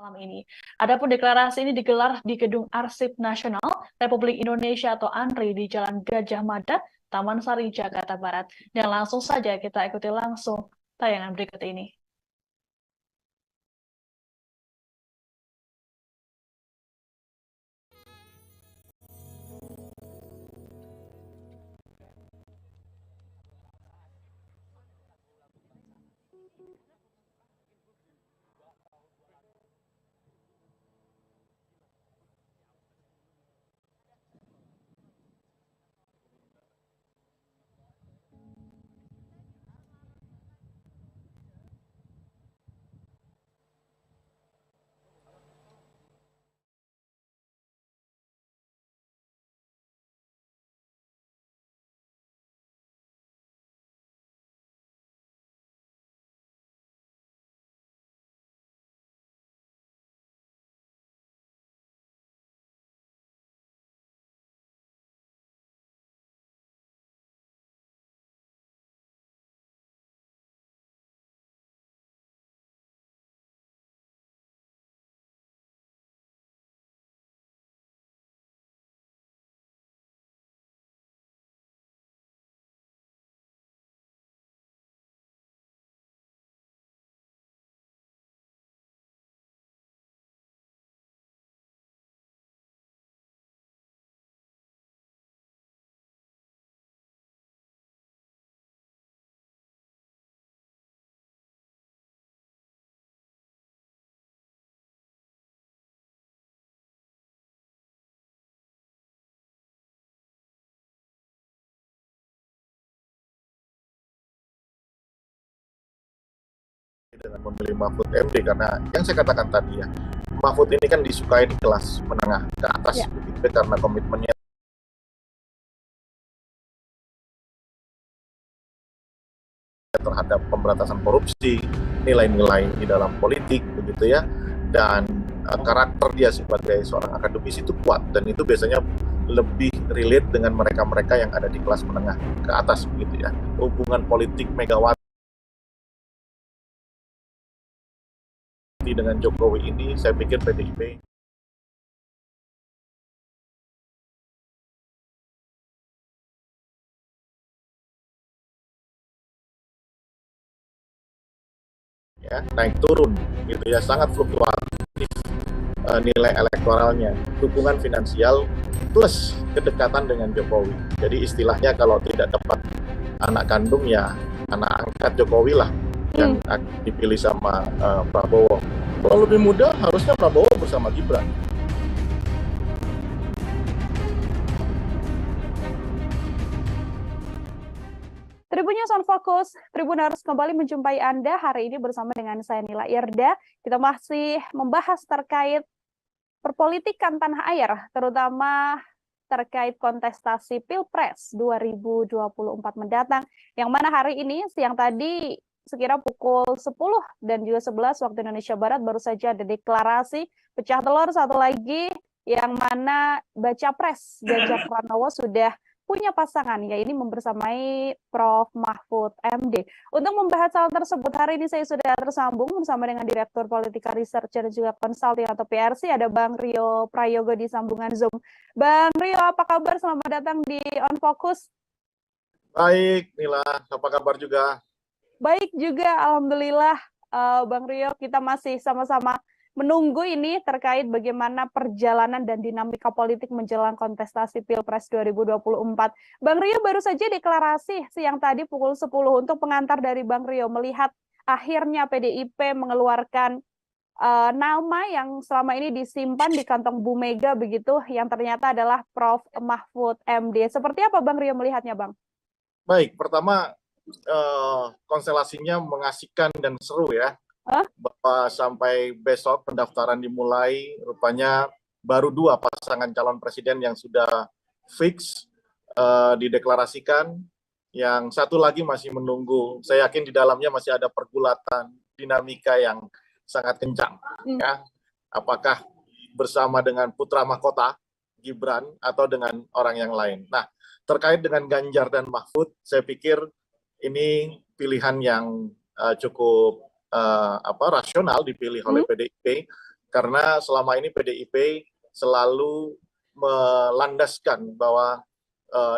Malam ini. Adapun deklarasi ini digelar di Gedung Arsip Nasional Republik Indonesia atau ANRI di Jalan Gajah Mada, Taman Sari, Jakarta Barat. Dan langsung saja kita ikuti langsung tayangan berikut ini. Dengan memilih Mahfud MD karena yang saya katakan tadi ya, Mahfud ini kan disukai di kelas menengah ke atas begitu karena komitmennya terhadap pemberantasan korupsi, nilai-nilai di dalam politik begitu ya, dan karakter dia sebagai seorang akademisi itu kuat dan itu biasanya lebih relate dengan mereka-mereka yang ada di kelas menengah ke atas begitu ya. Hubungan politik Megawati dengan Jokowi ini saya pikir PDIP ya naik turun gitu ya, sangat fluktuatif nilai elektoralnya, dukungan finansial plus kedekatan dengan Jokowi. Jadi istilahnya kalau tidak dapat anak kandung ya anak angkat Jokowi lah yang akan dipilih sama Prabowo. Kalau lebih muda harusnya Prabowo bersama Gibran. Tribunnews on Focus, Tribuners kembali menjumpai Anda hari ini bersama dengan saya Nila Irda. Kita masih membahas terkait perpolitikan tanah air, terutama terkait kontestasi Pilpres 2024 mendatang, yang mana hari ini siang tadi sekira pukul 10 dan juga 11 waktu Indonesia Barat baru saja ada deklarasi pecah telur satu lagi, yang mana Baca Pres Ganjar Pranowo sudah punya pasangan, yaitu membersamai Prof. Mahfud MD. Untuk membahas hal tersebut, hari ini saya sudah tersambung bersama dengan Direktur Politika Research dan juga Consulting atau PRC, ada Bang Rio Prayogo di sambungan Zoom. Bang Rio, apa kabar? Selamat datang di On Focus. Baik, Nila, apa kabar juga? Baik juga, Alhamdulillah. Bang Rio, kita masih sama-sama menunggu ini terkait bagaimana perjalanan dan dinamika politik menjelang kontestasi Pilpres 2024. Bang Rio baru saja deklarasi siang tadi pukul 10. Untuk pengantar dari Bang Rio, melihat akhirnya PDIP mengeluarkan nama yang selama ini disimpan di kantong Bu Mega begitu, yang ternyata adalah Prof. Mahfud MD. Seperti apa Bang Rio melihatnya, Bang? Baik, pertama konstelasinya mengasihkan dan seru ya. Bahwa sampai besok pendaftaran dimulai, rupanya baru 2 pasangan calon presiden yang sudah fix dideklarasikan, yang satu lagi masih menunggu. Saya yakin di dalamnya masih ada pergulatan dinamika yang sangat kencang ya. Apakah bersama dengan putra mahkota Gibran atau dengan orang yang lain. Nah, terkait dengan Ganjar dan Mahfud, saya pikir ini pilihan yang cukup rasional dipilih oleh PDIP Karena selama ini PDIP selalu melandaskan bahwa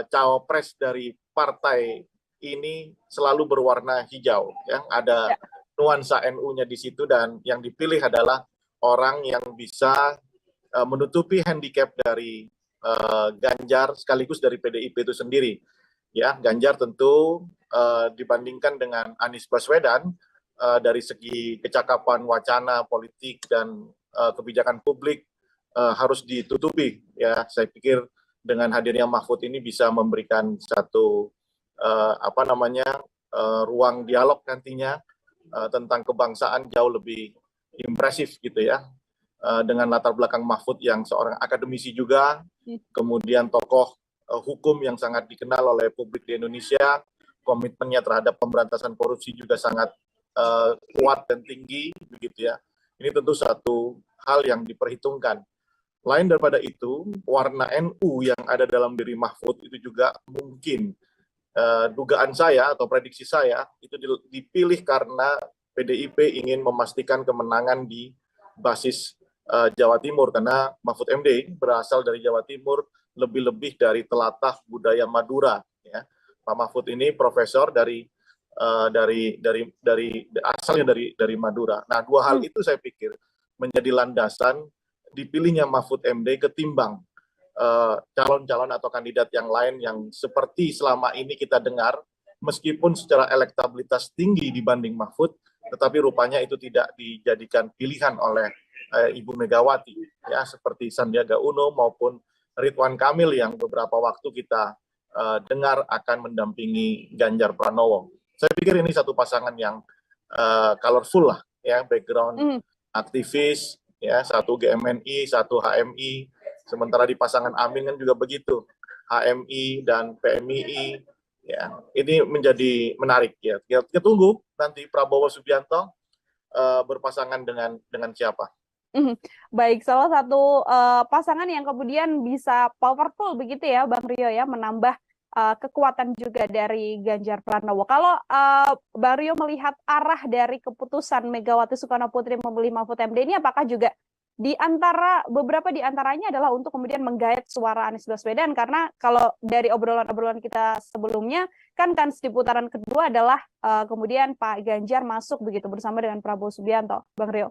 cawapres dari partai ini selalu berwarna hijau, ya. Ada nuansa NU-nya di situ, dan yang dipilih adalah orang yang bisa menutupi handicap dari Ganjar sekaligus dari PDIP itu sendiri. Ya, Ganjar tentu dibandingkan dengan Anies Baswedan dari segi kecakapan wacana politik dan kebijakan publik harus ditutupi. Ya, saya pikir dengan hadirnya Mahfud ini bisa memberikan satu ruang dialog nantinya tentang kebangsaan jauh lebih impresif gitu ya. Dengan latar belakang Mahfud yang seorang akademisi juga, kemudian tokoh hukum yang sangat dikenal oleh publik di Indonesia, komitmennya terhadap pemberantasan korupsi juga sangat kuat dan tinggi, begitu ya. Ini tentu satu hal yang diperhitungkan. Lain daripada itu, warna NU yang ada dalam diri Mahfud itu juga mungkin, dugaan saya atau prediksi saya, itu dipilih karena PDIP ingin memastikan kemenangan di basis Jawa Timur, karena Mahfud MD berasal dari Jawa Timur, lebih-lebih dari telatah budaya Madura. Ya. Pak Mahfud ini profesor asalnya dari Madura. Nah, dua hal itu saya pikir menjadi landasan dipilihnya Mahfud MD ketimbang calon-calon atau kandidat yang lain yang seperti selama ini kita dengar, meskipun secara elektabilitas tinggi dibanding Mahfud, tetapi rupanya itu tidak dijadikan pilihan oleh Ibu Megawati, ya, seperti Sandiaga Uno maupun Ridwan Kamil yang beberapa waktu kita dengar akan mendampingi Ganjar Pranowo. Saya pikir ini satu pasangan yang colorful lah, ya, background aktivis, ya, satu GMNI, satu HMI, sementara di pasangan Amin kan juga begitu, HMI dan PMII, ya, ini menjadi menarik ya. Kita tunggu nanti Prabowo Subianto berpasangan dengan siapa. Baik, salah satu pasangan yang kemudian bisa powerful begitu ya, Bang Rio ya, menambah kekuatan juga dari Ganjar Pranowo. Kalau Bang Rio melihat arah dari keputusan Megawati Soekarno Putri memilih Mahfud MD ini, apakah juga beberapa di antaranya adalah untuk kemudian menggait suara Anies Baswedan, karena kalau dari obrolan-obrolan kita sebelumnya kan di putaran kedua adalah kemudian Pak Ganjar masuk begitu bersama dengan Prabowo Subianto, Bang Rio.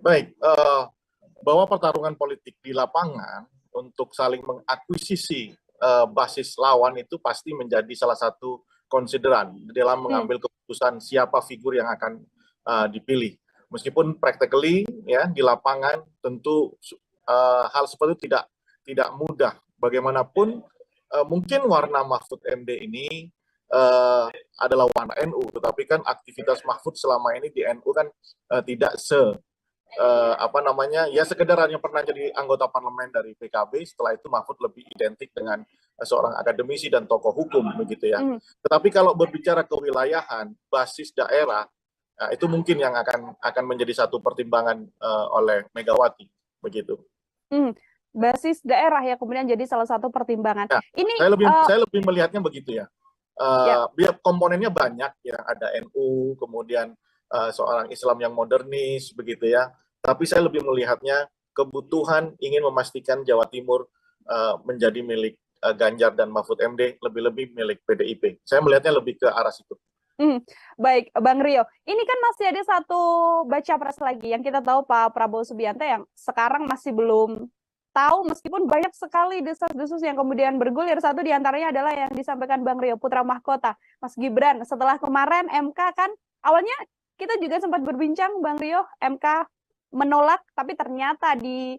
Baik, bahwa pertarungan politik di lapangan untuk saling mengakuisisi basis lawan itu pasti menjadi salah satu konsideran dalam mengambil keputusan siapa figur yang akan dipilih. Meskipun practically ya di lapangan tentu hal seperti itu tidak mudah. Bagaimanapun mungkin warna Mahfud MD ini adalah warna NU, tetapi kan aktivitas Mahfud selama ini di NU kan tidak ya sekedar hanya pernah jadi anggota parlemen dari PKB, setelah itu Mahfud lebih identik dengan seorang akademisi dan tokoh hukum begitu ya. Tetapi kalau berbicara kewilayahan, basis daerah, nah, itu mungkin yang akan menjadi satu pertimbangan oleh Megawati begitu. Basis daerah ya kemudian jadi salah satu pertimbangan. Nah, ini saya lebih melihatnya begitu ya. Biar komponennya banyak ya, ada NU, kemudian seorang Islam yang modernis begitu ya. Tapi saya lebih melihatnya kebutuhan ingin memastikan Jawa Timur menjadi milik Ganjar dan Mahfud MD, lebih-lebih milik PDIP. Saya melihatnya lebih ke arah situ. Baik, Bang Rio. Ini kan masih ada satu baca pres lagi yang kita tahu Pak Prabowo Subianto yang sekarang masih belum tahu, meskipun banyak sekali desas-desus yang kemudian bergulir. Satu diantaranya adalah yang disampaikan Bang Rio, putra mahkota, Mas Gibran. Setelah kemarin MK kan, awalnya kita juga sempat berbincang, Bang Rio, MK menolak, tapi ternyata di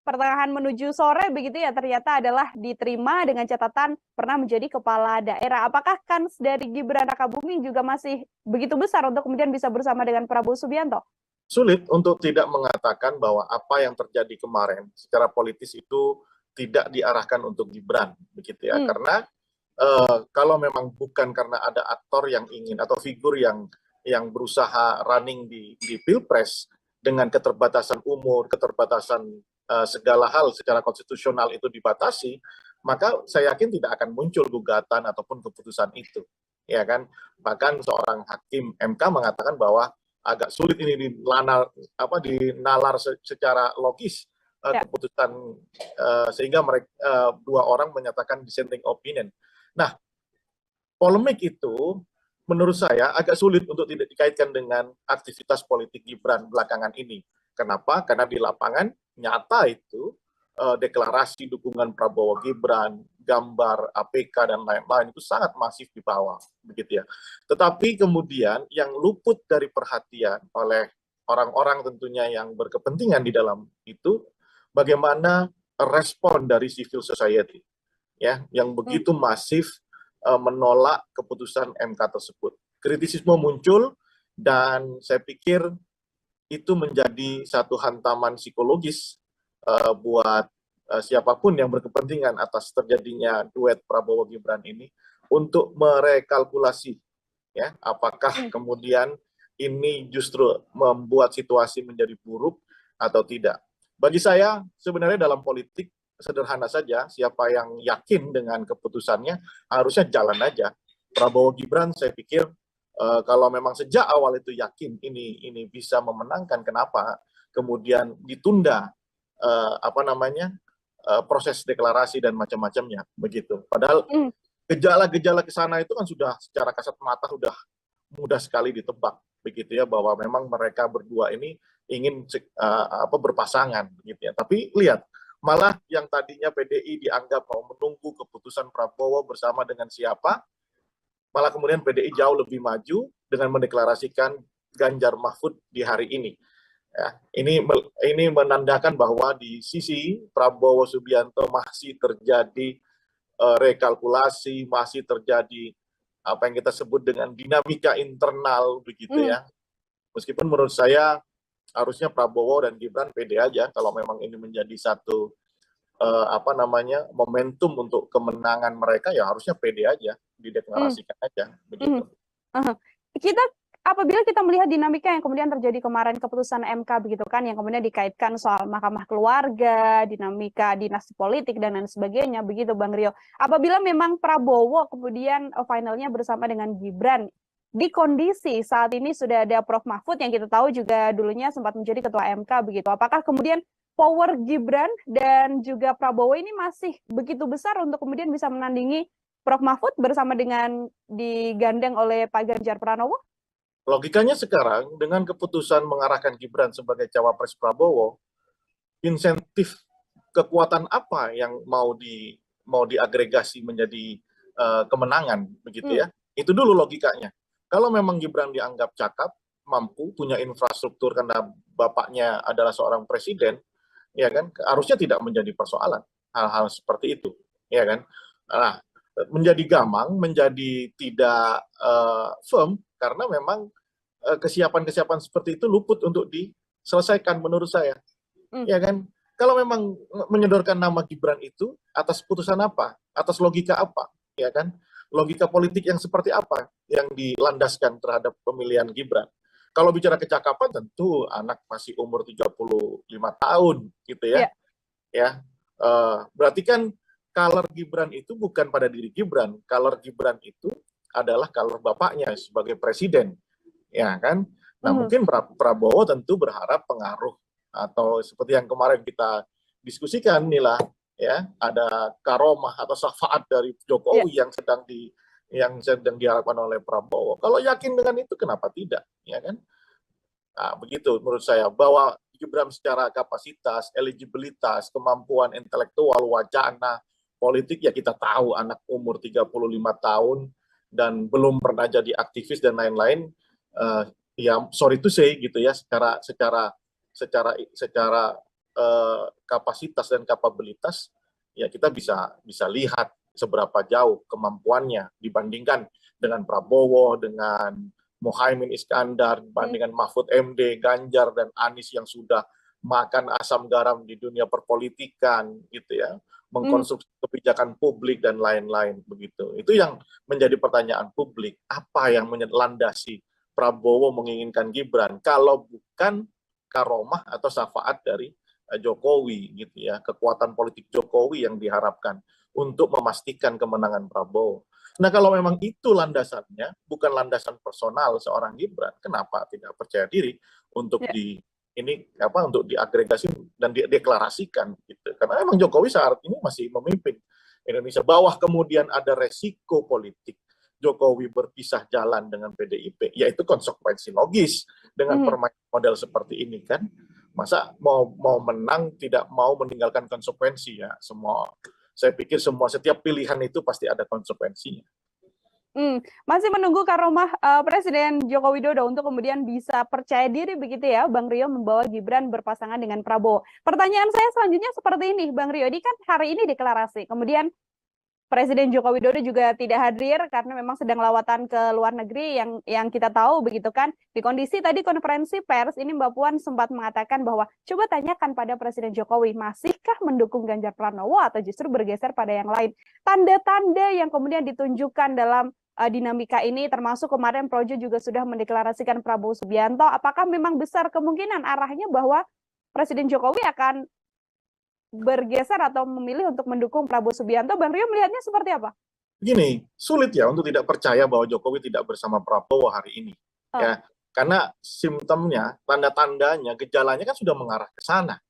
pertengahan menuju sore begitu ya, ternyata adalah diterima dengan catatan pernah menjadi kepala daerah. Apakah kans dari Gibran Rakabuming juga masih begitu besar untuk kemudian bisa bersama dengan Prabowo Subianto? Sulit untuk tidak mengatakan bahwa apa yang terjadi kemarin secara politis itu tidak diarahkan untuk Gibran, begitu ya. Karena kalau memang bukan karena ada aktor yang ingin atau figur yang berusaha running di Pilpres dengan keterbatasan umur, keterbatasan segala hal secara konstitusional itu dibatasi, maka saya yakin tidak akan muncul gugatan ataupun keputusan itu, ya kan. Bahkan seorang hakim MK mengatakan bahwa agak sulit ini dinalar secara logis keputusan sehingga mereka dua orang menyatakan dissenting opinion. Nah, polemik itu menurut saya agak sulit untuk tidak dikaitkan dengan aktivitas politik Gibran belakangan ini. Kenapa? Karena di lapangan nyata itu deklarasi dukungan Prabowo Gibran, gambar APK dan lain-lain itu sangat masif di bawah, begitu ya. Tetapi kemudian yang luput dari perhatian oleh orang-orang tentunya yang berkepentingan di dalam itu, bagaimana respon dari civil society, ya, yang begitu masif menolak keputusan MK tersebut. Kritisisme muncul dan saya pikir itu menjadi satu hantaman psikologis buat siapapun yang berkepentingan atas terjadinya duet Prabowo Gibran ini untuk merekalkulasi ya apakah kemudian ini justru membuat situasi menjadi buruk atau tidak. Bagi saya sebenarnya dalam politik sederhana saja, siapa yang yakin dengan keputusannya harusnya jalan aja. Prabowo Gibran saya pikir kalau memang sejak awal itu yakin ini bisa memenangkan, kenapa kemudian ditunda proses deklarasi dan macam-macamnya begitu. Padahal gejala-gejala ke sana itu kan sudah secara kasat mata sudah mudah sekali ditebak begitu ya, bahwa memang mereka berdua ini ingin berpasangan gitu ya. Tapi lihat, malah yang tadinya PDI dianggap mau menunggu keputusan Prabowo bersama dengan siapa, malah kemudian PDI jauh lebih maju dengan mendeklarasikan Ganjar Mahfud di hari ini. Ya, ini menandakan bahwa di sisi Prabowo Subianto masih terjadi rekalkulasi, masih terjadi apa yang kita sebut dengan dinamika internal begitu ya. Meskipun menurut saya harusnya Prabowo dan Gibran pede aja kalau memang ini menjadi satu momentum untuk kemenangan mereka, ya harusnya pede aja, dideklarasikan aja begitu. Apabila kita melihat dinamika yang kemudian terjadi kemarin keputusan MK begitu kan, yang kemudian dikaitkan soal mahkamah keluarga, dinamika dinasti politik dan lain sebagainya begitu Bang Rio. Apabila memang Prabowo kemudian finalnya bersama dengan Gibran, di kondisi saat ini sudah ada Prof Mahfud yang kita tahu juga dulunya sempat menjadi ketua MK begitu. Apakah kemudian power Gibran dan juga Prabowo ini masih begitu besar untuk kemudian bisa menandingi Prof Mahfud bersama dengan digandeng oleh Pak Ganjar Pranowo? Logikanya sekarang dengan keputusan mengarahkan Gibran sebagai cawapres Prabowo, insentif kekuatan apa yang mau diagregasi menjadi kemenangan begitu ya? Itu dulu logikanya. Kalau memang Gibran dianggap cakap, mampu, punya infrastruktur karena bapaknya adalah seorang presiden, ya kan? Harusnya tidak menjadi persoalan hal-hal seperti itu, ya kan? Nah, menjadi gamang, menjadi tidak firm karena memang kesiapan-kesiapan seperti itu luput untuk diselesaikan menurut saya. Ya kan? Kalau memang menyodorkan nama Gibran itu atas putusan apa? Atas logika apa? Ya kan? Logika politik yang seperti apa yang dilandaskan terhadap pemilihan Gibran? Kalau bicara kecakapan tentu anak masih umur 35 tahun gitu ya. Ya. Berarti kan color Gibran itu bukan pada diri Gibran. Color Gibran itu adalah color bapaknya sebagai presiden. Ya kan? Nah, mungkin Prabowo tentu berharap pengaruh atau seperti yang kemarin kita diskusikan inilah ya, ada karomah atau syafaat dari Jokowi yang sedang diharapkan oleh Prabowo. Kalau yakin dengan itu kenapa tidak, ya kan? Nah, begitu menurut saya, bahwa Gibran secara kapasitas, eligibilitas, kemampuan intelektual, wacana, politik, ya kita tahu anak umur 35 tahun dan belum pernah jadi aktivis dan lain-lain, ya sorry to say gitu ya, secara kapasitas dan kapabilitas ya kita bisa lihat seberapa jauh kemampuannya dibandingkan dengan Prabowo, dengan Muhaimin Iskandar, dibandingkan Mahfud MD, Ganjar dan Anies yang sudah makan asam garam di dunia perpolitikan gitu ya, mengkonsumsi kebijakan publik dan lain-lain begitu. Itu yang menjadi pertanyaan publik, apa yang melandasi Prabowo menginginkan Gibran kalau bukan karomah atau syafaat dari Jokowi gitu ya, kekuatan politik Jokowi yang diharapkan. untuk memastikan kemenangan Prabowo. Nah, kalau memang itu landasannya, bukan landasan personal seorang Gibran, kenapa tidak percaya diri untuk untuk diagregasi dan dideklarasikan gitu. Karena memang Jokowi saat ini masih memimpin Indonesia. Bawah kemudian ada resiko politik Jokowi berpisah jalan dengan PDIP, yaitu konsekuensi logis dengan permainan model seperti ini kan. Masa mau menang tidak mau meninggalkan konsekuensi ya. Saya pikir setiap pilihan itu pasti ada konsekuensinya. Masih menunggu karomah Presiden Joko Widodo untuk kemudian bisa percaya diri begitu ya, Bang Rio, membawa Gibran berpasangan dengan Prabowo. Pertanyaan saya selanjutnya seperti ini, Bang Rio. Ini kan hari ini deklarasi, kemudian Presiden Joko Widodo juga tidak hadir karena memang sedang lawatan ke luar negeri yang kita tahu begitu kan. Di kondisi tadi konferensi pers ini Mbak Puan sempat mengatakan bahwa coba tanyakan pada Presiden Jokowi, masihkah mendukung Ganjar Pranowo atau justru bergeser pada yang lain. Tanda-tanda yang kemudian ditunjukkan dalam dinamika ini, termasuk kemarin Projo juga sudah mendeklarasikan Prabowo Subianto. Apakah memang besar kemungkinan arahnya bahwa Presiden Jokowi akan bergeser atau memilih untuk mendukung Prabowo Subianto? Bang Rio melihatnya seperti apa? Gini, sulit ya untuk tidak percaya bahwa Jokowi tidak bersama Prabowo hari ini. Ya, karena simptomnya, tanda-tandanya, gejalanya kan sudah mengarah ke sana.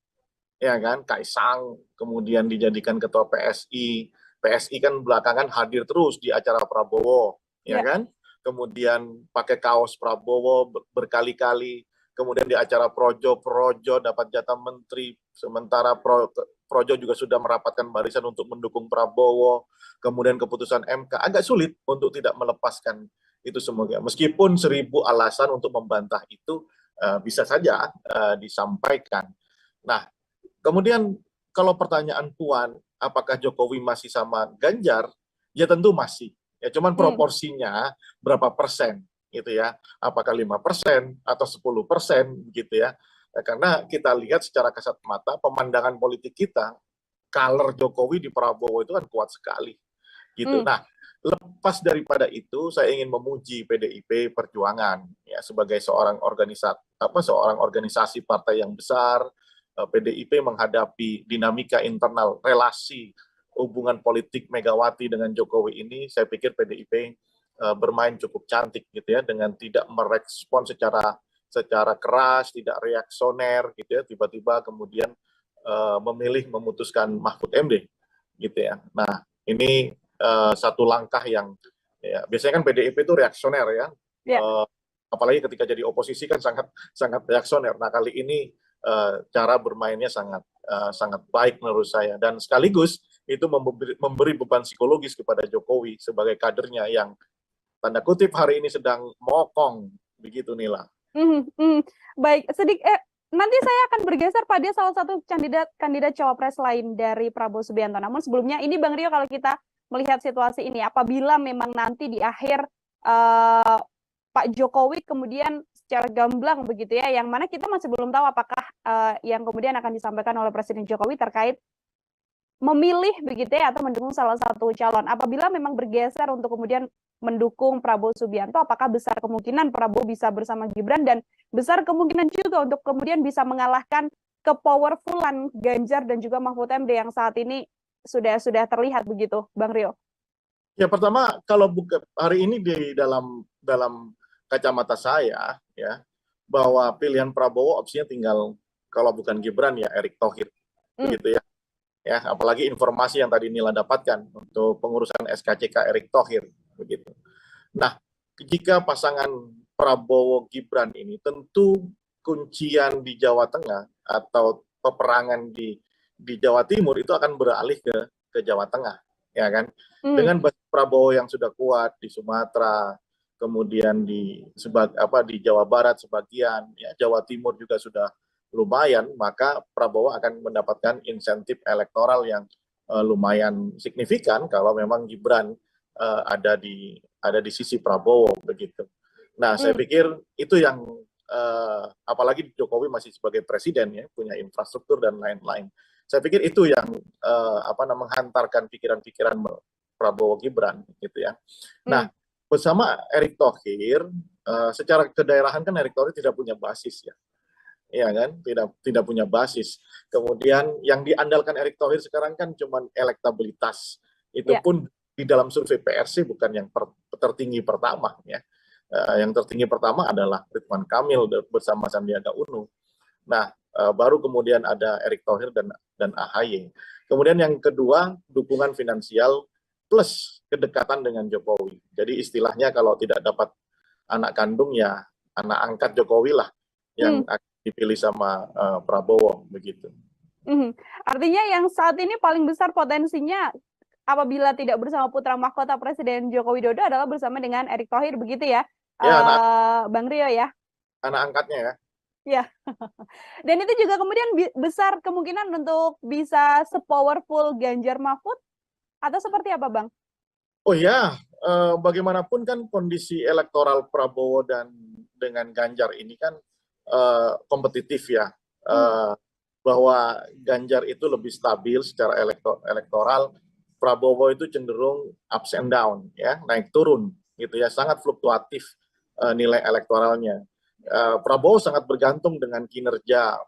Ya kan, Kaisang kemudian dijadikan ketua PSI. PSI kan belakangan hadir terus di acara Prabowo, ya kan? Kemudian pakai kaos Prabowo berkali-kali. Kemudian di acara Projo dapat jatah menteri, sementara Projo juga sudah merapatkan barisan untuk mendukung Prabowo. Kemudian keputusan MK, agak sulit untuk tidak melepaskan itu semuanya. Meskipun 1000 alasan untuk membantah itu bisa saja disampaikan. Nah, kemudian kalau pertanyaan Puan, apakah Jokowi masih sama Ganjar? Ya tentu masih. Ya cuman proporsinya berapa persen gitu ya. Apakah 5% atau 10% gitu ya. Karena kita lihat secara kasat mata pemandangan politik kita, color Jokowi di Prabowo itu kan kuat sekali. Gitu. Nah, lepas daripada itu saya ingin memuji PDIP Perjuangan ya sebagai seorang organisasi partai yang besar. PDIP menghadapi dinamika internal relasi hubungan politik Megawati dengan Jokowi ini, saya pikir PDIP bermain cukup cantik gitu ya, dengan tidak merespon secara keras, tidak reaksioner gitu ya, tiba-tiba kemudian memilih memutuskan Mahfud MD gitu ya. Nah, ini satu langkah yang ya, biasanya kan PDIP itu reaksioner ya. Apalagi ketika jadi oposisi kan sangat reaksioner. Nah, kali ini cara bermainnya sangat baik menurut saya, dan sekaligus itu memberi beban psikologis kepada Jokowi sebagai kadernya yang tanda kutip hari ini sedang mokong begitu, Nila. Baik, nanti saya akan bergeser pada salah satu kandidat cawapres lain dari Prabowo Subianto. Namun sebelumnya ini Bang Rio, kalau kita melihat situasi ini, apabila memang nanti di akhir Pak Jokowi kemudian secara gamblang begitu ya, yang mana kita masih belum tahu apakah yang kemudian akan disampaikan oleh Presiden Jokowi terkait memilih begitu ya atau mendukung salah satu calon. Apabila memang bergeser untuk kemudian mendukung Prabowo Subianto, apakah besar kemungkinan Prabowo bisa bersama Gibran, dan besar kemungkinan juga untuk kemudian bisa mengalahkan kepowerfulan Ganjar dan juga Mahfud MD yang saat ini sudah terlihat begitu, Bang Rio? Ya, pertama kalau hari ini di dalam kacamata saya ya, bahwa pilihan Prabowo opsinya tinggal, kalau bukan Gibran ya Erick Thohir begitu ya. Ya, apalagi informasi yang tadi Nila dapatkan untuk pengurusan SKCK Erick Thohir begitu. Nah, jika pasangan Prabowo Gibran ini, tentu kuncian di Jawa Tengah atau peperangan di Jawa Timur itu akan beralih ke Jawa Tengah, ya kan? Dengan basis Prabowo yang sudah kuat di Sumatera, kemudian di Jawa Barat sebagian, ya Jawa Timur juga sudah lumayan, maka Prabowo akan mendapatkan insentif elektoral yang lumayan signifikan kalau memang Gibran ada di sisi Prabowo begitu. Nah, saya pikir itu yang apalagi Jokowi masih sebagai presiden ya, punya infrastruktur dan lain-lain. Saya pikir itu yang menghantarkan pikiran-pikiran Prabowo Gibran gitu ya. Nah, bersama Erick Thohir, secara kedaerahan kan Erick Thohir tidak punya basis ya. Ya kan, tidak punya basis. Kemudian yang diandalkan Erick Thohir sekarang kan cuma elektabilitas Itu pun di dalam survei PRC bukan yang tertinggi pertama ya. Yang tertinggi pertama adalah Ridwan Kamil bersama Sandiaga Uno. Nah, baru kemudian ada Erick Thohir dan AHY. Kemudian yang kedua, dukungan finansial plus kedekatan dengan Jokowi. Jadi istilahnya kalau tidak dapat anak kandung ya anak angkat Jokowi lah yang akan dipilih sama Prabowo begitu. Artinya yang saat ini paling besar potensinya apabila tidak bersama putra mahkota Presiden Joko Widodo adalah bersama dengan Erick Thohir begitu ya, Bang Rio ya? Anak angkatnya ya. Ya, dan itu juga kemudian besar kemungkinan untuk bisa sepowerful Ganjar Mahfud atau seperti apa, Bang? Oh ya, bagaimanapun kan kondisi elektoral Prabowo dan dengan Ganjar ini kan kompetitif ya, bahwa Ganjar itu lebih stabil secara elektoral, Prabowo itu cenderung ups and down ya, naik turun gitu ya, sangat fluktuatif nilai elektoralnya. Prabowo sangat bergantung dengan kinerja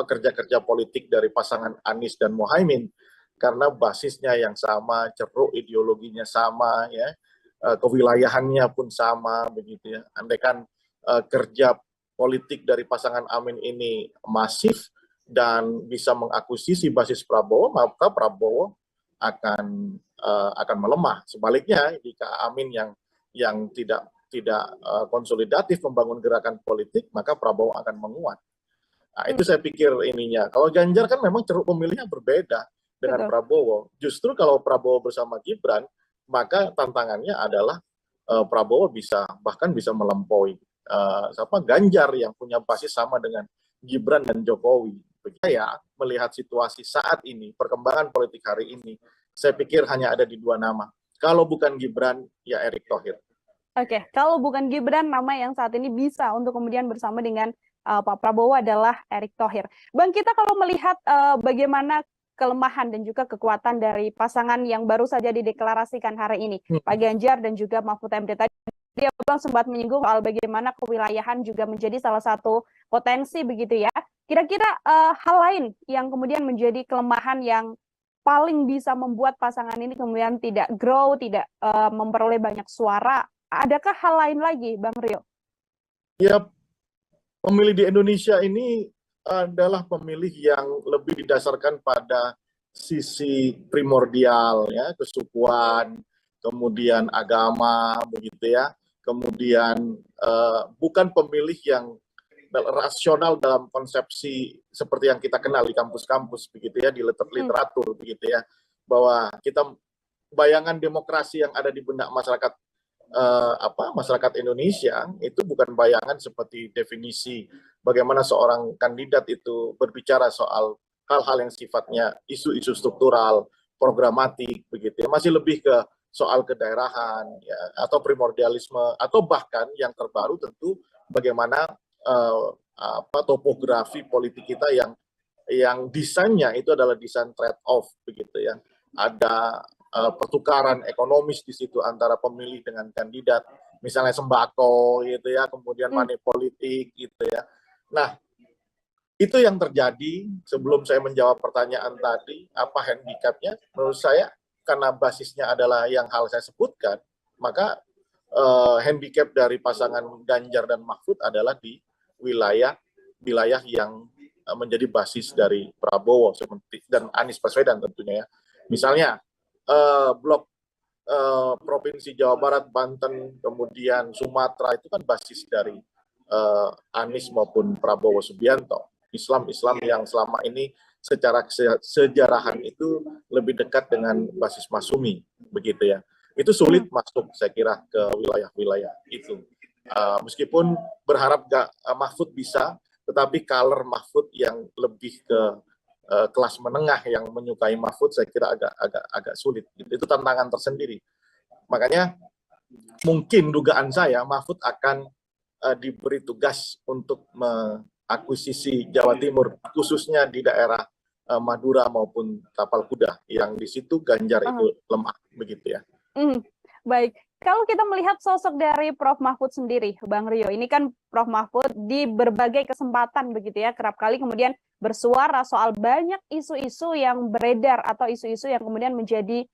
kerja-kerja politik dari pasangan Anies dan Muhaimin karena basisnya yang sama, ceruk ideologinya sama ya, kewilayahannya pun sama begitu ya. Andaikan kerja politik dari pasangan Amin ini masif dan bisa mengakuisisi basis Prabowo, maka Prabowo akan melemah. Sebaliknya jika Amin yang tidak konsolidatif membangun gerakan politik, maka Prabowo akan menguat. Nah, itu saya pikir ininya. Kalau Ganjar kan memang ceruk pemilihnya berbeda dengan Prabowo. Justru kalau Prabowo bersama Gibran, maka tantangannya adalah Prabowo bahkan bisa melampaui Ganjar yang punya basis sama dengan Gibran dan Jokowi. Saya melihat situasi saat ini, perkembangan politik hari ini, saya pikir hanya ada di dua nama. Kalau bukan Gibran, ya Erick Thohir. Oke, kalau bukan Gibran, nama yang saat ini bisa untuk kemudian bersama dengan Pak Prabowo adalah Erick Thohir. Bang, kita kalau melihat bagaimana kelemahan dan juga kekuatan dari pasangan yang baru saja dideklarasikan hari ini, Pak Ganjar dan juga Mahfud MD tadi, Bang sempat menyinggung soal bagaimana kewilayahan juga menjadi salah satu potensi begitu ya. Kira-kira hal lain yang kemudian menjadi kelemahan yang paling bisa membuat pasangan ini kemudian tidak grow, tidak memperoleh banyak suara. Adakah hal lain lagi, Bang Rio? Ya, pemilih di Indonesia ini adalah pemilih yang lebih didasarkan pada sisi primordial, ya, kesukuan, kemudian agama, begitu ya. Kemudian bukan pemilih yang rasional dalam konsepsi seperti yang kita kenal di kampus-kampus, begitu ya, di literatur, begitu ya, bahwa kita bayangan demokrasi yang ada di benak masyarakat masyarakat Indonesia itu bukan bayangan seperti definisi bagaimana seorang kandidat itu berbicara soal hal-hal yang sifatnya isu-isu struktural, programatik begitu ya. Masih lebih ke soal kedaerahan ya, atau primordialisme, atau bahkan yang terbaru tentu bagaimana topografi politik kita yang desainnya itu adalah desain trade off begitu ya. Ada pertukaran ekonomis di situ antara pemilih dengan kandidat, misalnya sembako gitu ya, kemudian money politik gitu ya. Nah, itu yang terjadi. Sebelum saya menjawab pertanyaan tadi, apa handicapnya? Menurut saya karena basisnya adalah yang hal saya sebutkan, maka handicap dari pasangan Ganjar dan Mahfud adalah di wilayah yang menjadi basis dari Prabowo dan Anies Baswedan tentunya ya. Misalnya blok Provinsi Jawa Barat, Banten, kemudian Sumatera itu kan basis dari Anies maupun Prabowo Subianto. Islam yang selama ini secara sejarahan itu lebih dekat dengan basis Masumi, begitu ya. Itu sulit masuk, saya kira, ke wilayah-wilayah itu. Meskipun berharap Mahfud bisa, tetapi color Mahfud yang lebih ke kelas menengah yang menyukai Mahfud, saya kira agak sulit. Itu tantangan tersendiri. Makanya mungkin dugaan saya Mahfud akan diberi tugas untuk mengakuisisi Jawa Timur, khususnya di daerah Madura maupun Tapal Kuda, yang di situ Ganjar itu lemah, begitu ya. Baik. Kalau kita melihat sosok dari Prof. Mahfud sendiri, Bang Rio, ini kan Prof. Mahfud di berbagai kesempatan begitu ya, kerap kali kemudian bersuara soal banyak isu-isu yang beredar atau isu-isu yang kemudian menjadi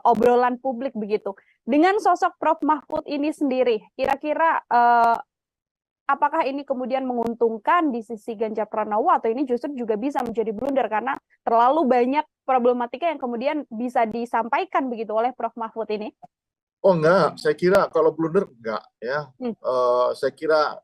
obrolan publik begitu. Dengan sosok Prof. Mahfud ini sendiri, kira-kira apakah ini kemudian menguntungkan di sisi Ganjar Pranowo atau ini justru juga bisa menjadi blunder karena terlalu banyak problematika yang kemudian bisa disampaikan begitu oleh Prof. Mahfud ini? Oh enggak, saya kira kalau blunder enggak ya. Saya kira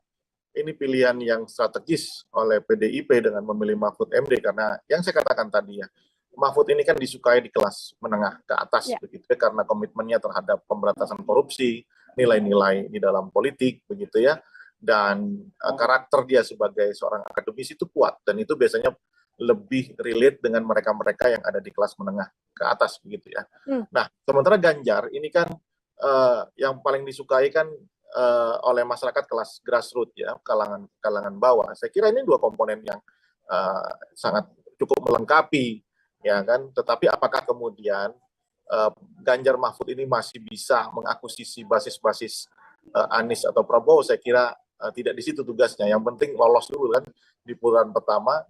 ini pilihan yang strategis oleh PDIP dengan memilih Mahfud MD karena yang saya katakan tadi ya, Mahfud ini kan disukai di kelas menengah ke atas begitu ya, karena komitmennya terhadap pemberantasan korupsi, nilai-nilai di dalam politik begitu ya, dan karakter dia sebagai seorang akademisi itu kuat dan itu biasanya lebih relate dengan mereka-mereka yang ada di kelas menengah ke atas begitu ya. Nah, sementara Ganjar ini kan yang paling disukai kan oleh masyarakat kelas grassroots ya, kalangan bawah. Saya kira ini dua komponen yang sangat cukup melengkapi ya kan. Tetapi apakah kemudian Ganjar Mahfud ini masih bisa mengakuisisi basis-basis Anies atau Prabowo? Saya kira tidak di situ tugasnya. Yang penting lolos dulu kan di putaran pertama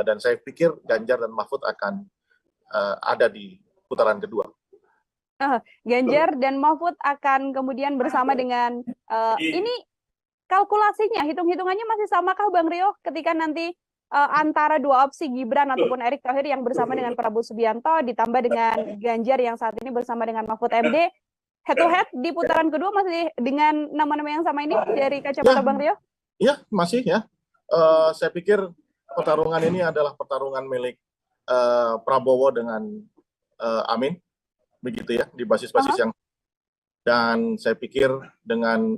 dan saya pikir Ganjar dan Mahfud akan ada di putaran kedua. Ganjar dan Mahfud akan kemudian bersama dengan ini kalkulasinya, hitung-hitungannya masih samakah Bang Rio ketika nanti antara dua opsi Gibran ataupun Erick Thohir yang bersama dengan Prabowo Subianto ditambah dengan Ganjar yang saat ini bersama dengan Mahfud MD, head to head di putaran kedua masih dengan nama-nama yang sama ini dari kacamata Bang Rio? Iya, masih ya. Saya pikir pertarungan ini adalah pertarungan milik Prabowo dengan Amin. Begitu ya, di basis-basis yang, dan saya pikir dengan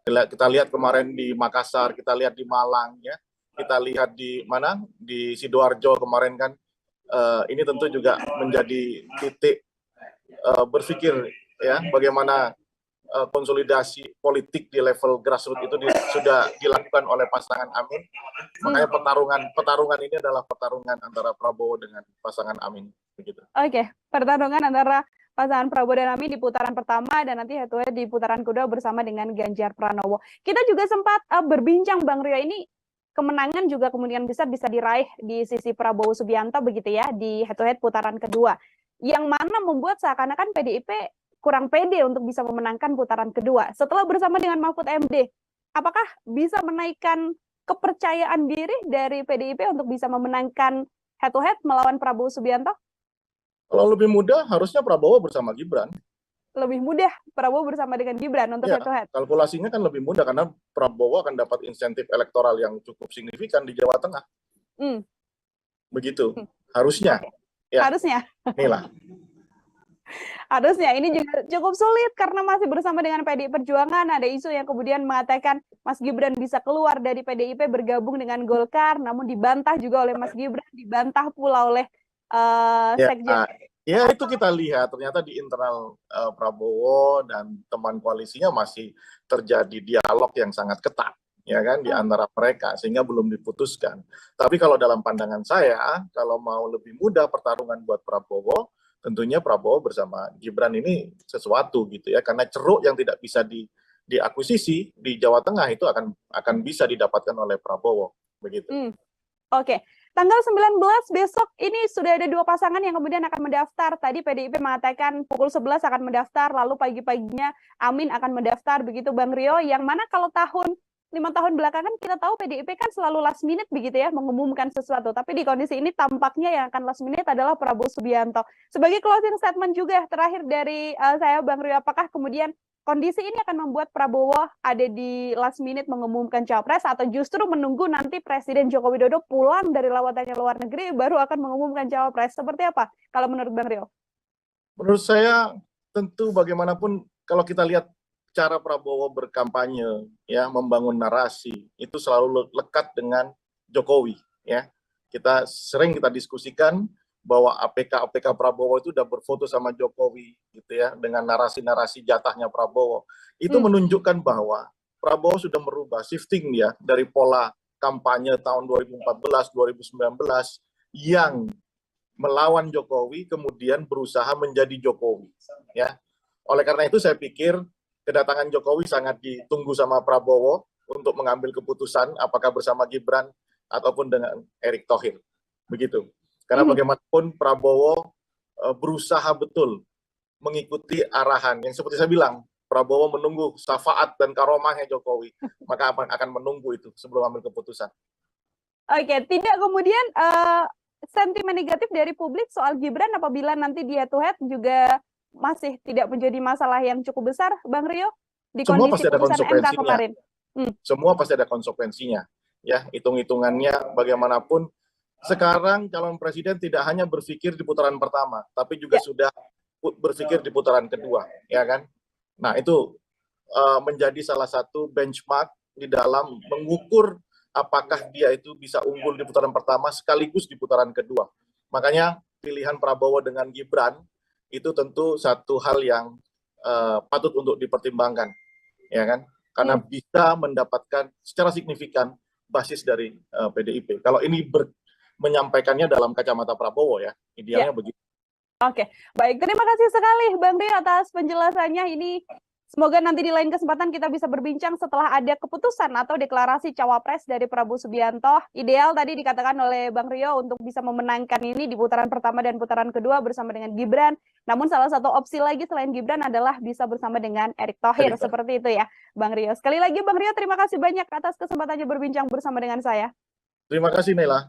kita lihat kemarin di Makassar, kita lihat di Malang ya, kita lihat di mana di Sidoarjo kemarin kan, ini tentu juga menjadi titik berpikir ya bagaimana konsolidasi politik di level grassroots itu sudah dilakukan oleh pasangan Amin. Makanya pertarungan ini adalah pertarungan antara Prabowo dengan pasangan Amin. Begitu. Oke, pertarungan antara pasangan Prabowo dan Amin di putaran pertama dan nanti head to head di putaran kedua bersama dengan Ganjar Pranowo. Kita juga sempat berbincang Bang Rio, ini kemenangan juga kemudian besar bisa diraih di sisi Prabowo Subianto begitu ya di head to head putaran kedua. Yang mana membuat seakan-akan PDIP kurang pede untuk bisa memenangkan putaran kedua. Setelah bersama dengan Mahfud MD, apakah bisa menaikkan kepercayaan diri dari PDIP untuk bisa memenangkan head to head melawan Prabowo Subianto? Kalau lebih mudah, harusnya Prabowo bersama Gibran. Lebih mudah Prabowo bersama dengan Gibran untuk head to head? Kalkulasinya kan lebih mudah karena Prabowo akan dapat insentif elektoral yang cukup signifikan di Jawa Tengah. Begitu. Harusnya. Ya. Harusnya. Inilah. Harusnya ini juga cukup sulit karena masih bersama dengan PDI Perjuangan. Ada isu yang kemudian mengatakan Mas Gibran bisa keluar dari PDIP bergabung dengan Golkar, namun dibantah juga oleh Mas Gibran, dibantah pula oleh Sekjen. Ya itu kita lihat ternyata di internal Prabowo dan teman koalisinya masih terjadi dialog yang sangat ketat ya kan di antara mereka sehingga belum diputuskan. Tapi kalau dalam pandangan saya, kalau mau lebih mudah pertarungan buat Prabowo, tentunya Prabowo bersama Gibran ini sesuatu gitu ya, karena ceruk yang tidak bisa diakuisisi di Jawa Tengah itu akan bisa didapatkan oleh Prabowo begitu. Oke. Tanggal 19 besok ini sudah ada dua pasangan yang kemudian akan mendaftar. Tadi PDIP mengatakan pukul 11 akan mendaftar, lalu pagi-paginya Amin akan mendaftar begitu Bang Rio, yang mana kalau 5 tahun belakangan kita tahu PDIP kan selalu last minute begitu ya mengumumkan sesuatu, tapi di kondisi ini tampaknya yang akan last minute adalah Prabowo Subianto. Sebagai closing statement juga terakhir dari saya Bang Rio, apakah kemudian kondisi ini akan membuat Prabowo ada di last minute mengumumkan cawapres atau justru menunggu nanti Presiden Joko Widodo pulang dari lawatannya luar negeri baru akan mengumumkan cawapres? Seperti apa kalau menurut Bang Rio? Menurut saya tentu bagaimanapun kalau kita lihat cara Prabowo berkampanye ya, membangun narasi itu selalu lekat dengan Jokowi ya. Kita diskusikan bahwa APK Prabowo itu udah berfoto sama Jokowi gitu ya, dengan narasi-narasi jatahnya Prabowo. Itu menunjukkan bahwa Prabowo sudah merubah shifting ya dari pola kampanye tahun 2014 2019 yang melawan Jokowi kemudian berusaha menjadi Jokowi ya. Oleh karena itu saya pikir kedatangan Jokowi sangat ditunggu sama Prabowo untuk mengambil keputusan apakah bersama Gibran ataupun dengan Erick Thohir. Begitu. Karena bagaimanapun Prabowo berusaha betul mengikuti arahan yang seperti saya bilang, Prabowo menunggu syafaat dan karomahnya Jokowi, maka akan menunggu itu sebelum ambil keputusan. Oke, tidak kemudian sentimen negatif dari publik soal Gibran apabila nanti dia head to head juga masih tidak menjadi masalah yang cukup besar, Bang Rio, di Semua kondisi pasti ada putusan MK konsekuensinya. kemarin. Semua pasti ada konsekuensinya. Ya, hitung-hitungannya bagaimanapun. Sekarang calon presiden tidak hanya berpikir di putaran pertama, tapi juga sudah berpikir di putaran kedua, ya kan? Nah, itu menjadi salah satu benchmark di dalam mengukur apakah dia itu bisa unggul di putaran pertama sekaligus di putaran kedua. Makanya pilihan Prabowo dengan Gibran itu tentu satu hal yang patut untuk dipertimbangkan, ya kan? Karena bisa mendapatkan secara signifikan basis dari PDIP. Kalau ini menyampaikannya dalam kacamata Prabowo ya, idealnya begitu. Oke, baik. Terima kasih sekali Bang Rio atas penjelasannya ini. Semoga nanti di lain kesempatan kita bisa berbincang setelah ada keputusan atau deklarasi cawapres dari Prabowo Subianto. Ideal tadi dikatakan oleh Bang Rio untuk bisa memenangkan ini di putaran pertama dan putaran kedua bersama dengan Gibran. Namun salah satu opsi lagi selain Gibran adalah bisa bersama dengan Erick Thohir. Seperti itu ya, Bang Rio. Sekali lagi Bang Rio, terima kasih banyak atas kesempatannya berbincang bersama dengan saya. Terima kasih Nela.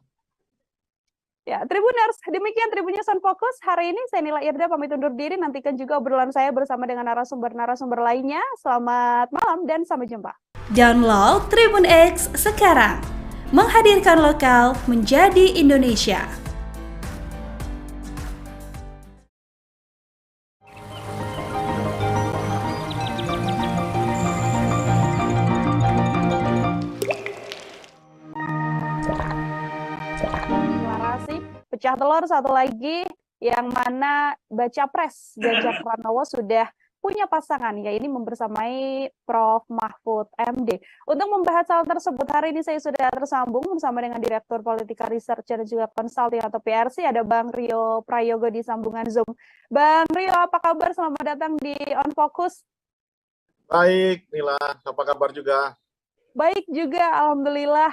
Ya, Tribuners, demikian Tribunnews on Focus. Hari ini saya Nila Irda pamit undur diri. Nantikan juga obrolan saya bersama dengan narasumber-narasumber lainnya. Selamat malam dan sampai jumpa. Download Tribun X sekarang. Menghadirkan lokal menjadi Indonesia. Pecah telur satu lagi yang mana baca pres Ganjar Pranowo sudah punya pasangan, yaitu membersamai Prof. Mahfud MD. Untuk membahas hal tersebut, hari ini saya sudah tersambung bersama dengan Direktur Politika Research dan juga Consulting atau PRC, ada Bang Rio Prayogo di sambungan Zoom. Bang Rio, apa kabar? Selamat datang di On Focus. Baik, Nila. Apa kabar juga? Baik juga, Alhamdulillah.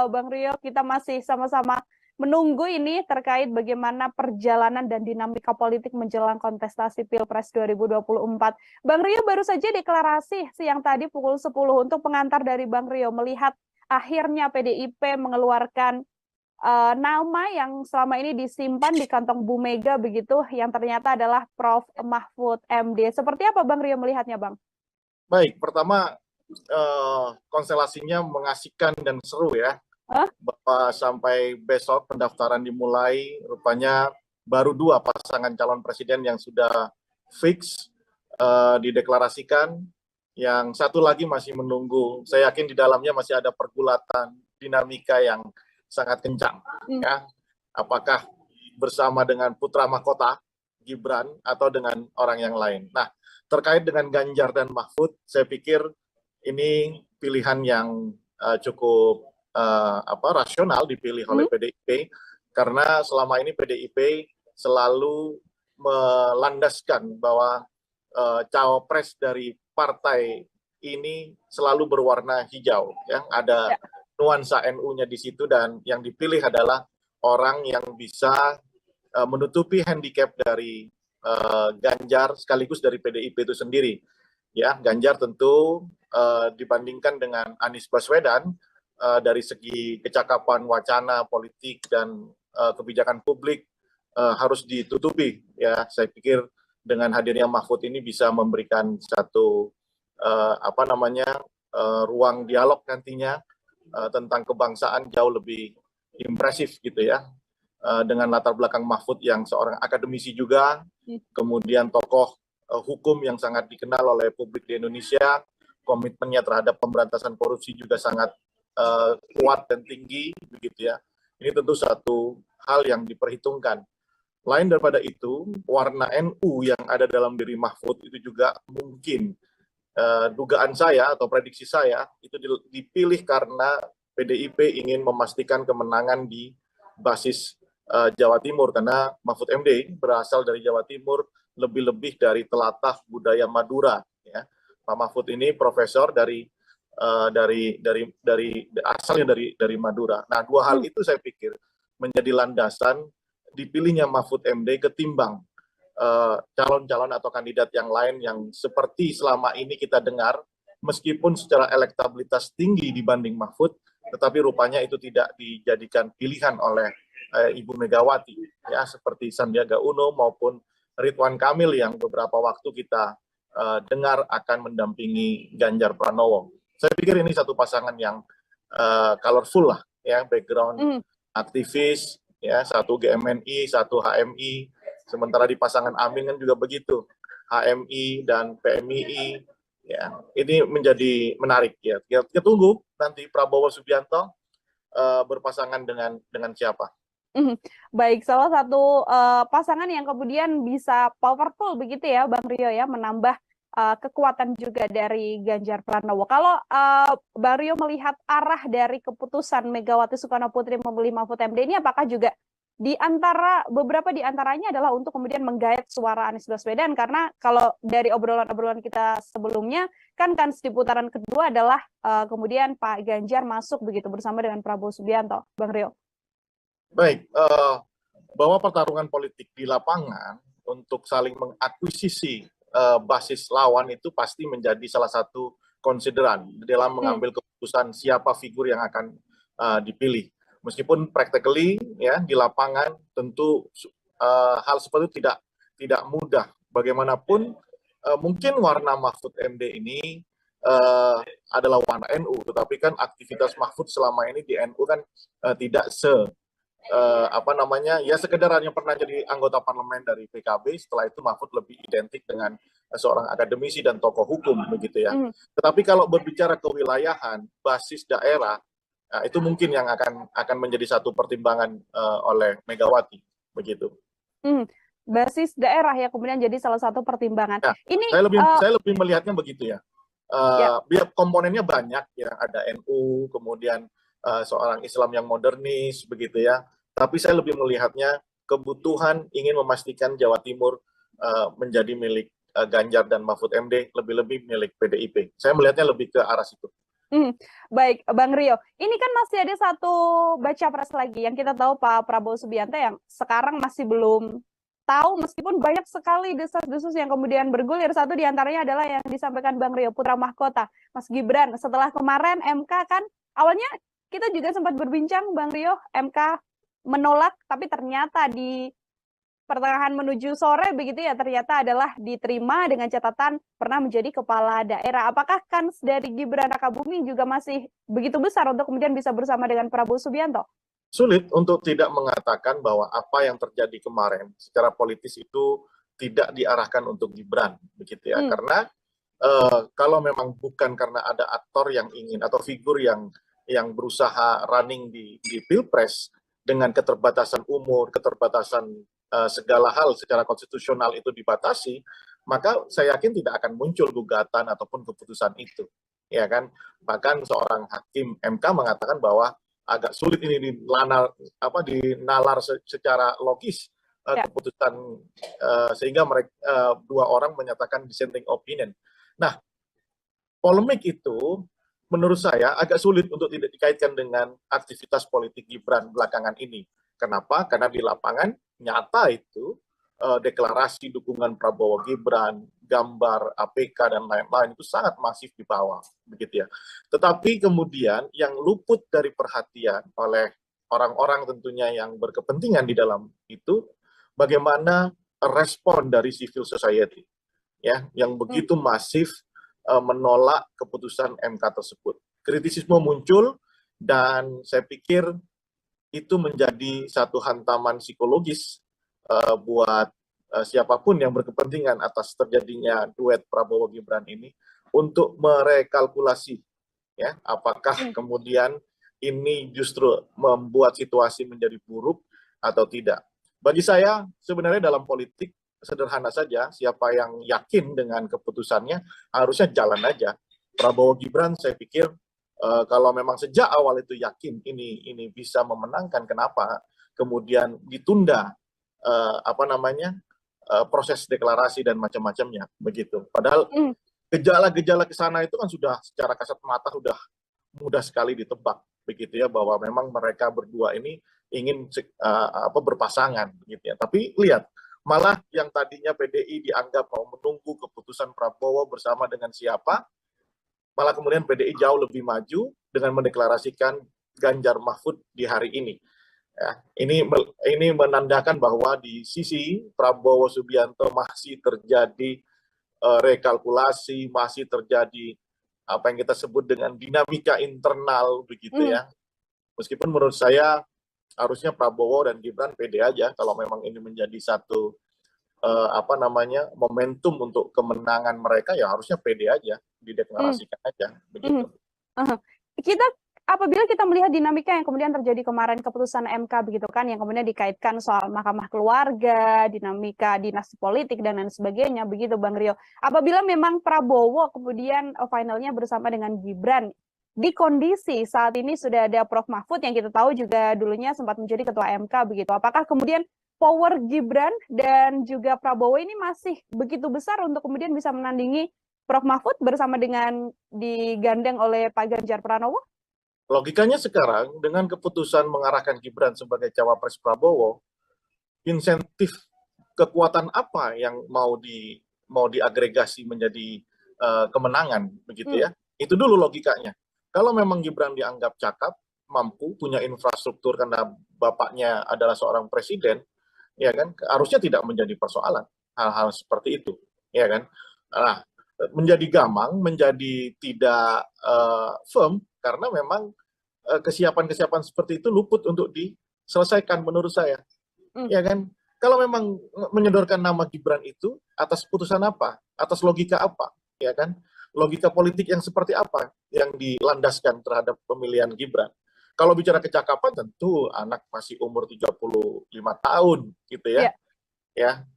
Bang Rio, kita masih sama-sama menunggu ini terkait bagaimana perjalanan dan dinamika politik menjelang kontestasi Pilpres 2024. Bang Rio baru saja deklarasi siang tadi pukul 10 untuk pengantar dari Bang Rio melihat akhirnya PDIP mengeluarkan nama yang selama ini disimpan di kantong Bu Mega begitu, yang ternyata adalah Prof. Mahfud MD. Seperti apa Bang Rio melihatnya, Bang? Baik, pertama konstelasinya mengasihkan dan seru ya. Bahwa sampai besok pendaftaran dimulai, rupanya baru 2 pasangan calon presiden yang sudah fix dideklarasikan. Yang satu lagi masih menunggu. Saya yakin di dalamnya masih ada pergulatan dinamika yang sangat kencang. Ya. Apakah bersama dengan putra mahkota Gibran atau dengan orang yang lain. Nah, terkait dengan Ganjar dan Mahfud, saya pikir ini pilihan yang cukup rasional dipilih oleh PDIP, karena selama ini PDIP selalu melandaskan bahwa cawapres dari partai ini selalu berwarna hijau, ya. Ada nuansa NU-nya di situ, dan yang dipilih adalah orang yang bisa menutupi handicap dari Ganjar sekaligus dari PDIP itu sendiri. Ya, Ganjar tentu dibandingkan dengan Anies Baswedan dari segi kecakapan wacana politik dan kebijakan publik harus ditutupi. Ya, saya pikir dengan hadirnya Mahfud ini bisa memberikan satu ruang dialog nantinya tentang kebangsaan jauh lebih impresif gitu ya. Dengan latar belakang Mahfud yang seorang akademisi juga, kemudian tokoh hukum yang sangat dikenal oleh publik di Indonesia, komitmennya terhadap pemberantasan korupsi juga sangat kuat dan tinggi begitu ya. Ini tentu satu hal yang diperhitungkan. Lain daripada itu, warna NU yang ada dalam diri Mahfud itu juga mungkin dugaan saya atau prediksi saya itu dipilih karena PDIP ingin memastikan kemenangan di basis Jawa Timur, karena Mahfud MD berasal dari Jawa Timur, lebih-lebih dari telatah budaya Madura. Ya. Pak Mahfud ini profesor asalnya dari Madura. Nah, dua hal itu saya pikir menjadi landasan dipilihnya Mahfud MD ketimbang calon-calon atau kandidat yang lain yang seperti selama ini kita dengar, meskipun secara elektabilitas tinggi dibanding Mahfud, tetapi rupanya itu tidak dijadikan pilihan oleh Ibu Megawati, ya, seperti Sandiaga Uno maupun Ridwan Kamil yang beberapa waktu kita dengar akan mendampingi Ganjar Pranowo. Saya pikir ini satu pasangan yang colorful lah, ya, background aktivis, ya, satu GMNI, satu HMI. Sementara di pasangan Amin kan juga begitu, HMI dan PMII. Ya, ini menjadi menarik, ya. Kita tunggu nanti Prabowo Subianto berpasangan dengan siapa. Baik, salah satu pasangan yang kemudian bisa powerful begitu ya, Bang Rio, ya, menambah kekuatan juga dari Ganjar Pranowo. Kalau Bang Rio melihat arah dari keputusan Megawati Soekarno Putri memilih Mahfud MD ini, apakah juga beberapa di antaranya adalah untuk kemudian menggait suara Anies Baswedan, karena kalau dari obrolan-obrolan kita sebelumnya kan di putaran kedua adalah kemudian Pak Ganjar masuk begitu bersama dengan Prabowo Subianto, Bang Rio. Baik, bahwa pertarungan politik di lapangan untuk saling mengakuisisi basis lawan itu pasti menjadi salah satu konsideran dalam mengambil keputusan siapa figur yang akan dipilih. Meskipun practically, ya, di lapangan tentu hal seperti itu tidak mudah. Bagaimanapun mungkin warna Mahfud MD ini adalah warna NU, tetapi kan aktivitas Mahfud selama ini di NU kan tidak sekedar hanya pernah jadi anggota parlemen dari PKB. Setelah itu Mahfud lebih identik dengan seorang akademisi dan tokoh hukum begitu, ya. Tetapi kalau berbicara kewilayahan, basis daerah, itu mungkin yang akan menjadi satu pertimbangan oleh Megawati begitu. Basis daerah ya kemudian jadi salah satu pertimbangan. Ya, ini saya lebih melihatnya begitu, ya. Biar komponennya banyak, ya, ada NU, kemudian seorang Islam yang modernis begitu, ya. Tapi saya lebih melihatnya kebutuhan ingin memastikan Jawa Timur menjadi milik Ganjar dan Mahfud MD, lebih-lebih milik PDIP. Saya melihatnya lebih ke arah situ. Baik, Bang Rio. Ini kan masih ada satu baca pres lagi yang kita tahu Pak Prabowo Subianto yang sekarang masih belum tahu, meskipun banyak sekali desas-desus yang kemudian bergulir. Satu diantaranya adalah yang disampaikan Bang Rio, putra mahkota, Mas Gibran. Setelah kemarin MK kan, awalnya kita juga sempat berbincang, Bang Rio, MK menolak, tapi ternyata di pertengahan menuju sore begitu ya, ternyata adalah diterima dengan catatan pernah menjadi kepala daerah. Apakah kans dari Gibran Rakabuming juga masih begitu besar untuk kemudian bisa bersama dengan Prabowo Subianto? Sulit untuk tidak mengatakan bahwa apa yang terjadi kemarin secara politis itu tidak diarahkan untuk Gibran, begitu, ya. Karena kalau memang bukan karena ada aktor yang ingin atau figur yang berusaha running di Pilpres dengan keterbatasan umur, keterbatasan segala hal secara konstitusional itu dibatasi, maka saya yakin tidak akan muncul gugatan ataupun keputusan itu, ya kan. Bahkan seorang hakim MK mengatakan bahwa agak sulit ini dinalar secara logis keputusan, sehingga mereka dua orang menyatakan dissenting opinion. Nah, polemik itu menurut saya agak sulit untuk tidak dikaitkan dengan aktivitas politik Gibran belakangan ini. Kenapa? Karena di lapangan nyata itu deklarasi dukungan Prabowo Gibran, gambar APK dan lain-lain itu sangat masif di bawah, begitu, ya. Tetapi kemudian yang luput dari perhatian oleh orang-orang tentunya yang berkepentingan di dalam itu, bagaimana respon dari civil society, ya, yang begitu masif menolak keputusan MK tersebut. Kritisisme muncul dan saya pikir itu menjadi satu hantaman psikologis buat siapapun yang berkepentingan atas terjadinya duet Prabowo Gibran ini untuk merekalkulasi, ya, apakah kemudian ini justru membuat situasi menjadi buruk atau tidak. Bagi saya sebenarnya dalam politik sederhana saja, siapa yang yakin dengan keputusannya harusnya jalan aja. Prabowo Gibran saya pikir kalau memang sejak awal itu yakin ini bisa memenangkan, kenapa kemudian ditunda proses deklarasi dan macam-macamnya begitu. Padahal gejala-gejala ke sana itu kan sudah secara kasat mata sudah mudah sekali ditebak begitu ya, bahwa memang mereka berdua ini ingin berpasangan gitu ya. Tapi lihat, malah yang tadinya PDI dianggap mau menunggu keputusan Prabowo bersama dengan siapa, malah kemudian PDI jauh lebih maju dengan mendeklarasikan Ganjar Mahfud di hari ini. Ya, ini menandakan bahwa di sisi Prabowo Subianto masih terjadi rekalkulasi, masih terjadi apa yang kita sebut dengan dinamika internal begitu ya. Meskipun menurut saya harusnya Prabowo dan Gibran pede aja kalau memang ini menjadi satu momentum untuk kemenangan mereka, ya harusnya pede aja, dideklarasikan aja begitu. Apabila kita melihat dinamika yang kemudian terjadi kemarin keputusan MK begitu kan, yang kemudian dikaitkan soal Mahkamah Keluarga, dinamika dinasti politik dan lain sebagainya begitu Bang Rio. Apabila memang Prabowo kemudian finalnya bersama dengan Gibran, di kondisi saat ini sudah ada Prof Mahfud yang kita tahu juga dulunya sempat menjadi ketua MK begitu. Apakah kemudian power Gibran dan juga Prabowo ini masih begitu besar untuk kemudian bisa menandingi Prof Mahfud bersama dengan digandeng oleh Pak Ganjar Pranowo? Logikanya sekarang dengan keputusan mengarahkan Gibran sebagai cawapres Prabowo, insentif kekuatan apa yang mau diagregasi menjadi kemenangan begitu ya? Itu dulu logikanya. Kalau memang Gibran dianggap cakap, mampu, punya infrastruktur karena bapaknya adalah seorang presiden, ya kan? Harusnya tidak menjadi persoalan hal-hal seperti itu, ya kan? Nah, menjadi gamang, menjadi tidak firm karena memang kesiapan-kesiapan seperti itu luput untuk diselesaikan menurut saya. Ya kan? Kalau memang menyodorkan nama Gibran itu atas putusan apa? Atas logika apa? Ya kan? Logika politik yang seperti apa yang dilandaskan terhadap pemilihan Gibran? Kalau bicara kecakapan tentu anak masih umur 35 tahun gitu ya. Ya.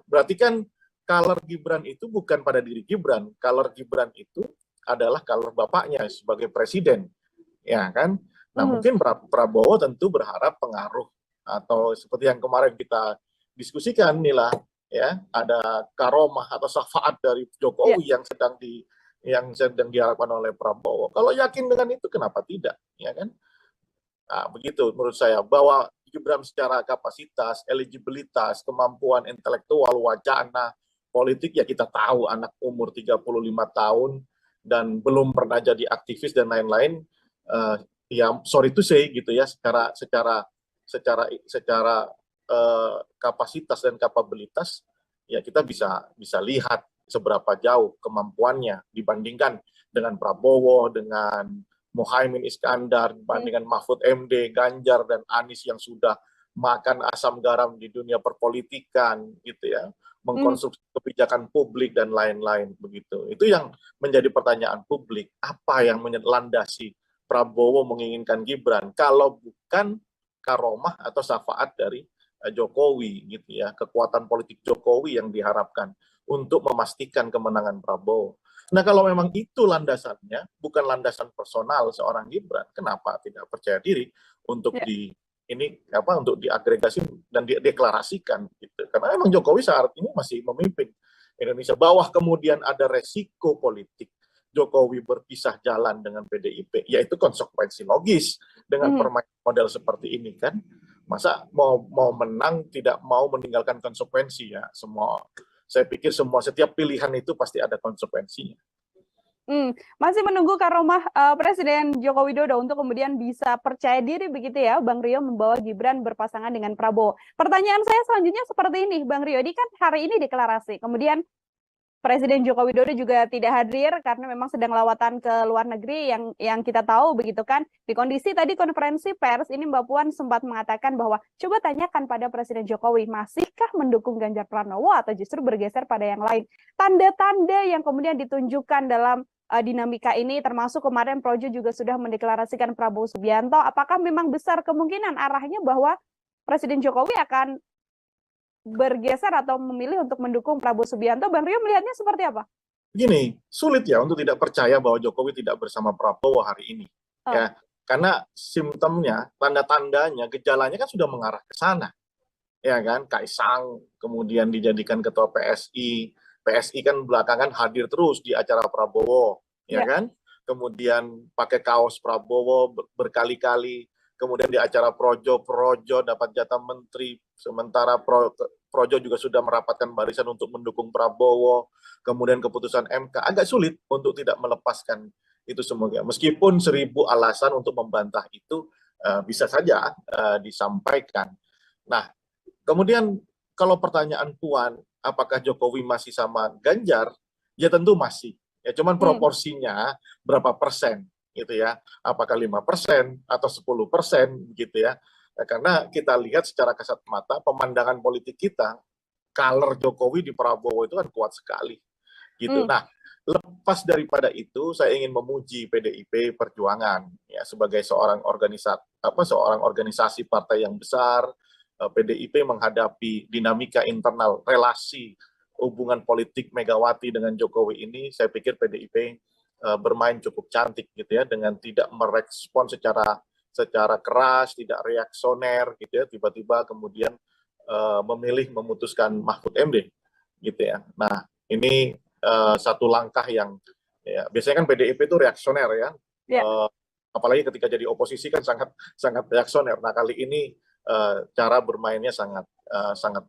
Berarti kan color Gibran itu bukan pada diri Gibran. Color Gibran itu adalah color bapaknya sebagai presiden. Ya kan? Nah, mungkin Prabowo tentu berharap pengaruh atau seperti yang kemarin kita diskusikan inilah ya, ada karomah atau syafaat dari Jokowi yang sedang diharapkan oleh Prabowo. Kalau yakin dengan itu kenapa tidak, ya kan? Nah, begitu menurut saya, bahwa Gibran secara kapasitas, eligibilitas, kemampuan intelektual, wacana, politik, ya kita tahu anak umur 35 tahun dan belum pernah jadi aktivis dan lain-lain, ya sorry to say gitu ya, secara kapasitas dan kapabilitas ya kita bisa lihat seberapa jauh kemampuannya dibandingkan dengan Prabowo, dengan Muhaimin Iskandar, dibandingkan Mahfud MD, Ganjar dan Anies yang sudah makan asam garam di dunia perpolitikan gitu ya, mengkonstruksi kebijakan publik dan lain-lain begitu. Itu yang menjadi pertanyaan publik, apa yang melandasi Prabowo menginginkan Gibran kalau bukan karomah atau syafaat dari Jokowi gitu ya, kekuatan politik Jokowi yang diharapkan untuk memastikan kemenangan Prabowo. Nah, kalau memang itu landasannya, bukan landasan personal seorang Gibran, kenapa tidak percaya diri untuk untuk diagregasi dan dideklarasikan gitu. Karena memang Jokowi saat ini masih memimpin Indonesia. Bawah kemudian ada resiko politik Jokowi berpisah jalan dengan PDIP, yaitu konsekuensi logis dengan permainan model seperti ini kan. Masa mau menang tidak mau meninggalkan konsekuensi ya. Saya pikir setiap pilihan itu pasti ada konsekuensinya. Masih menunggu karomah Presiden Joko Widodo untuk kemudian bisa percaya diri begitu ya, Bang Rio, membawa Gibran berpasangan dengan Prabowo. Pertanyaan saya selanjutnya seperti ini, Bang Rio. Ini kan hari ini deklarasi, kemudian Presiden Joko Widodo juga tidak hadir karena memang sedang lawatan ke luar negeri yang kita tahu begitu kan. Di kondisi tadi konferensi pers ini Mbak Puan sempat mengatakan bahwa coba tanyakan pada Presiden Jokowi, masihkah mendukung Ganjar Pranowo atau justru bergeser pada yang lain. Tanda-tanda yang kemudian ditunjukkan dalam dinamika ini, termasuk kemarin Projo juga sudah mendeklarasikan Prabowo Subianto. Apakah memang besar kemungkinan arahnya bahwa Presiden Jokowi akan bergeser atau memilih untuk mendukung Prabowo Subianto? Bang Rio melihatnya seperti apa? Begini, sulit ya untuk tidak percaya bahwa Jokowi tidak bersama Prabowo hari ini. Ya, karena simptomnya, tanda-tandanya, gejalanya kan sudah mengarah ke sana. ya kan, Kaisang kemudian dijadikan ketua PSI. PSI kan belakangan hadir terus di acara Prabowo, ya kan? Kemudian pakai kaos Prabowo berkali-kali. Kemudian di acara Projo dapat jatah menteri, sementara Projo juga sudah merapatkan barisan untuk mendukung Prabowo. Kemudian keputusan MK agak sulit untuk tidak melepaskan itu semuanya. Meskipun 1000 alasan untuk membantah itu bisa saja disampaikan. Nah, kemudian kalau pertanyaan Puan, apakah Jokowi masih sama Ganjar? Ya tentu masih. Ya cuman proporsinya berapa persen gitu ya. Apakah 5% atau 10% gitu ya. Karena kita lihat secara kasat mata pemandangan politik kita, color Jokowi di Prabowo itu kan kuat sekali gitu. Nah, lepas daripada itu saya ingin memuji PDIP Perjuangan ya sebagai seorang organisasi partai yang besar. PDIP menghadapi dinamika internal relasi hubungan politik Megawati dengan Jokowi ini, saya pikir PDIP bermain cukup cantik gitu ya, dengan tidak merespon secara keras, tidak reaksioner gitu ya, tiba-tiba kemudian memilih memutuskan Mahfud MD gitu ya. Nah, ini satu langkah yang ya, biasanya kan PDIP itu reaksioner ya. Apalagi ketika jadi oposisi kan sangat reaksioner. Nah, kali ini cara bermainnya sangat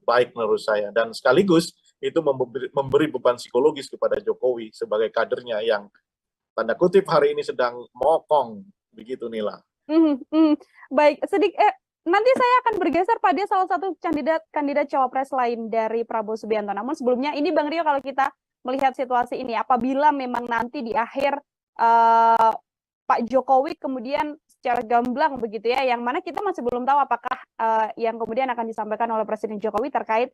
baik menurut saya, dan sekaligus itu memberi beban psikologis kepada Jokowi sebagai kadernya yang tanda kutip hari ini sedang mokong begitu, Nila. Baik, nanti saya akan bergeser pada salah satu kandidat cawapres lain dari Prabowo Subianto. Namun sebelumnya ini Bang Rio, kalau kita melihat situasi ini, apabila memang nanti di akhir Pak Jokowi kemudian secara gamblang begitu ya, yang mana kita masih belum tahu apakah yang kemudian akan disampaikan oleh Presiden Jokowi terkait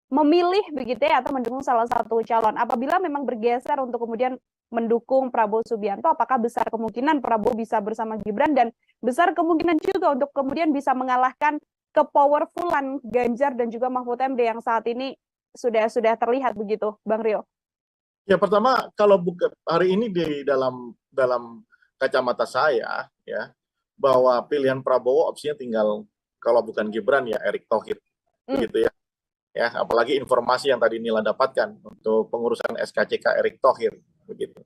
memilih begitu ya atau mendukung salah satu calon. Apabila memang bergeser untuk kemudian mendukung Prabowo Subianto, apakah besar kemungkinan Prabowo bisa bersama Gibran, dan besar kemungkinan juga untuk kemudian bisa mengalahkan kepowerfulan Ganjar dan juga Mahfud MD yang saat ini sudah terlihat begitu, Bang Rio? Ya, pertama kalau hari ini di dalam kacamata saya ya, bahwa pilihan Prabowo opsinya tinggal, kalau bukan Gibran ya Erick Thohir begitu ya. Ya, apalagi informasi yang tadi Nila dapatkan untuk pengurusan SKCK Erick Thohir begitu.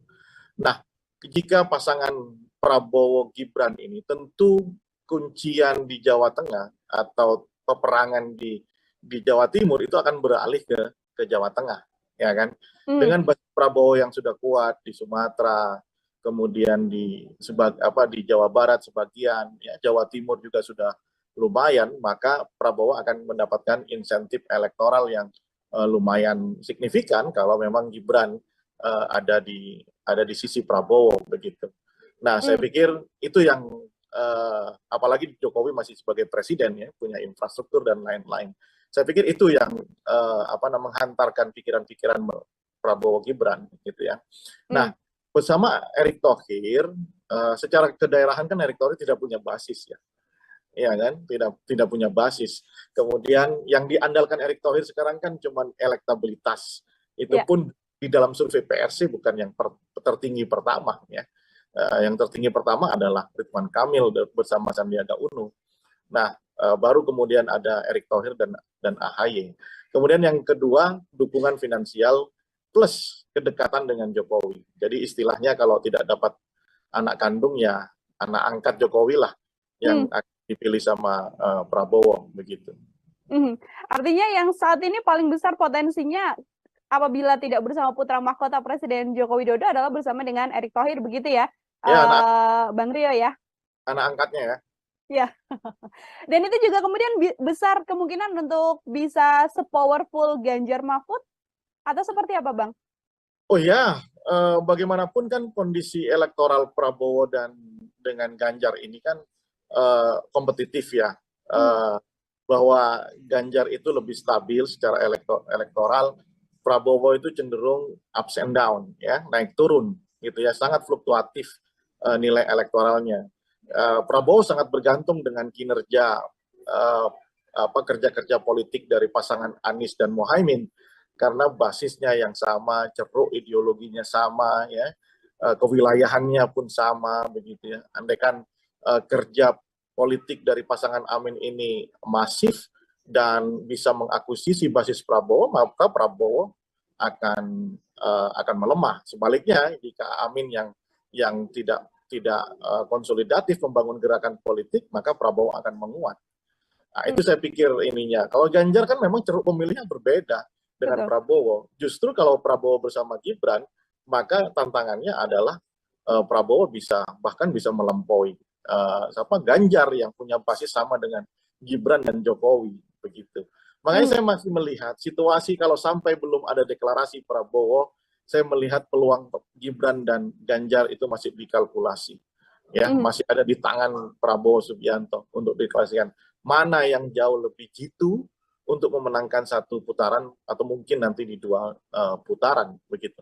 Nah, jika pasangan Prabowo Gibran ini tentu kuncian di Jawa Tengah atau peperangan di Jawa Timur itu akan beralih ke Jawa Tengah, ya kan? Dengan basis Prabowo yang sudah kuat di Sumatera, kemudian di Jawa Barat sebagian, ya Jawa Timur juga sudah lumayan, maka Prabowo akan mendapatkan insentif elektoral yang lumayan signifikan kalau memang Gibran ada di sisi Prabowo begitu. Nah, saya pikir itu yang apalagi Jokowi masih sebagai presiden ya, punya infrastruktur dan lain-lain. Saya pikir itu yang menghantarkan pikiran-pikiran Prabowo Gibran gitu ya. Nah, bersama Erick Thohir, secara kedaerahan kan Erick Thohir tidak punya basis ya. Ya kan, tidak punya basis. Kemudian yang diandalkan Erick Thohir sekarang kan cuma elektabilitas. Itu pun di dalam survei PRC bukan yang tertinggi pertama ya. Yang tertinggi pertama adalah Ridwan Kamil bersama Sandiaga Uno. Nah, baru kemudian ada Erick Thohir dan AHY. Kemudian yang kedua, dukungan finansial plus kedekatan dengan Jokowi. Jadi istilahnya kalau tidak dapat anak kandung ya anak angkat Jokowi lah yang dipilih sama Prabowo begitu. Artinya yang saat ini paling besar potensinya apabila tidak bersama putra mahkota Presiden Joko Widodo adalah bersama dengan Erick Thohir begitu ya, Bang Rio ya? Anak angkatnya ya. Ya. Dan itu juga kemudian besar kemungkinan untuk bisa sepowerful Ganjar Mahfud atau seperti apa, Bang? Oh ya, bagaimanapun kan kondisi elektoral Prabowo dan dengan Ganjar ini kan kompetitif ya, bahwa Ganjar itu lebih stabil secara elektoral, Prabowo itu cenderung ups and down ya, naik turun gitu ya, sangat fluktuatif nilai elektoralnya. Prabowo sangat bergantung dengan kinerja kerja-kerja politik dari pasangan Anies dan Muhaimin karena basisnya yang sama, ceruk ideologinya sama ya, kewilayahannya pun sama begitu ya. Andaikan kerja politik dari pasangan Amin ini masif dan bisa mengakuisisi basis Prabowo, maka Prabowo akan melemah. Sebaliknya, jika Amin yang tidak konsolidatif membangun gerakan politik, maka Prabowo akan menguat. Nah, itu saya pikir ininya. Kalau Ganjar kan memang ceruk pemilihnya berbeda dengan Prabowo. Justru kalau Prabowo bersama Gibran, maka tantangannya adalah Prabowo bahkan bisa melampaui Ganjar yang punya basis sama dengan Gibran dan Jokowi begitu. Makanya saya masih melihat situasi kalau sampai belum ada deklarasi Prabowo, saya melihat peluang Gibran dan Ganjar itu masih dikalkulasi. Ya, masih ada di tangan Prabowo Subianto untuk deklarasikan mana yang jauh lebih jitu untuk memenangkan satu putaran atau mungkin nanti di 2 putaran begitu.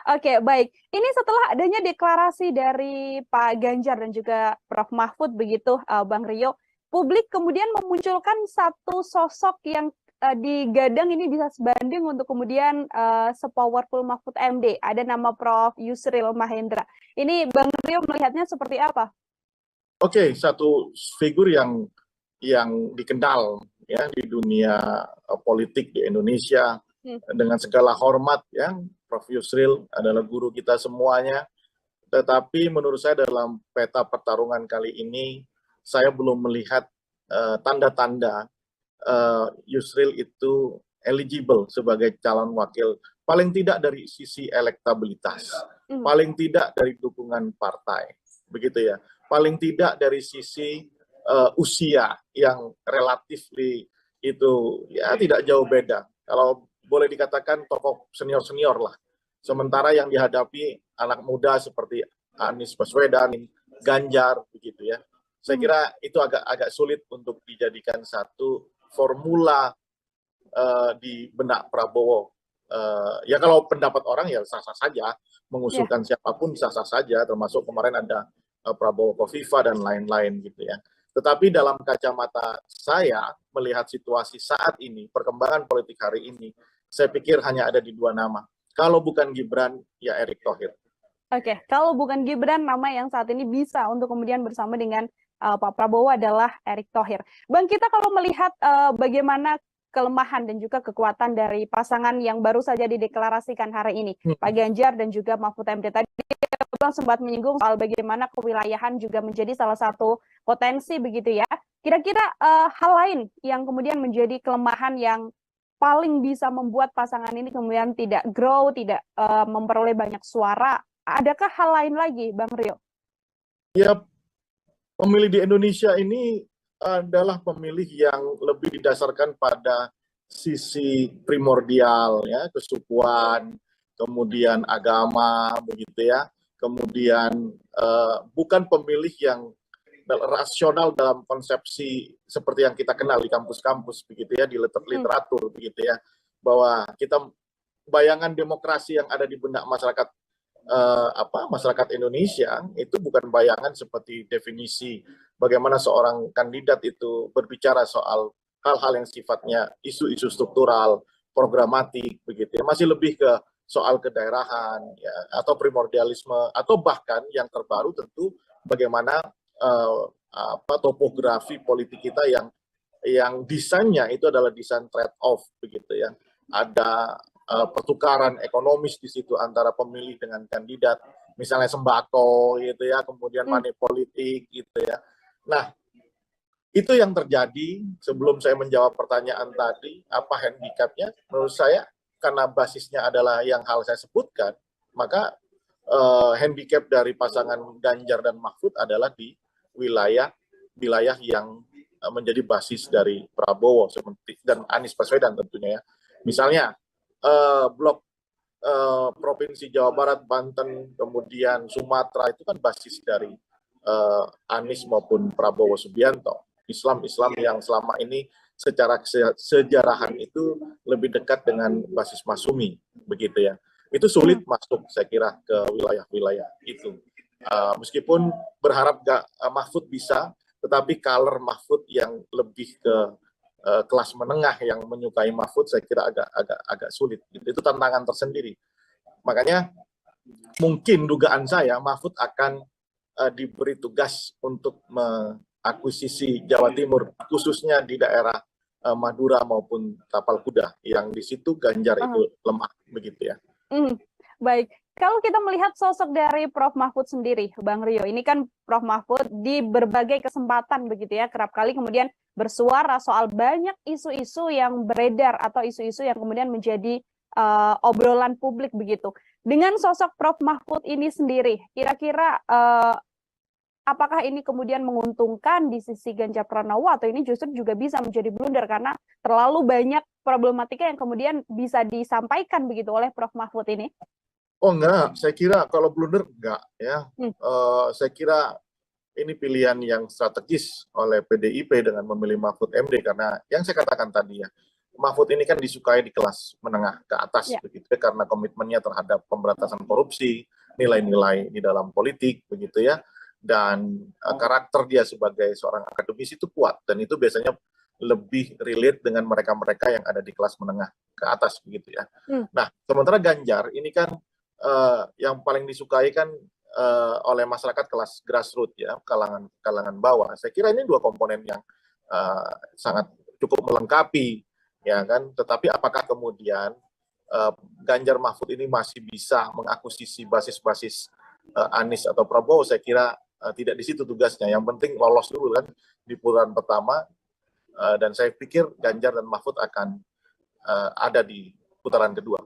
Oke, baik. Ini setelah adanya deklarasi dari Pak Ganjar dan juga Prof. Mahfud begitu, Bang Rio, publik kemudian memunculkan satu sosok yang digadang ini bisa sebanding untuk kemudian sepowerful Mahfud MD. Ada nama Prof. Yusril Mahendra. Ini Bang Rio melihatnya seperti apa? Oke, satu figur yang dikenal ya di dunia politik di Indonesia dengan segala hormat ya. Prof. Yusril adalah guru kita semuanya, tetapi menurut saya dalam peta pertarungan kali ini saya belum melihat tanda-tanda Yusril itu eligible sebagai calon wakil, paling tidak dari sisi elektabilitas, paling tidak dari dukungan partai, begitu ya, paling tidak dari sisi usia yang relatif itu ya tidak jauh beda. Kalau boleh dikatakan tokoh senior-senior lah. Sementara yang dihadapi anak muda seperti Anies Baswedan, Ganjar, begitu ya. Saya kira itu agak sulit untuk dijadikan satu formula di benak Prabowo. Ya kalau pendapat orang ya sah-sah saja, mengusulkan siapapun sah-sah saja, termasuk kemarin ada Prabowo Kofifa dan lain-lain gitu ya. Tetapi dalam kacamata saya melihat situasi saat ini, perkembangan politik hari ini, saya pikir hanya ada di 2 nama. Kalau bukan Gibran, ya Erick Thohir. Oke, kalau bukan Gibran, nama yang saat ini bisa untuk kemudian bersama dengan Pak Prabowo adalah Erick Thohir. Bang, kita kalau melihat bagaimana kelemahan dan juga kekuatan dari pasangan yang baru saja dideklarasikan hari ini, Pak Ganjar dan juga Mahfud MD. Tadi Bang sempat menyinggung soal bagaimana kewilayahan juga menjadi salah satu potensi begitu ya. Kira-kira hal lain yang kemudian menjadi kelemahan yang paling bisa membuat pasangan ini kemudian tidak grow, tidak memperoleh banyak suara. Adakah hal lain lagi, Bang Rio? Ya, pemilih di Indonesia ini adalah pemilih yang lebih didasarkan pada sisi primordial, ya, kesukuan, kemudian agama, begitu ya. Kemudian bukan pemilih yang rasional dalam konsepsi seperti yang kita kenal di kampus-kampus begitu ya, di literatur begitu ya, bahwa kita bayangan demokrasi yang ada di benak masyarakat masyarakat Indonesia itu bukan bayangan seperti definisi bagaimana seorang kandidat itu berbicara soal hal-hal yang sifatnya isu-isu struktural, programatik begitu ya, masih lebih ke soal kedaerahan ya, atau primordialisme, atau bahkan yang terbaru tentu bagaimana topografi politik kita yang desainnya itu adalah desain trade-off begitu ya. Ada pertukaran ekonomis di situ antara pemilih dengan kandidat, misalnya sembako gitu ya, kemudian money politik gitu ya. Nah, itu yang terjadi. Sebelum saya menjawab pertanyaan tadi, apa handicapnya? Menurut saya karena basisnya adalah yang hal saya sebutkan, maka handicap dari pasangan Ganjar dan Mahfud adalah di wilayah yang menjadi basis dari Prabowo seperti dan Anies Baswedan tentunya ya. Misalnya blok provinsi Jawa Barat, Banten, kemudian Sumatera itu kan basis dari Anies maupun Prabowo Subianto. Islam yang selama ini secara sejarahan itu lebih dekat dengan basis Masumi begitu ya. Itu sulit masuk saya kira ke wilayah-wilayah itu. Meskipun berharap Mahfud bisa, tetapi color Mahfud yang lebih ke kelas menengah yang menyukai Mahfud saya kira agak sulit. Itu tantangan tersendiri. Makanya mungkin dugaan saya Mahfud akan diberi tugas untuk mengakuisisi Jawa Timur, khususnya di daerah Madura maupun Tapal Kuda, yang di situ Ganjar itu lemah begitu ya. Baik, kalau kita melihat sosok dari Prof. Mahfud sendiri, Bang Rio, ini kan Prof. Mahfud di berbagai kesempatan begitu ya, kerap kali kemudian bersuara soal banyak isu-isu yang beredar atau isu-isu yang kemudian menjadi obrolan publik begitu. Dengan sosok Prof. Mahfud ini sendiri, kira-kira apakah ini kemudian menguntungkan di sisi Ganjar Pranowo atau ini justru juga bisa menjadi blunder karena terlalu banyak problematika yang kemudian bisa disampaikan begitu oleh Prof. Mahfud ini? Oh enggak, saya kira kalau blunder enggak ya. Saya kira ini pilihan yang strategis oleh PDIP dengan memilih Mahfud MD karena yang saya katakan tadi ya, Mahfud ini kan disukai di kelas menengah ke atas begitu ya, karena komitmennya terhadap pemberantasan korupsi, nilai-nilai di dalam politik begitu ya, dan karakter dia sebagai seorang akademisi itu kuat dan itu biasanya lebih relate dengan mereka-mereka yang ada di kelas menengah ke atas begitu ya. Nah, sementara Ganjar ini kan yang paling disukai kan oleh masyarakat kelas grassroots ya, kalangan bawah. Saya kira ini dua komponen yang sangat cukup melengkapi ya kan. Tetapi apakah kemudian Ganjar Mahfud ini masih bisa mengakuisisi basis-basis Anies atau Prabowo? Saya kira tidak di situ tugasnya. Yang penting lolos dulu kan di putaran pertama, dan saya pikir Ganjar dan Mahfud akan ada di putaran kedua.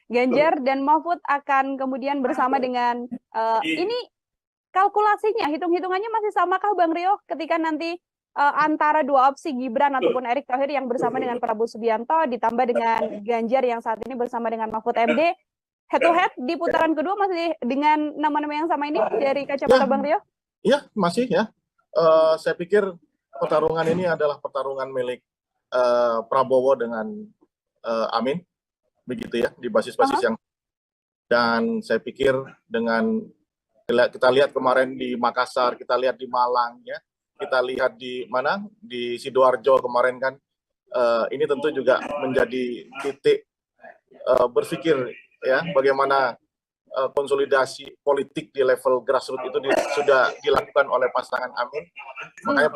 Ganjar dan Mahfud akan kemudian bersama dengan ini kalkulasinya, hitung-hitungannya masih samakah Bang Rio ketika nanti antara dua opsi Gibran ataupun Erick Thohir yang bersama dengan Prabowo Subianto ditambah dengan Ganjar yang saat ini bersama dengan Mahfud MD, head to head di putaran kedua masih dengan nama-nama yang sama ini dari kacamata Bang Rio? Iya, masih ya. Saya pikir pertarungan ini adalah pertarungan milik Prabowo dengan Amin begitu ya, di basis-basis yang, dan saya pikir dengan kita lihat kemarin di Makassar, kita lihat di Malang ya, kita lihat di mana di Sidoarjo kemarin kan, ini tentu juga menjadi titik berpikir ya bagaimana konsolidasi politik di level grassroots itu sudah dilakukan oleh pasangan Amin. Makanya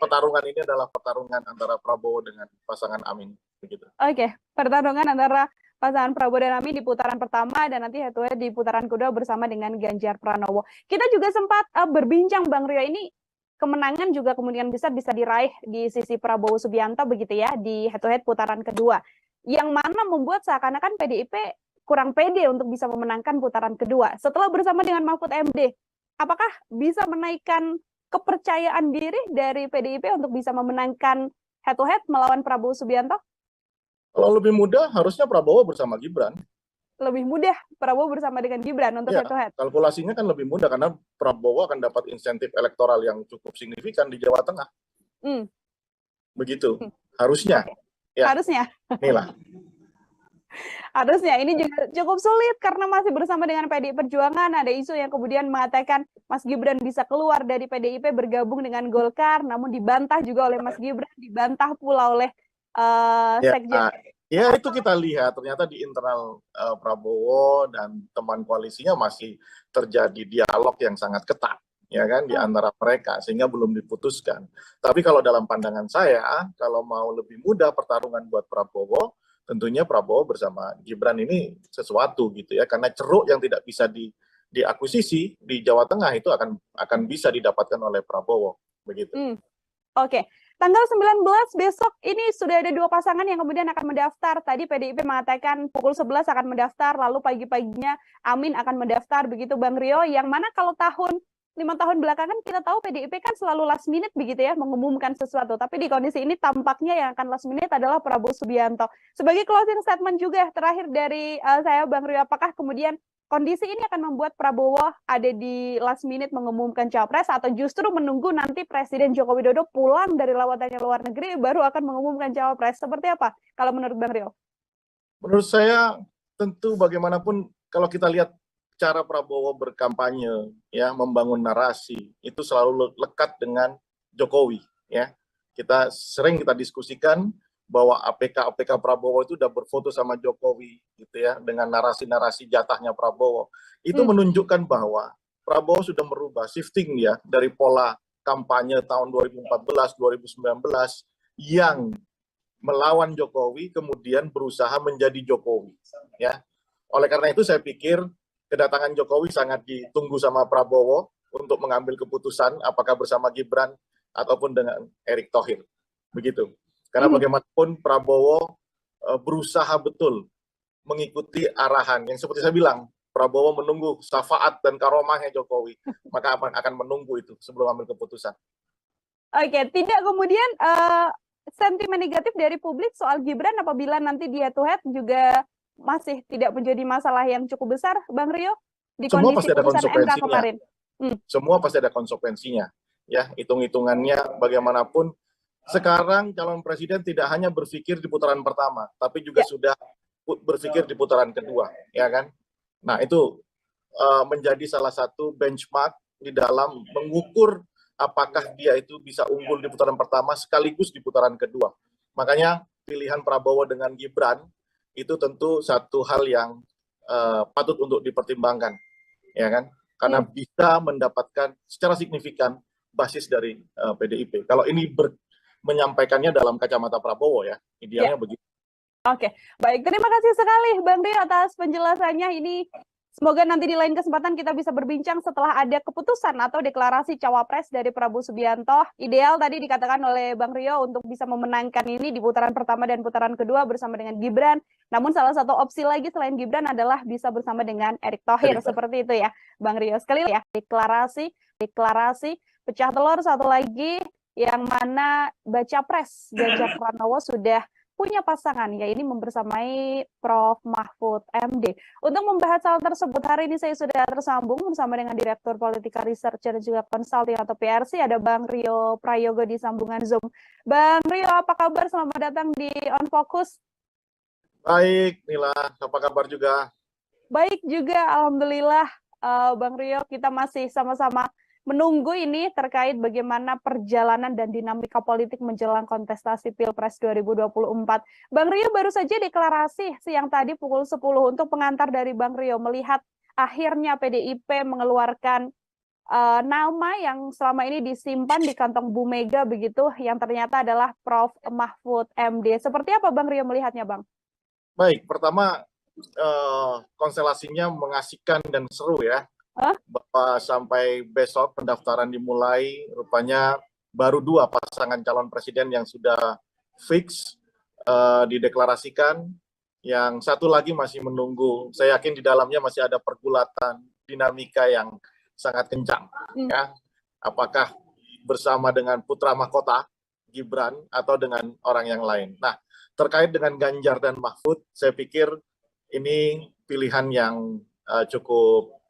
pertarungan ini adalah pertarungan antara Prabowo dengan pasangan Amin begitu. Oke, pertarungan antara pasangan Prabowo dan Amin di putaran pertama dan nanti head to head di putaran kedua bersama dengan Ganjar Pranowo. Kita juga sempat berbincang Bang Rio, ini kemenangan juga kemudian bisa diraih di sisi Prabowo Subianto begitu ya di head to head putaran kedua. Yang mana membuat seakan-akan PDIP kurang pede untuk bisa memenangkan putaran kedua. Setelah bersama dengan Mahfud MD, apakah bisa menaikkan kepercayaan diri dari PDIP untuk bisa memenangkan head to head melawan Prabowo Subianto? Kalau lebih mudah, harusnya Prabowo bersama Gibran. Lebih mudah Prabowo bersama dengan Gibran untuk head to head? Kalkulasinya kan lebih mudah, karena Prabowo akan dapat insentif elektoral yang cukup signifikan di Jawa Tengah. Begitu, harusnya. Ya. Harusnya. Inilah. Harusnya, ini juga cukup sulit karena masih bersama dengan PDI Perjuangan. Ada isu yang kemudian mengatakan Mas Gibran bisa keluar dari PDIP bergabung dengan Golkar, namun dibantah juga oleh Mas Gibran, dibantah pula oleh Sekjen. Ya itu kita lihat ternyata di internal Prabowo dan teman koalisinya masih terjadi dialog yang sangat ketat ya kan di antara mereka sehingga belum diputuskan. Tapi kalau dalam pandangan saya, kalau mau lebih mudah pertarungan buat Prabowo, tentunya Prabowo bersama Gibran ini sesuatu gitu ya, karena ceruk yang tidak bisa diakuisisi di Jawa Tengah itu akan bisa didapatkan oleh Prabowo begitu. Oke. Tanggal 19 besok ini sudah ada dua pasangan yang kemudian akan mendaftar. Tadi PDIP mengatakan pukul 11 akan mendaftar, lalu pagi-paginya Amin akan mendaftar, begitu Bang Rio. Yang mana kalau 5 tahun belakangan kita tahu PDIP kan selalu last minute begitu ya, mengumumkan sesuatu. Tapi di kondisi ini tampaknya yang akan last minute adalah Prabowo Subianto. Sebagai closing statement juga terakhir dari saya Bang Rio, apakah kemudian kondisi ini akan membuat Prabowo ada di last minute mengumumkan capres atau justru menunggu nanti Presiden Joko Widodo pulang dari lawatannya luar negeri baru akan mengumumkan capres? Seperti apa kalau menurut Bang Rio? Menurut saya tentu bagaimanapun kalau kita lihat cara Prabowo berkampanye ya, membangun narasi itu selalu lekat dengan Jokowi ya. Kita diskusikan bahwa APK Prabowo itu udah berfoto sama Jokowi gitu ya, dengan narasi-narasi jatahnya Prabowo. Itu menunjukkan bahwa Prabowo sudah merubah shifting ya dari pola kampanye tahun 2014 2019 yang melawan Jokowi kemudian berusaha menjadi Jokowi, ya. Oleh karena itu saya pikir kedatangan Jokowi sangat ditunggu sama Prabowo untuk mengambil keputusan apakah bersama Gibran ataupun dengan Erick Thohir, begitu. Karena bagaimanapun Prabowo berusaha betul mengikuti arahan yang seperti saya bilang, Prabowo menunggu syafaat dan karomahnya Jokowi, maka akan menunggu itu sebelum ambil keputusan. Oke, tidak kemudian sentimen negatif dari publik soal Gibran apabila nanti dia to head juga masih tidak menjadi masalah yang cukup besar, Bang Rio, di Semua kondisi pasti ada putusan MK konsekuensinya. kemarin. Semua pasti ada konsekuensinya, ya. Hitung-hitungannya bagaimanapun. Sekarang calon presiden tidak hanya berpikir di putaran pertama, tapi juga sudah berpikir di putaran kedua, ya kan? Nah, itu menjadi salah satu benchmark di dalam mengukur apakah dia itu bisa unggul di putaran pertama sekaligus di putaran kedua. Makanya pilihan Prabowo dengan Gibran itu tentu satu hal yang patut untuk dipertimbangkan, ya kan? Karena bisa mendapatkan secara signifikan basis dari PDIP. Kalau ini menyampaikannya dalam kacamata Prabowo, ya, idealnya begitu. Oke, baik. Terima kasih sekali Bang Rio atas penjelasannya. Ini semoga nanti di lain kesempatan kita bisa berbincang setelah ada keputusan atau deklarasi cawapres dari Prabowo Subianto. Ideal tadi dikatakan oleh Bang Rio untuk bisa memenangkan ini di putaran pertama dan putaran kedua bersama dengan Gibran. Namun salah satu opsi lagi selain Gibran adalah bisa bersama dengan Erick Thohir. Seperti itu ya, Bang Rio. Sekali lagi ya, deklarasi pecah telur satu lagi yang mana baca pres Ganjar Pranowo sudah punya pasangan, ya ini membersamai Prof. Mahfud MD. Untuk membahas hal tersebut, hari ini saya sudah tersambung bersama dengan Direktur Politika Research dan juga Consulting atau PRC, ada Bang Rio Prayogo di sambungan Zoom. Bang Rio, apa kabar? Selamat datang di On Focus. Baik, Nila, apa kabar juga? Baik juga, Alhamdulillah. Bang Rio, kita masih sama-sama menunggu ini terkait bagaimana perjalanan dan dinamika politik menjelang kontestasi Pilpres 2024. Bang Rio baru saja deklarasi siang tadi pukul 10 untuk pengantar dari Bang Rio melihat akhirnya PDIP mengeluarkan nama yang selama ini disimpan di kantong Bu Mega begitu, yang ternyata adalah Prof. Mahfud MD. Seperti apa Bang Rio melihatnya, Bang? Baik, pertama konstelasinya mengasihkan dan seru ya. Bahwa sampai besok pendaftaran dimulai, rupanya baru 2 pasangan calon presiden yang sudah fix dideklarasikan, yang satu lagi masih menunggu. Saya yakin di dalamnya masih ada pergulatan dinamika yang sangat kencang, ya. Apakah bersama dengan putra mahkota Gibran atau dengan orang yang lain. Nah, terkait dengan Ganjar dan Mahfud, saya pikir ini pilihan yang cukup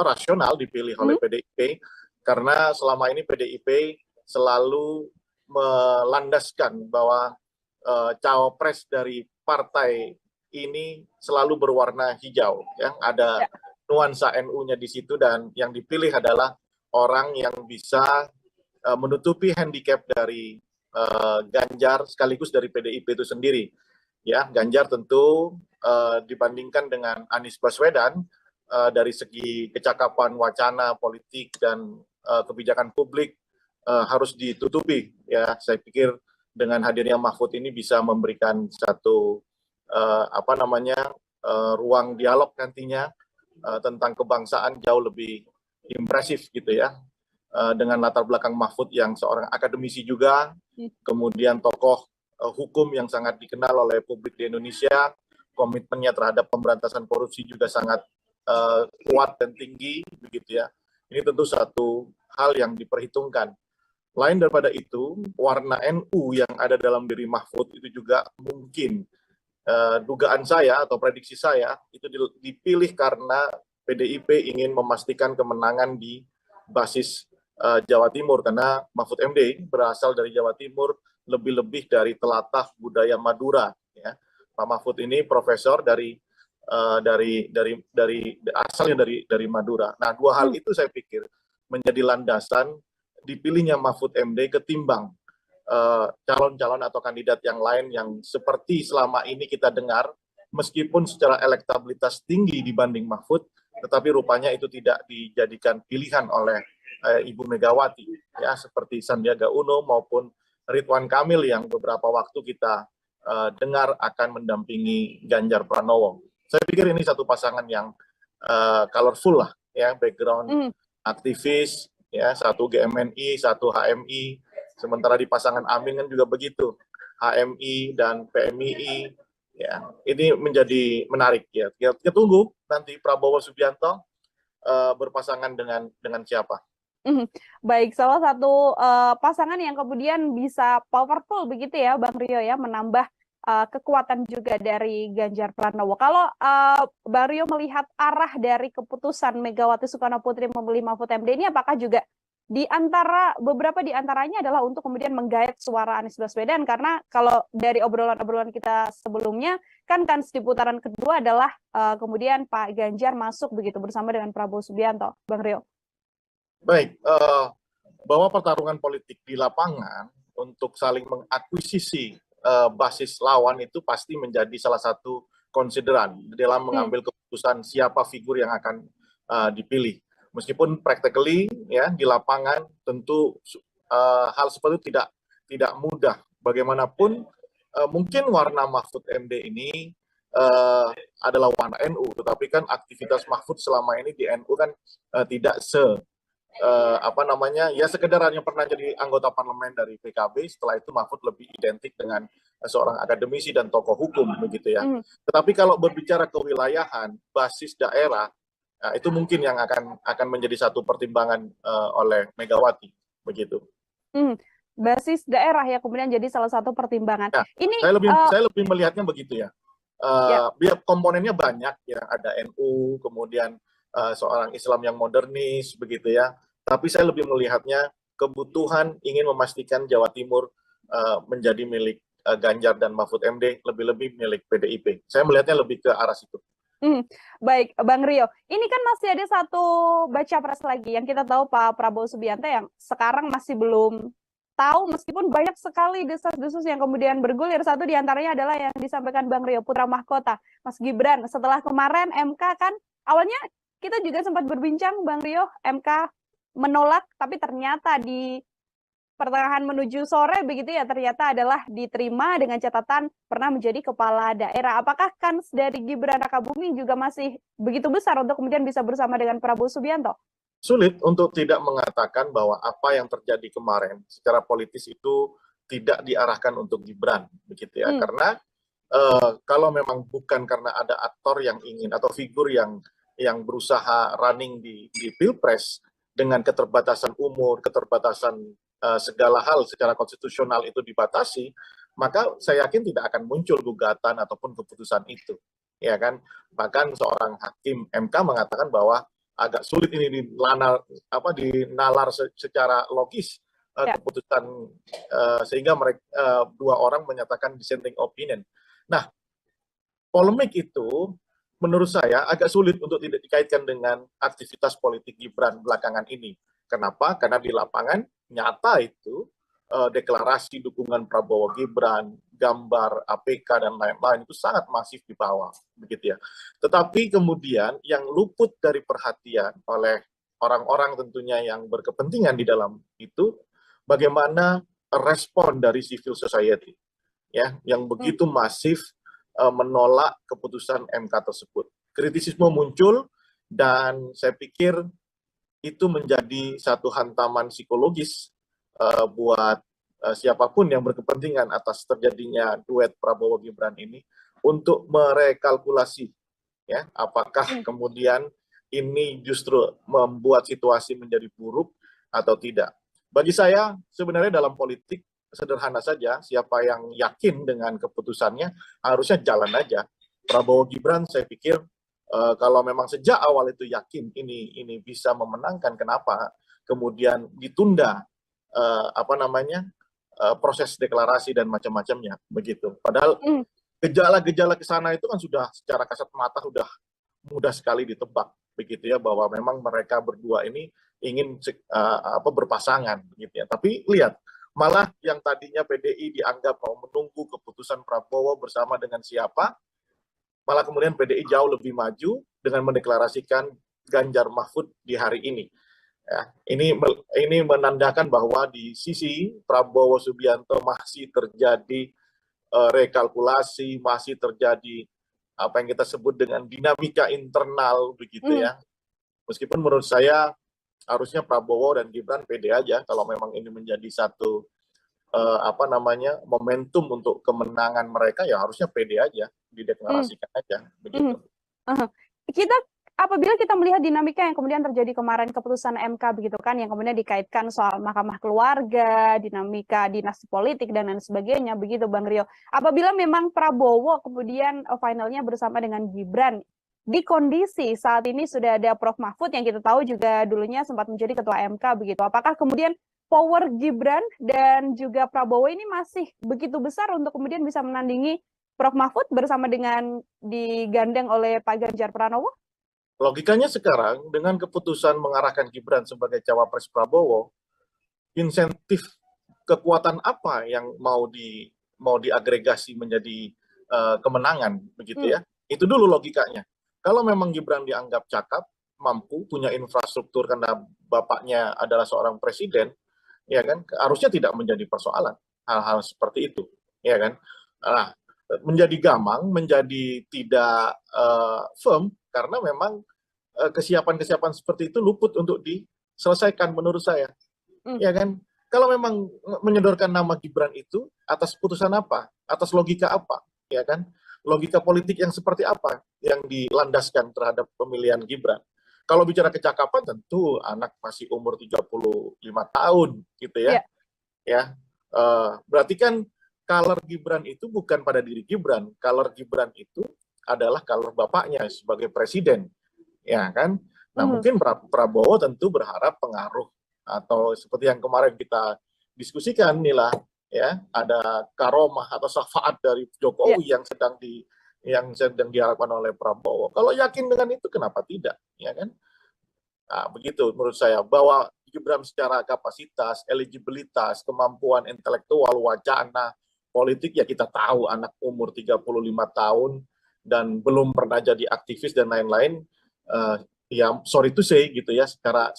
rasional dipilih oleh PDIP, karena selama ini PDIP selalu melandaskan bahwa cawapres dari partai ini selalu berwarna hijau, ya. Ada nuansa NU-nya di situ, dan yang dipilih adalah orang yang bisa menutupi handicap dari Ganjar sekaligus dari PDIP itu sendiri. Ya, Ganjar tentu dibandingkan dengan Anies Baswedan dari segi kecakapan wacana politik dan kebijakan publik harus ditutupi, ya. Saya pikir dengan hadirnya Mahfud ini bisa memberikan satu ruang dialog nantinya tentang kebangsaan jauh lebih impresif gitu ya, dengan latar belakang Mahfud yang seorang akademisi juga, kemudian tokoh hukum yang sangat dikenal oleh publik di Indonesia, komitmennya terhadap pemberantasan korupsi juga sangat kuat dan tinggi, begitu ya. Ini tentu satu hal yang diperhitungkan. Lain daripada itu, warna NU yang ada dalam diri Mahfud itu juga mungkin, dugaan saya atau prediksi saya, itu dipilih karena PDIP ingin memastikan kemenangan di basis Jawa Timur, karena Mahfud MD berasal dari Jawa Timur, lebih-lebih dari telatah budaya Madura, ya. Pak Mahfud ini profesor asalnya dari Madura. Nah, 2 hal itu saya pikir menjadi landasan dipilihnya Mahfud MD ketimbang calon-calon atau kandidat yang lain yang seperti selama ini kita dengar, meskipun secara elektabilitas tinggi dibanding Mahfud, tetapi rupanya itu tidak dijadikan pilihan oleh Ibu Megawati, ya, seperti Sandiaga Uno maupun Ridwan Kamil yang beberapa waktu kita dengar akan mendampingi Ganjar Pranowo. Saya pikir ini satu pasangan yang colorful lah, ya, background aktivis, ya, satu GMNI, satu HMI, sementara di pasangan Amin kan juga begitu, HMI dan PMII, ya, ini menjadi menarik, ya. Kita tunggu nanti Prabowo Subianto berpasangan dengan siapa. Baik, salah satu pasangan yang kemudian bisa powerful begitu ya, Bang Rio ya, menambah kekuatan juga dari Ganjar Pranowo. Kalau Bang Rio melihat arah dari keputusan Megawati Soekarno Putri memilih Mahfud MD ini, apakah juga beberapa di antaranya adalah untuk kemudian menggait suara Anies Baswedan, karena kalau dari obrolan-obrolan kita sebelumnya kan di putaran kedua adalah kemudian Pak Ganjar masuk begitu bersama dengan Prabowo Subianto, Bang Rio. Baik, bahwa pertarungan politik di lapangan untuk saling mengakuisisi basis lawan itu pasti menjadi salah satu konsideran dalam mengambil keputusan siapa figur yang akan dipilih. Meskipun practically, ya, di lapangan tentu hal seperti itu tidak mudah. Bagaimanapun mungkin warna Mahfud MD ini adalah warna NU, tetapi kan aktivitas Mahfud selama ini di NU kan tidak ya sekedar hanya pernah jadi anggota parlemen dari PKB, setelah itu Mahfud lebih identik dengan seorang akademisi dan tokoh hukum begitu ya. Tetapi kalau berbicara kewilayahan, basis daerah, itu mungkin yang akan menjadi satu pertimbangan oleh Megawati begitu. Basis daerah ya kemudian jadi salah satu pertimbangan. Ya, ini saya lebih melihatnya begitu ya. Biar komponennya banyak ya, ada NU, kemudian seorang Islam yang modernis begitu ya, tapi saya lebih melihatnya kebutuhan ingin memastikan Jawa Timur menjadi milik Ganjar dan Mahfud MD, lebih-lebih milik PDIP. Saya melihatnya lebih ke arah situ. Baik, Bang Rio, ini kan masih ada satu baca pres lagi yang kita tahu Pak Prabowo Subianto yang sekarang masih belum tahu, meskipun banyak sekali desas-desus yang kemudian bergulir. Satu diantaranya adalah yang disampaikan Bang Rio, putra mahkota Mas Gibran. Setelah kemarin MK kan awalnya kita juga sempat berbincang, Bang Rio, MK menolak, tapi ternyata di pertengahan menuju sore begitu ya, ternyata adalah diterima dengan catatan pernah menjadi kepala daerah. Apakah kans dari Gibran Rakabuming juga masih begitu besar untuk kemudian bisa bersama dengan Prabowo Subianto? Sulit untuk tidak mengatakan bahwa apa yang terjadi kemarin secara politis itu tidak diarahkan untuk Gibran, begitu ya. Karena kalau memang bukan karena ada aktor yang ingin atau figur yang berusaha running di Pilpres dengan keterbatasan umur, keterbatasan segala hal secara konstitusional itu dibatasi, maka saya yakin tidak akan muncul gugatan ataupun keputusan itu, ya kan? Bahkan seorang hakim MK mengatakan bahwa agak sulit ini dinalar secara logis keputusan, sehingga mereka dua orang menyatakan dissenting opinion. Nah, polemik itu menurut saya agak sulit untuk tidak dikaitkan dengan aktivitas politik Gibran belakangan ini. Kenapa? Karena di lapangan nyata itu deklarasi dukungan Prabowo Gibran, gambar APK dan lain-lain itu sangat masif di bawah, begitu ya. Tetapi kemudian yang luput dari perhatian oleh orang-orang tentunya yang berkepentingan di dalam itu, bagaimana respon dari civil society, ya, yang begitu masif menolak keputusan MK tersebut. Kritisisme muncul dan saya pikir itu menjadi satu hantaman psikologis buat siapapun yang berkepentingan atas terjadinya duet Prabowo Gibran ini untuk merekalkulasi, ya, apakah kemudian ini justru membuat situasi menjadi buruk atau tidak. Bagi saya sebenarnya dalam politik sederhana saja, siapa yang yakin dengan keputusannya harusnya jalan aja. Prabowo Gibran saya pikir kalau memang sejak awal itu yakin ini bisa memenangkan, kenapa kemudian ditunda proses deklarasi dan macam-macamnya begitu. Padahal gejala-gejala ke sana itu kan sudah secara kasat mata sudah mudah sekali ditebak begitu ya, bahwa memang mereka berdua ini ingin berpasangan begitu ya. Tapi lihat, malah yang tadinya PDI dianggap mau menunggu keputusan Prabowo bersama dengan siapa, malah kemudian PDI jauh lebih maju dengan mendeklarasikan Ganjar Mahfud di hari ini. Ya, ini menandakan bahwa di sisi Prabowo Subianto masih terjadi rekalkulasi, masih terjadi apa yang kita sebut dengan dinamika internal begitu ya. Meskipun menurut saya harusnya Prabowo dan Gibran pede aja kalau memang ini menjadi satu momentum untuk kemenangan mereka, ya harusnya pede aja, dideklarasikan aja begitu. Apabila kita melihat dinamika yang kemudian terjadi kemarin keputusan MK begitu kan, yang kemudian dikaitkan soal mahkamah keluarga, dinamika dinasti politik dan lain sebagainya begitu Bang Rio. Apabila memang Prabowo kemudian finalnya bersama dengan Gibran, di kondisi saat ini sudah ada Prof. Mahfud yang kita tahu juga dulunya sempat menjadi ketua MK begitu. Apakah kemudian power Gibran dan juga Prabowo ini masih begitu besar untuk kemudian bisa menandingi Prof. Mahfud bersama dengan digandeng oleh Pak Ganjar Pranowo? Logikanya sekarang dengan keputusan mengarahkan Gibran sebagai cawapres Prabowo, insentif kekuatan apa yang mau diagregasi menjadi kemenangan begitu ya? Itu dulu logikanya. Kalau memang Gibran dianggap cakap, mampu, punya infrastruktur karena bapaknya adalah seorang presiden, ya kan, harusnya tidak menjadi persoalan hal-hal seperti itu, ya kan? Nah, menjadi gamang, menjadi tidak firm karena memang kesiapan-kesiapan seperti itu luput untuk diselesaikan menurut saya, ya kan? Kalau memang menyodorkan nama Gibran itu atas putusan apa, atas logika apa, ya kan? Logika politik yang seperti apa yang dilandaskan terhadap pemilihan Gibran? Kalau bicara kecakapan tentu anak masih umur 35 tahun gitu ya. Ya. Berarti kan color Gibran itu bukan pada diri Gibran, color Gibran itu adalah color bapaknya sebagai presiden. Ya kan? Nah, mungkin Prabowo tentu berharap pengaruh atau seperti yang kemarin kita diskusikan inilah ya, ada karomah atau syafaat dari Jokowi yang sedang diharapkan oleh Prabowo. Kalau yakin dengan itu kenapa tidak, ya kan? Nah, begitu menurut saya, bahwa Gibran secara kapasitas, eligibilitas, kemampuan intelektual, wacana, politik, ya kita tahu anak umur 35 tahun dan belum pernah jadi aktivis dan lain-lain, ya sorry to say gitu ya, secara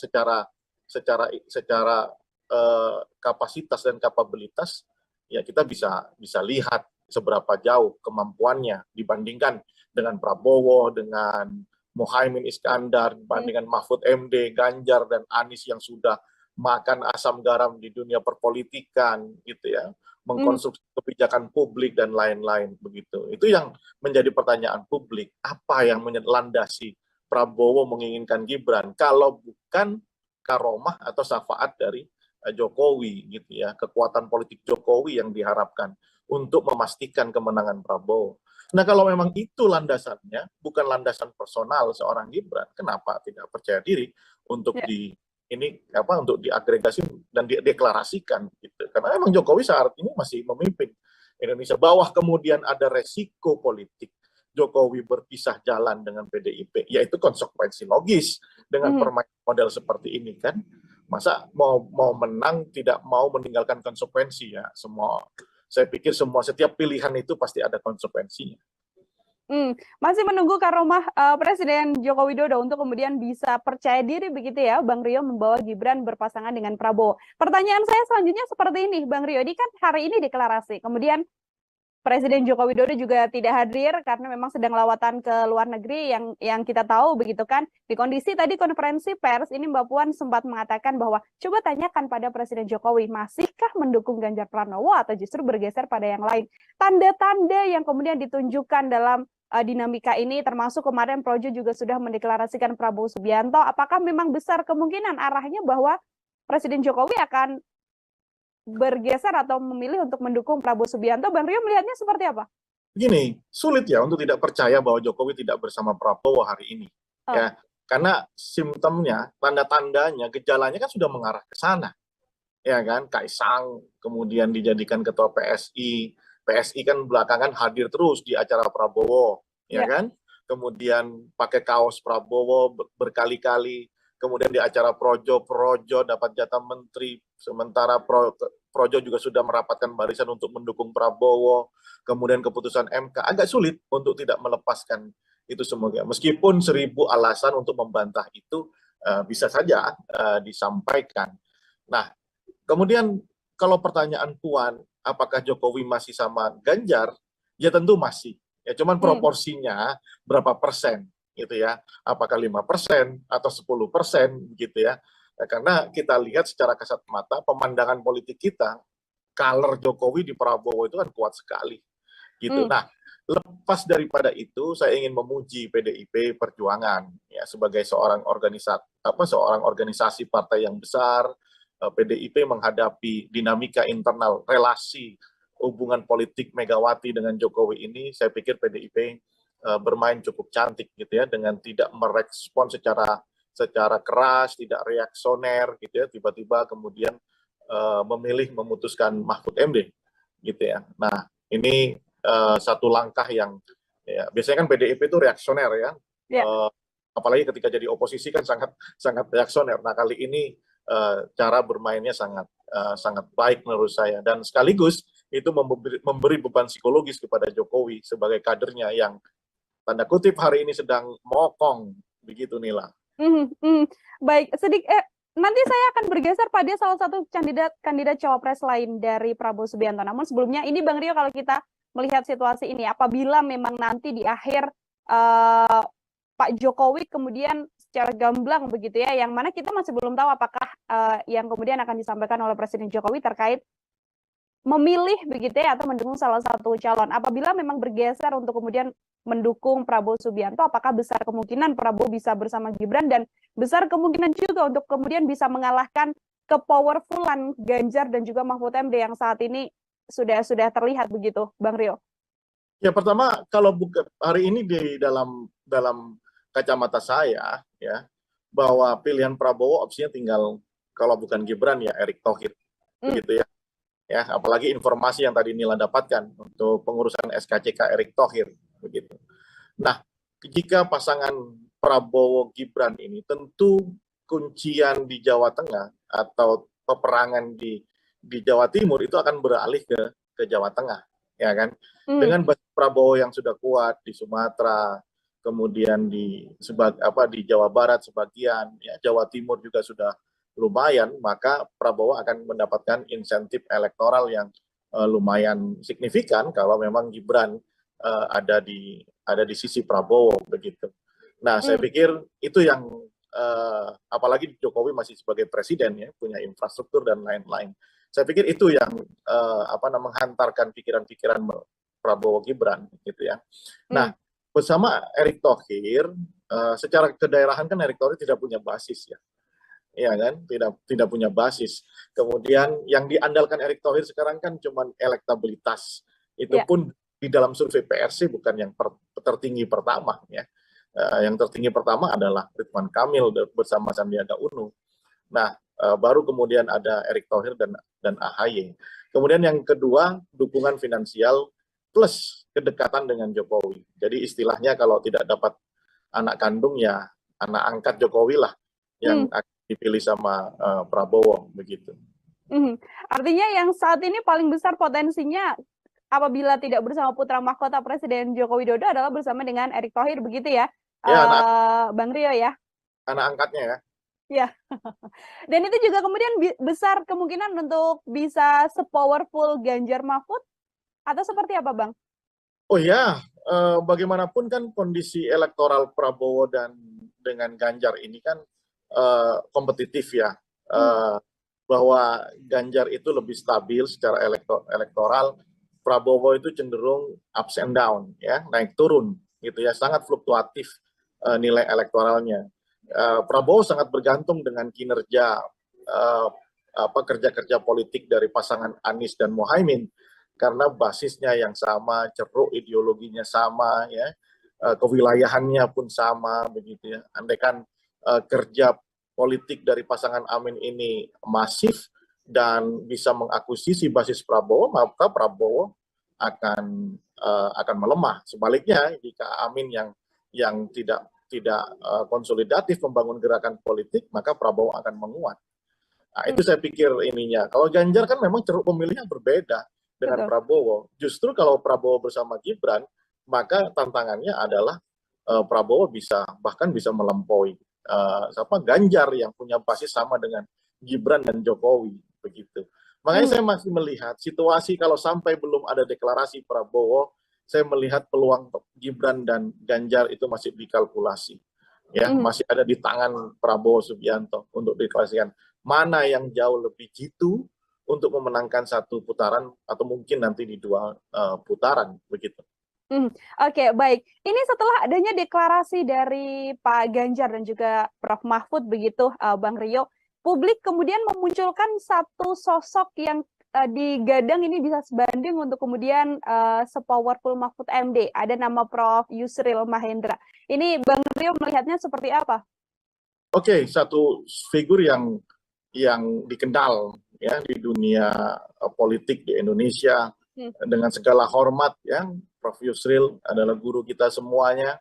kapasitas dan kapabilitas ya kita bisa lihat seberapa jauh kemampuannya dibandingkan dengan Prabowo, dengan Muhaimin Iskandar, dibandingkan Mahfud MD, Ganjar dan Anies yang sudah makan asam garam di dunia perpolitikan gitu ya, mengkonstruksi kebijakan publik dan lain-lain begitu. Itu yang menjadi pertanyaan publik, apa yang melandasi Prabowo menginginkan Gibran kalau bukan karomah atau syafaat dari Jokowi gitu ya, kekuatan politik Jokowi yang diharapkan untuk memastikan kemenangan Prabowo. Nah, kalau memang itu landasannya, bukan landasan personal seorang Gibran, kenapa tidak percaya diri untuk untuk diagregasi dan dideklarasikan gitu. Karena memang Jokowi saat ini masih memimpin Indonesia. Bawah kemudian ada resiko politik Jokowi berpisah jalan dengan PDIP, yaitu konsekuensi logis dengan permainan model seperti ini kan. Masa mau menang tidak mau meninggalkan konsekuensi ya. Saya pikir setiap pilihan itu pasti ada konsekuensinya. Masih menunggu karomah Presiden Joko Widodo untuk kemudian bisa percaya diri begitu ya, Bang Rio, membawa Gibran berpasangan dengan Prabowo. Pertanyaan saya selanjutnya seperti ini, Bang Rio, ini kan hari ini deklarasi, kemudian Presiden Joko Widodo juga tidak hadir karena memang sedang lawatan ke luar negeri yang kita tahu begitu kan. Di kondisi tadi konferensi pers ini Mbak Puan sempat mengatakan bahwa coba tanyakan pada Presiden Jokowi, masihkah mendukung Ganjar Pranowo atau justru bergeser pada yang lain. Tanda-tanda yang kemudian ditunjukkan dalam dinamika ini, termasuk kemarin Projo juga sudah mendeklarasikan Prabowo Subianto, apakah memang besar kemungkinan arahnya bahwa Presiden Jokowi akan bergeser atau memilih untuk mendukung Prabowo Subianto? Bang Rio melihatnya seperti apa? Begini, sulit ya untuk tidak percaya bahwa Jokowi tidak bersama Prabowo hari ini. Ya, karena simptomnya, tanda-tandanya, gejalanya kan sudah mengarah ke sana. Ya kan, Kaisang kemudian dijadikan ketua PSI. PSI kan belakangan hadir terus di acara Prabowo, ya kan? Kemudian pakai kaos Prabowo berkali-kali. Kemudian di acara Projo dapat jatah menteri, sementara Projo juga sudah merapatkan barisan untuk mendukung Prabowo. Kemudian keputusan MK, agak sulit untuk tidak melepaskan itu semuanya. Meskipun 1000 alasan untuk membantah itu bisa saja disampaikan. Nah, kemudian kalau pertanyaan Puan, apakah Jokowi masih sama Ganjar? Ya tentu masih. Ya cuman proporsinya berapa persen gitu ya? Apakah 5% atau 10% gitu ya? Karena kita lihat secara kasat mata pemandangan politik kita, color Jokowi di Prabowo itu kan kuat sekali gitu. Nah, lepas daripada itu, saya ingin memuji PDIP Perjuangan ya sebagai seorang organisasi partai yang besar. PDIP menghadapi dinamika internal relasi hubungan politik Megawati dengan Jokowi ini, saya pikir PDIP bermain cukup cantik gitu ya, dengan tidak merespon secara keras, tidak reaksioner gitu ya, tiba-tiba kemudian memilih memutuskan Mahfud MD gitu ya. Nah, ini satu langkah yang ya, biasanya kan PDIP itu reaksioner ya. Apalagi ketika jadi oposisi kan sangat reaksioner. Nah, kali ini cara bermainnya sangat baik menurut saya, dan sekaligus itu memberi beban psikologis kepada Jokowi sebagai kadernya yang tanda kutip hari ini sedang mokong begitu, Nila. Baik, nanti saya akan bergeser pada salah satu kandidat cawapres lain dari Prabowo Subianto. Namun sebelumnya ini Bang Rio, kalau kita melihat situasi ini, apabila memang nanti di akhir Pak Jokowi kemudian secara gamblang begitu ya, yang mana kita masih belum tahu apakah yang kemudian akan disampaikan oleh Presiden Jokowi terkait memilih begitu ya atau mendukung salah satu calon. Apabila memang bergeser untuk kemudian mendukung Prabowo Subianto, apakah besar kemungkinan Prabowo bisa bersama Gibran, dan besar kemungkinan juga untuk kemudian bisa mengalahkan kepowerfulan Ganjar dan juga Mahfud MD yang saat ini sudah terlihat begitu, Bang Rio? Ya, pertama kalau hari ini di dalam kacamata saya ya, bahwa pilihan Prabowo opsinya tinggal, kalau bukan Gibran ya Erick Thohir begitu ya. Ya, apalagi informasi yang tadi Nila dapatkan untuk pengurusan SKCK Erick Thohir begitu. Nah, jika pasangan Prabowo Gibran ini, tentu kuncian di Jawa Tengah atau peperangan di Jawa Timur itu akan beralih ke Jawa Tengah, ya kan? Dengan basis Prabowo yang sudah kuat di Sumatera, kemudian di Jawa Barat sebagian, ya Jawa Timur juga sudah lumayan, maka Prabowo akan mendapatkan insentif elektoral yang lumayan signifikan kalau memang Gibran ada di sisi Prabowo begitu. Nah, saya pikir itu yang apalagi Jokowi masih sebagai presiden ya, punya infrastruktur dan lain-lain. Saya pikir itu yang menghantarkan pikiran-pikiran Prabowo Gibran gitu ya. Nah, bersama Erick Thohir, secara kedaerahan kan Erick Thohir tidak punya basis ya. Ya kan, tidak punya basis. Kemudian yang diandalkan Erick Thohir sekarang kan cuma elektabilitas. Itu pun di dalam survei PRC bukan yang tertinggi pertama ya. Yang tertinggi pertama adalah Ridwan Kamil bersama Sandiaga Uno. Nah, baru kemudian ada Erick Thohir dan AHY. Kemudian yang kedua, dukungan finansial plus kedekatan dengan Jokowi. Jadi istilahnya kalau tidak dapat anak kandung ya anak angkat Jokowi lah yang dipilih sama Prabowo begitu. Artinya yang saat ini paling besar potensinya apabila tidak bersama putra mahkota Presiden Joko Widodo adalah bersama dengan Erick Thohir begitu ya, Bang Rio ya? Anak angkatnya ya. Ya. Dan itu juga kemudian besar kemungkinan untuk bisa sepowerful Ganjar Mahfud atau seperti apa, Bang? Oh ya, bagaimanapun kan kondisi elektoral Prabowo dan dengan Ganjar ini kan kompetitif ya, bahwa Ganjar itu lebih stabil secara elektoral, Prabowo itu cenderung ups and down ya, naik turun gitu ya, sangat fluktuatif nilai elektoralnya. Prabowo sangat bergantung dengan kinerja kerja-kerja politik dari pasangan Anies dan Muhaimin karena basisnya yang sama, ceruk ideologinya sama ya, kewilayahannya pun sama begitu ya. Andaikan kerja politik dari pasangan Amin ini masif dan bisa mengakuisisi basis Prabowo, maka Prabowo akan melemah. Sebaliknya jika Amin yang tidak konsolidatif membangun gerakan politik, maka Prabowo akan menguat. Nah, itu saya pikir ininya. Kalau Ganjar kan memang ceruk pemilihnya berbeda dengan Prabowo. Justru kalau Prabowo bersama Gibran, maka tantangannya adalah Prabowo bahkan bisa melampaui Ganjar yang punya basis sama dengan Gibran dan Jokowi begitu. Makanya saya masih melihat situasi kalau sampai belum ada deklarasi Prabowo, saya melihat peluang Gibran dan Ganjar itu masih dikalkulasi. Ya, masih ada di tangan Prabowo Subianto untuk deklarasikan mana yang jauh lebih jitu untuk memenangkan satu putaran atau mungkin nanti di dua putaran begitu. Oke, baik. Ini setelah adanya deklarasi dari Pak Ganjar dan juga Prof. Mahfud begitu, Bang Rio, publik kemudian memunculkan satu sosok yang digadang ini bisa sebanding untuk kemudian sepowerful Mahfud MD. Ada nama Prof. Yusril Mahendra. Ini Bang Rio melihatnya seperti apa? Oke, satu figur yang dikenal ya di dunia politik di Indonesia dengan segala hormat ya. Prof. Yusril adalah guru kita semuanya.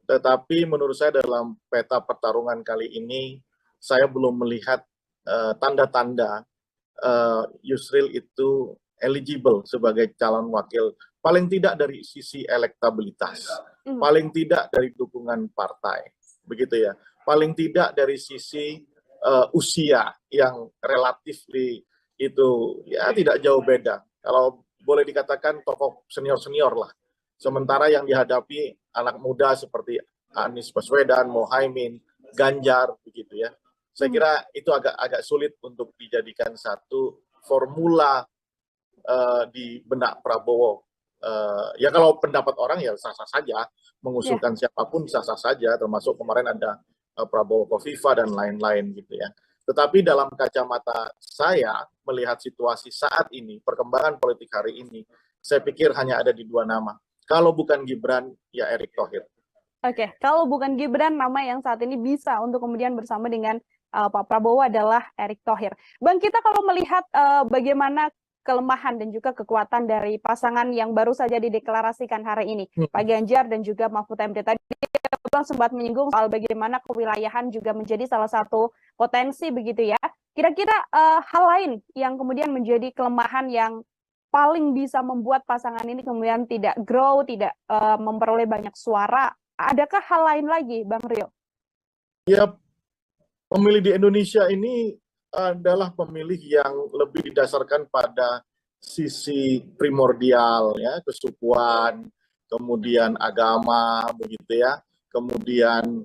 Tetapi menurut saya dalam peta pertarungan kali ini saya belum melihat tanda-tanda Yusril itu eligible sebagai calon wakil, paling tidak dari sisi elektabilitas, paling tidak dari dukungan partai, begitu ya, paling tidak dari sisi usia yang relatif itu ya tidak jauh beda. Kalau boleh dikatakan tokoh senior-senior lah. Sementara yang dihadapi anak muda seperti Anies Baswedan, Mohaimin, Ganjar, begitu ya. Saya kira itu agak sulit untuk dijadikan satu formula di benak Prabowo. Ya kalau pendapat orang ya sah-sah saja, mengusulkan siapapun sah-sah saja, termasuk kemarin ada Prabowo Kofifa dan lain-lain gitu ya. Tetapi dalam kacamata saya melihat situasi saat ini, perkembangan politik hari ini, saya pikir hanya ada di dua nama. Kalau bukan Gibran, ya Erick Thohir. Oke, kalau bukan Gibran, nama yang saat ini bisa untuk kemudian bersama dengan Pak Prabowo adalah Erick Thohir. Bang, kita kalau melihat bagaimana kelemahan dan juga kekuatan dari pasangan yang baru saja dideklarasikan hari ini, Pak Ganjar dan juga Mahfud MD. Tadi Bang sempat menyinggung soal bagaimana kewilayahan juga menjadi salah satu potensi begitu ya. Kira-kira hal lain yang kemudian menjadi kelemahan yang paling bisa membuat pasangan ini kemudian tidak grow, tidak memperoleh banyak suara. Adakah hal lain lagi, Bang Rio? Ya, pemilih di Indonesia ini adalah pemilih yang lebih didasarkan pada sisi primordial, ya, kesukuan, kemudian agama, begitu ya. Kemudian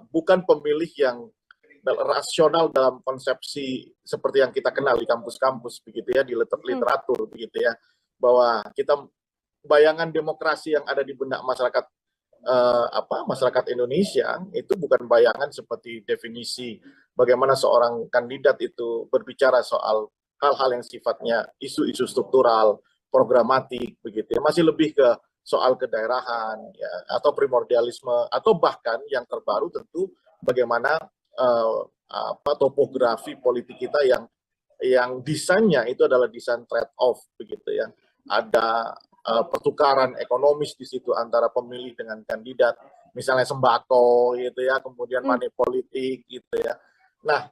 bukan pemilih yang rasional dalam konsepsi seperti yang kita kenal di kampus-kampus, begitu ya, di literatur, begitu ya, bahwa kita bayangan demokrasi yang ada di benak masyarakat masyarakat Indonesia itu bukan bayangan seperti definisi bagaimana seorang kandidat itu berbicara soal hal-hal yang sifatnya isu-isu struktural, programatik, begitu ya, masih lebih ke soal kedaerahan ya, atau primordialisme, atau bahkan yang terbaru tentu bagaimana topografi politik kita yang desainnya itu adalah desain trade off, begitu ya, ada pertukaran ekonomis di situ antara pemilih dengan kandidat, misalnya sembako gitu ya, kemudian money politik gitu ya. Nah,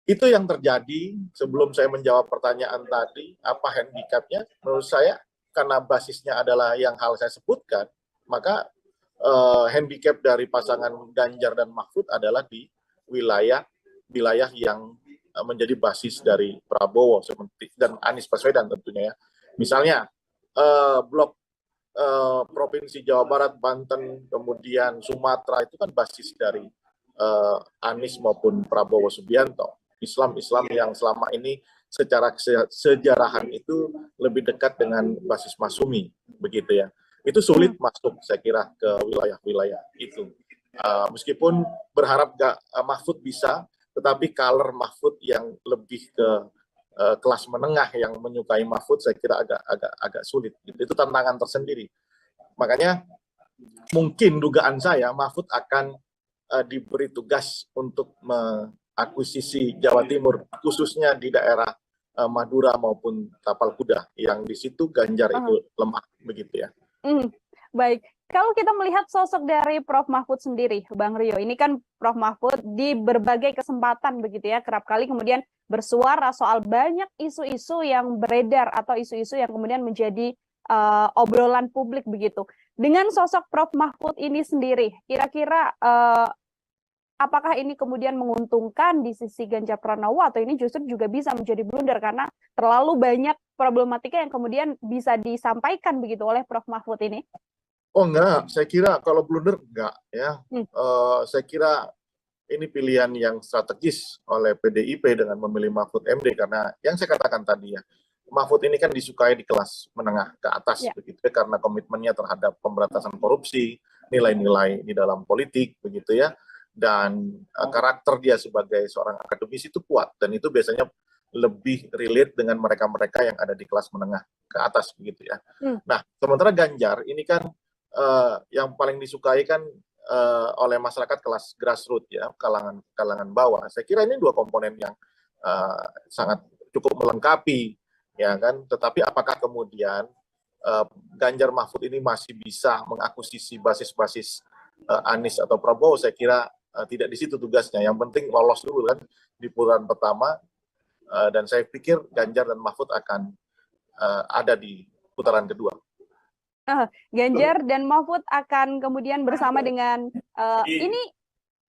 itu yang terjadi. Sebelum saya menjawab pertanyaan tadi, apa handicapnya? Menurut saya karena basisnya adalah yang hal saya sebutkan, maka handicap dari pasangan Ganjar dan Mahfud adalah di wilayah yang menjadi basis dari Prabowo seperti dan Anies Baswedan tentunya ya. Misalnya blok provinsi Jawa Barat, Banten, kemudian Sumatera itu kan basis dari Anies maupun Prabowo Subianto. Islam yang selama ini secara sejarahan itu lebih dekat dengan basis Masumi, begitu ya. Itu sulit masuk saya kira ke wilayah-wilayah itu. Meskipun berharap Mahfud bisa, tetapi color Mahfud yang lebih ke kelas menengah yang menyukai Mahfud saya kira agak sulit. Itu tantangan tersendiri. Makanya mungkin dugaan saya Mahfud akan diberi tugas untuk mengakuisisi Jawa Timur, khususnya di daerah Madura maupun Tapal Kuda, yang di situ Ganjar itu lemah, begitu ya. Baik, kalau kita melihat sosok dari Prof. Mahfud sendiri, Bang Rio, ini kan Prof. Mahfud di berbagai kesempatan begitu ya, kerap kali kemudian bersuara soal banyak isu-isu yang beredar atau isu-isu yang kemudian menjadi obrolan publik begitu. Dengan sosok Prof. Mahfud ini sendiri, kira-kira apakah ini kemudian menguntungkan di sisi Ganjar Pranowo atau ini justru juga bisa menjadi blunder karena terlalu banyak problematika yang kemudian bisa disampaikan begitu oleh Prof. Mahfud ini? Oh enggak, saya kira kalau blunder enggak ya. Saya kira ini pilihan yang strategis oleh PDIP dengan memilih Mahfud MD karena yang saya katakan tadi ya, Mahfud ini kan disukai di kelas menengah ke atas begitu ya, karena komitmennya terhadap pemberantasan korupsi, nilai-nilai di dalam politik begitu ya, dan karakter dia sebagai seorang akademisi itu kuat dan itu biasanya lebih relate dengan mereka-mereka yang ada di kelas menengah ke atas begitu ya. Nah, sementara Ganjar ini kan yang paling disukai kan oleh masyarakat kelas grassroots ya, kalangan bawah. Saya kira ini dua komponen yang sangat cukup melengkapi ya kan. Tetapi apakah kemudian Ganjar Mahfud ini masih bisa mengakuisisi basis-basis Anies atau Prabowo? Saya kira tidak di situ tugasnya. Yang penting lolos dulu kan di putaran pertama dan saya pikir Ganjar dan Mahfud akan ada di putaran kedua. Ganjar dan Mahfud akan kemudian bersama dengan ini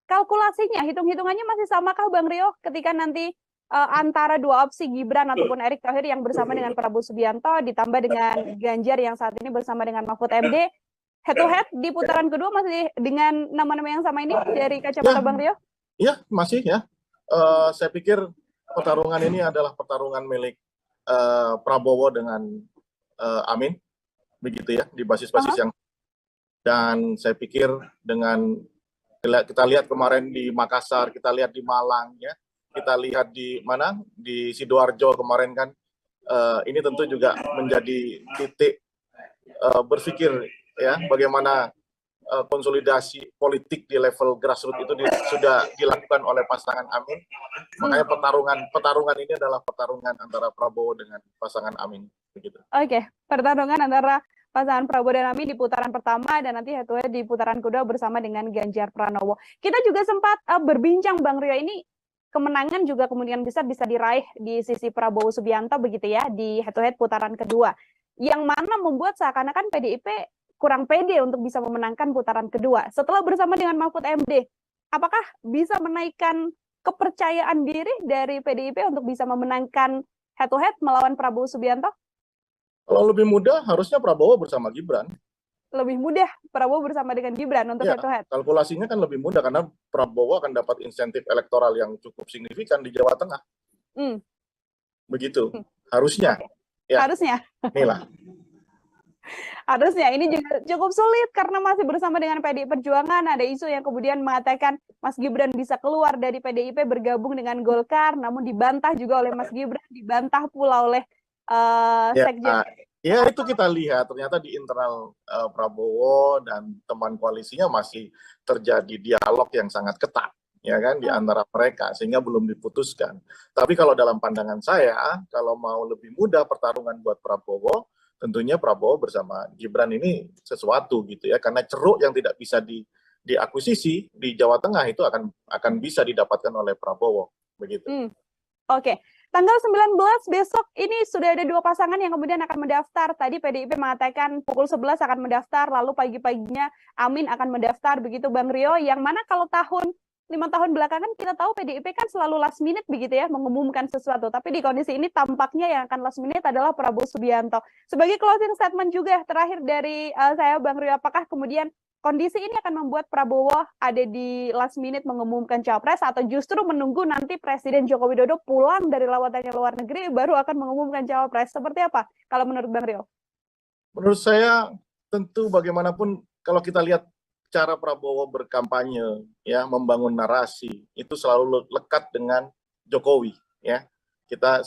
kalkulasinya, hitung-hitungannya masih samakah Bang Rio ketika nanti antara dua opsi Gibran ataupun Erick Thohir yang bersama dengan Prabowo Subianto ditambah dengan Ganjar yang saat ini bersama dengan Mahfud MD, head to head di putaran kedua masih dengan nama-nama yang sama ini dari kacamata Bang Rio? Iya, masih ya. Saya pikir pertarungan ini adalah pertarungan milik Prabowo dengan Amin. Begitu ya, di basis-basis yang, dan saya pikir dengan kita lihat kemarin di Makassar, kita lihat di Malang ya, kita lihat di mana di Sidoarjo kemarin kan, ini tentu juga menjadi titik berpikir ya bagaimana konsolidasi politik di level grassroots itu sudah dilakukan oleh pasangan Amin. Makanya pertarungan ini adalah pertarungan antara Prabowo dengan pasangan Amin begitu. Oke, pertarungan antara pasangan Prabowo dan Amin di putaran pertama dan nanti head to head di putaran kedua bersama dengan Ganjar Pranowo. Kita juga sempat berbincang Bang Rio, ini kemenangan juga kemudian besar bisa diraih di sisi Prabowo Subianto begitu ya di head to head putaran kedua. Yang mana membuat seakan-akan PDIP kurang pede untuk bisa memenangkan putaran kedua. Setelah bersama dengan Mahfud MD, apakah bisa menaikkan kepercayaan diri dari PDIP untuk bisa memenangkan head to head melawan Prabowo Subianto? Kalau lebih mudah, harusnya Prabowo bersama Gibran. Lebih mudah Prabowo bersama dengan Gibran untuk head to head? Kalkulasinya kan lebih mudah, karena Prabowo akan dapat insentif elektoral yang cukup signifikan di Jawa Tengah. Begitu, harusnya. Ya. Harusnya. Inilah. Harusnya, ini juga cukup sulit karena masih bersama dengan PDI Perjuangan. Ada isu yang kemudian mengatakan Mas Gibran bisa keluar dari PDIP bergabung dengan Golkar, namun dibantah juga oleh Mas Gibran, dibantah pula oleh Sekjen. Ya itu kita lihat ternyata di internal Prabowo dan teman koalisinya masih terjadi dialog yang sangat ketat ya kan di antara mereka sehingga belum diputuskan. Tapi kalau dalam pandangan saya, kalau mau lebih mudah pertarungan buat Prabowo, tentunya Prabowo bersama Gibran ini sesuatu gitu ya, karena ceruk yang tidak bisa diakuisisi di Jawa Tengah itu akan bisa didapatkan oleh Prabowo begitu. Oke. Tanggal 19 besok ini sudah ada dua pasangan yang kemudian akan mendaftar. Tadi PDIP mengatakan pukul 11 akan mendaftar, lalu pagi-paginya Amin akan mendaftar, begitu Bang Rio. Yang mana kalau 5 tahun belakangan kita tahu PDIP kan selalu last minute begitu ya, mengumumkan sesuatu. Tapi di kondisi ini tampaknya yang akan last minute adalah Prabowo Subianto. Sebagai closing statement juga terakhir dari saya Bang Rio, apakah kemudian kondisi ini akan membuat Prabowo ada di last minute mengumumkan capres atau justru menunggu nanti Presiden Joko Widodo pulang dari lawatannya luar negeri baru akan mengumumkan capres? Seperti apa kalau menurut Bang Rio? Menurut saya tentu bagaimanapun kalau kita lihat cara Prabowo berkampanye ya, membangun narasi itu selalu lekat dengan Jokowi ya. Kita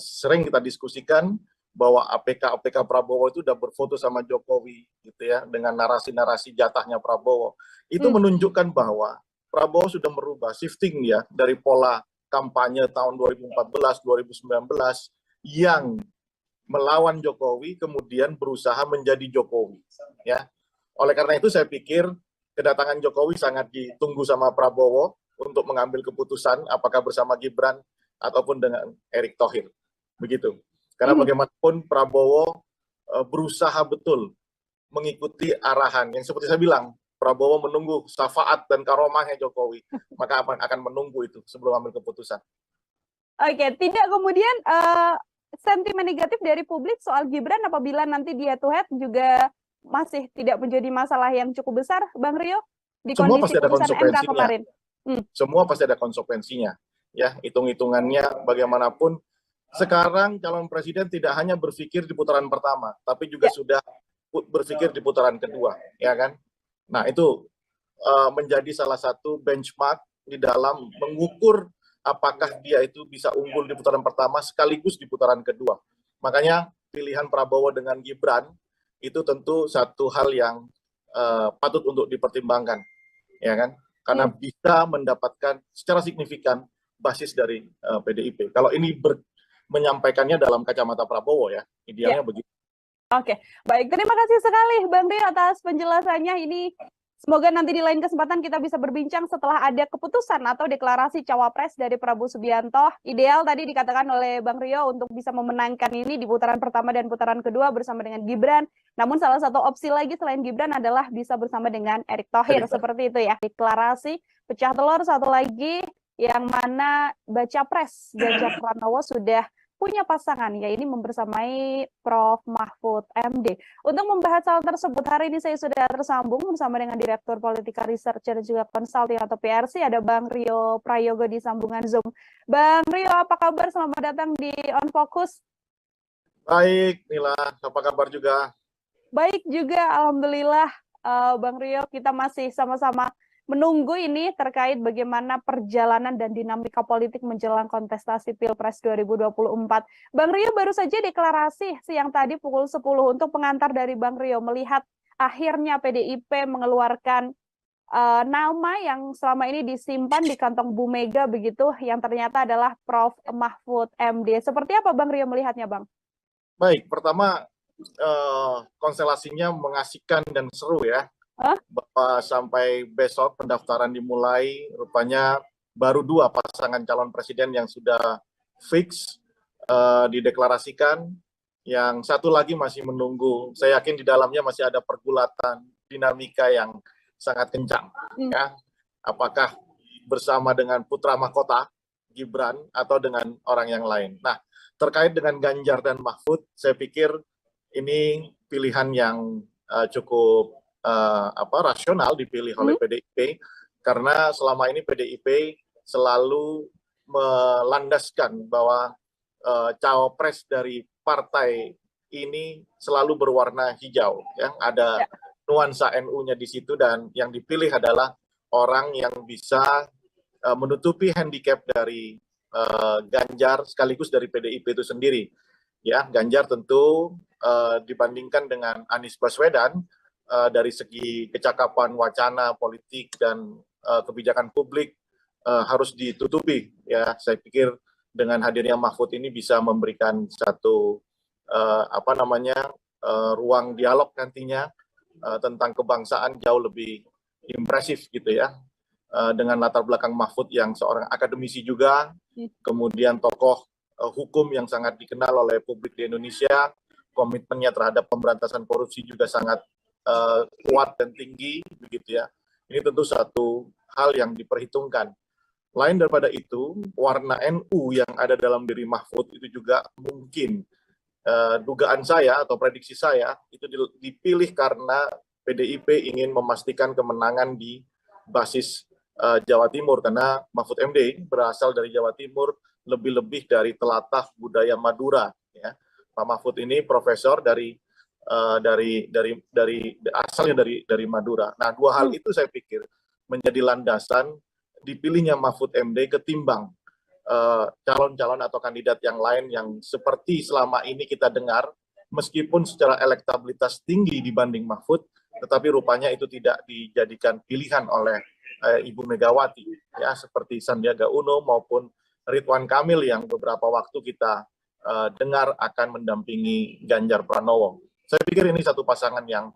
diskusikan bahwa APK Prabowo itu udah berfoto sama Jokowi gitu ya, dengan narasi-narasi jatahnya Prabowo. Itu menunjukkan bahwa Prabowo sudah merubah shifting ya dari pola kampanye tahun 2014 2019 yang melawan Jokowi kemudian berusaha menjadi Jokowi ya. Oleh karena itu saya pikir kedatangan Jokowi sangat ditunggu sama Prabowo untuk mengambil keputusan apakah bersama Gibran ataupun dengan Erick Thohir begitu. Karena bagaimanapun Prabowo berusaha betul mengikuti arahan yang seperti saya bilang, Prabowo menunggu syafaat dan karomahnya Jokowi, maka akan menunggu itu sebelum ambil keputusan. Oke, tidak kemudian sentimen negatif dari publik soal Gibran apabila nanti dia head to head juga masih tidak menjadi masalah yang cukup besar, Bang Rio, di Semua kondisi pasti ada putusan MK konsekuensinya. kemarin. Semua pasti ada konsekuensinya. Ya, hitung-hitungannya bagaimanapun. Sekarang calon presiden tidak hanya berpikir di putaran pertama, tapi juga sudah berpikir di putaran kedua, ya kan? Nah, itu menjadi salah satu benchmark di dalam mengukur apakah dia itu bisa unggul di putaran pertama sekaligus di putaran kedua. Makanya pilihan Prabowo dengan Gibran itu tentu satu hal yang patut untuk dipertimbangkan, ya kan? Karena bisa mendapatkan secara signifikan basis dari PDIP. Kalau ini menyampaikannya dalam kacamata Prabowo ya, idealnya begitu. Oke, baik. Terima kasih sekali Bang Rio atas penjelasannya ini. Semoga nanti di lain kesempatan kita bisa berbincang setelah ada keputusan atau deklarasi cawapres dari Prabowo Subianto. Ideal tadi dikatakan oleh Bang Rio untuk bisa memenangkan ini di putaran pertama dan putaran kedua bersama dengan Gibran. Namun salah satu opsi lagi selain Gibran adalah bisa bersama dengan Erick Thohir. Seperti itu ya. Deklarasi pecah telur satu lagi yang mana baca pres Ganjar Pranowo sudah punya pasangan, ya ini membersamai Prof. Mahfud MD. Untuk membahas hal tersebut, hari ini saya sudah tersambung bersama dengan Direktur Politika Research dan juga Consulting atau PRC, ada Bang Rio Prayogo di sambungan Zoom. Bang Rio, apa kabar? Selamat datang di On Focus. Baik, Nila, apa kabar juga? Baik juga, Alhamdulillah. Bang Rio, kita masih sama-sama menunggu ini terkait bagaimana perjalanan dan dinamika politik menjelang kontestasi Pilpres 2024. Bang Rio baru saja deklarasi siang tadi pukul 10 untuk pengantar dari Bang Rio melihat akhirnya PDIP mengeluarkan nama yang selama ini disimpan di kantong Bu Mega begitu, yang ternyata adalah Prof. Mahfud MD. Seperti apa Bang Rio melihatnya, Bang? Baik, pertama konstelasinya mengasihkan dan seru ya. Bahwa sampai besok pendaftaran dimulai, rupanya baru 2 pasangan calon presiden yang sudah fix dideklarasikan, yang satu lagi masih menunggu. Saya yakin di dalamnya masih ada pergulatan dinamika yang sangat kencang. Ya. Apakah bersama dengan putra mahkota Gibran atau dengan orang yang lain. Nah, terkait dengan Ganjar dan Mahfud, saya pikir ini pilihan yang cukup rasional dipilih oleh PDIP, karena selama ini PDIP selalu melandaskan bahwa cawapres dari partai ini selalu berwarna hijau, ya. Ada nuansa NU-nya di situ, dan yang dipilih adalah orang yang bisa menutupi handicap dari Ganjar sekaligus dari PDIP itu sendiri. Ya, Ganjar tentu dibandingkan dengan Anies Baswedan dari segi kecakapan wacana politik dan kebijakan publik harus ditutupi. Ya, saya pikir dengan hadirnya Mahfud ini bisa memberikan satu ruang dialog nantinya tentang kebangsaan jauh lebih impresif gitu ya. Dengan latar belakang Mahfud yang seorang akademisi juga, kemudian tokoh hukum yang sangat dikenal oleh publik di Indonesia, komitmennya terhadap pemberantasan korupsi juga sangat kuat dan tinggi, begitu ya. Ini tentu satu hal yang diperhitungkan. Lain daripada itu, warna NU yang ada dalam diri Mahfud itu juga mungkin, dugaan saya atau prediksi saya, itu dipilih karena PDIP ingin memastikan kemenangan di basis Jawa Timur, karena Mahfud MD berasal dari Jawa Timur, lebih-lebih dari telatah budaya Madura. Ya. Pak Mahfud ini profesor asalnya dari Madura. Nah, 2 hal itu saya pikir menjadi landasan dipilihnya Mahfud MD ketimbang calon-calon atau kandidat yang lain yang seperti selama ini kita dengar, meskipun secara elektabilitas tinggi dibanding Mahfud, tetapi rupanya itu tidak dijadikan pilihan oleh Ibu Megawati, ya, seperti Sandiaga Uno maupun Ridwan Kamil yang beberapa waktu kita dengar akan mendampingi Ganjar Pranowo. Saya pikir ini satu pasangan yang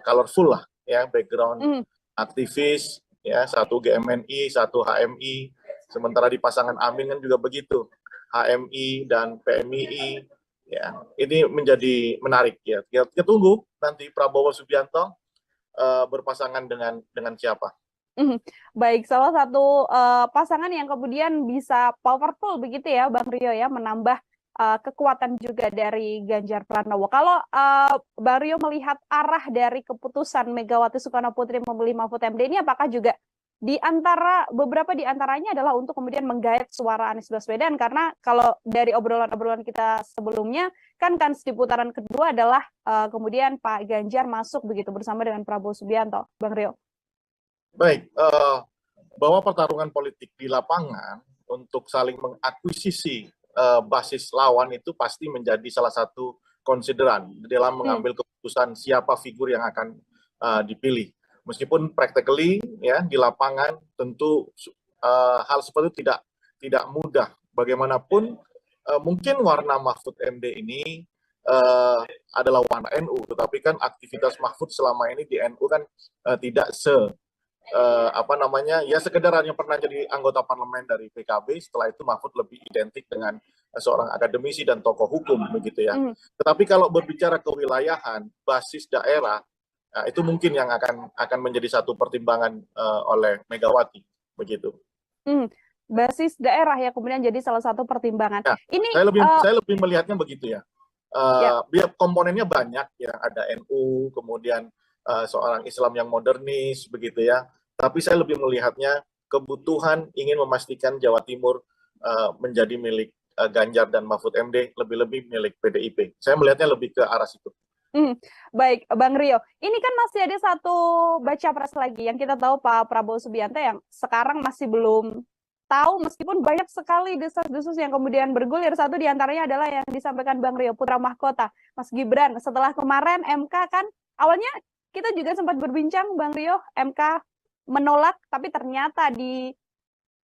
colorful lah, ya, background aktivis, ya, satu GMNI, satu HMI, sementara di pasangan Amin kan juga begitu, HMI dan PMII, ya, ini menjadi menarik ya. Kita tunggu nanti Prabowo Subianto berpasangan dengan siapa. Baik, salah satu pasangan yang kemudian bisa powerful begitu ya, Bang Rio ya, menambah kekuatan juga dari Ganjar Pranowo. Kalau Bang Rio melihat arah dari keputusan Megawati Soekarno Putri memilih Mahfud MD ini, apakah juga beberapa di antaranya adalah untuk kemudian menggait suara Anies Baswedan, karena kalau dari obrolan-obrolan kita sebelumnya kan di putaran kedua adalah kemudian Pak Ganjar masuk begitu bersama dengan Prabowo Subianto, Bang Rio. Baik, bahwa pertarungan politik di lapangan untuk saling mengakuisisi basis lawan itu pasti menjadi salah satu konsideran dalam mengambil keputusan siapa figur yang akan dipilih. Meskipun practically ya di lapangan tentu hal seperti itu tidak mudah. Bagaimanapun mungkin warna Mahfud MD ini adalah warna NU, tetapi kan aktivitas Mahfud selama ini di NU kan tidak sekedar hanya pernah jadi anggota parlemen dari PKB. Setelah itu Mahfud lebih identik dengan seorang akademisi dan tokoh hukum begitu ya. Tetapi kalau berbicara kewilayahan, basis daerah, itu mungkin yang akan menjadi satu pertimbangan oleh Megawati begitu. Basis daerah ya kemudian jadi salah satu pertimbangan. Nah, ini saya lebih melihatnya begitu ya. Biar komponennya banyak ya, ada NU, kemudian seorang Islam yang modernis begitu ya. Tapi saya lebih melihatnya kebutuhan ingin memastikan Jawa Timur menjadi milik Ganjar dan Mahfud MD, lebih-lebih milik PDIP. Saya melihatnya lebih ke arah situ. Baik, Bang Rio. Ini kan masih ada satu baca pres lagi yang kita tahu Pak Prabowo Subianto yang sekarang masih belum tahu, meskipun banyak sekali desas-desus yang kemudian bergulir. Satu diantaranya adalah yang disampaikan Bang Rio, putra mahkota, Mas Gibran. Setelah kemarin MK kan, awalnya kita juga sempat berbincang, Bang Rio, MK menolak, tapi ternyata di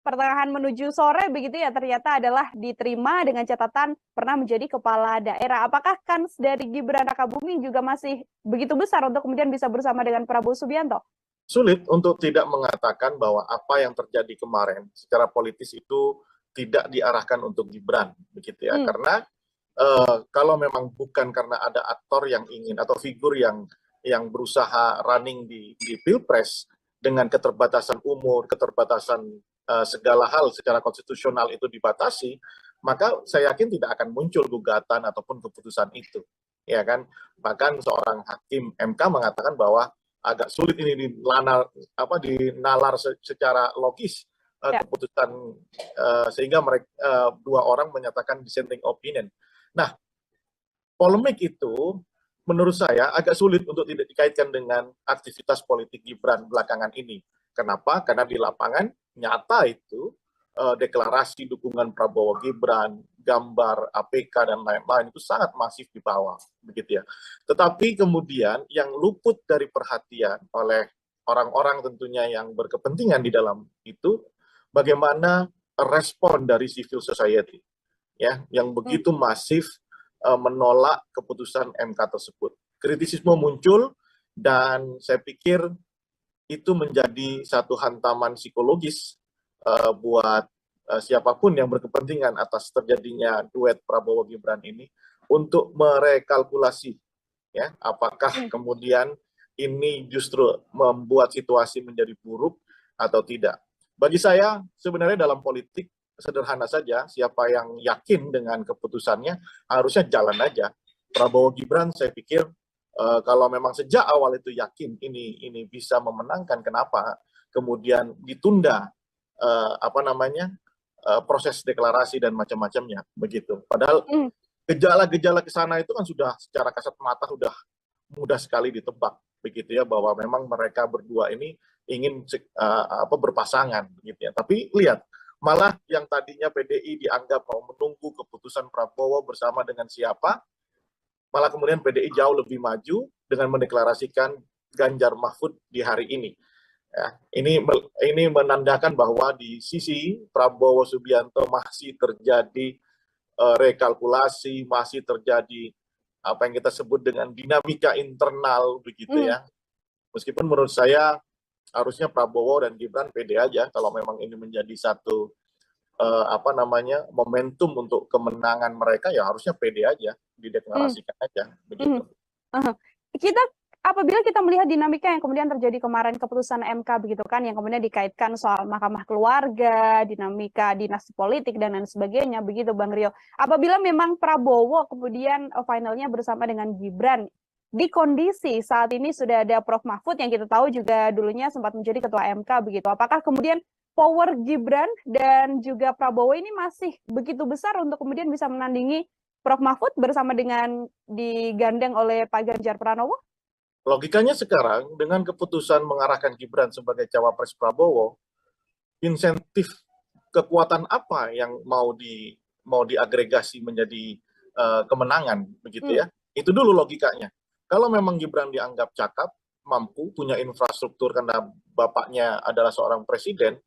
pertengahan menuju sore begitu ya, ternyata adalah diterima dengan catatan pernah menjadi kepala daerah. Apakah kans dari Gibran Rakabuming juga masih begitu besar untuk kemudian bisa bersama dengan Prabowo Subianto? Sulit untuk tidak mengatakan bahwa apa yang terjadi kemarin secara politis itu tidak diarahkan untuk Gibran begitu ya. Karena kalau memang bukan karena ada aktor yang ingin atau figur yang berusaha running di Pilpres dengan keterbatasan umur, keterbatasan segala hal secara konstitusional itu dibatasi, maka saya yakin tidak akan muncul gugatan ataupun keputusan itu, ya kan? Bahkan seorang hakim MK mengatakan bahwa agak sulit ini dinalar secara logis keputusan, sehingga mereka dua orang menyatakan dissenting opinion. Nah, polemik itu menurut saya agak sulit untuk tidak dikaitkan dengan aktivitas politik Gibran belakangan ini. Kenapa? Karena di lapangan nyata itu deklarasi dukungan Prabowo Gibran, gambar APK dan lain-lain itu sangat masif di bawah, begitu ya. Tetapi kemudian yang luput dari perhatian oleh orang-orang tentunya yang berkepentingan di dalam itu, bagaimana respon dari civil society, ya, yang begitu masif menolak keputusan MK tersebut. Kritisisme muncul dan saya pikir itu menjadi satu hantaman psikologis buat siapapun yang berkepentingan atas terjadinya duet Prabowo Gibran ini untuk merekalkulasi ya apakah kemudian ini justru membuat situasi menjadi buruk atau tidak. Bagi saya sebenarnya dalam politik sederhana saja, siapa yang yakin dengan keputusannya harusnya jalan aja. Prabowo Gibran saya pikir kalau memang sejak awal itu yakin ini bisa memenangkan, kenapa kemudian ditunda proses deklarasi dan macam-macamnya begitu. Padahal gejala-gejala ke sana itu kan sudah secara kasat mata sudah mudah sekali ditebak begitu ya, bahwa memang mereka berdua ini ingin berpasangan gitu ya. Tapi lihat, malah yang tadinya PDI dianggap mau menunggu keputusan Prabowo bersama dengan siapa, malah kemudian PDI jauh lebih maju dengan mendeklarasikan Ganjar Mahfud di hari ini. Ya, ini menandakan bahwa di sisi Prabowo Subianto masih terjadi rekalkulasi, masih terjadi apa yang kita sebut dengan dinamika internal begitu ya. Meskipun menurut saya harusnya Prabowo dan Gibran pede aja kalau memang ini menjadi satu momentum untuk kemenangan mereka, ya harusnya pede aja, dideklarasikan aja begitu. Kita apabila kita melihat dinamika yang kemudian terjadi kemarin keputusan MK begitu kan, yang kemudian dikaitkan soal mahkamah keluarga, dinamika dinasti politik dan lain sebagainya begitu Bang Rio. Apabila memang Prabowo kemudian finalnya bersama dengan Gibran, di kondisi saat ini sudah ada Prof. Mahfud yang kita tahu juga dulunya sempat menjadi ketua MK begitu. Apakah kemudian power Gibran dan juga Prabowo ini masih begitu besar untuk kemudian bisa menandingi Prof. Mahfud bersama dengan digandeng oleh Pak Ganjar Pranowo? Logikanya sekarang dengan keputusan mengarahkan Gibran sebagai cawapres Prabowo, insentif kekuatan apa yang mau diagregasi menjadi kemenangan begitu ya? Itu dulu logikanya. Kalau memang Gibran dianggap cakap, mampu, punya infrastruktur karena bapaknya adalah seorang presiden,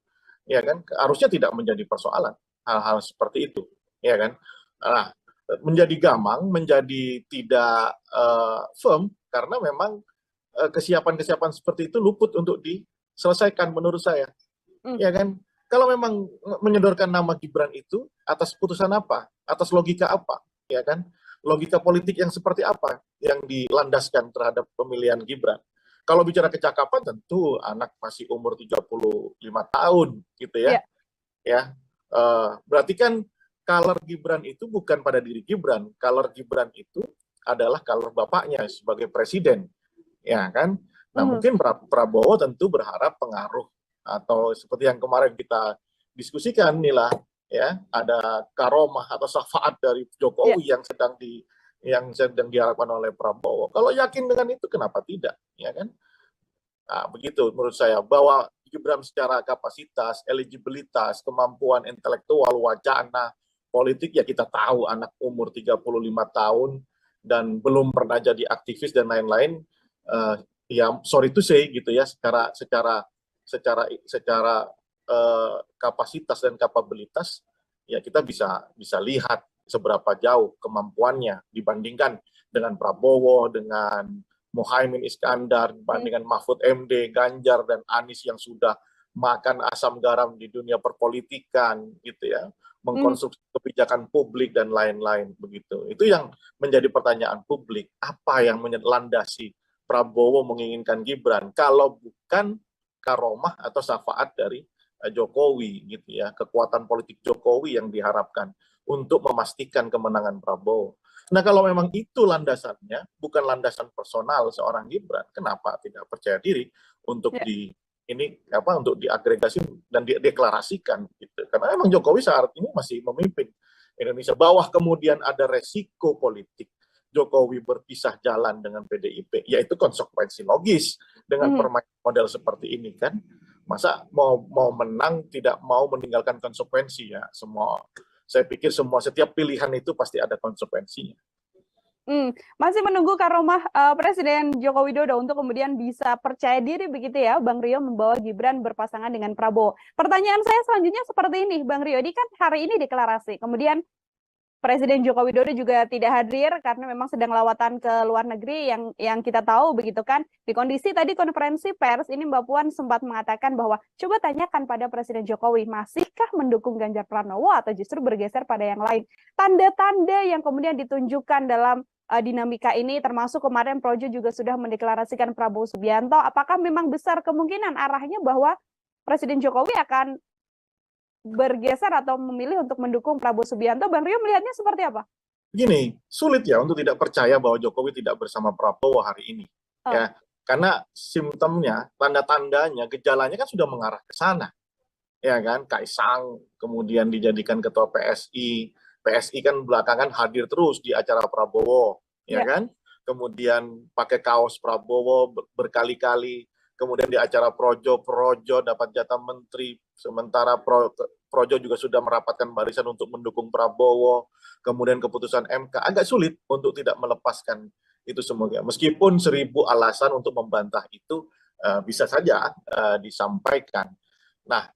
ya kan? Harusnya tidak menjadi persoalan hal-hal seperti itu, ya kan? Nah, menjadi gamang, menjadi tidak firm karena memang kesiapan-kesiapan seperti itu luput untuk diselesaikan menurut saya. Ya kan? Kalau memang menyodorkan nama Gibran itu atas putusan apa? Atas logika apa? Ya kan? Logika politik yang seperti apa yang dilandaskan terhadap pemilihan Gibran? Kalau bicara kecakapan tentu anak masih umur 35 tahun gitu ya. Ya. Berarti kan color Gibran itu bukan pada diri Gibran. Color Gibran itu adalah color bapaknya sebagai presiden. Ya kan? Nah, mungkin Prabowo tentu berharap pengaruh atau seperti yang kemarin kita diskusikan inilah ya, ada karomah atau syafaat dari Jokowi yang sedang diharapkan oleh Prabowo. Kalau yakin dengan itu kenapa tidak, ya kan? Nah, begitu menurut saya bahwa Gibran secara kapasitas, eligibilitas, kemampuan intelektual, wacana, politik ya kita tahu anak umur 35 tahun dan belum pernah jadi aktivis dan lain-lain. Ya sorry to say gitu ya, secara kapasitas dan kapabilitas ya kita bisa lihat seberapa jauh kemampuannya dibandingkan dengan Prabowo, dengan Muhaimin Iskandar, dibandingkan Mahfud MD, Ganjar dan Anies yang sudah makan asam garam di dunia perpolitikan gitu ya, mengkonstruksi kebijakan publik dan lain-lain begitu. Itu yang menjadi pertanyaan publik, apa yang melandasi Prabowo menginginkan Gibran kalau bukan karomah atau syafaat dari Jokowi gitu ya, kekuatan politik Jokowi yang diharapkan untuk memastikan kemenangan Prabowo. Nah, kalau memang itu landasannya, bukan landasan personal seorang Gibran, kenapa tidak percaya diri untuk untuk diagregasi dan dideklarasikan gitu. Karena memang Jokowi saat ini masih memimpin Indonesia. Bawah kemudian ada resiko politik Jokowi berpisah jalan dengan PDIP, yaitu konsekuensi logis dengan permainan model seperti ini kan. Masa mau menang tidak mau meninggalkan konsekuensi ya. Saya pikir setiap pilihan itu pasti ada konsekuensinya. Masih menunggu karomah Presiden Joko Widodo untuk kemudian bisa percaya diri begitu ya, Bang Rio, membawa Gibran berpasangan dengan Prabowo. Pertanyaan saya selanjutnya seperti ini, Bang Rio. Ini kan hari ini deklarasi, kemudian Presiden Joko Widodo juga tidak hadir karena memang sedang lawatan ke luar negeri yang kita tahu begitu kan. Di kondisi tadi konferensi pers ini Mbak Puan sempat mengatakan bahwa coba tanyakan pada Presiden Jokowi, masihkah mendukung Ganjar Pranowo atau justru bergeser pada yang lain. Tanda-tanda yang kemudian ditunjukkan dalam dinamika ini, termasuk kemarin Projo juga sudah mendeklarasikan Prabowo Subianto. Apakah memang besar kemungkinan arahnya bahwa Presiden Jokowi akan bergeser atau memilih untuk mendukung Prabowo Subianto? Bang Rio melihatnya seperti apa? Begini, sulit ya untuk tidak percaya bahwa Jokowi tidak bersama Prabowo hari ini. Ya, karena simptomnya, tanda-tandanya, gejalanya kan sudah mengarah ke sana. Ya kan, Kaisang kemudian dijadikan ketua PSI. PSI kan belakangan hadir terus di acara Prabowo, ya kan? Kemudian pakai kaos Prabowo berkali-kali. Kemudian di acara Projo dapat jatah menteri, sementara Projo juga sudah merapatkan barisan untuk mendukung Prabowo. Kemudian keputusan MK, agak sulit untuk tidak melepaskan itu semuanya. Meskipun 1000 alasan untuk membantah itu bisa saja disampaikan. Nah,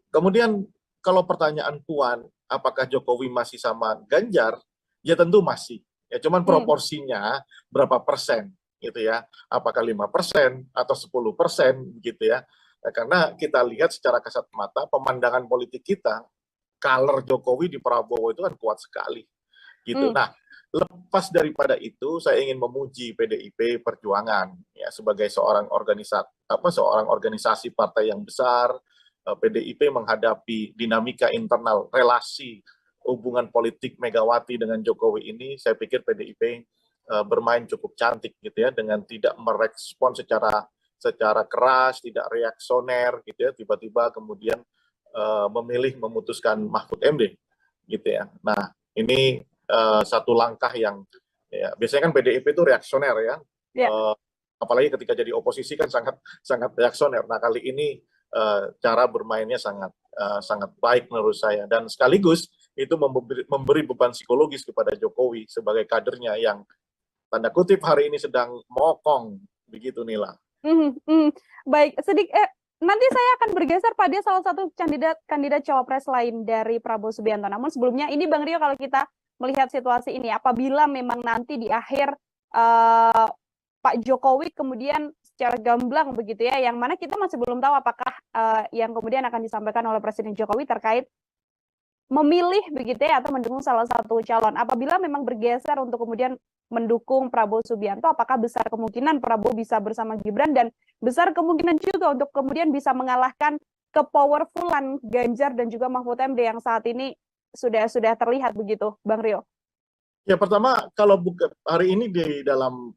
kemudian kalau pertanyaan Puan, apakah Jokowi masih sama Ganjar? Ya tentu masih. Ya cuman proporsinya berapa persen gitu ya, apakah 5% atau 10% gitu ya, karena kita lihat secara kasat mata pemandangan politik kita, color Jokowi di Prabowo itu kan kuat sekali gitu. Nah, lepas daripada itu, saya ingin memuji PDIP Perjuangan ya sebagai seorang organisasi partai yang besar. PDIP menghadapi dinamika internal relasi hubungan politik Megawati dengan Jokowi ini, saya pikir PDIP bermain cukup cantik gitu ya, dengan tidak merespon secara keras, tidak reaksioner gitu ya, tiba-tiba kemudian memilih memutuskan Mahfud MD gitu ya. Nah, ini satu langkah yang ya, biasanya kan PDIP itu reaksioner ya. Apalagi ketika jadi oposisi kan sangat reaksioner. Nah, kali ini cara bermainnya sangat baik menurut saya, dan sekaligus itu memberi beban psikologis kepada Jokowi sebagai kadernya yang tanda kutip hari ini sedang mokong begitu, Nila. Baik, nanti saya akan bergeser pada salah satu kandidat cawapres lain dari Prabowo Subianto. Namun sebelumnya ini Bang Rio, kalau kita melihat situasi ini, apabila memang nanti di akhir Pak Jokowi kemudian secara gamblang begitu ya, yang mana kita masih belum tahu apakah yang kemudian akan disampaikan oleh Presiden Jokowi terkait memilih begitu ya atau mendukung salah satu calon. Apabila memang bergeser untuk kemudian mendukung Prabowo Subianto, apakah besar kemungkinan Prabowo bisa bersama Gibran, dan besar kemungkinan juga untuk kemudian bisa mengalahkan kepowerfulan Ganjar dan juga Mahfud MD yang saat ini sudah terlihat begitu, Bang Rio? Ya, pertama kalau hari ini di dalam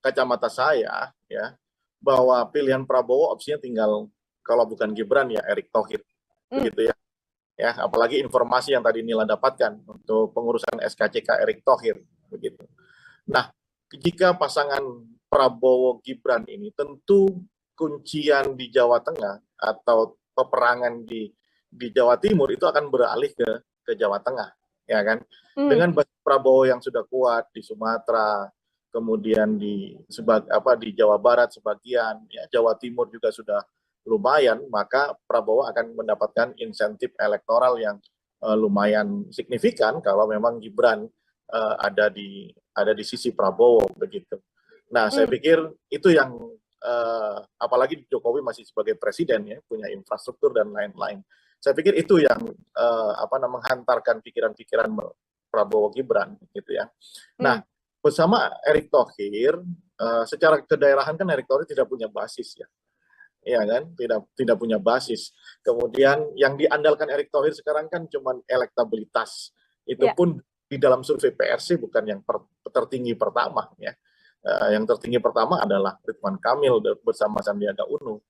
kacamata saya ya, bahwa pilihan Prabowo opsinya tinggal, kalau bukan Gibran ya Erick Thohir begitu ya. Ya, apalagi informasi yang tadi Nila dapatkan untuk pengurusan SKCK Erick Thohir begitu. Nah, jika pasangan Prabowo Gibran ini, tentu kuncian di Jawa Tengah atau peperangan di Jawa Timur itu akan beralih ke Jawa Tengah, ya kan? Dengan basis Prabowo yang sudah kuat di Sumatera, kemudian di Jawa Barat sebagian, ya Jawa Timur juga sudah lumayan, maka Prabowo akan mendapatkan insentif elektoral yang lumayan signifikan kalau memang Gibran ada di sisi Prabowo begitu. Nah, saya pikir itu yang apalagi Jokowi masih sebagai presiden ya, punya infrastruktur dan lain-lain. Saya pikir itu yang menghantarkan pikiran-pikiran Prabowo Gibran gitu ya. Nah, bersama Erick Thohir, secara kedaerahan kan Erick Thohir tidak punya basis ya. Ya kan, tidak punya basis. Kemudian yang diandalkan Erick Thohir sekarang kan cuma elektabilitas. Itu pun di dalam survei PRC bukan yang tertinggi pertama ya. Yang tertinggi pertama adalah Ridwan Kamil bersama Sandiaga Uno.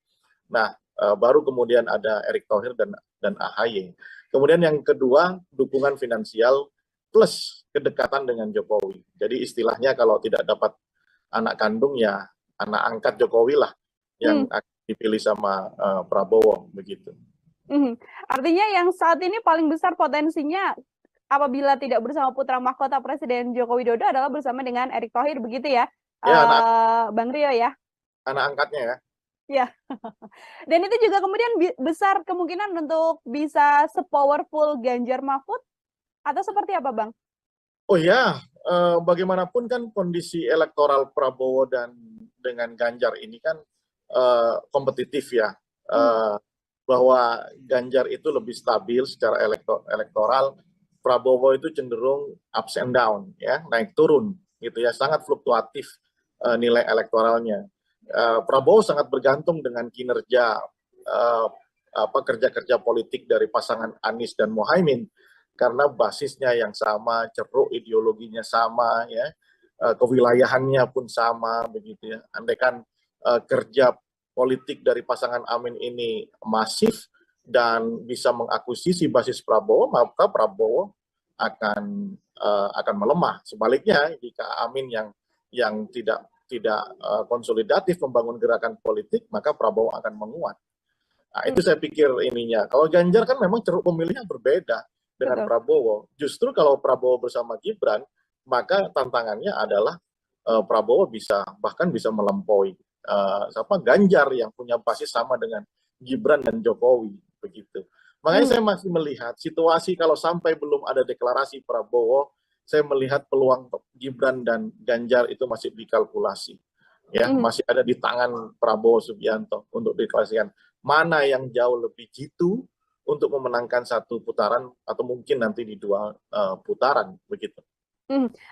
Nah, baru kemudian ada Erick Thohir dan AHY. Kemudian yang kedua, dukungan finansial plus kedekatan dengan Jokowi. Jadi istilahnya kalau tidak dapat anak kandung ya anak angkat Jokowi lah yang akan dipilih sama Prabowo begitu. Artinya yang saat ini paling besar potensinya apabila tidak bersama putra mahkota Presiden Joko Widodo adalah bersama dengan Erick Thohir begitu ya, Bang Rio ya? Anak angkatnya ya. Ya. Dan itu juga kemudian besar kemungkinan untuk bisa sepowerful Ganjar Mahfud atau seperti apa, Bang? Oh ya, bagaimanapun kan kondisi elektoral Prabowo dan dengan Ganjar ini kan kompetitif ya, bahwa Ganjar itu lebih stabil secara elektoral, Prabowo itu cenderung ups and down ya, naik turun gitu ya, sangat fluktuatif nilai elektoralnya. Prabowo sangat bergantung dengan kinerja kerja-kerja politik dari pasangan Anies dan Muhaimin karena basisnya yang sama, ceruk ideologinya sama ya, kewilayahannya pun sama begitu ya. Andaikan kerja politik dari pasangan Amin ini masif dan bisa mengakuisisi basis Prabowo, maka Prabowo akan melemah. Sebaliknya, jika Amin yang tidak konsolidatif membangun gerakan politik, maka Prabowo akan menguat. Nah, itu saya pikir ininya. Kalau Ganjar kan memang ceruk pemilihnya berbeda dengan Prabowo. Justru kalau Prabowo bersama Gibran, maka tantangannya adalah Prabowo bahkan bisa melampaui Ganjar yang punya basis sama dengan Gibran dan Jokowi begitu. Makanya saya masih melihat situasi kalau sampai belum ada deklarasi Prabowo, saya melihat peluang Gibran dan Ganjar itu masih dikalkulasi. Ya, masih ada di tangan Prabowo Subianto untuk deklarasikan mana yang jauh lebih jitu untuk memenangkan satu putaran atau mungkin nanti di dua putaran begitu.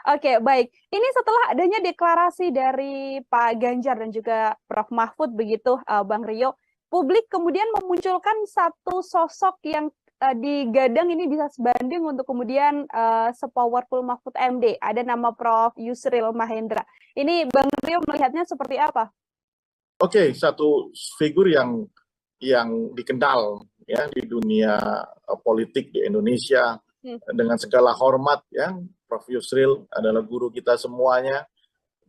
Oke, baik. Ini setelah adanya deklarasi dari Pak Ganjar dan juga Prof. Mahfud begitu, Bang Rio, publik kemudian memunculkan satu sosok yang digadang ini bisa sebanding untuk kemudian sepowerful Mahfud MD. Ada nama Prof. Yusril Mahendra. Ini Bang Rio melihatnya seperti apa? Oke, satu figur yang dikenal ya di dunia politik di Indonesia dengan segala hormat ya. Prof. Yusril adalah guru kita semuanya,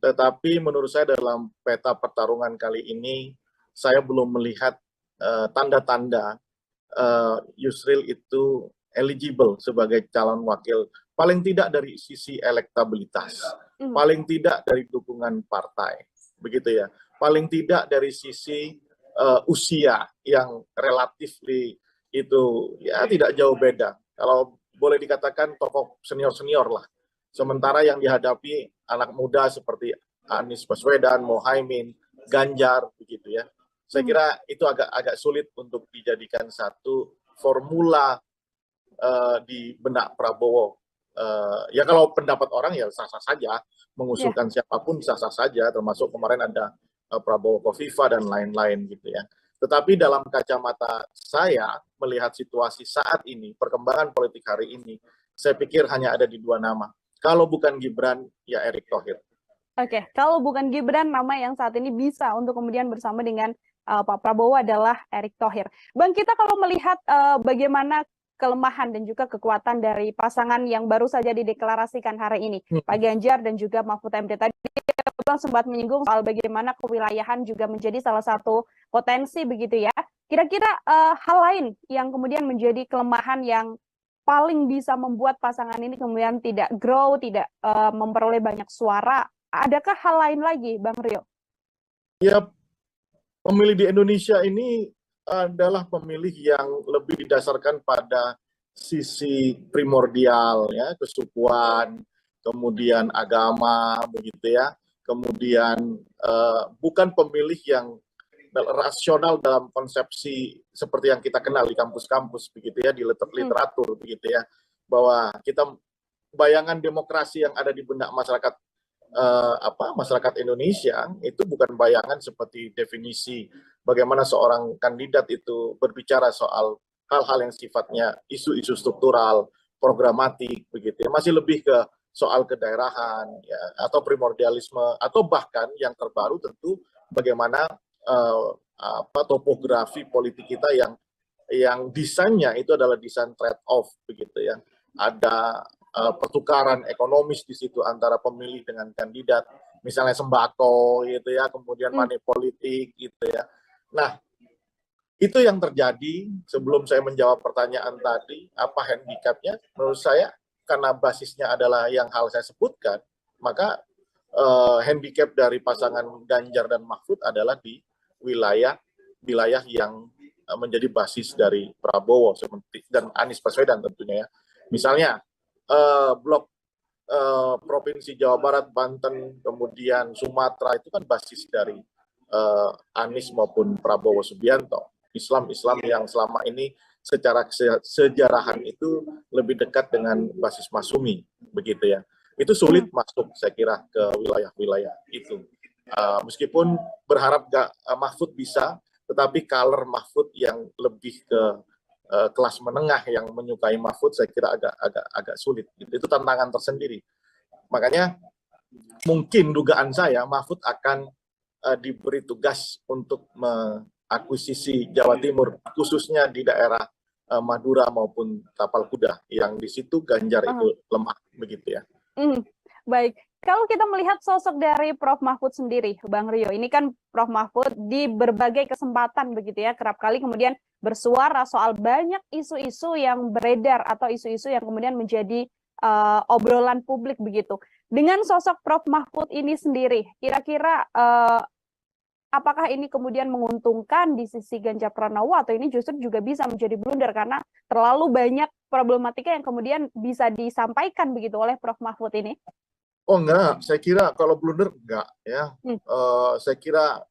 tetapi menurut saya dalam peta pertarungan kali ini, saya belum melihat tanda-tanda Yusril itu eligible sebagai calon wakil, paling tidak dari sisi elektabilitas, paling tidak dari dukungan partai, begitu ya, paling tidak dari sisi usia yang relatif itu ya tidak jauh beda. Kalau boleh dikatakan tokoh senior-senior lah. Sementara yang dihadapi anak muda seperti Anies Baswedan, Mohaimin, Ganjar, begitu ya. Saya kira itu agak sulit untuk dijadikan satu formula di benak Prabowo. Ya kalau pendapat orang ya sah-sah saja, mengusulkan siapapun sah-sah saja, termasuk kemarin ada Prabowo Kofifa dan lain-lain gitu ya. Tetapi dalam kacamata saya melihat situasi saat ini, perkembangan politik hari ini, saya pikir hanya ada di dua nama. Kalau bukan Gibran, ya Erick Thohir. Oke, kalau bukan Gibran, nama yang saat ini bisa untuk kemudian bersama dengan Pak Prabowo adalah Erick Thohir. Bang, kita kalau melihat bagaimana kelemahan dan juga kekuatan dari pasangan yang baru saja dideklarasikan hari ini, Pak Ganjar dan juga Mahfud MD. Tadi Bang sempat menyinggung soal bagaimana kewilayahan juga menjadi salah satu potensi begitu ya. Kira-kira hal lain yang kemudian menjadi kelemahan yang paling bisa membuat pasangan ini kemudian tidak grow, tidak memperoleh banyak suara. Adakah hal lain lagi, Bang Rio? Ya, pemilih di Indonesia ini adalah pemilih yang lebih didasarkan pada sisi primordial, ya, kesukuan, kemudian agama, begitu ya. Kemudian bukan pemilih yang rasional dalam konsepsi seperti yang kita kenal di kampus-kampus begitu ya, di literatur begitu ya, bahwa kita bayangan demokrasi yang ada di benak masyarakat masyarakat Indonesia itu bukan bayangan seperti definisi bagaimana seorang kandidat itu berbicara soal hal-hal yang sifatnya isu-isu struktural, programatik begitu ya, masih lebih ke soal kedaerahan ya, atau primordialisme, atau bahkan yang terbaru tentu bagaimana topografi politik kita yang desainnya itu adalah desain trade-off begitu ya. Ada pertukaran ekonomis di situ antara pemilih dengan kandidat, misalnya sembako gitu ya, kemudian money politik gitu ya. Nah, itu yang terjadi. Sebelum saya menjawab pertanyaan tadi, apa handicapnya? Menurut saya karena basisnya adalah yang hal saya sebutkan, maka handicap dari pasangan Ganjar dan Mahfud adalah di wilayah yang menjadi basis dari Prabowo dan Anies Baswedan tentunya ya. Misalnya blok provinsi Jawa Barat, Banten, kemudian Sumatera itu kan basis dari Anies maupun Prabowo Subianto. Islam yang selama ini secara sejarahan itu lebih dekat dengan basis Masumi begitu ya. Itu sulit masuk saya kira ke wilayah-wilayah itu. Meskipun berharap Mahfud bisa, tetapi color Mahfud yang lebih ke kelas menengah yang menyukai Mahfud saya kira agak sulit. Itu tantangan tersendiri. Makanya mungkin dugaan saya Mahfud akan diberi tugas untuk mengakuisisi Jawa Timur, khususnya di daerah Madura maupun Tapal Kuda, yang di situ Ganjar itu lemah begitu ya. Baik. Kalau kita melihat sosok dari Prof. Mahfud sendiri, Bang Rio, ini kan Prof. Mahfud di berbagai kesempatan begitu ya, kerap kali kemudian bersuara soal banyak isu-isu yang beredar atau isu-isu yang kemudian menjadi obrolan publik begitu. Dengan sosok Prof. Mahfud ini sendiri, kira-kira apakah ini kemudian menguntungkan di sisi Ganjar Pranowo atau ini justru juga bisa menjadi blunder karena terlalu banyak problematika yang kemudian bisa disampaikan begitu oleh Prof. Mahfud ini? Oh enggak, saya kira kalau blunder enggak ya. Saya kira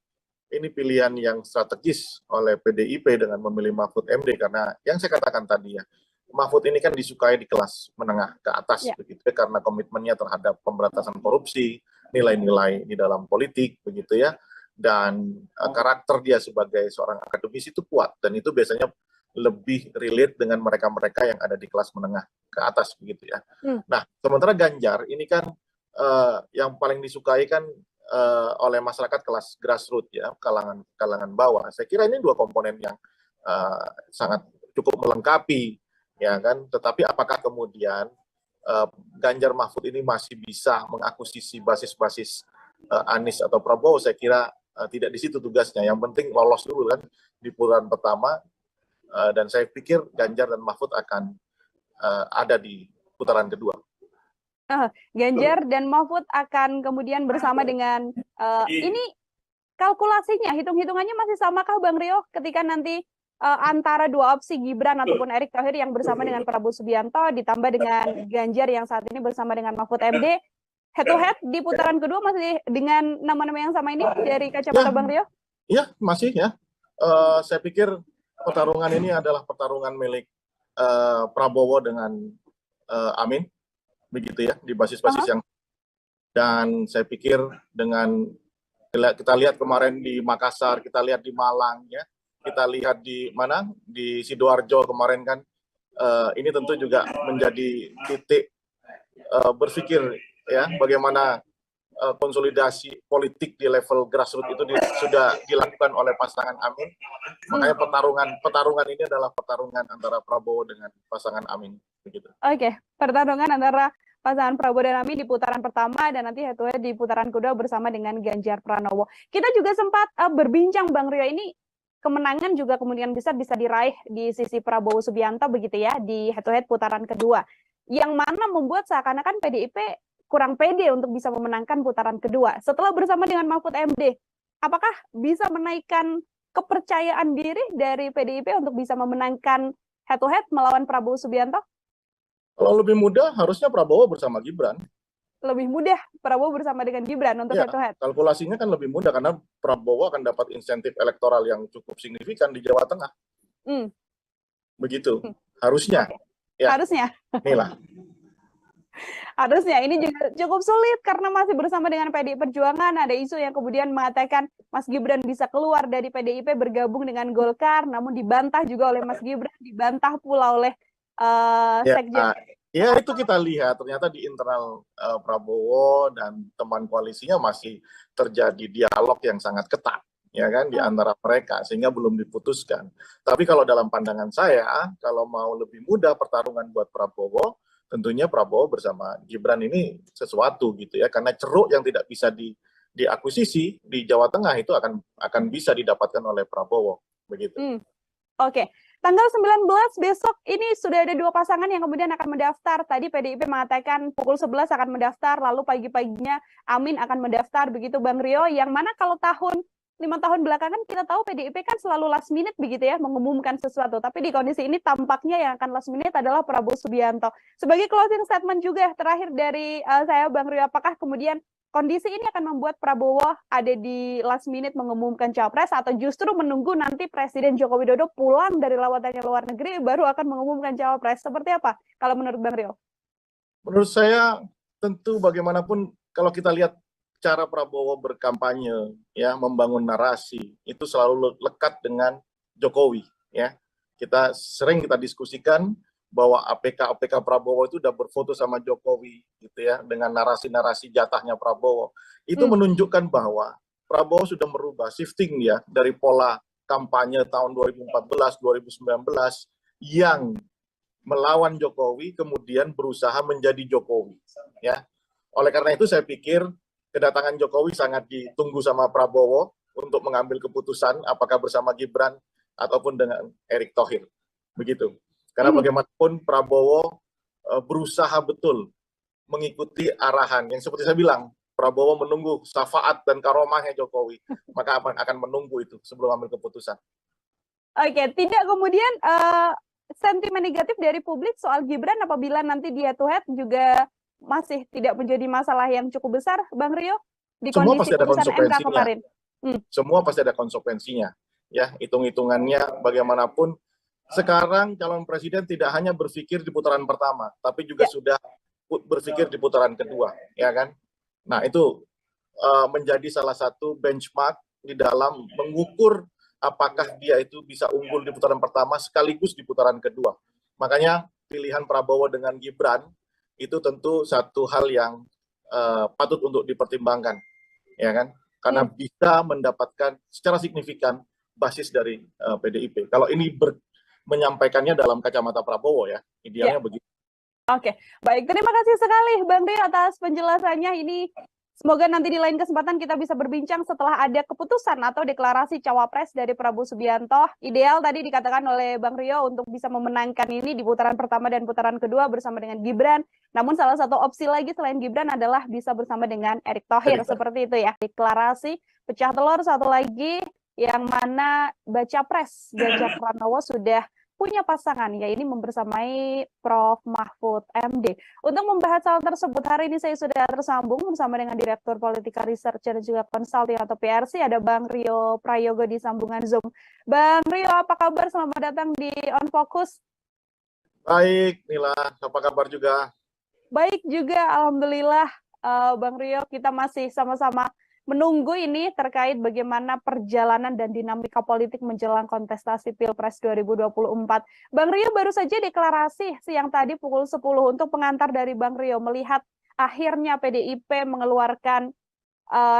ini pilihan yang strategis oleh PDIP dengan memilih Mahfud MD karena yang saya katakan tadi ya, Mahfud ini kan disukai di kelas menengah ke atas, begitu ya, karena komitmennya terhadap pemberantasan korupsi, nilai-nilai di dalam politik, begitu ya, dan karakter dia sebagai seorang akademisi itu kuat, dan itu biasanya lebih relate dengan mereka-mereka yang ada di kelas menengah ke atas, begitu ya. Nah, sementara Ganjar ini kan yang paling disukai kan oleh masyarakat kelas grassroots ya, kalangan bawah. Saya kira ini dua komponen yang sangat cukup melengkapi, ya kan. Tetapi apakah kemudian Ganjar Mahfud ini masih bisa mengakuisisi basis-basis Anies atau Prabowo? Saya kira tidak di situ tugasnya. Yang penting lolos dulu kan di putaran pertama, dan saya pikir Ganjar dan Mahfud akan ada di putaran kedua. Ganjar dan Mahfud akan kemudian bersama dengan ini kalkulasinya, hitung-hitungannya masih samakah Bang Rio ketika nanti antara dua opsi Gibran ataupun Erick Thohir yang bersama dengan Prabowo Subianto ditambah dengan Ganjar yang saat ini bersama dengan Mahfud MD, head to head di putaran kedua masih dengan nama-nama yang sama ini dari kacamata Bang Rio? Iya, masih ya. Saya pikir pertarungan ini adalah pertarungan milik Prabowo dengan Amin, begitu ya, di basis-basis yang, dan saya pikir dengan kita lihat kemarin di Makassar, kita lihat di Malang ya, kita lihat di mana, di Sidoarjo kemarin kan, ini tentu juga menjadi titik berpikir ya, bagaimana konsolidasi politik di level grassroots itu sudah dilakukan oleh pasangan Amin. Makanya pertarungan ini adalah pertarungan antara Prabowo dengan pasangan Amin, begitu. Oke, pertarungan antara pasangan Prabowo dan Amin di putaran pertama dan nanti head to head di putaran kedua bersama dengan Ganjar Pranowo. Kita juga sempat berbincang Bang Rio, ini kemenangan juga kemudian besar bisa diraih di sisi Prabowo Subianto begitu ya di head to head putaran kedua. Yang mana membuat seakan-akan PDIP kurang pede untuk bisa memenangkan putaran kedua. Setelah bersama dengan Mahfud MD, apakah bisa menaikkan kepercayaan diri dari PDIP untuk bisa memenangkan head to head melawan Prabowo Subianto? Kalau lebih mudah harusnya Prabowo bersama Gibran. Lebih mudah Prabowo bersama dengan Gibran untuk head to head? Kalkulasinya kan lebih mudah karena Prabowo akan dapat insentif elektoral yang cukup signifikan di Jawa Tengah. Begitu. Harusnya. Okay. Ya. Harusnya. Inilah. Harusnya ini juga cukup sulit karena masih bersama dengan PDI Perjuangan. Ada isu yang kemudian mengatakan Mas Gibran bisa keluar dari PDIP bergabung dengan Golkar, namun dibantah juga oleh Mas Gibran, dibantah pula oleh Sekjen. Ya itu kita lihat ternyata di internal Prabowo dan teman koalisinya masih terjadi dialog yang sangat ketat, ya kan, di antara mereka sehingga belum diputuskan. Tapi kalau dalam pandangan saya, kalau mau lebih mudah pertarungan buat Prabowo, tentunya Prabowo bersama Gibran ini sesuatu gitu ya, karena ceruk yang tidak bisa diakuisisi di Jawa Tengah itu akan bisa didapatkan oleh Prabowo, begitu. Oke. Tanggal 19 besok ini sudah ada dua pasangan yang kemudian akan mendaftar. Tadi PDIP mengatakan pukul 11 akan mendaftar, lalu pagi-paginya Amin akan mendaftar, begitu Bang Rio. Yang mana kalau 5 tahun belakangan kita tahu PDIP kan selalu last minute begitu ya, mengumumkan sesuatu. Tapi di kondisi ini tampaknya yang akan last minute adalah Prabowo Subianto. Sebagai closing statement juga terakhir dari saya Bang Rio, apakah kemudian kondisi ini akan membuat Prabowo ada di last minute mengumumkan capres atau justru menunggu nanti Presiden Joko Widodo pulang dari lawatannya luar negeri baru akan mengumumkan capres? Seperti apa kalau menurut Bang Rio? Menurut saya tentu bagaimanapun kalau kita lihat cara Prabowo berkampanye ya, membangun narasi itu selalu lekat dengan Jokowi ya. Kita diskusikan bahwa APK Prabowo itu udah berfoto sama Jokowi gitu ya, dengan narasi-narasi jatahnya Prabowo. Itu menunjukkan bahwa Prabowo sudah merubah shifting ya dari pola kampanye tahun 2014 2019 yang melawan Jokowi kemudian berusaha menjadi Jokowi ya. Oleh karena itu saya pikir kedatangan Jokowi sangat ditunggu sama Prabowo untuk mengambil keputusan apakah bersama Gibran ataupun dengan Erick Thohir. Begitu. Karena bagaimanapun Prabowo berusaha betul mengikuti arahan yang seperti saya bilang, Prabowo menunggu syafaat dan karomahnya Jokowi, maka akan menunggu itu sebelum ambil keputusan. Oke, tidak kemudian sentimen negatif dari publik soal Gibran apabila nanti di head to head juga masih tidak menjadi masalah yang cukup besar, Bang Rio, di semua kondisi pasti ada putusan MK kemarin. Semua pasti ada konsekuensinya, ya, hitung-hitungannya bagaimanapun sekarang calon presiden tidak hanya berpikir di putaran pertama, tapi juga sudah berpikir di putaran kedua, ya kan? Nah, itu menjadi salah satu benchmark di dalam mengukur apakah dia itu bisa unggul di putaran pertama sekaligus di putaran kedua. Makanya pilihan Prabowo dengan Gibran itu tentu satu hal yang patut untuk dipertimbangkan, ya kan? Karena bisa mendapatkan secara signifikan basis dari PDIP. Kalau ini menyampaikannya dalam kacamata Prabowo ya, idealnya begitu. Oke, baik. Terima kasih sekali Bang Rio atas penjelasannya. Ini semoga nanti di lain kesempatan kita bisa berbincang setelah ada keputusan atau deklarasi cawapres dari Prabowo Subianto. Ideal tadi dikatakan oleh Bang Rio untuk bisa memenangkan ini di putaran pertama dan putaran kedua bersama dengan Gibran. Namun salah satu opsi lagi selain Gibran adalah bisa bersama dengan Erick Thohir. Seperti itu ya. Deklarasi pecah telur satu lagi yang mana baca pres Ganjar Pranowo sudah punya pasangan, ya ini membersamai Prof. Mahfud MD. Untuk membahas hal tersebut, hari ini saya sudah tersambung bersama dengan Direktur Politika Research dan juga Consulting atau PRC, ada Bang Rio Prayogo di sambungan Zoom. Bang Rio, apa kabar? Selamat datang di On Focus. Baik, Nila, apa kabar juga? Baik juga, Alhamdulillah. Bang Rio, kita masih sama-sama menunggu ini terkait bagaimana perjalanan dan dinamika politik menjelang kontestasi Pilpres 2024. Bang Rio baru saja deklarasi siang tadi pukul 10 untuk pengantar dari Bang Rio melihat akhirnya PDIP mengeluarkan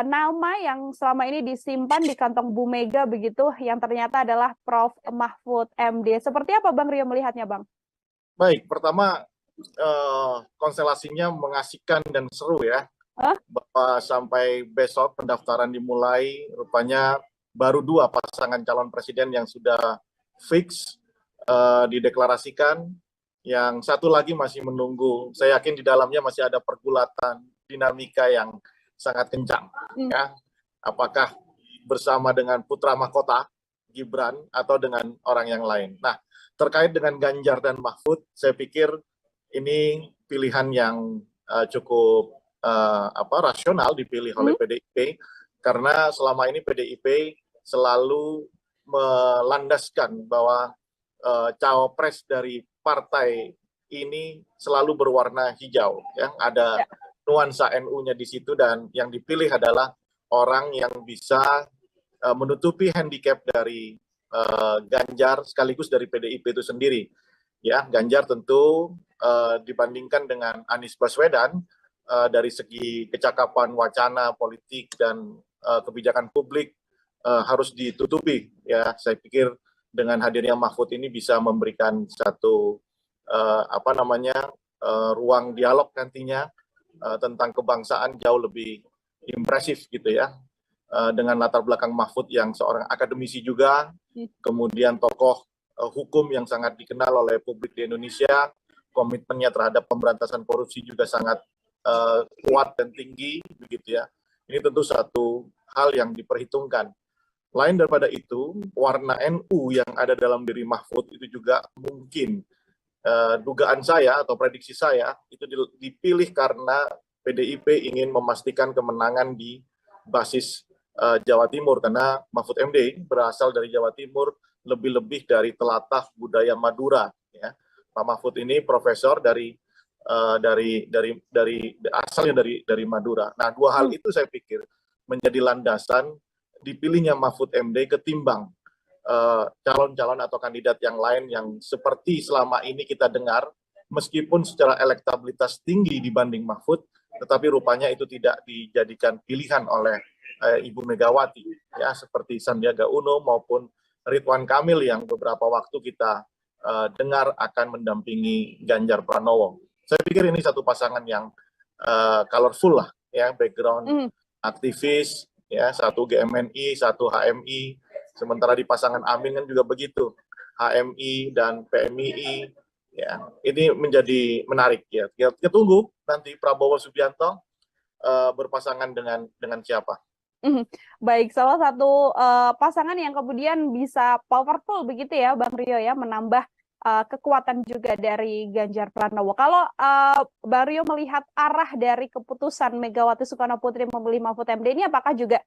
nama yang selama ini disimpan di kantong Bu Mega begitu, yang ternyata adalah Prof. Mahfud MD. Seperti apa Bang Rio melihatnya, Bang? Baik, pertama konstelasinya mengasihkan dan seru ya. Bahwa sampai besok pendaftaran dimulai, rupanya baru 2 pasangan calon presiden yang sudah fix dideklarasikan, yang satu lagi masih menunggu. Saya yakin di dalamnya masih ada pergulatan dinamika yang sangat kencang. Ya. Apakah bersama dengan putra mahkota Gibran atau dengan orang yang lain. Nah, terkait dengan Ganjar dan Mahfud, saya pikir ini pilihan yang cukup rasional dipilih oleh PDIP, karena selama ini PDIP selalu melandaskan bahwa cawapres dari partai ini selalu berwarna hijau, ya. Ada nuansa NU-nya di situ, dan yang dipilih adalah orang yang bisa menutupi handicap dari Ganjar sekaligus dari PDIP itu sendiri. Ya, Ganjar tentu dibandingkan dengan Anies Baswedan dari segi kecakapan wacana politik dan kebijakan publik harus ditutupi, ya. Saya pikir dengan hadirnya Mahfud ini bisa memberikan satu ruang dialog nantinya tentang kebangsaan jauh lebih impresif gitu ya, dengan latar belakang Mahfud yang seorang akademisi juga, kemudian tokoh hukum yang sangat dikenal oleh publik di Indonesia, komitmennya terhadap pemberantasan korupsi juga sangat kuat dan tinggi begitu ya. Ini tentu satu hal yang diperhitungkan. Lain daripada itu, warna NU yang ada dalam diri Mahfud itu juga mungkin dugaan saya atau prediksi saya itu dipilih karena PDIP ingin memastikan kemenangan di basis Jawa Timur, karena Mahfud MD berasal dari Jawa Timur, lebih-lebih dari telatah budaya Madura ya. Pak Mahfud ini profesor asalnya dari Madura. Nah, 2 hal itu saya pikir menjadi landasan dipilihnya Mahfud MD ketimbang calon-calon atau kandidat yang lain yang seperti selama ini kita dengar, meskipun secara elektabilitas tinggi dibanding Mahfud, tetapi rupanya itu tidak dijadikan pilihan oleh Ibu Megawati, ya, seperti Sandiaga Uno maupun Ridwan Kamil yang beberapa waktu kita dengar akan mendampingi Ganjar Pranowo. Saya pikir ini satu pasangan yang colorful lah, ya, background aktivis, ya, satu GMNI, satu HMI, sementara di pasangan Amin kan juga begitu, HMI dan PMII, ya, ini menjadi menarik ya. Kita tunggu nanti Prabowo Subianto berpasangan dengan siapa. Baik, salah satu pasangan yang kemudian bisa powerful begitu ya, Bang Rio ya, menambah kekuatan juga dari Ganjar Pranowo. Kalau Bang Rio melihat arah dari keputusan Megawati Soekarno Putri memilih Mahfud MD ini, apakah juga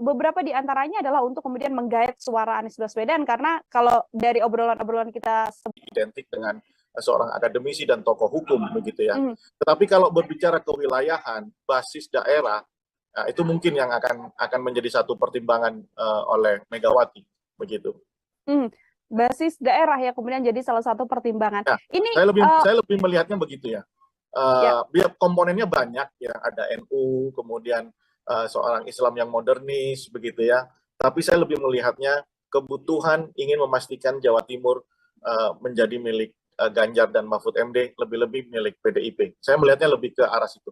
beberapa di antaranya adalah untuk kemudian menggait suara Anies Baswedan, karena kalau dari obrolan-obrolan kita identik dengan seorang akademisi dan tokoh hukum begitu ya. Tetapi kalau berbicara kewilayahan, basis daerah, itu mungkin yang akan menjadi satu pertimbangan oleh Megawati begitu. Basis daerah ya kemudian jadi salah satu pertimbangan. Ya, ini saya lebih melihatnya begitu ya. Biar komponennya banyak ya, ada NU, kemudian seorang Islam yang modernis begitu ya. Tapi saya lebih melihatnya kebutuhan ingin memastikan Jawa Timur menjadi milik Ganjar dan Mahfud MD, lebih-lebih milik PDIP. Saya melihatnya lebih ke arah situ.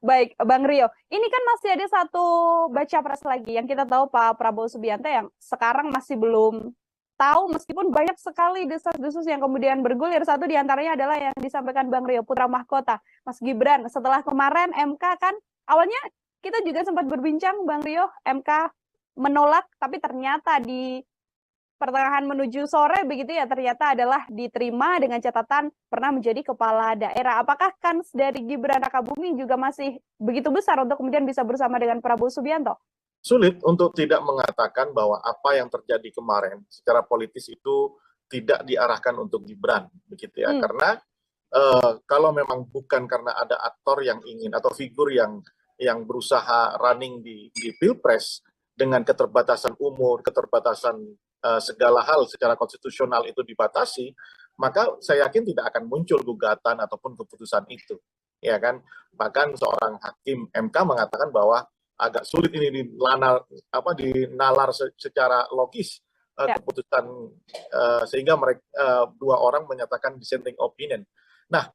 Baik, Bang Rio. Ini kan masih ada satu baca pres lagi yang kita tahu Pak Prabowo Subianto yang sekarang masih belum tahu, meskipun banyak sekali desas-desus yang kemudian bergulir. Satu diantaranya adalah yang disampaikan Bang Rio, putra mahkota, Mas Gibran. Setelah kemarin MK kan, awalnya kita juga sempat berbincang, Bang Rio, MK menolak, tapi ternyata di pertengahan menuju sore begitu ya, ternyata adalah diterima dengan catatan pernah menjadi kepala daerah. Apakah kans dari Gibran Rakabuming juga masih begitu besar untuk kemudian bisa bersama dengan Prabowo Subianto? Sulit untuk tidak mengatakan bahwa apa yang terjadi kemarin secara politis itu tidak diarahkan untuk Gibran, begitu ya. Karena kalau memang bukan karena ada aktor yang ingin atau figur yang berusaha running di Pilpres dengan keterbatasan umur, keterbatasan segala hal secara konstitusional itu dibatasi, maka saya yakin tidak akan muncul gugatan ataupun keputusan itu, ya kan. Bahkan seorang hakim MK mengatakan bahwa agak sulit ini dinalar secara logis keputusan, sehingga mereka dua orang menyatakan dissenting opinion. Nah,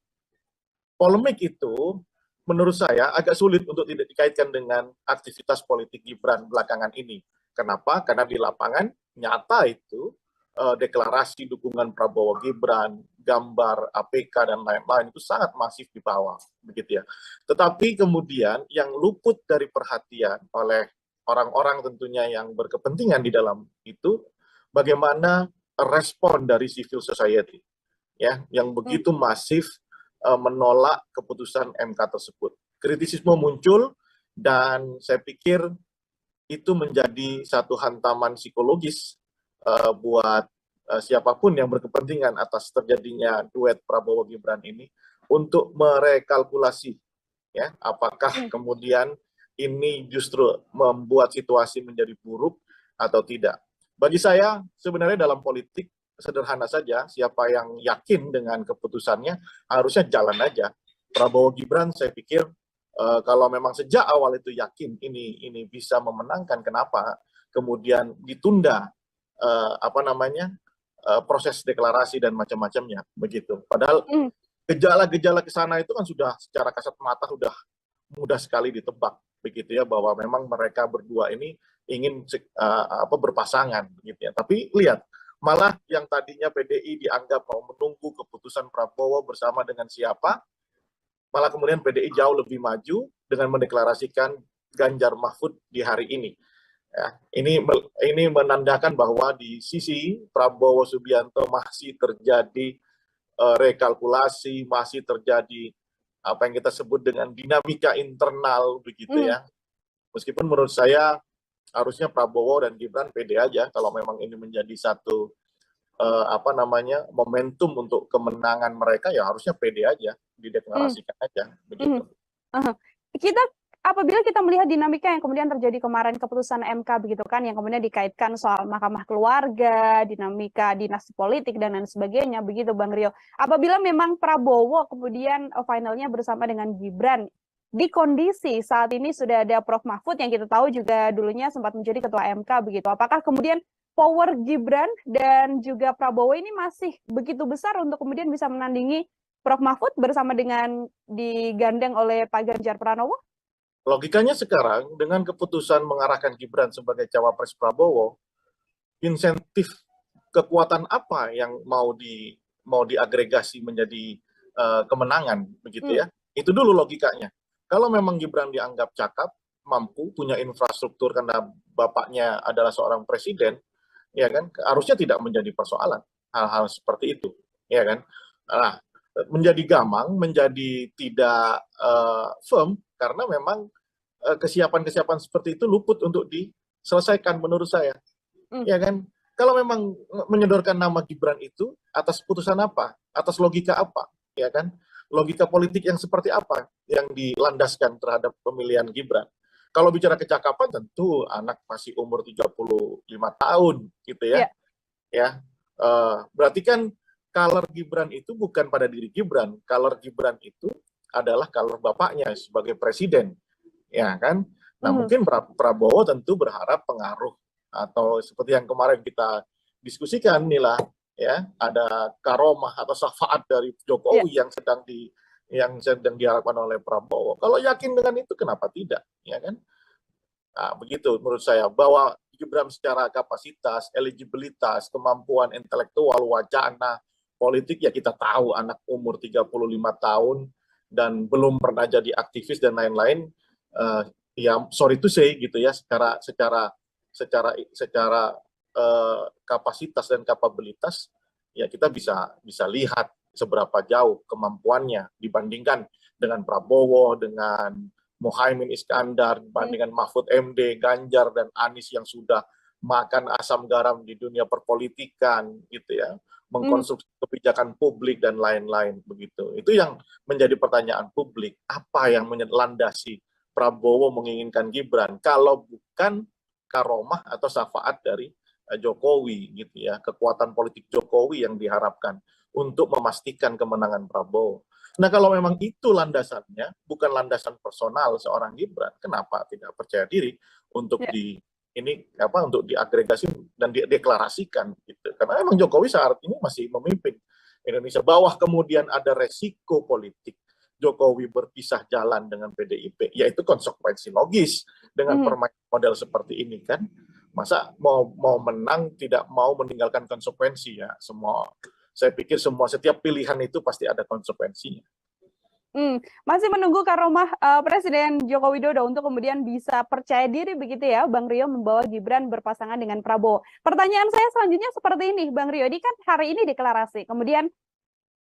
polemik itu menurut saya agak sulit untuk tidak dikaitkan dengan aktivitas politik Gibran belakangan ini. Kenapa? Karena di lapangan nyata itu deklarasi dukungan Prabowo Gibran, gambar APK dan lain-lain itu sangat masif di bawah, begitu ya. Tetapi kemudian yang luput dari perhatian oleh orang-orang tentunya yang berkepentingan di dalam itu, bagaimana respon dari civil society, ya, yang begitu masif menolak keputusan MK tersebut. Kritisisme muncul dan saya pikir itu menjadi satu hantaman psikologis buat siapapun yang berkepentingan atas terjadinya duet Prabowo Gibran ini untuk merekalkulasi ya, apakah kemudian ini justru membuat situasi menjadi buruk atau tidak. Bagi saya sebenarnya dalam politik sederhana saja, siapa yang yakin dengan keputusannya harusnya jalan aja. Prabowo Gibran saya pikir kalau memang sejak awal itu yakin ini bisa memenangkan, kenapa kemudian ditunda proses deklarasi dan macam-macamnya begitu. Padahal gejala-gejala ke sana itu kan sudah secara kasat mata sudah mudah sekali ditebak begitu ya, bahwa memang mereka berdua ini ingin berpasangan begitu ya. Tapi lihat, malah yang tadinya PDI dianggap mau menunggu keputusan Prabowo bersama dengan siapa, malah kemudian PDI jauh lebih maju dengan mendeklarasikan Ganjar Mahfud di hari ini. Ya, ini menandakan bahwa di sisi Prabowo Subianto masih terjadi rekalkulasi, masih terjadi apa yang kita sebut dengan dinamika internal begitu ya. Meskipun menurut saya harusnya Prabowo dan Gibran pede aja kalau memang ini menjadi satu momentum untuk kemenangan mereka, ya harusnya pede aja, dideklarasikan aja begitu. Apabila kita melihat dinamika yang kemudian terjadi kemarin keputusan MK begitu kan, yang kemudian dikaitkan soal mahkamah keluarga, dinamika dinasti politik dan lain sebagainya begitu Bang Rio. Apabila memang Prabowo kemudian finalnya bersama dengan Gibran, di kondisi saat ini sudah ada Prof Mahfud yang kita tahu juga dulunya sempat menjadi ketua MK begitu. Apakah kemudian power Gibran dan juga Prabowo ini masih begitu besar untuk kemudian bisa menandingi Prof Mahfud bersama dengan digandeng oleh Pak Ganjar Pranowo? Logikanya sekarang dengan keputusan mengarahkan Gibran sebagai cawapres Prabowo, insentif kekuatan apa yang mau diagregasi menjadi kemenangan begitu ya? Itu dulu logikanya. Kalau memang Gibran dianggap cakap, mampu, punya infrastruktur karena bapaknya adalah seorang presiden, ya kan, harusnya tidak menjadi persoalan hal-hal seperti itu, ya kan? Nah, menjadi gamang, menjadi tidak firm karena memang kesiapan-kesiapan seperti itu luput untuk diselesaikan menurut saya. Ya kan? Kalau memang menyodorkan nama Gibran itu atas putusan apa? Atas logika apa? Ya kan? Logika politik yang seperti apa yang dilandaskan terhadap pemilihan Gibran? Kalau bicara kecakapan tentu anak masih umur 35 tahun gitu ya. Ya. Berarti kan color Gibran itu bukan pada diri Gibran. Color Gibran itu adalah color bapaknya sebagai presiden. Ya kan? Nah, mungkin Prabowo tentu berharap pengaruh atau seperti yang kemarin kita diskusikan Nila, ya, ada karomah atau syafaat dari Jokowi yang sedang diharapkan oleh Prabowo. Kalau yakin dengan itu kenapa tidak, ya kan? Nah, begitu menurut saya, bahwa Gibran secara kapasitas, eligibilitas, kemampuan intelektual, wacana, politik, ya kita tahu anak umur 35 tahun dan belum pernah jadi aktivis dan lain-lain, ya sorry to say gitu ya, secara kapasitas dan kapabilitas, ya kita bisa lihat seberapa jauh kemampuannya dibandingkan dengan Prabowo, dengan Muhaimin Iskandar, dibandingkan Mahfud MD, Ganjar, dan Anies yang sudah makan asam garam di dunia perpolitikan, gitu ya, mengkonstruksi kebijakan publik dan lain-lain begitu. Itu yang menjadi pertanyaan publik. Apa yang melandasi Prabowo menginginkan Gibran kalau bukan karomah atau syafaat dari Jokowi gitu ya, kekuatan politik Jokowi yang diharapkan untuk memastikan kemenangan Prabowo. Nah, kalau memang itu landasannya, bukan landasan personal seorang Gibran, kenapa tidak percaya diri untuk untuk diagregasi dan dideklarasikan gitu. Karena memang Jokowi saat ini masih memimpin Indonesia. Bahwa kemudian ada resiko politik Jokowi berpisah jalan dengan PDIP, yaitu konsekuensi logis dengan permainan model seperti ini kan. Masa mau menang tidak mau meninggalkan konsekuensi ya. Saya pikir setiap pilihan itu pasti ada konsekuensinya. Masih menunggu karomah Presiden Joko Widodo untuk kemudian bisa percaya diri begitu ya, Bang Rio, membawa Gibran berpasangan dengan Prabowo. Pertanyaan saya selanjutnya seperti ini, Bang Rio, ini kan hari ini deklarasi, kemudian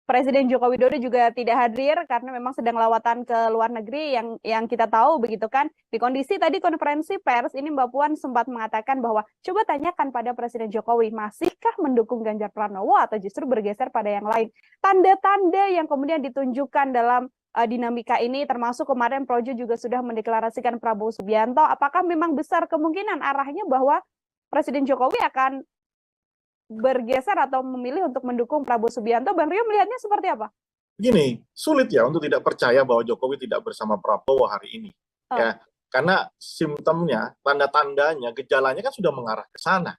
Presiden Joko Widodo juga tidak hadir karena memang sedang lawatan ke luar negeri yang kita tahu begitu kan. Di kondisi tadi konferensi pers ini Mbak Puan sempat mengatakan bahwa coba tanyakan pada Presiden Jokowi, masihkah mendukung Ganjar Pranowo atau justru bergeser pada yang lain. Tanda-tanda yang kemudian ditunjukkan dalam dinamika ini, termasuk kemarin Projo juga sudah mendeklarasikan Prabowo Subianto. Apakah memang besar kemungkinan arahnya bahwa Presiden Jokowi akan bergeser atau memilih untuk mendukung Prabowo Subianto? Bang Rio melihatnya seperti apa? Begini, sulit ya untuk tidak percaya bahwa Jokowi tidak bersama Prabowo hari ini. Ya, karena simptomnya, tanda-tandanya, gejalanya kan sudah mengarah ke sana.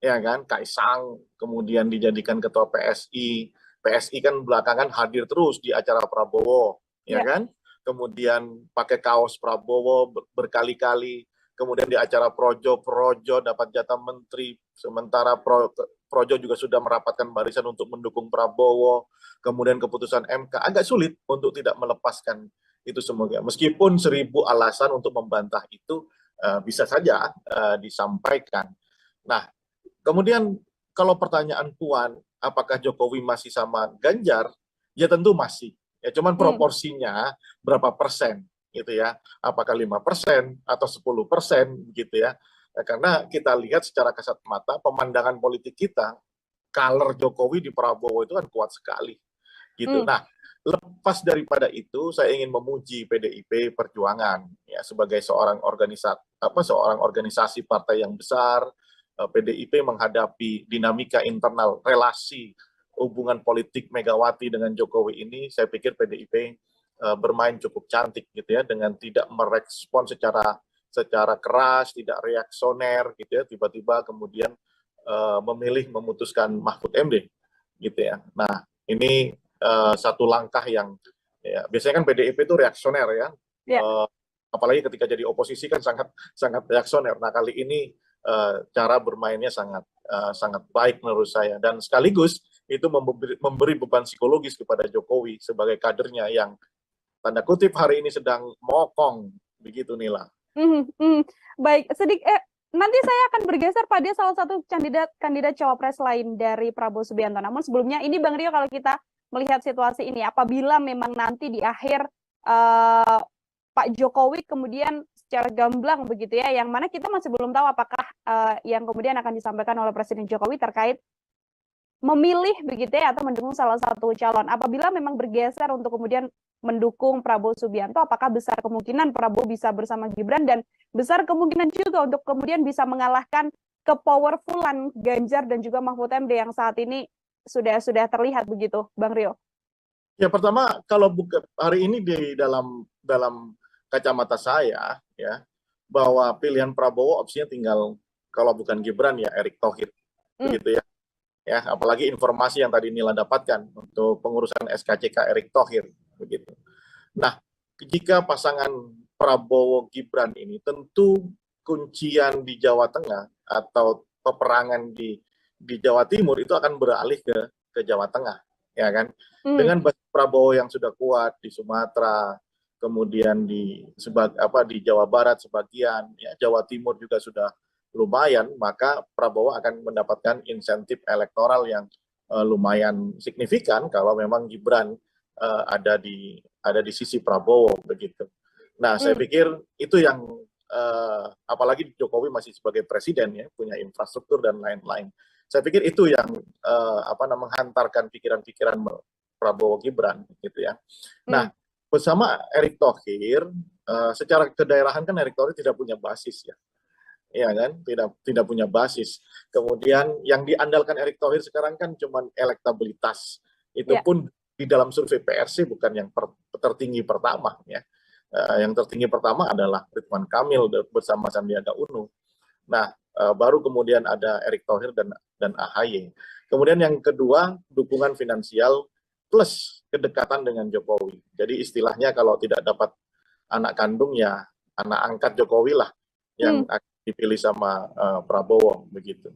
Ya kan, Kaisang kemudian dijadikan ketua PSI. PSI kan belakangan hadir terus di acara Prabowo, ya kan? Kemudian pakai kaos Prabowo berkali-kali. Kemudian di acara Projo dapat jatah menteri, sementara Projo juga sudah merapatkan barisan untuk mendukung Prabowo. Kemudian keputusan MK, agak sulit untuk tidak melepaskan itu semuanya. Meskipun 1000 alasan untuk membantah itu bisa saja disampaikan. Nah, kemudian kalau pertanyaan Puan, apakah Jokowi masih sama Ganjar? Ya tentu masih. Ya cuman proporsinya berapa persen gitu ya, apakah 5% atau 10% gitu ya. Karena kita lihat secara kasat mata pemandangan politik kita, color Jokowi di Prabowo itu kan kuat sekali gitu. Nah, lepas daripada itu saya ingin memuji PDIP Perjuangan ya, sebagai seorang organisasi partai yang besar. PDIP menghadapi dinamika internal relasi hubungan politik Megawati dengan Jokowi ini, saya pikir PDIP bermain cukup cantik gitu ya, dengan tidak merespon secara keras, tidak reaksioner gitu ya, tiba-tiba kemudian memilih memutuskan Mahfud MD gitu ya. Nah, ini satu langkah yang ya, biasanya kan PDIP itu reaksioner ya. Apalagi ketika jadi oposisi kan sangat reaksioner. Nah, kali ini cara bermainnya sangat baik menurut saya, dan sekaligus itu memberi beban psikologis kepada Jokowi sebagai kadernya yang tanda kutip hari ini sedang mokong begitu, Nila. Baik, nanti saya akan bergeser pada salah satu kandidat cawapres lain dari Prabowo Subianto. Namun sebelumnya ini Bang Rio, kalau kita melihat situasi ini, apabila memang nanti di akhir Pak Jokowi kemudian secara gamblang begitu ya, yang mana kita masih belum tahu apakah yang kemudian akan disampaikan oleh Presiden Jokowi terkait memilih begitu ya atau mendukung salah satu calon. Apabila memang bergeser untuk kemudian mendukung Prabowo Subianto, apakah besar kemungkinan Prabowo bisa bersama Gibran dan besar kemungkinan juga untuk kemudian bisa mengalahkan kepowerfulan Ganjar dan juga Mahfud MD yang saat ini sudah terlihat begitu, Bang Rio? Ya, pertama kalau hari ini di dalam kacamata saya ya, bahwa pilihan Prabowo opsinya tinggal kalau bukan Gibran ya Erick Thohir begitu ya. Ya, apalagi informasi yang tadi Nila dapatkan untuk pengurusan SKCK Erick Thohir begitu. Nah, jika pasangan Prabowo Gibran ini tentu kuncian di Jawa Tengah atau peperangan di Jawa Timur itu akan beralih ke Jawa Tengah, ya kan? Dengan basis Prabowo yang sudah kuat di Sumatera, kemudian di Jawa Barat sebagian, ya Jawa Timur juga sudah lumayan, maka Prabowo akan mendapatkan insentif elektoral yang lumayan signifikan kalau memang Gibran ada di sisi Prabowo begitu. Nah, saya pikir itu yang apalagi Jokowi masih sebagai presiden ya, punya infrastruktur dan lain-lain. Saya pikir itu yang menghantarkan pikiran-pikiran Prabowo Gibran gitu ya. Nah, bersama Erick Thohir secara kedaerahan kan Erick Thohir tidak punya basis ya. Ya kan, tidak punya basis. Kemudian yang diandalkan Erick Thohir sekarang kan cuma elektabilitas. Itu pun di dalam survei PRC bukan yang tertinggi pertama ya. Yang tertinggi pertama adalah Ridwan Kamil bersama Sandiaga Uno. Nah, baru kemudian ada Erick Thohir dan AHY. Kemudian yang kedua, dukungan finansial plus kedekatan dengan Jokowi. Jadi istilahnya kalau tidak dapat anak kandung ya anak angkat Jokowi lah yang dipilih sama Prabowo begitu.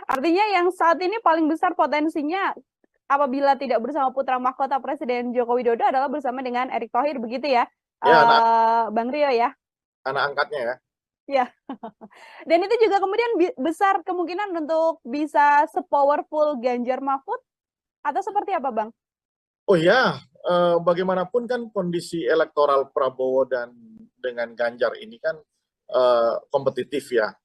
Artinya yang saat ini paling besar potensinya apabila tidak bersama putra mahkota Presiden Joko Widodo adalah bersama dengan Erick Thohir begitu ya, Bang Rio ya? Anak angkatnya ya. Ya. Dan itu juga kemudian besar kemungkinan untuk bisa sepowerful Ganjar Mahfud atau seperti apa, Bang? Oh ya, bagaimanapun kan kondisi elektoral Prabowo dan dengan Ganjar ini kan kompetitif ya,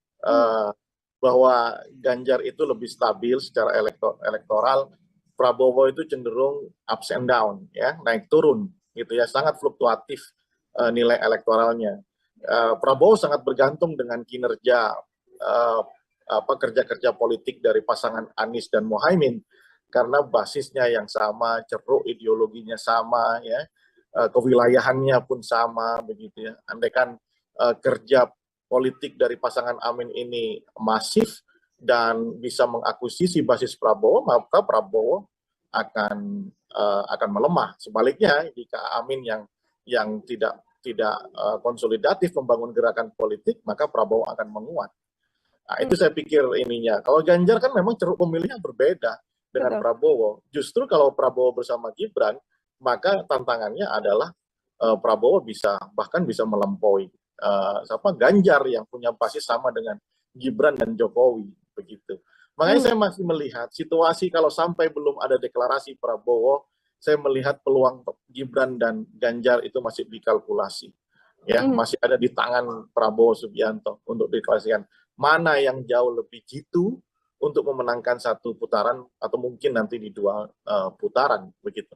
bahwa Ganjar itu lebih stabil secara elektoral, Prabowo itu cenderung ups and down ya, naik turun gitu ya, sangat fluktuatif nilai elektoralnya. Prabowo sangat bergantung dengan kinerja kerja-kerja politik dari pasangan Anies dan Muhaimin karena basisnya yang sama, ceruk ideologinya sama ya, kewilayahannya pun sama begitu ya. Andaikan kerja politik dari pasangan Amin ini masif dan bisa mengakuisisi basis Prabowo, maka Prabowo akan melemah. Sebaliknya jika Amin yang tidak konsolidatif membangun gerakan politik, maka Prabowo akan menguat. Nah, itu saya pikir ininya. Kalau Ganjar kan memang ceruk pemilihnya berbeda dengan Prabowo. Justru kalau Prabowo bersama Gibran, maka tantangannya adalah Prabowo bahkan bisa melampaui Ganjar yang punya basis sama dengan Gibran dan Jokowi begitu. Makanya saya masih melihat situasi kalau sampai belum ada deklarasi Prabowo, saya melihat peluang Gibran dan Ganjar itu masih dikalkulasi. Ya, masih ada di tangan Prabowo Subianto untuk deklarasikan mana yang jauh lebih jitu untuk memenangkan satu putaran atau mungkin nanti di dua putaran begitu.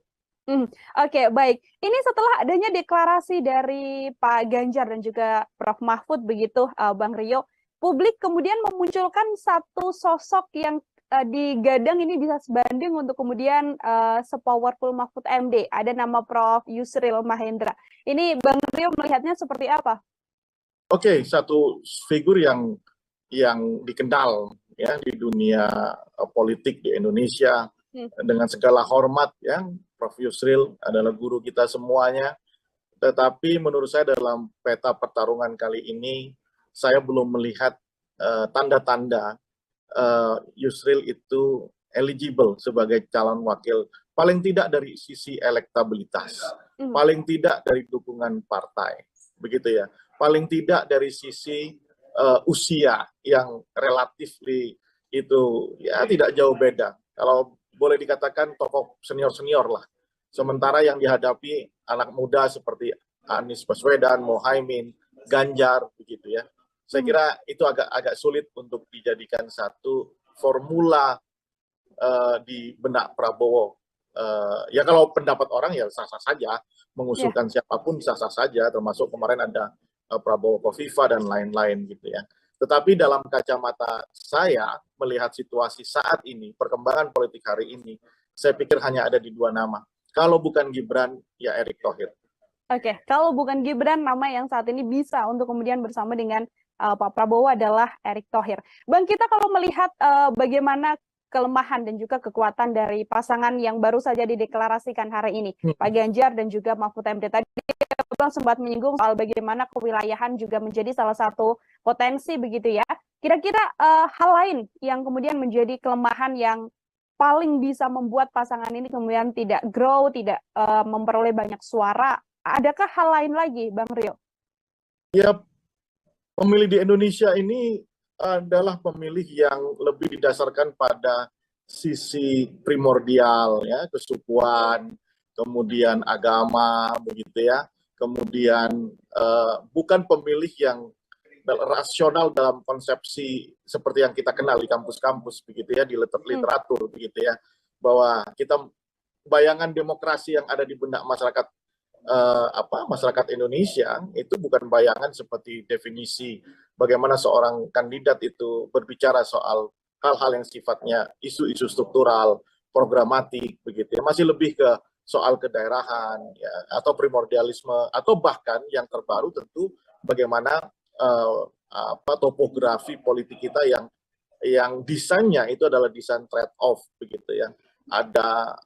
Oke, baik. Ini setelah adanya deklarasi dari Pak Ganjar dan juga Prof. Mahfud begitu, Bang Rio, publik kemudian memunculkan satu sosok yang digadang ini bisa sebanding untuk kemudian sepowerful Mahfud MD. Ada nama Prof. Yusril Mahendra. Ini Bang Rio melihatnya seperti apa? Oke, satu figur yang dikenal ya di dunia politik di Indonesia dengan segala hormat ya. Prof. Yusril adalah guru kita semuanya. Tetapi menurut saya dalam peta pertarungan kali ini saya belum melihat tanda-tanda Yusril itu eligible sebagai calon wakil, paling tidak dari sisi elektabilitas, paling tidak dari dukungan partai, begitu ya, paling tidak dari sisi usia yang relatif itu ya tidak jauh beda. Kalau boleh dikatakan tokoh senior-senior lah. Sementara yang dihadapi anak muda seperti Anies Baswedan, Muhaimin, Ganjar begitu ya. Saya kira itu agak sulit untuk dijadikan satu formula di benak Prabowo. Ya kalau pendapat orang ya sah-sah saja, mengusulkan siapapun sah-sah saja, termasuk kemarin ada Prabowo Kofifa dan lain-lain gitu ya. Tetapi dalam kacamata saya melihat situasi saat ini, perkembangan politik hari ini, saya pikir hanya ada di dua nama. Kalau bukan Gibran, ya Erick Thohir. Oke, kalau bukan Gibran, nama yang saat ini bisa untuk kemudian bersama dengan Pak Prabowo adalah Erick Thohir. Bang, kita kalau melihat bagaimana kelemahan dan juga kekuatan dari pasangan yang baru saja dideklarasikan hari ini, Pak Ganjar dan juga Mahfud MD. Tadi Bang sempat menyinggung soal bagaimana kewilayahan juga menjadi salah satu potensi begitu ya. Kira-kira hal lain yang kemudian menjadi kelemahan yang paling bisa membuat pasangan ini kemudian tidak grow, tidak memperoleh banyak suara. Adakah hal lain lagi, Bang Rio? Ya, pemilih di Indonesia ini adalah pemilih yang lebih didasarkan pada sisi primordial, ya, kesukuan, kemudian agama, begitu ya. Kemudian bukan pemilih yang rasional dalam konsepsi seperti yang kita kenal di kampus-kampus, begitu ya, di literatur, begitu ya, bahwa kita bayangan demokrasi yang ada di benak masyarakat masyarakat Indonesia itu bukan bayangan seperti definisi bagaimana seorang kandidat itu berbicara soal hal-hal yang sifatnya isu-isu struktural, programatik, begitu ya. Masih lebih ke soal kedaerahan, ya, atau primordialisme, atau bahkan yang terbaru tentu bagaimana topografi politik kita yang desainnya itu adalah desain trade-off, begitu ya. Ada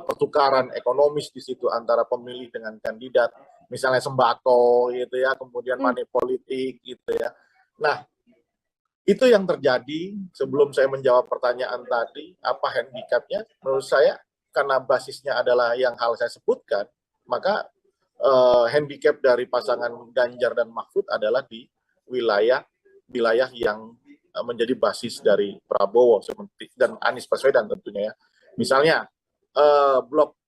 pertukaran ekonomis di situ antara pemilih dengan kandidat, misalnya sembako gitu ya, kemudian money politik gitu ya. Nah, itu yang terjadi. Sebelum saya menjawab pertanyaan tadi, apa handicapnya? Menurut saya karena basisnya adalah yang hal saya sebutkan, maka handicap dari pasangan Ganjar dan Mahfud adalah di wilayah yang menjadi basis dari Prabowo dan Anies Baswedan tentunya ya. Misalnya blok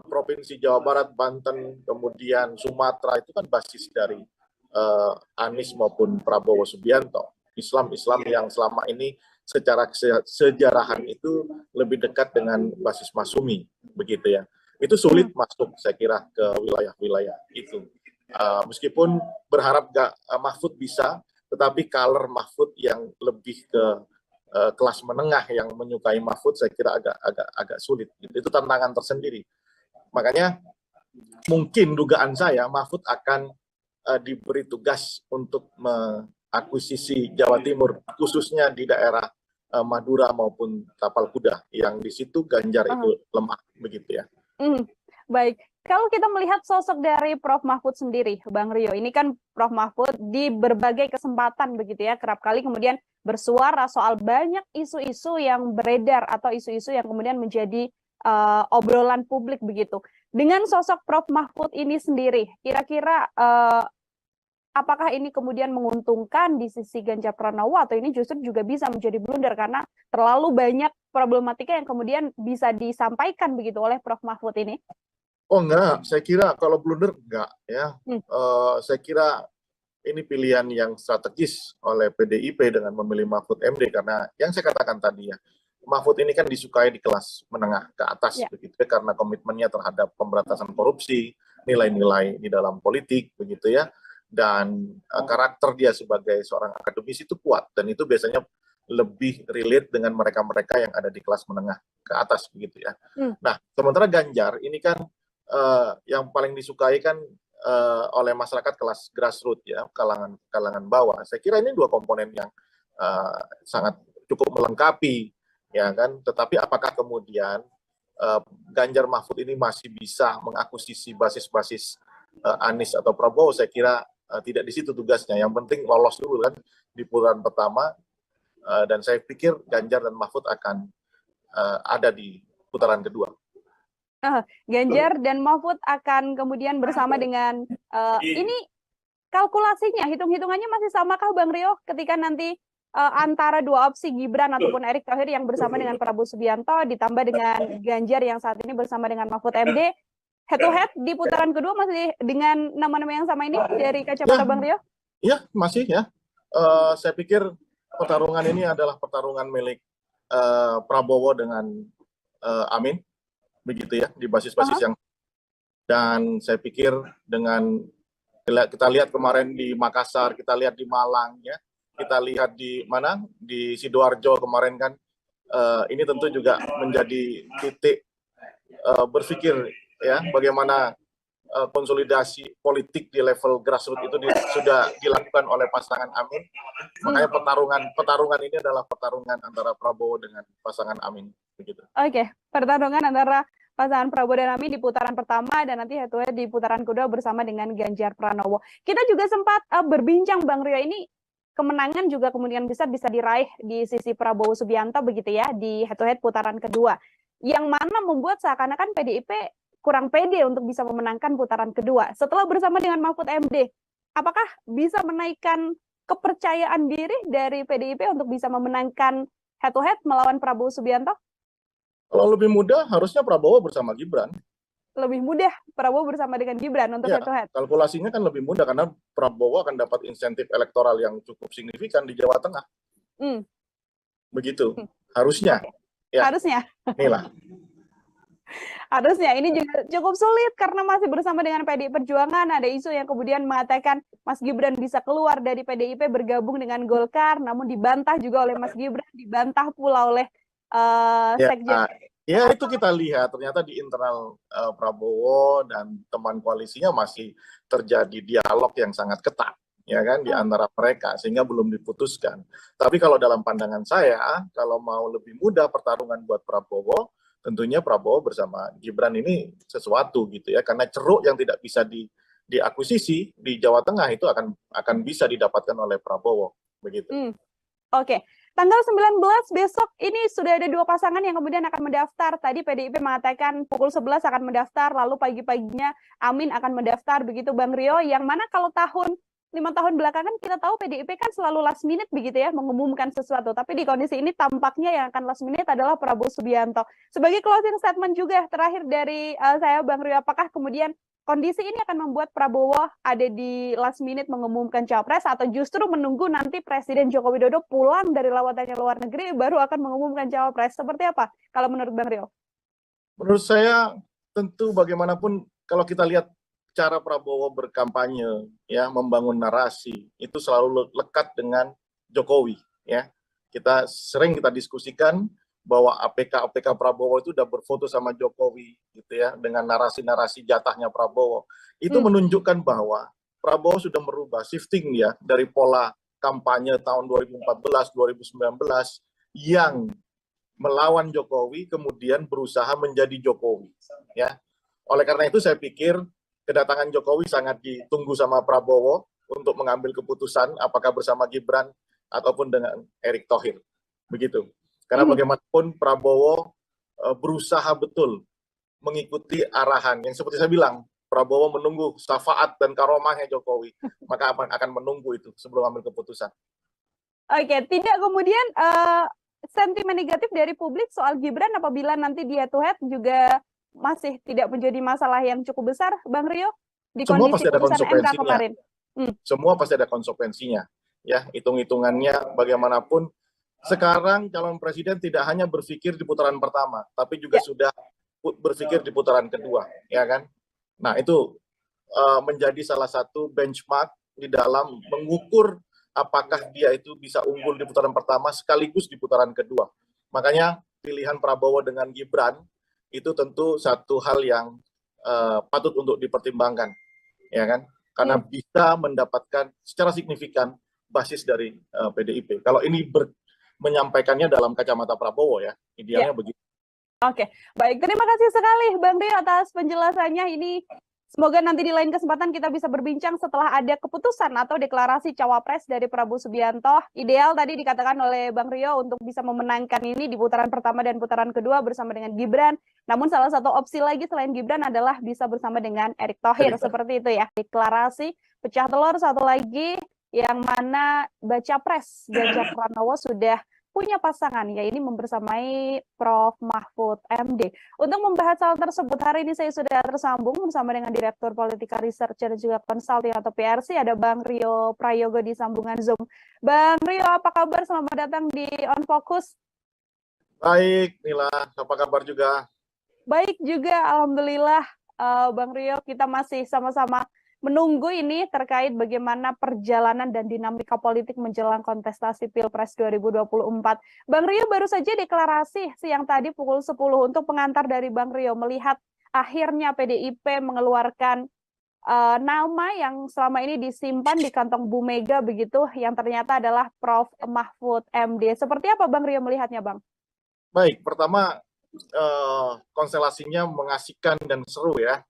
provinsi Jawa Barat, Banten, kemudian Sumatera itu kan basis dari Anies maupun Prabowo Subianto. Islam yang selama ini secara sejarahan itu lebih dekat dengan basis Masumi, begitu ya. Itu sulit masuk, saya kira, ke wilayah-wilayah itu. Meskipun berharap Mahfud bisa, tetapi color Mahfud yang lebih ke kelas menengah yang menyukai Mahfud, saya kira agak sulit. Itu tantangan tersendiri. Makanya mungkin dugaan saya Mahfud akan diberi tugas untuk mengakuisisi Jawa Timur, khususnya di daerah Madura maupun Tapal Kuda, yang di situ Ganjar itu lemah, begitu ya. Baik. Kalau kita melihat sosok dari Prof. Mahfud sendiri, Bang Rio, ini kan Prof. Mahfud di berbagai kesempatan begitu ya, kerap kali kemudian bersuara soal banyak isu-isu yang beredar atau isu-isu yang kemudian menjadi obrolan publik begitu. Dengan sosok Prof. Mahfud ini sendiri, kira-kira apakah ini kemudian menguntungkan di sisi Ganjar Pranowo atau ini justru juga bisa menjadi blunder karena terlalu banyak problematika yang kemudian bisa disampaikan begitu oleh Prof. Mahfud ini? Oh enggak, saya kira kalau blunder enggak ya. Saya kira ini pilihan yang strategis oleh PDIP dengan memilih Mahfud MD karena yang saya katakan tadi ya, Mahfud ini kan disukai di kelas menengah ke atas begitu ya, karena komitmennya terhadap pemberantasan korupsi, nilai-nilai di dalam politik begitu ya, dan karakter dia sebagai seorang akademisi itu kuat dan itu biasanya lebih relate dengan mereka-mereka yang ada di kelas menengah ke atas begitu ya. Nah, sementara Ganjar ini kan yang paling disukai kan oleh masyarakat kelas grassroots ya, kalangan bawah. Saya kira ini dua komponen yang sangat cukup melengkapi ya kan. Tetapi apakah kemudian Ganjar Mahfud ini masih bisa mengakuisisi basis-basis Anies atau Prabowo? Saya kira tidak di situ tugasnya. Yang penting lolos dulu kan di putaran pertama, dan saya pikir Ganjar dan Mahfud akan ada di putaran kedua. Ganjar dan Mahfud akan kemudian bersama dengan ini kalkulasinya, hitung-hitungannya masih samakah Bang Rio ketika nanti antara dua opsi Gibran ataupun Erick Thohir yang bersama dengan Prabowo Subianto ditambah dengan Ganjar yang saat ini bersama dengan Mahfud MD, head to head di putaran kedua masih dengan nama-nama yang sama ini dari kacamata Bang Rio? Iya, masih ya. Saya pikir pertarungan ini adalah pertarungan milik Prabowo dengan Amin, begitu ya, di basis-basis yang. Dan saya pikir dengan kita lihat kemarin di Makassar, kita lihat di Malang, ya, kita lihat di mana, di Sidoarjo kemarin kan, ini tentu juga menjadi titik berpikir ya bagaimana konsolidasi politik di level grassroots itu sudah dilakukan oleh pasangan Amin. Makanya pertarungan ini adalah pertarungan antara Prabowo dengan pasangan Amin, begitu. Oke, pertarungan antara pasangan Prabowo dan Amin di putaran pertama dan nanti head to head di putaran kedua bersama dengan Ganjar Pranowo. Kita juga sempat berbincang Bang Rio, ini kemenangan juga kemungkinan besar bisa diraih di sisi Prabowo Subianto begitu ya di head to head putaran kedua. Yang mana membuat seakan-akan PDIP kurang pede untuk bisa memenangkan putaran kedua. Setelah bersama dengan Mahfud MD, apakah bisa menaikkan kepercayaan diri dari PDIP untuk bisa memenangkan head to head melawan Prabowo Subianto? Kalau lebih mudah, harusnya Prabowo bersama Gibran. Lebih mudah Prabowo bersama dengan Gibran untuk head to head? Kalkulasinya kan lebih mudah karena Prabowo akan dapat insentif elektoral yang cukup signifikan di Jawa Tengah. Begitu, harusnya. Ya. Harusnya. Inilah. Harusnya ini juga cukup sulit karena masih bersama dengan PDI Perjuangan. Ada isu yang kemudian mengatakan Mas Gibran bisa keluar dari PDIP bergabung dengan Golkar, namun dibantah juga oleh Mas Gibran, dibantah pula oleh Sekjen. Ya itu kita lihat ternyata di internal Prabowo dan teman koalisinya masih terjadi dialog yang sangat ketat, ya kan, di antara mereka sehingga belum diputuskan. Tapi kalau dalam pandangan saya, kalau mau lebih mudah pertarungan buat Prabowo, tentunya Prabowo bersama Gibran ini sesuatu gitu ya, karena ceruk yang tidak bisa diakuisisi di Jawa Tengah itu akan bisa didapatkan oleh Prabowo, begitu. Oke. Tanggal 19 besok ini sudah ada 2 pasangan yang kemudian akan mendaftar. Tadi PDIP mengatakan pukul 11 akan mendaftar, lalu pagi-paginya Amin akan mendaftar, begitu Bang Rio, yang mana kalau 5 tahun belakangan kita tahu PDIP kan selalu last minute begitu ya, mengumumkan sesuatu. Tapi di kondisi ini tampaknya yang akan last minute adalah Prabowo Subianto. Sebagai closing statement juga terakhir dari saya Bang Rio, apakah kemudian kondisi ini akan membuat Prabowo ada di last minute mengumumkan capres atau justru menunggu nanti Presiden Joko Widodo pulang dari lawatannya luar negeri baru akan mengumumkan capres? Seperti apa kalau menurut Bang Rio? Menurut saya tentu bagaimanapun kalau kita lihat cara Prabowo berkampanye ya, membangun narasi itu selalu lekat dengan Jokowi ya. Kita diskusikan bahwa APK Prabowo itu udah berfoto sama Jokowi gitu ya, dengan narasi-narasi jatahnya Prabowo. Itu menunjukkan bahwa Prabowo sudah merubah shifting ya dari pola kampanye tahun 2014 2019 yang melawan Jokowi kemudian berusaha menjadi Jokowi ya. Oleh karena itu saya pikir kedatangan Jokowi sangat ditunggu sama Prabowo untuk mengambil keputusan apakah bersama Gibran ataupun dengan Erick Thohir. Begitu. Karena bagaimanapun Prabowo berusaha betul mengikuti arahan yang seperti saya bilang, Prabowo menunggu syafaat dan karomahnya Jokowi, maka akan menunggu itu sebelum ambil keputusan. Oke, tidak kemudian sentimen negatif dari publik soal Gibran apabila nanti di head to head juga masih tidak menjadi masalah yang cukup besar, Bang Rio, di kondisi putusan MK kemarin. Semua pasti ada konsekuensinya. Ya, hitung-hitungannya bagaimanapun sekarang calon presiden tidak hanya berpikir di putaran pertama, tapi juga sudah berpikir di putaran kedua, ya kan? Nah, itu menjadi salah satu benchmark di dalam mengukur apakah dia itu bisa unggul di putaran pertama sekaligus di putaran kedua. Makanya pilihan Prabowo dengan Gibran itu tentu satu hal yang patut untuk dipertimbangkan, ya kan? Karena bisa mendapatkan secara signifikan basis dari PDIP. Kalau ini menyampaikannya dalam kacamata Prabowo ya, idealnya begitu. Oke, baik. Terima kasih sekali Bang Rio atas penjelasannya ini. Semoga nanti di lain kesempatan kita bisa berbincang setelah ada keputusan atau deklarasi cawapres dari Prabowo Subianto. Ideal tadi dikatakan oleh Bang Rio untuk bisa memenangkan ini di putaran pertama dan putaran kedua bersama dengan Gibran. Namun salah satu opsi lagi selain Gibran adalah bisa bersama dengan Erick Thohir, seperti itu ya. Deklarasi pecah telur satu lagi yang mana baca pres Ganjar Pranowo sudah punya pasangan, ya ini membersamai Prof. Mahfud MD. Untuk membahas hal tersebut, hari ini saya sudah tersambung bersama dengan Direktur Politika Research dan juga Consulting atau PRC, ada Bang Rio Prayogo di sambungan Zoom. Bang Rio, apa kabar? Selamat datang di On Focus. Baik, Nila, apa kabar juga? Baik juga, Alhamdulillah. Bang Rio, kita masih sama-sama menunggu ini terkait bagaimana perjalanan dan dinamika politik menjelang kontestasi Pilpres 2024. Bang Rio baru saja deklarasi siang tadi pukul 10 untuk pengantar dari Bang Rio melihat akhirnya PDIP mengeluarkan nama yang selama ini disimpan di kantong Bu Mega begitu, yang ternyata adalah Prof. Mahfud MD. Seperti apa Bang Rio melihatnya, Bang? Baik, pertama konstelasinya mengasihkan dan seru ya.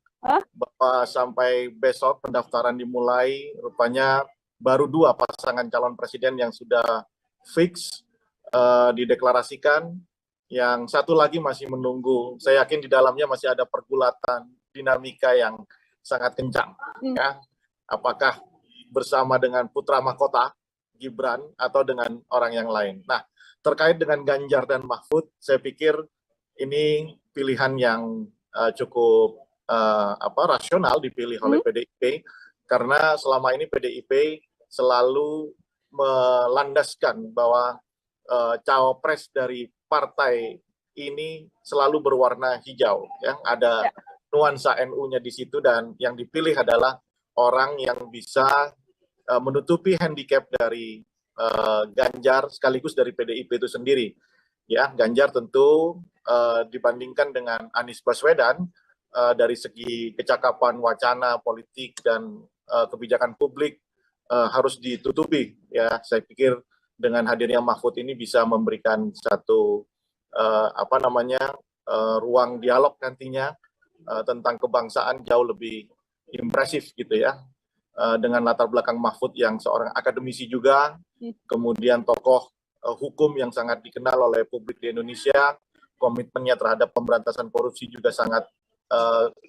Bahwa sampai besok pendaftaran dimulai, rupanya baru 2 pasangan calon presiden yang sudah fix dideklarasikan. Yang satu lagi masih menunggu. Saya yakin di dalamnya masih ada pergulatan dinamika yang sangat kencang. Ya. Apakah bersama dengan putra mahkota Gibran atau dengan orang yang lain. Nah, terkait dengan Ganjar dan Mahfud, saya pikir ini pilihan yang cukup rasional dipilih oleh PDIP, karena selama ini PDIP selalu melandaskan bahwa cawapres dari partai ini selalu berwarna hijau, ya. Ada nuansa NU-nya di situ, dan yang dipilih adalah orang yang bisa menutupi handicap dari Ganjar sekaligus dari PDIP itu sendiri. Ya, Ganjar tentu dibandingkan dengan Anies Baswedan dari segi kecakapan wacana politik dan kebijakan publik harus ditutupi. Ya, saya pikir dengan hadirnya Mahfud ini bisa memberikan satu ruang dialog nantinya tentang kebangsaan jauh lebih impresif gitu ya. Dengan latar belakang Mahfud yang seorang akademisi juga, kemudian tokoh hukum yang sangat dikenal oleh publik di Indonesia, komitmennya terhadap pemberantasan korupsi juga sangat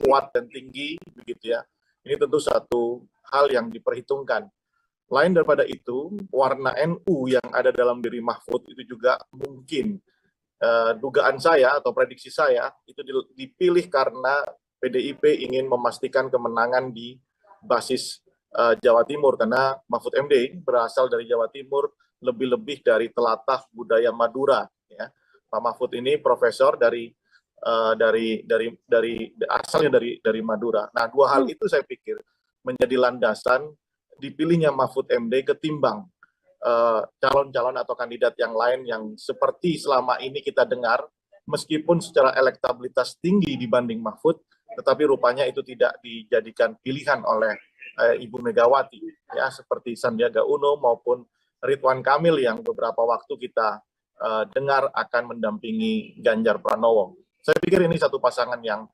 kuat dan tinggi, begitu ya. Ini tentu satu hal yang diperhitungkan. Lain daripada itu, warna NU yang ada dalam diri Mahfud itu juga mungkin dugaan saya atau prediksi saya itu dipilih karena PDIP ingin memastikan kemenangan di basis Jawa Timur, karena Mahfud MD berasal dari Jawa Timur, lebih-lebih dari telatah budaya Madura. Ya. Pak Mahfud ini profesor asalnya dari Madura. Nah, 2 hal itu saya pikir menjadi landasan dipilihnya Mahfud MD ketimbang calon-calon atau kandidat yang lain yang seperti selama ini kita dengar, meskipun secara elektabilitas tinggi dibanding Mahfud, tetapi rupanya itu tidak dijadikan pilihan oleh Ibu Megawati, ya, seperti Sandiaga Uno maupun Ridwan Kamil yang beberapa waktu kita dengar akan mendampingi Ganjar Pranowo. Saya pikir ini satu pasangan yang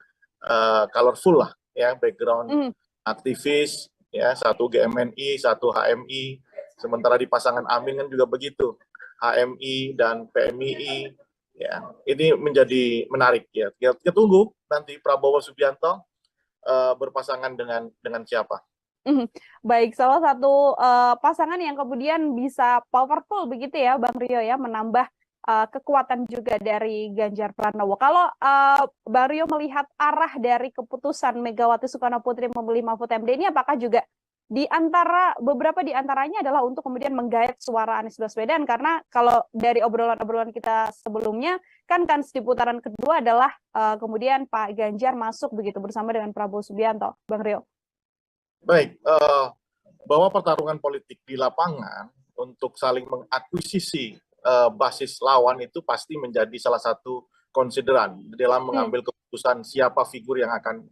colorful lah, ya, background aktivis, ya, satu GMNI, satu HMI, sementara di pasangan Amin kan juga begitu, HMI dan PMII, ya, ini menjadi menarik ya. Kita tunggu nanti Prabowo Subianto berpasangan dengan siapa. Baik, salah satu pasangan yang kemudian bisa powerful begitu ya, Bang Rio ya, menambah kekuatan juga dari Ganjar Pranowo. Kalau Bang Rio melihat arah dari keputusan Megawati Soekarno Putri memilih Mahfud MD ini, apakah juga beberapa di antaranya adalah untuk kemudian menggait suara Anies Baswedan, karena kalau dari obrolan-obrolan kita sebelumnya kan di putaran kedua adalah kemudian Pak Ganjar masuk begitu bersama dengan Prabowo Subianto, Bang Rio. Baik, bahwa pertarungan politik di lapangan untuk saling mengakuisisi basis lawan itu pasti menjadi salah satu konsideran dalam mengambil keputusan siapa figur yang akan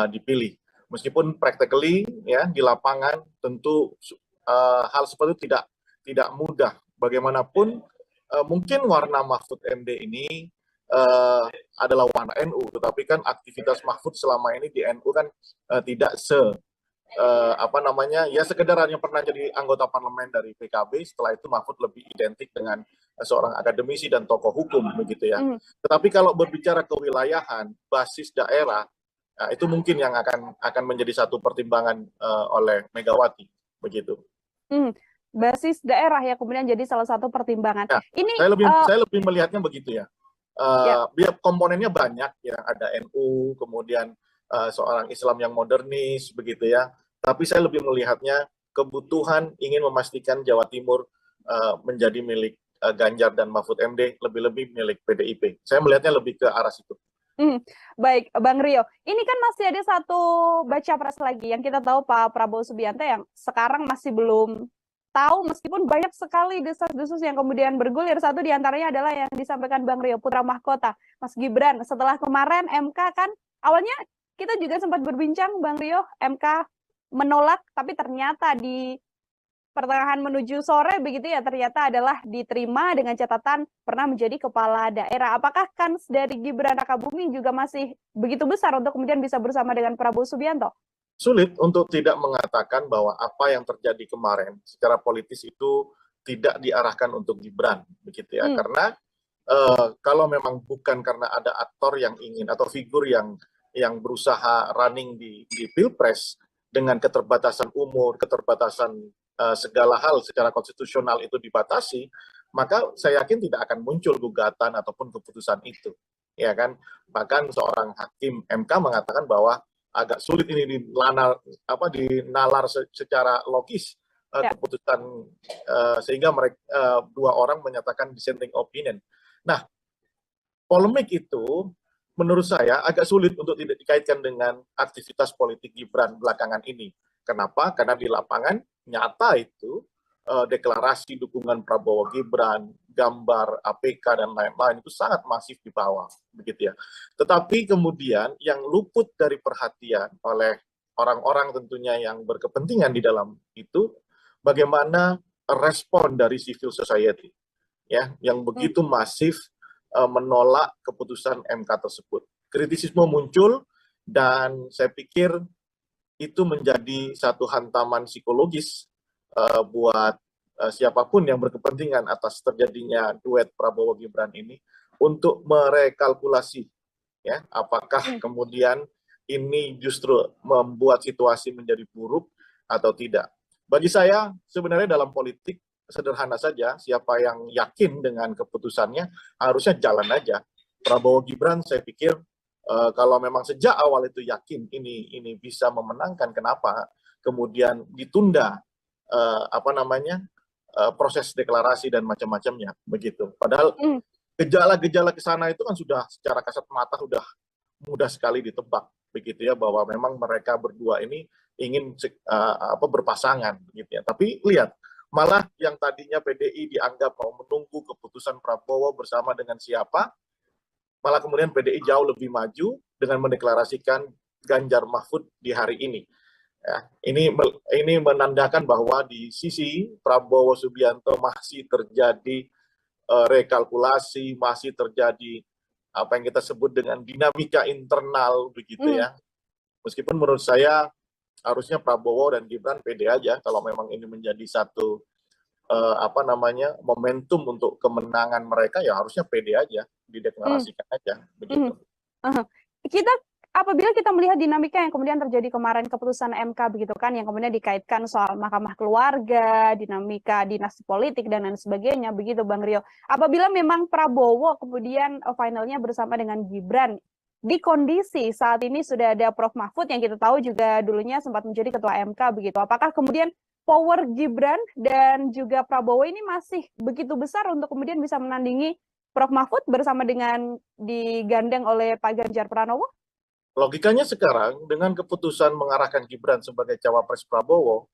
dipilih. Meskipun practically ya di lapangan tentu hal seperti itu tidak mudah. Bagaimanapun mungkin warna Mahfud MD ini adalah warna NU, tetapi kan aktivitas Mahfud selama ini di NU kan tidak sekedar hanya pernah jadi anggota parlemen dari PKB, setelah itu Mahfud lebih identik dengan seorang akademisi dan tokoh hukum begitu ya. Tetapi kalau berbicara kewilayahan, basis daerah, itu mungkin yang akan menjadi satu pertimbangan oleh Megawati begitu. basis daerah ya kemudian jadi salah satu pertimbangan. Nah, Ini saya lebih melihatnya begitu ya. Biar komponennya banyak ya, ada NU, kemudian seorang Islam yang modernis begitu ya. Tapi saya lebih melihatnya kebutuhan ingin memastikan Jawa Timur menjadi milik Ganjar dan Mahfud MD, lebih-lebih milik PDIP. Saya melihatnya lebih ke arah situ. Baik, Bang Rio. Ini kan masih ada satu baca pres lagi yang kita tahu Pak Prabowo Subianto yang sekarang masih belum tahu meskipun banyak sekali desas-desus yang kemudian bergulir. Satu diantaranya adalah yang disampaikan Bang Rio Putra Mahkota, Mas Gibran. Setelah kemarin MK kan awalnya kita juga sempat berbincang Bang Rio, MK menolak tapi ternyata di pertengahan menuju sore begitu ya ternyata adalah diterima dengan catatan pernah menjadi kepala daerah. Apakah kans dari Gibran Rakabuming juga masih begitu besar untuk kemudian bisa bersama dengan Prabowo Subianto? Sulit untuk tidak mengatakan bahwa apa yang terjadi kemarin secara politis itu tidak diarahkan untuk Gibran, begitu ya. Karena kalau memang bukan karena ada aktor yang ingin atau figur yang berusaha running di Pilpres dengan keterbatasan umur, keterbatasan segala hal secara konstitusional itu dibatasi, maka saya yakin tidak akan muncul gugatan ataupun keputusan itu, ya kan? Bahkan seorang hakim MK mengatakan bahwa agak sulit ini dinalar secara logis keputusan sehingga mereka dua orang menyatakan dissenting opinion. Nah, polemik itu menurut saya agak sulit untuk tidak dikaitkan dengan aktivitas politik Gibran belakangan ini. Kenapa? Karena di lapangan nyata itu deklarasi dukungan Prabowo Gibran, gambar APK dan lain-lain itu sangat masif di bawah, begitu ya. Tetapi kemudian yang luput dari perhatian oleh orang-orang tentunya yang berkepentingan di dalam itu, bagaimana respon dari civil society, ya, yang begitu masif menolak keputusan MK tersebut. Kritisisme muncul dan saya pikir itu menjadi satu hantaman psikologis buat siapapun yang berkepentingan atas terjadinya duet Prabowo Gibran ini untuk merekalkulasi ya apakah kemudian ini justru membuat situasi menjadi buruk atau tidak. Bagi saya sebenarnya dalam politik sederhana saja, siapa yang yakin dengan keputusannya harusnya jalan aja. Prabowo Gibran saya pikir kalau memang sejak awal itu yakin ini bisa memenangkan, kenapa kemudian ditunda proses deklarasi dan macam-macamnya begitu. Padahal gejala-gejala ke sana itu kan sudah secara kasat mata sudah mudah sekali ditebak begitu ya, bahwa memang mereka berdua ini ingin berpasangan gitu ya. Tapi lihat, malah yang tadinya PDI dianggap mau menunggu keputusan Prabowo bersama dengan siapa, malah kemudian PDI jauh lebih maju dengan mendeklarasikan Ganjar Mahfud di hari ini. Ya, ini menandakan bahwa di sisi Prabowo Subianto masih terjadi rekalkulasi, masih terjadi apa yang kita sebut dengan dinamika internal begitu ya. Meskipun menurut saya harusnya Prabowo dan Gibran pede aja kalau memang ini menjadi satu momentum untuk kemenangan mereka, ya harusnya pede aja, dideklarasikan aja begitu. Apabila kita melihat dinamika yang kemudian terjadi kemarin keputusan MK begitu kan, yang kemudian dikaitkan soal mahkamah keluarga, dinamika dinasti politik dan lain sebagainya begitu Bang Rio. Apabila memang Prabowo kemudian finalnya bersama dengan Gibran, di kondisi saat ini sudah ada Prof Mahfud yang kita tahu juga dulunya sempat menjadi ketua MK begitu. Apakah kemudian power Gibran dan juga Prabowo ini masih begitu besar untuk kemudian bisa menandingi Prof Mahfud bersama dengan digandeng oleh Pak Ganjar Pranowo? Logikanya sekarang dengan keputusan mengarahkan Gibran sebagai cawapres Prabowo,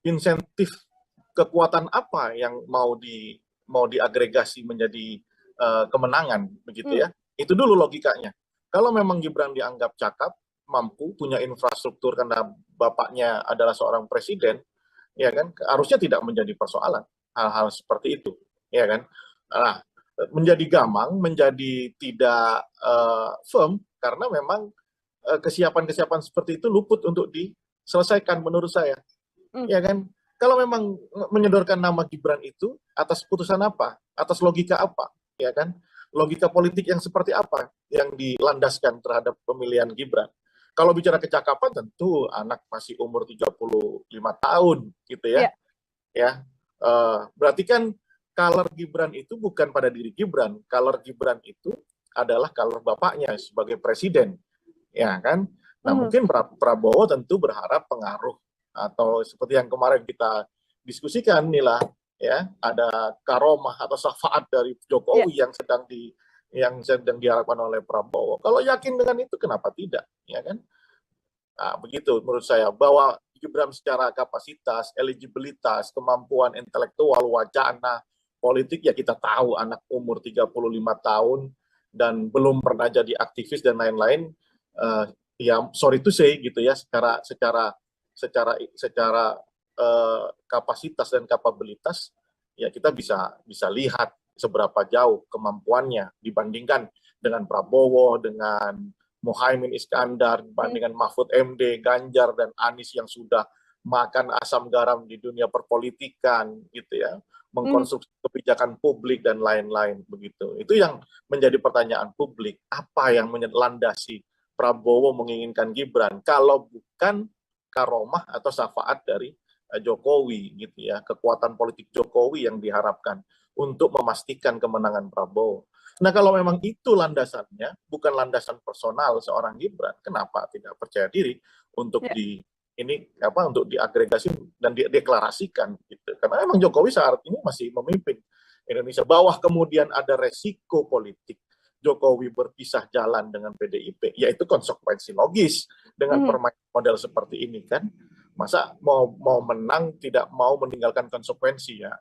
insentif kekuatan apa yang mau diagregasi menjadi kemenangan begitu ya? Itu dulu logikanya. Kalau memang Gibran dianggap cakap, mampu, punya infrastruktur karena bapaknya adalah seorang presiden, ya kan, harusnya tidak menjadi persoalan hal-hal seperti itu, ya kan. Nah, menjadi gamang, menjadi tidak firm karena memang kesiapan-kesiapan seperti itu luput untuk diselesaikan menurut saya. Ya kan? Kalau memang menyodorkan nama Gibran itu atas putusan apa? Atas logika apa? Ya kan? Logika politik yang seperti apa yang dilandaskan terhadap pemilihan Gibran? Kalau bicara kecakapan tentu anak masih umur 35 tahun gitu ya. Ya. Berarti kan color Gibran itu bukan pada diri Gibran, color Gibran itu adalah color bapaknya sebagai presiden, ya kan? Nah, mungkin Prabowo tentu berharap pengaruh atau seperti yang kemarin kita diskusikan Nila, ya, ada karomah atau syafaat dari Jokowi yang sedang diharapkan oleh Prabowo. Kalau yakin dengan itu, kenapa tidak, ya kan? Nah, begitu menurut saya, bahwa Gibran secara kapasitas, eligibilitas, kemampuan intelektual, wacana, politik, ya kita tahu anak umur 35 tahun dan belum pernah jadi aktivis dan lain-lain, ya sorry to say gitu ya, secara kapasitas dan kapabilitas, ya kita bisa lihat seberapa jauh kemampuannya dibandingkan dengan Prabowo, dengan Muhaimin Iskandar, dibandingkan Mahfud MD, Ganjar, dan Anies yang sudah makan asam garam di dunia perpolitikan, gitu ya, mengkonsumsi kebijakan publik dan lain-lain begitu. Itu yang menjadi pertanyaan publik, apa yang melandasi Prabowo menginginkan Gibran kalau bukan karomah atau syafaat dari Jokowi, gitu ya, kekuatan politik Jokowi yang diharapkan untuk memastikan kemenangan Prabowo. Nah, kalau memang itu landasannya, bukan landasan personal seorang Gibran, kenapa tidak percaya diri untuk untuk diagregasi dan dideklarasikan gitu. Karena memang Jokowi saat ini masih memimpin Indonesia. Bahwa kemudian ada resiko politik Jokowi berpisah jalan dengan PDIP, yaitu konsekuensi logis dengan permainan model seperti ini kan. Masa mau menang tidak mau meninggalkan konsekuensi ya.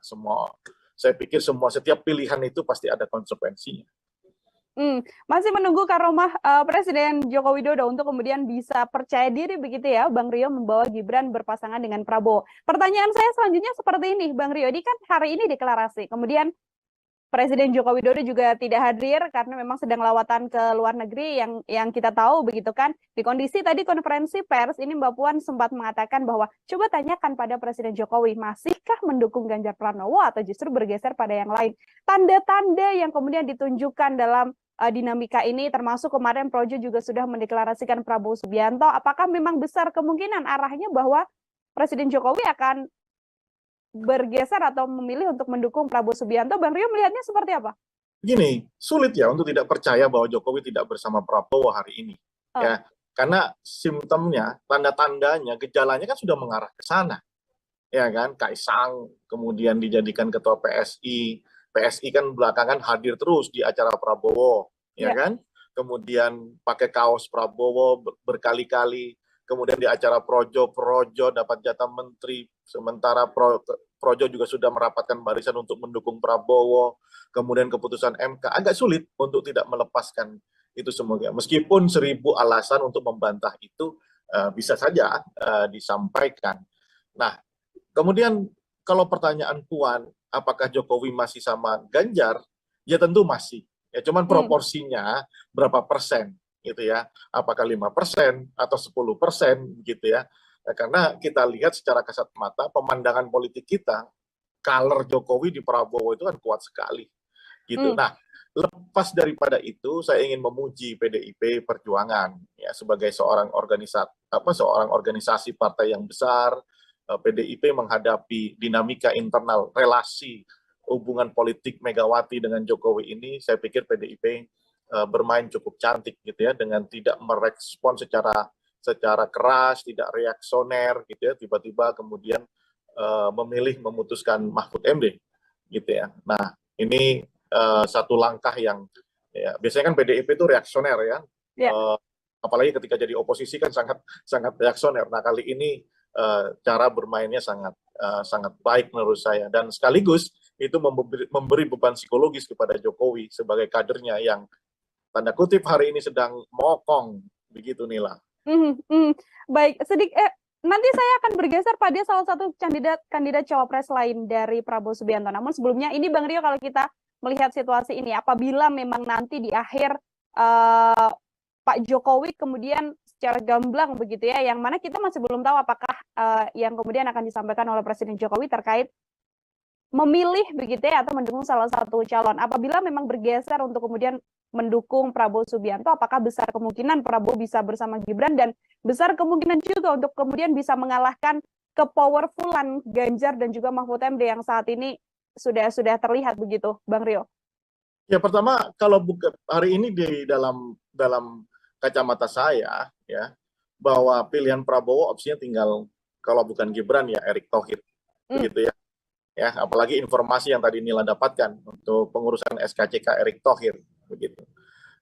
Saya pikir setiap pilihan itu pasti ada konsekuensinya. Masih menunggu karomah Presiden Joko Widodo untuk kemudian bisa percaya diri begitu ya, Bang Rio, membawa Gibran berpasangan dengan Prabowo. Pertanyaan saya selanjutnya seperti ini, Bang Rio, ini kan hari ini deklarasi, kemudian Presiden Joko Widodo juga tidak hadir karena memang sedang lawatan ke luar negeri yang kita tahu begitu kan. Di kondisi tadi konferensi pers ini Mbak Puan sempat mengatakan bahwa coba tanyakan pada Presiden Jokowi, masihkah mendukung Ganjar Pranowo atau justru bergeser pada yang lain. Tanda-tanda yang kemudian ditunjukkan dalam dinamika ini, termasuk kemarin Projo juga sudah mendeklarasikan Prabowo Subianto. Apakah memang besar kemungkinan arahnya bahwa Presiden Jokowi akan bergeser atau memilih untuk mendukung Prabowo Subianto? Bang Rio melihatnya seperti apa? Gini, sulit ya untuk tidak percaya bahwa Jokowi tidak bersama Prabowo hari ini. Ya, karena simptomnya, tanda-tandanya, gejalanya kan sudah mengarah ke sana. Ya kan, Kaisang kemudian dijadikan ketua PSI. PSI kan belakangan hadir terus di acara Prabowo, ya kan? Kemudian pakai kaos Prabowo berkali-kali. Kemudian di acara Projo dapat jatah menteri, sementara Projo juga sudah merapatkan barisan untuk mendukung Prabowo. Kemudian keputusan MK, agak sulit untuk tidak melepaskan itu semuanya. Meskipun 1000 alasan untuk membantah itu bisa saja disampaikan. Nah, kemudian kalau pertanyaan Puan, apakah Jokowi masih sama Ganjar? Ya tentu masih. Ya cuman proporsinya berapa persen gitu ya, apakah 5% atau 10% gitu ya. Karena kita lihat secara kasat mata pemandangan politik kita, color Jokowi di Prabowo itu kan kuat sekali gitu. Nah, lepas daripada itu saya ingin memuji PDIP Perjuangan ya, sebagai seorang organisasi partai yang besar. PDIP menghadapi dinamika internal relasi hubungan politik Megawati dengan Jokowi ini, saya pikir PDIP bermain cukup cantik gitu ya, dengan tidak merespon secara keras, tidak reaksioner gitu ya, tiba-tiba kemudian memilih memutuskan Mahfud MD gitu ya. Nah, ini satu langkah yang ya, biasanya kan PDIP itu reaksioner ya. Apalagi ketika jadi oposisi kan sangat reaksioner. Nah, kali ini cara bermainnya sangat baik menurut saya, dan sekaligus itu memberi beban psikologis kepada Jokowi sebagai kadernya yang tanda kutip hari ini sedang mokong begitu, Nila. Baik, nanti saya akan bergeser pada salah satu kandidat cawapres lain dari Prabowo Subianto. Namun sebelumnya ini Bang Rio, kalau kita melihat situasi ini, apabila memang nanti di akhir Pak Jokowi kemudian secara gamblang begitu ya, yang mana kita masih belum tahu apakah yang kemudian akan disampaikan oleh Presiden Jokowi terkait memilih begitu ya, atau mendukung salah satu calon. Apabila memang bergeser untuk kemudian mendukung Prabowo Subianto, apakah besar kemungkinan Prabowo bisa bersama Gibran, dan besar kemungkinan juga untuk kemudian bisa mengalahkan kepowerfulan Ganjar dan juga Mahfud MD yang saat ini sudah terlihat begitu, Bang Rio? Ya, pertama, kalau hari ini di dalam kacamata saya ya, bahwa pilihan Prabowo opsinya tinggal, kalau bukan Gibran ya Erick Thohir, begitu ya. Ya, apalagi informasi yang tadi Nila dapatkan untuk pengurusan SKCK Erick Thohir, begitu.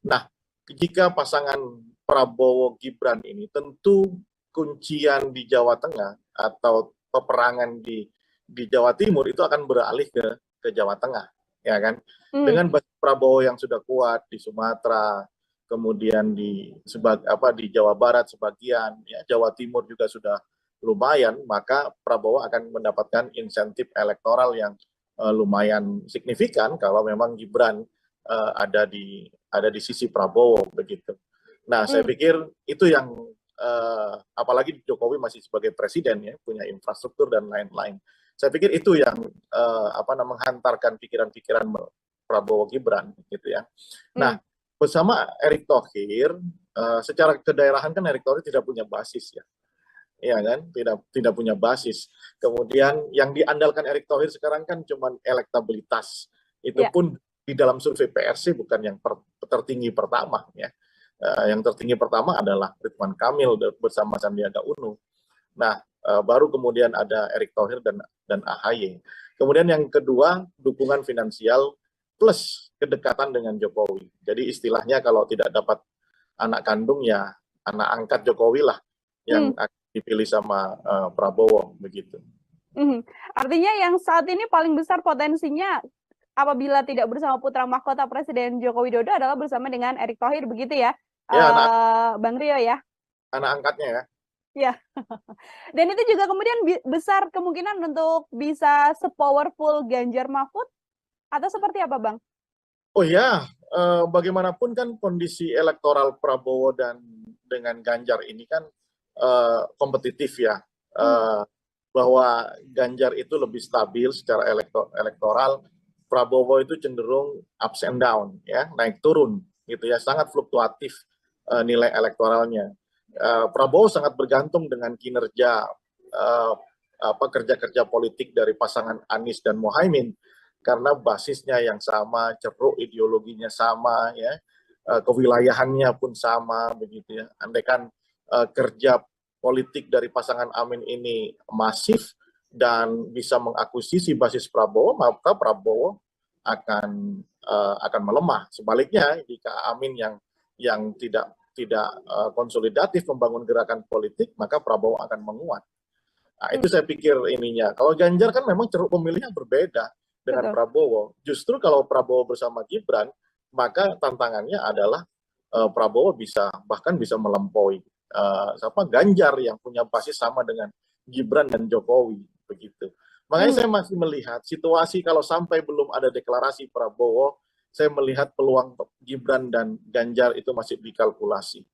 Nah, jika pasangan Prabowo Gibran ini, tentu kuncian di Jawa Tengah atau peperangan di Jawa Timur itu akan beralih ke Jawa Tengah, ya kan? Dengan basis Prabowo yang sudah kuat di Sumatera, kemudian di Jawa Barat sebagian, ya Jawa Timur juga sudah lumayan, maka Prabowo akan mendapatkan insentif elektoral yang lumayan signifikan kalau memang Gibran ada di sisi Prabowo, begitu. Nah, saya pikir itu yang apalagi Jokowi masih sebagai presiden ya, punya infrastruktur dan lain-lain. Saya pikir itu yang menghantarkan pikiran-pikiran Prabowo Gibran, gitu ya. Nah, bersama Erick Thohir, secara kedaerahan kan Erick Thohir tidak punya basis ya. Ya kan, tidak punya basis. Kemudian yang diandalkan Erick Thohir sekarang kan cuma elektabilitas. Itu pun di dalam survei PRC bukan yang tertinggi pertama ya. Yang tertinggi pertama adalah Ridwan Kamil bersama Sandiaga Uno. Nah, baru kemudian ada Erick Thohir dan AHY. Kemudian yang kedua, dukungan finansial plus kedekatan dengan Jokowi. Jadi istilahnya kalau tidak dapat anak kandung ya anak angkat Jokowi lah yang dipilih sama Prabowo, begitu. Artinya yang saat ini paling besar potensinya apabila tidak bersama putra mahkota Presiden Joko Widodo adalah bersama dengan Erick Thohir, begitu ya, Bang Rio ya? Anak angkatnya ya. Ya, dan itu juga kemudian besar kemungkinan untuk bisa sepowerful Ganjar Mahfud, atau seperti apa, Bang? Oh ya, bagaimanapun kan kondisi elektoral Prabowo dan dengan Ganjar ini kan kompetitif ya, bahwa Ganjar itu lebih stabil secara elektoral, Prabowo itu cenderung ups and down ya, naik turun gitu ya, sangat fluktuatif nilai elektoralnya. Prabowo sangat bergantung dengan kinerja kerja-kerja politik dari pasangan Anies dan Muhaimin karena basisnya yang sama, ceruk ideologinya sama ya, kewilayahannya pun sama, begitu ya. Andaikan kerja politik dari pasangan Amin ini masif dan bisa mengakuisisi basis Prabowo, maka Prabowo akan melemah. Sebaliknya, jika Amin yang tidak konsolidatif membangun gerakan politik, maka Prabowo akan menguat. Nah, itu saya pikir ininya. Kalau Ganjar kan memang ceruk pemilihnya berbeda dengan Prabowo. Justru kalau Prabowo bersama Gibran, maka tantangannya adalah Prabowo bahkan bisa melampaui Ganjar yang punya basis sama dengan Gibran dan Jokowi, begitu. Makanya saya masih melihat situasi kalau sampai belum ada deklarasi Prabowo, saya melihat peluang Gibran dan Ganjar itu masih dikalkulasi.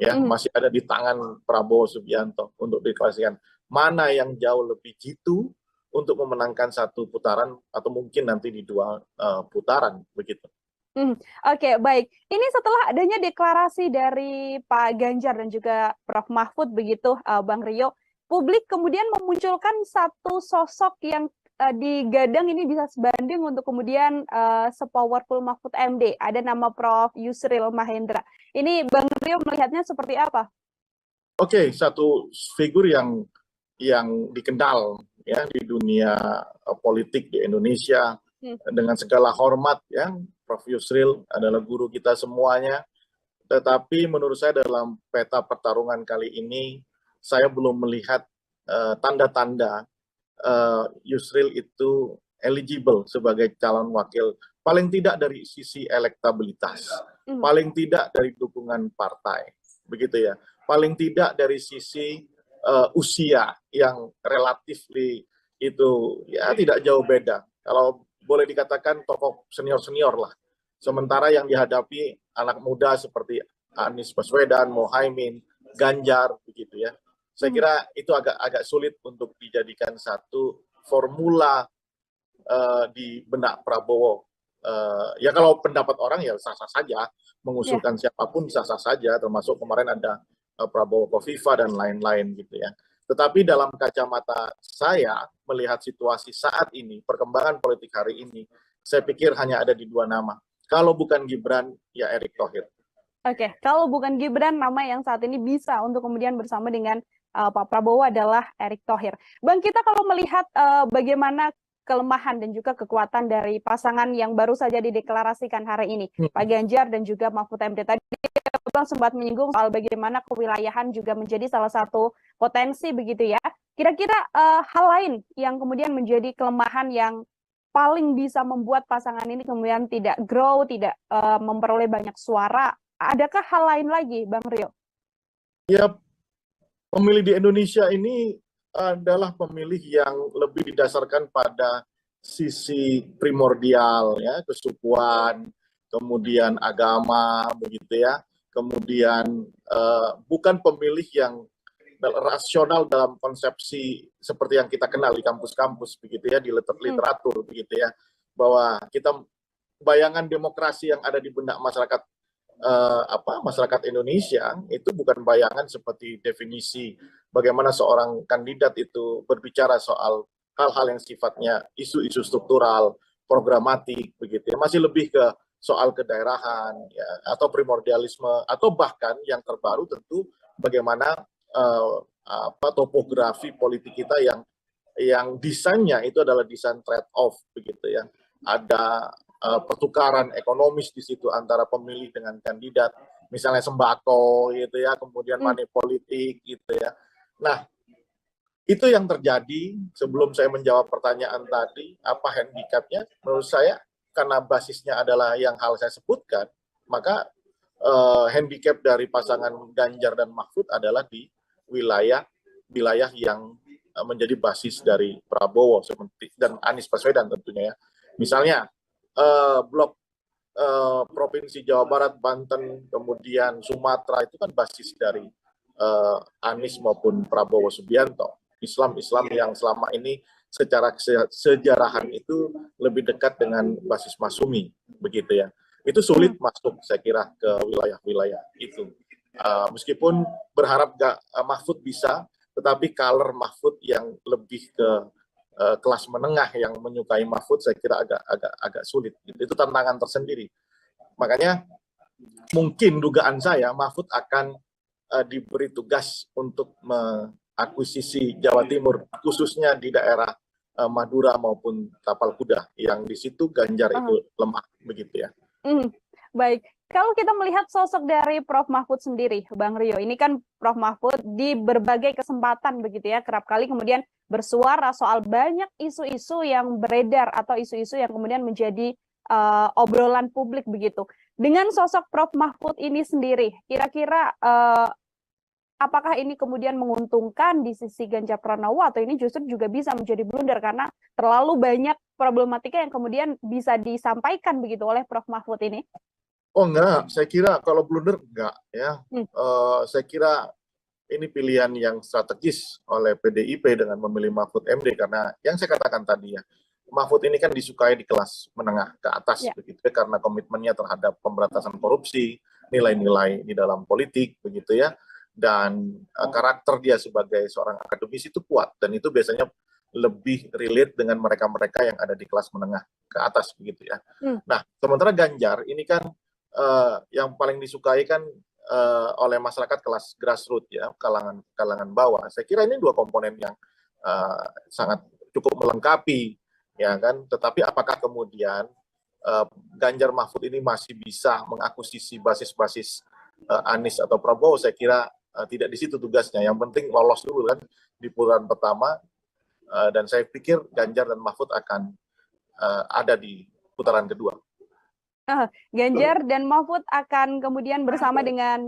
Ya, masih ada di tangan Prabowo Subianto untuk deklarasikan mana yang jauh lebih jitu untuk memenangkan satu putaran atau mungkin nanti di dua putaran, begitu. Oke, baik. Ini setelah adanya deklarasi dari Pak Ganjar dan juga Prof. Mahfud, begitu, Bang Rio, publik kemudian memunculkan satu sosok yang digadang ini bisa sebanding untuk kemudian sepowerful Mahfud MD. Ada nama Prof. Yusril Mahendra. Ini Bang Rio melihatnya seperti apa? Oke, satu figur yang dikenal ya di dunia politik di Indonesia dengan segala hormat ya. Prof. Yusril adalah guru kita semuanya. Tetapi menurut saya dalam peta pertarungan kali ini saya belum melihat tanda-tanda Yusril itu eligible sebagai calon wakil, paling tidak dari sisi elektabilitas, paling tidak dari dukungan partai, begitu ya, paling tidak dari sisi usia yang relatif itu ya tidak jauh beda. Kalau boleh dikatakan tokoh senior-senior lah. Sementara yang dihadapi anak muda seperti Anies Baswedan, Muhaimin, Ganjar, begitu ya. Saya kira itu agak sulit untuk dijadikan satu formula di benak Prabowo. Ya kalau pendapat orang ya sah-sah saja, mengusulkan siapapun sah-sah saja, termasuk kemarin ada Prabowo Kofifa dan lain-lain gitu ya. Tetapi dalam kacamata saya melihat situasi saat ini, perkembangan politik hari ini, saya pikir hanya ada di dua nama. Kalau bukan Gibran, ya Erick Thohir. Oke, kalau bukan Gibran, nama yang saat ini bisa untuk kemudian bersama dengan Pak Prabowo adalah Erick Thohir. Bang, kita kalau melihat bagaimana kelemahan dan juga kekuatan dari pasangan yang baru saja dideklarasikan hari ini, Pak Ganjar dan juga Mahfud MD. Tadi Bang sempat menyinggung soal bagaimana kewilayahan juga menjadi salah satu potensi begitu ya. Kira-kira hal lain yang kemudian menjadi kelemahan yang paling bisa membuat pasangan ini kemudian tidak grow, tidak memperoleh banyak suara. Adakah hal lain lagi, Bang Rio? Ya, pemilih di Indonesia ini adalah pemilih yang lebih didasarkan pada sisi primordial, ya, kesukuan, kemudian agama, begitu ya. Kemudian bukan pemilih yang rasional dalam konsepsi seperti yang kita kenal di kampus-kampus, begitu ya, di literatur, begitu ya, bahwa kita bayangan demokrasi yang ada di benak masyarakat masyarakat Indonesia itu bukan bayangan seperti definisi bagaimana seorang kandidat itu berbicara soal hal-hal yang sifatnya isu-isu struktural, programatik, begitu ya. Masih lebih ke soal kedaerahan, ya, atau primordialisme, atau bahkan yang terbaru tentu bagaimana topografi politik kita yang desainnya itu adalah desain trade-off, begitu ya. Ada pertukaran ekonomis di situ antara pemilih dengan kandidat, misalnya sembako, gitu ya, kemudian money politik, gitu ya. Nah, itu yang terjadi. Sebelum saya menjawab pertanyaan tadi, apa handicapnya? Menurut saya, karena basisnya adalah yang hal saya sebutkan, maka handicap dari pasangan Ganjar dan Mahfud adalah di wilayah yang menjadi basis dari Prabowo dan Anies Baswedan tentunya ya. Misalnya blok provinsi Jawa Barat, Banten, kemudian Sumatera itu kan basis dari Anies maupun Prabowo Subianto. Islam yang selama ini secara sejarahan itu lebih dekat dengan basis Masumi, begitu ya. Itu sulit masuk, saya kira, ke wilayah-wilayah itu. Meskipun berharap Mahfud bisa, tetapi color Mahfud yang lebih ke kelas menengah yang menyukai Mahfud, saya kira agak sulit. Itu tantangan tersendiri. Makanya mungkin dugaan saya Mahfud akan diberi tugas untuk mengakuisisi Jawa Timur, khususnya di daerah Madura maupun Tapal Kuda, yang di situ Ganjar itu lemah, begitu ya. Baik, kalau kita melihat sosok dari Prof. Mahfud sendiri, Bang Rio, ini kan Prof. Mahfud di berbagai kesempatan begitu ya, kerap kali kemudian bersuara soal banyak isu-isu yang beredar atau isu-isu yang kemudian menjadi obrolan publik begitu. Dengan sosok Prof. Mahfud ini sendiri, kira-kira apakah ini kemudian menguntungkan di sisi Ganjar Pranowo atau ini justru juga bisa menjadi blunder karena terlalu banyak problematika yang kemudian bisa disampaikan begitu oleh Prof. Mahfud ini? Oh enggak, saya kira kalau blunder enggak ya. Saya kira ini pilihan yang strategis oleh PDIP dengan memilih Mahfud MD karena yang saya katakan tadi ya, Mahfud ini kan disukai di kelas menengah ke atas begitu ya, karena komitmennya terhadap pemberantasan korupsi, nilai-nilai di dalam politik begitu ya, dan karakter dia sebagai seorang akademisi itu kuat dan itu biasanya lebih relate dengan mereka-mereka yang ada di kelas menengah ke atas begitu ya. Nah, sementara Ganjar ini kan yang paling disukai kan oleh masyarakat kelas grassroots ya, kalangan bawah. Saya kira ini dua komponen yang sangat cukup melengkapi ya kan. Tetapi apakah kemudian Ganjar Mahfud ini masih bisa mengakuisisi basis-basis Anies atau Prabowo? Saya kira tidak di situ tugasnya. Yang penting lolos dulu kan di putaran pertama, dan saya pikir Ganjar dan Mahfud akan ada di putaran kedua. Ganjar dan Mahfud akan kemudian bersama dengan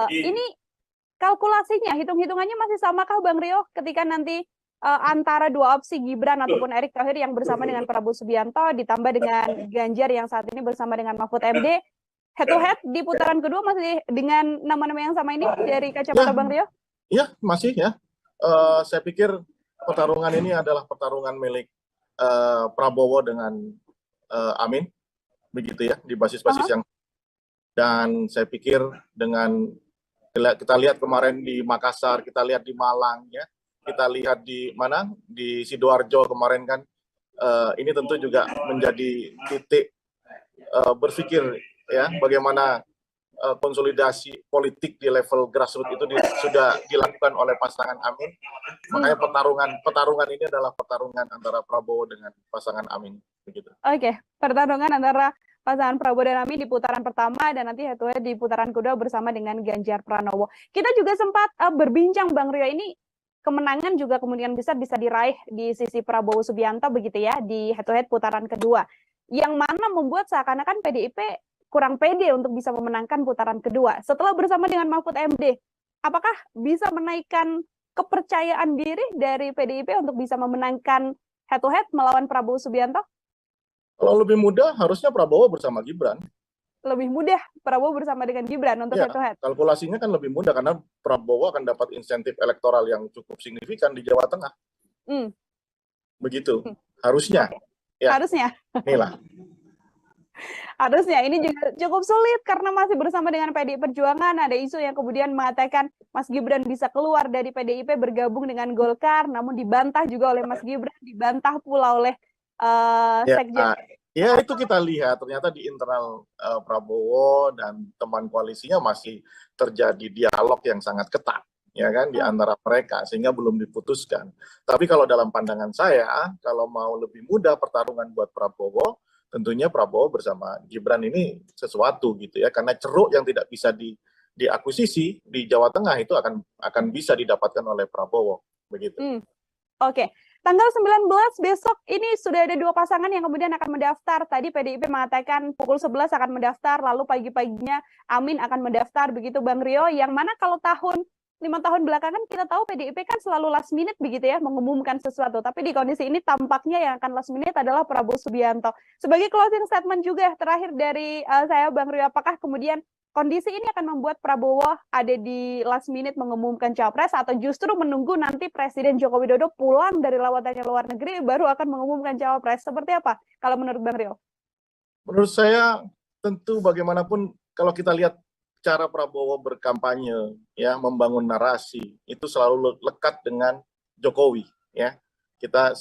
ini kalkulasinya, hitung-hitungannya masih samakah Bang Rio ketika nanti antara dua opsi Gibran ataupun Erick Thohir yang bersama dengan Prabowo Subianto ditambah dengan Ganjar yang saat ini bersama dengan Mahfud MD, head to head di putaran kedua masih dengan nama-nama yang sama ini dari kacamata Bang Rio? Ya, masih ya. Saya pikir pertarungan ini adalah pertarungan milik Prabowo dengan Amin, begitu ya, di basis-basis yang, dan saya pikir dengan kita lihat kemarin di Makassar, kita lihat di Malang, ya, kita lihat di mana, di Sidoarjo kemarin kan, ini tentu juga menjadi titik berpikir ya bagaimana konsolidasi politik di level grassroots itu sudah dilakukan oleh pasangan Amin. Makanya pertarungan ini adalah pertarungan antara Prabowo dengan pasangan Amin. Begitu. Oke, pertarungan antara pasangan Prabowo dan Amin di putaran pertama dan nanti head to head di putaran kedua bersama dengan Ganjar Pranowo. Kita juga sempat berbincang, Bang Rio, ini kemenangan juga kemungkinan besar bisa diraih di sisi Prabowo Subianto begitu ya di head to head putaran kedua. Yang mana membuat seakan-akan PDIP kurang pede untuk bisa memenangkan putaran kedua. Setelah bersama dengan Mahfud MD, apakah bisa menaikkan kepercayaan diri dari PDIP untuk bisa memenangkan head to head melawan Prabowo Subianto? Kalau lebih mudah, harusnya Prabowo bersama Gibran. Lebih mudah Prabowo bersama dengan Gibran untuk head to head? Kalkulasinya kan lebih mudah karena Prabowo akan dapat insentif elektoral yang cukup signifikan di Jawa Tengah. Begitu, harusnya. Ya. Harusnya. Inilah. Harusnya ini juga cukup sulit karena masih bersama dengan PDI Perjuangan. Ada isu yang kemudian mengatakan Mas Gibran bisa keluar dari PDIP bergabung dengan Golkar, namun dibantah juga oleh Mas Gibran, dibantah pula oleh Sekjen. Ya itu kita lihat ternyata di internal Prabowo dan teman koalisinya masih terjadi dialog yang sangat ketat, ya kan, di antara mereka sehingga belum diputuskan. Tapi kalau dalam pandangan saya, kalau mau lebih mudah pertarungan buat Prabowo, tentunya Prabowo bersama Gibran ini sesuatu gitu ya, karena ceruk yang tidak bisa diakuisisi di Jawa Tengah itu akan bisa didapatkan oleh Prabowo, begitu. Oke. Tanggal 19 besok ini sudah ada 2 pasangan yang kemudian akan mendaftar. Tadi PDIP mengatakan pukul 11 akan mendaftar, lalu pagi-paginya Amin akan mendaftar, begitu Bang Rio. Yang mana kalau 5 tahun belakangan kita tahu PDIP kan selalu last minute begitu ya, mengumumkan sesuatu. Tapi di kondisi ini tampaknya yang akan last minute adalah Prabowo Subianto. Sebagai closing statement juga terakhir dari saya Bang Rio, apakah kemudian kondisi ini akan membuat Prabowo ada di last minute mengumumkan capres atau justru menunggu nanti Presiden Joko Widodo pulang dari lawatannya luar negeri baru akan mengumumkan capres? Seperti apa kalau menurut Bang Rio? Menurut saya tentu bagaimanapun kalau kita lihat cara Prabowo berkampanye ya, membangun narasi itu selalu lekat dengan Jokowi ya. Kita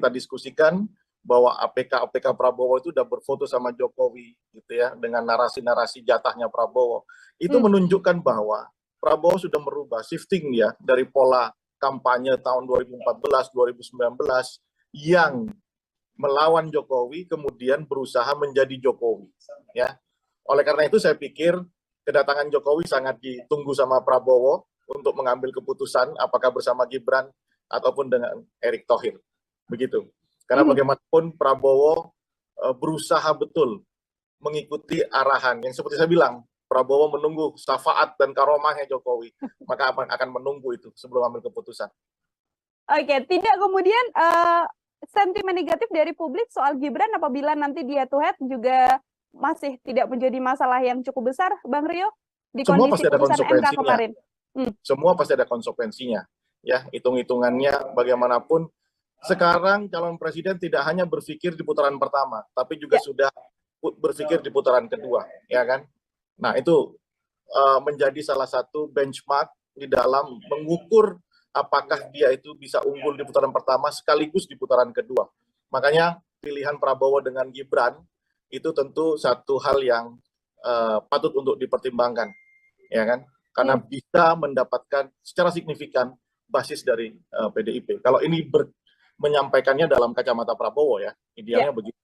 diskusikan bahwa APK Prabowo itu udah berfoto sama Jokowi gitu ya, dengan narasi-narasi jatahnya Prabowo. Itu menunjukkan bahwa Prabowo sudah merubah shifting ya dari pola kampanye tahun 2014 2019 yang melawan Jokowi kemudian berusaha menjadi Jokowi ya. Oleh karena itu saya pikir kedatangan Jokowi sangat ditunggu sama Prabowo untuk mengambil keputusan apakah bersama Gibran ataupun dengan Erick Thohir. Begitu. Karena bagaimanapun Prabowo berusaha betul mengikuti arahan yang seperti saya bilang, Prabowo menunggu syafaat dan karomahnya Jokowi, maka akan menunggu itu sebelum ambil keputusan. Oke, tidak kemudian sentimen negatif dari publik soal Gibran apabila nanti dia head to head juga masih tidak menjadi masalah yang cukup besar, Bang Rio, di kondisi putusan MK kemarin. Semua pasti ada konsekuensinya. Ya, hitung-hitungannya bagaimanapun. Sekarang calon presiden tidak hanya berpikir di putaran pertama, tapi juga sudah berpikir di putaran kedua, ya kan? Nah, itu menjadi salah satu benchmark di dalam mengukur apakah dia itu bisa unggul di putaran pertama sekaligus di putaran kedua. Makanya pilihan Prabowo dengan Gibran itu tentu satu hal yang patut untuk dipertimbangkan, ya kan? Karena bisa mendapatkan secara signifikan basis dari PDIP. Kalau ini menyampaikannya dalam kacamata Prabowo ya, idealnya begitu.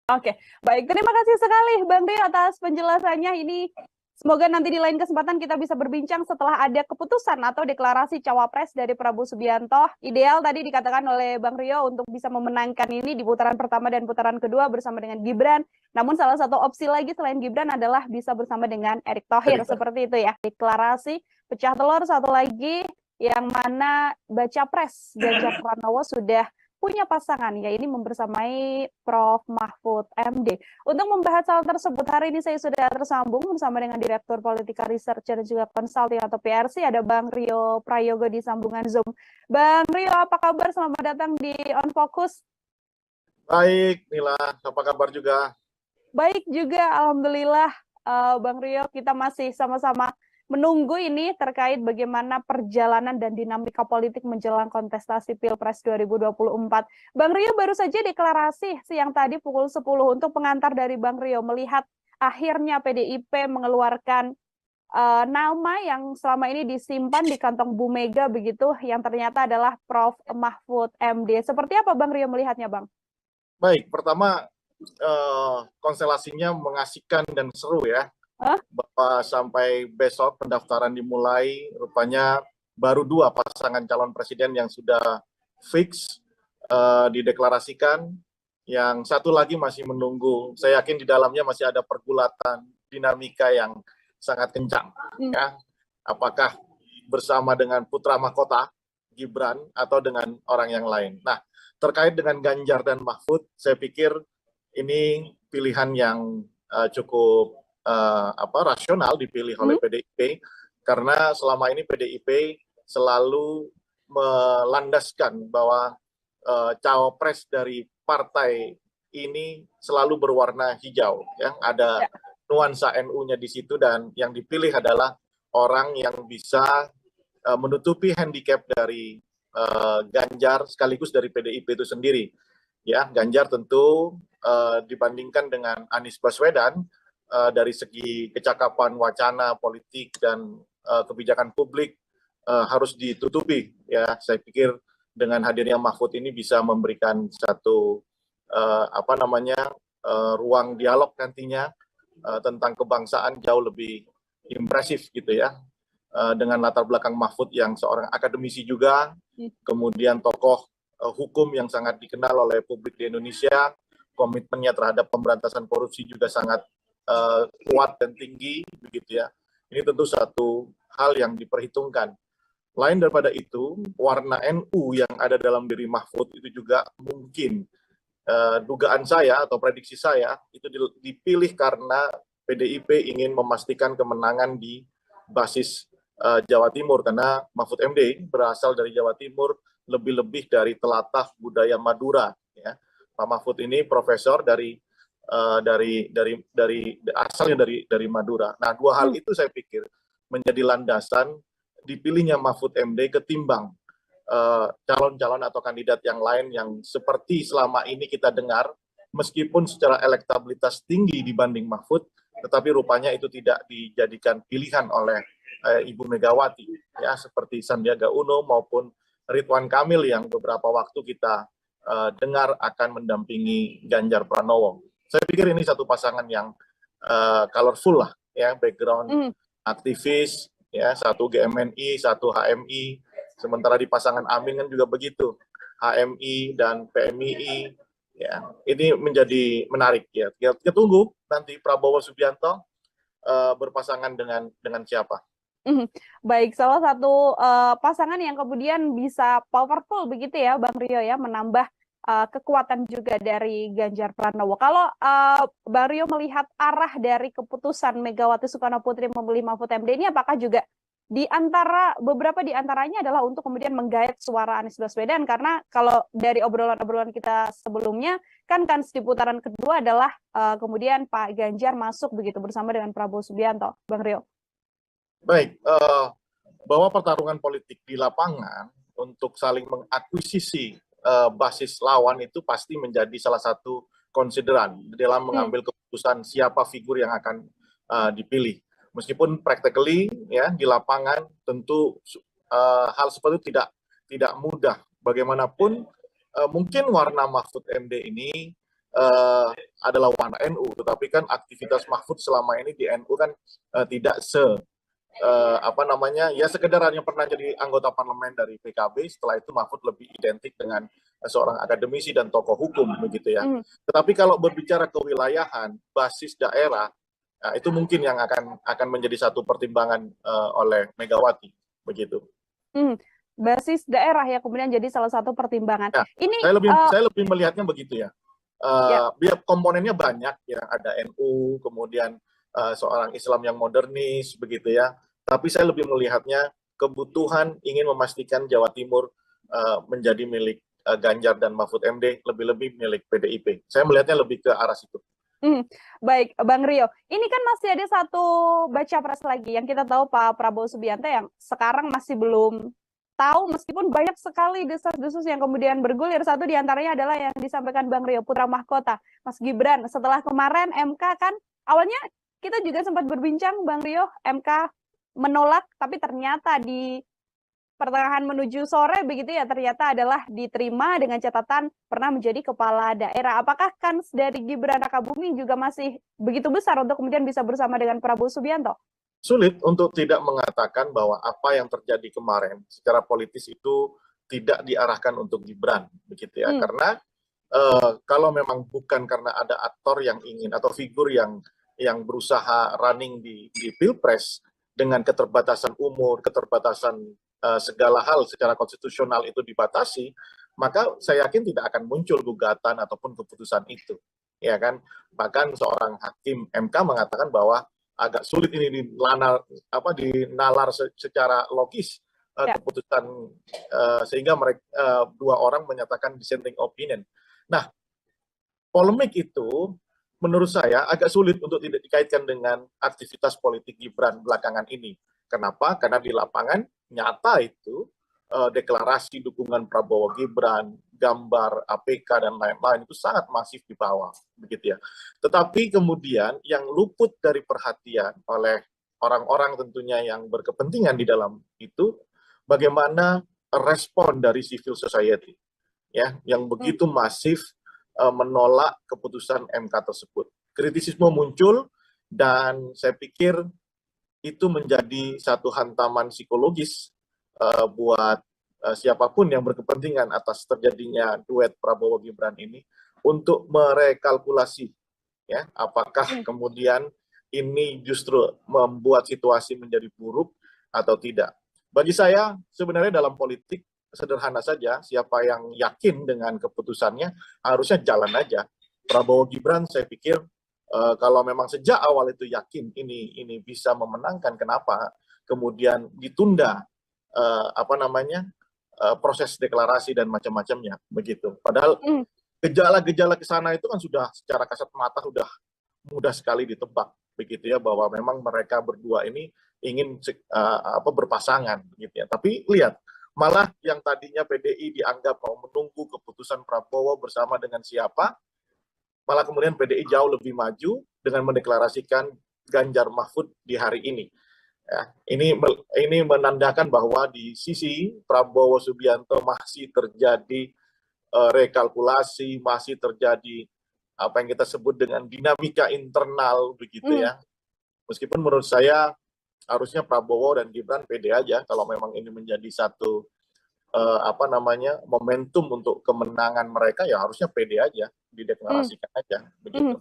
Oke, baik. Terima kasih sekali Bang Rio atas penjelasannya ini. Semoga nanti di lain kesempatan kita bisa berbincang setelah ada keputusan atau deklarasi cawapres dari Prabowo Subianto. Ideal tadi dikatakan oleh Bang Rio untuk bisa memenangkan ini di putaran pertama dan putaran kedua bersama dengan Gibran. Namun salah satu opsi lagi selain Gibran adalah bisa bersama dengan Erick Thohir. Seperti itu ya. Deklarasi pecah telur satu lagi yang mana baca pres Ganjar Pranowo sudah punya pasangan, ya ini membersamai Prof. Mahfud MD. Untuk membahas hal tersebut, hari ini saya sudah tersambung bersama dengan Direktur Politika Research dan juga Consulting atau PRC, ada Bang Rio Prayogo di sambungan Zoom. Bang Rio, apa kabar? Selamat datang di On Focus. Baik, Nila, apa kabar juga? Baik juga, Alhamdulillah. Bang Rio, kita masih sama-sama menunggu ini terkait bagaimana perjalanan dan dinamika politik menjelang kontestasi Pilpres 2024. Bang Rio baru saja deklarasi siang tadi pukul 10 untuk pengantar dari Bang Rio melihat akhirnya PDIP mengeluarkan nama yang selama ini disimpan di kantong Bu Mega begitu, yang ternyata adalah Prof. Mahfud MD. Seperti apa Bang Rio melihatnya, Bang? Baik, pertama konstelasinya mengasihkan dan seru ya. Bahwa sampai besok pendaftaran dimulai, rupanya baru 2 pasangan calon presiden yang sudah fix dideklarasikan. Yang satu lagi masih menunggu. Saya yakin di dalamnya masih ada pergulatan dinamika yang sangat kencang. Ya. Apakah bersama dengan putra mahkota Gibran atau dengan orang yang lain. Nah, terkait dengan Ganjar dan Mahfud, saya pikir ini pilihan yang cukup rasional dipilih oleh PDIP, karena selama ini PDIP selalu melandaskan bahwa cawapres dari partai ini selalu berwarna hijau, ya. Ada nuansa NU-nya di situ, dan yang dipilih adalah orang yang bisa menutupi handicap dari Ganjar sekaligus dari PDIP itu sendiri. Ya, Ganjar tentu dibandingkan dengan Anies Baswedan dari segi kecakapan wacana politik dan kebijakan publik harus ditutupi. Ya, saya pikir dengan hadirnya Mahfud ini bisa memberikan satu ruang dialog nantinya tentang kebangsaan jauh lebih impresif gitu ya. Dengan latar belakang Mahfud yang seorang akademisi juga, kemudian tokoh hukum yang sangat dikenal oleh publik di Indonesia, komitmennya terhadap pemberantasan korupsi juga sangat kuat dan tinggi, begitu ya. Ini tentu satu hal yang diperhitungkan. Lain daripada itu, warna NU yang ada dalam diri Mahfud itu juga mungkin, dugaan saya atau prediksi saya, itu dipilih karena PDIP ingin memastikan kemenangan di basis Jawa Timur, karena Mahfud MD berasal dari Jawa Timur, lebih-lebih dari telatah budaya Madura. Ya. Pak Mahfud ini profesor asalnya dari Madura. Nah, 2 hal itu saya pikir menjadi landasan dipilihnya Mahfud MD ketimbang calon-calon atau kandidat yang lain yang seperti selama ini kita dengar, meskipun secara elektabilitas tinggi dibanding Mahfud, tetapi rupanya itu tidak dijadikan pilihan oleh Ibu Megawati, ya, seperti Sandiaga Uno maupun Ridwan Kamil yang beberapa waktu kita dengar akan mendampingi Ganjar Pranowo. Saya pikir ini satu pasangan yang colorful lah, ya, background aktivis, ya, satu GMNI, satu HMI, sementara di pasangan Amin kan juga begitu, HMI dan PMII, ya, ini menjadi menarik ya. Kita tunggu nanti Prabowo Subianto berpasangan dengan siapa. Baik, salah satu pasangan yang kemudian bisa powerful begitu ya, Bang Rio ya, menambah kekuatan juga dari Ganjar Pranowo. Kalau Bang Rio melihat arah dari keputusan Megawati Soekarno Putri memilih Mahfud MD ini, apakah juga beberapa di antaranya adalah untuk kemudian menggait suara Anies Baswedan, karena kalau dari obrolan-obrolan kita sebelumnya kan di putaran kedua adalah kemudian Pak Ganjar masuk begitu bersama dengan Prabowo Subianto, Bang Rio. Baik, bahwa pertarungan politik di lapangan untuk saling mengakuisisi basis lawan itu pasti menjadi salah satu konsideran dalam mengambil keputusan siapa figur yang akan dipilih. Meskipun practically ya di lapangan tentu hal seperti itu tidak mudah. Bagaimanapun mungkin warna Mahfud MD ini adalah warna NU, tetapi kan aktivitas Mahfud selama ini di NU kan tidak ya sekedar hanya pernah jadi anggota parlemen dari PKB, setelah itu Mahfud lebih identik dengan seorang akademisi dan tokoh hukum begitu ya. Tetapi kalau berbicara kewilayahan, basis daerah, nah, itu mungkin yang akan menjadi satu pertimbangan oleh Megawati begitu. Basis daerah ya kemudian jadi salah satu pertimbangan. Nah, ini saya lebih melihatnya begitu ya. Biar komponennya banyak ya, ada NU, kemudian seorang Islam yang modernis begitu ya. Tapi saya lebih melihatnya kebutuhan ingin memastikan Jawa Timur menjadi milik Ganjar dan Mahfud MD, lebih-lebih milik PDIP. Saya melihatnya lebih ke arah situ. Baik, Bang Rio. Ini kan masih ada satu baca pres lagi yang kita tahu Pak Prabowo Subianto yang sekarang masih belum tahu, meskipun banyak sekali desas-desus yang kemudian bergulir. Satu diantaranya adalah yang disampaikan Bang Rio, putra mahkota, Mas Gibran. Setelah kemarin MK kan, awalnya kita juga sempat berbincang, Bang Rio, MK menolak, tapi ternyata di pertengahan menuju sore begitu ya, ternyata adalah diterima dengan catatan pernah menjadi kepala daerah. Apakah kans dari Gibran Rakabuming juga masih begitu besar untuk kemudian bisa bersama dengan Prabowo Subianto? Sulit untuk tidak mengatakan bahwa apa yang terjadi kemarin secara politis itu tidak diarahkan untuk Gibran, begitu ya. Karena kalau memang bukan karena ada aktor yang ingin atau figur yang berusaha running di Pilpres dengan keterbatasan umur, keterbatasan segala hal secara konstitusional itu dibatasi, maka saya yakin tidak akan muncul gugatan ataupun keputusan itu, ya kan? Bahkan seorang hakim MK mengatakan bahwa agak sulit ini dinalar secara logis keputusan, sehingga mereka dua orang menyatakan dissenting opinion. Nah, polemik itu menurut saya agak sulit untuk tidak dikaitkan dengan aktivitas politik Gibran belakangan ini. Kenapa? Karena di lapangan nyata itu deklarasi dukungan Prabowo Gibran, gambar APK dan lain-lain itu sangat masif di bawah, begitu ya. Tetapi kemudian yang luput dari perhatian oleh orang-orang tentunya yang berkepentingan di dalam itu, bagaimana respon dari civil society, ya, yang begitu masif menolak keputusan MK tersebut. Kritisisme muncul dan saya pikir itu menjadi satu hantaman psikologis buat siapapun yang berkepentingan atas terjadinya duet Prabowo Gibran ini untuk merekalkulasi, ya, apakah kemudian ini justru membuat situasi menjadi buruk atau tidak. Bagi saya sebenarnya dalam politik sederhana saja, siapa yang yakin dengan keputusannya harusnya jalan aja. Prabowo Gibran saya pikir kalau memang sejak awal itu yakin ini bisa memenangkan, kenapa kemudian ditunda proses deklarasi dan macam-macamnya begitu. Padahal gejala-gejala ke sana itu kan sudah secara kasat mata sudah mudah sekali ditebak begitu ya, bahwa memang mereka berdua ini ingin berpasangan gitu ya. Tapi lihat, malah yang tadinya PDI dianggap mau menunggu keputusan Prabowo bersama dengan siapa, malah kemudian PDI jauh lebih maju dengan mendeklarasikan Ganjar Mahfud di hari ini. Ya, ini menandakan bahwa di sisi Prabowo Subianto masih terjadi rekalkulasi, masih terjadi apa yang kita sebut dengan dinamika internal begitu ya. Meskipun menurut saya harusnya Prabowo dan Gibran pede aja kalau memang ini menjadi satu momentum untuk kemenangan mereka, ya harusnya pede aja, dideklarasikan aja begitu.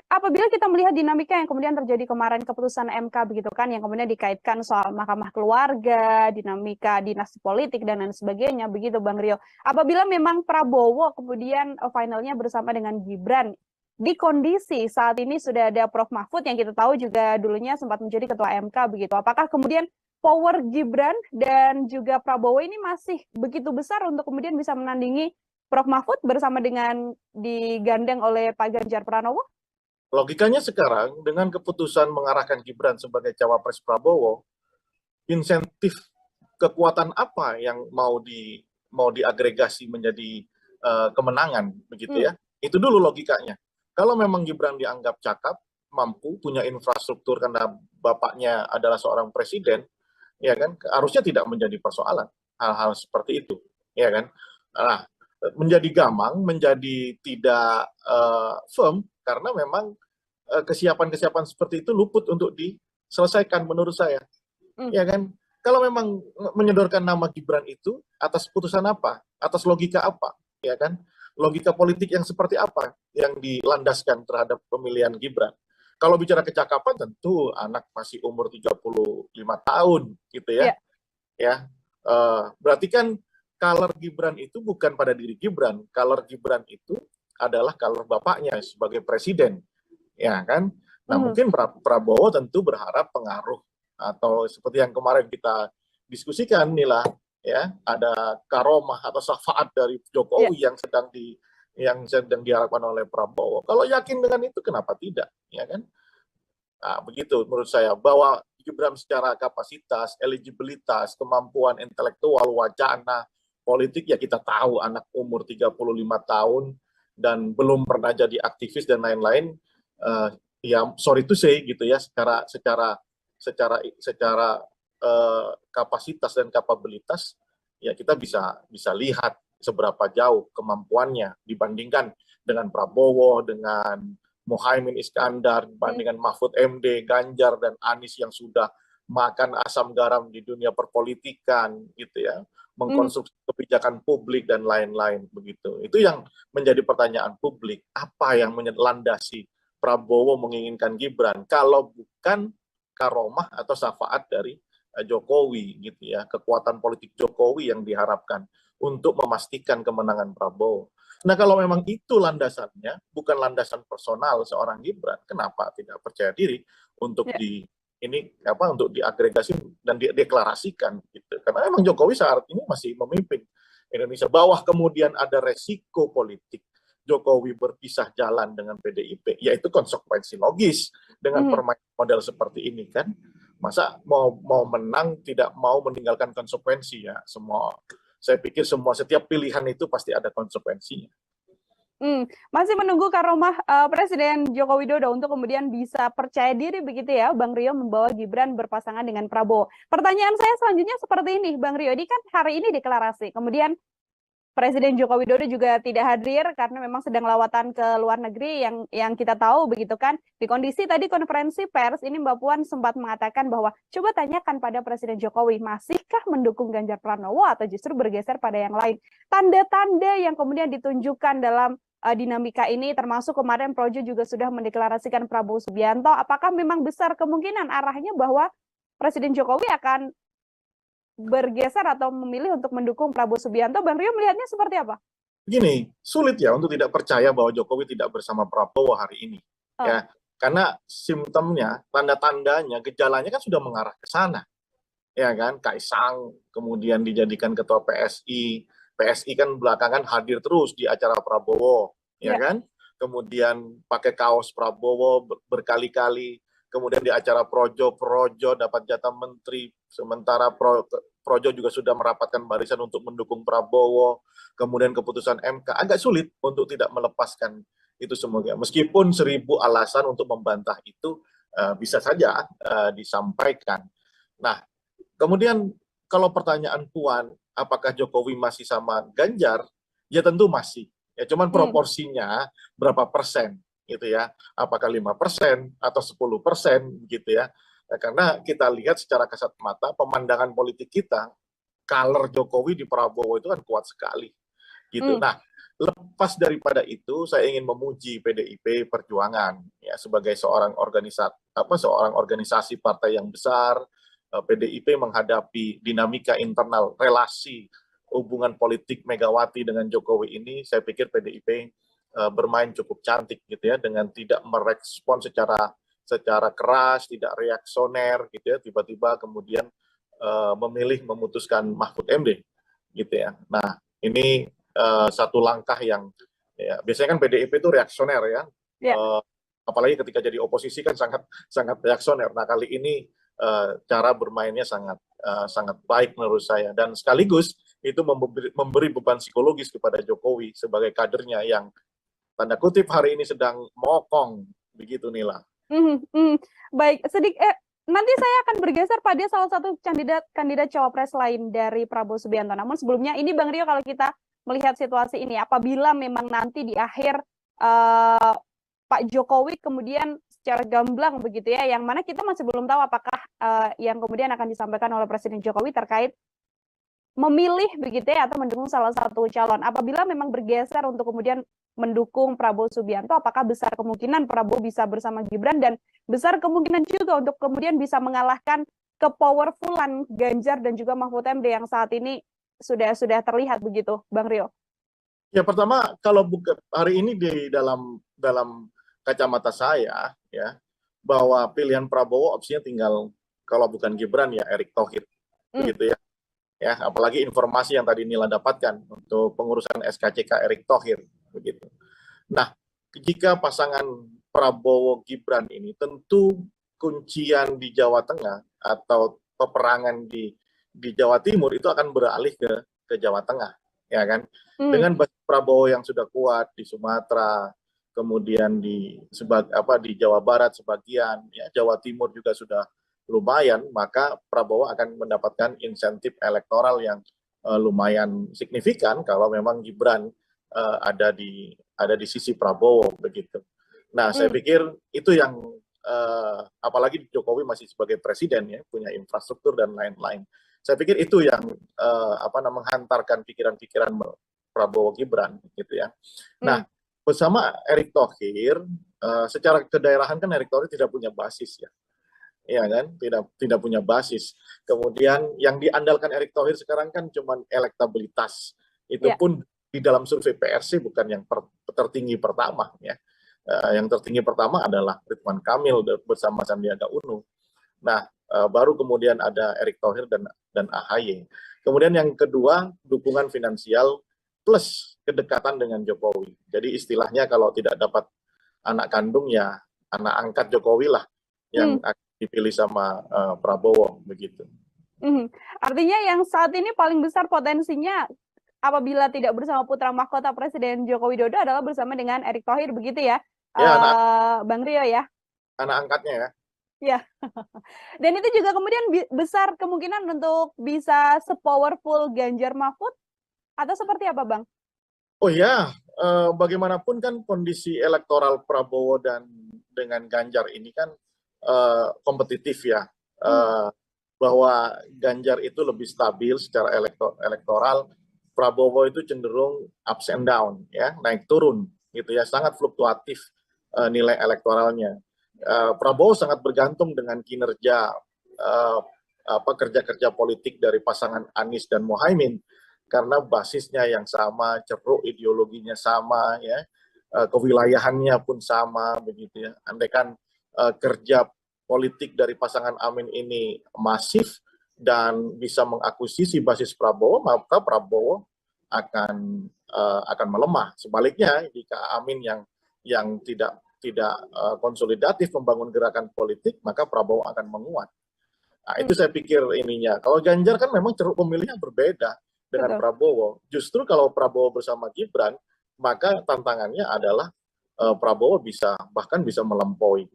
Apabila kita melihat dinamika yang kemudian terjadi kemarin keputusan MK begitu kan, yang kemudian dikaitkan soal mahkamah keluarga, dinamika dinasti politik dan lain sebagainya begitu Bang Rio. Apabila memang Prabowo kemudian finalnya bersama dengan Gibran, di kondisi saat ini sudah ada Prof Mahfud yang kita tahu juga dulunya sempat menjadi ketua MK begitu. Apakah kemudian power Gibran dan juga Prabowo ini masih begitu besar untuk kemudian bisa menandingi Prof Mahfud bersama dengan digandeng oleh Pak Ganjar Pranowo? Logikanya sekarang dengan keputusan mengarahkan Gibran sebagai cawapres Prabowo, insentif kekuatan apa yang mau diagregasi menjadi kemenangan begitu ya? Itu dulu logikanya. Kalau memang Gibran dianggap cakap, mampu, punya infrastruktur karena bapaknya adalah seorang presiden, ya kan, harusnya tidak menjadi persoalan hal-hal seperti itu, ya kan. Nah, menjadi gamang, menjadi tidak firm karena memang kesiapan-kesiapan seperti itu luput untuk diselesaikan menurut saya, ya kan. Kalau memang menyodorkan nama Gibran itu atas putusan apa, atas logika apa, ya kan, logika politik yang seperti apa yang dilandaskan terhadap pemilihan Gibran. Kalau bicara kecakapan tentu anak masih umur 35 tahun gitu ya. Ya. Berarti kan color Gibran itu bukan pada diri Gibran, color Gibran itu adalah color bapaknya sebagai presiden. Ya kan? Nah, mungkin Prabowo tentu berharap pengaruh atau seperti yang kemarin kita diskusikan inilah ya, ada karomah atau syafaat dari Jokowi yang sedang diharapkan oleh Prabowo. Kalau yakin dengan itu, kenapa tidak, ya kan? Nah, begitu menurut saya, bahwa Gibran secara kapasitas, eligibilitas, kemampuan intelektual, wacana, politik, ya kita tahu anak umur 35 tahun dan belum pernah jadi aktivis dan lain-lain, ya sorry to say gitu ya, secara kapasitas dan kapabilitas, ya kita bisa lihat seberapa jauh kemampuannya dibandingkan dengan Prabowo, dengan Muhaimin Iskandar, dibandingkan Mahfud MD, Ganjar, dan Anies yang sudah makan asam garam di dunia perpolitikan, gitu ya, mengkonsumsi kebijakan publik dan lain-lain, begitu. Itu yang menjadi pertanyaan publik, apa yang melandasi Prabowo menginginkan Gibran, kalau bukan karomah atau syafaat dari Jokowi, gitu ya, kekuatan politik Jokowi yang diharapkan untuk memastikan kemenangan Prabowo. Nah, kalau memang itu landasannya, bukan landasan personal seorang Gibran, kenapa tidak percaya diri untuk untuk diagregasi dan dideklarasikan gitu. Karena memang Jokowi saat ini masih memimpin Indonesia. Bahwa kemudian ada resiko politik Jokowi berpisah jalan dengan PDIP, yaitu konsekuensi logis dengan permainan model seperti ini kan. Masa mau menang tidak mau meninggalkan konsekuensi ya. Saya pikir setiap pilihan itu pasti ada konsekuensinya. Masih menunggu karomah Presiden Joko Widodo untuk kemudian bisa percaya diri begitu ya, Bang Rio, membawa Gibran berpasangan dengan Prabowo. Pertanyaan saya selanjutnya seperti ini, Bang Rio, ini kan hari ini deklarasi, kemudian Presiden Joko Widodo juga tidak hadir karena memang sedang lawatan ke luar negeri yang kita tahu begitu kan. Di kondisi tadi konferensi pers ini Mbak Puan sempat mengatakan bahwa coba tanyakan pada Presiden Jokowi, masihkah mendukung Ganjar Pranowo atau justru bergeser pada yang lain. Tanda-tanda yang kemudian ditunjukkan dalam dinamika ini, termasuk kemarin Projo juga sudah mendeklarasikan Prabowo Subianto. Apakah memang besar kemungkinan arahnya bahwa Presiden Jokowi akan bergeser atau memilih untuk mendukung Prabowo Subianto? Bang Rio melihatnya seperti apa? Begini, sulit ya untuk tidak percaya bahwa Jokowi tidak bersama Prabowo hari ini. Ya, karena simptomnya, tanda-tandanya, gejalanya kan sudah mengarah ke sana. Ya kan, Kaisang kemudian dijadikan ketua PSI. PSI kan belakangan hadir terus di acara Prabowo, ya kan? Kemudian pakai kaos Prabowo berkali-kali. Kemudian di acara Projo dapat jatah menteri, sementara Projo juga sudah merapatkan barisan untuk mendukung Prabowo. Kemudian keputusan MK, agak sulit untuk tidak melepaskan itu semuanya. Meskipun 1000 alasan untuk membantah itu bisa saja disampaikan. Nah, kemudian kalau pertanyaan Puan, apakah Jokowi masih sama Ganjar? Ya tentu masih. Ya cuman proporsinya berapa persen gitu ya, apakah 5% atau 10% gitu ya. Nah, karena kita lihat secara kasat mata pemandangan politik kita, color Jokowi di Prabowo itu kan kuat sekali gitu. Nah, lepas daripada itu saya ingin memuji PDIP Perjuangan ya, sebagai seorang organisasi partai yang besar. PDIP menghadapi dinamika internal relasi hubungan politik Megawati dengan Jokowi ini, saya pikir PDIP bermain cukup cantik gitu ya, dengan tidak merespon secara keras, tidak reaksioner gitu ya, tiba-tiba kemudian memilih memutuskan Mahfud MD gitu ya. Nah, ini satu langkah yang ya, biasanya kan PDIP itu reaksioner ya. Apalagi ketika jadi oposisi kan sangat reaksioner. Nah, kali ini cara bermainnya sangat baik menurut saya, dan sekaligus itu memberi beban psikologis kepada Jokowi sebagai kadernya yang tanda kutip hari ini sedang mokong, begitu Nila. Baik, nanti saya akan bergeser pada salah satu kandidat cawapres lain dari Prabowo Subianto. Namun sebelumnya ini Bang Rio, kalau kita melihat situasi ini, apabila memang nanti di akhir Pak Jokowi kemudian secara gamblang begitu ya, yang mana kita masih belum tahu apakah yang kemudian akan disampaikan oleh Presiden Jokowi terkait memilih begitu ya atau mendukung salah satu calon. Apabila memang bergeser untuk kemudian mendukung Prabowo Subianto, apakah besar kemungkinan Prabowo bisa bersama Gibran, dan besar kemungkinan juga untuk kemudian bisa mengalahkan kepowerfulan Ganjar dan juga Mahfud MD yang saat ini sudah terlihat begitu, Bang Rio? Ya, pertama kalau hari ini di dalam kacamata saya ya, bahwa pilihan Prabowo opsinya tinggal, kalau bukan Gibran ya Erick Thohir begitu ya. ya, apalagi informasi yang tadi Nila dapatkan untuk pengurusan SKCK Erick Thohir begitu. Nah, jika pasangan Prabowo Gibran ini tentu kuncian di Jawa Tengah atau peperangan di Jawa Timur itu akan beralih ke Jawa Tengah, ya kan? Dengan basis Prabowo yang sudah kuat di Sumatera, kemudian di Jawa Barat sebagian, ya Jawa Timur juga sudah lumayan, maka Prabowo akan mendapatkan insentif elektoral yang lumayan signifikan kalau memang Gibran ada di sisi Prabowo begitu. Nah, saya pikir itu yang apalagi Jokowi masih sebagai presiden ya, punya infrastruktur dan lain-lain. Saya pikir itu yang menghantarkan pikiran-pikiran Prabowo Gibran gitu ya. Nah, bersama Erick Thohir, secara kedaerahan kan Erick Thohir tidak punya basis ya. Ya kan, tidak punya basis. Kemudian yang diandalkan Erick Thohir sekarang kan cuma elektabilitas. Itu pun di dalam survei PRC bukan yang tertinggi pertama ya. Yang tertinggi pertama adalah Ridwan Kamil bersama Sandiaga Uno. Nah, baru kemudian ada Erick Thohir dan AHY. Kemudian yang kedua, dukungan finansial plus kedekatan dengan Jokowi. Jadi istilahnya kalau tidak dapat anak kandung ya anak angkat Jokowi lah yang akan dipilih sama Prabowo begitu. Artinya yang saat ini paling besar potensinya apabila tidak bersama putra mahkota Presiden Joko Widodo adalah bersama dengan Erick Thohir begitu ya, Bang Rio ya? Anak angkatnya ya. Ya. Dan itu juga kemudian besar kemungkinan untuk bisa sepowerful Ganjar Mahfud atau seperti apa, Bang? Oh ya, bagaimanapun kan kondisi elektoral Prabowo dan dengan Ganjar ini kan kompetitif ya, bahwa Ganjar itu lebih stabil secara elektoral, Prabowo itu cenderung ups and down ya, naik turun gitu ya, sangat fluktuatif nilai elektoralnya. Prabowo sangat bergantung dengan kinerja kerja-kerja politik dari pasangan Anies dan Mohaimin karena basisnya yang sama, ceruk ideologinya sama ya, kewilayahannya pun sama begitu ya. Andaikan kerja politik dari pasangan Amin ini masif dan bisa mengakuisisi basis Prabowo, maka Prabowo akan melemah. Sebaliknya, jika Amin yang tidak konsolidatif membangun gerakan politik, maka Prabowo akan menguat. Nah, itu saya pikir ininya. Kalau Ganjar kan memang ceruk pemilihnya berbeda dengan Prabowo. Justru kalau Prabowo bersama Gibran, maka tantangannya adalah Prabowo bahkan bisa melampaui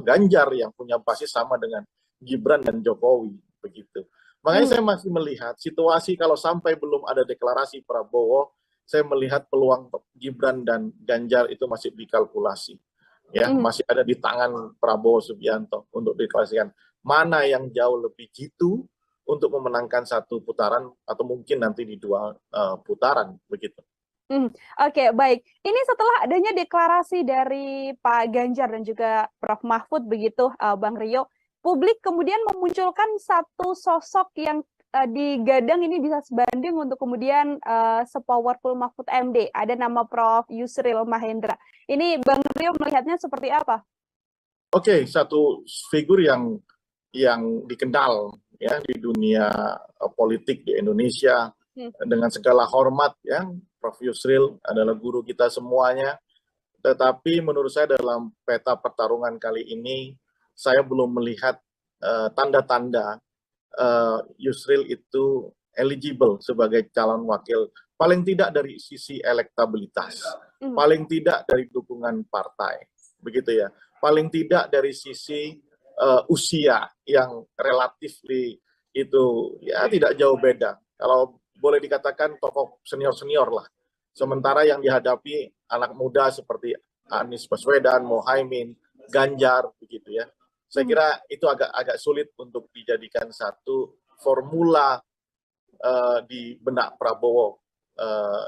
Ganjar yang punya basis sama dengan Gibran dan Jokowi begitu. Makanya saya masih melihat situasi kalau sampai belum ada deklarasi Prabowo, saya melihat peluang Gibran dan Ganjar itu masih dikalkulasi. Ya, masih ada di tangan Prabowo Subianto untuk deklarasikan mana yang jauh lebih jitu untuk memenangkan satu putaran atau mungkin nanti di dua putaran begitu. Oke, baik. Ini setelah adanya deklarasi dari Pak Ganjar dan juga Prof. Mahfud begitu, Bang Rio, publik kemudian memunculkan satu sosok yang digadang ini bisa sebanding untuk kemudian sepowerful Mahfud MD. Ada nama Prof. Yusril Mahendra. Ini Bang Rio melihatnya seperti apa? Oke, satu figur yang dikenal ya di dunia politik di Indonesia dengan segala hormat ya. Prof. Yusril adalah guru kita semuanya, tetapi menurut saya dalam peta pertarungan kali ini, saya belum melihat tanda-tanda Yusril itu eligible sebagai calon wakil, paling tidak dari sisi elektabilitas, paling tidak dari dukungan partai, begitu ya, paling tidak dari sisi usia yang relatif itu ya tidak jauh beda. Kalau boleh dikatakan tokoh senior-senior lah. Sementara yang dihadapi anak muda seperti Anies Baswedan, Mohaimin, Ganjar, begitu ya. Saya kira itu agak sulit untuk dijadikan satu formula di benak Prabowo.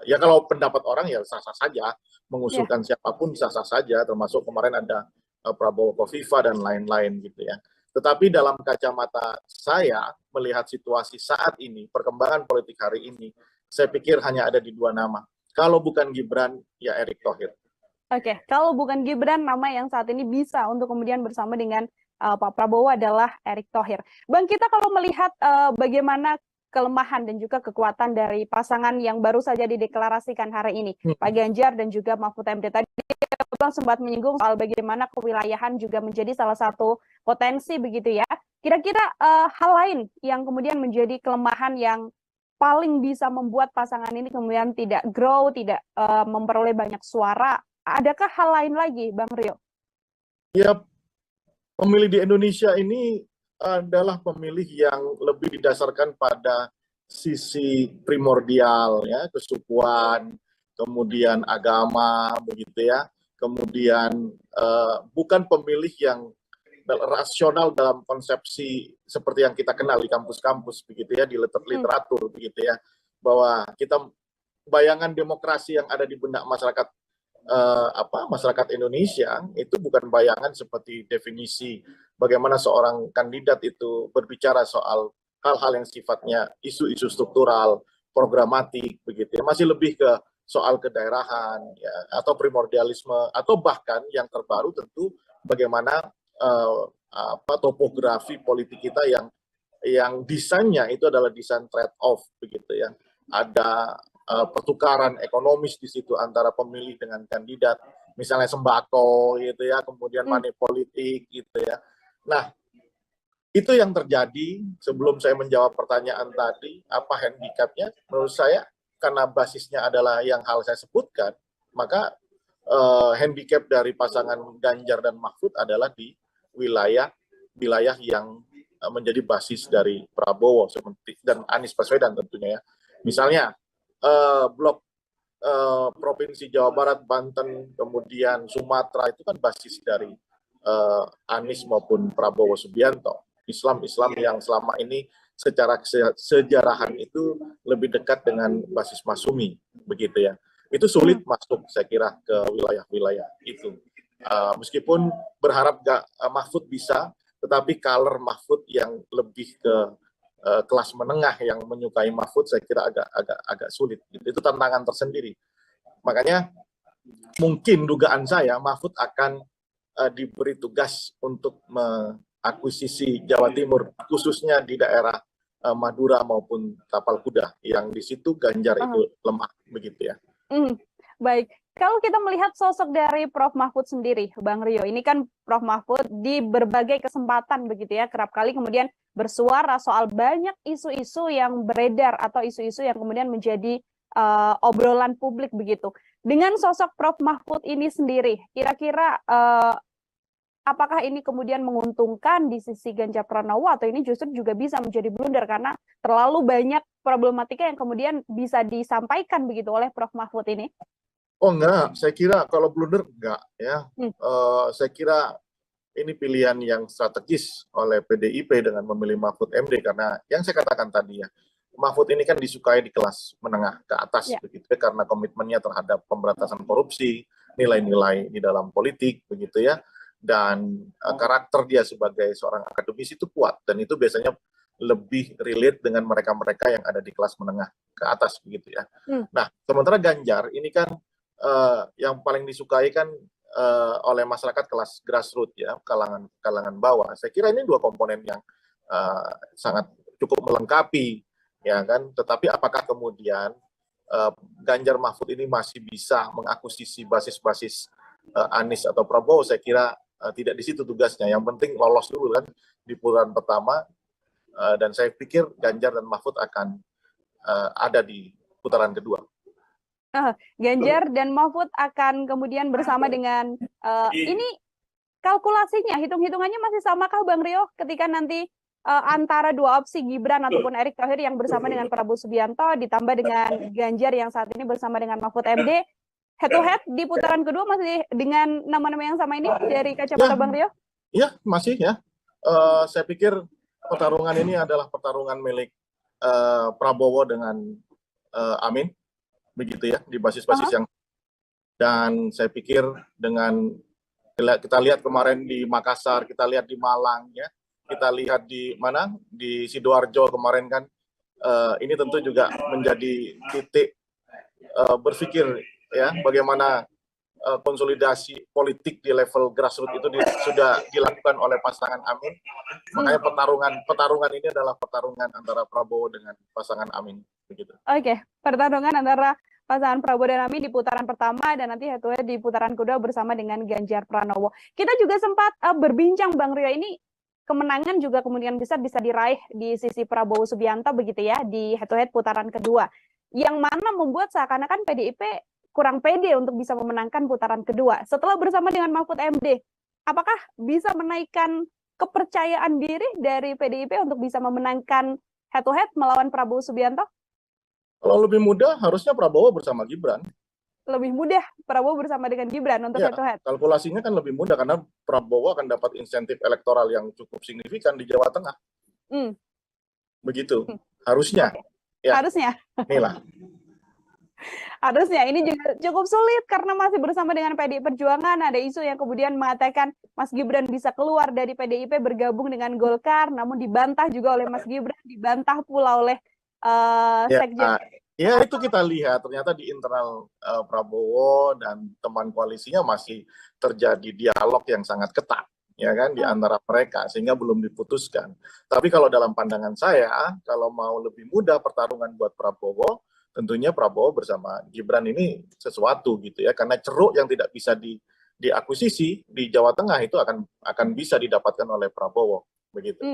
Ya kalau pendapat orang ya sah-sah saja, mengusulkan siapapun sah-sah saja, termasuk kemarin ada Prabowo Kofifa dan lain-lain gitu ya. Tetapi dalam kacamata saya melihat situasi saat ini, perkembangan politik hari ini, saya pikir hanya ada di dua nama. Kalau bukan Gibran, ya Erick Thohir. Oke, kalau bukan Gibran, nama yang saat ini bisa untuk kemudian bersama dengan Pak Prabowo adalah Erick Thohir. Bang, kita kalau melihat bagaimana kelemahan dan juga kekuatan dari pasangan yang baru saja dideklarasikan hari ini, Pak Ganjar dan juga Mahfud MD. Tadi Bang sempat menyinggung soal bagaimana kewilayahan juga menjadi salah satu potensi begitu ya. Kira-kira hal lain yang kemudian menjadi kelemahan yang paling bisa membuat pasangan ini kemudian tidak grow, tidak memperoleh banyak suara. Adakah hal lain lagi, Bang Rio? Ya, pemilih di Indonesia ini adalah pemilih yang lebih didasarkan pada sisi primordial, ya, kesukuan, kemudian agama, begitu ya. Kemudian bukan pemilih yang rasional dalam konsepsi seperti yang kita kenal di kampus-kampus, begitu ya, di literatur, begitu ya, bahwa kita bayangan demokrasi yang ada di benak masyarakat masyarakat Indonesia itu bukan bayangan seperti definisi bagaimana seorang kandidat itu berbicara soal hal-hal yang sifatnya isu-isu struktural, programatik, begitu ya, masih lebih ke soal kedaerahan, ya, atau primordialisme, atau bahkan yang terbaru tentu bagaimana topografi politik kita yang desainnya itu adalah desain trade-off, begitu ya. Ada pertukaran ekonomis di situ antara pemilih dengan kandidat, misalnya sembako, gitu ya, kemudian money politik, gitu ya. Nah, itu yang terjadi. Sebelum saya menjawab pertanyaan tadi, apa handicapnya? Menurut saya, karena basisnya adalah yang hal saya sebutkan, maka handicap dari pasangan Ganjar dan Mahfud adalah di wilayah yang menjadi basis dari Prabowo dan Anies Baswedan tentunya ya. Misalnya blok provinsi Jawa Barat, Banten, kemudian Sumatera itu kan basis dari Anies maupun Prabowo Subianto. Islam yang selama ini secara sejarahan itu lebih dekat dengan basis Masumi, begitu ya. Itu sulit masuk saya kira ke wilayah-wilayah itu. Meskipun berharap Mahfud bisa, tetapi color Mahfud yang lebih ke kelas menengah yang menyukai Mahfud saya kira agak sulit. Itu tantangan tersendiri. Makanya mungkin dugaan saya Mahfud akan diberi tugas untuk mengakuisisi Jawa Timur, khususnya di daerah Madura maupun Tapal Kuda, yang di situ Ganjar itu lemah, begitu ya. Baik. Kalau kita melihat sosok dari Prof. Mahfud sendiri, Bang Rio, ini kan Prof. Mahfud di berbagai kesempatan begitu ya, kerap kali kemudian bersuara soal banyak isu-isu yang beredar atau isu-isu yang kemudian menjadi obrolan publik begitu. Dengan sosok Prof. Mahfud ini sendiri, kira-kira apakah ini kemudian menguntungkan di sisi Ganjar Pranowo atau ini justru juga bisa menjadi blunder karena terlalu banyak problematika yang kemudian bisa disampaikan begitu oleh Prof. Mahfud ini? Oh enggak, saya kira kalau blunder enggak ya. Saya kira ini pilihan yang strategis oleh PDIP dengan memilih Mahfud MD karena yang saya katakan tadi ya, Mahfud ini kan disukai di kelas menengah ke atas begitu ya, karena komitmennya terhadap pemberantasan korupsi, nilai-nilai di dalam politik begitu ya, dan karakter dia sebagai seorang akademisi itu kuat dan itu biasanya lebih relate dengan mereka-mereka yang ada di kelas menengah ke atas begitu ya. Nah, sementara Ganjar ini kan yang paling disukai kan oleh masyarakat kelas grassroots ya, kalangan bawah. Saya kira ini dua komponen yang sangat cukup melengkapi ya kan. Tetapi apakah kemudian Ganjar Mahfud ini masih bisa mengakuisisi basis-basis Anies atau Prabowo? Saya kira tidak di situ tugasnya. Yang penting lolos dulu kan di putaran pertama dan saya pikir Ganjar dan Mahfud akan ada di putaran kedua. Ganjar dan Mahfud akan kemudian bersama dengan ini kalkulasinya, hitung-hitungannya masih samakah Bang Rio ketika nanti antara dua opsi Gibran ataupun Erick Thohir yang bersama dengan Prabowo Subianto ditambah dengan Ganjar yang saat ini bersama dengan Mahfud MD, head to head di putaran kedua masih dengan nama-nama yang sama ini dari kacamata Bang Rio? Iya, masih ya. Saya pikir pertarungan ini adalah pertarungan milik Prabowo dengan Amin, begitu ya, di basis-basis yang, dan saya pikir dengan kita lihat kemarin di Makassar, kita lihat di Malang ya, kita lihat di mana di Sidoarjo kemarin kan, ini tentu juga menjadi titik berpikir ya bagaimana konsolidasi politik di level grassroots itu sudah dilakukan oleh pasangan Amin. Makanya pertarungan ini adalah pertarungan antara Prabowo dengan pasangan Amin. Begitu. Oke, pertarungan antara pasangan Prabowo dan Amin di putaran pertama dan nanti head to head di putaran kedua bersama dengan Ganjar Pranowo. Kita juga sempat berbincang, Bang Rio, ini kemenangan juga kemungkinan besar bisa diraih di sisi Prabowo Subianto begitu ya di head to head putaran kedua. Yang mana membuat seakan-akan PDIP kurang pede untuk bisa memenangkan putaran kedua. Setelah bersama dengan Mahfud MD, apakah bisa menaikkan kepercayaan diri dari PDIP untuk bisa memenangkan head to head melawan Prabowo Subianto? Kalau lebih mudah, harusnya Prabowo bersama Gibran. Lebih mudah Prabowo bersama dengan Gibran untuk head to head? Kalkulasinya kan lebih mudah karena Prabowo akan dapat insentif elektoral yang cukup signifikan di Jawa Tengah. Begitu. Harusnya. Okay. Ya. Harusnya. Inilah. Harusnya ini juga cukup sulit karena masih bersama dengan PDI Perjuangan. Ada isu yang kemudian mengatakan Mas Gibran bisa keluar dari PDIP bergabung dengan Golkar, namun dibantah juga oleh Mas Gibran, dibantah pula oleh Sekjen. Ya itu kita lihat ternyata di internal Prabowo dan teman koalisinya masih terjadi dialog yang sangat ketat, ya kan, di antara mereka sehingga belum diputuskan. Tapi kalau dalam pandangan saya, kalau mau lebih mudah pertarungan buat Prabowo, tentunya Prabowo bersama Gibran ini sesuatu gitu ya, karena ceruk yang tidak bisa diakuisisi di Jawa Tengah itu akan bisa didapatkan oleh Prabowo begitu.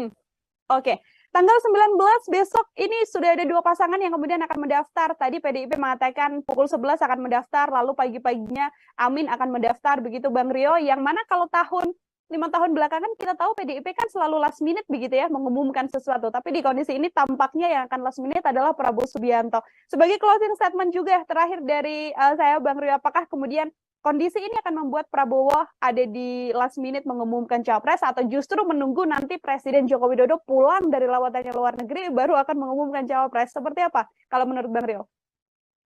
Oke. Tanggal 19 besok ini sudah ada 2 pasangan yang kemudian akan mendaftar. Tadi PDIP mengatakan pukul 11 akan mendaftar, lalu pagi-paginya Amin akan mendaftar, begitu Bang Rio. Yang mana kalau 5 tahun belakangan kita tahu PDIP kan selalu last minute begitu ya, mengumumkan sesuatu. Tapi di kondisi ini tampaknya yang akan last minute adalah Prabowo Subianto. Sebagai closing statement juga terakhir dari saya Bang Rio, apakah kemudian kondisi ini akan membuat Prabowo ada di last minute mengumumkan capres atau justru menunggu nanti Presiden Joko Widodo pulang dari lawatannya luar negeri baru akan mengumumkan capres? Seperti apa kalau menurut Bang Rio?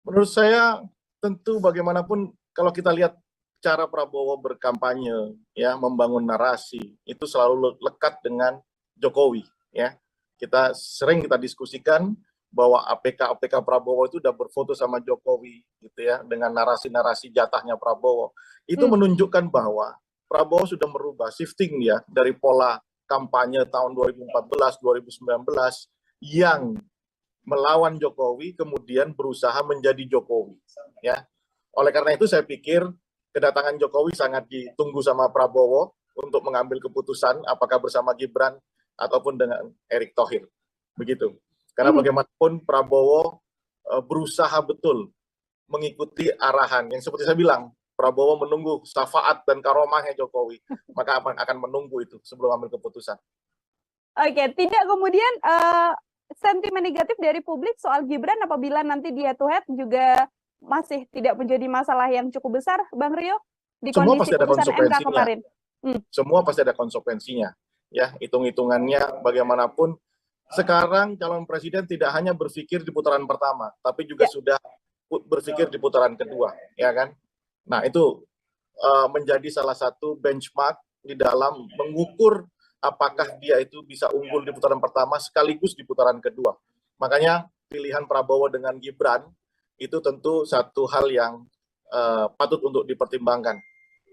Menurut saya tentu bagaimanapun kalau kita lihat cara Prabowo berkampanye, ya, membangun narasi itu selalu lekat dengan Jokowi, ya. Kita diskusikan bahwa APK Prabowo itu udah berfoto sama Jokowi, gitu ya, dengan narasi-narasi jatahnya Prabowo. Itu menunjukkan bahwa Prabowo sudah merubah shifting ya dari pola kampanye tahun 2014, 2019 yang melawan Jokowi kemudian berusaha menjadi Jokowi, ya. Oleh karena itu saya pikir kedatangan Jokowi sangat ditunggu sama Prabowo untuk mengambil keputusan apakah bersama Gibran ataupun dengan Erick Thohir. Begitu. Karena bagaimanapun Prabowo berusaha betul mengikuti arahan yang seperti saya bilang, Prabowo menunggu syafaat dan karomahnya Jokowi, maka akan menunggu itu sebelum ambil keputusan. Oke, tidak kemudian sentimen negatif dari publik soal Gibran apabila nanti di head to head juga masih tidak menjadi masalah yang cukup besar, Bang Rio, di semua kondisi pasti ada putusan MK konsekuensinya. kemarin. Semua pasti ada konsekuensinya, ya. Hitung-hitungannya bagaimanapun. Sekarang calon presiden tidak hanya berpikir di putaran pertama, tapi juga sudah berpikir di putaran kedua, ya kan? Nah itu menjadi salah satu benchmark di dalam mengukur apakah dia itu bisa unggul di putaran pertama sekaligus di putaran kedua. Makanya pilihan Prabowo dengan Gibran itu tentu satu hal yang patut untuk dipertimbangkan,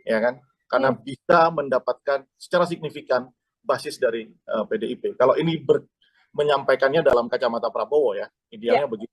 ya kan? Karena bisa mendapatkan secara signifikan basis dari PDIP. Kalau ini menyampaikannya dalam kacamata Prabowo ya, idealnya begitu.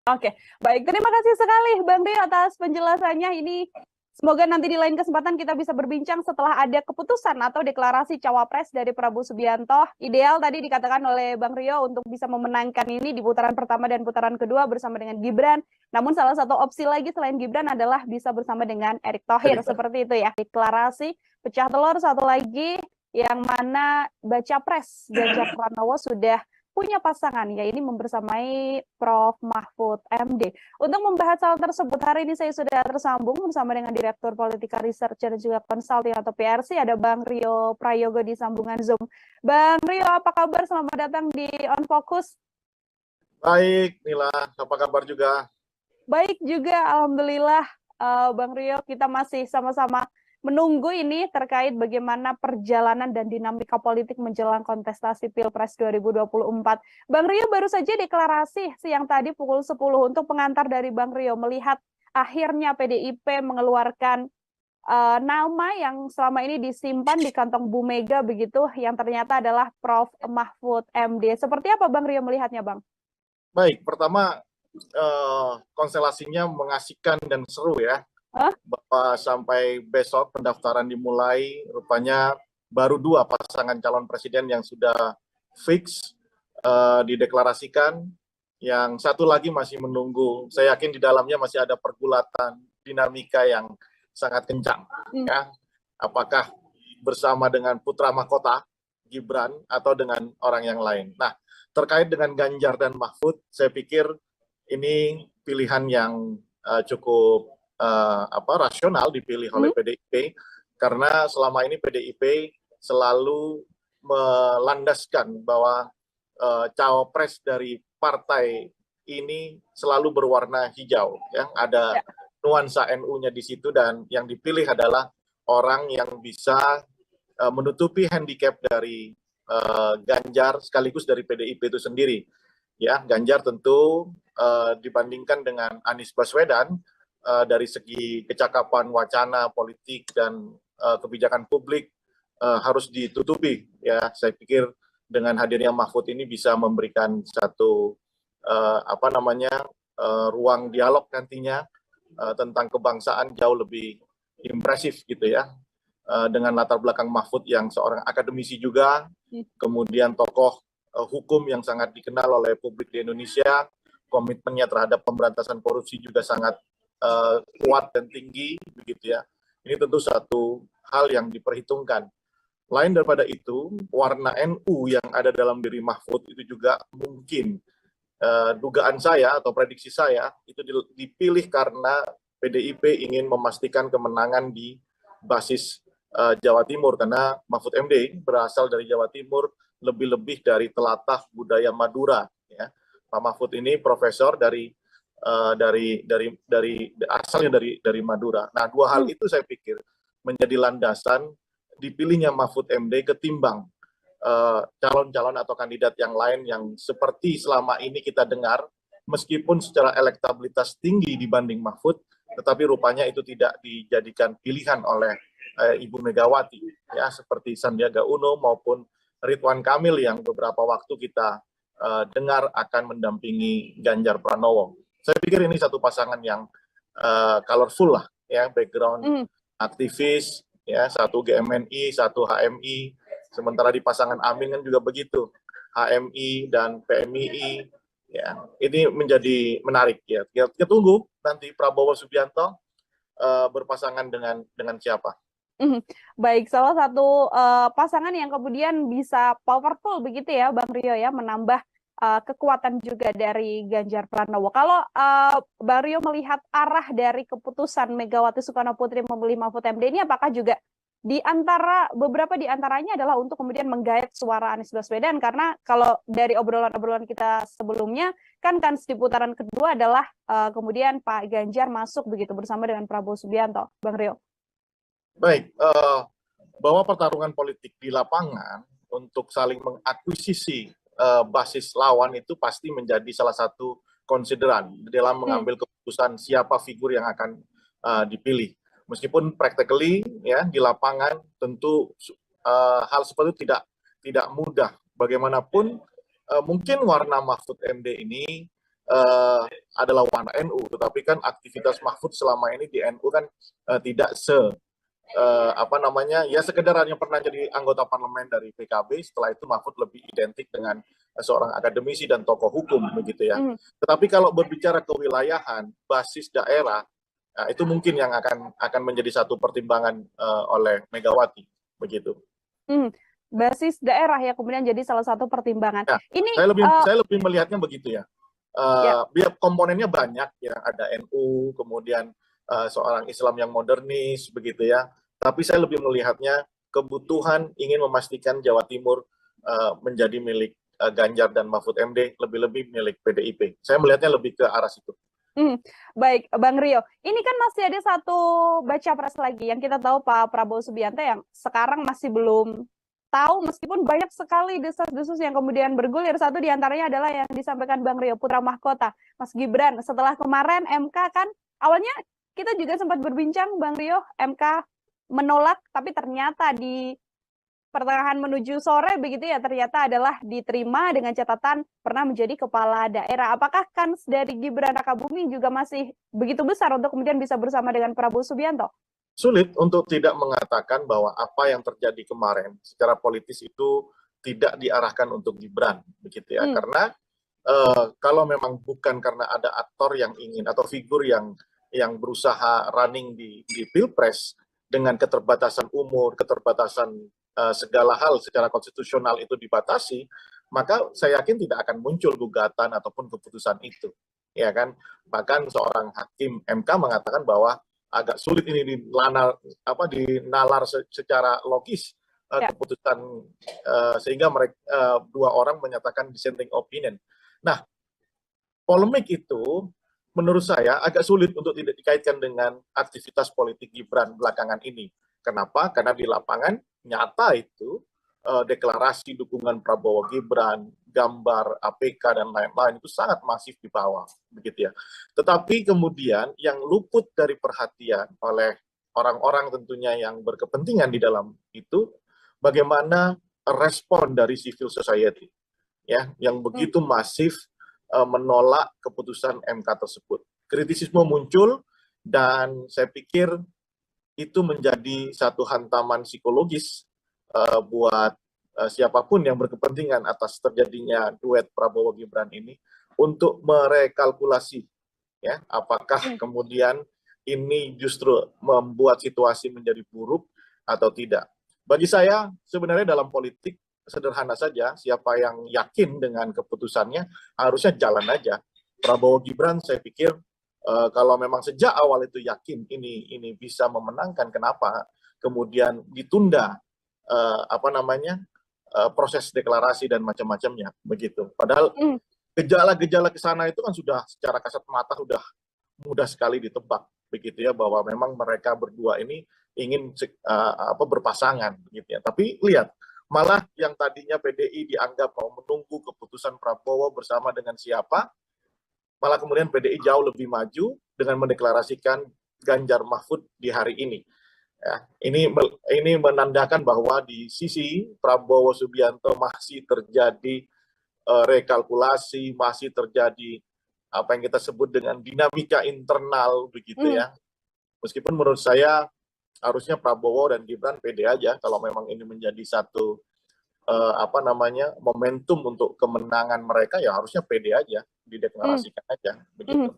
Oke, baik. Terima kasih sekali Bang Rio atas penjelasannya ini. Semoga nanti di lain kesempatan kita bisa berbincang setelah ada keputusan atau deklarasi cawapres dari Prabowo Subianto. Ideal tadi dikatakan oleh Bang Rio untuk bisa memenangkan ini di putaran pertama dan putaran kedua bersama dengan Gibran. Namun salah satu opsi lagi selain Gibran adalah bisa bersama dengan Erick Thohir. Seperti itu ya. Deklarasi pecah telur satu lagi yang mana baca pres Ganjar Pranowo sudah punya pasangan, ya ini membersamai Prof. Mahfud MD. Untuk membahas hal tersebut, hari ini saya sudah tersambung bersama dengan Direktur Politika Research dan juga Consulting atau PRC, ada Bang Rio Prayogo di sambungan Zoom. Bang Rio, apa kabar? Selamat datang di On Focus. Baik, Nila, apa kabar juga? Baik juga, Alhamdulillah. Bang Rio, kita masih sama-sama menunggu ini terkait bagaimana perjalanan dan dinamika politik menjelang kontestasi Pilpres 2024. Bang Rio baru saja deklarasi siang tadi pukul 10 untuk pengantar dari Bang Rio melihat akhirnya PDIP mengeluarkan nama yang selama ini disimpan di kantong Bu Mega begitu, yang ternyata adalah Prof. Mahfud MD. Seperti apa Bang Rio melihatnya, Bang? Baik, pertama konstelasinya mengasihkan dan seru ya. Bahwa sampai besok pendaftaran dimulai, rupanya baru 2 pasangan calon presiden yang sudah fix dideklarasikan. Yang satu lagi masih menunggu. Saya yakin di dalamnya masih ada pergulatan dinamika yang sangat kencang. Ya. Apakah bersama dengan putra mahkota Gibran atau dengan orang yang lain. Nah, terkait dengan Ganjar dan Mahfud, saya pikir ini pilihan yang cukup rasional dipilih oleh PDIP, karena selama ini PDIP selalu melandaskan bahwa cawapres dari partai ini selalu berwarna hijau, ya. Ada nuansa NU-nya di situ, dan yang dipilih adalah orang yang bisa menutupi handicap dari Ganjar sekaligus dari PDIP itu sendiri. Ya, Ganjar tentu dibandingkan dengan Anies Baswedan dari segi kecakapan wacana politik dan kebijakan publik harus ditutupi. Ya, saya pikir dengan hadirnya Mahfud ini bisa memberikan satu ruang dialog nantinya tentang kebangsaan jauh lebih impresif gitu ya. Dengan latar belakang Mahfud yang seorang akademisi juga, kemudian tokoh hukum yang sangat dikenal oleh publik di Indonesia, komitmennya terhadap pemberantasan korupsi juga sangat kuat dan tinggi, begitu ya. Ini tentu satu hal yang diperhitungkan. Lain daripada itu, warna NU yang ada dalam diri Mahfud itu juga mungkin dugaan saya atau prediksi saya itu dipilih karena PDIP ingin memastikan kemenangan di basis Jawa Timur, karena Mahfud MD berasal dari Jawa Timur, lebih-lebih dari telatah budaya Madura. Ya. Pak Mahfud ini profesor asalnya dari Madura. Nah, 2 hal itu saya pikir menjadi landasan dipilihnya Mahfud MD ketimbang calon-calon atau kandidat yang lain yang seperti selama ini kita dengar, meskipun secara elektabilitas tinggi dibanding Mahfud, tetapi rupanya itu tidak dijadikan pilihan oleh Ibu Megawati, ya, seperti Sandiaga Uno maupun Ridwan Kamil yang beberapa waktu kita dengar akan mendampingi Ganjar Pranowo. Saya pikir ini satu pasangan yang colorful lah, ya, background aktivis, ya, satu GMNI, satu HMI, sementara di pasangan Amin kan juga begitu, HMI dan PMII, ya, ini menjadi menarik ya. Kita tunggu nanti Prabowo Subianto berpasangan dengan siapa. Baik, salah satu pasangan yang kemudian bisa powerful begitu ya, Bang Rio ya, menambah kekuatan juga dari Ganjar Pranowo. Kalau Bang Rio melihat arah dari keputusan Megawati Soekarno Putri memilih Mahfud MD ini, apakah juga beberapa di antaranya adalah untuk kemudian menggait suara Anies Baswedan, karena kalau dari obrolan-obrolan kita sebelumnya kan di putaran kedua adalah kemudian Pak Ganjar masuk begitu bersama dengan Prabowo Subianto, Bang Rio. Baik, bahwa pertarungan politik di lapangan untuk saling mengakuisisi basis lawan itu pasti menjadi salah satu konsideran dalam mengambil keputusan siapa figur yang akan dipilih. Meskipun practically ya di lapangan tentu hal seperti itu tidak mudah. Bagaimanapun mungkin warna Mahfud MD ini adalah warna NU, tetapi kan aktivitas Mahfud selama ini di NU kan tidak sekedar hanya pernah jadi anggota parlemen dari PKB, setelah itu Mahfud lebih identik dengan seorang akademisi dan tokoh hukum begitu ya. Tetapi kalau berbicara kewilayahan, basis daerah, nah, itu mungkin yang akan menjadi satu pertimbangan oleh Megawati begitu. Basis daerah ya kemudian jadi salah satu pertimbangan. Nah, ini saya lebih melihatnya begitu ya. Biar komponennya banyak ya, ada NU, kemudian seorang Islam yang modernis begitu ya. Tapi saya lebih melihatnya kebutuhan ingin memastikan Jawa Timur menjadi milik Ganjar dan Mahfud MD, lebih-lebih milik PDIP. Saya melihatnya lebih ke arah situ. Baik, Bang Rio. Ini kan masih ada satu baca pres lagi yang kita tahu Pak Prabowo Subianto yang sekarang masih belum tahu, meskipun banyak sekali desas-desus yang kemudian bergulir. Satu diantaranya adalah yang disampaikan Bang Rio, putra mahkota, Mas Gibran. Setelah kemarin MK kan, awalnya kita juga sempat berbincang, Bang Rio, MK menolak, tapi ternyata di pertengahan menuju sore begitu ya, ternyata adalah diterima dengan catatan pernah menjadi kepala daerah. Apakah kans dari Gibran Rakabuming juga masih begitu besar untuk kemudian bisa bersama dengan Prabowo Subianto? Sulit untuk tidak mengatakan bahwa apa yang terjadi kemarin secara politis itu tidak diarahkan untuk Gibran, begitu ya. Karena kalau memang bukan karena ada aktor yang ingin atau figur yang berusaha running di Pilpres dengan keterbatasan umur, keterbatasan segala hal secara konstitusional itu dibatasi, maka saya yakin tidak akan muncul gugatan ataupun keputusan itu, ya kan? Bahkan seorang hakim MK mengatakan bahwa agak sulit ini dinalar secara logis keputusan sehingga mereka dua orang menyatakan dissenting opinion. Nah, polemik itu menurut saya agak sulit untuk tidak dikaitkan dengan aktivitas politik Gibran belakangan ini. Kenapa? Karena di lapangan nyata itu deklarasi dukungan Prabowo Gibran, gambar APK dan lain-lain itu sangat masif di bawah, begitu ya. Tetapi kemudian yang luput dari perhatian oleh orang-orang tentunya yang berkepentingan di dalam itu, bagaimana respon dari civil society, ya, yang begitu masif menolak keputusan MK tersebut. Kritisisme muncul dan saya pikir itu menjadi satu hantaman psikologis buat siapapun yang berkepentingan atas terjadinya duet Prabowo Gibran ini untuk merekalkulasi, ya, apakah kemudian ini justru membuat situasi menjadi buruk atau tidak. Bagi saya sebenarnya dalam politik sederhana saja, siapa yang yakin dengan keputusannya harusnya jalan aja. Prabowo Gibran saya pikir kalau memang sejak awal itu yakin ini bisa memenangkan, kenapa kemudian ditunda proses deklarasi dan macam-macamnya begitu. Padahal gejala-gejala ke sana itu kan sudah secara kasat mata sudah mudah sekali ditebak begitu ya, bahwa memang mereka berdua ini ingin berpasangan begitu ya. Tapi lihat, malah yang tadinya PDI dianggap mau menunggu keputusan Prabowo bersama dengan siapa, malah kemudian PDI jauh lebih maju dengan mendeklarasikan Ganjar Mahfud di hari ini. Ya, ini menandakan bahwa di sisi Prabowo Subianto masih terjadi rekalkulasi, masih terjadi apa yang kita sebut dengan dinamika internal begitu ya. Meskipun menurut saya harusnya Prabowo dan Gibran pede aja kalau memang ini menjadi satu momentum untuk kemenangan mereka, ya harusnya pede aja, dideklarasikan aja begitu.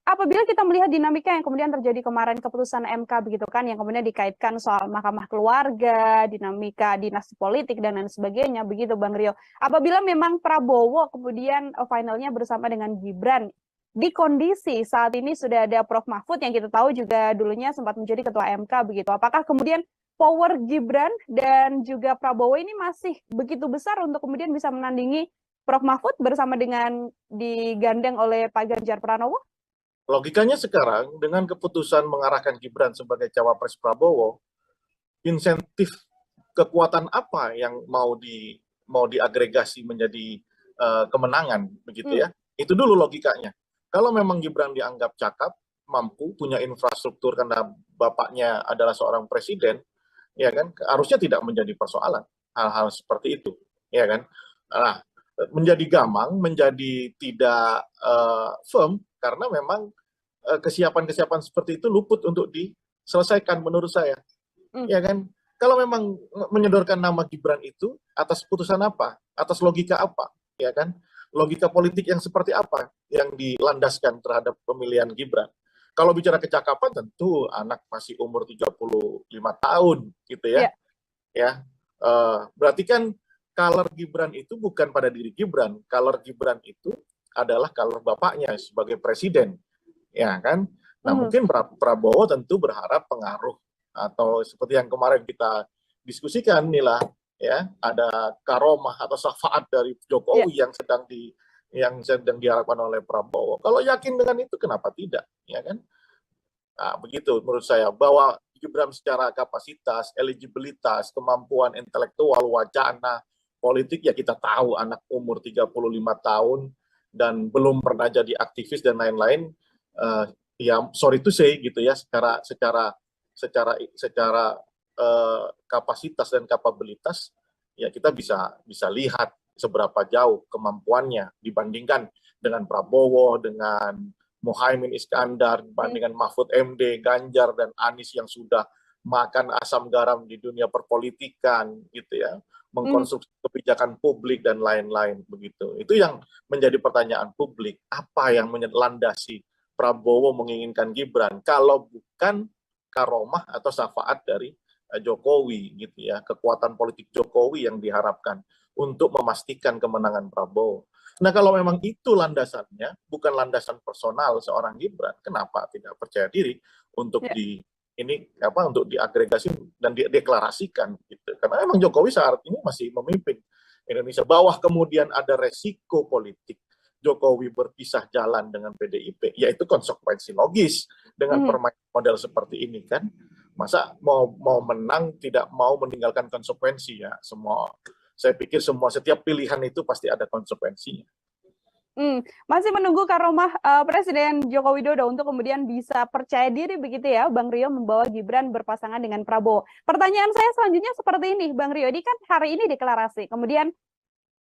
Apabila kita melihat dinamika yang kemudian terjadi kemarin keputusan MK begitu kan, yang kemudian dikaitkan soal mahkamah keluarga, dinamika dinasti politik dan lain sebagainya begitu Bang Rio. Apabila memang Prabowo kemudian finalnya bersama dengan Gibran, di kondisi saat ini sudah ada Prof Mahfud yang kita tahu juga dulunya sempat menjadi ketua MK begitu. Apakah kemudian power Gibran dan juga Prabowo ini masih begitu besar untuk kemudian bisa menandingi Prof Mahfud bersama dengan digandeng oleh Pak Ganjar Pranowo? Logikanya sekarang dengan keputusan mengarahkan Gibran sebagai cawapres Prabowo, insentif kekuatan apa yang mau diagregasi menjadi kemenangan begitu ya? Itu dulu logikanya. Kalau memang Gibran dianggap cakap, mampu, punya infrastruktur karena bapaknya adalah seorang presiden, ya kan, harusnya tidak menjadi persoalan hal-hal seperti itu, ya kan. Nah, menjadi gamang, menjadi tidak firm karena memang kesiapan-kesiapan seperti itu luput untuk diselesaikan menurut saya. Ya kan? Kalau memang menyodorkan nama Gibran itu atas putusan apa? Atas logika apa? Ya kan? Logika politik yang seperti apa yang dilandaskan terhadap pemilihan Gibran? Kalau bicara kecakapan tentu anak masih umur 35 tahun gitu ya. Ya. Berarti kan color Gibran itu bukan pada diri Gibran, color Gibran itu adalah color bapaknya sebagai presiden, ya kan? Nah, mungkin Prabowo tentu berharap pengaruh atau seperti yang kemarin kita diskusikan inilah ya, ada karomah atau syafaat dari Jokowi yang sedang diharapkan oleh Prabowo. Kalau yakin dengan itu kenapa tidak, ya kan? Nah, begitu menurut saya, bahwa Gibran secara kapasitas, eligibilitas, kemampuan intelektual, wacana politik, ya kita tahu anak umur 35 tahun dan belum pernah jadi aktivis dan lain-lain, ya sorry to say gitu ya, secara secara kapasitas dan kapabilitas, ya kita bisa lihat seberapa jauh kemampuannya dibandingkan dengan Prabowo, dengan Muhaimin Iskandar, dibandingkan Mahfud MD, Ganjar, dan Anies yang sudah makan asam garam di dunia perpolitikan, gitu ya, mengkonsumsi kebijakan publik dan lain-lain begitu. Itu yang menjadi pertanyaan publik, apa yang melandasi Prabowo menginginkan Gibran kalau bukan karomah atau syafaat dari Jokowi, gitu ya, kekuatan politik Jokowi yang diharapkan untuk memastikan kemenangan Prabowo. Nah, kalau memang itu landasannya, bukan landasan personal seorang Gibran, kenapa tidak percaya diri untuk untuk diagregasi dan dideklarasikan, gitu. Karena memang Jokowi saat ini masih memimpin Indonesia. Bawah kemudian ada resiko politik Jokowi berpisah jalan dengan PDIP, yaitu konsekuensi logis dengan permainan model seperti ini kan. Masa mau menang tidak mau meninggalkan konsekuensi ya. Saya pikir setiap pilihan itu pasti ada konsekuensinya. Masih menunggu karomah Presiden Joko Widodo untuk kemudian bisa percaya diri begitu ya, Bang Rio, membawa Gibran berpasangan dengan Prabowo. Pertanyaan saya selanjutnya seperti ini, Bang Rio, ini kan hari ini deklarasi, kemudian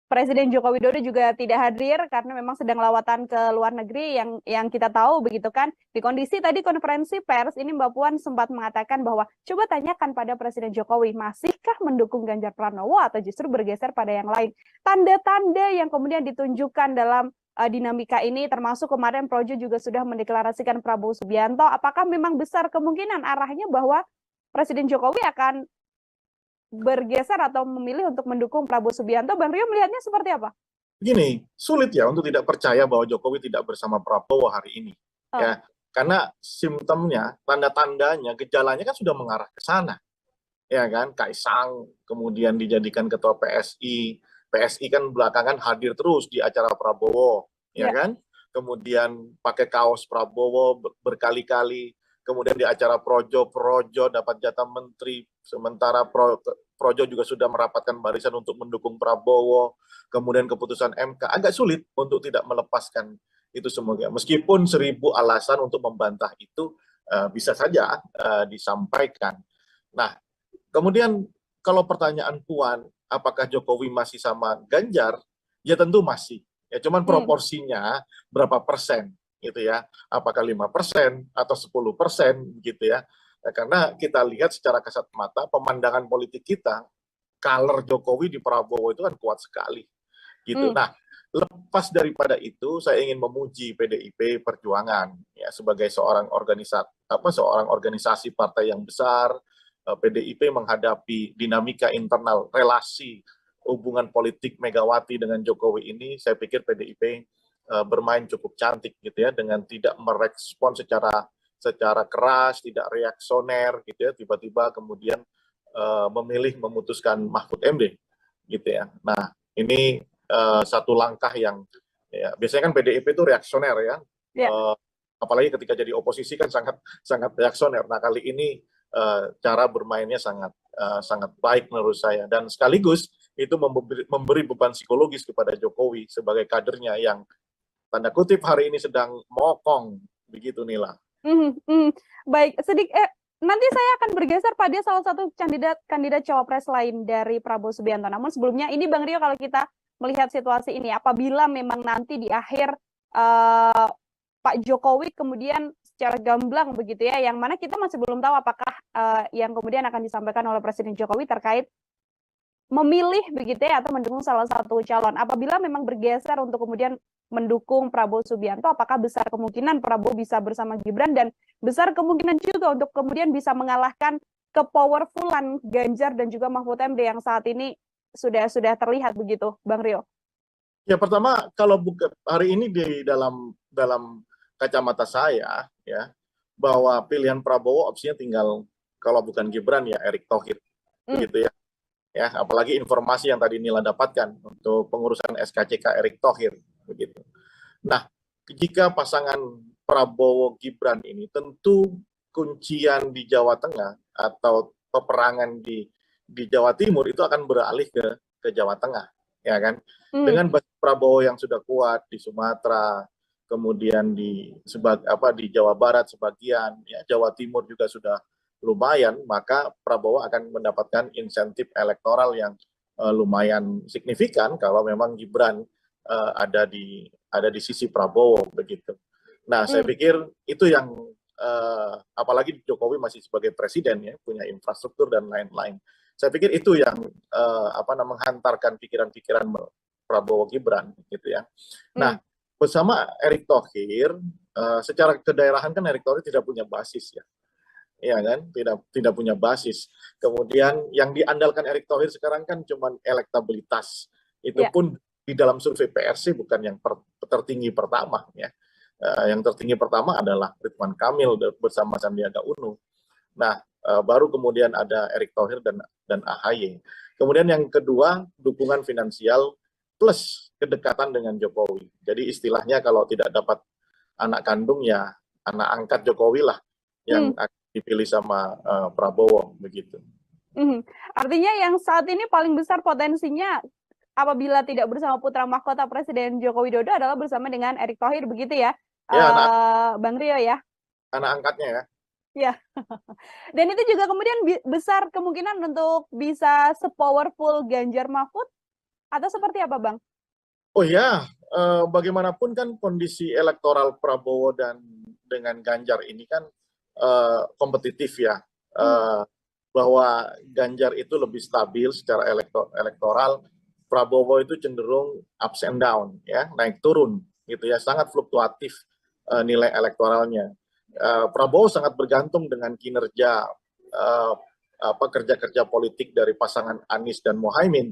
Presiden Joko Widodo juga tidak hadir karena memang sedang lawatan ke luar negeri yang kita tahu begitu kan. Di kondisi tadi konferensi pers ini Mbak Puan sempat mengatakan bahwa coba tanyakan pada Presiden Jokowi, masihkah mendukung Ganjar Pranowo atau justru bergeser pada yang lain. Tanda-tanda yang kemudian ditunjukkan dalam dinamika ini, termasuk kemarin Projo juga sudah mendeklarasikan Prabowo Subianto. Apakah memang besar kemungkinan arahnya bahwa Presiden Jokowi akan bergeser atau memilih untuk mendukung Prabowo Subianto? Bang Rio melihatnya seperti apa? Gini, sulit ya untuk tidak percaya bahwa Jokowi tidak bersama Prabowo hari ini. Ya, karena simptomnya, tanda-tandanya, gejalanya kan sudah mengarah ke sana. Ya kan, Kaisang kemudian dijadikan ketua PSI. PSI kan belakangan hadir terus di acara Prabowo, ya kan? Kemudian pakai kaos Prabowo berkali-kali. Kemudian di acara Projo dapat jatah menteri, sementara Projo juga sudah merapatkan barisan untuk mendukung Prabowo. Kemudian keputusan MK, agak sulit untuk tidak melepaskan itu semuanya. Meskipun 1000 alasan untuk membantah itu bisa saja disampaikan. Nah, kemudian kalau pertanyaan Puan, apakah Jokowi masih sama Ganjar? Ya tentu masih. Ya cuman proporsinya berapa persen? Gitu ya, apakah 5% atau 10% gitu ya. Karena kita lihat secara kasat mata pemandangan politik kita, color Jokowi di Prabowo itu kan kuat sekali gitu. Nah, lepas daripada itu saya ingin memuji PDIP Perjuangan ya sebagai seorang organisasi partai yang besar. PDIP menghadapi dinamika internal relasi hubungan politik Megawati dengan Jokowi ini, saya pikir PDIP bermain cukup cantik gitu ya, dengan tidak merespon secara keras, tidak reaksioner gitu ya, tiba-tiba kemudian memilih memutuskan Mahfud MD gitu ya. Nah, ini satu langkah yang ya, biasanya kan PDIP itu reaksioner ya. Apalagi ketika jadi oposisi kan sangat reaksioner. Nah, kali ini cara bermainnya sangat baik menurut saya, dan sekaligus itu memberi beban psikologis kepada Jokowi sebagai kadernya yang tanda kutip hari ini sedang mokong begitu, Nila. Baik, nanti saya akan bergeser pada salah satu kandidat cawapres lain dari Prabowo Subianto. Namun sebelumnya ini Bang Rio, kalau kita melihat situasi ini, apabila memang nanti di akhir Pak Jokowi kemudian secara gamblang begitu ya, yang mana kita masih belum tahu apakah yang kemudian akan disampaikan oleh Presiden Jokowi terkait memilih begitu ya atau mendukung salah satu calon. Apabila memang bergeser untuk kemudian mendukung Prabowo Subianto, apakah besar kemungkinan Prabowo bisa bersama Gibran, dan besar kemungkinan juga untuk kemudian bisa mengalahkan kepowerfulan Ganjar dan juga Mahfud MD yang saat ini sudah terlihat begitu, Bang Rio? Ya, pertama kalau hari ini di dalam kacamata saya ya, bahwa pilihan Prabowo opsinya tinggal, kalau bukan Gibran ya Erick Thohir begitu ya. Ya, apalagi informasi yang tadi Nila dapatkan untuk pengurusan SKCK Erick Thohir begitu. Nah, jika pasangan Prabowo Gibran ini, tentu kuncian di Jawa Tengah atau peperangan di Jawa Timur itu akan beralih ke Jawa Tengah, ya kan? Dengan basis Prabowo yang sudah kuat di Sumatera, kemudian di Jawa Barat sebagian, ya Jawa Timur juga sudah lumayan, maka Prabowo akan mendapatkan insentif elektoral yang lumayan signifikan kalau memang Gibran ada di sisi Prabowo begitu. Nah, saya pikir itu yang apalagi Jokowi masih sebagai presiden ya, punya infrastruktur dan lain-lain. Saya pikir itu yang menghantarkan pikiran-pikiran Prabowo Gibran gitu ya. Nah, bersama Erick Thohir, secara kedaerahan kan Erick Thohir tidak punya basis ya. Ya kan, tidak punya basis. Kemudian yang diandalkan Erick Thohir sekarang kan cuma elektabilitas. Itu pun di dalam survei PRC bukan yang tertinggi pertama ya. Yang tertinggi pertama adalah Ridwan Kamil bersama Sandiaga Uno. Nah, baru kemudian ada Erick Thohir dan AHY. Kemudian yang kedua, dukungan finansial plus kedekatan dengan Jokowi. Jadi istilahnya kalau tidak dapat anak kandung ya anak angkat Jokowi lah yang akan dipilih sama Prabowo begitu. Artinya yang saat ini paling besar potensinya apabila tidak bersama putra mahkota Presiden Joko Widodo adalah bersama dengan Erick Thohir begitu ya, Bang Rio ya? Anak angkatnya ya. Ya, dan itu juga kemudian besar kemungkinan untuk bisa sepowerful Ganjar Mahfud atau seperti apa, Bang? Oh ya, bagaimanapun kan kondisi elektoral Prabowo dan dengan Ganjar ini kan kompetitif ya, bahwa Ganjar itu lebih stabil secara elektoral, Prabowo itu cenderung ups and down ya, naik turun gitu ya, sangat fluktuatif nilai elektoralnya. Prabowo sangat bergantung dengan kinerja kerja-kerja politik dari pasangan Anies dan Muhaimin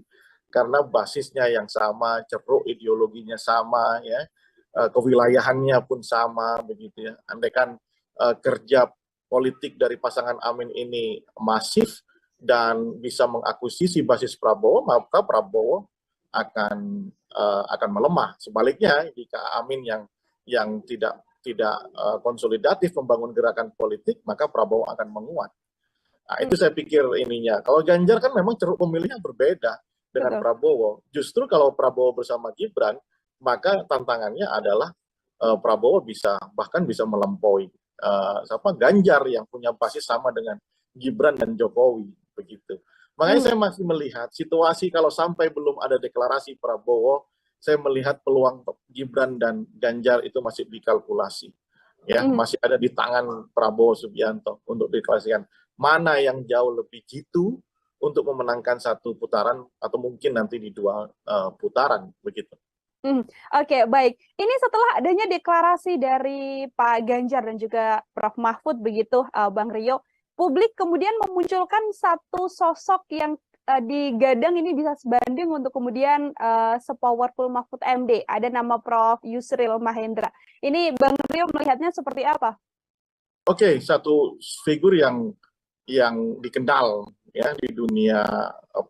karena basisnya yang sama, ceruk ideologinya sama ya, kewilayahannya pun sama begitu ya. Andaikan kerja politik dari pasangan Amin ini masif dan bisa mengakuisisi basis Prabowo, maka Prabowo akan melemah. Sebaliknya jika Amin yang tidak konsolidatif membangun gerakan politik, maka Prabowo akan menguat. Nah, itu saya pikir ininya. Kalau Ganjar kan memang ceruk pemilihnya berbeda dengan Prabowo. Justru kalau Prabowo bersama Gibran, maka tantangannya adalah Prabowo bahkan bisa melampaui Ganjar yang punya basis sama dengan Gibran dan Jokowi begitu. Makanya saya masih melihat situasi kalau sampai belum ada deklarasi Prabowo, saya melihat peluang Gibran dan Ganjar itu masih dikalkulasi. Ya, masih ada di tangan Prabowo Subianto untuk deklarasikan mana yang jauh lebih jitu untuk memenangkan satu putaran atau mungkin nanti di dua putaran begitu. Oke, baik. Ini setelah adanya deklarasi dari Pak Ganjar dan juga Prof. Mahfud begitu, Bang Rio, publik kemudian memunculkan satu sosok yang digadang ini bisa sebanding untuk kemudian sepowerful Mahfud MD. Ada nama Prof. Yusril Mahendra. Ini Bang Rio melihatnya seperti apa? Oke, satu figur yang dikenal ya di dunia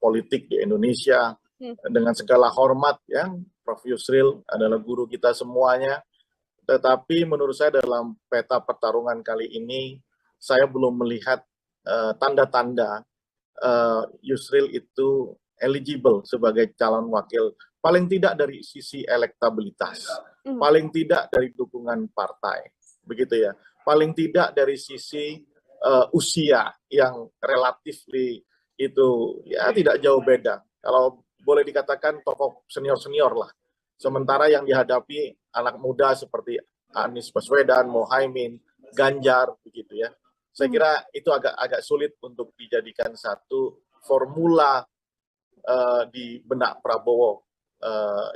politik di Indonesia dengan segala hormat ya. Prof. Yusril adalah guru kita semuanya. Tetapi menurut saya dalam peta pertarungan kali ini saya belum melihat tanda-tanda Yusril itu eligible sebagai calon wakil, paling tidak dari sisi elektabilitas, paling tidak dari dukungan partai, begitu ya, paling tidak dari sisi usia yang relatif itu ya tidak jauh beda. Kalau boleh dikatakan tokoh senior-senior lah. Sementara yang dihadapi anak muda seperti Anies Baswedan, Muhaimin, Ganjar, begitu ya. Saya kira itu agak sulit untuk dijadikan satu formula di benak Prabowo.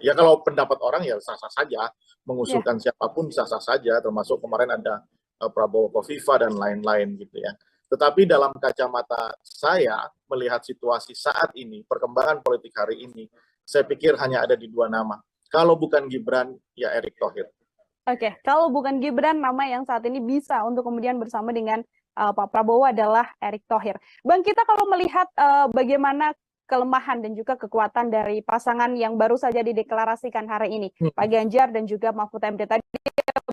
Ya kalau pendapat orang ya sah-sah saja, mengusulkan siapapun sah-sah saja, termasuk kemarin ada Prabowo Kofifa dan lain-lain gitu ya. Tetapi dalam kacamata saya melihat situasi saat ini, perkembangan politik hari ini, saya pikir hanya ada di dua nama. Kalau bukan Gibran, ya Erick Thohir. Oke, kalau bukan Gibran, nama yang saat ini bisa untuk kemudian bersama dengan Pak Prabowo adalah Erick Thohir. Bang, kita kalau melihat bagaimana kelemahan dan juga kekuatan dari pasangan yang baru saja dideklarasikan hari ini, Pak Ganjar dan juga Mahfud MD. Tadi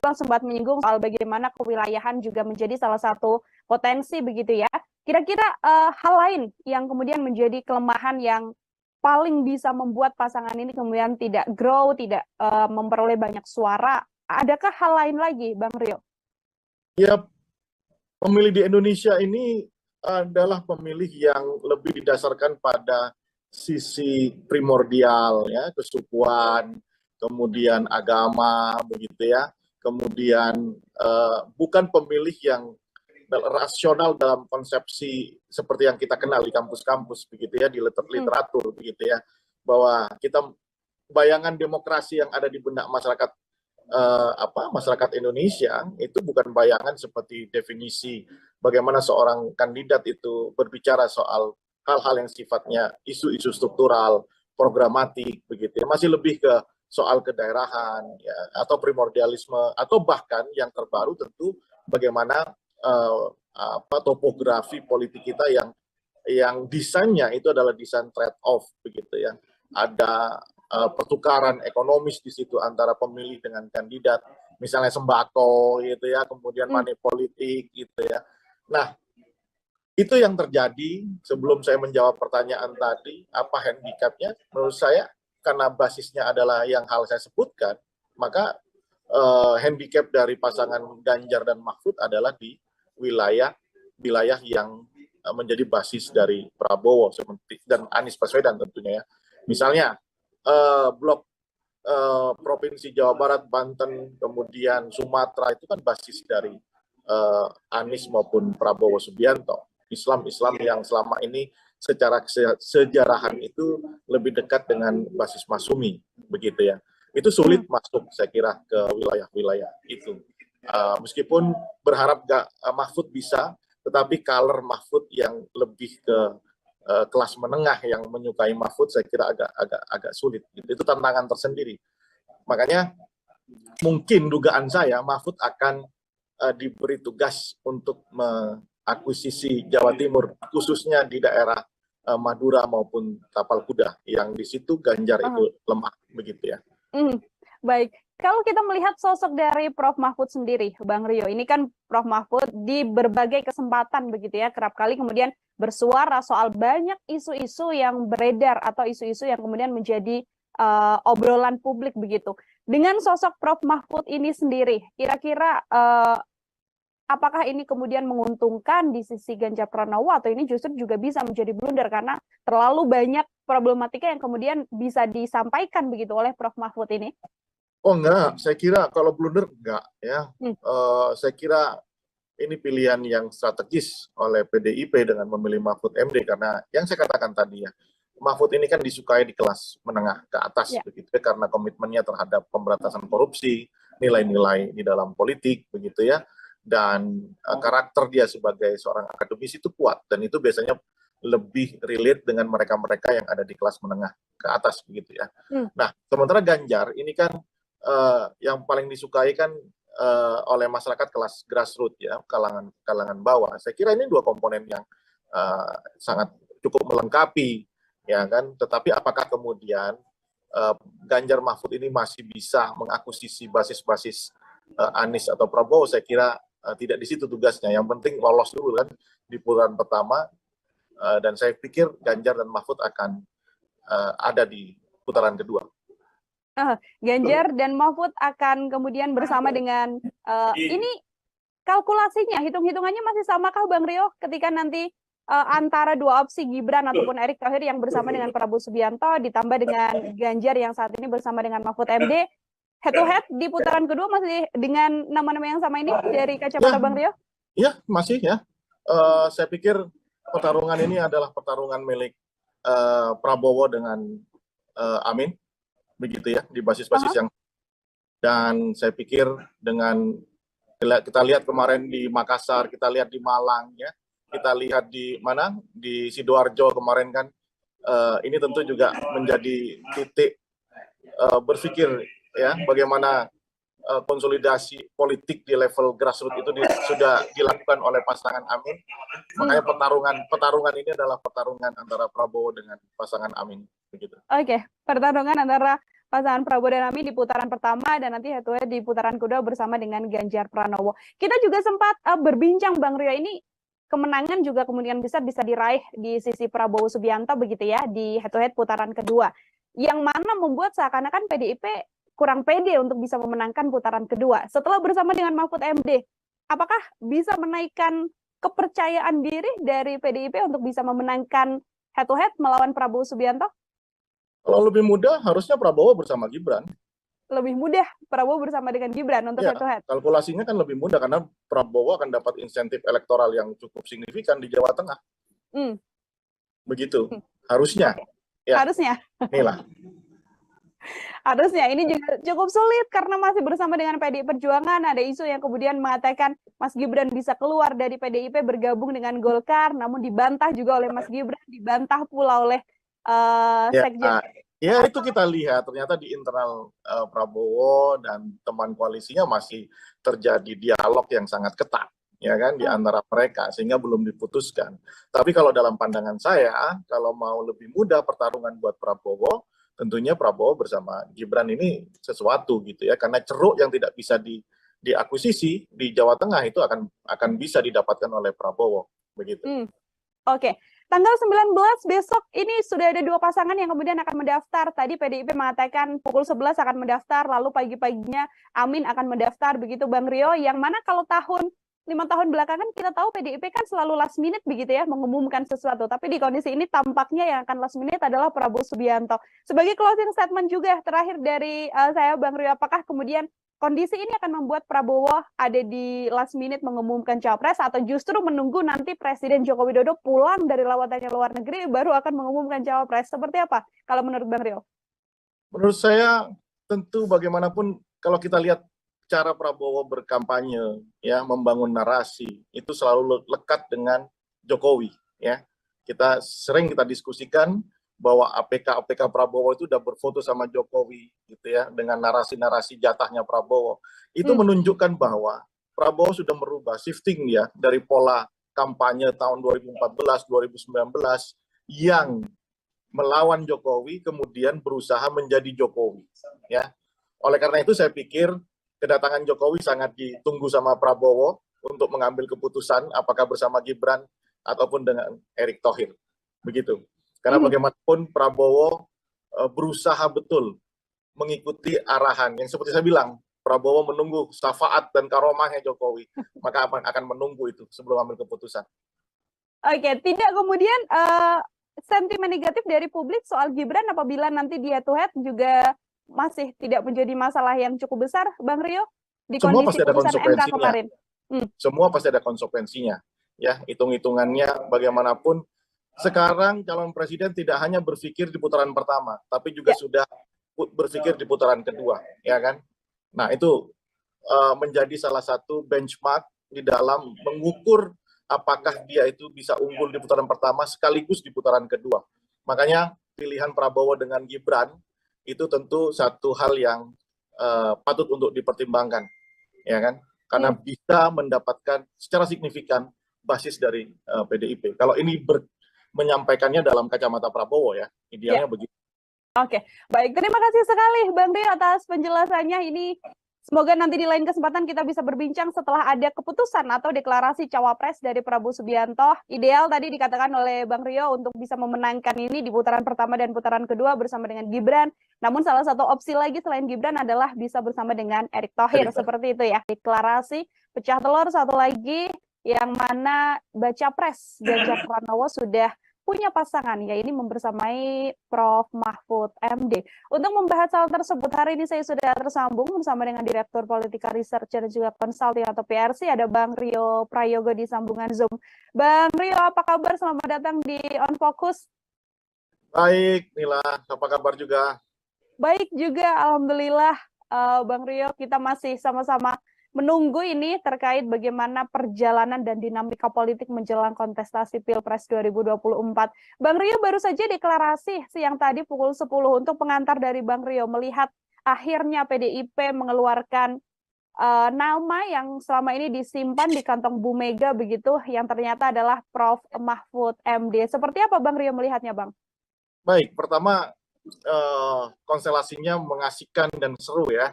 Bang sempat menyinggung soal bagaimana kewilayahan juga menjadi salah satu potensi begitu ya. Kira-kira hal lain yang kemudian menjadi kelemahan yang paling bisa membuat pasangan ini kemudian tidak grow, tidak memperoleh banyak suara. Adakah hal lain lagi, Bang Rio? Ya, pemilih di Indonesia ini adalah pemilih yang lebih didasarkan pada sisi primordial, ya, kesukuan, kemudian agama, begitu ya. Kemudian bukan pemilih yang rasional dalam konsepsi seperti yang kita kenal di kampus-kampus, begitu ya, di literatur, begitu ya, bahwa kita bayangan demokrasi yang ada di benak masyarakat masyarakat Indonesia itu bukan bayangan seperti definisi bagaimana seorang kandidat itu berbicara soal hal-hal yang sifatnya isu-isu struktural, programatik, begitu ya. Masih lebih ke soal kedaerahan, ya, atau primordialisme, atau bahkan yang terbaru tentu bagaimana topografi politik kita yang desainnya itu adalah desain trade-off, begitu ya. Ada pertukaran ekonomis di situ antara pemilih dengan kandidat, misalnya sembako, gitu ya, kemudian money politik, gitu ya. Nah, itu yang terjadi. Sebelum saya menjawab pertanyaan tadi, apa handicapnya? Menurut saya, karena basisnya adalah yang hal saya sebutkan, maka handicap dari pasangan Ganjar dan Mahfud adalah di wilayah yang menjadi basis dari Prabowo dan Anies Baswedan tentunya ya. Misalnya blok provinsi Jawa Barat, Banten, kemudian Sumatera itu kan basis dari Anies maupun Prabowo Subianto. Islam yang selama ini secara sejarahan itu lebih dekat dengan basis Masumi, begitu ya. Itu sulit masuk, saya kira, ke wilayah-wilayah itu. Meskipun berharap Mahfud bisa, tetapi color Mahfud yang lebih ke kelas menengah yang menyukai Mahfud, saya kira agak sulit. Itu tantangan tersendiri. Makanya mungkin dugaan saya Mahfud akan diberi tugas untuk mengakuisisi Jawa Timur, khususnya di daerah Madura maupun Tapal Kuda, yang di situ Ganjar itu lemah, begitu ya. Baik, kalau kita melihat sosok dari Prof. Mahfud sendiri, Bang Rio, ini kan Prof. Mahfud di berbagai kesempatan begitu ya, kerap kali kemudian bersuara soal banyak isu-isu yang beredar atau isu-isu yang kemudian menjadi obrolan publik begitu. Dengan sosok Prof. Mahfud ini sendiri, kira-kira apakah ini kemudian menguntungkan di sisi Ganjar Pranowo atau ini justru juga bisa menjadi blunder karena terlalu banyak problematika yang kemudian bisa disampaikan begitu oleh Prof. Mahfud ini? Oh enggak, saya kira kalau blunder enggak ya. Saya kira ini pilihan yang strategis oleh PDIP dengan memilih Mahfud MD karena yang saya katakan tadi ya, Mahfud ini kan disukai di kelas menengah ke atas begitu ya, karena komitmennya terhadap pemberantasan korupsi, nilai-nilai di dalam politik begitu ya, dan karakter dia sebagai seorang akademisi itu kuat dan itu biasanya lebih relate dengan mereka-mereka yang ada di kelas menengah ke atas begitu ya. Nah, sementara Ganjar ini kan yang paling disukai kan oleh masyarakat kelas grassroots ya, kalangan bawah. Saya kira ini dua komponen yang sangat cukup melengkapi ya kan. Tetapi apakah kemudian Ganjar Mahfud ini masih bisa mengakuisisi basis-basis Anies atau Prabowo? Saya kira tidak di situ tugasnya. Yang penting lolos dulu kan di putaran pertama, dan saya pikir Ganjar dan Mahfud akan ada di putaran kedua. Ganjar dan Mahfud akan kemudian bersama dengan ini kalkulasinya, hitung-hitungannya masih samakah Bang Rio ketika nanti antara dua opsi Gibran ataupun Erick Thohir yang bersama dengan Prabowo Subianto ditambah dengan Ganjar yang saat ini bersama dengan Mahfud MD, head to head di putaran kedua masih dengan nama-nama yang sama ini dari kacamata Bang Rio? Ya, masih ya. Saya pikir pertarungan ini adalah pertarungan milik Prabowo dengan Amin, begitu ya, di basis-basis yang, dan saya pikir dengan kita lihat kemarin di Makassar, kita lihat di Malang ya, kita lihat di mana di Sidoarjo kemarin kan, ini tentu juga menjadi titik berpikir ya bagaimana konsolidasi politik di level grassroots itu sudah dilakukan oleh pasangan Amin. Makanya pertarungan ini adalah pertarungan antara Prabowo dengan pasangan Amin, begitu. Oke, pertarungan antara pasangan Prabowo dan Amin di putaran pertama dan nanti head to head di putaran kedua bersama dengan Ganjar Pranowo. Kita juga sempat berbincang Bang Rio, ini kemenangan juga kemudian bisa diraih di sisi Prabowo Subianto begitu ya di head to head putaran kedua. Yang mana membuat seakan-akan PDIP kurang pede untuk bisa memenangkan putaran kedua. Setelah bersama dengan Mahfud MD, apakah bisa menaikkan kepercayaan diri dari PDIP untuk bisa memenangkan head to head melawan Prabowo Subianto? Kalau lebih mudah, harusnya Prabowo bersama Gibran. Lebih mudah Prabowo bersama dengan Gibran untuk head to head? Kalkulasinya kan lebih mudah karena Prabowo akan dapat insentif elektoral yang cukup signifikan di Jawa Tengah. Begitu, harusnya. Ya. Harusnya. Inilah. Harusnya ini juga cukup sulit karena masih bersama dengan PDI Perjuangan. Ada isu yang kemudian mengatakan Mas Gibran bisa keluar dari PDIP bergabung dengan Golkar, namun dibantah juga oleh Mas Gibran, dibantah pula oleh Sekjen. Ya itu kita lihat ternyata di internal Prabowo dan teman koalisinya masih terjadi dialog yang sangat ketat, ya kan, di antara mereka sehingga belum diputuskan. Tapi kalau dalam pandangan saya, kalau mau lebih mudah pertarungan buat Prabowo, tentunya Prabowo bersama Gibran ini sesuatu gitu ya, karena ceruk yang tidak bisa diakuisisi di Jawa Tengah itu akan bisa didapatkan oleh Prabowo begitu. Oke. Tanggal 19 besok ini sudah ada 2 pasangan yang kemudian akan mendaftar. Tadi PDIP mengatakan pukul 11 akan mendaftar, lalu pagi-paginya Amin akan mendaftar, begitu Bang Rio. Yang mana kalau 5 tahun belakangan kita tahu PDIP kan selalu last minute begitu ya, mengumumkan sesuatu. Tapi di kondisi ini tampaknya yang akan last minute adalah Prabowo Subianto. Sebagai closing statement juga terakhir dari saya Bang Rio, apakah kemudian kondisi ini akan membuat Prabowo ada di last minute mengumumkan capres atau justru menunggu nanti Presiden Joko Widodo pulang dari lawatannya luar negeri baru akan mengumumkan capres? Seperti apa kalau menurut Bang Rio? Menurut saya tentu bagaimanapun kalau kita lihat cara Prabowo berkampanye ya, membangun narasi itu selalu lekat dengan Jokowi ya. Kita diskusikan bahwa APK Prabowo itu udah berfoto sama Jokowi gitu ya, dengan narasi-narasi jatahnya Prabowo. Itu menunjukkan bahwa Prabowo sudah merubah shifting ya dari pola kampanye tahun 2014 2019 yang melawan Jokowi kemudian berusaha menjadi Jokowi ya. Oleh karena itu saya pikir kedatangan Jokowi sangat ditunggu sama Prabowo untuk mengambil keputusan apakah bersama Gibran ataupun dengan Erick Thohir. Begitu. Karena bagaimanapun Prabowo berusaha betul mengikuti arahan yang seperti saya bilang, Prabowo menunggu syafaat dan karomahnya Jokowi, maka akan menunggu itu sebelum ambil keputusan. Oke, tidak kemudian sentimen negatif dari publik soal Gibran apabila nanti dia head to head juga masih tidak menjadi masalah yang cukup besar, Bang Rio, di Semua kondisi pasti ada putusan MK kemarin. Semua pasti ada konsekuensinya. Ya, hitung-hitungannya bagaimanapun sekarang calon presiden tidak hanya berpikir di putaran pertama, tapi juga sudah berpikir di putaran kedua, ya kan? Nah, itu menjadi salah satu benchmark di dalam mengukur apakah dia itu bisa unggul di putaran pertama sekaligus di putaran kedua. Makanya pilihan Prabowo dengan Gibran itu tentu satu hal yang patut untuk dipertimbangkan, ya kan? Karena bisa mendapatkan secara signifikan basis dari PDIP. Kalau ini menyampaikannya dalam kacamata Prabowo ya, idealnya begitu. Oke, baik. Terima kasih sekali Bang Rio atas penjelasannya ini. Semoga nanti di lain kesempatan kita bisa berbincang setelah ada keputusan atau deklarasi cawapres dari Prabowo Subianto. Ideal tadi dikatakan oleh Bang Rio untuk bisa memenangkan ini di putaran pertama dan putaran kedua bersama dengan Gibran. Namun salah satu opsi lagi selain Gibran adalah bisa bersama dengan Erick Thohir. Seperti itu ya. Deklarasi pecah telur satu lagi yang mana Baca Pres Ganjar Pranowo sudah punya pasangan, ya ini membersamai Prof. Mahfud MD. Untuk membahas hal tersebut, hari ini saya sudah tersambung bersama dengan Direktur Politika Research dan juga Consulting atau PRC, ada Bang Rio Prayogo di sambungan Zoom. Bang Rio, apa kabar? Selamat datang di On Focus. Baik, Nila, apa kabar juga? Baik juga, Alhamdulillah. Bang Rio, kita masih sama-sama menunggu ini terkait bagaimana perjalanan dan dinamika politik menjelang kontestasi Pilpres 2024. Bang Rio baru saja deklarasi siang tadi pukul 10 untuk pengantar dari Bang Rio melihat akhirnya PDIP mengeluarkan nama yang selama ini disimpan di kantong Bu Mega begitu, yang ternyata adalah Prof. Mahfud MD. Seperti apa Bang Rio melihatnya, Bang? Baik, pertama konstelasinya mengasihkan dan seru ya.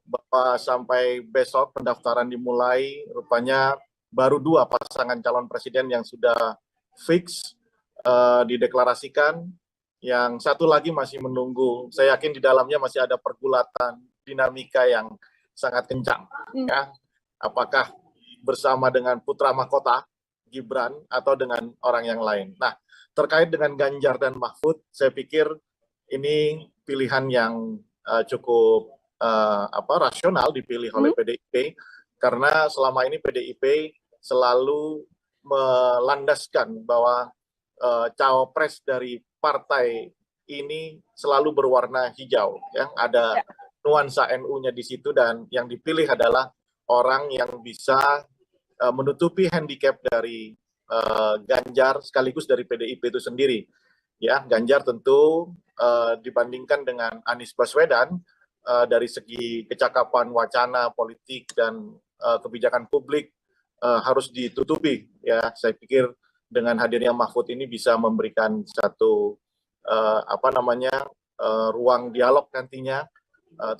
Bahwa sampai besok pendaftaran dimulai, rupanya baru 2 pasangan calon presiden yang sudah fix dideklarasikan, yang satu lagi masih menunggu. Saya yakin di dalamnya masih ada pergulatan dinamika yang sangat kencang. Ya. Apakah bersama dengan putra mahkota Gibran atau dengan orang yang lain. Nah, terkait dengan Ganjar dan Mahfud, saya pikir ini pilihan yang cukup rasional dipilih oleh PDIP, karena selama ini PDIP selalu melandaskan bahwa cawapres dari partai ini selalu berwarna hijau, ya. Ada nuansa NU-nya di situ, dan yang dipilih adalah orang yang bisa menutupi handicap dari Ganjar sekaligus dari PDIP itu sendiri. Ya, Ganjar tentu dibandingkan dengan Anies Baswedan dari segi kecakapan wacana politik dan kebijakan publik harus ditutupi. Ya, saya pikir dengan hadirnya Mahfud ini bisa memberikan satu ruang dialog nantinya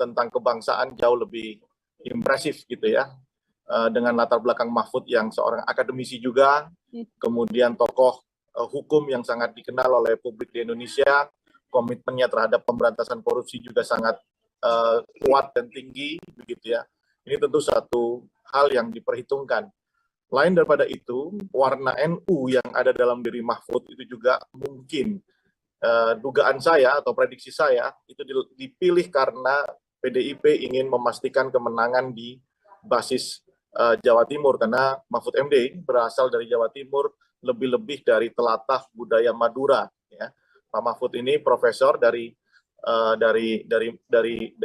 tentang kebangsaan jauh lebih impresif gitu ya. Dengan latar belakang Mahfud yang seorang akademisi juga, kemudian tokoh hukum yang sangat dikenal oleh publik di Indonesia, komitmennya terhadap pemberantasan korupsi juga sangat kuat dan tinggi, begitu ya. Ini tentu satu hal yang diperhitungkan. Lain daripada itu, warna NU yang ada dalam diri Mahfud itu juga mungkin, dugaan saya atau prediksi saya, itu dipilih karena PDIP ingin memastikan kemenangan di basis Jawa Timur, karena Mahfud MD berasal dari Jawa Timur, lebih-lebih dari telatah budaya Madura. Ya. Pak Mahfud ini profesor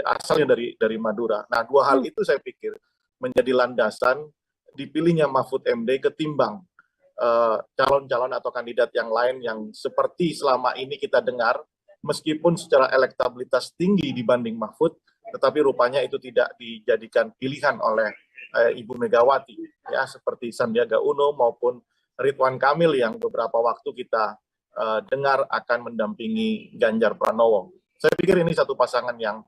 asalnya dari Madura. Nah, dua hal itu saya pikir menjadi landasan dipilihnya Mahfud MD ketimbang calon-calon atau kandidat yang lain yang seperti selama ini kita dengar, meskipun secara elektabilitas tinggi dibanding Mahfud, tetapi rupanya itu tidak dijadikan pilihan oleh Ibu Megawati, ya, seperti Sandiaga Uno maupun Ridwan Kamil yang beberapa waktu kita dengar akan mendampingi Ganjar Pranowo. Saya pikir ini satu pasangan yang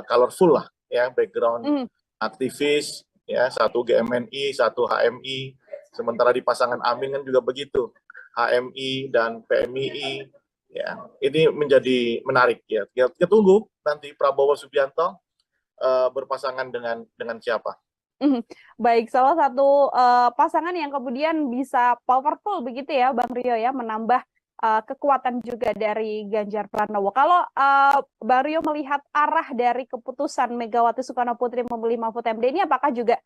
colorful lah, ya, background aktivis, ya, satu GMNI, satu HMI, sementara di pasangan Amin kan juga begitu, HMI dan PMII, ya, ini menjadi menarik, ya. Kita tunggu nanti Prabowo Subianto berpasangan dengan siapa. Baik, salah satu pasangan yang kemudian bisa powerful begitu ya, Bang Rio ya, menambah kekuatan juga dari Ganjar Pranowo. Kalau Bang Rio melihat arah dari keputusan Megawati Soekarno Putri memilih Mahfud MD ini, apakah juga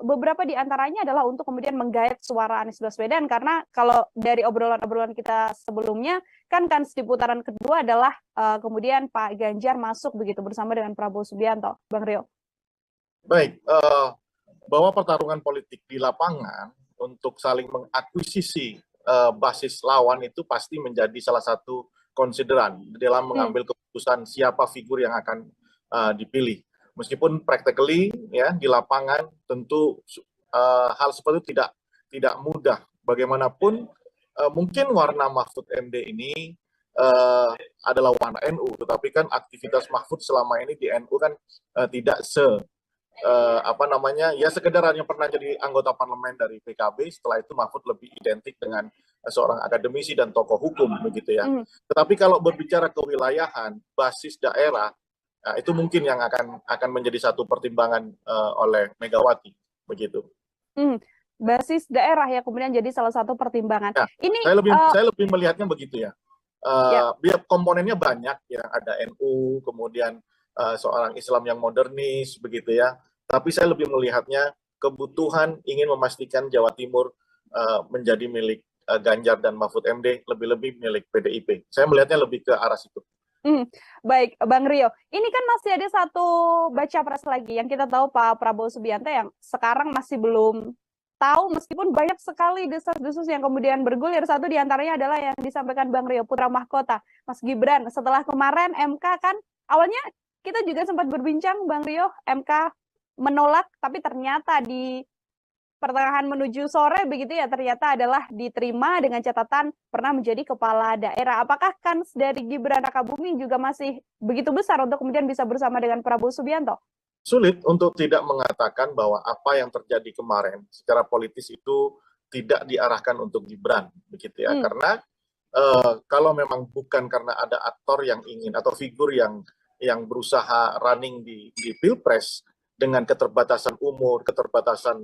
beberapa di antaranya adalah untuk kemudian menggait suara Anies Baswedan, karena kalau dari obrolan-obrolan kita sebelumnya kan di putaran kedua adalah kemudian Pak Ganjar masuk begitu bersama dengan Prabowo Subianto, Bang Rio. Baik, bahwa pertarungan politik di lapangan untuk saling mengakuisisi basis lawan itu pasti menjadi salah satu konsideran dalam mengambil keputusan siapa figur yang akan dipilih. Meskipun practically, ya, di lapangan tentu hal seperti itu tidak mudah. Bagaimanapun mungkin warna Mahfud MD ini adalah warna NU, tetapi kan aktivitas Mahfud selama ini di NU kan tidak ya sekedar hanya pernah jadi anggota parlemen dari PKB, setelah itu Mahfud lebih identik dengan seorang akademisi dan tokoh hukum begitu ya. Tetapi kalau berbicara kewilayahan, basis daerah, nah, itu mungkin yang akan menjadi satu pertimbangan oleh Megawati begitu. Basis daerah ya kemudian jadi salah satu pertimbangan. Nah, ini saya lebih melihatnya begitu ya. Biar komponennya banyak ya, ada NU, kemudian seorang Islam yang modernis begitu ya. Tapi saya lebih melihatnya kebutuhan ingin memastikan Jawa Timur menjadi milik Ganjar dan Mahfud MD, lebih-lebih milik PDIP. Saya melihatnya lebih ke arah situ. Baik, Bang Rio. Ini kan masih ada satu baca pres lagi yang kita tahu Pak Prabowo Subianto yang sekarang masih belum tahu, meskipun banyak sekali desas-desus yang kemudian bergulir. Satu diantaranya adalah yang disampaikan Bang Rio, putra mahkota, Mas Gibran. Setelah kemarin MK kan, awalnya kita juga sempat berbincang, Bang Rio, MK menolak, tapi ternyata di pertengahan menuju sore begitu ya, ternyata adalah diterima dengan catatan pernah menjadi kepala daerah. Apakah kans dari Gibran Rakabuming juga masih begitu besar untuk kemudian bisa bersama dengan Prabowo Subianto? Sulit untuk tidak mengatakan bahwa apa yang terjadi kemarin secara politis itu tidak diarahkan untuk Gibran, begitu ya. Karena kalau memang bukan karena ada aktor yang ingin atau figur yang berusaha running di Pilpres dengan keterbatasan umur, keterbatasan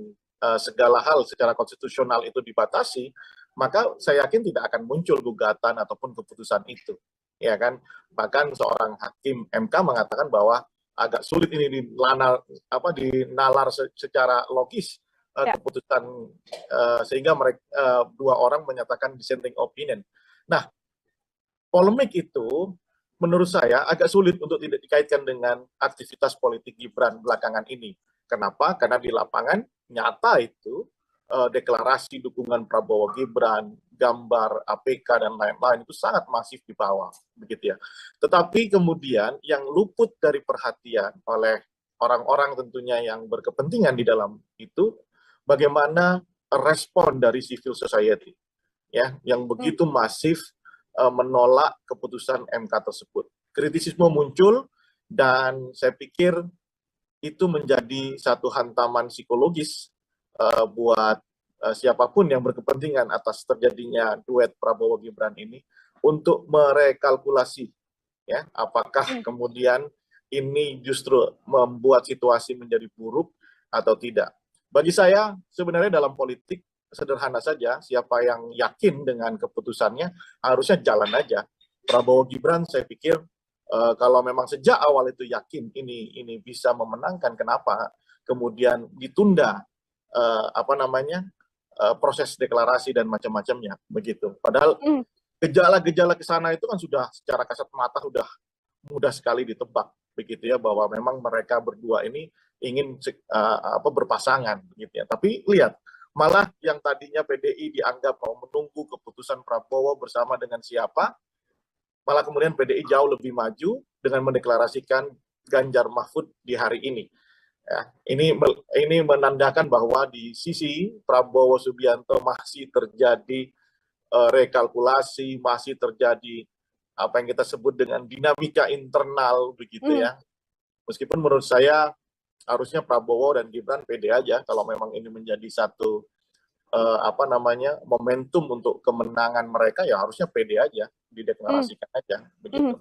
segala hal secara konstitusional itu dibatasi, maka saya yakin tidak akan muncul gugatan ataupun keputusan itu, ya kan? Bahkan seorang hakim MK mengatakan bahwa agak sulit ini dinalar secara logis keputusan, sehingga mereka dua orang menyatakan dissenting opinion. Nah, polemik itu menurut saya agak sulit untuk tidak dikaitkan dengan aktivitas politik Gibran belakangan ini. Kenapa? Karena di lapangan nyata itu deklarasi dukungan Prabowo Gibran, gambar APK dan lain-lain itu sangat masif di bawah, begitu ya. Tetapi kemudian yang luput dari perhatian oleh orang-orang tentunya yang berkepentingan di dalam itu, bagaimana respon dari civil society, ya, yang begitu masif menolak keputusan MK tersebut. Kritisisme muncul dan saya pikir itu menjadi satu hantaman psikologis buat siapapun yang berkepentingan atas terjadinya duet Prabowo Gibran ini untuk merekalkulasi, ya, apakah kemudian ini justru membuat situasi menjadi buruk atau tidak. Bagi saya sebenarnya dalam politik sederhana saja, siapa yang yakin dengan keputusannya harusnya jalan aja. Prabowo Gibran saya pikir kalau memang sejak awal itu yakin ini bisa memenangkan, kenapa kemudian ditunda proses deklarasi dan macam-macamnya begitu. Padahal gejala-gejala ke sana itu kan sudah secara kasat mata sudah mudah sekali ditebak begitu ya, bahwa memang mereka berdua ini ingin berpasangan gitu ya. Tapi lihat, malah yang tadinya PDI dianggap mau menunggu keputusan Prabowo bersama dengan siapa, malah kemudian PDI jauh lebih maju dengan mendeklarasikan Ganjar Mahfud di hari ini. Ya, ini menandakan bahwa di sisi Prabowo Subianto masih terjadi rekalkulasi, masih terjadi apa yang kita sebut dengan dinamika internal begitu ya. Meskipun menurut saya harusnya Prabowo dan Gibran pede aja kalau memang ini menjadi satu momentum untuk kemenangan mereka, ya harusnya pede aja, dideklarasikan aja begitu.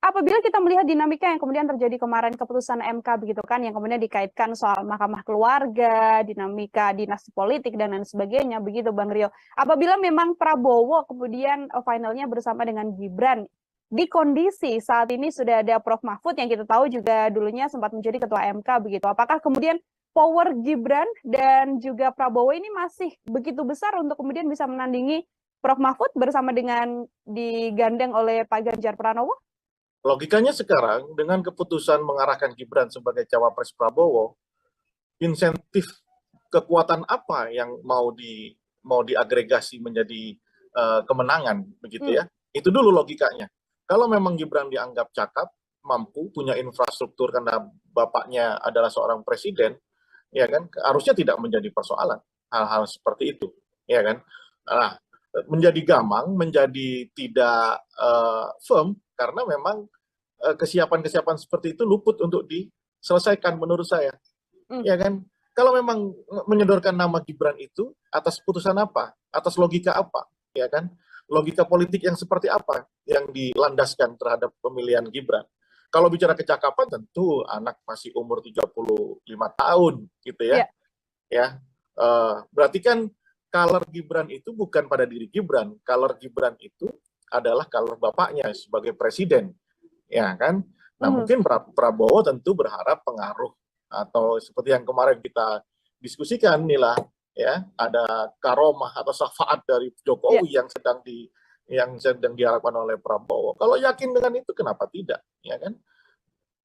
Apabila kita melihat dinamika yang kemudian terjadi kemarin keputusan MK begitu kan, yang kemudian dikaitkan soal mahkamah keluarga, dinamika dinasti politik dan lain sebagainya begitu Bang Rio. Apabila memang Prabowo kemudian finalnya bersama dengan Gibran, di kondisi saat ini sudah ada Prof Mahfud yang kita tahu juga dulunya sempat menjadi ketua MK begitu. Apakah kemudian power Gibran dan juga Prabowo ini masih begitu besar untuk kemudian bisa menandingi Prof Mahfud bersama dengan digandeng oleh Pak Ganjar Pranowo? Logikanya sekarang dengan keputusan mengarahkan Gibran sebagai cawapres Prabowo, insentif kekuatan apa yang mau diagregasi menjadi kemenangan begitu ya? Itu dulu logikanya. Kalau memang Gibran dianggap cakap, mampu, punya infrastruktur karena bapaknya adalah seorang presiden, ya kan, harusnya tidak menjadi persoalan hal-hal seperti itu, ya kan. Nah, menjadi gamang, menjadi tidak firm karena memang kesiapan-kesiapan seperti itu luput untuk diselesaikan menurut saya, ya kan. Kalau memang menyodorkan nama Gibran itu atas putusan apa, atas logika apa, ya kan. Logika politik yang seperti apa yang dilandaskan terhadap pemilihan Gibran. Kalau bicara kecakapan tentu anak masih umur 35 tahun gitu ya. Ya. Berarti kan color Gibran itu bukan pada diri Gibran, color Gibran itu adalah color bapaknya sebagai presiden. Ya kan? Nah, mungkin Prabowo tentu berharap pengaruh atau seperti yang kemarin kita diskusikan inilah, ya, ada karomah atau syafaat dari Jokowi yang sedang diharapkan oleh Prabowo. Kalau yakin dengan itu, kenapa tidak, ya kan?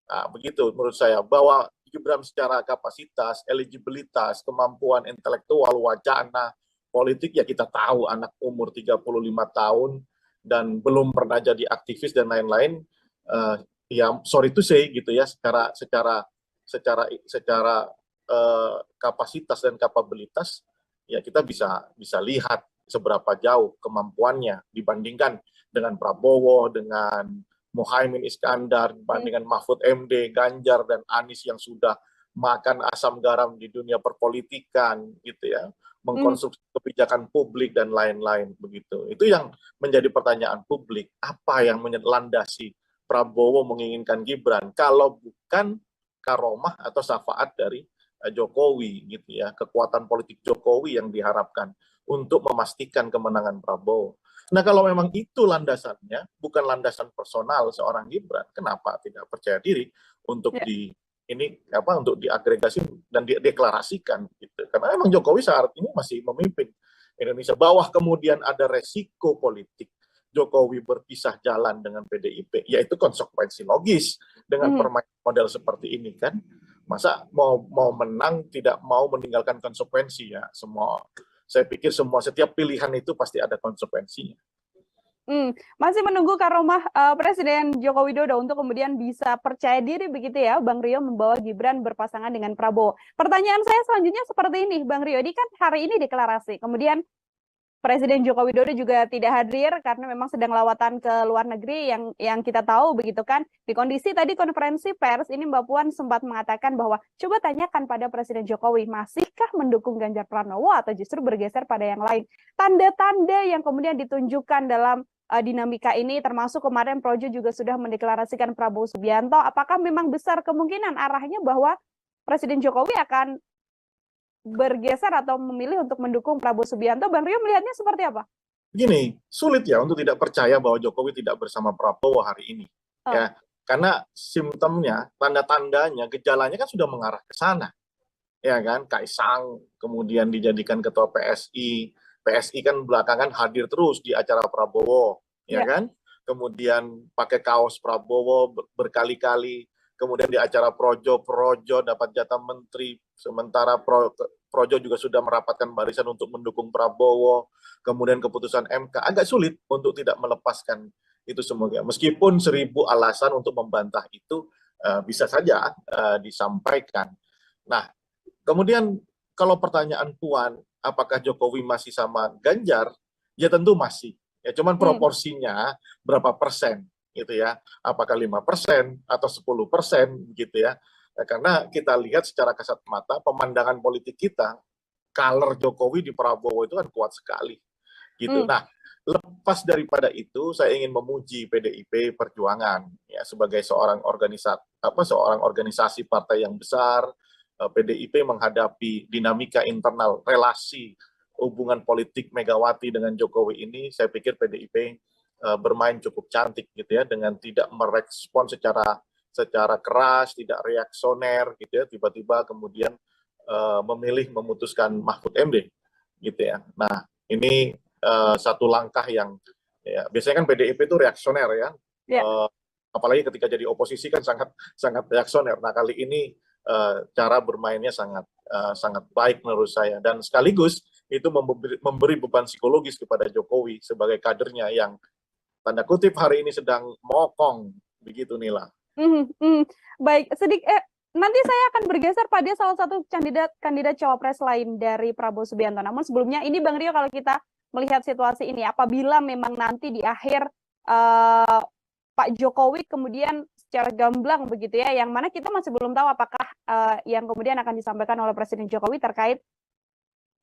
Nah, begitu menurut saya, bahwa Gibran secara kapasitas, eligibilitas, kemampuan intelektual, wacana, politik, ya kita tahu anak umur 35 tahun dan belum pernah jadi aktivis dan lain-lain, ya sorry to say gitu ya, secara kapasitas dan kapabilitas, ya kita bisa lihat seberapa jauh kemampuannya dibandingkan dengan Prabowo, dengan Muhaimin Iskandar, dibandingkan Mahfud MD, Ganjar dan Anies yang sudah makan asam garam di dunia perpolitikan gitu ya, mengkonstruksi kebijakan publik dan lain-lain begitu. Itu yang menjadi pertanyaan publik, apa yang melandasi Prabowo menginginkan Gibran kalau bukan karomah atau syafaat dari Jokowi gitu ya, kekuatan politik Jokowi yang diharapkan untuk memastikan kemenangan Prabowo. Nah, kalau memang itu landasannya, bukan landasan personal seorang Gibran, kenapa tidak percaya diri untuk untuk diagregasi dan dideklarasikan gitu. Karena memang Jokowi saat ini masih memimpin Indonesia. Bawah kemudian ada resiko politik Jokowi berpisah jalan dengan PDIP, yaitu konsekuensi logis dengan permainan model seperti ini kan. Masa mau menang tidak mau meninggalkan konsekuensi ya. Saya pikir setiap pilihan itu pasti ada konsekuensinya. Masih menunggu karomah Presiden Joko Widodo untuk kemudian bisa percaya diri begitu ya, Bang Rio, membawa Gibran berpasangan dengan Prabowo. Pertanyaan saya selanjutnya seperti ini, Bang Rio, ini kan hari ini deklarasi, kemudian Presiden Joko Widodo juga tidak hadir karena memang sedang lawatan ke luar negeri yang kita tahu begitu kan. Di kondisi tadi konferensi pers ini Mbak Puan sempat mengatakan bahwa coba tanyakan pada Presiden Jokowi, masihkah mendukung Ganjar Pranowo atau justru bergeser pada yang lain. Tanda-tanda yang kemudian ditunjukkan dalam dinamika ini, termasuk kemarin Projo juga sudah mendeklarasikan Prabowo Subianto. Apakah memang besar kemungkinan arahnya bahwa Presiden Jokowi akan bergeser atau memilih untuk mendukung Prabowo Subianto? Bang Rio melihatnya seperti apa? Gini, sulit ya untuk tidak percaya bahwa Jokowi tidak bersama Prabowo hari ini. Ya, karena simptomnya, tanda-tandanya, gejalanya kan sudah mengarah ke sana. Ya kan, Kaisang kemudian dijadikan ketua PSI. PSI kan belakangan hadir terus di acara Prabowo, ya kan? Kemudian pakai kaos Prabowo berkali-kali. Kemudian di acara Projo dapat jatah menteri, sementara Projo juga sudah merapatkan barisan untuk mendukung Prabowo. Kemudian keputusan MK, agak sulit untuk tidak melepaskan itu semuanya. Meskipun 1000 alasan untuk membantah itu bisa saja disampaikan. Nah, kemudian kalau pertanyaan Puan, apakah Jokowi masih sama Ganjar? Ya tentu masih. Ya cuman proporsinya berapa persen gitu ya, apakah 5% atau 10% gitu ya. Karena kita lihat secara kasat mata pemandangan politik kita, color Jokowi di Prabowo itu kan kuat sekali gitu. Nah, lepas daripada itu saya ingin memuji PDIP Perjuangan ya sebagai seorang organisasi partai yang besar. PDIP menghadapi dinamika internal relasi hubungan politik Megawati dengan Jokowi ini, saya pikir PDIP bermain cukup cantik gitu ya, dengan tidak merespon secara keras, tidak reaksioner gitu ya, tiba-tiba kemudian memilih memutuskan Mahfud MD gitu ya. Nah, ini satu langkah yang ya, biasanya kan PDIP itu reaksioner ya. Apalagi ketika jadi oposisi kan sangat reaksioner. Nah, kali ini cara bermainnya sangat baik menurut saya, dan sekaligus itu memberi beban psikologis kepada Jokowi sebagai kadernya yang tanda kutip hari ini sedang mokong begitu, Nila. Baik, nanti saya akan bergeser pada salah satu kandidat cawapres lain dari Prabowo Subianto. Namun sebelumnya ini Bang Rio, kalau kita melihat situasi ini, apabila memang nanti di akhir Pak Jokowi kemudian secara gamblang begitu ya, yang mana kita masih belum tahu apakah yang kemudian akan disampaikan oleh Presiden Jokowi terkait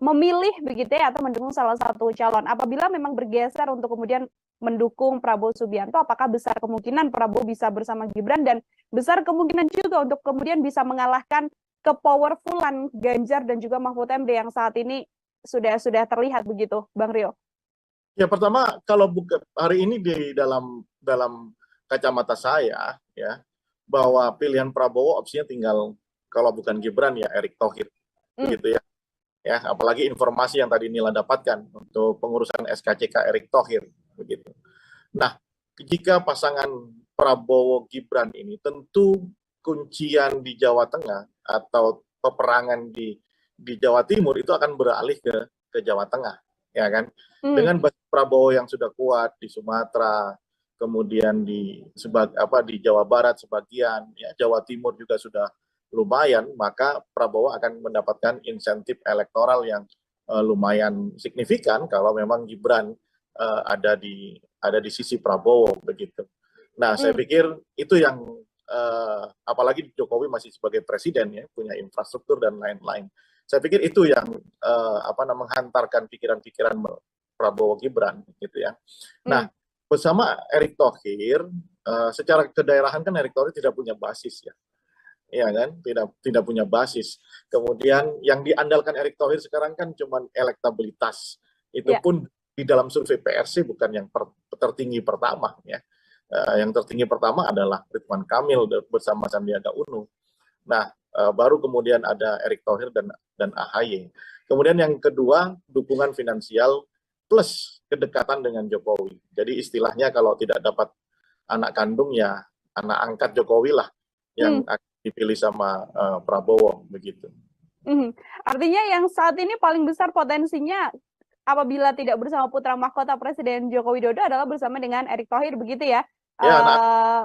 memilih begitu ya atau mendukung salah satu calon. Apabila memang bergeser untuk kemudian mendukung Prabowo Subianto, apakah besar kemungkinan Prabowo bisa bersama Gibran, dan besar kemungkinan juga untuk kemudian bisa mengalahkan kepowerfulan Ganjar dan juga Mahfud MD yang saat ini sudah terlihat begitu, Bang Rio? Ya, pertama kalau hari ini di dalam kacamata saya ya, bahwa pilihan Prabowo opsinya tinggal, kalau bukan Gibran ya Erick Thohir begitu ya. Ya, apalagi informasi yang tadi Nila dapatkan untuk pengurusan SKCK Erick Thohir begitu. Nah, jika pasangan Prabowo Gibran ini, tentu kuncian di Jawa Tengah atau peperangan di Jawa Timur itu akan beralih ke Jawa Tengah, ya kan? Dengan basis Prabowo yang sudah kuat di Sumatera, kemudian di Jawa Barat sebagian, ya Jawa Timur juga sudah lumayan, maka Prabowo akan mendapatkan insentif elektoral yang lumayan signifikan kalau memang Gibran ada di sisi Prabowo begitu. Nah, saya pikir itu yang apalagi Jokowi masih sebagai presiden ya, punya infrastruktur dan lain-lain. Saya pikir itu yang menghantarkan pikiran-pikiran Prabowo Gibran gitu ya. Nah, bersama Erick Thohir, secara kedaerahan kan Erick Thohir tidak punya basis ya. ya kan, tidak punya basis. Kemudian yang diandalkan Erick Thohir sekarang kan cuma elektabilitas. Itu pun di dalam survei PRC bukan yang tertinggi pertama, ya. Yang tertinggi pertama adalah Ridwan Kamil bersama Sandiaga Uno. Nah, baru kemudian ada Erick Thohir dan AHY. Kemudian yang kedua, dukungan finansial plus kedekatan dengan Jokowi. Jadi istilahnya kalau tidak dapat anak kandung ya anak angkat Jokowi lah yang akan dipilih sama Prabowo begitu. Artinya yang saat ini paling besar potensinya apabila tidak bersama putra mahkota Presiden Joko Widodo adalah bersama dengan Erick Thohir begitu ya,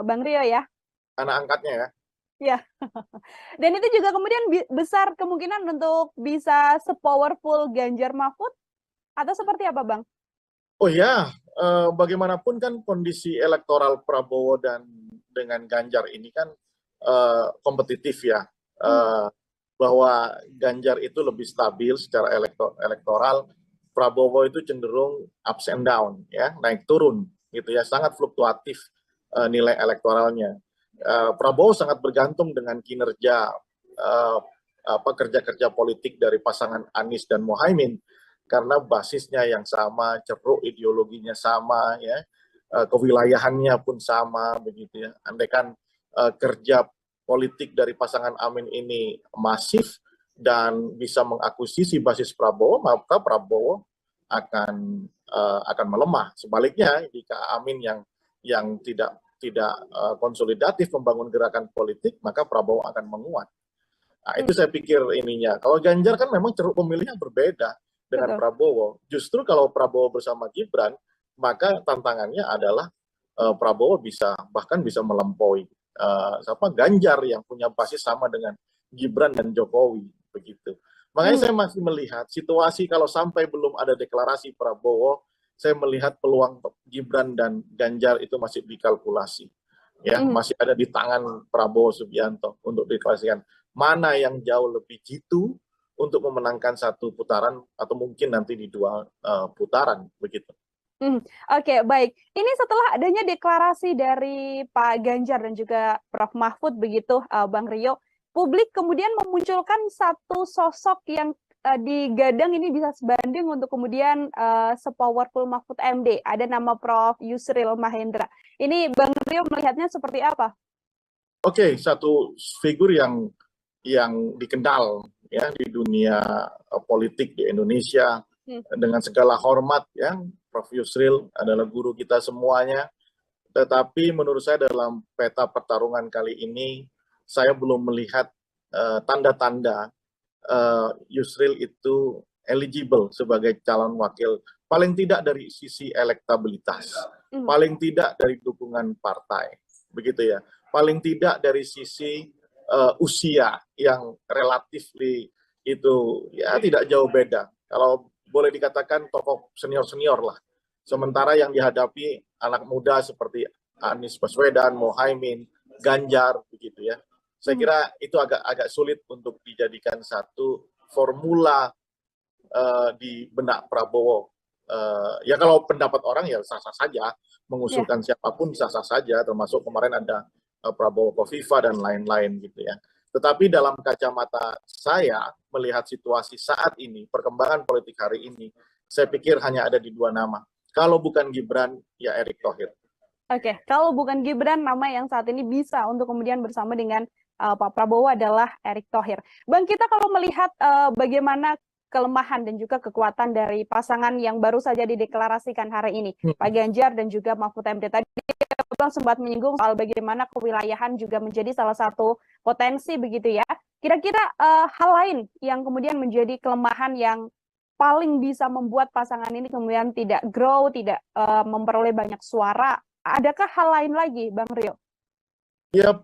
Bang Rio ya? Anak angkatnya ya. Ya, dan itu juga kemudian besar kemungkinan untuk bisa sepowerful Ganjar Mahfud atau seperti apa, Bang? Oh ya, bagaimanapun kan kondisi elektoral Prabowo dan dengan Ganjar ini kan kompetitif ya, bahwa Ganjar itu lebih stabil secara elektoral, Prabowo itu cenderung ups and down ya, naik turun gitu ya, sangat fluktuatif nilai elektoralnya. Prabowo sangat bergantung dengan kinerja kerja-kerja politik dari pasangan Anies dan Muhaimin karena basisnya yang sama, ceruk ideologinya sama, ya, kewilayahannya pun sama begitu ya. Andaikan kerja politik dari pasangan Amin ini masif dan bisa mengakuisisi basis Prabowo, maka Prabowo akan melemah. Sebaliknya jika Amin yang tidak konsolidatif membangun gerakan politik, maka Prabowo akan menguat. Nah, itu saya pikir ininya. Kalau Ganjar kan memang ceruk pemilihnya berbeda dengan Prabowo. Justru kalau Prabowo bersama Gibran, maka tantangannya adalah Prabowo bahkan bisa melampaui Ganjar yang punya basis sama dengan Gibran dan Jokowi begitu. Makanya saya masih melihat situasi kalau sampai belum ada deklarasi Prabowo, saya melihat peluang Gibran dan Ganjar itu masih dikalkulasi. Ya, masih ada di tangan Prabowo Subianto untuk deklarasikan mana yang jauh lebih jitu untuk memenangkan satu putaran atau mungkin nanti di dua putaran begitu. Oke, baik. Ini setelah adanya deklarasi dari Pak Ganjar dan juga Prof. Mahfud begitu, Bang Rio, publik kemudian memunculkan satu sosok yang digadang ini bisa sebanding untuk kemudian sepowerful Mahfud MD. Ada nama Prof. Yusril Mahendra. Ini Bang Rio melihatnya seperti apa? Oke, satu figur yang dikenal ya di dunia politik di Indonesia dengan segala hormat ya. Prof. Yusril adalah guru kita semuanya. Tetapi menurut saya dalam peta pertarungan kali ini saya belum melihat tanda-tanda Yusril itu eligible sebagai calon wakil, paling tidak dari sisi elektabilitas, paling tidak dari dukungan partai, begitu ya, paling tidak dari sisi usia yang relatif itu ya tidak jauh beda. Kalau boleh dikatakan tokoh senior-senior lah. Sementara yang dihadapi anak muda seperti Anies Baswedan, Muhaimin, Ganjar, begitu ya. Saya kira itu agak sulit untuk dijadikan satu formula di benak Prabowo. Ya kalau pendapat orang ya sah-sah saja, mengusulkan siapapun sah-sah saja, termasuk kemarin ada Prabowo Kofifa dan lain-lain gitu ya. Tetapi dalam kacamata saya melihat situasi saat ini, perkembangan politik hari ini, saya pikir hanya ada di dua nama. Kalau bukan Gibran, ya Erick Thohir. Oke, kalau bukan Gibran, nama yang saat ini bisa untuk kemudian bersama dengan Pak Prabowo adalah Erick Thohir. Bang, kita kalau melihat bagaimana kelemahan dan juga kekuatan dari pasangan yang baru saja dideklarasikan hari ini, Pak Ganjar dan juga Mahfud MD. Tadi Bang sempat menyinggung soal bagaimana kewilayahan juga menjadi salah satu potensi begitu ya. Kira-kira hal lain yang kemudian menjadi kelemahan yang paling bisa membuat pasangan ini kemudian tidak grow, tidak memperoleh banyak suara. Adakah hal lain lagi, Bang Rio? Ya,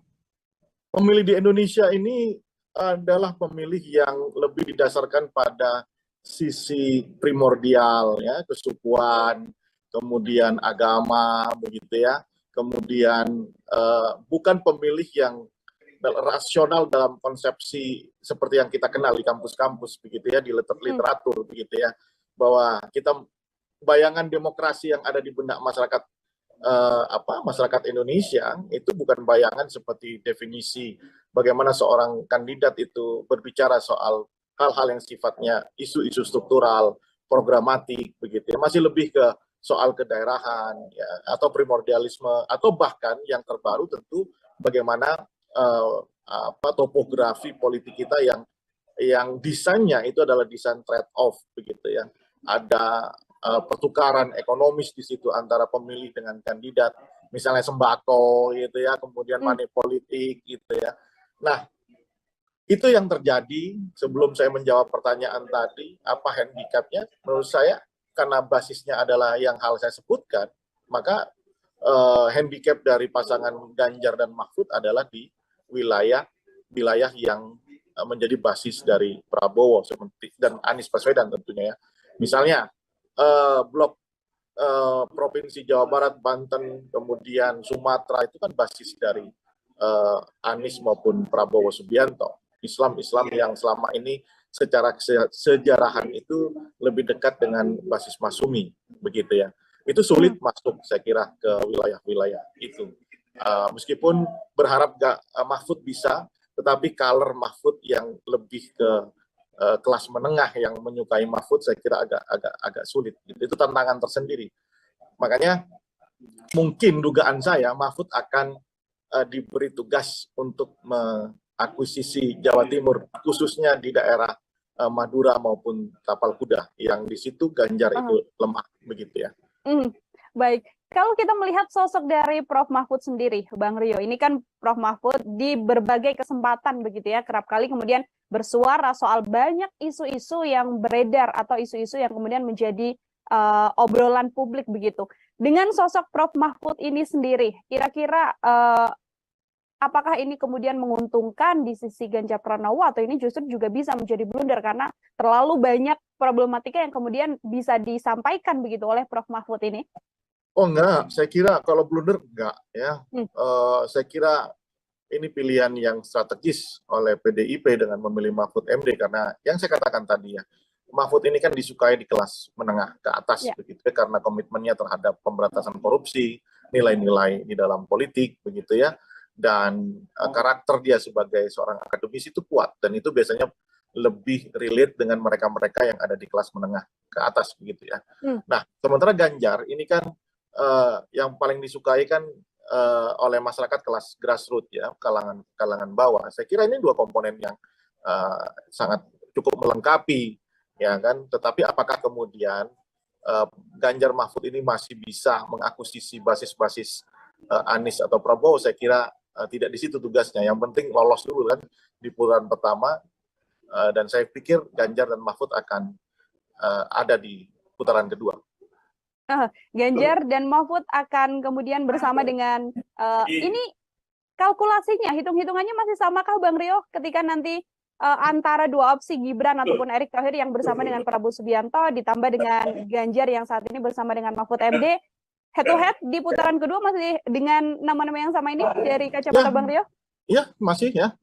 pemilih di Indonesia ini adalah pemilih yang lebih didasarkan pada sisi primordial, ya, kesukuan, kemudian agama, begitu ya. Kemudian bukan pemilih yang rasional dalam konsepsi seperti yang kita kenal di kampus-kampus, begitu ya, di literatur, begitu ya, bahwa kita bayangan demokrasi yang ada di benak masyarakat masyarakat Indonesia itu bukan bayangan seperti definisi bagaimana seorang kandidat itu berbicara soal hal-hal yang sifatnya isu-isu struktural, programatik, begitu ya. Masih lebih ke soal kedaerahan, ya, atau primordialisme, atau bahkan yang terbaru tentu bagaimana topografi politik kita yang desainnya itu adalah desain trade-off, begitu ya. Ada pertukaran ekonomis di situ antara pemilih dengan kandidat, misalnya sembako, gitu ya, kemudian money politik, gitu ya. Nah, itu yang terjadi. Sebelum saya menjawab pertanyaan tadi, apa handicapnya? Menurut saya, karena basisnya adalah yang hal saya sebutkan, maka handicap dari pasangan Ganjar dan Mahfud adalah di wilayah yang menjadi basis dari Prabowo dan Anies Baswedan tentunya ya. Misalnya blok Provinsi Jawa Barat, Banten, kemudian Sumatera itu kan basis dari Anies maupun Prabowo Subianto. Islam yang selama ini secara sejarahan itu lebih dekat dengan basis Masumi, begitu ya. Itu sulit masuk, saya kira, ke wilayah-wilayah itu. Meskipun berharap Mahfud bisa, tetapi color Mahfud yang lebih ke kelas menengah yang menyukai Mahfud, saya kira agak sulit. Itu tantangan tersendiri. Makanya mungkin dugaan saya Mahfud akan diberi tugas untuk mengakuisisi Jawa Timur, khususnya di daerah Madura maupun Tapal Kuda, yang di situ Ganjar itu lemah, begitu ya. Baik, kalau kita melihat sosok dari Prof. Mahfud sendiri, Bang Rio, ini kan Prof. Mahfud di berbagai kesempatan begitu ya, kerap kali kemudian bersuara soal banyak isu-isu yang beredar atau isu-isu yang kemudian menjadi obrolan publik begitu. Dengan sosok Prof. Mahfud ini sendiri, kira-kira apakah ini kemudian menguntungkan di sisi Ganjar Pranowo atau ini justru juga bisa menjadi blunder karena terlalu banyak problematika yang kemudian bisa disampaikan begitu oleh Prof. Mahfud ini? Oh enggak, saya kira kalau blunder enggak ya. Saya kira ini pilihan yang strategis oleh PDIP dengan memilih Mahfud MD karena yang saya katakan tadi ya, Mahfud ini kan disukai di kelas menengah ke atas begitu ya, karena komitmennya terhadap pemberantasan korupsi, nilai-nilai di dalam politik begitu ya, dan karakter dia sebagai seorang akademisi itu kuat dan itu biasanya lebih relate dengan mereka-mereka yang ada di kelas menengah ke atas begitu ya. Nah, sementara Ganjar ini kan yang paling disukai kan oleh masyarakat kelas grassroots ya, kalangan bawah. Saya kira ini dua komponen yang sangat cukup melengkapi ya kan. Tetapi apakah kemudian Ganjar Mahfud ini masih bisa mengakuisisi basis-basis Anies atau Prabowo? Saya kira tidak di situ tugasnya. Yang penting lolos dulu kan di putaran pertama dan saya pikir Ganjar dan Mahfud akan ada di putaran kedua. Ganjar dan Mahfud akan kemudian bersama dengan ini kalkulasinya, hitung-hitungannya masih samakah Bang Rio ketika nanti antara dua opsi Gibran ataupun Erick Thohir yang bersama dengan Prabowo Subianto ditambah dengan Ganjar yang saat ini bersama dengan Mahfud MD, head to head di putaran kedua masih dengan nama-nama yang sama ini dari kacamata Bang Rio? Iya, masih ya.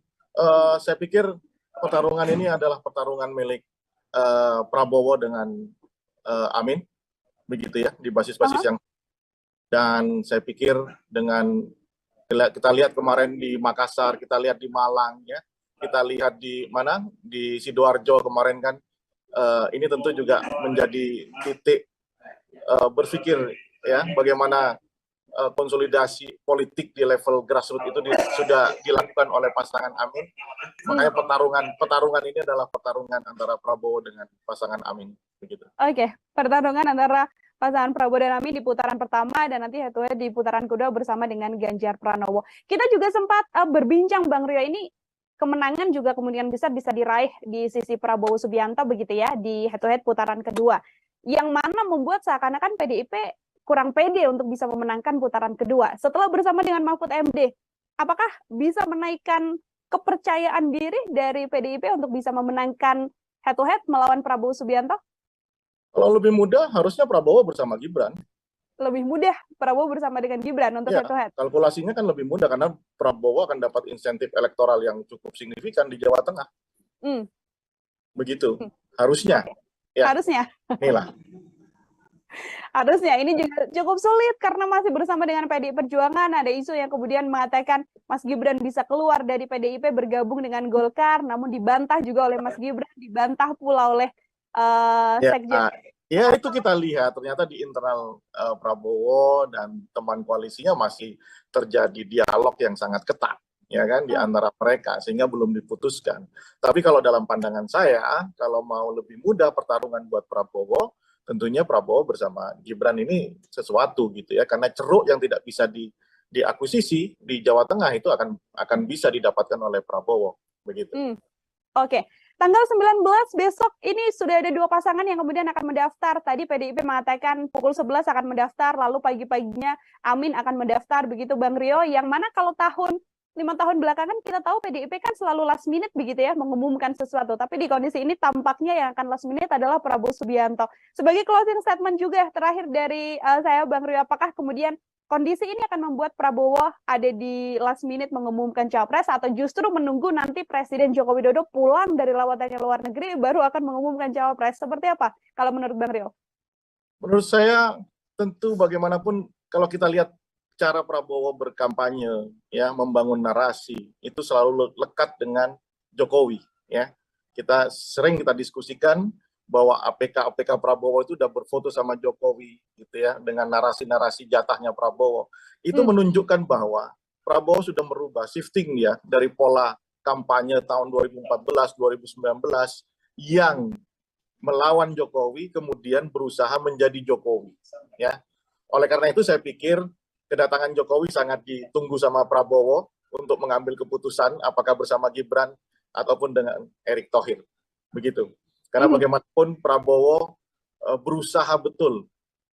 Saya pikir pertarungan ini adalah pertarungan milik Prabowo dengan Amin. Begitu ya, di basis-basis yang, dan saya pikir dengan kita lihat kemarin di Makassar, kita lihat di Malang ya, kita lihat di mana di Sidoarjo kemarin kan, ini tentu juga menjadi titik berpikir ya bagaimana konsolidasi politik di level grassroots itu sudah dilakukan oleh pasangan Amin. Makanya pertarungan ini adalah pertarungan antara Prabowo dengan pasangan Amin begitu. Oke, pertarungan antara pasangan Prabowo dan Amin di putaran pertama dan nanti head to head di putaran kedua bersama dengan Ganjar Pranowo. Kita juga sempat berbincang Bang Rio, ini kemenangan juga kemudian bisa diraih di sisi Prabowo Subianto begitu ya di head to head putaran kedua. Yang mana membuat seakan-akan PDIP kurang pede untuk bisa memenangkan putaran kedua. Setelah bersama dengan Mahfud MD, apakah bisa menaikkan kepercayaan diri dari PDIP untuk bisa memenangkan head to head melawan Prabowo Subianto? Kalau lebih mudah, harusnya Prabowo bersama Gibran. Lebih mudah Prabowo bersama dengan Gibran untuk head to head? Kalkulasinya kan lebih mudah, karena Prabowo akan dapat insentif elektoral yang cukup signifikan di Jawa Tengah. Begitu, harusnya. Ya. Harusnya. Inilah. Harusnya ini juga cukup sulit karena masih bersama dengan PDI Perjuangan. Ada isu yang kemudian mengatakan Mas Gibran bisa keluar dari PDIP bergabung dengan Golkar, namun dibantah juga oleh Mas Gibran, dibantah pula oleh Ya, Sekjen. ya itu kita lihat ternyata di internal Prabowo dan teman koalisinya masih terjadi dialog yang sangat ketat, ya kan, di antara mereka sehingga belum diputuskan. Tapi kalau dalam pandangan saya, kalau mau lebih mudah pertarungan buat Prabowo, tentunya Prabowo bersama Gibran ini sesuatu gitu ya, karena ceruk yang tidak bisa diakuisisi di Jawa Tengah itu akan bisa didapatkan oleh Prabowo begitu. Oke, tanggal 19 besok ini sudah ada 2 pasangan yang kemudian akan mendaftar. Tadi PDIP mengatakan pukul 11 akan mendaftar, lalu pagi-paginya Amin akan mendaftar, begitu Bang Rio. Yang mana kalau 5 tahun belakangan kita tahu PDIP kan selalu last minute begitu ya, mengumumkan sesuatu. Tapi di kondisi ini tampaknya yang akan last minute adalah Prabowo Subianto. Sebagai closing statement juga terakhir dari saya Bang Rio, apakah kemudian kondisi ini akan membuat Prabowo ada di last minute mengumumkan capres atau justru menunggu nanti Presiden Joko Widodo pulang dari lawatannya luar negeri baru akan mengumumkan capres? Seperti apa kalau menurut Bang Rio? Menurut saya tentu bagaimanapun kalau kita lihat cara Prabowo berkampanye ya, membangun narasi itu selalu lekat dengan Jokowi ya. Kita diskusikan bahwa APK Prabowo itu udah berfoto sama Jokowi gitu ya, dengan narasi-narasi jatahnya Prabowo. Itu menunjukkan bahwa Prabowo sudah merubah shifting ya dari pola kampanye tahun 2014 2019 yang melawan Jokowi kemudian berusaha menjadi Jokowi ya. Oleh karena itu saya pikir kedatangan Jokowi sangat ditunggu sama Prabowo untuk mengambil keputusan apakah bersama Gibran ataupun dengan Erick Thohir begitu. Karena bagaimanapun Prabowo berusaha betul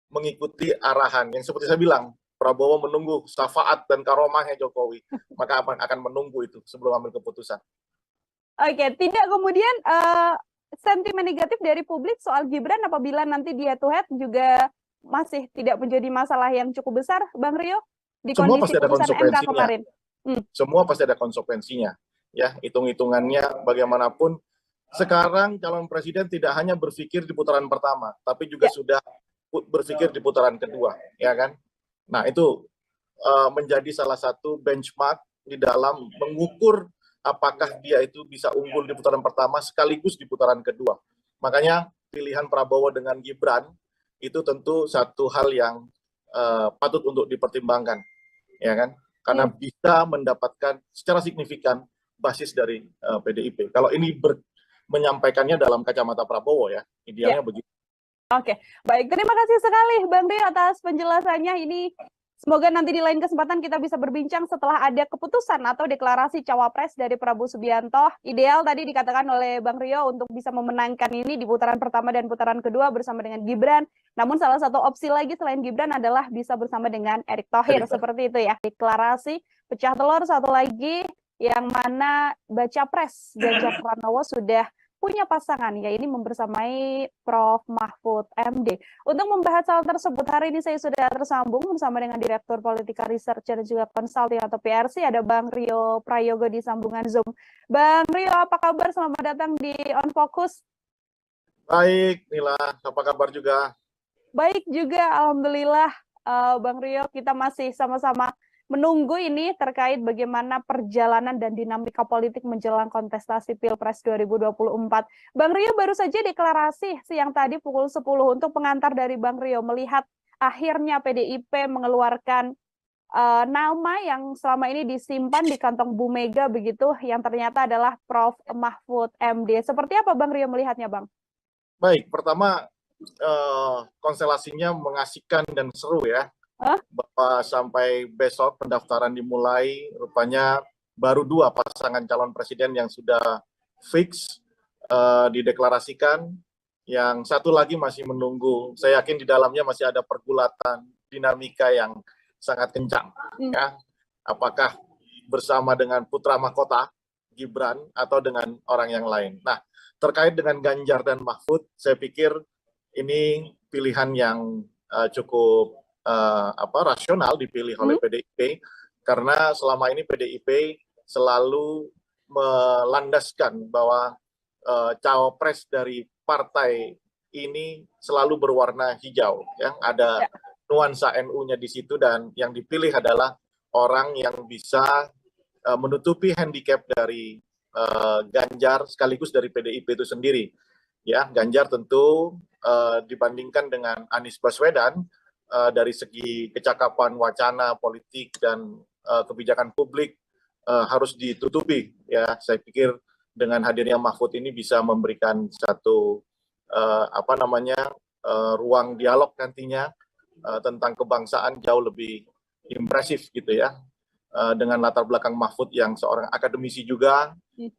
mengikuti arahan yang seperti saya bilang, Prabowo menunggu syafaat dan karomahnya Jokowi, maka akan menunggu itu sebelum ambil keputusan. Oke, tidak kemudian sentimen negatif dari publik soal Gibran apabila nanti dia head to head juga masih tidak menjadi masalah yang cukup besar, Bang Rio, di Semua kondisi pasti ada putusan MK konsekuensinya. kemarin. Semua pasti ada konsekuensinya. Ya, hitung-hitungannya bagaimanapun sekarang calon presiden tidak hanya berpikir di putaran pertama, tapi juga sudah berpikir di putaran kedua, ya kan? Nah, itu menjadi salah satu benchmark di dalam mengukur apakah dia itu bisa unggul di putaran pertama sekaligus di putaran kedua. Makanya pilihan Prabowo dengan Gibran itu tentu satu hal yang patut untuk dipertimbangkan, ya kan? Karena bisa mendapatkan secara signifikan basis dari PDIP. Kalau ini menyampaikannya dalam kacamata Prabowo ya, idealnya begitu. Oke, baik. Terima kasih sekali Bang Rio atas penjelasannya ini. Semoga nanti di lain kesempatan kita bisa berbincang setelah ada keputusan atau deklarasi cawapres dari Prabowo Subianto. Ideal tadi dikatakan oleh Bang Rio untuk bisa memenangkan ini di putaran pertama dan putaran kedua bersama dengan Gibran. Namun salah satu opsi lagi selain Gibran adalah bisa bersama dengan Erick Thohir. Seperti itu ya. Deklarasi pecah telur satu lagi yang mana baca pres Ganjar Pranowo sudah punya pasangan, ya ini membersamai Prof. Mahfud MD. Untuk membahas hal tersebut, hari ini saya sudah tersambung bersama dengan Direktur Politika Research dan juga Consulting atau PRC, ada Bang Rio Prayogo di sambungan Zoom. Bang Rio, apa kabar? Selamat datang di On Focus. Baik, Nila, apa kabar juga? Baik juga, Alhamdulillah. Bang Rio, kita masih sama-sama menunggu ini terkait bagaimana perjalanan dan dinamika politik menjelang kontestasi Pilpres 2024. Bang Rio baru saja deklarasi siang tadi pukul 10 untuk pengantar dari Bang Rio melihat akhirnya PDIP mengeluarkan nama yang selama ini disimpan di kantong Bu Mega begitu, yang ternyata adalah Prof. Mahfud MD. Seperti apa Bang Rio melihatnya, Bang? Baik, pertama konstelasinya mengasihkan dan seru ya. Bahwa sampai besok pendaftaran dimulai, rupanya baru 2 pasangan calon presiden yang sudah fix dideklarasikan, yang satu lagi masih menunggu. Saya yakin di dalamnya masih ada pergulatan dinamika yang sangat kencang. Ya. Apakah bersama dengan putra mahkota Gibran atau dengan orang yang lain. Nah, terkait dengan Ganjar dan Mahfud, saya pikir ini pilihan yang cukup rasional dipilih oleh PDIP, karena selama ini PDIP selalu melandaskan bahwa cawapres dari partai ini selalu berwarna hijau, ya. Ada nuansa NU-nya di situ, dan yang dipilih adalah orang yang bisa menutupi handicap dari Ganjar sekaligus dari PDIP itu sendiri. Ya, Ganjar tentu dibandingkan dengan Anies Baswedan dari segi kecakapan wacana politik dan kebijakan publik harus ditutupi. Ya, saya pikir dengan hadirnya Mahfud ini bisa memberikan satu ruang dialog nantinya tentang kebangsaan jauh lebih impresif gitu ya. Dengan latar belakang Mahfud yang seorang akademisi juga,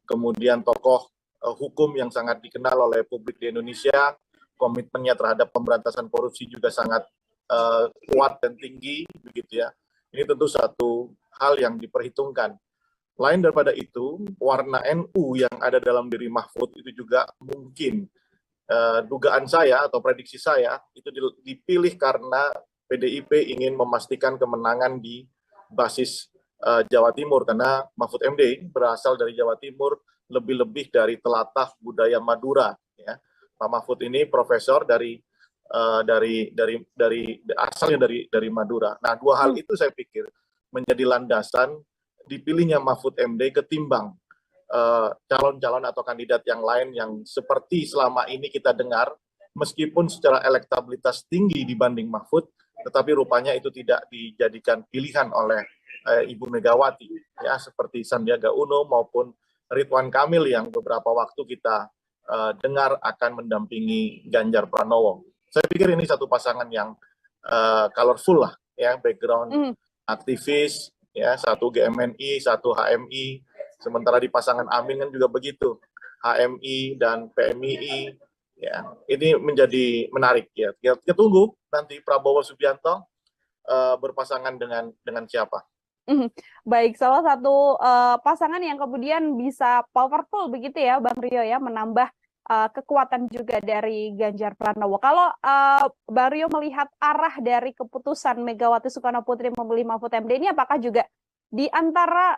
kemudian tokoh hukum yang sangat dikenal oleh publik di Indonesia, komitmennya terhadap pemberantasan korupsi juga sangat kuat dan tinggi begitu ya. Ini tentu satu hal yang diperhitungkan. Lain daripada itu, warna NU yang ada dalam diri Mahfud itu juga mungkin dugaan saya atau prediksi saya itu dipilih karena PDIP ingin memastikan kemenangan di basis Jawa Timur, karena Mahfud MD berasal dari Jawa Timur, lebih-lebih dari telatah budaya Madura. Ya. Pak Mahfud ini profesor asalnya dari Madura. Nah, dua hal itu saya pikir menjadi landasan dipilihnya Mahfud MD ketimbang calon-calon atau kandidat yang lain yang seperti selama ini kita dengar, meskipun secara elektabilitas tinggi dibanding Mahfud, tetapi rupanya itu tidak dijadikan pilihan oleh Ibu Megawati, ya, seperti Sandiaga Uno maupun Ridwan Kamil yang beberapa waktu kita dengar akan mendampingi Ganjar Pranowo. Saya pikir ini satu pasangan yang colorful lah, ya, background aktivis, ya, satu GMNI, satu HMI, sementara di pasangan Amin kan juga begitu, HMI dan PMII, ya, ini menjadi menarik ya. Kita tunggu nanti Prabowo Subianto berpasangan dengan siapa. Baik, salah satu pasangan yang kemudian bisa powerful begitu ya, Bang Rio ya, menambah kekuatan juga dari Ganjar Pranowo. Kalau Bang Rio melihat arah dari keputusan Megawati Soekarno Putri memilih Mahfud MD ini, apakah juga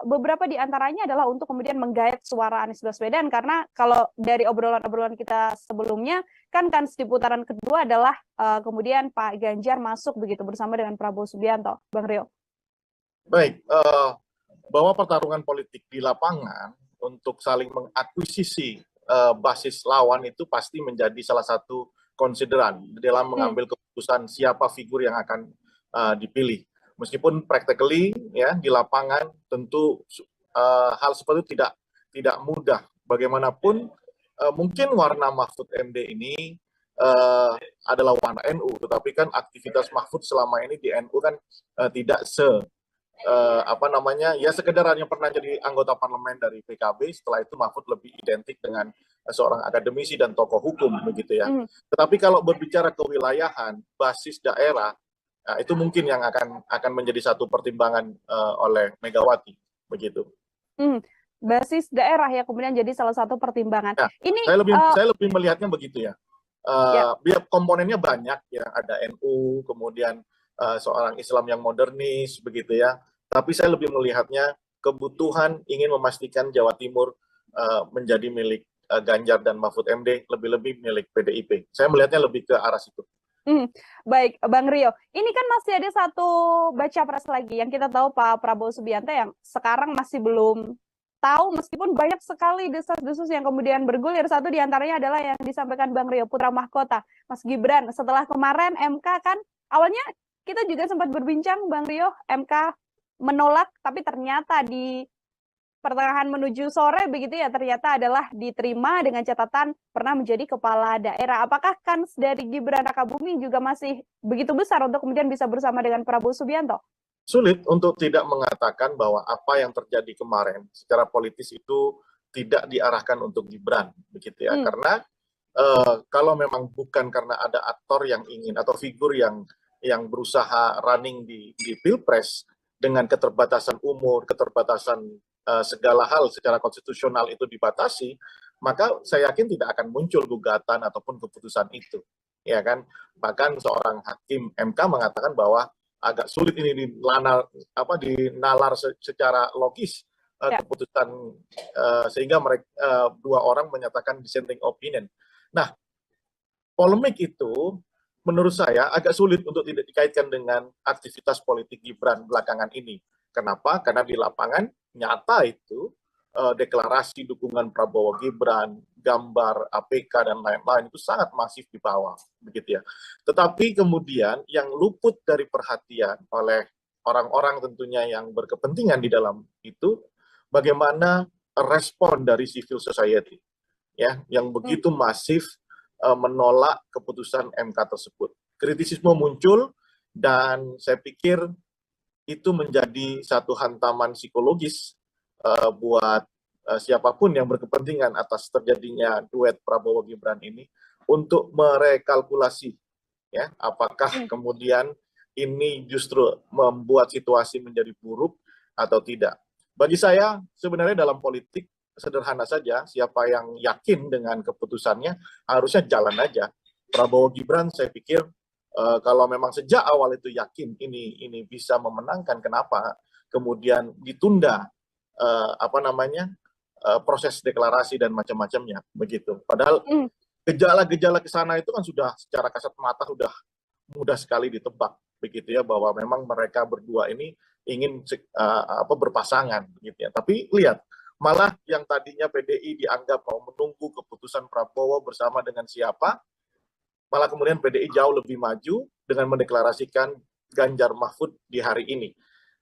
beberapa di antaranya adalah untuk kemudian menggait suara Anies Baswedan, karena kalau dari obrolan-obrolan kita sebelumnya kan di putaran kedua adalah kemudian Pak Ganjar masuk begitu bersama dengan Prabowo Subianto, Bang Rio. Baik, bahwa pertarungan politik di lapangan untuk saling mengakuisisi basis lawan itu pasti menjadi salah satu konsideran dalam mengambil keputusan siapa figur yang akan dipilih. Meskipun practically ya di lapangan tentu hal seperti itu tidak mudah. Bagaimanapun mungkin warna Mahfud MD ini adalah warna NU, tetapi kan aktivitas Mahfud selama ini di NU kan tidak sekedar hanya pernah jadi anggota parlemen dari PKB, setelah itu Mahfud lebih identik dengan seorang akademisi dan tokoh hukum begitu ya. Tetapi kalau berbicara kewilayahan, basis daerah, nah, itu mungkin yang akan menjadi satu pertimbangan oleh Megawati begitu. Basis daerah ya kemudian jadi salah satu pertimbangan. Nah, ini saya lebih melihatnya begitu ya. Biar komponennya banyak ya, ada NU, kemudian seorang Islam yang modernis begitu ya. Tapi saya lebih melihatnya kebutuhan ingin memastikan Jawa Timur menjadi milik Ganjar dan Mahfud MD, lebih-lebih milik PDIP. Saya melihatnya lebih ke arah situ. Baik, Bang Rio. Ini kan masih ada satu baca pres lagi yang kita tahu Pak Prabowo Subianto yang sekarang masih belum tahu, meskipun banyak sekali desas-desus yang kemudian bergulir. Satu diantaranya adalah yang disampaikan Bang Rio, putra mahkota, Mas Gibran. Setelah kemarin MK kan, awalnya kita juga sempat berbincang, Bang Rio, MK menolak, tapi ternyata di pertengahan menuju sore begitu ya, ternyata adalah diterima dengan catatan pernah menjadi kepala daerah. Apakah kans dari Gibran Rakabuming juga masih begitu besar untuk kemudian bisa bersama dengan Prabowo Subianto? Sulit untuk tidak mengatakan bahwa apa yang terjadi kemarin secara politis itu tidak diarahkan untuk Gibran begitu ya. Karena kalau memang bukan karena ada aktor yang ingin atau figur yang berusaha running di Pilpres dengan keterbatasan umur, keterbatasan segala hal secara konstitusional itu dibatasi, maka saya yakin tidak akan muncul gugatan ataupun keputusan itu, ya kan? Bahkan seorang hakim MK mengatakan bahwa agak sulit ini dinalar secara logis keputusan sehingga mereka dua orang menyatakan dissenting opinion. Nah, polemik itu menurut saya agak sulit untuk tidak dikaitkan dengan aktivitas politik Gibran belakangan ini. Kenapa? Karena di lapangan nyata itu deklarasi dukungan Prabowo Gibran, gambar APK dan lain-lain itu sangat masif di bawah, begitu ya. Tetapi kemudian yang luput dari perhatian oleh orang-orang tentunya yang berkepentingan di dalam itu, bagaimana respon dari civil society, ya, yang begitu masif menolak keputusan MK tersebut. Kritisisme muncul dan saya pikir itu menjadi satu hantaman psikologis buat siapapun yang berkepentingan atas terjadinya duet Prabowo Gibran ini untuk merekalkulasi, ya, apakah kemudian ini justru membuat situasi menjadi buruk atau tidak. Bagi saya sebenarnya dalam politik sederhana saja, siapa yang yakin dengan keputusannya harusnya jalan aja. Prabowo Gibran saya pikir kalau memang sejak awal itu yakin ini bisa memenangkan, kenapa kemudian ditunda proses deklarasi dan macam-macamnya begitu. Padahal gejala-gejala ke sana itu kan sudah secara kasat mata sudah mudah sekali ditebak begitu ya, bahwa memang mereka berdua ini ingin berpasangan gitu ya. Tapi lihat, malah yang tadinya PDI dianggap mau menunggu keputusan Prabowo bersama dengan siapa, malah kemudian PDI jauh lebih maju dengan mendeklarasikan Ganjar Mahfud di hari ini.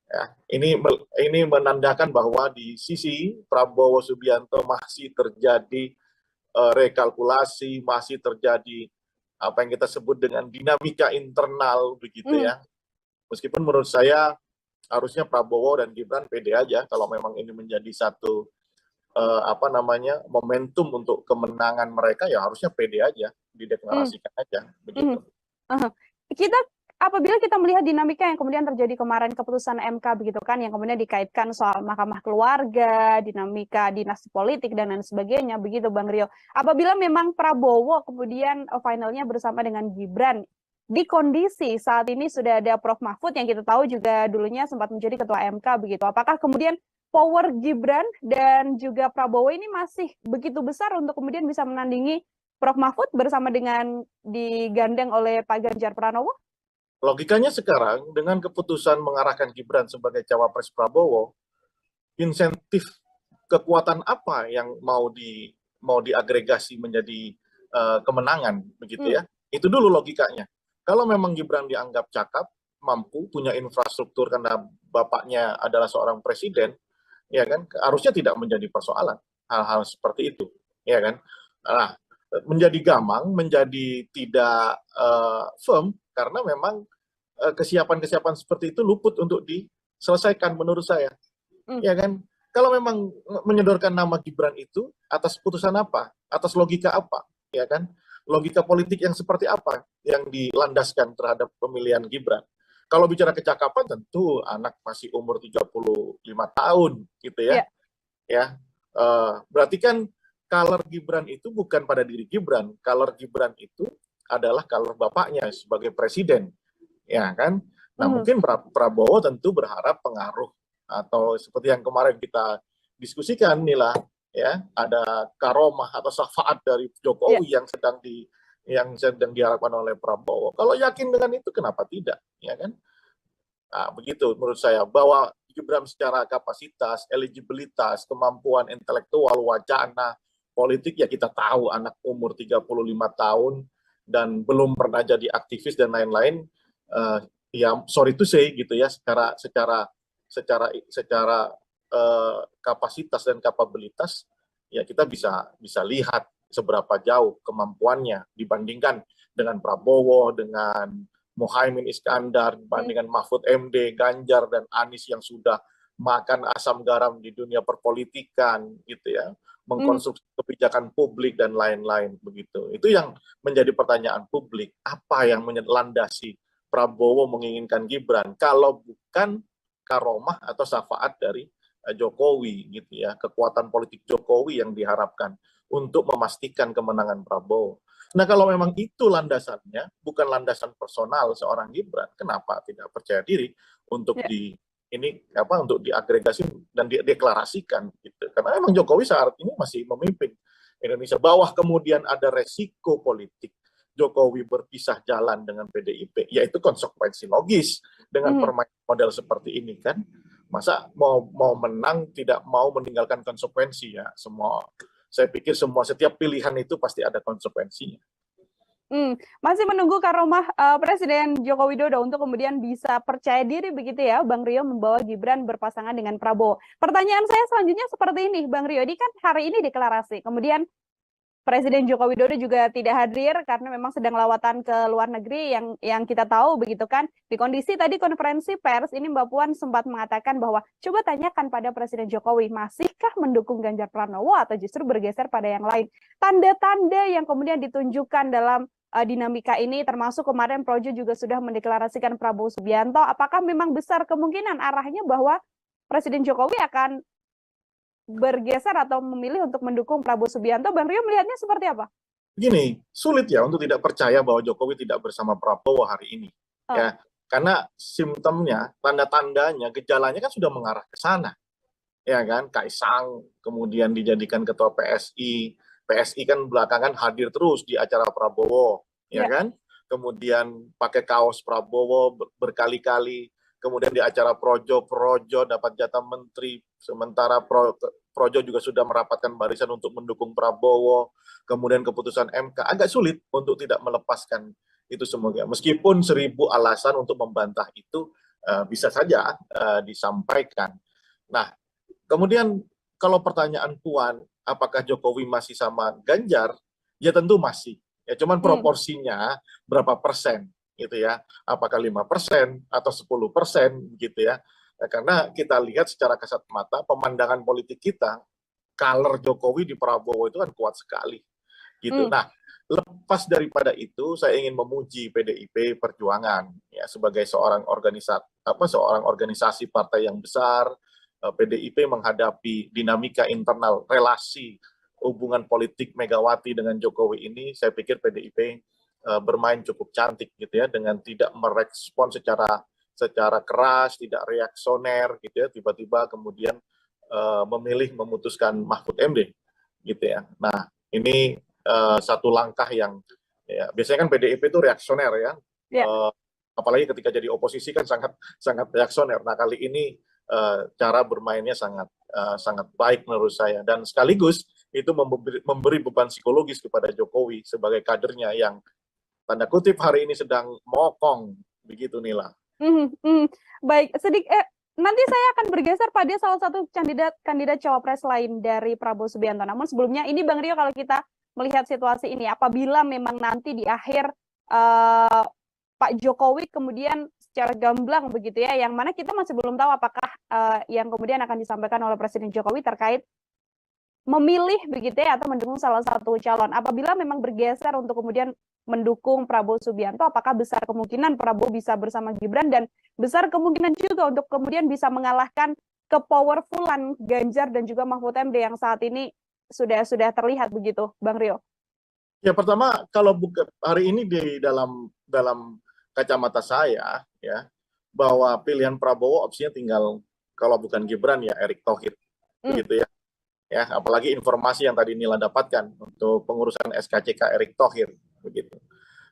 Ya, ini menandakan bahwa di sisi Prabowo Subianto masih terjadi rekalkulasi, masih terjadi apa yang kita sebut dengan dinamika internal begitu ya. Meskipun menurut saya harusnya Prabowo dan Gibran pede aja kalau memang ini menjadi satu momentum untuk kemenangan mereka, ya harusnya pede aja, dideklarasikan aja begitu. Apabila kita melihat dinamika yang kemudian terjadi kemarin keputusan MK begitu kan, yang kemudian dikaitkan soal mahkamah keluarga, dinamika dinasti politik dan lain sebagainya begitu Bang Rio. Apabila memang Prabowo kemudian finalnya bersama dengan Gibran, di kondisi saat ini sudah ada Prof Mahfud yang kita tahu juga dulunya sempat menjadi ketua MK begitu. Apakah kemudian power Gibran dan juga Prabowo ini masih begitu besar untuk kemudian bisa menandingi Prof Mahfud bersama dengan digandeng oleh Pak Ganjar Pranowo? Logikanya sekarang dengan keputusan mengarahkan Gibran sebagai cawapres Prabowo, insentif kekuatan apa yang mau diagregasi menjadi kemenangan begitu ya? Itu dulu logikanya. Kalau memang Gibran dianggap cakap, mampu, punya infrastruktur karena bapaknya adalah seorang presiden, ya kan, harusnya tidak menjadi persoalan hal-hal seperti itu, ya kan? Nah, menjadi gamang, menjadi tidak firm karena memang kesiapan-kesiapan seperti itu luput untuk diselesaikan menurut saya. Ya kan? Kalau memang menyodorkan nama Gibran itu atas putusan apa? Atas logika apa? Ya kan? Logika politik yang seperti apa yang dilandaskan terhadap pemilihan Gibran? Kalau bicara kecakapan tentu anak masih umur 35 tahun gitu ya. Ya. Berarti kan color Gibran itu bukan pada diri Gibran, color Gibran itu adalah color bapaknya sebagai presiden, ya kan? Nah, mungkin Prabowo tentu berharap pengaruh atau seperti yang kemarin kita diskusikan nih lah, ya, ada karomah atau syafaat dari Jokowi yang sedang diharapkan oleh Prabowo. Kalau yakin dengan itu, kenapa tidak, ya kan? Nah, begitu menurut saya, bahwa Gibran secara kapasitas, eligibilitas, kemampuan intelektual, wacana, politik, ya kita tahu anak umur 35 tahun dan belum pernah jadi aktivis dan lain-lain, ya sorry to say gitu ya, secara kapasitas dan kapabilitas, ya kita bisa lihat seberapa jauh kemampuannya dibandingkan dengan Prabowo, dengan Muhaimin Iskandar, dibandingkan Mahfud MD, Ganjar dan Anies yang sudah makan asam garam di dunia perpolitikan gitu ya, mengkonstruksi kebijakan publik dan lain-lain begitu. Itu yang menjadi pertanyaan publik, apa yang melandasi Prabowo menginginkan Gibran kalau bukan karomah atau syafaat dari Jokowi gitu ya, kekuatan politik Jokowi yang diharapkan untuk memastikan kemenangan Prabowo. Nah, kalau memang itu landasannya, bukan landasan personal seorang Gibran, kenapa tidak percaya diri untuk untuk diagregasi dan dideklarasikan gitu. Karena memang Jokowi saat ini masih memimpin Indonesia. Bahwa kemudian ada resiko politik Jokowi berpisah jalan dengan PDIP, yaitu konsekuensi logis dengan permainan model seperti ini kan. Masa mau menang tidak mau meninggalkan konsekuensi ya. Saya pikir setiap pilihan itu pasti ada konsekuensinya. Masih menunggu karomah Presiden Joko Widodo untuk kemudian bisa percaya diri begitu ya, Bang Rio, membawa Gibran berpasangan dengan Prabowo. Pertanyaan saya selanjutnya seperti ini, Bang Rio, ini kan hari ini deklarasi, kemudian Presiden Joko Widodo juga tidak hadir karena memang sedang lawatan ke luar negeri yang kita tahu begitu kan. Di kondisi tadi konferensi pers ini Mbak Puan sempat mengatakan bahwa coba tanyakan pada Presiden Jokowi, masihkah mendukung Ganjar Pranowo atau justru bergeser pada yang lain. Tanda-tanda yang kemudian ditunjukkan dalam dinamika ini, termasuk kemarin Projo juga sudah mendeklarasikan Prabowo Subianto, apakah memang besar kemungkinan arahnya bahwa Presiden Jokowi akan bergeser atau memilih untuk mendukung Prabowo Subianto? Bang Rio melihatnya seperti apa? Gini, sulit ya untuk tidak percaya bahwa Jokowi tidak bersama Prabowo hari ini. Ya, karena simptomnya, tanda-tandanya, gejalanya kan sudah mengarah ke sana. Ya kan, Kaisang kemudian dijadikan ketua PSI. PSI kan belakangan hadir terus di acara Prabowo, ya kan? Kemudian pakai kaos Prabowo berkali-kali. Kemudian di acara Projo dapat jatah menteri, sementara Projo juga sudah merapatkan barisan untuk mendukung Prabowo. Kemudian keputusan MK, agak sulit untuk tidak melepaskan itu semuanya. Meskipun 1000 alasan untuk membantah itu bisa saja disampaikan. Nah, kemudian kalau pertanyaan Puan, apakah Jokowi masih sama Ganjar? Ya tentu masih. Ya cuman proporsinya berapa persen gitu ya. Apakah 5% atau 10% gitu ya. Karena kita lihat secara kasat mata pemandangan politik kita, color Jokowi di Prabowo itu kan kuat sekali. Gitu. Nah, lepas daripada itu saya ingin memuji PDIP Perjuangan ya sebagai seorang organisasi partai yang besar. PDIP menghadapi dinamika internal relasi hubungan politik Megawati dengan Jokowi ini, saya pikir PDIP bermain cukup cantik gitu ya, dengan tidak merespon secara keras, tidak reaksioner gitu ya, tiba-tiba kemudian memilih memutuskan Mahfud MD gitu ya. Nah, ini satu langkah yang ya, biasanya kan PDIP itu reaksioner ya. Apalagi ketika jadi oposisi kan sangat reaksioner. Nah, kali ini cara bermainnya sangat baik menurut saya, dan sekaligus itu memberi beban psikologis kepada Jokowi sebagai kadernya yang tanda kutip hari ini sedang mokong begitu, Nila. Baik, nanti saya akan bergeser pada salah satu kandidat cawapres lain dari Prabowo Subianto. Namun sebelumnya ini Bang Rio, kalau kita melihat situasi ini, apabila memang nanti di akhir Pak Jokowi kemudian secara gamblang begitu ya, yang mana kita masih belum tahu apakah yang kemudian akan disampaikan oleh Presiden Jokowi terkait memilih begitu ya atau mendukung salah satu calon. Apabila memang bergeser untuk kemudian mendukung Prabowo Subianto, apakah besar kemungkinan Prabowo bisa bersama Gibran, dan besar kemungkinan juga untuk kemudian bisa mengalahkan kepowerfulan Ganjar dan juga Mahfud MD yang saat ini sudah terlihat begitu, Bang Rio? Ya, pertama kalau hari ini di dalam kacamata saya ya, bahwa pilihan Prabowo opsinya tinggal, kalau bukan Gibran ya Erick Thohir begitu ya. Ya, apalagi informasi yang tadi Nila dapatkan untuk pengurusan SKCK Erick Thohir begitu.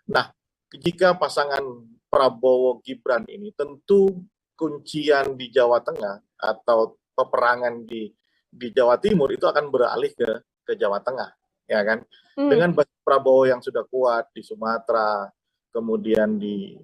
Nah, jika pasangan Prabowo Gibran ini, tentu kuncian di Jawa Tengah atau peperangan di Jawa Timur itu akan beralih ke Jawa Tengah, ya kan? Dengan basis Prabowo yang sudah kuat di Sumatera, kemudian di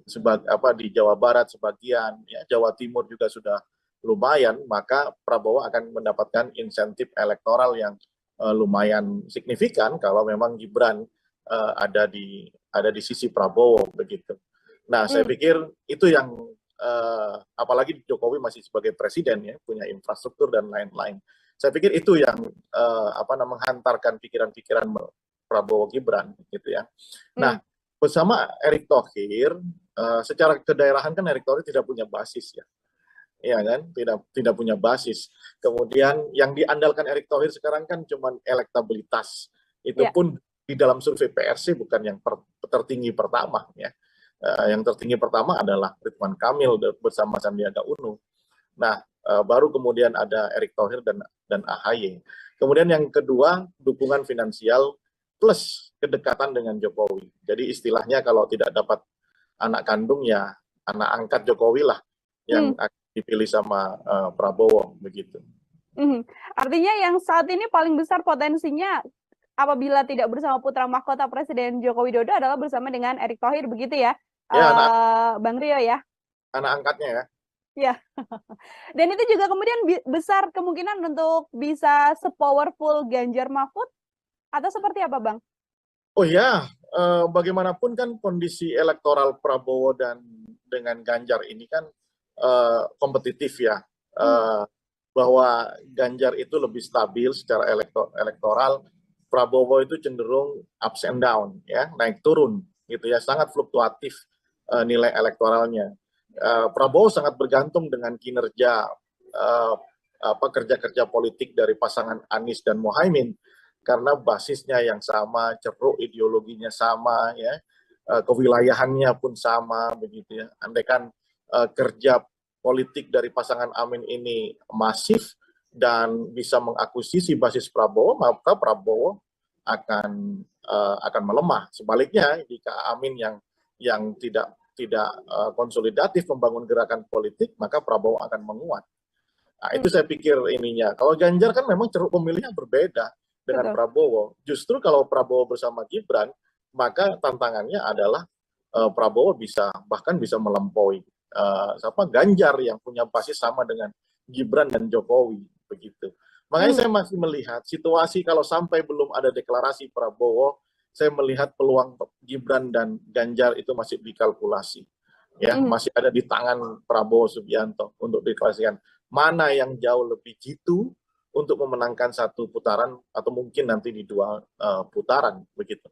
Jawa Barat sebagian, ya Jawa Timur juga sudah lumayan, maka Prabowo akan mendapatkan insentif elektoral yang lumayan signifikan kalau memang Gibran ada di sisi Prabowo begitu. Nah, saya pikir itu yang apalagi Jokowi masih sebagai presiden ya, punya infrastruktur dan lain-lain. Saya pikir itu yang menghantarkan pikiran-pikiran Prabowo Gibran gitu ya. Nah, bersama Erick Thohir, secara kedaerahan kan Erick Thohir tidak punya basis ya. Ya kan, tidak punya basis. Kemudian yang diandalkan Erick Thohir sekarang kan cuma elektabilitas. Itu pun di dalam survei PRC bukan yang tertinggi pertama ya. Yang tertinggi pertama adalah Ridwan Kamil bersama Sandiaga Uno. Nah, baru kemudian ada Erick Thohir dan AHY. Kemudian yang kedua, dukungan finansial plus kedekatan dengan Jokowi. Jadi istilahnya kalau tidak dapat anak kandung ya anak angkat Jokowi lah yang akan dipilih sama Prabowo begitu. Artinya yang saat ini paling besar potensinya apabila tidak bersama putra mahkota Presiden Joko Widodo adalah bersama dengan Erick Thohir begitu ya, Bang Rio ya? Anak angkatnya ya. Ya, dan itu juga kemudian besar kemungkinan untuk bisa sepowerful Ganjar Mahfud atau seperti apa, Bang? Oh ya, bagaimanapun kan kondisi elektoral Prabowo dan dengan Ganjar ini kan kompetitif ya, bahwa Ganjar itu lebih stabil secara elektoral, Prabowo itu cenderung ups and down ya, naik turun gitu ya, sangat fluktuatif nilai elektoralnya. Prabowo sangat bergantung dengan kinerja kerja-kerja politik dari pasangan Anies dan Muhaimin karena basisnya yang sama, ceruk ideologinya sama, ya, kewilayahannya pun sama, begitu ya. Andaikan kerja politik dari pasangan Amin ini masif dan bisa mengakuisisi basis Prabowo, maka Prabowo akan melemah. Sebaliknya, jika Amin yang tidak konsolidatif membangun gerakan politik, maka Prabowo akan menguat. Nah, itu saya pikir ininya. Kalau Ganjar kan memang ceruk pemilihnya berbeda dengan Prabowo. Justru kalau Prabowo bersama Gibran, maka tantangannya adalah Prabowo bahkan bisa melampaui Ganjar yang punya basis sama dengan Gibran dan Jokowi begitu. Makanya saya masih melihat situasi kalau sampai belum ada deklarasi Prabowo, saya melihat peluang Gibran dan Ganjar itu masih dikalkulasi. Ya, masih ada di tangan Prabowo Subianto untuk deklarasikan mana yang jauh lebih jitu untuk memenangkan satu putaran atau mungkin nanti di dua putaran begitu.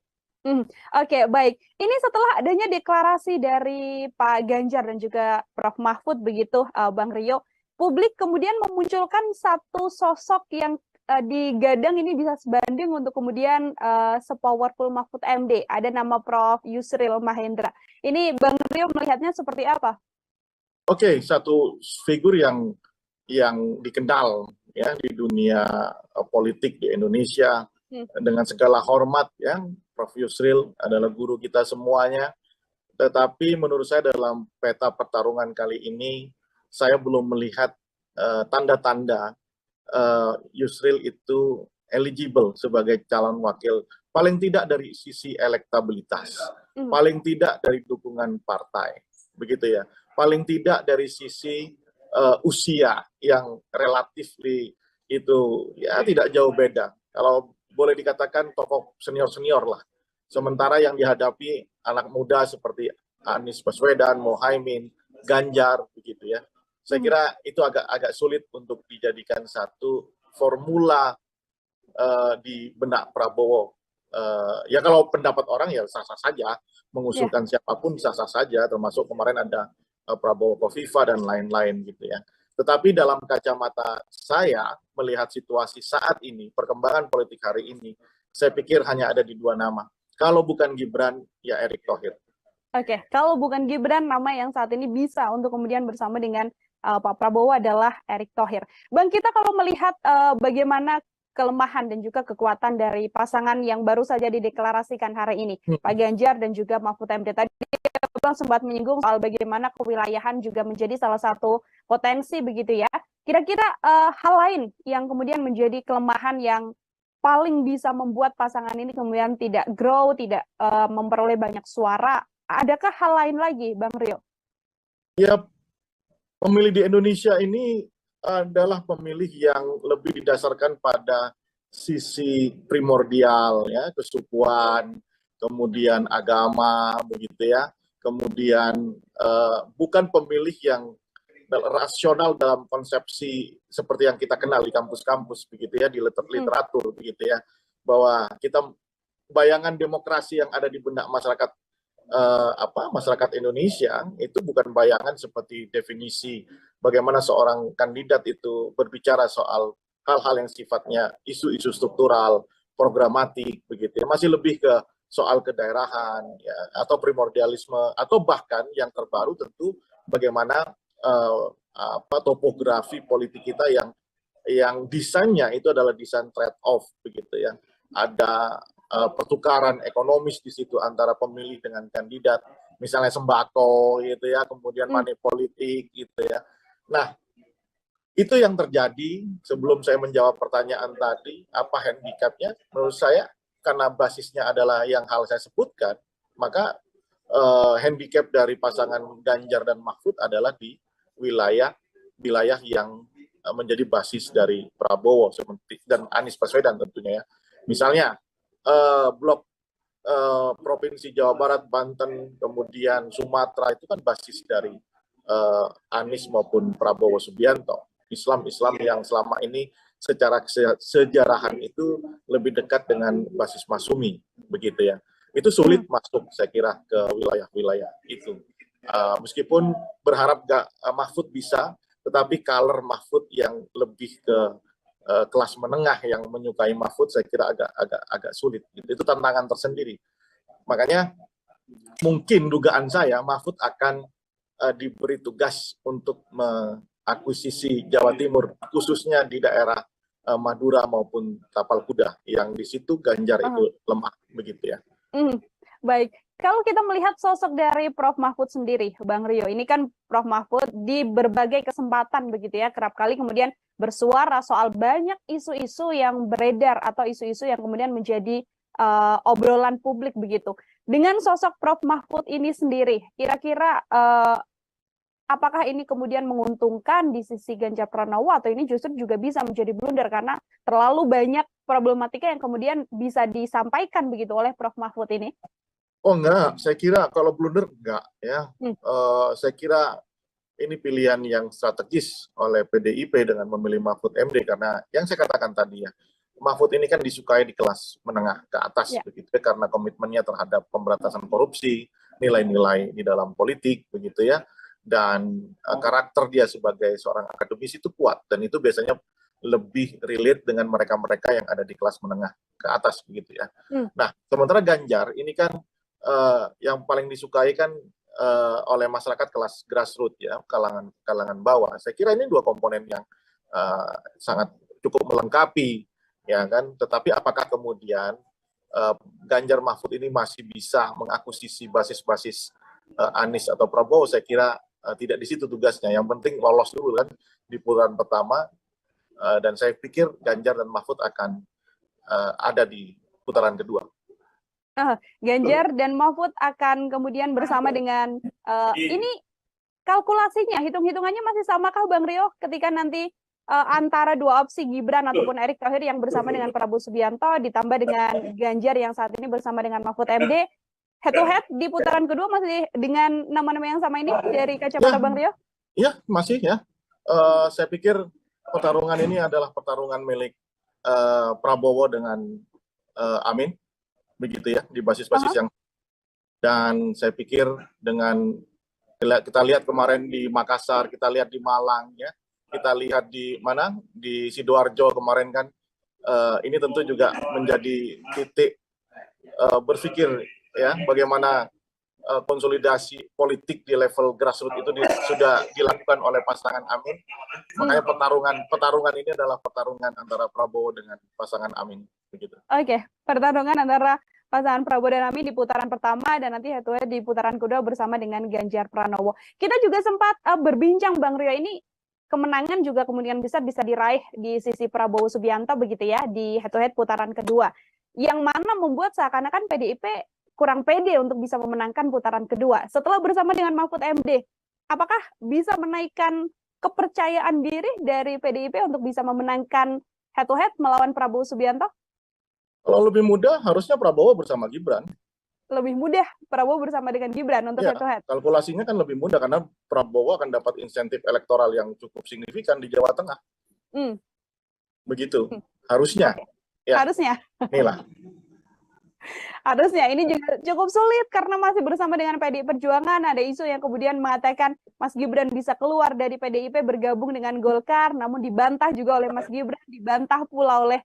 Oke, baik. Ini setelah adanya deklarasi dari Pak Ganjar dan juga Prof. Mahfud begitu, Bang Rio, publik kemudian memunculkan satu sosok yang digadang ini bisa sebanding untuk kemudian sepowerful Mahfud MD. Ada nama Prof. Yusril Mahendra. Ini Bang Rio melihatnya seperti apa? Oke, satu figur yang dikenal ya di dunia politik di Indonesia dengan segala hormat ya. Prof. Yusril adalah guru kita semuanya. Tetapi menurut saya dalam peta pertarungan kali ini saya belum melihat tanda-tanda Yusril itu eligible sebagai calon wakil, paling tidak dari sisi elektabilitas, paling tidak dari dukungan partai, begitu ya, paling tidak dari sisi usia yang relatif itu ya tidak jauh beda. Kalau boleh dikatakan tokoh senior-senior lah. Sementara yang dihadapi anak muda seperti Anies Baswedan, Muhaimin, Ganjar, begitu ya. Saya kira itu agak sulit untuk dijadikan satu formula di benak Prabowo. Ya kalau pendapat orang ya sah-sah saja, mengusulkan siapapun sah-sah saja, termasuk kemarin ada Prabowo Kofifa dan lain-lain gitu ya. Tetapi dalam kacamata saya melihat situasi saat ini, perkembangan politik hari ini, saya pikir hanya ada di dua nama. Kalau bukan Gibran, ya Erick Thohir. Oke, kalau bukan Gibran, nama yang saat ini bisa untuk kemudian bersama dengan Pak Prabowo adalah Erick Thohir. Bang, kita kalau melihat bagaimana kelemahan dan juga kekuatan dari pasangan yang baru saja dideklarasikan hari ini, Pak Ganjar dan juga Mahfud MD. Tadi Bang sempat menyinggung soal bagaimana kewilayahan juga menjadi salah satu potensi begitu ya. Kira-kira hal lain yang kemudian menjadi kelemahan yang paling bisa membuat pasangan ini kemudian tidak grow, tidak memperoleh banyak suara. Adakah hal lain lagi, Bang Rio? Ya, pemilih di Indonesia ini adalah pemilih yang lebih didasarkan pada sisi primordial, ya, kesukuan, kemudian agama, begitu ya. Kemudian bukan pemilih yang rasional dalam konsepsi seperti yang kita kenal di kampus-kampus, begitu ya, di literatur, begitu ya, bahwa kita bayangan demokrasi yang ada di benak masyarakat masyarakat Indonesia itu bukan bayangan seperti definisi bagaimana seorang kandidat itu berbicara soal hal-hal yang sifatnya isu-isu struktural, programatik, begitu ya. Masih lebih ke soal kedaerahan ya, atau primordialisme, atau bahkan yang terbaru tentu bagaimana topografi politik kita yang desainnya itu adalah desain trade off, begitu ya. Ada pertukaran ekonomis di situ antara pemilih dengan kandidat, misalnya sembako gitu ya, kemudian money politik gitu ya. Nah, itu yang terjadi. Sebelum saya menjawab pertanyaan tadi, apa handicapnya? Menurut saya, karena basisnya adalah yang hal saya sebutkan, maka handicap dari pasangan Ganjar dan Mahfud adalah di wilayah yang menjadi basis dari Prabowo dan Anies Baswedan tentunya ya. Misalnya blok Provinsi Jawa Barat, Banten, kemudian Sumatera itu kan basis dari Anies maupun Prabowo Subianto. Islam yang selama ini secara sejarahan itu lebih dekat dengan basis Masumi, begitu ya. Itu sulit masuk, saya kira, ke wilayah-wilayah itu. Meskipun berharap Mahfud bisa, tetapi color Mahfud yang lebih ke kelas menengah yang menyukai Mahfud, saya kira agak sulit. Itu tantangan tersendiri. Makanya mungkin dugaan saya Mahfud akan diberi tugas untuk akuisisi Jawa Timur, khususnya di daerah Madura maupun Tapal Kuda, yang di situ Ganjar itu lemah, begitu ya. Baik, kalau kita melihat sosok dari Prof. Mahfud sendiri, Bang Rio, ini kan Prof. Mahfud di berbagai kesempatan begitu ya, kerap kali kemudian bersuara soal banyak isu-isu yang beredar atau isu-isu yang kemudian menjadi obrolan publik begitu. Dengan sosok Prof. Mahfud ini sendiri, kira-kira apakah ini kemudian menguntungkan di sisi Ganjar Pranowo atau ini justru juga bisa menjadi blunder karena terlalu banyak problematika yang kemudian bisa disampaikan begitu oleh Prof. Mahfud ini? Oh enggak, saya kira kalau blunder enggak ya. Saya kira ini pilihan yang strategis oleh PDIP dengan memilih Mahfud MD karena yang saya katakan tadi ya, Mahfud ini kan disukai di kelas menengah ke atas begitu ya, karena komitmennya terhadap pemberantasan korupsi, nilai-nilai di dalam politik begitu ya. Dan karakter dia sebagai seorang akademisi itu kuat dan itu biasanya lebih relate dengan mereka-mereka yang ada di kelas menengah ke atas begitu ya. Nah, sementara Ganjar ini kan yang paling disukai kan oleh masyarakat kelas grassroots ya, kalangan bawah. Saya kira ini dua komponen yang sangat cukup melengkapi ya kan. Tetapi apakah kemudian Ganjar Mahfud ini masih bisa mengakuisisi basis-basis Anies atau Prabowo? Saya kira tidak di situ tugasnya. Yang penting lolos dulu kan di putaran pertama, dan saya pikir Ganjar dan Mahfud akan ada di putaran kedua. Ganjar dan Mahfud akan kemudian bersama dengan ini kalkulasinya, hitung-hitungannya masih samakah Bang Rio ketika nanti antara dua opsi Gibran ataupun Erick Thohir yang bersama dengan Prabowo Subianto ditambah dengan Ganjar yang saat ini bersama dengan Mahfud MD, head to head di putaran kedua masih dengan nama-nama yang sama ini dari kacamata Bang Rio? Iya, masih ya. Saya pikir pertarungan ini adalah pertarungan milik Prabowo dengan Amin, begitu ya, di basis-basis yang, dan saya pikir dengan kita lihat kemarin di Makassar, kita lihat di Malang ya, kita lihat di mana di Sidoarjo kemarin kan, ini tentu juga menjadi titik berpikir ya bagaimana konsolidasi politik di level grassroots itu sudah dilakukan oleh pasangan Amin. Makanya pertarungan ini adalah pertarungan antara Prabowo dengan pasangan Amin, begitu. Oke, pertarungan antara pasangan Prabowo dan Amin di putaran pertama dan nanti head to head di putaran kedua bersama dengan Ganjar Pranowo. Kita juga sempat berbincang Bang Rio, ini kemenangan juga kemudian bisa diraih di sisi Prabowo Subianto begitu ya di head to head putaran kedua. Yang mana membuat seakan-akan PDIP kurang pede untuk bisa memenangkan putaran kedua. Setelah bersama dengan Mahfud MD, apakah bisa menaikkan kepercayaan diri dari PDIP untuk bisa memenangkan head to head melawan Prabowo Subianto? Kalau lebih mudah, harusnya Prabowo bersama Gibran. Lebih mudah Prabowo bersama dengan Gibran untuk head to head? Kalkulasinya kan lebih mudah, karena Prabowo akan dapat insentif elektoral yang cukup signifikan di Jawa Tengah. Begitu, harusnya. Ya. Harusnya. Inilah. Harusnya, ini juga cukup sulit karena masih bersama dengan PDI Perjuangan. Ada isu yang kemudian mengatakan Mas Gibran bisa keluar dari PDIP bergabung dengan Golkar, namun dibantah juga oleh Mas Gibran, dibantah pula oleh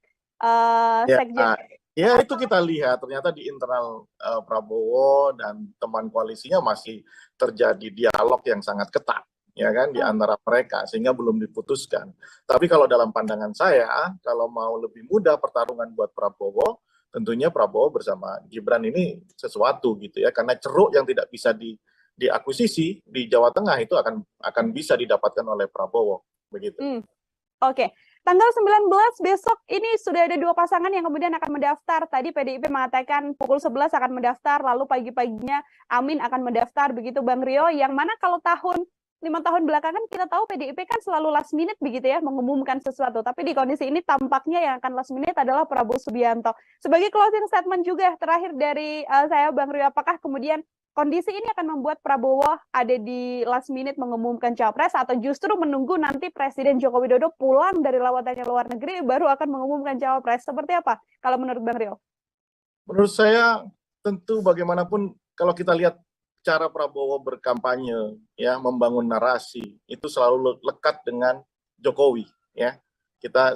Sekjen. Ya itu kita lihat ternyata di internal Prabowo dan teman koalisinya masih terjadi dialog yang sangat ketat ya kan di antara mereka sehingga belum diputuskan. Tapi kalau dalam pandangan saya, kalau mau lebih mudah pertarungan buat Prabowo, tentunya Prabowo bersama Gibran ini sesuatu gitu ya, karena ceruk yang tidak bisa diakuisisi di Jawa Tengah itu akan bisa didapatkan oleh Prabowo begitu. Oke. Tanggal 19 besok ini sudah ada 2 pasangan yang kemudian akan mendaftar. Tadi PDIP mengatakan pukul 11 akan mendaftar, lalu pagi-paginya Amin akan mendaftar, begitu Bang Rio. Yang mana kalau 5 tahun belakangan kita tahu PDIP kan selalu last minute begitu ya, mengumumkan sesuatu. Tapi di kondisi ini tampaknya yang akan last minute adalah Prabowo Subianto. Sebagai closing statement juga terakhir dari saya Bang Rio, apakah kemudian kondisi ini akan membuat Prabowo ada di last minute mengumumkan capres atau justru menunggu nanti Presiden Joko Widodo pulang dari lawatannya luar negeri baru akan mengumumkan capres? Seperti apa kalau menurut Bang Rio? Menurut saya tentu bagaimanapun kalau kita lihat cara Prabowo berkampanye ya, membangun narasi itu selalu lekat dengan Jokowi ya. Kita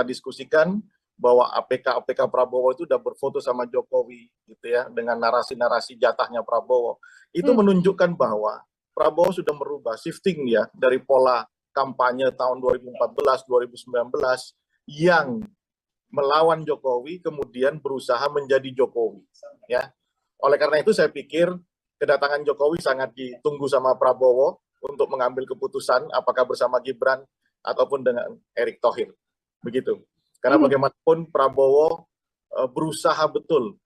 diskusikan bahwa APK Prabowo itu udah berfoto sama Jokowi gitu ya, dengan narasi-narasi jatahnya Prabowo. Itu menunjukkan bahwa Prabowo sudah merubah shifting ya dari pola kampanye tahun 2014 2019 yang melawan Jokowi kemudian berusaha menjadi Jokowi ya. Oleh karena itu saya pikir kedatangan Jokowi sangat ditunggu sama Prabowo untuk mengambil keputusan apakah bersama Gibran ataupun dengan Erick Thohir. Begitu. Karena bagaimanapun Prabowo berusaha betul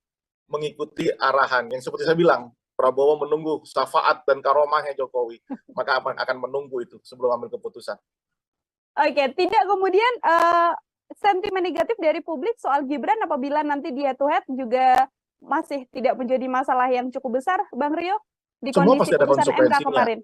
mengikuti arahan yang seperti saya bilang, Prabowo menunggu syafaat dan karomahnya Jokowi, maka akan menunggu itu sebelum ambil keputusan. Oke, tidak kemudian sentimen negatif dari publik soal Gibran apabila nanti dia head to head juga masih tidak menjadi masalah yang cukup besar, Bang Rio, di Semua kondisi pasti ada putusan MK konsekuensinya. kemarin.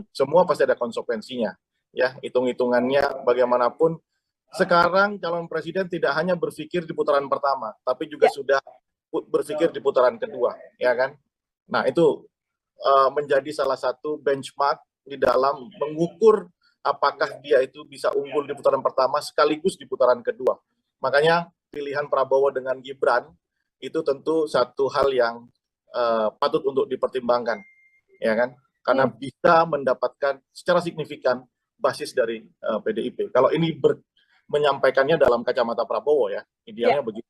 Semua pasti ada konsekuensinya. Ya, hitung-hitungannya bagaimanapun. Sekarang calon presiden tidak hanya berpikir di putaran pertama, tapi juga sudah berpikir di putaran kedua, ya kan? Nah, itu menjadi salah satu benchmark di dalam mengukur apakah dia itu bisa unggul di putaran pertama sekaligus di putaran kedua. Makanya pilihan Prabowo dengan Gibran itu tentu satu hal yang patut untuk dipertimbangkan, ya kan? Karena bisa mendapatkan secara signifikan basis dari PDIP. Kalau ini menyampaikannya dalam kacamata Prabowo ya, idealnya begitu.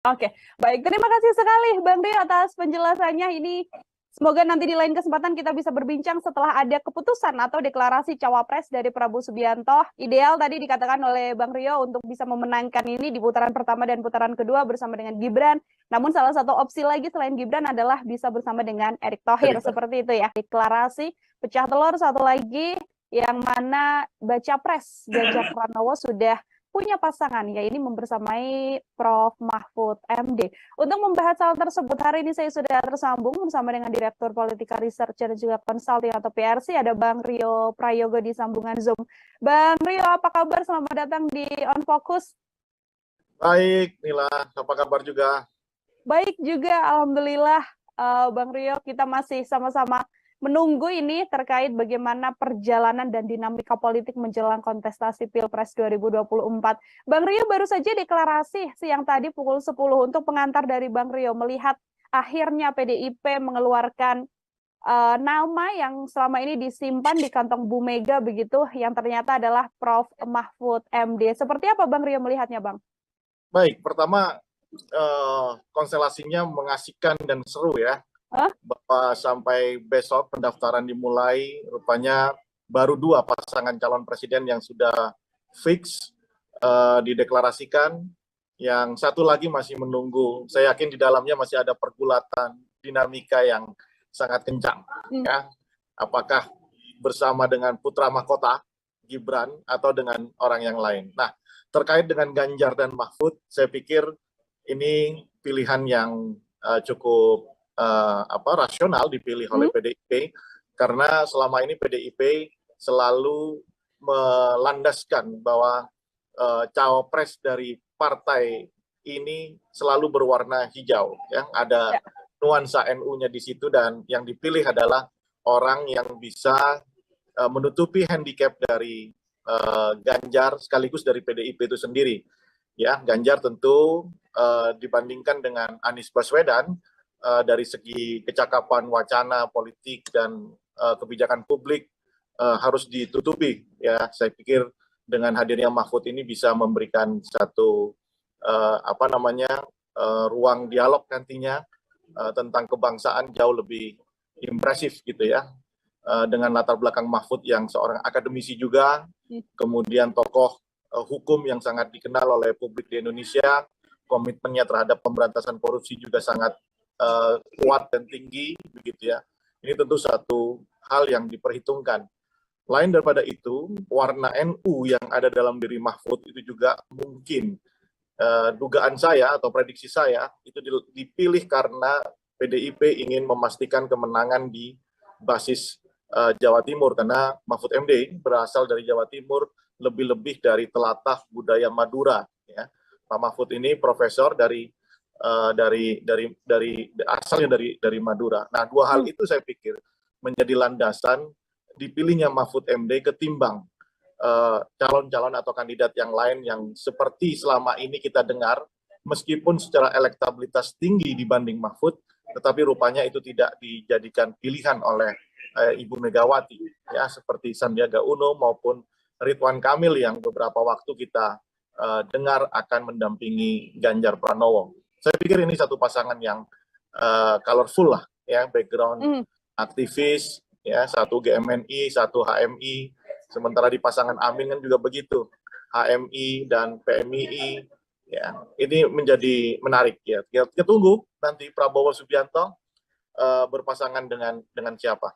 Oke, baik. Terima kasih sekali Bang Rio atas penjelasannya ini. Semoga nanti di lain kesempatan kita bisa berbincang setelah ada keputusan atau deklarasi cawapres dari Prabowo Subianto. Ideal tadi dikatakan oleh Bang Rio untuk bisa memenangkan ini di putaran pertama dan putaran kedua bersama dengan Gibran. Namun salah satu opsi lagi selain Gibran adalah bisa bersama dengan Erick Thohir, seperti itu ya. Deklarasi pecah telur satu lagi yang mana baca pres Ganjar Pranowo sudah punya pasangan, ya ini membersamai Prof. Mahfud MD. Untuk membahas hal tersebut, hari ini saya sudah tersambung bersama dengan Direktur Politika Research dan juga Consulting atau PRC, ada Bang Rio Prayogo di sambungan Zoom. Bang Rio, apa kabar? Selamat datang di On Focus. Baik, Nila, apa kabar juga? Baik juga, Alhamdulillah. Bang Rio, kita masih sama-sama menunggu ini terkait bagaimana perjalanan dan dinamika politik menjelang kontestasi Pilpres 2024. Bang Rio baru saja deklarasi siang tadi pukul 10 untuk pengantar dari Bang Rio melihat akhirnya PDIP mengeluarkan nama yang selama ini disimpan di kantong Bu Mega begitu, yang ternyata adalah Prof. Mahfud MD. Seperti apa Bang Rio melihatnya, Bang? Baik, pertama konstelasinya mengasihkan dan seru ya. Bahwa sampai besok pendaftaran dimulai, rupanya baru 2 pasangan calon presiden yang sudah fix dideklarasikan. Yang satu lagi masih menunggu. Saya yakin di dalamnya masih ada pergulatan dinamika yang sangat kencang. Ya. Apakah bersama dengan putra mahkota Gibran atau dengan orang yang lain. Nah, terkait dengan Ganjar dan Mahfud, saya pikir ini pilihan yang cukup rasional dipilih oleh PDIP, karena selama ini PDIP selalu melandaskan bahwa cawapres dari partai ini selalu berwarna hijau, ya. Ada nuansa NU-nya di situ, dan yang dipilih adalah orang yang bisa menutupi handicap dari Ganjar sekaligus dari PDIP itu sendiri. Ya, Ganjar tentu dibandingkan dengan Anies Baswedan dari segi kecakapan wacana politik dan kebijakan publik harus ditutupi. Ya, saya pikir dengan hadirnya Mahfud ini bisa memberikan satu ruang dialog nantinya tentang kebangsaan jauh lebih impresif gitu ya. Dengan latar belakang Mahfud yang seorang akademisi juga, kemudian tokoh hukum yang sangat dikenal oleh publik di Indonesia, komitmennya terhadap pemberantasan korupsi juga sangat kuat dan tinggi, begitu ya. Ini tentu satu hal yang diperhitungkan. Lain daripada itu, warna NU yang ada dalam diri Mahfud itu juga mungkin dugaan saya atau prediksi saya itu dipilih karena PDIP ingin memastikan kemenangan di basis Jawa Timur, karena Mahfud MD berasal dari Jawa Timur, lebih-lebih dari telatah budaya Madura. Ya. Pak Mahfud ini profesor asalnya dari Madura. Nah, dua hal itu saya pikir menjadi landasan dipilihnya Mahfud MD ketimbang calon-calon atau kandidat yang lain yang seperti selama ini kita dengar, meskipun secara elektabilitas tinggi dibanding Mahfud, tetapi rupanya itu tidak dijadikan pilihan oleh Ibu Megawati, ya, seperti Sandiaga Uno maupun Ridwan Kamil yang beberapa waktu kita dengar akan mendampingi Ganjar Pranowo. Saya pikir ini satu pasangan yang colorful lah, ya, background aktivis, ya, satu GMNI, satu HMI, sementara di pasangan Amin kan juga begitu, HMI dan PMII, ya, ini menjadi menarik ya. Kita tunggu nanti Prabowo Subianto berpasangan dengan siapa.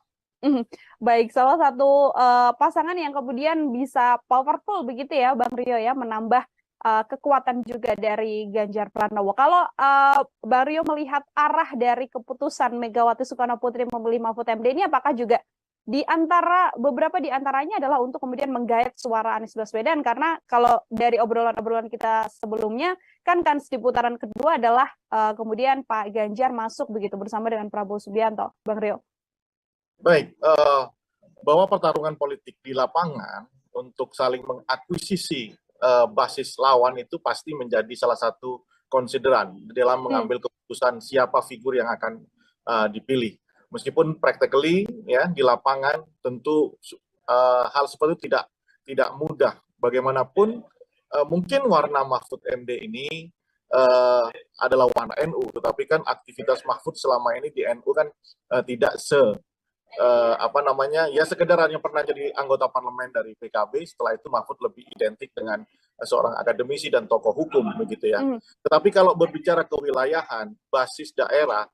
Baik, salah satu pasangan yang kemudian bisa powerful begitu ya, Bang Rio ya, menambah kekuatan juga dari Ganjar Pranowo. Kalau Bang Rio melihat arah dari keputusan Megawati Soekarno Putri memilih Mahfud MD ini, apakah juga beberapa di antaranya adalah untuk kemudian menggait suara Anies Baswedan, karena kalau dari obrolan-obrolan kita sebelumnya kan di putaran kedua adalah kemudian Pak Ganjar masuk begitu bersama dengan Prabowo Subianto, Bang Rio. Baik, bahwa pertarungan politik di lapangan untuk saling mengakuisisi basis lawan itu pasti menjadi salah satu konsideran dalam mengambil keputusan siapa figur yang akan dipilih. Meskipun practically ya di lapangan tentu hal seperti itu tidak mudah. Bagaimanapun mungkin warna Mahfud MD ini adalah warna NU, tetapi kan aktivitas Mahfud selama ini di NU kan tidak ya sekedar hanya pernah jadi anggota parlemen dari PKB, setelah itu Mahfud lebih identik dengan seorang akademisi dan tokoh hukum begitu ya. Tetapi kalau berbicara kewilayahan, basis daerah,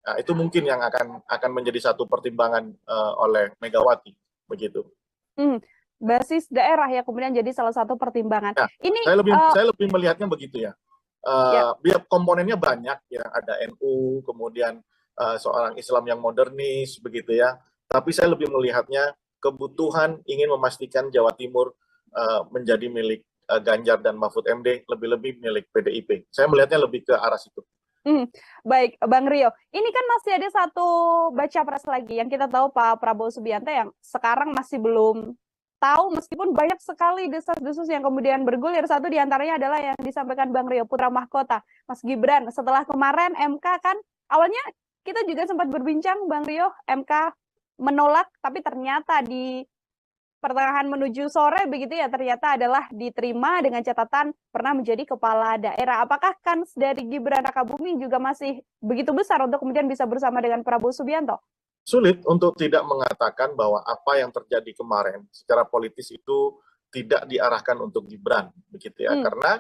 nah, itu mungkin yang akan menjadi satu pertimbangan oleh Megawati begitu. Basis daerah ya kemudian jadi salah satu pertimbangan. Nah, ini saya lebih melihatnya begitu ya. Biar komponennya banyak ya, ada NU, kemudian seorang Islam yang modernis begitu ya. Tapi saya lebih melihatnya kebutuhan ingin memastikan Jawa Timur menjadi milik Ganjar dan Mahfud MD, lebih-lebih milik PDIP. Saya melihatnya lebih ke arah situ. Baik, Bang Rio. Ini kan masih ada satu baca pres lagi yang kita tahu Pak Prabowo Subianto yang sekarang masih belum tahu, meskipun banyak sekali desas-desus yang kemudian bergulir. Satu diantaranya adalah yang disampaikan Bang Rio, putra mahkota, Mas Gibran. Setelah kemarin MK kan, awalnya kita juga sempat berbincang, Bang Rio, MK menolak, tapi ternyata di pertengahan menuju sore begitu ya, ternyata adalah diterima dengan catatan pernah menjadi kepala daerah. Apakah kans dari Gibran Rakabuming juga masih begitu besar untuk kemudian bisa bersama dengan Prabowo Subianto? Sulit untuk tidak mengatakan bahwa apa yang terjadi kemarin secara politis itu tidak diarahkan untuk Gibran, begitu ya. Karena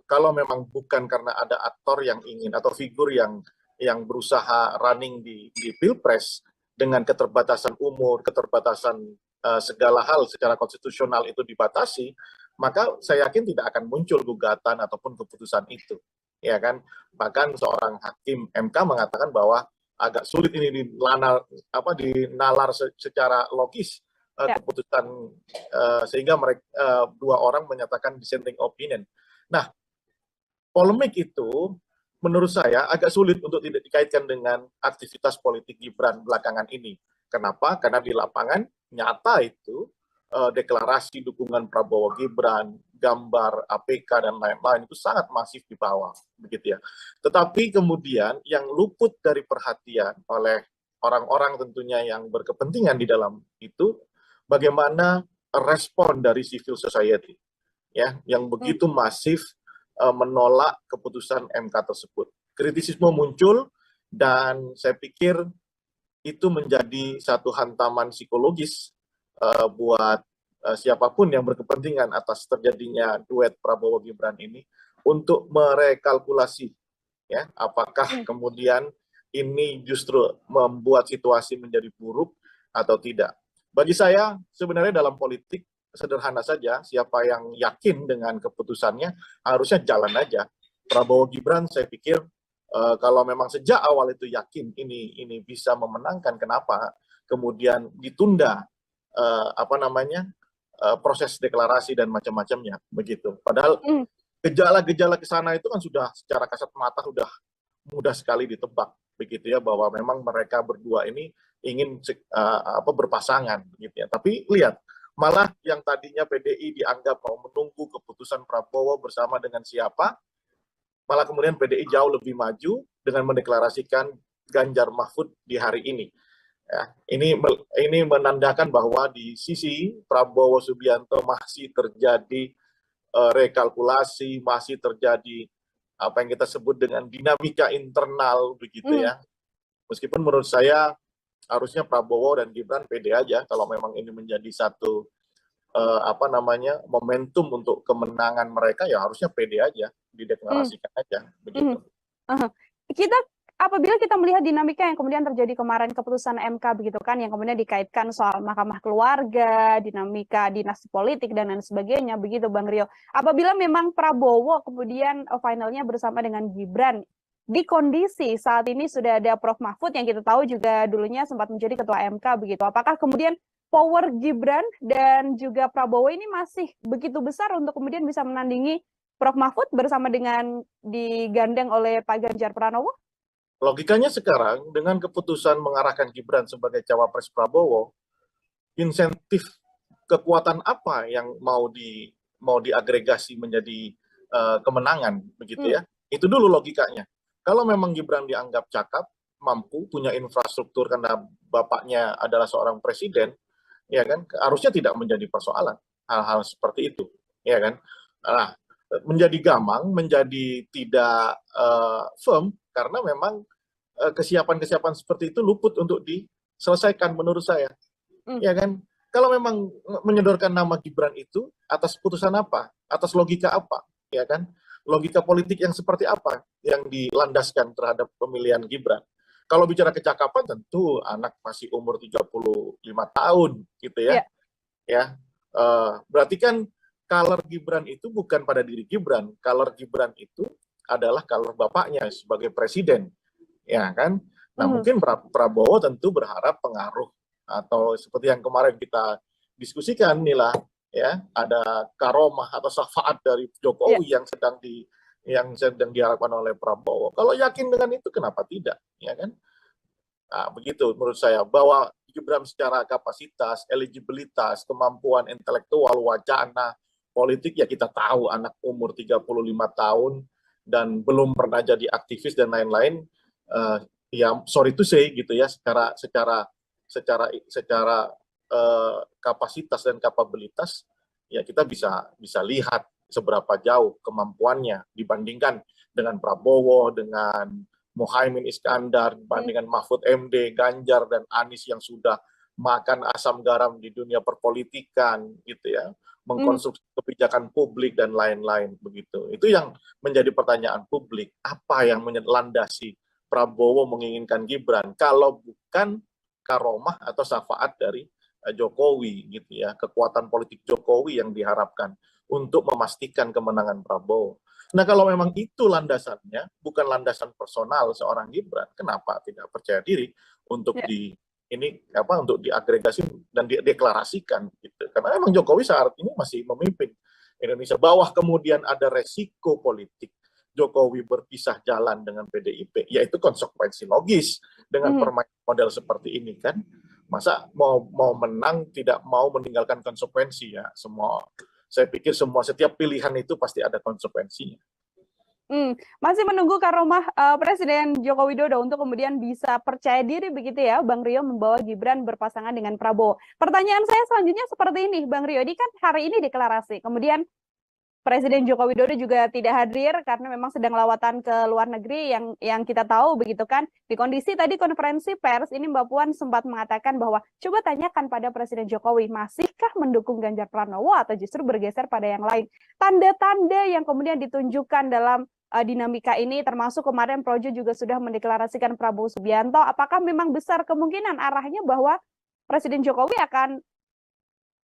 kalau memang bukan karena ada aktor yang ingin atau figur yang berusaha running di Pilpres dengan keterbatasan umur, keterbatasan segala hal secara konstitusional itu dibatasi, maka saya yakin tidak akan muncul gugatan ataupun keputusan itu, ya kan? Bahkan seorang hakim MK mengatakan bahwa agak sulit ini dinalar secara logis keputusan sehingga mereka dua orang menyatakan dissenting opinion. Nah, polemik itu menurut saya agak sulit untuk tidak dikaitkan dengan aktivitas politik Gibran belakangan ini. Kenapa? Karena di lapangan nyata itu deklarasi dukungan Prabowo Gibran, gambar APK dan lain-lain itu sangat masif di bawah, begitu ya. Tetapi kemudian yang luput dari perhatian oleh orang-orang tentunya yang berkepentingan di dalam itu, bagaimana respon dari civil society, ya, yang begitu masif menolak keputusan MK tersebut. Kritisisme muncul dan saya pikir itu menjadi satu hantaman psikologis buat siapapun yang berkepentingan atas terjadinya duet Prabowo Gibran ini untuk merekalkulasi ya apakah kemudian ini justru membuat situasi menjadi buruk atau tidak. Bagi saya sebenarnya dalam politik sederhana saja, siapa yang yakin dengan keputusannya harusnya jalan aja. Prabowo Gibran saya pikir kalau memang sejak awal itu yakin ini bisa memenangkan, kenapa kemudian ditunda proses deklarasi dan macam-macamnya begitu. Padahal gejala-gejala ke sana itu kan sudah secara kasat mata sudah mudah sekali ditebak begitu ya, bahwa memang mereka berdua ini ingin berpasangan gitu ya. Tapi lihat, malah yang tadinya PDI dianggap mau menunggu keputusan Prabowo bersama dengan siapa, malah kemudian PDI jauh lebih maju dengan mendeklarasikan Ganjar Mahfud di hari ini. Ya, ini menandakan bahwa di sisi Prabowo Subianto masih terjadi rekalkulasi, masih terjadi apa yang kita sebut dengan dinamika internal begitu ya. Meskipun menurut saya harusnya Prabowo dan Gibran pede aja kalau memang ini menjadi satu momentum untuk kemenangan mereka, ya harusnya pede aja, dideklarasikan aja begitu. Apabila kita melihat dinamika yang kemudian terjadi kemarin keputusan MK begitu kan, yang kemudian dikaitkan soal Mahkamah Keluarga, dinamika dinasti politik dan lain sebagainya begitu Bang Rio. Apabila memang Prabowo kemudian finalnya bersama dengan Gibran, di kondisi saat ini sudah ada Prof Mahfud yang kita tahu juga dulunya sempat menjadi ketua MK begitu. Apakah kemudian power Gibran dan juga Prabowo ini masih begitu besar untuk kemudian bisa menandingi Prof Mahfud bersama dengan digandeng oleh Pak Ganjar Pranowo? Logikanya sekarang dengan keputusan mengarahkan Gibran sebagai cawapres Prabowo, insentif kekuatan apa yang mau diagregasi menjadi kemenangan begitu ya? Itu dulu logikanya. Kalau memang Gibran dianggap cakap, mampu, punya infrastruktur karena bapaknya adalah seorang presiden, ya kan? Harusnya tidak menjadi persoalan hal-hal seperti itu, ya kan? Nah, menjadi gamang, menjadi tidak firm karena memang kesiapan-kesiapan seperti itu luput untuk diselesaikan menurut saya. Ya kan? Kalau memang menyodorkan nama Gibran itu atas putusan apa? Atas logika apa? Ya kan? Logika politik yang seperti apa yang dilandaskan terhadap pemilihan Gibran? Kalau bicara kecakapan tentu anak masih umur 35 tahun gitu ya. Ya. Berarti kan color Gibran itu bukan pada diri Gibran. Color Gibran itu adalah color bapaknya sebagai presiden. Ya kan? Nah, mungkin Prabowo tentu berharap pengaruh atau seperti yang kemarin kita diskusikan inilah ya, ada karomah atau syafaat dari Jokowi yang sedang diharapkan oleh Prabowo. Kalau yakin dengan itu kenapa tidak, ya kan? Nah, begitu menurut saya, bahwa Gibran secara kapasitas, eligibilitas, kemampuan intelektual, wacana, politik, ya kita tahu anak umur 35 tahun dan belum pernah jadi aktivis dan lain-lain, ya sorry to say gitu ya, secara kapasitas dan kapabilitas ya kita bisa lihat seberapa jauh kemampuannya dibandingkan dengan Prabowo, dengan Muhaimin Iskandar, dibandingkan Mahfud MD, Ganjar dan Anies yang sudah makan asam garam di dunia perpolitikan gitu ya, mengkonstruksi kebijakan publik dan lain-lain begitu. Itu yang menjadi pertanyaan publik, apa yang melandasi Prabowo menginginkan Gibran kalau bukan karomah atau syafaat dari Jokowi gitu ya, kekuatan politik Jokowi yang diharapkan untuk memastikan kemenangan Prabowo. Nah, kalau memang itu landasannya, bukan landasan personal seorang Gibran, kenapa tidak percaya diri untuk untuk diagregasi dan dideklarasikan gitu. Karena memang Jokowi saat ini masih memimpin Indonesia. Bawah kemudian ada resiko politik Jokowi berpisah jalan dengan PDIP, yaitu konsekuensi logis dengan permainan model seperti ini kan. Masa mau menang tidak mau meninggalkan konsekuensi ya. Saya pikir setiap pilihan itu pasti ada konsekuensinya. Masih menunggu karomah Presiden Joko Widodo untuk kemudian bisa percaya diri begitu ya, Bang Rio, membawa Gibran berpasangan dengan Prabowo. Pertanyaan saya selanjutnya seperti ini, Bang Rio, ini kan hari ini deklarasi, kemudian Presiden Joko Widodo juga tidak hadir karena memang sedang lawatan ke luar negeri yang kita tahu begitu kan. Di kondisi tadi konferensi pers ini Mbak Puan sempat mengatakan bahwa coba tanyakan pada Presiden Jokowi, masihkah mendukung Ganjar Pranowo atau justru bergeser pada yang lain. Tanda-tanda yang kemudian ditunjukkan dalam dinamika ini, termasuk kemarin Projo juga sudah mendeklarasikan Prabowo Subianto. Apakah memang besar kemungkinan arahnya bahwa Presiden Jokowi akan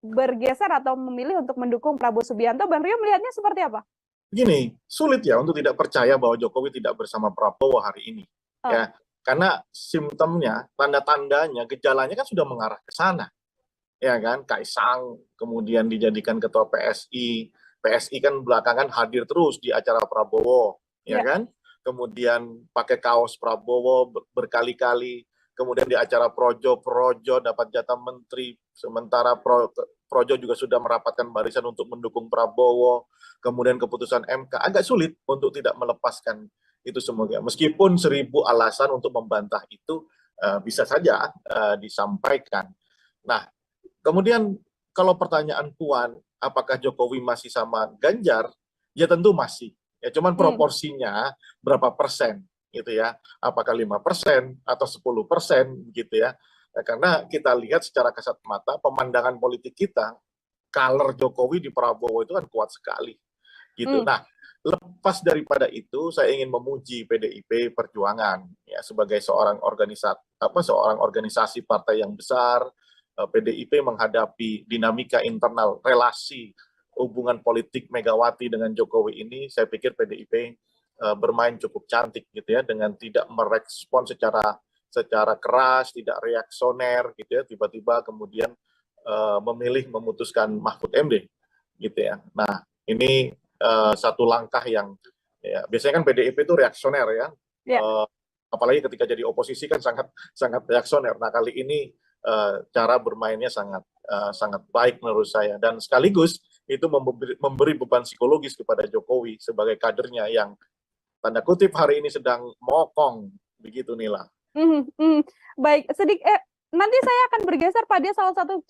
bergeser atau memilih untuk mendukung Prabowo Subianto? Bang Rio melihatnya seperti apa? Begini, sulit ya untuk tidak percaya bahwa Jokowi tidak bersama Prabowo hari ini. Ya, karena simptomnya, tanda-tandanya, gejalanya kan sudah mengarah ke sana. Ya kan, Kaisang kemudian dijadikan ketua PSI. PSI kan belakangan hadir terus di acara Prabowo, ya kan? Kemudian pakai kaos Prabowo berkali-kali. Kemudian di acara Projo dapat jatah menteri, sementara Projo juga sudah merapatkan barisan untuk mendukung Prabowo. Kemudian keputusan MK agak sulit untuk tidak melepaskan itu semuanya. Meskipun 1000 alasan untuk membantah itu bisa saja disampaikan. Nah, kemudian kalau pertanyaan Puan, apakah Jokowi masih sama Ganjar? Ya tentu masih. Ya cuman proporsinya berapa persen gitu ya, apakah 5% atau 10% gitu ya. Nah, karena kita lihat secara kasat mata pemandangan politik kita, color Jokowi di Prabowo itu kan kuat sekali gitu. Nah, lepas daripada itu saya ingin memuji PDIP Perjuangan ya sebagai seorang organisasi partai yang besar. PDIP menghadapi dinamika internal relasi hubungan politik Megawati dengan Jokowi ini, saya pikir PDIP bermain cukup cantik gitu ya, dengan tidak merespon secara keras, tidak reaksioner gitu ya, tiba-tiba kemudian memilih memutuskan Mahfud MD gitu ya. Nah, ini satu langkah yang ya, biasanya kan PDIP itu reaksioner ya. Apalagi ketika jadi oposisi kan sangat reaksioner. Nah, kali ini cara bermainnya sangat baik menurut saya, dan sekaligus itu memberi beban psikologis kepada Jokowi sebagai kadernya yang tanda kutip hari ini sedang mokong, begitu Nila. Baik, nanti saya akan bergeser pada salah satu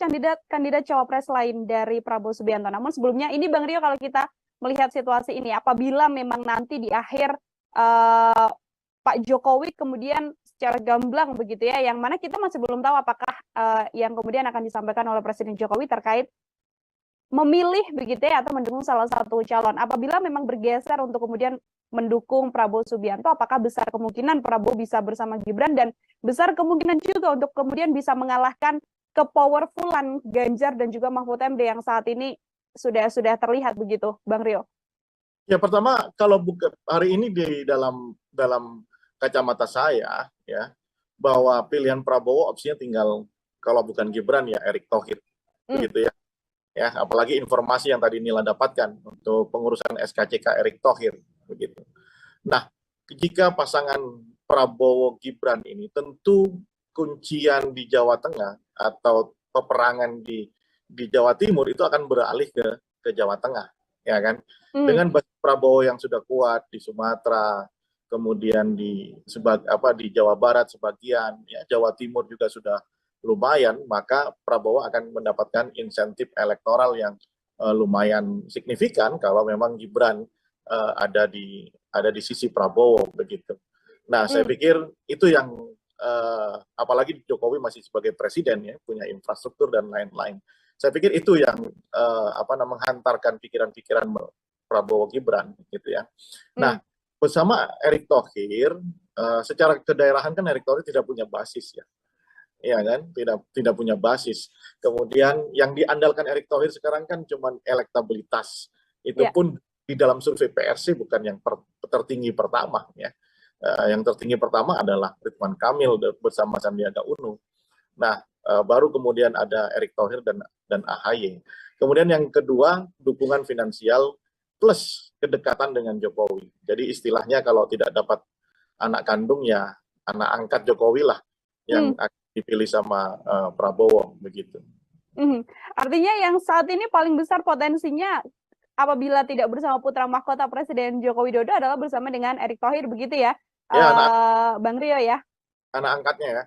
kandidat cawapres lain dari Prabowo Subianto. Namun sebelumnya ini Bang Rio, kalau kita melihat situasi ini, apabila memang nanti di akhir Pak Jokowi kemudian secara gamblang begitu ya, yang mana kita masih belum tahu apakah yang kemudian akan disampaikan oleh Presiden Jokowi terkait memilih begitu ya atau mendukung salah satu calon. Apabila memang bergeser untuk kemudian mendukung Prabowo Subianto, apakah besar kemungkinan Prabowo bisa bersama Gibran, dan besar kemungkinan juga untuk kemudian bisa mengalahkan kepowerfulan Ganjar dan juga Mahfud MD yang saat ini sudah terlihat begitu, Bang Rio? Ya, pertama kalau hari ini di dalam kacamata saya ya, bahwa pilihan Prabowo opsinya tinggal, kalau bukan Gibran ya Erick Thohir begitu ya. Ya, apalagi informasi yang tadi Nila dapatkan untuk pengurusan SKCK Erick Thohir begitu. Nah, jika pasangan Prabowo Gibran ini, tentu kuncian di Jawa Tengah atau peperangan di Jawa Timur itu akan beralih ke Jawa Tengah, ya kan? Dengan basis Prabowo yang sudah kuat di Sumatera, kemudian di Jawa Barat sebagian, ya Jawa Timur juga sudah lumayan, maka Prabowo akan mendapatkan insentif elektoral yang lumayan signifikan kalau memang Gibran ada di sisi Prabowo begitu. Nah, saya pikir itu yang apalagi Jokowi masih sebagai presiden ya, punya infrastruktur dan lain-lain. Saya pikir itu yang menghantarkan pikiran-pikiran Prabowo Gibran gitu ya. Nah, bersama Erick Thohir, secara kedaerahan kan Erick Thohir tidak punya basis ya. Ya kan, tidak punya basis. Kemudian yang diandalkan Erick Thohir sekarang kan cuma elektabilitas. Itu pun di dalam survei PRC bukan yang tertinggi pertama ya. Yang tertinggi pertama adalah Ridwan Kamil bersama Sandiaga Uno. Nah, baru kemudian ada Erick Thohir dan AHY. Kemudian yang kedua, dukungan finansial plus kedekatan dengan Jokowi. Jadi istilahnya kalau tidak dapat anak kandung ya anak angkat Jokowi lah yang akan dipilih sama Prabowo begitu. Artinya yang saat ini paling besar potensinya apabila tidak bersama putra mahkota Presiden Joko Widodo adalah bersama dengan Erick Thohir begitu ya, Bang Rio ya? Anak angkatnya ya.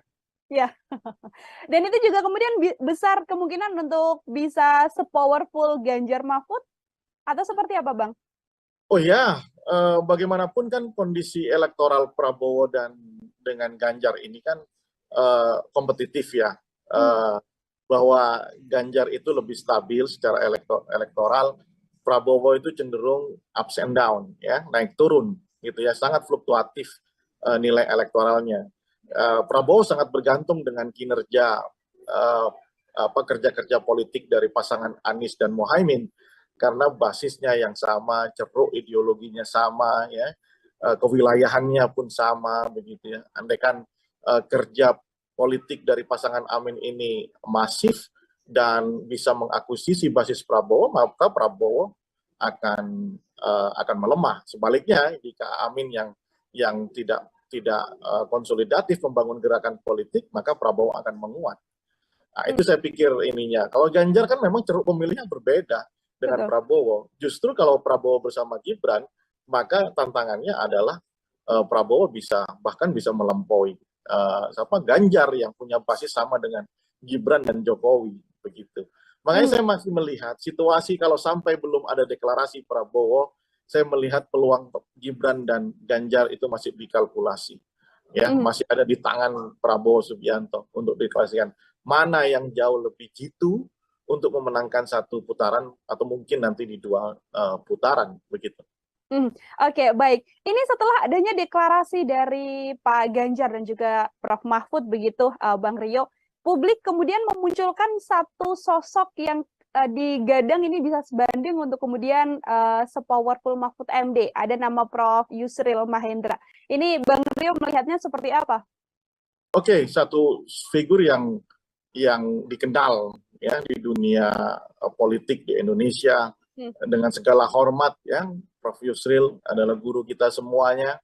Ya, dan itu juga kemudian besar kemungkinan untuk bisa sepowerful Ganjar Mahfud? Atau seperti apa, Bang? Oh ya, bagaimanapun kan kondisi elektoral Prabowo dan dengan Ganjar ini kan kompetitif ya. Bahwa Ganjar itu lebih stabil secara elektoral, Prabowo itu cenderung ups and down, ya, naik turun, gitu ya, sangat fluktuatif nilai elektoralnya. Prabowo sangat bergantung dengan kinerja kerja-kerja politik dari pasangan Anies dan Muhaimin, karena basisnya yang sama, ceruk ideologinya sama, ya, kewilayahannya pun sama, begitu ya. Andaikan kerja politik dari pasangan Amin ini masif dan bisa mengakuisisi basis Prabowo, maka Prabowo akan melemah. Sebaliknya, jika Amin yang tidak konsolidatif membangun gerakan politik, maka Prabowo akan menguat. Nah, itu saya pikir ininya. Kalau Ganjar kan memang ceruk pemilihnya berbeda dengan Prabowo. Justru kalau Prabowo bersama Gibran, maka tantangannya adalah Prabowo bahkan bisa melampaui Ganjar yang punya basis sama dengan Gibran dan Jokowi, begitu. Makanya saya masih melihat situasi kalau sampai belum ada deklarasi Prabowo, saya melihat peluang Gibran dan Ganjar itu masih dikalkulasi. Ya, masih ada di tangan Prabowo Subianto untuk deklarasikan mana yang jauh lebih jitu untuk memenangkan satu putaran atau mungkin nanti di dua putaran, begitu. Oke, baik. Ini setelah adanya deklarasi dari Pak Ganjar dan juga Prof. Mahfud begitu, Bang Rio, publik kemudian memunculkan satu sosok yang digadang ini bisa sebanding untuk kemudian sepowerful Mahfud MD. Ada nama Prof. Yusril Mahendra. Ini Bang Rio melihatnya seperti apa? Oke, satu figur yang dikenal ya di dunia politik di Indonesia dengan segala hormat, ya. Prof. Yusril adalah guru kita semuanya,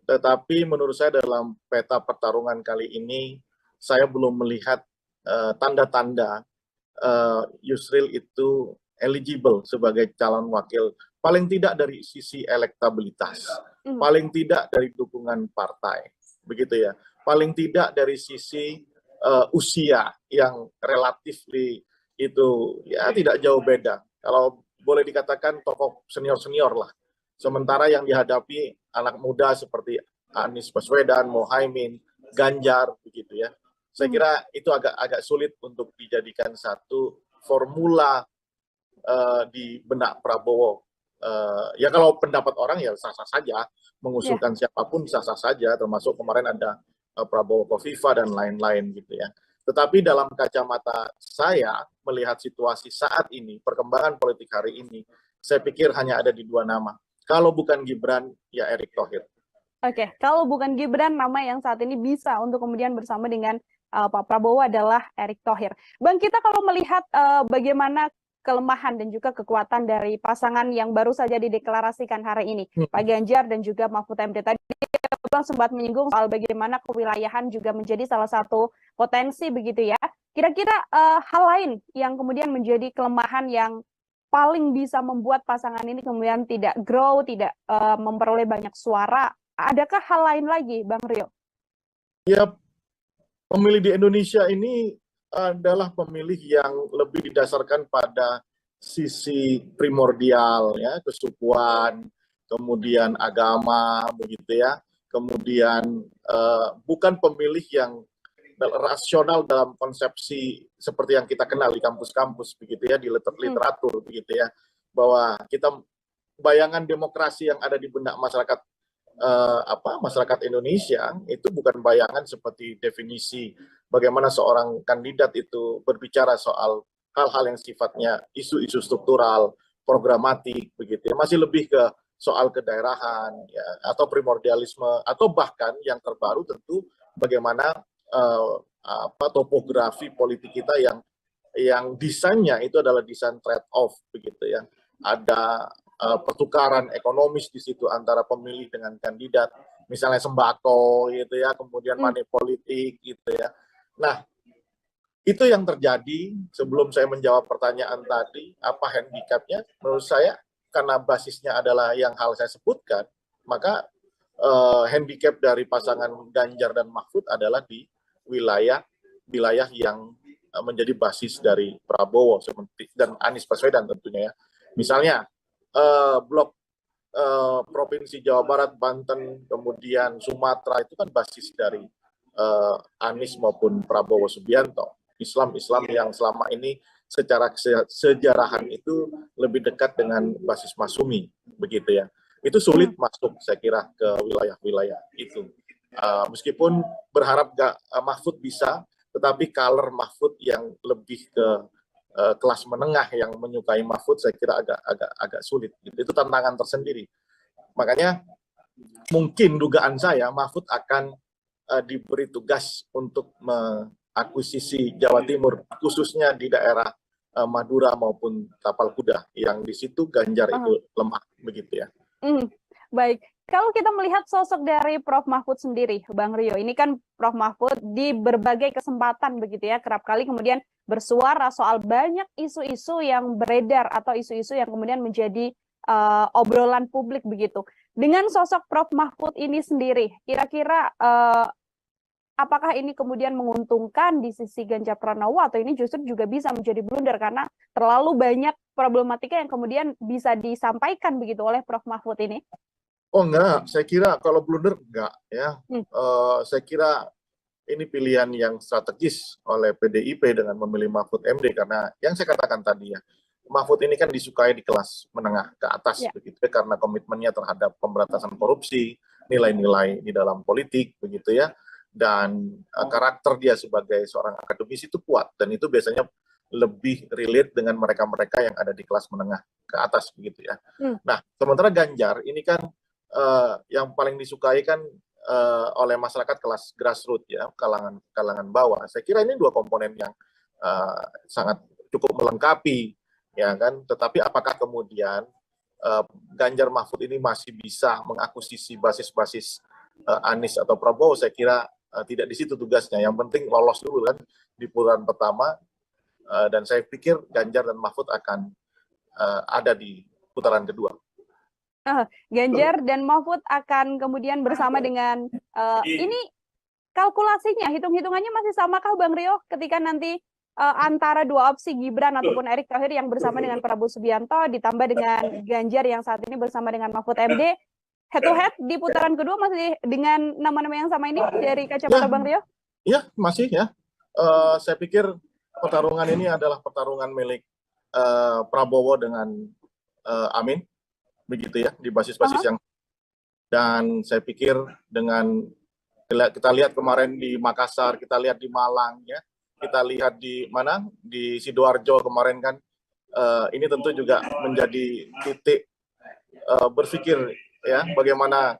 tetapi menurut saya dalam peta pertarungan kali ini saya belum melihat tanda-tanda Yusril itu eligible sebagai calon wakil, paling tidak dari sisi elektabilitas, paling tidak dari dukungan partai, begitu ya, paling tidak dari sisi usia yang relatif itu ya tidak jauh beda. Kalau boleh dikatakan tokoh senior-senior lah. Sementara yang dihadapi anak muda seperti Anies Baswedan, Muhaimin, Ganjar, begitu ya. Saya kira itu agak sulit untuk dijadikan satu formula di benak Prabowo. Ya kalau pendapat orang ya sah-sah saja, mengusulkan siapapun sah-sah saja, termasuk kemarin ada Prabowo Kofifa dan lain-lain gitu ya. Tetapi dalam kacamata saya melihat situasi saat ini, perkembangan politik hari ini, saya pikir hanya ada di dua nama. Kalau bukan Gibran, ya Erick Thohir. Oke, kalau bukan Gibran, nama yang saat ini bisa untuk kemudian bersama dengan Pak Prabowo adalah Erick Thohir. Bang, kita kalau melihat bagaimana kelemahan dan juga kekuatan dari pasangan yang baru saja dideklarasikan hari ini, Pak Ganjar dan juga Mahfud MD. Tadi Bang sempat menyinggung soal bagaimana kewilayahan juga menjadi salah satu potensi begitu ya. Kira-kira hal lain yang kemudian menjadi kelemahan yang paling bisa membuat pasangan ini kemudian tidak grow, tidak memperoleh banyak suara. Adakah hal lain lagi, Bang Rio? Ya, pemilih di Indonesia ini adalah pemilih yang lebih didasarkan pada sisi primordial, ya, kesukuan, kemudian agama, begitu ya. Kemudian bukan pemilih yang rasional dalam konsepsi seperti yang kita kenal di kampus-kampus, begitu ya, di literatur, begitu ya, bahwa kita bayangan demokrasi yang ada di benak masyarakat masyarakat Indonesia itu bukan bayangan seperti definisi bagaimana seorang kandidat itu berbicara soal hal-hal yang sifatnya isu-isu struktural, programatik, begitu ya, masih lebih ke soal kedaerahan, ya, atau primordialisme, atau bahkan yang terbaru tentu bagaimana topografi politik kita yang desainnya itu adalah desain trade-off, begitu ya. Ada pertukaran ekonomis di situ antara pemilih dengan kandidat, misalnya sembako, gitu ya, kemudian money politik, gitu ya. Nah, itu yang terjadi. Sebelum saya menjawab pertanyaan tadi, apa handicapnya? Menurut saya, karena basisnya adalah yang hal saya sebutkan, maka handicap dari pasangan Ganjar dan Mahfud adalah di wilayah yang menjadi basis dari Prabowo dan Anies Baswedan tentunya ya. Misalnya blok Provinsi Jawa Barat, Banten, kemudian Sumatera itu kan basis dari Anies maupun Prabowo Subianto. Islam yang selama ini secara sejarahan itu lebih dekat dengan basis Masumi, begitu ya. Itu sulit masuk, saya kira, ke wilayah-wilayah itu. Meskipun berharap Mahfud bisa, tetapi color Mahfud yang lebih ke kelas menengah yang menyukai Mahfud, saya kira agak sulit. Itu tantangan tersendiri. Makanya mungkin dugaan saya Mahfud akan diberi tugas untuk mengakuisisi Jawa Timur, khususnya di daerah Madura maupun Tapal Kuda, yang di situ Ganjar itu lemah, begitu ya. Baik. Kalau kita melihat sosok dari Prof. Mahfud sendiri, Bang Rio, ini kan Prof. Mahfud di berbagai kesempatan begitu ya, kerap kali kemudian bersuara soal banyak isu-isu yang beredar atau isu-isu yang kemudian menjadi obrolan publik begitu. Dengan sosok Prof. Mahfud ini sendiri, kira-kira apakah ini kemudian menguntungkan di sisi Ganjar Pranowo atau ini justru juga bisa menjadi blunder karena terlalu banyak problematika yang kemudian bisa disampaikan begitu oleh Prof. Mahfud ini? Oh enggak, saya kira kalau blunder enggak ya. Saya kira ini pilihan yang strategis oleh PDIP dengan memilih Mahfud MD karena yang saya katakan tadi ya, Mahfud ini kan disukai di kelas menengah ke atas begitu ya, karena komitmennya terhadap pemberantasan korupsi, nilai-nilai di dalam politik begitu ya, dan karakter dia sebagai seorang akademisi itu kuat dan itu biasanya lebih relate dengan mereka-mereka yang ada di kelas menengah ke atas begitu ya. Nah, sementara Ganjar ini kan yang paling disukai kan oleh masyarakat kelas grassroots ya, kalangan bawah. Saya kira ini dua komponen yang sangat cukup melengkapi ya kan. Tetapi apakah kemudian Ganjar Mahfud ini masih bisa mengakuisisi basis-basis Anies atau Prabowo? Saya kira tidak di situ tugasnya. Yang penting lolos dulu kan di putaran pertama dan saya pikir Ganjar dan Mahfud akan ada di putaran kedua. Ganjar dan Mahfud akan kemudian bersama dengan ini kalkulasinya, hitung-hitungannya masih samakah Bang Rio ketika nanti antara dua opsi Gibran ataupun Erick Thohir yang bersama dengan Prabowo Subianto ditambah dengan Ganjar yang saat ini bersama dengan Mahfud MD, head to head di putaran kedua masih dengan nama-nama yang sama ini dari kacamata Bang Rio? Iya, masih ya. Saya pikir pertarungan ini adalah pertarungan milik Prabowo dengan Amin. Begitu ya, di basis-basis yang, dan saya pikir dengan kita lihat kemarin di Makassar, kita lihat di Malang ya, kita lihat di mana di Sidoarjo kemarin kan, ini tentu juga menjadi titik berpikir ya bagaimana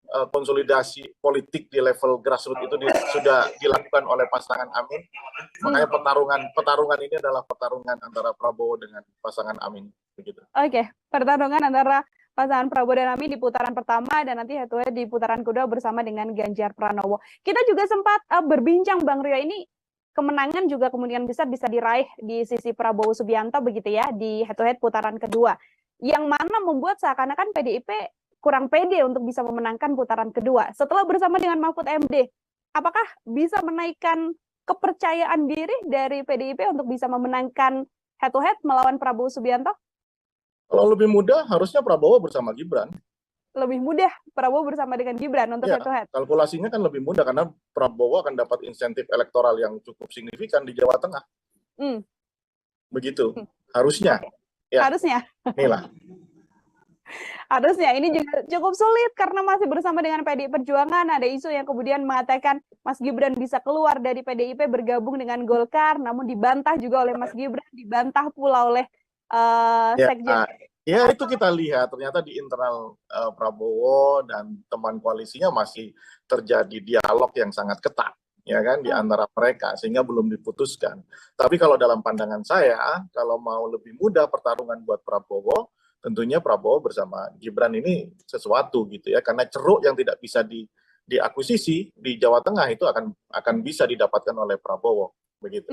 konsolidasi politik di level grassroots itu sudah dilakukan oleh pasangan Amin. Makanya pertarungan ini adalah pertarungan antara Prabowo dengan pasangan Amin. Begitu. Oke, pertarungan antara pasangan Prabowo dan Amin di putaran pertama dan nanti head to head di putaran kedua bersama dengan Ganjar Pranowo. Kita juga sempat berbincang Bang Rio, ini kemenangan juga kemudian bisa diraih di sisi Prabowo Subianto begitu ya di head to head putaran kedua. Yang mana membuat seakan-akan PDIP kurang pede untuk bisa memenangkan putaran kedua. Setelah bersama dengan Mahfud MD, apakah bisa menaikkan kepercayaan diri dari PDIP untuk bisa memenangkan head to head melawan Prabowo Subianto? Kalau lebih mudah, harusnya Prabowo bersama Gibran. Lebih mudah Prabowo bersama dengan Gibran untuk head to head? Kalkulasinya kan lebih mudah karena Prabowo akan dapat insentif elektoral yang cukup signifikan di Jawa Tengah. Begitu, harusnya. Ya. Harusnya. Inilah. Harusnya ini juga cukup sulit karena masih bersama dengan PDI Perjuangan. Ada isu yang kemudian mengatakan Mas Gibran bisa keluar dari PDIP bergabung dengan Golkar, namun dibantah juga oleh Mas Gibran, dibantah pula oleh Sekjen. Ya itu kita lihat ternyata di internal Prabowo dan teman koalisinya masih terjadi dialog yang sangat ketat ya kan di antara mereka sehingga belum diputuskan. Tapi kalau dalam pandangan saya, kalau mau lebih mudah pertarungan buat Prabowo, tentunya Prabowo bersama Gibran ini sesuatu gitu ya, karena ceruk yang tidak bisa diakuisisi di Jawa Tengah itu akan bisa didapatkan oleh Prabowo begitu.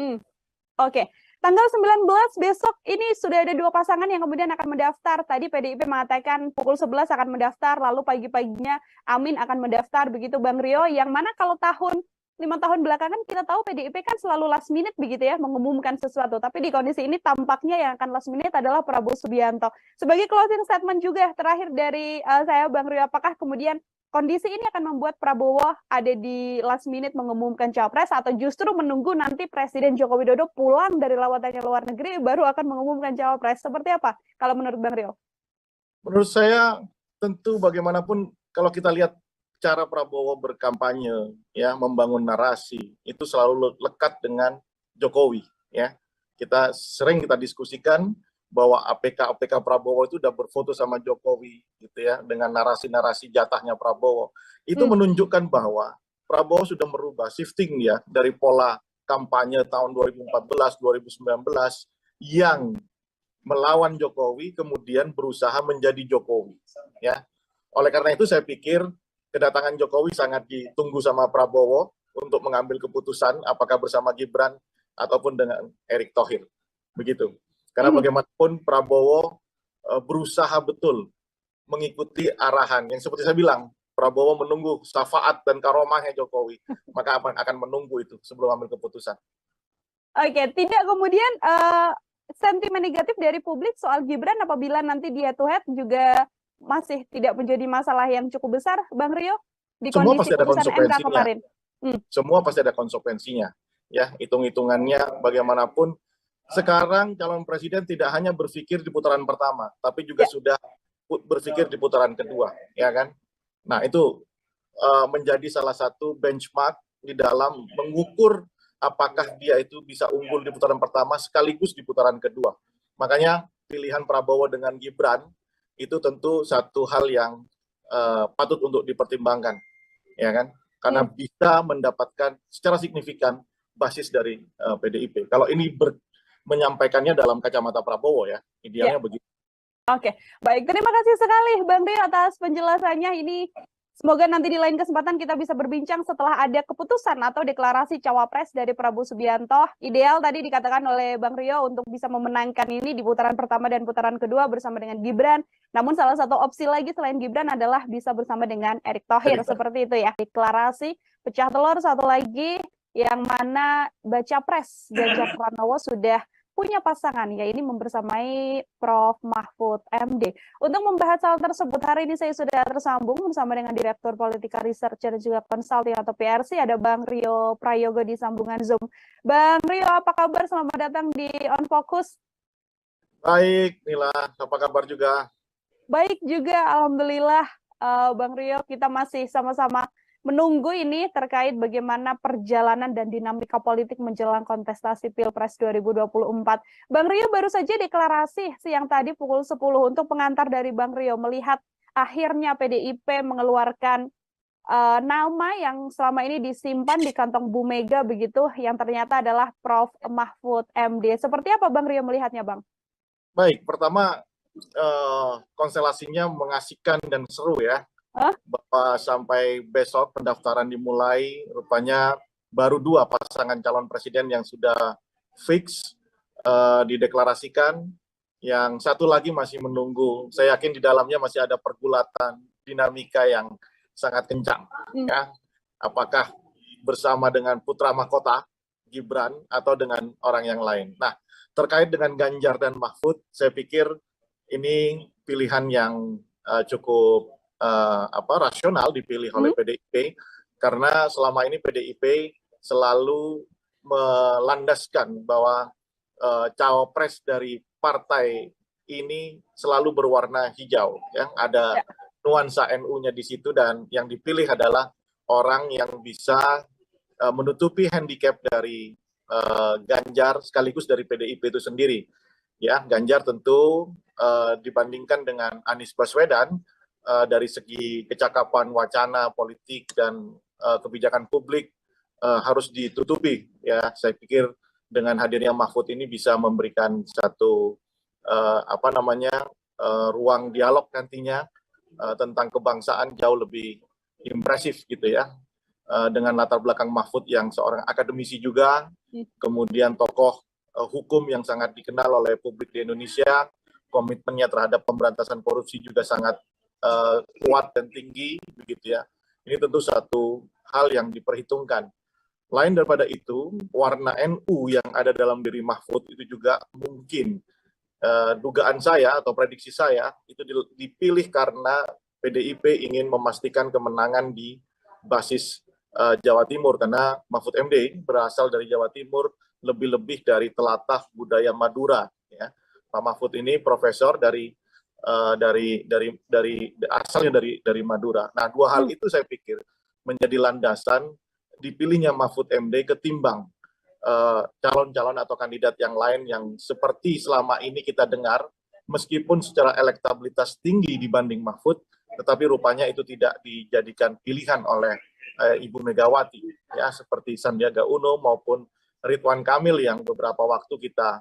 Oke. Tanggal 19 besok ini sudah ada dua pasangan yang kemudian akan mendaftar. Tadi PDIP mengatakan pukul 11 akan mendaftar, lalu pagi-paginya Amin akan mendaftar begitu Bang Rio, yang mana kalau tahun 5 tahun belakangan kita tahu PDIP kan selalu last minute begitu ya mengumumkan sesuatu. Tapi di kondisi ini tampaknya yang akan last minute adalah Prabowo Subianto. Sebagai closing statement juga terakhir dari saya Bang Rio, apakah kemudian kondisi ini akan membuat Prabowo ada di last minute mengumumkan cawapres atau justru menunggu nanti Presiden Joko Widodo pulang dari lawatannya luar negeri baru akan mengumumkan cawapres? Seperti apa kalau menurut Bang Rio? Menurut saya tentu bagaimanapun kalau kita lihat cara Prabowo berkampanye, ya, membangun narasi itu selalu lekat dengan Jokowi, ya. Kita diskusikan bahwa APK Prabowo itu udah berfoto sama Jokowi, gitu ya, dengan narasi-narasi jatahnya Prabowo. Itu menunjukkan bahwa Prabowo sudah merubah shifting ya dari pola kampanye tahun 2014, 2019 yang melawan Jokowi kemudian berusaha menjadi Jokowi, ya. Oleh karena itu saya pikir kedatangan Jokowi sangat ditunggu sama Prabowo untuk mengambil keputusan apakah bersama Gibran ataupun dengan Erick Thohir. Begitu. Karena bagaimanapun Prabowo berusaha betul mengikuti arahan yang seperti saya bilang, Prabowo menunggu syafaat dan karomahnya Jokowi, maka akan menunggu itu sebelum ambil keputusan. Oke, tidak kemudian sentimen negatif dari publik soal Gibran apabila nanti di head to head juga masih tidak menjadi masalah yang cukup besar, Bang Rio, di Semua kondisi pasti ada putusan MK konsekuensinya. kemarin. Semua pasti ada konsekuensinya. Ya, hitung-hitungannya bagaimanapun. Sekarang calon presiden tidak hanya berpikir di putaran pertama, tapi juga sudah berpikir di putaran kedua, ya kan? Nah, itu menjadi salah satu benchmark di dalam mengukur apakah dia itu bisa unggul di putaran pertama sekaligus di putaran kedua. Makanya pilihan Prabowo dengan Gibran itu tentu satu hal yang patut untuk dipertimbangkan, ya kan? Karena bisa mendapatkan secara signifikan basis dari PDIP. Kalau ini menyampaikannya dalam kacamata Prabowo ya, idealnya begitu. Oke, baik. Terima kasih sekali Bang Rio atas penjelasannya ini. Semoga nanti di lain kesempatan kita bisa berbincang setelah ada keputusan atau deklarasi cawapres dari Prabowo Subianto. Ideal tadi dikatakan oleh Bang Rio untuk bisa memenangkan ini di putaran pertama dan putaran kedua bersama dengan Gibran. Namun salah satu opsi lagi selain Gibran adalah bisa bersama dengan Erick Thohir. Seperti itu ya. Deklarasi pecah telur satu lagi yang mana baca pres Ganjar Pranowo sudah punya pasangan, ya ini membersamai Prof. Mahfud MD. Untuk membahas hal tersebut, hari ini saya sudah tersambung bersama dengan Direktur Politika Research dan juga Consulting atau PRC, ada Bang Rio Prayogo di sambungan Zoom. Bang Rio, apa kabar? Selamat datang di On Focus. Baik, Nila, apa kabar juga? Baik juga, Alhamdulillah. Bang Rio, kita masih sama-sama menunggu ini terkait bagaimana perjalanan dan dinamika politik menjelang kontestasi Pilpres 2024. Bang Rio baru saja deklarasi siang tadi pukul 10 untuk pengantar dari Bang Rio melihat akhirnya PDIP mengeluarkan nama yang selama ini disimpan di kantong Bu Mega begitu, yang ternyata adalah Prof. Mahfud MD. Seperti apa Bang Rio melihatnya, Bang? Baik, pertama konstelasinya mengasihkan dan seru ya. Bahwa sampai besok pendaftaran dimulai, rupanya baru 2 pasangan calon presiden yang sudah fix dideklarasikan, yang satu lagi masih menunggu. Saya yakin di dalamnya masih ada pergulatan dinamika yang sangat kencang. Ya. Apakah bersama dengan putra mahkota Gibran atau dengan orang yang lain. Nah, terkait dengan Ganjar dan Mahfud, saya pikir ini pilihan yang cukup rasional dipilih oleh PDIP, karena selama ini PDIP selalu melandaskan bahwa cawapres dari partai ini selalu berwarna hijau, ya. Ada nuansa NU-nya di situ, dan yang dipilih adalah orang yang bisa menutupi handicap dari Ganjar sekaligus dari PDIP itu sendiri. Ya, Ganjar tentu dibandingkan dengan Anies Baswedan dari segi kecakapan wacana politik dan kebijakan publik harus ditutupi, ya. Saya pikir dengan hadirnya Mahfud ini bisa memberikan satu ruang dialog nantinya tentang kebangsaan jauh lebih impresif gitu ya, dengan latar belakang Mahfud yang seorang akademisi juga, kemudian tokoh hukum yang sangat dikenal oleh publik di Indonesia, komitmennya terhadap pemberantasan korupsi juga sangat kuat dan tinggi begitu ya. Ini tentu satu hal yang diperhitungkan Lain daripada itu, warna NU yang ada dalam diri Mahfud itu juga mungkin dugaan saya atau prediksi saya itu dipilih karena PDIP ingin memastikan kemenangan di basis Jawa Timur, karena Mahfud MD berasal dari Jawa Timur, lebih-lebih dari telatah budaya Madura. Ya. Pak Mahfud ini profesor asalnya dari Madura. Nah, dua hal itu saya pikir menjadi landasan dipilihnya Mahfud MD ketimbang calon-calon atau kandidat yang lain yang seperti selama ini kita dengar, meskipun secara elektabilitas tinggi dibanding Mahfud, tetapi rupanya itu tidak dijadikan pilihan oleh Ibu Megawati, ya, seperti Sandiaga Uno maupun Ridwan Kamil yang beberapa waktu kita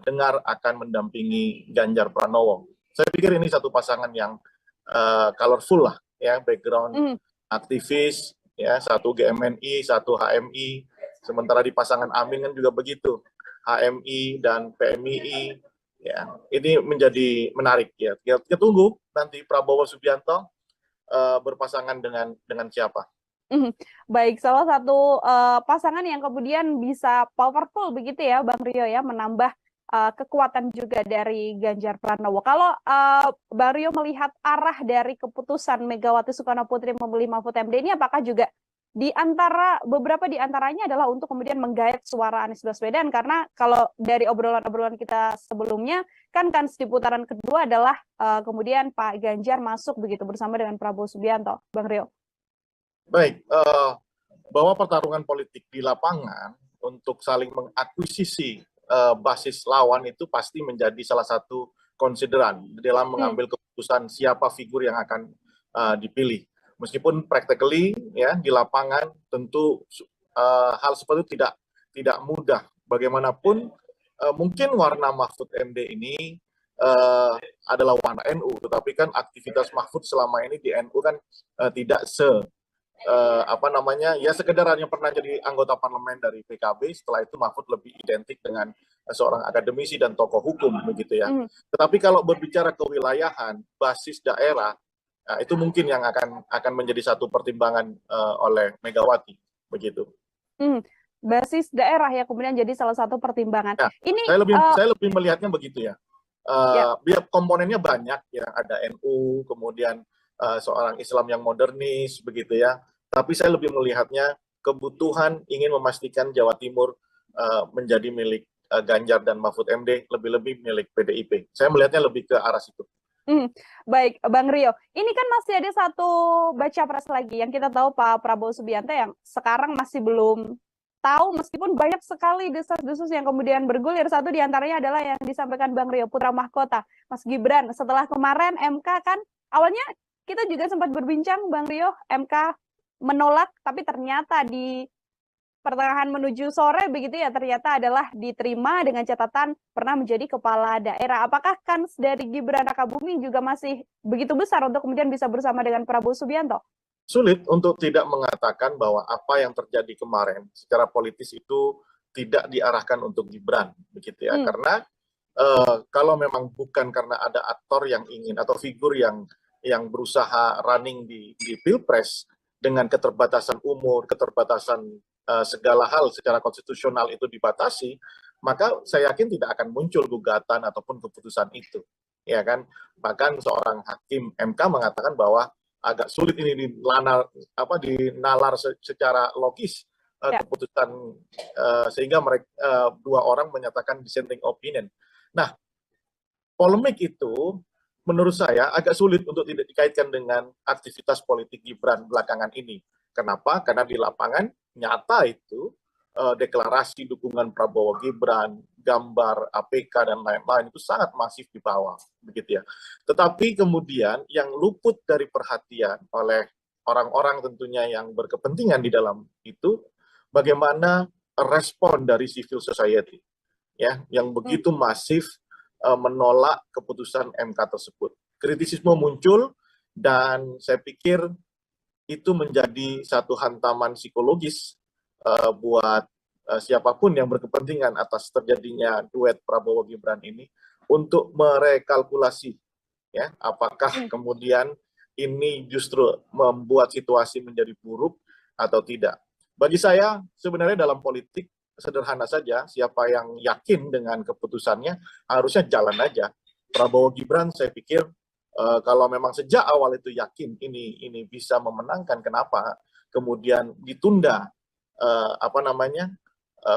dengar akan mendampingi Ganjar Pranowo. Saya pikir ini satu pasangan yang colorful lah, ya, background aktivis, ya, satu GMNI, satu HMI, sementara di pasangan Amin kan juga begitu, HMI dan PMII, ya, ini menjadi menarik, ya. Kita tunggu nanti Prabowo Subianto berpasangan dengan siapa. Baik, salah satu pasangan yang kemudian bisa powerful begitu ya, Bang Rio ya, menambah kekuatan juga dari Ganjar Pranowo. Kalau Bang Rio melihat arah dari keputusan Megawati Soekarno Putri memilih Mahfud MD ini, apakah juga beberapa di antaranya adalah untuk kemudian menggait suara Anies Baswedan, karena kalau dari obrolan-obrolan kita sebelumnya kan di putaran kedua adalah kemudian Pak Ganjar masuk begitu bersama dengan Prabowo Subianto, Bang Rio. Baik, bahwa pertarungan politik di lapangan untuk saling mengakuisisi basis lawan itu pasti menjadi salah satu konsideran dalam mengambil keputusan siapa figur yang akan dipilih. Meskipun practically, ya, di lapangan tentu hal seperti itu tidak mudah. Bagaimanapun mungkin warna Mahfud MD ini adalah warna NU, tetapi kan aktivitas Mahfud selama ini di NU kan tidak sekedar hanya pernah jadi anggota parlemen dari PKB, setelah itu Mahfud lebih identik dengan seorang akademisi dan tokoh hukum begitu ya. Tetapi kalau berbicara kewilayahan, basis daerah, itu mungkin yang akan menjadi satu pertimbangan oleh Megawati begitu. Basis daerah ya kemudian jadi salah satu pertimbangan. Ya, ini saya lebih melihatnya begitu ya. Biar komponennya banyak ya, ada NU, kemudian seorang Islam yang modernis begitu ya. Tapi saya lebih melihatnya kebutuhan ingin memastikan Jawa Timur menjadi milik Ganjar dan Mahfud MD, lebih-lebih milik PDIP. Saya melihatnya lebih ke arah situ. Baik, Bang Rio. Ini kan masih ada satu baca pres lagi yang kita tahu Pak Prabowo Subianto yang sekarang masih belum tahu, meskipun banyak sekali desas-desus yang kemudian bergulir. Satu diantaranya adalah yang disampaikan Bang Rio, putra mahkota, Mas Gibran. Setelah kemarin MK kan, awalnya kita juga sempat berbincang, Bang Rio, MK menolak, tapi ternyata di pertengahan menuju sore begitu ya, ternyata adalah diterima dengan catatan pernah menjadi kepala daerah. Apakah kans dari Gibran Rakabuming juga masih begitu besar untuk kemudian bisa bersama dengan Prabowo Subianto? Sulit untuk tidak mengatakan bahwa apa yang terjadi kemarin secara politis itu tidak diarahkan untuk Gibran, begitu ya. Karena kalau memang bukan karena ada aktor yang ingin atau figur yang berusaha running di Pilpres dengan keterbatasan umur, keterbatasan segala hal secara konstitusional itu dibatasi, maka saya yakin tidak akan muncul gugatan ataupun keputusan itu, ya kan. Bahkan seorang hakim MK mengatakan bahwa agak sulit ini dinalar secara logis keputusan, sehingga mereka dua orang menyatakan dissenting opinion. Nah, polemik itu menurut saya agak sulit untuk tidak dikaitkan dengan aktivitas politik Gibran belakangan ini. Kenapa? Karena di lapangan nyata itu deklarasi dukungan Prabowo Gibran, gambar APK dan lain-lain itu sangat masif di bawah, begitu ya. Tetapi kemudian yang luput dari perhatian oleh orang-orang tentunya yang berkepentingan di dalam itu, bagaimana respon dari civil society, ya, yang begitu masif menolak keputusan MK tersebut. Kritisisme muncul dan saya pikir itu menjadi satu hantaman psikologis buat siapapun yang berkepentingan atas terjadinya duet Prabowo Gibran ini untuk merekalkulasi, ya, apakah kemudian ini justru membuat situasi menjadi buruk atau tidak. Bagi saya sebenarnya dalam politik sederhana saja, siapa yang yakin dengan keputusannya harusnya jalan aja. Prabowo Gibran saya pikir kalau memang sejak awal itu yakin ini bisa memenangkan, kenapa kemudian ditunda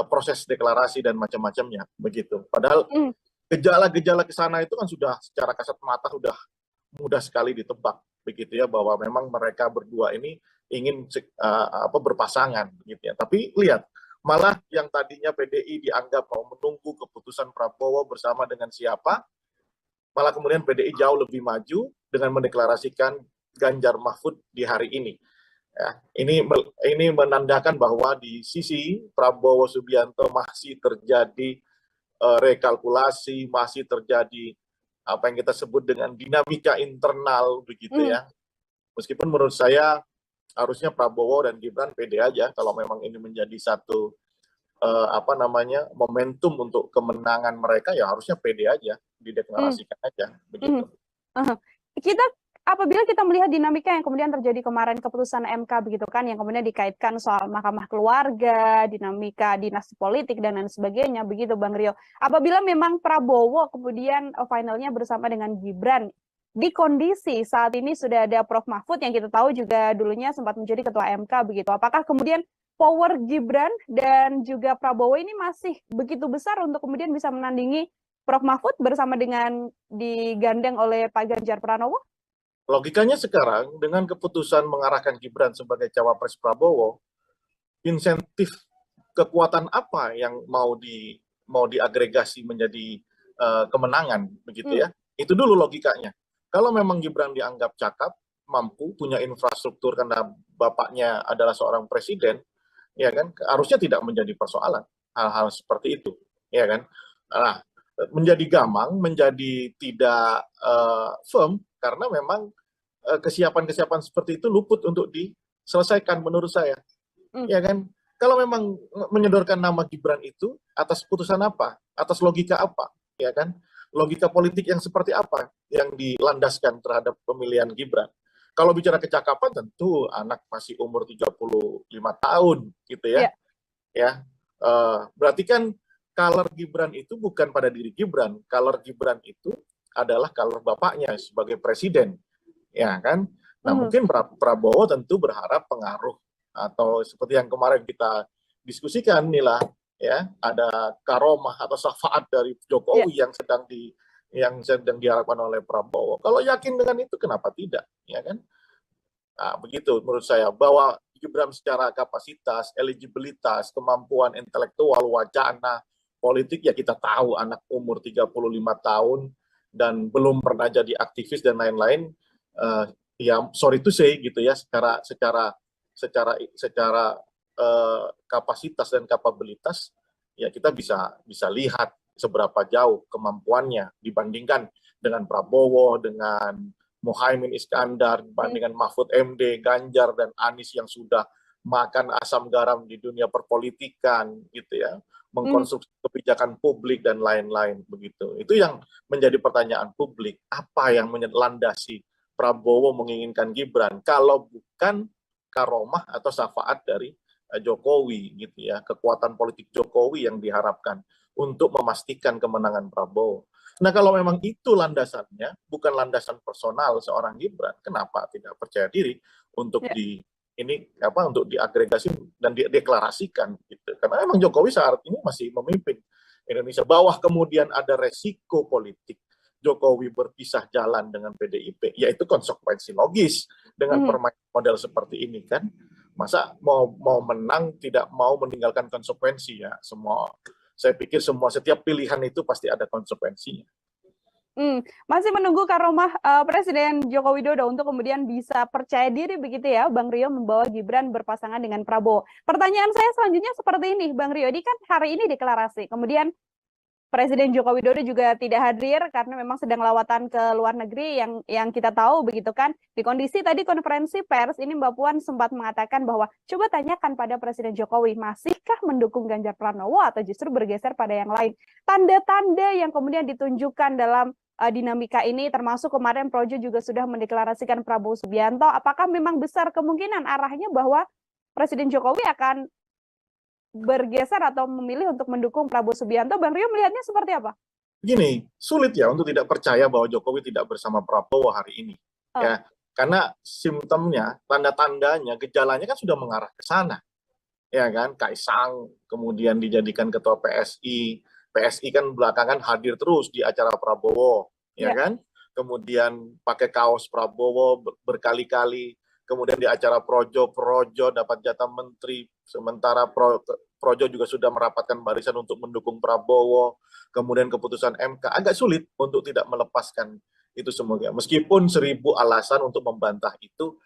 proses deklarasi dan macam-macamnya begitu. Padahal gejala-gejala ke sana itu kan sudah secara kasat mata sudah mudah sekali ditebak begitu ya, bahwa memang mereka berdua ini ingin berpasangan gitu ya. Tapi lihat, malah yang tadinya PDI dianggap mau menunggu keputusan Prabowo bersama dengan siapa, malah kemudian PDI jauh lebih maju dengan mendeklarasikan Ganjar Mahfud di hari ini. Ya, ini menandakan bahwa di sisi Prabowo Subianto masih terjadi rekalkulasi, masih terjadi apa yang kita sebut dengan dinamika internal begitu ya. Meskipun menurut saya harusnya Prabowo dan Gibran pede aja kalau memang ini menjadi satu momentum untuk kemenangan mereka, ya harusnya pede aja, dideklarasikan aja begitu. Kita apabila kita melihat dinamika yang kemudian terjadi kemarin keputusan MK begitu kan, yang kemudian dikaitkan soal mahkamah keluarga, dinamika dinasti politik dan lain sebagainya begitu Bang Rio. Apabila memang Prabowo kemudian finalnya bersama dengan Gibran, di kondisi saat ini sudah ada Prof. Mahfud yang kita tahu juga dulunya sempat menjadi ketua MK begitu. Apakah kemudian power Gibran dan juga Prabowo ini masih begitu besar untuk kemudian bisa menandingi Prof. Mahfud bersama dengan digandeng oleh Pak Ganjar Pranowo? Logikanya sekarang dengan keputusan mengarahkan Gibran sebagai cawapres Prabowo, insentif kekuatan apa yang mau diagregasi menjadi kemenangan begitu ya? Itu dulu logikanya. Kalau memang Gibran dianggap cakap, mampu, punya infrastruktur karena bapaknya adalah seorang presiden, ya kan, harusnya tidak menjadi persoalan hal-hal seperti itu, ya kan. Nah, menjadi gamang, menjadi tidak firm karena memang kesiapan-kesiapan seperti itu luput untuk diselesaikan menurut saya, ya kan. Kalau memang menyodorkan nama Gibran itu atas putusan apa, atas logika apa, ya kan. Logika politik yang seperti apa yang dilandaskan terhadap pemilihan Gibran. Kalau bicara kecakapan tentu anak masih umur 35 tahun gitu ya. Ya. Berarti kan color Gibran itu bukan pada diri Gibran, color Gibran itu adalah color bapaknya sebagai presiden. Ya kan? Nah, mungkin Prabowo tentu berharap pengaruh atau seperti yang kemarin kita diskusikan inilah ya, ada karomah atau syafaat dari Jokowi yang sedang diharapkan oleh Prabowo. Kalau yakin dengan itu, kenapa tidak, ya kan? Nah, begitu menurut saya, bahwa Gibran secara kapasitas, eligibilitas, kemampuan intelektual, wacana, politik, ya kita tahu anak umur 35 tahun dan belum pernah jadi aktivis dan lain-lain, ya sorry to say gitu ya, secara kapasitas dan kapabilitas, ya kita bisa lihat seberapa jauh kemampuannya dibandingkan dengan Prabowo, dengan Muhaimin Iskandar, dibandingkan Mahfud MD, Ganjar, dan Anies yang sudah makan asam garam di dunia perpolitikan, gitu ya, mengkonstruksi kebijakan publik dan lain-lain begitu. Itu yang menjadi pertanyaan publik, apa yang melandasi Prabowo menginginkan Gibran kalau bukan karomah atau syafaat dari Jokowi gitu ya, kekuatan politik Jokowi yang diharapkan untuk memastikan kemenangan Prabowo. Nah, kalau memang itu landasannya, bukan landasan personal seorang Gibran, kenapa tidak percaya diri untuk untuk diagregasi dan dideklarasikan gitu. Karena memang Jokowi saat ini masih memimpin Indonesia. Bahwa kemudian ada resiko politik Jokowi berpisah jalan dengan PDIP, yaitu konsekuensi logis dengan permainan model seperti ini kan. Masa mau menang tidak mau meninggalkan konsekuensi ya. Saya pikir setiap pilihan itu pasti ada konsekuensinya. Masih menunggu karomah Presiden Joko Widodo untuk kemudian bisa percaya diri begitu ya, Bang Rio, membawa Gibran berpasangan dengan Prabowo. Pertanyaan saya selanjutnya seperti ini, Bang Rio, ini kan hari ini deklarasi, kemudian Presiden Joko Widodo juga tidak hadir karena memang sedang lawatan ke luar negeri yang kita tahu begitu kan. Di kondisi tadi konferensi pers ini Mbak Puan sempat mengatakan bahwa coba tanyakan pada Presiden Jokowi, masihkah mendukung Ganjar Pranowo atau justru bergeser pada yang lain. Tanda-tanda yang kemudian ditunjukkan dalam dinamika ini, termasuk kemarin Projo juga sudah mendeklarasikan Prabowo Subianto, apakah memang besar kemungkinan arahnya bahwa Presiden Jokowi akan bergeser atau memilih untuk mendukung Prabowo Subianto. Bang Rio melihatnya seperti apa? Gini, sulit ya untuk tidak percaya bahwa Jokowi tidak bersama Prabowo hari ini. Ya, karena simptomnya, tanda-tandanya, gejalanya kan sudah mengarah ke sana. Ya kan, Kaisang kemudian dijadikan ketua PSI. PSI kan belakangan hadir terus di acara Prabowo, ya kan? Kemudian pakai kaos Prabowo berkali-kali. Kemudian di acara Projo dapat jatah menteri, sementara Projo juga sudah merapatkan barisan untuk mendukung Prabowo. Kemudian keputusan MK agak sulit untuk tidak melepaskan itu semuanya. Meskipun 1000 alasan untuk membantah itu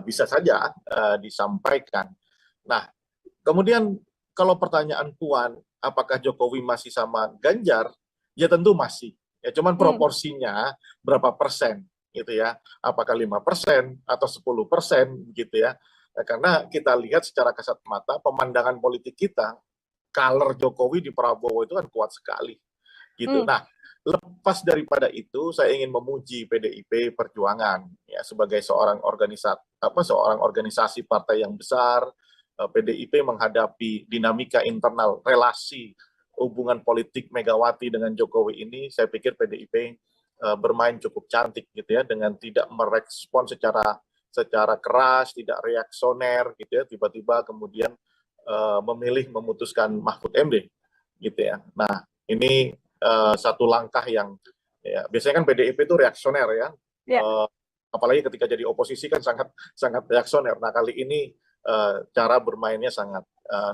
bisa saja disampaikan. Nah, kemudian kalau pertanyaan Puan, apakah Jokowi masih sama Ganjar? Ya tentu masih. Ya cuman proporsinya berapa persen gitu ya, apakah 5% atau 10% gitu ya. Nah, karena kita lihat secara kasat mata pemandangan politik kita, color Jokowi di Prabowo itu kan kuat sekali gitu. Nah, lepas daripada itu saya ingin memuji PDIP Perjuangan ya sebagai seorang organisasi partai yang besar. PDIP menghadapi dinamika internal relasi hubungan politik Megawati dengan Jokowi ini, saya pikir PDIP bermain cukup cantik gitu ya, dengan tidak merespon secara keras, tidak reaksioner gitu ya, tiba-tiba kemudian memilih memutuskan Mahfud MD gitu ya. Nah, ini satu langkah yang ya, biasanya kan PDIP itu reaksioner ya. Apalagi ketika jadi oposisi kan sangat reaksioner. Nah, kali ini cara bermainnya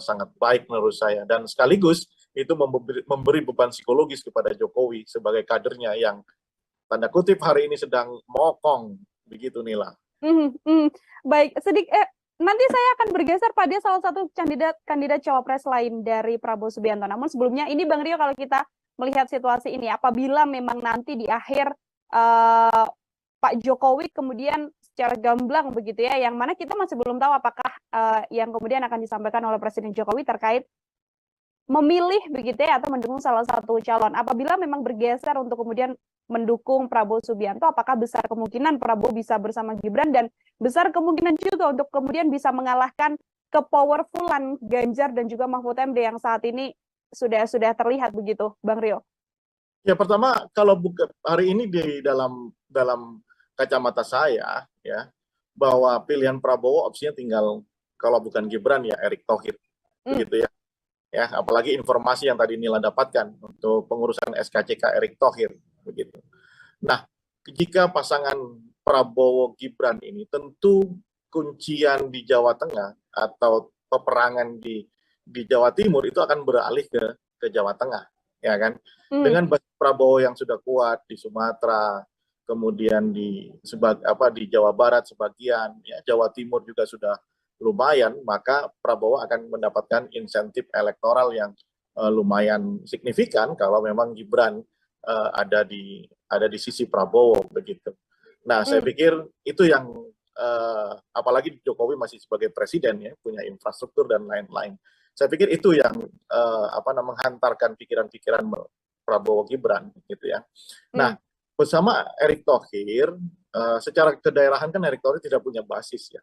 sangat baik menurut saya, dan sekaligus itu memberi beban psikologis kepada Jokowi sebagai kadernya yang tanda kutip hari ini sedang mokong begitu, Nila. Baik, nanti saya akan bergeser pada salah satu kandidat cawapres lain dari Prabowo Subianto. Namun sebelumnya ini Bang Rio, kalau kita melihat situasi ini, apabila memang nanti di akhir Pak Jokowi kemudian secara gamblang begitu ya, yang mana kita masih belum tahu apakah yang kemudian akan disampaikan oleh Presiden Jokowi terkait memilih begitu ya atau mendukung salah satu calon. Apabila memang bergeser untuk kemudian mendukung Prabowo Subianto, apakah besar kemungkinan Prabowo bisa bersama Gibran, dan besar kemungkinan juga untuk kemudian bisa mengalahkan kepowerfulan Ganjar dan juga Mahfud MD yang saat ini sudah terlihat begitu, Bang Rio? Ya, pertama kalau hari ini di dalam kacamata saya ya, bahwa pilihan Prabowo opsinya tinggal, kalau bukan Gibran ya Erick Thohir begitu ya. Ya, apalagi informasi yang tadi Nila dapatkan untuk pengurusan SKCK Erick Thohir begitu. Nah, jika pasangan Prabowo Gibran ini tentu kuncian di Jawa Tengah atau peperangan di Jawa Timur itu akan beralih ke Jawa Tengah, ya kan? Dengan basis Prabowo yang sudah kuat di Sumatera, kemudian di Jawa Barat sebagian, ya Jawa Timur juga sudah lumayan, maka Prabowo akan mendapatkan insentif elektoral yang lumayan signifikan kalau memang Gibran ada di sisi Prabowo begitu. Nah, saya pikir itu yang apalagi Jokowi masih sebagai presiden ya, punya infrastruktur dan lain-lain. Saya pikir itu yang menghantarkan pikiran-pikiran Prabowo Gibran gitu ya. Nah, bersama Erick Thohir secara kedaerahan kan Erick Thohir tidak punya basis ya.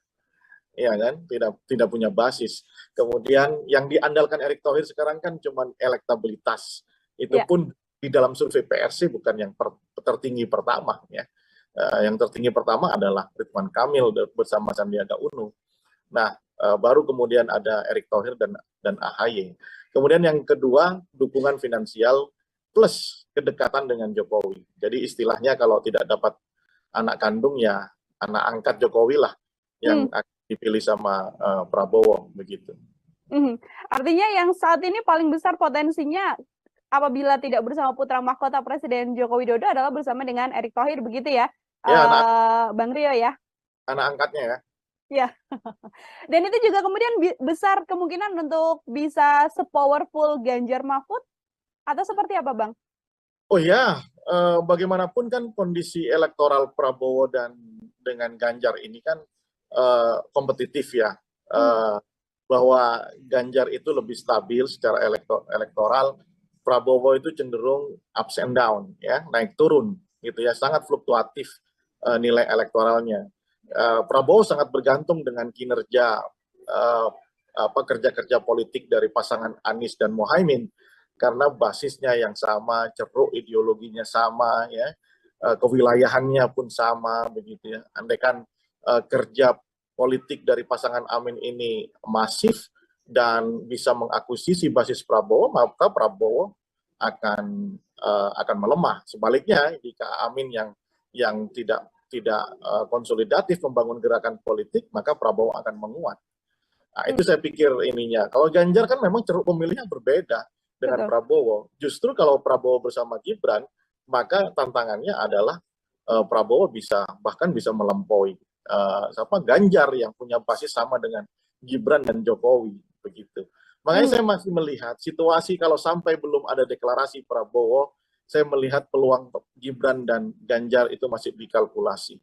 Ya kan, tidak punya basis. Kemudian yang diandalkan Erick Thohir sekarang kan cuma elektabilitas. Itu pun di dalam survei PRC bukan yang tertinggi pertama ya. Yang tertinggi pertama adalah Ridwan Kamil bersama Sandiaga Uno. Nah, baru kemudian ada Erick Thohir dan AHY. Kemudian yang kedua, dukungan finansial plus kedekatan dengan Jokowi. Jadi istilahnya kalau tidak dapat anak kandung ya anak angkat Jokowi lah yang dipilih sama Prabowo begitu. Artinya yang saat ini paling besar potensinya apabila tidak bersama putra mahkota Presiden Joko Widodo adalah bersama dengan Erick Thohir begitu ya, Bang Rio ya? Anak angkatnya ya. Ya. Dan itu juga kemudian besar kemungkinan untuk bisa sepowerful Ganjar Mahfud atau seperti apa, Bang? Oh ya, bagaimanapun kan kondisi elektoral Prabowo dan dengan Ganjar ini kan kompetitif ya, bahwa Ganjar itu lebih stabil secara elektoral, Prabowo itu cenderung ups and down ya, naik turun gitu ya, sangat fluktuatif nilai elektoralnya. Prabowo sangat bergantung dengan kinerja kerja-kerja politik dari pasangan Anies dan Muhaimin, karena basisnya yang sama, ceruk ideologinya sama, ya, kewilayahannya pun sama, begitu ya. Andaikan kerja politik dari pasangan Amin ini masif dan bisa mengakuisisi basis Prabowo, maka Prabowo akan melemah. Sebaliknya, jika Amin yang tidak konsolidatif membangun gerakan politik, maka Prabowo akan menguat. Nah, itu saya pikir ininya. Kalau Ganjar kan memang ceruk pemilihnya berbeda dengan Prabowo. Justru kalau Prabowo bersama Gibran, maka tantangannya adalah Prabowo bahkan bisa melampaui Ganjar yang punya basis sama dengan Gibran dan Jokowi, begitu. Makanya saya masih melihat situasi kalau sampai belum ada deklarasi Prabowo, saya melihat peluang Gibran dan Ganjar itu masih dikalkulasi,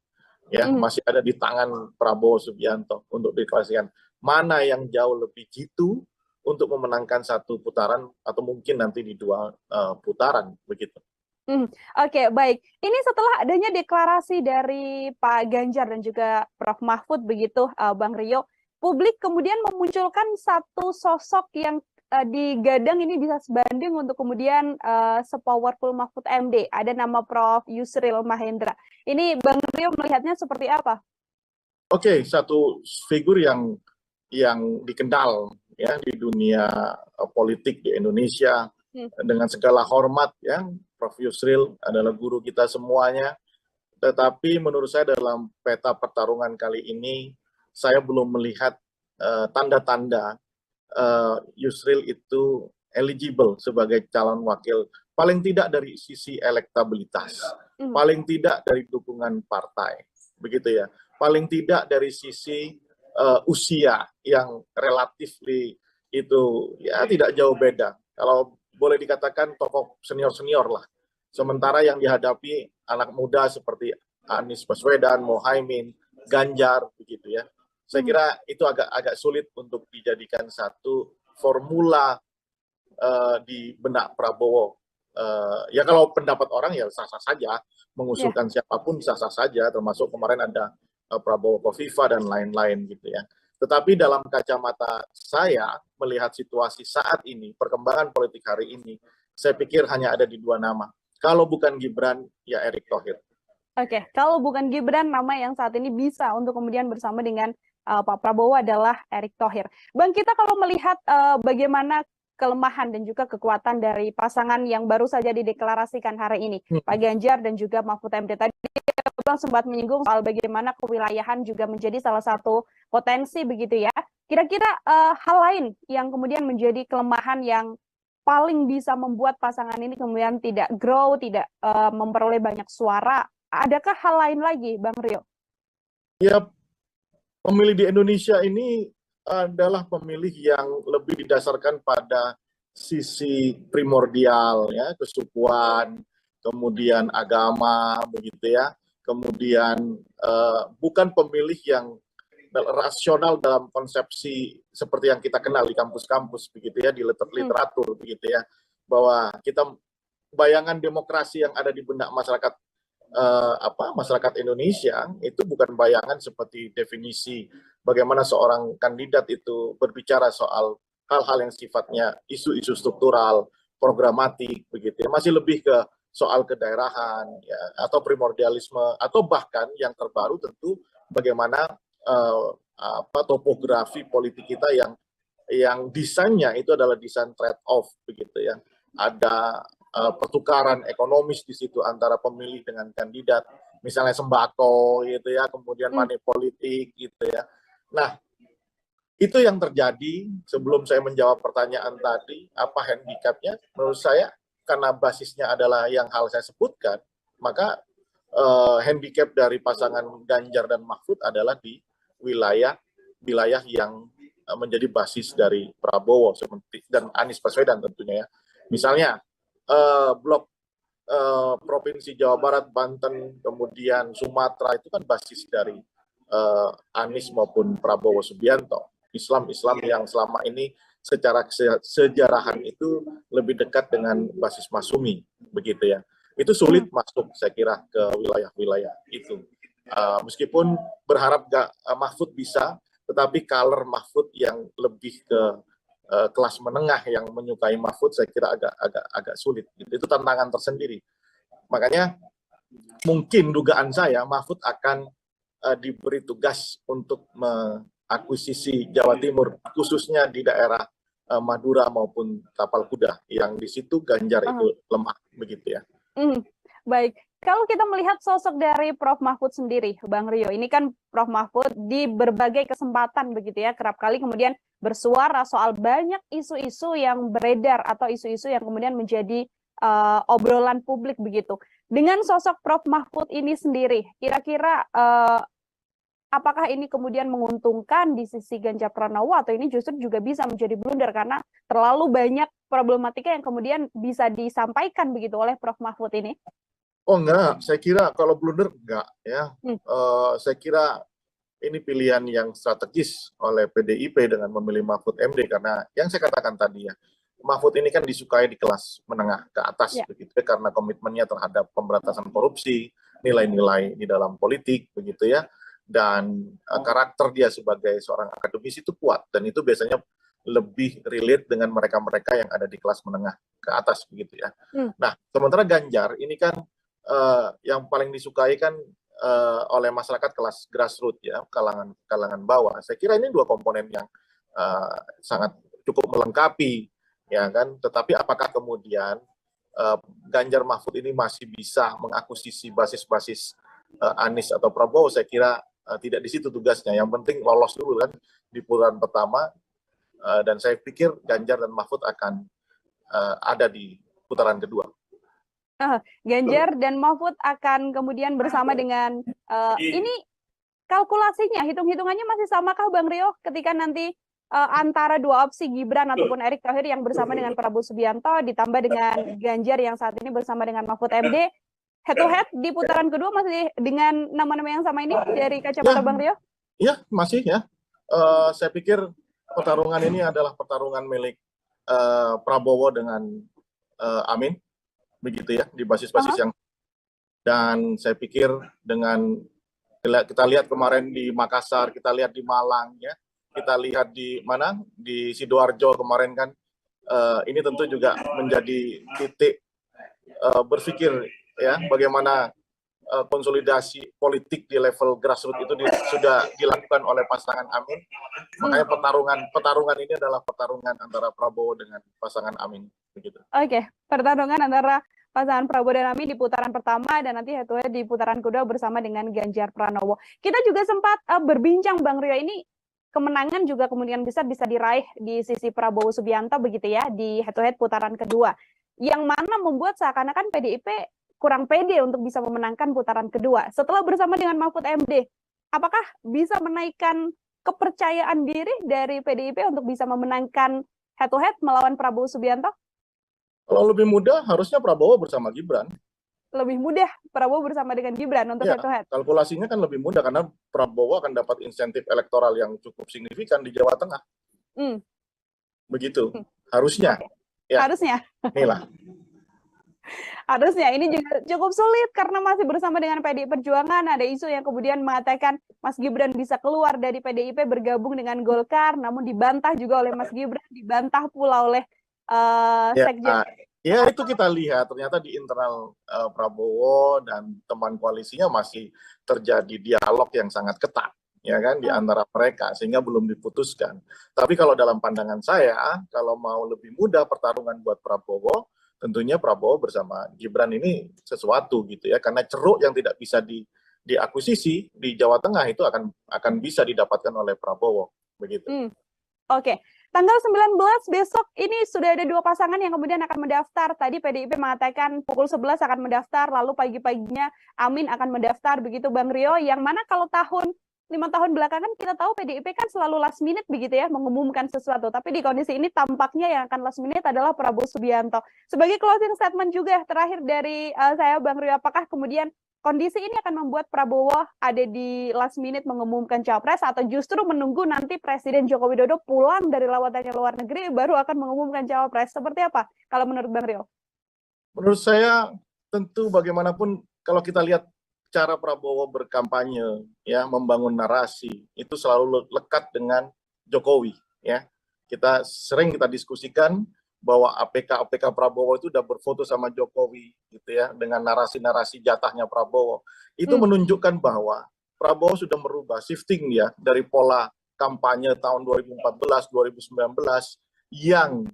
ya, masih ada di tangan Prabowo Subianto untuk deklarasikan mana yang jauh lebih jitu untuk memenangkan satu putaran atau mungkin nanti di dua putaran, begitu. Oke, baik. Ini setelah adanya deklarasi dari Pak Ganjar dan juga Prof. Mahfud, begitu, Bang Rio, publik kemudian memunculkan satu sosok yang digadang ini bisa sebanding untuk kemudian sepowerful Mahfud MD. Ada nama Prof. Yusril Mahendra. Ini Bang Rio melihatnya seperti apa? Oke, satu figur yang dikenal ya di dunia politik di Indonesia, dengan segala hormat, ya, Prof. Yusril adalah guru kita semuanya. Tetapi menurut saya dalam peta pertarungan kali ini, saya belum melihat tanda-tanda Yusril itu eligible sebagai calon wakil, paling tidak dari sisi elektabilitas, paling tidak dari dukungan partai, begitu ya, paling tidak dari sisi usia yang relatif itu ya tidak jauh beda. Kalau boleh dikatakan tokoh senior-senior lah. Sementara yang dihadapi anak muda seperti Anies Baswedan, Muhaimin, Ganjar, begitu ya. Saya kira itu agak sulit untuk dijadikan satu formula di benak Prabowo. Ya kalau pendapat orang ya sah-sah saja, mengusulkan siapapun sah-sah saja, termasuk kemarin ada Prabowo Kofifa dan lain-lain gitu ya. Tetapi dalam kacamata saya melihat situasi saat ini, perkembangan politik hari ini, saya pikir hanya ada di dua nama. Kalau bukan Gibran, ya Erick Thohir. Oke, kalau bukan Gibran, nama yang saat ini bisa untuk kemudian bersama dengan Pak Prabowo adalah Erick Thohir. Bang, kita kalau melihat bagaimana kelemahan dan juga kekuatan dari pasangan yang baru saja dideklarasikan hari ini, Pak Ganjar dan juga Mahfud MD. Tadi Bang sempat menyinggung soal bagaimana kewilayahan juga menjadi salah satu potensi, begitu ya. Kira-kira hal lain yang kemudian menjadi kelemahan yang paling bisa membuat pasangan ini kemudian tidak grow, tidak memperoleh banyak suara. Adakah hal lain lagi, Bang Rio? Ya, pemilih di Indonesia ini adalah pemilih yang lebih didasarkan pada sisi primordial, ya, kesukuan, kemudian agama, begitu ya. Kemudian bukan pemilih yang rasional dalam konsepsi seperti yang kita kenal di kampus-kampus, begitu ya, di literatur, begitu ya, bahwa kita bayangan demokrasi yang ada di benak masyarakat masyarakat Indonesia itu bukan bayangan seperti definisi bagaimana seorang kandidat itu berbicara soal hal-hal yang sifatnya isu-isu struktural, programatik, begitu ya, masih lebih ke soal kedaerahan, ya, atau primordialisme, atau bahkan yang terbaru tentu bagaimana topografi politik kita yang desainnya itu adalah desain trade-off, begitu ya. Ada pertukaran ekonomis di situ antara pemilih dengan kandidat, misalnya sembako, gitu ya, kemudian money politik, gitu ya. Nah, itu yang terjadi. Sebelum saya menjawab pertanyaan tadi, apa handicapnya? Menurut saya, karena basisnya adalah yang hal saya sebutkan, maka handicap dari pasangan Ganjar dan Mahfud adalah di wilayah yang menjadi basis dari Prabowo seperti dan Anies Baswedan tentunya ya. Misalnya blok provinsi Jawa Barat, Banten, kemudian Sumatera itu kan basis dari Anies maupun Prabowo Subianto. Islam yang selama ini secara sejarahan itu lebih dekat dengan basis Masumi, begitu ya. Itu sulit masuk, saya kira, ke wilayah-wilayah itu. Meskipun berharap Mahfud bisa, tetapi color Mahfud yang lebih ke kelas menengah yang menyukai Mahfud, saya kira agak sulit. Itu tantangan tersendiri. Makanya mungkin dugaan saya Mahfud akan diberi tugas untuk mengakuisisi Jawa Timur, khususnya di daerah Madura maupun Tapal Kuda, yang di situ Ganjar itu lemah, begitu ya. Baik, kalau kita melihat sosok dari Prof. Mahfud sendiri, Bang Rio, ini kan Prof. Mahfud di berbagai kesempatan begitu ya, kerap kali kemudian bersuara soal banyak isu-isu yang beredar atau isu-isu yang kemudian menjadi obrolan publik begitu. Dengan sosok Prof. Mahfud ini sendiri, kira-kira apakah ini kemudian menguntungkan di sisi Ganjar Pranowo atau ini justru juga bisa menjadi blunder karena terlalu banyak problematika yang kemudian bisa disampaikan begitu oleh Prof. Mahfud ini? Oh enggak, saya kira kalau blunder enggak ya. Saya kira ini pilihan yang strategis oleh PDIP dengan memilih Mahfud MD karena yang saya katakan tadi ya, Mahfud ini kan disukai di kelas menengah ke atas begitu ya, karena komitmennya terhadap pemberantasan korupsi, nilai-nilai di dalam politik begitu ya, dan karakter dia sebagai seorang akademisi itu kuat dan itu biasanya lebih relate dengan mereka-mereka yang ada di kelas menengah ke atas begitu ya. Nah, sementara Ganjar ini kan yang paling disukai kan oleh masyarakat kelas grassroots ya, kalangan bawah. Saya kira ini dua komponen yang sangat cukup melengkapi ya kan. Tetapi apakah kemudian Ganjar Mahfud ini masih bisa mengakuisisi basis-basis Anies atau Prabowo? Saya kira tidak di situ tugasnya. Yang penting lolos dulu kan di putaran pertama, dan saya pikir Ganjar dan Mahfud akan ada di putaran kedua. Ganjar dan Mahfud akan kemudian bersama dengan ini kalkulasinya, hitung-hitungannya masih samakah Bang Rio ketika nanti antara dua opsi Gibran ataupun Erick Thohir yang bersama dengan Prabowo Subianto ditambah dengan Ganjar yang saat ini bersama dengan Mahfud MD, head to head di putaran kedua masih dengan nama-nama yang sama ini dari kacamata Bang Rio? Iya, masih ya. Saya pikir pertarungan ini adalah pertarungan milik Prabowo dengan Amin, begitu ya, di basis-basis yang, dan saya pikir dengan kita lihat kemarin di Makassar, kita lihat di Malang ya, kita lihat di mana di Sidoarjo kemarin kan, ini tentu juga menjadi titik berpikir ya bagaimana konsolidasi politik di level grassroots itu sudah dilakukan oleh pasangan Amin. Makanya pertarungan ini adalah pertarungan antara Prabowo dengan pasangan Amin, begitu. Oke, pertarungan antara pasangan Prabowo dan Amin di putaran pertama dan nanti head to head di putaran kedua bersama dengan Ganjar Pranowo. Kita juga sempat berbincang Bang Rio, ini kemenangan juga kemudian bisa diraih di sisi Prabowo Subianto begitu ya di head to head putaran kedua. Yang mana membuat seakan-akan PDIP kurang pede untuk bisa memenangkan putaran kedua. Setelah bersama dengan Mahfud MD, apakah bisa menaikkan kepercayaan diri dari PDIP untuk bisa memenangkan head to head melawan Prabowo Subianto? Kalau lebih mudah, harusnya Prabowo bersama Gibran. Lebih mudah Prabowo bersama dengan Gibran untuk head to head? Kalkulasinya kan lebih mudah karena Prabowo akan dapat insentif elektoral yang cukup signifikan di Jawa Tengah. Begitu, harusnya. Ya. Harusnya. Inilah. Harusnya ini juga cukup sulit karena masih bersama dengan PDI Perjuangan. Ada isu yang kemudian mengatakan Mas Gibran bisa keluar dari PDIP bergabung dengan Golkar, namun dibantah juga oleh Mas Gibran, dibantah pula oleh Sekjen. Ya itu kita lihat ternyata di internal Prabowo dan teman koalisinya masih terjadi dialog yang sangat ketat ya kan di antara mereka sehingga belum diputuskan. Tapi kalau dalam pandangan saya, kalau mau lebih mudah pertarungan buat Prabowo, tentunya Prabowo bersama Gibran ini sesuatu gitu ya, karena ceruk yang tidak bisa diakuisisi di Jawa Tengah itu akan bisa didapatkan oleh Prabowo begitu. Oke. Tanggal 19 besok ini sudah ada dua pasangan yang kemudian akan mendaftar. Tadi PDIP mengatakan pukul 11 akan mendaftar, lalu pagi-paginya Amin akan mendaftar begitu Bang Rio, yang mana kalau 5 tahun belakangan kita tahu PDIP kan selalu last minute begitu ya mengumumkan sesuatu, tapi di kondisi ini tampaknya yang akan last minute adalah Prabowo Subianto. Sebagai closing statement juga terakhir dari saya Bang Rio, apakah kemudian kondisi ini akan membuat Prabowo ada di last minute mengumumkan capres atau justru menunggu nanti Presiden Joko Widodo pulang dari lawatannya luar negeri baru akan mengumumkan capres? Seperti apa kalau menurut Bang Rio? Menurut saya tentu bagaimanapun kalau kita lihat cara Prabowo berkampanye, ya, membangun narasi itu selalu lekat dengan Jokowi, ya. Kita diskusikan bahwa APK Prabowo itu udah berfoto sama Jokowi, gitu ya, dengan narasi-narasi jatahnya Prabowo. Itu menunjukkan bahwa Prabowo sudah merubah shifting ya dari pola kampanye tahun 2014, 2019 yang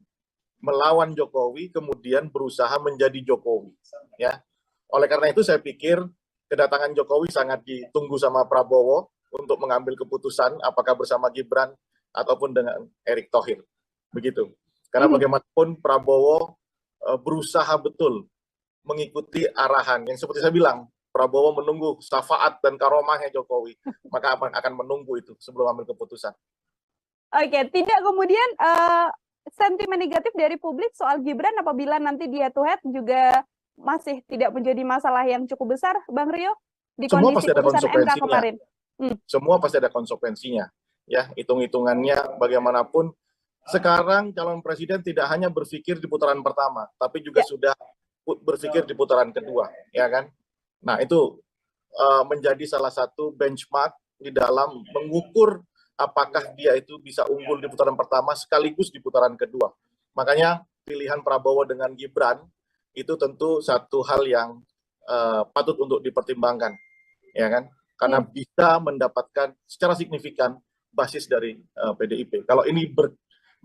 melawan Jokowi kemudian berusaha menjadi Jokowi, ya. Oleh karena itu saya pikir kedatangan Jokowi sangat ditunggu sama Prabowo untuk mengambil keputusan apakah bersama Gibran ataupun dengan Erick Thohir, begitu. Karena bagaimanapun Prabowo berusaha betul mengikuti arahan yang seperti saya bilang, Prabowo menunggu syafaat dan karomahnya Jokowi, maka akan menunggu itu sebelum ambil keputusan. Oke, tidak kemudian sentimen negatif dari publik soal Gibran apabila nanti dia head to head juga masih tidak menjadi masalah yang cukup besar, Bang Rio, di Semua kondisi pasti ada putusan MK konsekuensinya. kemarin. Semua pasti ada konsekuensinya, ya. Hitung-hitungannya bagaimanapun. Sekarang calon presiden tidak hanya berpikir di putaran pertama, tapi juga sudah berpikir di putaran kedua, ya kan? Nah, itu menjadi salah satu benchmark di dalam mengukur apakah dia itu bisa unggul di putaran pertama sekaligus di putaran kedua. Makanya pilihan Prabowo dengan Gibran itu tentu satu hal yang patut untuk dipertimbangkan, ya kan? Karena bisa mendapatkan secara signifikan basis dari PDIP. Kalau ini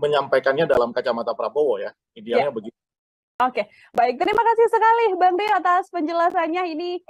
menyampaikannya dalam kacamata Prabowo ya, idealnya begitu. Oke, baik. Terima kasih sekali Bang Rio atas penjelasannya ini.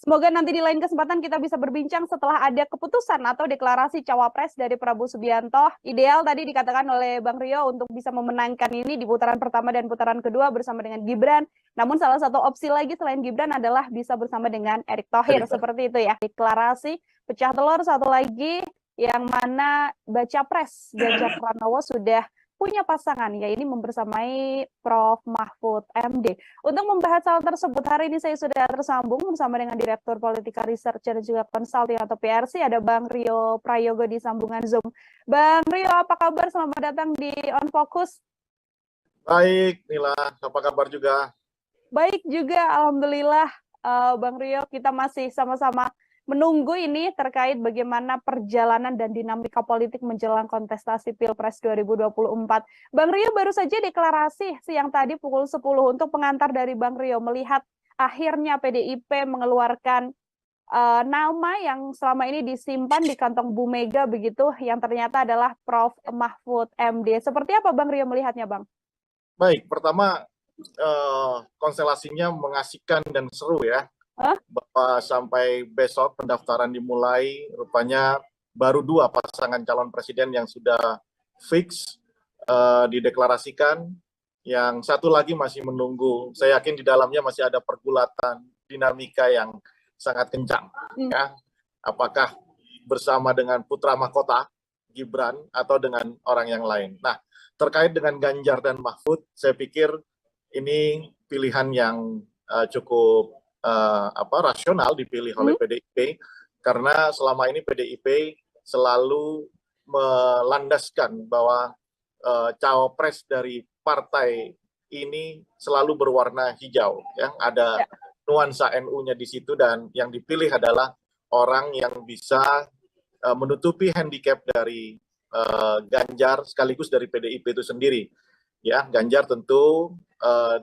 Semoga nanti di lain kesempatan kita bisa berbincang setelah ada keputusan atau deklarasi cawapres dari Prabowo Subianto. Ideal tadi dikatakan oleh Bang Rio untuk bisa memenangkan ini di putaran pertama dan putaran kedua bersama dengan Gibran. Namun salah satu opsi lagi selain Gibran adalah bisa bersama dengan Erick Thohir. Seperti itu ya. Deklarasi pecah telur satu lagi yang mana baca pres Ganjar Pranowo sudah punya pasangan, ya ini membersamai Prof. Mahfud MD. Untuk membahas hal tersebut, hari ini saya sudah tersambung bersama dengan Direktur Politika Research dan juga Consulting atau PRC, ada Bang Rio Prayogo di sambungan Zoom. Bang Rio, apa kabar? Selamat datang di On Focus. Baik, Nila. Apa kabar juga? Baik juga, Alhamdulillah. Bang Rio, kita masih sama-sama menunggu ini terkait bagaimana perjalanan dan dinamika politik menjelang kontestasi Pilpres 2024. Bang Rio baru saja deklarasi siang tadi pukul 10 untuk pengantar dari Bang Rio melihat akhirnya PDIP mengeluarkan nama yang selama ini disimpan di kantong Bu Mega begitu, yang ternyata adalah Prof. Mahfud MD. Seperti apa Bang Rio melihatnya, Bang? Baik, pertama konstelasinya mengasihkan dan seru ya. Bahwa sampai besok pendaftaran dimulai, rupanya baru 2 pasangan calon presiden yang sudah fix dideklarasikan, yang satu lagi masih menunggu. Saya yakin di dalamnya masih ada pergulatan dinamika yang sangat kencang, ya. Apakah bersama dengan putra mahkota Gibran atau dengan orang yang lain. Nah, terkait dengan Ganjar dan Mahfud, saya pikir ini pilihan yang cukup rasional dipilih oleh PDIP, karena selama ini PDIP selalu melandaskan bahwa cawapres dari partai ini selalu berwarna hijau, ya. Ada nuansa NU-nya di situ, dan yang dipilih adalah orang yang bisa menutupi handicap dari Ganjar sekaligus dari PDIP itu sendiri. Ya, Ganjar tentu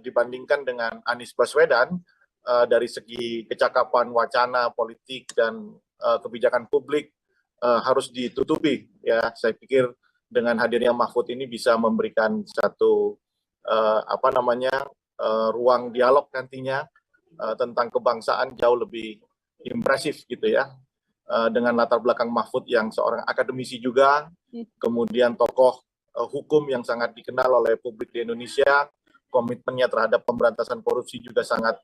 dibandingkan dengan Anies Baswedan dari segi kecakapan wacana politik dan kebijakan publik harus ditutupi, ya. Saya pikir dengan hadirnya Mahfud ini bisa memberikan satu ruang dialog nantinya tentang kebangsaan jauh lebih impresif gitu ya, dengan latar belakang Mahfud yang seorang akademisi juga, kemudian tokoh hukum yang sangat dikenal oleh publik di Indonesia, komitmennya terhadap pemberantasan korupsi juga sangat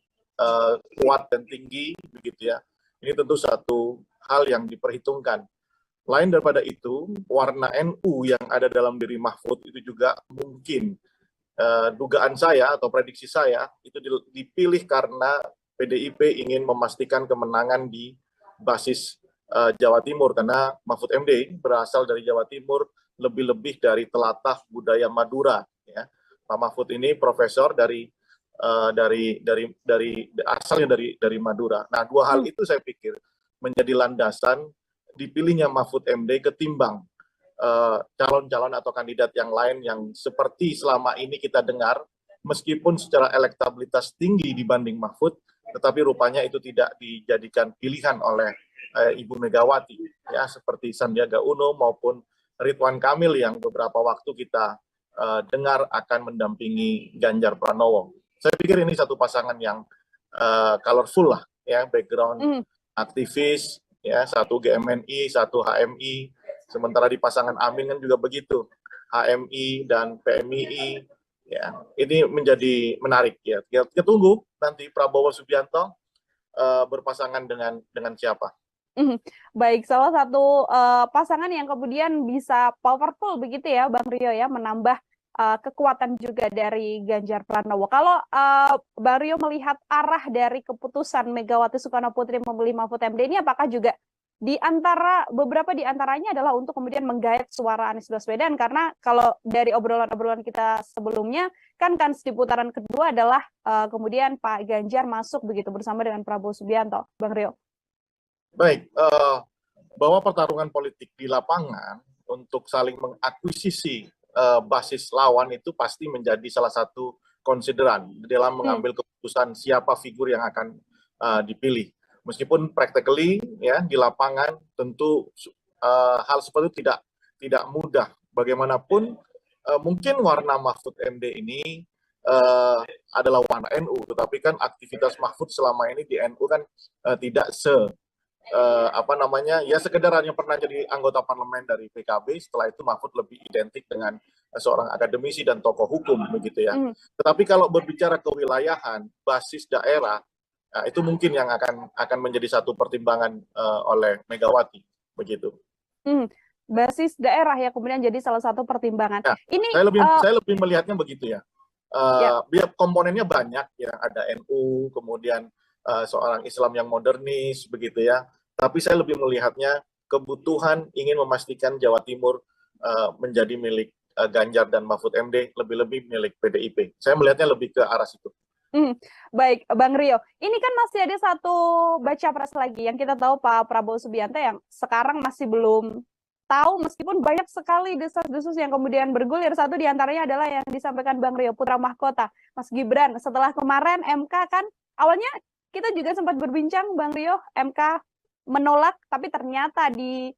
kuat dan tinggi, begitu ya. Ini tentu satu hal yang diperhitungkan. Lain daripada itu, warna NU yang ada dalam diri Mahfud itu juga mungkin, dugaan saya atau prediksi saya, itu dipilih karena PDIP ingin memastikan kemenangan di basis Jawa Timur, karena Mahfud MD berasal dari Jawa Timur, lebih-lebih dari telatah budaya Madura, ya. Pak Mahfud ini profesor dari asalnya dari Madura. Nah, dua hal itu saya pikir menjadi landasan dipilihnya Mahfud MD ketimbang calon-calon atau kandidat yang lain yang seperti selama ini kita dengar, meskipun secara elektabilitas tinggi dibanding Mahfud, tetapi rupanya itu tidak dijadikan pilihan oleh Ibu Megawati, ya, seperti Sandiaga Uno maupun Ridwan Kamil yang beberapa waktu kita dengar akan mendampingi Ganjar Pranowo. Saya pikir ini satu pasangan yang colorful lah, ya, background aktivis, ya, satu GMNI, satu HMI. Sementara di pasangan Amin kan juga begitu, HMI dan PMII. Ya, ini menjadi menarik, ya. Kita tunggu nanti Prabowo Subianto berpasangan dengan siapa. Baik, salah satu pasangan yang kemudian bisa powerful begitu ya, Bang Rio, ya, menambah kekuatan juga dari Ganjar Pranowo. Kalau Bang Rio melihat arah dari keputusan Megawati Soekarno Putri memilih Mahfud MD ini, apakah juga beberapa di antaranya adalah untuk kemudian menggait suara Anies Baswedan, karena kalau dari obrolan-obrolan kita sebelumnya kan di putaran kedua adalah kemudian Pak Ganjar masuk begitu bersama dengan Prabowo Subianto, Bang Rio. Baik, bahwa pertarungan politik di lapangan untuk saling mengakuisisi basis lawan itu pasti menjadi salah satu konsideran dalam mengambil keputusan siapa figur yang akan dipilih. Meskipun practically, ya, di lapangan tentu hal seperti itu tidak mudah. Bagaimanapun mungkin warna Mahfud MD ini adalah warna NU, tetapi kan aktivitas Mahfud selama ini di NU kan tidak ya sekedar hanya pernah jadi anggota parlemen dari PKB. Setelah itu Mahfud lebih identik dengan seorang akademisi dan tokoh hukum begitu, ya. Tetapi kalau berbicara kewilayahan, basis daerah, itu mungkin yang akan menjadi satu pertimbangan oleh Megawati begitu. Basis daerah ya kemudian jadi salah satu pertimbangan. Nah, ini saya lebih melihatnya begitu, ya. Biar komponennya banyak, ya, ada NU, kemudian seorang Islam yang modernis begitu, ya. Tapi saya lebih melihatnya kebutuhan ingin memastikan Jawa Timur menjadi milik Ganjar dan Mahfud MD, lebih-lebih milik PDIP. Saya melihatnya lebih ke arah situ. Baik, Bang Rio. Ini kan masih ada satu baca pres lagi yang kita tahu Pak Prabowo Subianto yang sekarang masih belum tahu, meskipun banyak sekali desas-desus yang kemudian bergulir. Satu diantaranya adalah yang disampaikan Bang Rio, putra mahkota, Mas Gibran. Setelah kemarin MK kan, awalnya kita juga sempat berbincang, Bang Rio, MK menolak, tapi ternyata di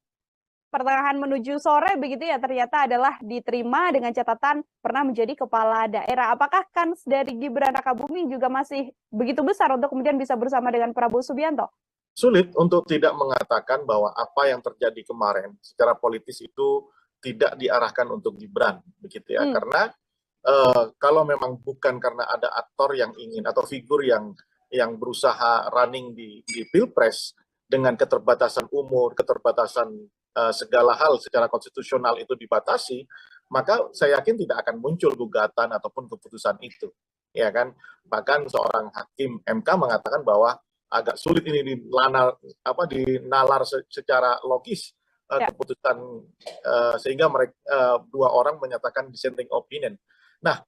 pertengahan menuju sore begitu ya, ternyata adalah diterima dengan catatan pernah menjadi kepala daerah. Apakah kans dari Gibran Rakabuming juga masih begitu besar untuk kemudian bisa bersama dengan Prabowo Subianto? Sulit untuk tidak mengatakan bahwa apa yang terjadi kemarin secara politis itu tidak diarahkan untuk Gibran begitu, ya. Karena kalau memang bukan karena ada aktor yang ingin atau figur yang berusaha running di Pilpres dengan keterbatasan umur, keterbatasan segala hal secara konstitusional itu dibatasi, maka saya yakin tidak akan muncul gugatan ataupun keputusan itu, ya kan. Bahkan seorang hakim MK mengatakan bahwa agak sulit ini dinalar secara logis keputusan, sehingga mereka dua orang menyatakan dissenting opinion. Nah,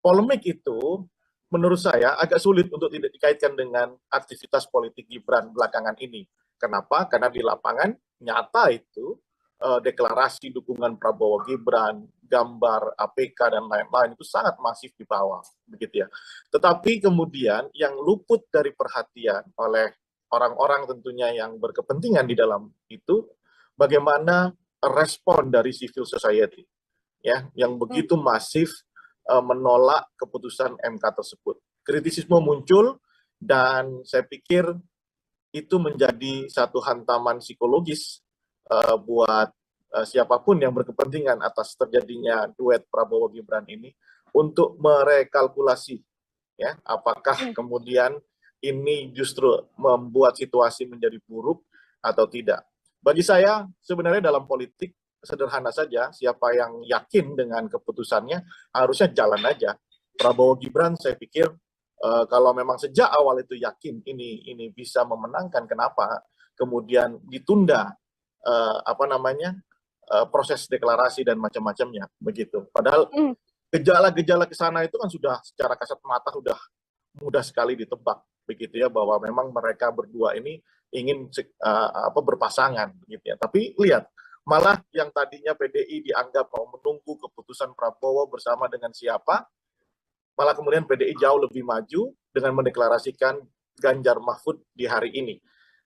polemik itu menurut saya agak sulit untuk tidak dikaitkan dengan aktivitas politik Gibran belakangan ini. Kenapa? Karena di lapangan nyata itu deklarasi dukungan Prabowo Gibran, gambar APK dan lain-lain itu sangat masif di bawah, begitu, ya. Tetapi kemudian yang luput dari perhatian oleh orang-orang tentunya yang berkepentingan di dalam itu, bagaimana respon dari civil society, ya, yang begitu masif menolak keputusan MK tersebut. Kritisisme muncul dan saya pikir itu menjadi satu hantaman psikologis buat siapapun yang berkepentingan atas terjadinya duet Prabowo Gibran ini untuk merekalkulasi, ya, apakah kemudian ini justru membuat situasi menjadi buruk atau tidak. Bagi saya sebenarnya dalam politik sederhana saja, siapa yang yakin dengan keputusannya harusnya jalan aja. Prabowo Gibran saya pikir kalau memang sejak awal itu yakin ini bisa memenangkan, kenapa kemudian ditunda proses deklarasi dan macam-macamnya begitu. Padahal gejala-gejala ke sana itu kan sudah secara kasat mata sudah mudah sekali ditebak begitu ya, bahwa memang mereka berdua ini ingin berpasangan gitu ya. Tapi lihat, malah yang tadinya PDI dianggap mau menunggu keputusan Prabowo bersama dengan siapa, malah kemudian PDI jauh lebih maju dengan mendeklarasikan Ganjar Mahfud di hari ini.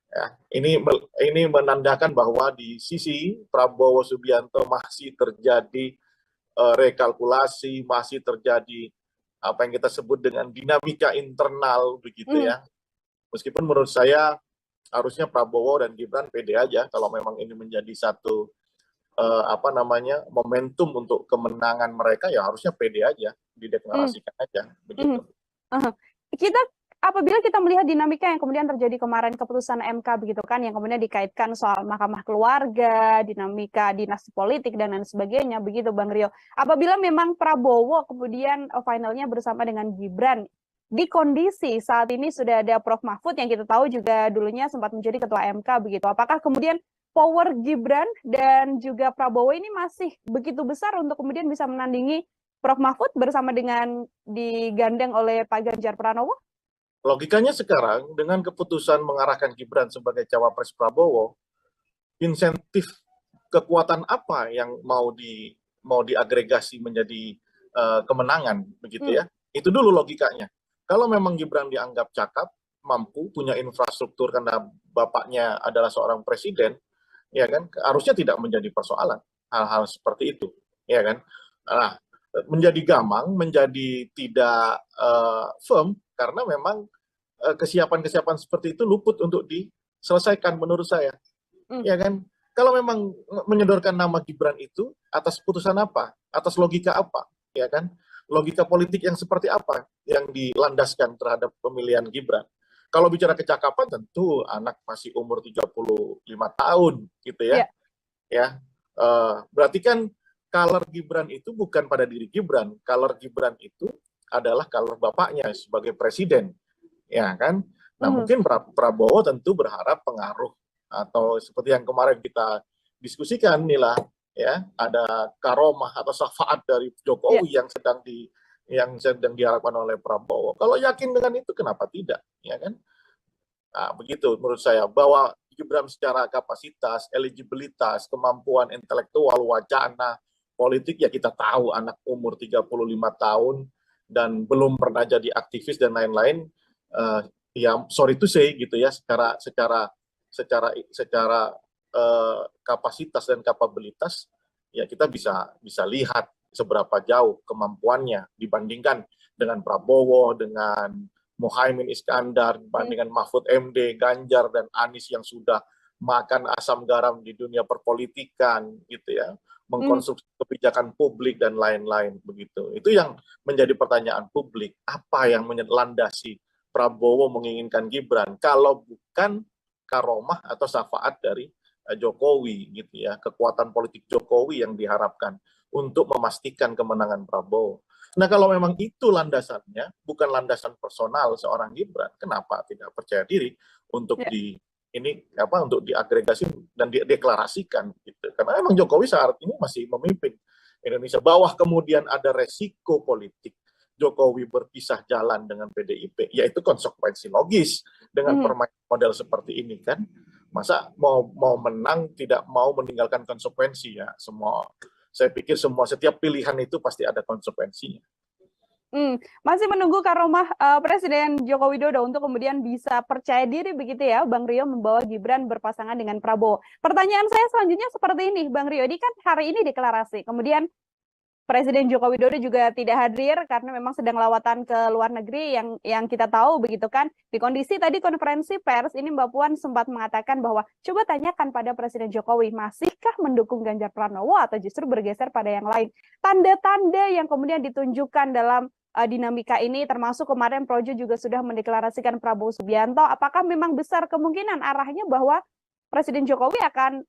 Ya, ini menandakan bahwa di sisi Prabowo Subianto masih terjadi rekalkulasi, masih terjadi apa yang kita sebut dengan dinamika internal begitu ya. Meskipun menurut saya harusnya Prabowo dan Gibran pede aja kalau memang ini menjadi satu momentum untuk kemenangan mereka, ya harusnya pede aja, dideklarasikan aja begitu. Apabila kita melihat dinamika yang kemudian terjadi kemarin keputusan MK begitu kan, yang kemudian dikaitkan soal mahkamah keluarga, dinamika dinasti politik dan lain sebagainya begitu Bang Rio. Apabila memang Prabowo kemudian finalnya bersama dengan Gibran, di kondisi saat ini sudah ada Prof Mahfud yang kita tahu juga dulunya sempat menjadi ketua MK begitu. Apakah kemudian power Gibran dan juga Prabowo ini masih begitu besar untuk kemudian bisa menandingi Prof Mahfud bersama dengan digandeng oleh Pak Ganjar Pranowo? Logikanya sekarang dengan keputusan mengarahkan Gibran sebagai cawapres Prabowo, insentif kekuatan apa yang mau diagregasi menjadi kemenangan begitu ya? Itu dulu logikanya. Kalau memang Gibran dianggap cakap, mampu, punya infrastruktur karena bapaknya adalah seorang presiden, ya kan, harusnya tidak menjadi persoalan hal-hal seperti itu, ya kan? Nah, menjadi gamang, menjadi tidak firm karena memang kesiapan-kesiapan seperti itu luput untuk diselesaikan menurut saya. Ya kan? Kalau memang menyodorkan nama Gibran itu atas putusan apa? Atas logika apa? Ya kan? Logika politik yang seperti apa yang dilandaskan terhadap pemilihan Gibran? Kalau bicara kecakapan tentu anak masih umur 35 tahun gitu ya. Ya. Berarti kan color Gibran itu bukan pada diri Gibran. Color Gibran itu adalah color bapaknya sebagai presiden. Ya kan? Nah, mungkin Prabowo tentu berharap pengaruh atau seperti yang kemarin kita diskusikan inilah ya, ada karomah atau syafaat dari Jokowi yang sedang diharapkan oleh Prabowo. Kalau yakin dengan itu kenapa tidak, ya kan? Nah, begitu menurut saya, bahwa Gibran secara kapasitas, eligibilitas, kemampuan intelektual, wacana, politik, ya kita tahu anak umur 35 tahun dan belum pernah jadi aktivis dan lain-lain. Ya sorry to say gitu ya, secara kapasitas dan kapabilitas ya kita bisa lihat seberapa jauh kemampuannya dibandingkan dengan Prabowo, dengan Muhaimin Iskandar, dibandingkan Mahfud MD, Ganjar dan Anies yang sudah makan asam garam di dunia perpolitikan gitu ya, mengkonsumsi kebijakan publik dan lain-lain begitu. Itu yang menjadi pertanyaan publik, apa yang melandasi Prabowo menginginkan Gibran kalau bukan karomah atau syafaat dari Jokowi gitu ya, kekuatan politik Jokowi yang diharapkan untuk memastikan kemenangan Prabowo. Nah, kalau memang itu landasannya, bukan landasan personal seorang Gibran, kenapa tidak percaya diri untuk untuk diagregasi dan dideklarasikan gitu. Karena memang Jokowi saat ini masih memimpin Indonesia. Bawah kemudian ada resiko politik Jokowi berpisah jalan dengan PDIP, yaitu konsekuensi logis dengan permainan model seperti ini kan. Masa mau menang tidak mau meninggalkan konsekuensi ya. Saya pikir setiap pilihan itu pasti ada konsekuensinya. Masih menunggu karomah Presiden Joko Widodo untuk kemudian bisa percaya diri begitu ya, Bang Rio, membawa Gibran berpasangan dengan Prabowo. Pertanyaan saya selanjutnya seperti ini, Bang Rio, ini kan hari ini deklarasi, kemudian Presiden Joko Widodo juga tidak hadir karena memang sedang lawatan ke luar negeri yang kita tahu begitu kan. Di kondisi tadi konferensi pers ini Mbak Puan sempat mengatakan bahwa coba tanyakan pada Presiden Jokowi, masihkah mendukung Ganjar Pranowo atau justru bergeser pada yang lain. Tanda-tanda yang kemudian ditunjukkan dalam dinamika ini, termasuk kemarin Projo juga sudah mendeklarasikan Prabowo Subianto, apakah memang besar kemungkinan arahnya bahwa Presiden Jokowi akan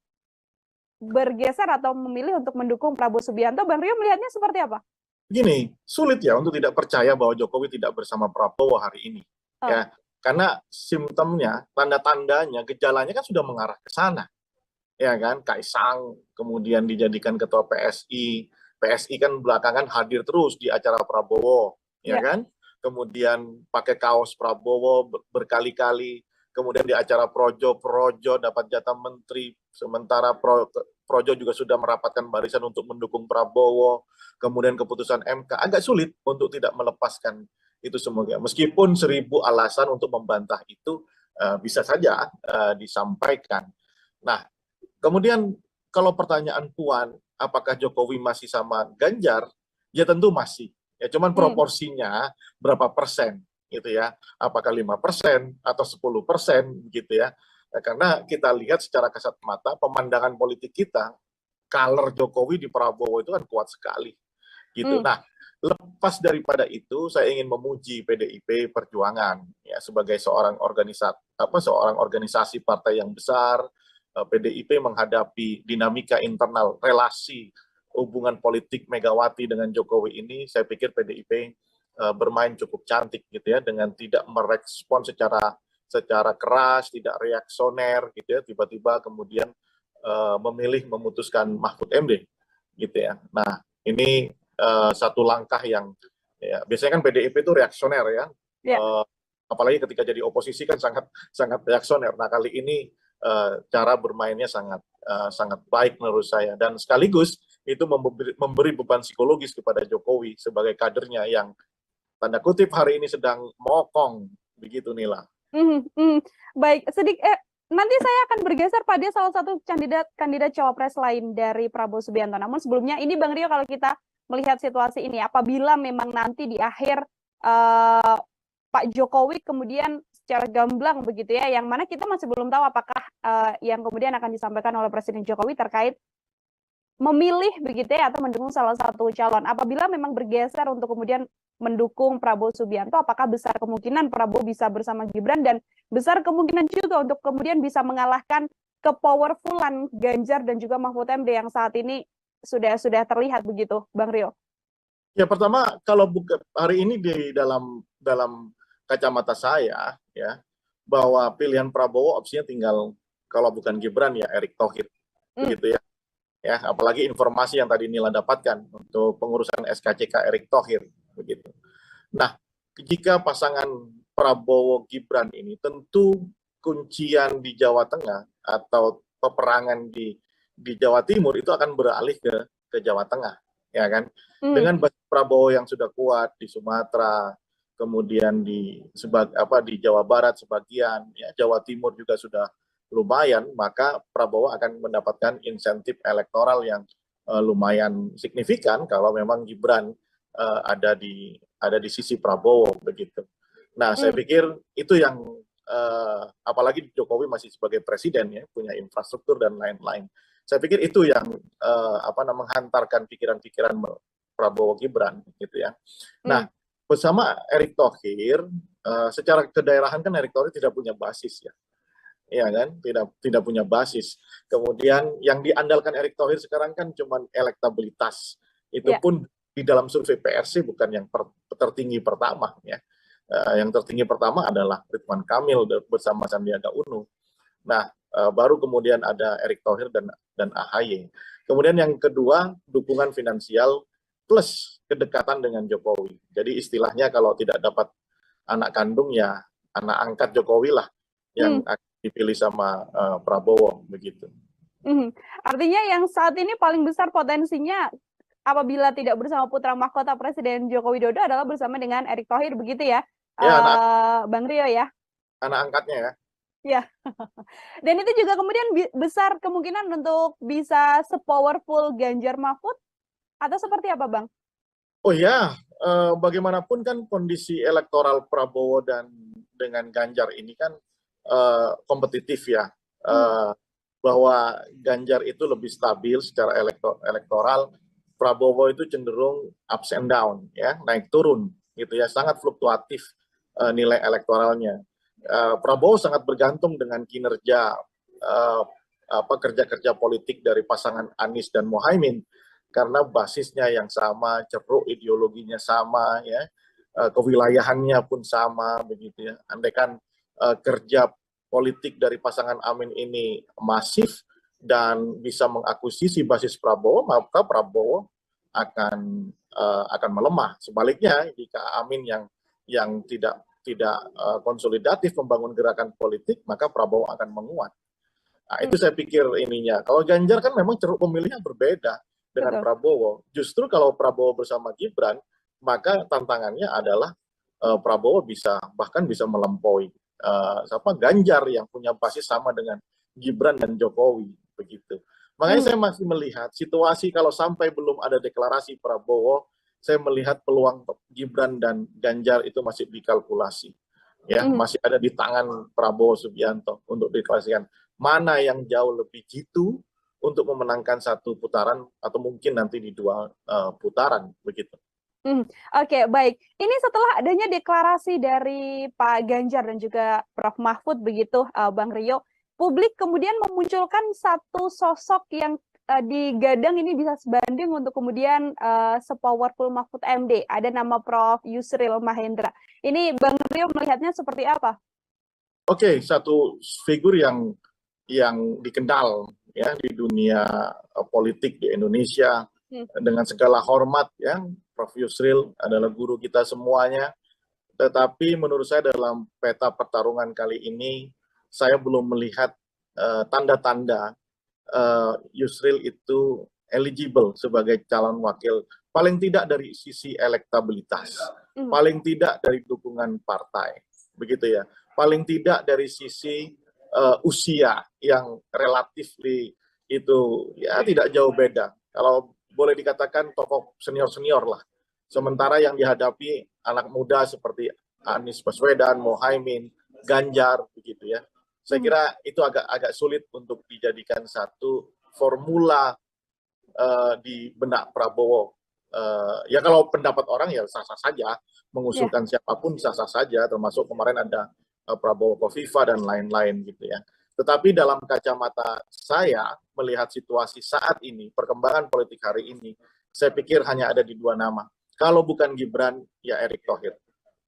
bergeser atau memilih untuk mendukung Prabowo Subianto? Bang Rio melihatnya seperti apa? Gini, sulit ya untuk tidak percaya bahwa Jokowi tidak bersama Prabowo hari ini. Ya, karena simptomnya, tanda-tandanya, gejalanya kan sudah mengarah ke sana. Ya kan, Kaisang kemudian dijadikan ketua PSI, PSI kan belakangan hadir terus di acara Prabowo, ya kan? Kemudian pakai kaos Prabowo berkali-kali, kemudian di acara Projo dapat jatah menteri, sementara Projo juga sudah merapatkan barisan untuk mendukung Prabowo, kemudian keputusan MK, agak sulit untuk tidak melepaskan itu semuanya. Meskipun 1000 alasan untuk membantah itu bisa saja disampaikan. Nah, kemudian kalau pertanyaan Puan, apakah Jokowi masih sama Ganjar? Ya tentu masih. Ya cuman proporsinya berapa persen gitu ya. Apakah 5% atau 10% gitu ya. Nah, karena kita lihat secara kasat mata pemandangan politik kita, color Jokowi di Prabowo itu kan kuat sekali gitu. Nah, lepas daripada itu saya ingin memuji PDIP Perjuangan ya sebagai seorang organisasi partai yang besar. PDIP menghadapi dinamika internal relasi hubungan politik Megawati dengan Jokowi ini, saya pikir PDIP bermain cukup cantik gitu ya, dengan tidak merespon secara keras, tidak reaksioner gitu ya, tiba-tiba kemudian memilih memutuskan Mahfud MD gitu ya. Nah, ini satu langkah yang ya, biasanya kan PDIP itu reaksioner ya. Apalagi ketika jadi oposisi kan sangat reaksioner. Nah, kali ini cara bermainnya sangat baik menurut saya, dan sekaligus itu memberi beban psikologis kepada Jokowi sebagai kadernya yang tanda kutip hari ini sedang mokong begitu, Nila. Baik, nanti saya akan bergeser pada salah satu kandidat cawapres lain dari Prabowo Subianto. Namun sebelumnya ini Bang Rio, kalau kita melihat situasi ini, apabila memang nanti di akhir Pak Jokowi kemudian secara gamblang begitu ya, yang mana kita masih belum tahu apakah yang kemudian akan disampaikan oleh Presiden Jokowi terkait memilih begitu ya atau mendukung salah satu calon. Apabila memang bergeser untuk kemudian mendukung Prabowo Subianto, apakah besar kemungkinan Prabowo bisa bersama Gibran, dan besar kemungkinan juga untuk kemudian bisa mengalahkan kepowerfulan Ganjar dan juga Mahfud MD yang saat ini sudah terlihat begitu, Bang Rio? Ya, pertama kalau hari ini di dalam kacamata saya ya, bahwa pilihan Prabowo opsinya tinggal, kalau bukan Gibran ya Erick Thohir begitu ya. Ya, apalagi informasi yang tadi Nila dapatkan untuk pengurusan SKCK Erick Thohir begitu. Nah, jika pasangan Prabowo Gibran ini, tentu kuncian di Jawa Tengah atau peperangan di Jawa Timur itu akan beralih ke Jawa Tengah, ya kan? Dengan basis Prabowo yang sudah kuat di Sumatera, kemudian di Jawa Barat sebagian, ya Jawa Timur juga sudah lumayan, maka Prabowo akan mendapatkan insentif elektoral yang lumayan signifikan kalau memang Gibran ada di sisi Prabowo begitu. Nah, saya pikir itu yang apalagi Jokowi masih sebagai presiden ya, punya infrastruktur dan lain-lain. Saya pikir itu yang menghantarkan pikiran-pikiran Prabowo Gibran gitu ya. Nah, bersama Erick Thohir, secara kedaerahan kan Erick Thohir tidak punya basis ya. Ya kan, tidak punya basis. Kemudian yang diandalkan Erick Thohir sekarang kan cuma elektabilitas. Itu pun di dalam survei PRC bukan yang tertinggi pertama ya. Yang tertinggi pertama adalah Ridwan Kamil bersama Sandiaga Uno. Nah, baru kemudian ada Erick Thohir dan AHY. Kemudian yang kedua, dukungan finansial plus kedekatan dengan Jokowi. Jadi istilahnya kalau tidak dapat anak kandung ya anak angkat Jokowi lah yang dipilih sama Prabowo begitu. Artinya yang saat ini paling besar potensinya apabila tidak bersama putra mahkota Presiden Joko Widodo adalah bersama dengan Erick Thohir begitu ya, Bang Rio ya? Anak angkatnya ya. Ya. Dan itu juga kemudian besar kemungkinan untuk bisa sepowerful Ganjar Mahfud atau seperti apa, Bang? Oh ya, bagaimanapun kan kondisi elektoral Prabowo dan dengan Ganjar ini kan kompetitif ya, bahwa Ganjar itu lebih stabil secara elektoral, Prabowo itu cenderung ups and down ya, naik turun gitu ya, sangat fluktuatif nilai elektoralnya. Prabowo sangat bergantung dengan kinerja kerja-kerja politik dari pasangan Anies dan Muhaimin karena basisnya yang sama, ceruk ideologinya sama ya, kewilayahannya pun sama begitu ya. Andaikan kerja politik dari pasangan Amin ini masif dan bisa mengakuisisi basis Prabowo, maka Prabowo akan melemah. Sebaliknya jika Amin yang tidak konsolidatif membangun gerakan politik, maka Prabowo akan menguat. Nah, itu saya pikir ininya. Kalau Ganjar kan memang ceruk pemilihnya berbeda dengan Prabowo. Justru kalau Prabowo bersama Gibran, maka tantangannya adalah Prabowo bahkan bisa melampaui Ganjar yang punya basis sama dengan Gibran dan Jokowi begitu. Makanya saya masih melihat situasi kalau sampai belum ada deklarasi Prabowo, saya melihat peluang Gibran dan Ganjar itu masih dikalkulasi. Ya, masih ada di tangan Prabowo Subianto untuk deklarasikan mana yang jauh lebih jitu untuk memenangkan satu putaran atau mungkin nanti di 2 putaran begitu. Oke, baik. Ini setelah adanya deklarasi dari Pak Ganjar dan juga Prof. Mahfud begitu, Bang Rio, publik kemudian memunculkan satu sosok yang digadang ini bisa sebanding untuk kemudian sepowerful Mahfud MD. Ada nama Prof. Yusril Mahendra. Ini Bang Rio melihatnya seperti apa? Oke, satu figur yang dikenal ya di dunia politik di Indonesia dengan segala hormat ya. Prof. Yusril adalah guru kita semuanya. Tetapi menurut saya dalam peta pertarungan kali ini saya belum melihat tanda-tanda Yusril itu eligible sebagai calon wakil, paling tidak dari sisi elektabilitas, paling tidak dari dukungan partai, begitu ya, paling tidak dari sisi usia yang relatif itu ya tidak jauh beda. Kalau boleh dikatakan tokoh senior-senior lah. Sementara yang dihadapi anak muda seperti Anies Baswedan, Mohaimin, Ganjar, begitu ya. Saya kira itu agak sulit untuk dijadikan satu formula di benak Prabowo. Ya kalau pendapat orang ya sah-sah saja, mengusulkan siapapun sah-sah saja, termasuk kemarin ada Prabowo Kofifa dan lain-lain gitu ya. Tetapi dalam kacamata saya melihat situasi saat ini, perkembangan politik hari ini, saya pikir hanya ada di 2 nama. Kalau bukan Gibran, ya Erick Thohir.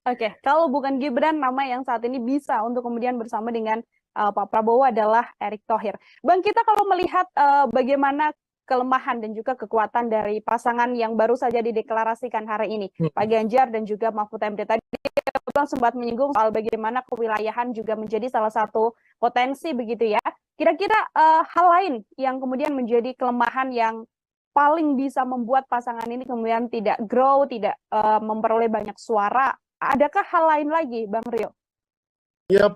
Oke, kalau bukan Gibran, nama yang saat ini bisa untuk kemudian bersama dengan Pak Prabowo adalah Erick Thohir. Bang, kita kalau melihat bagaimana kelemahan dan juga kekuatan dari pasangan yang baru saja dideklarasikan hari ini, Pak Ganjar dan juga Mahfud MD. Tadi Bang sempat menyinggung soal bagaimana kewilayahan juga menjadi salah satu potensi begitu ya. Kira-kira hal lain yang kemudian menjadi kelemahan yang paling bisa membuat pasangan ini kemudian tidak grow, tidak memperoleh banyak suara. Adakah hal lain lagi, Bang Rio? Ya,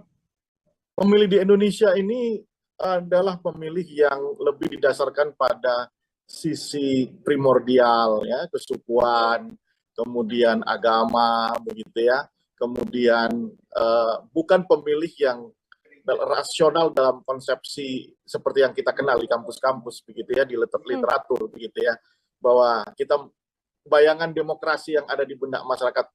pemilih di Indonesia ini adalah pemilih yang lebih didasarkan pada sisi primordial, ya, kesukuan, kemudian agama, begitu ya. Kemudian bukan pemilih yang rasional dalam konsepsi seperti yang kita kenal di kampus-kampus, begitu ya, di literatur, begitu ya, bahwa kita bayangan demokrasi yang ada di benak masyarakat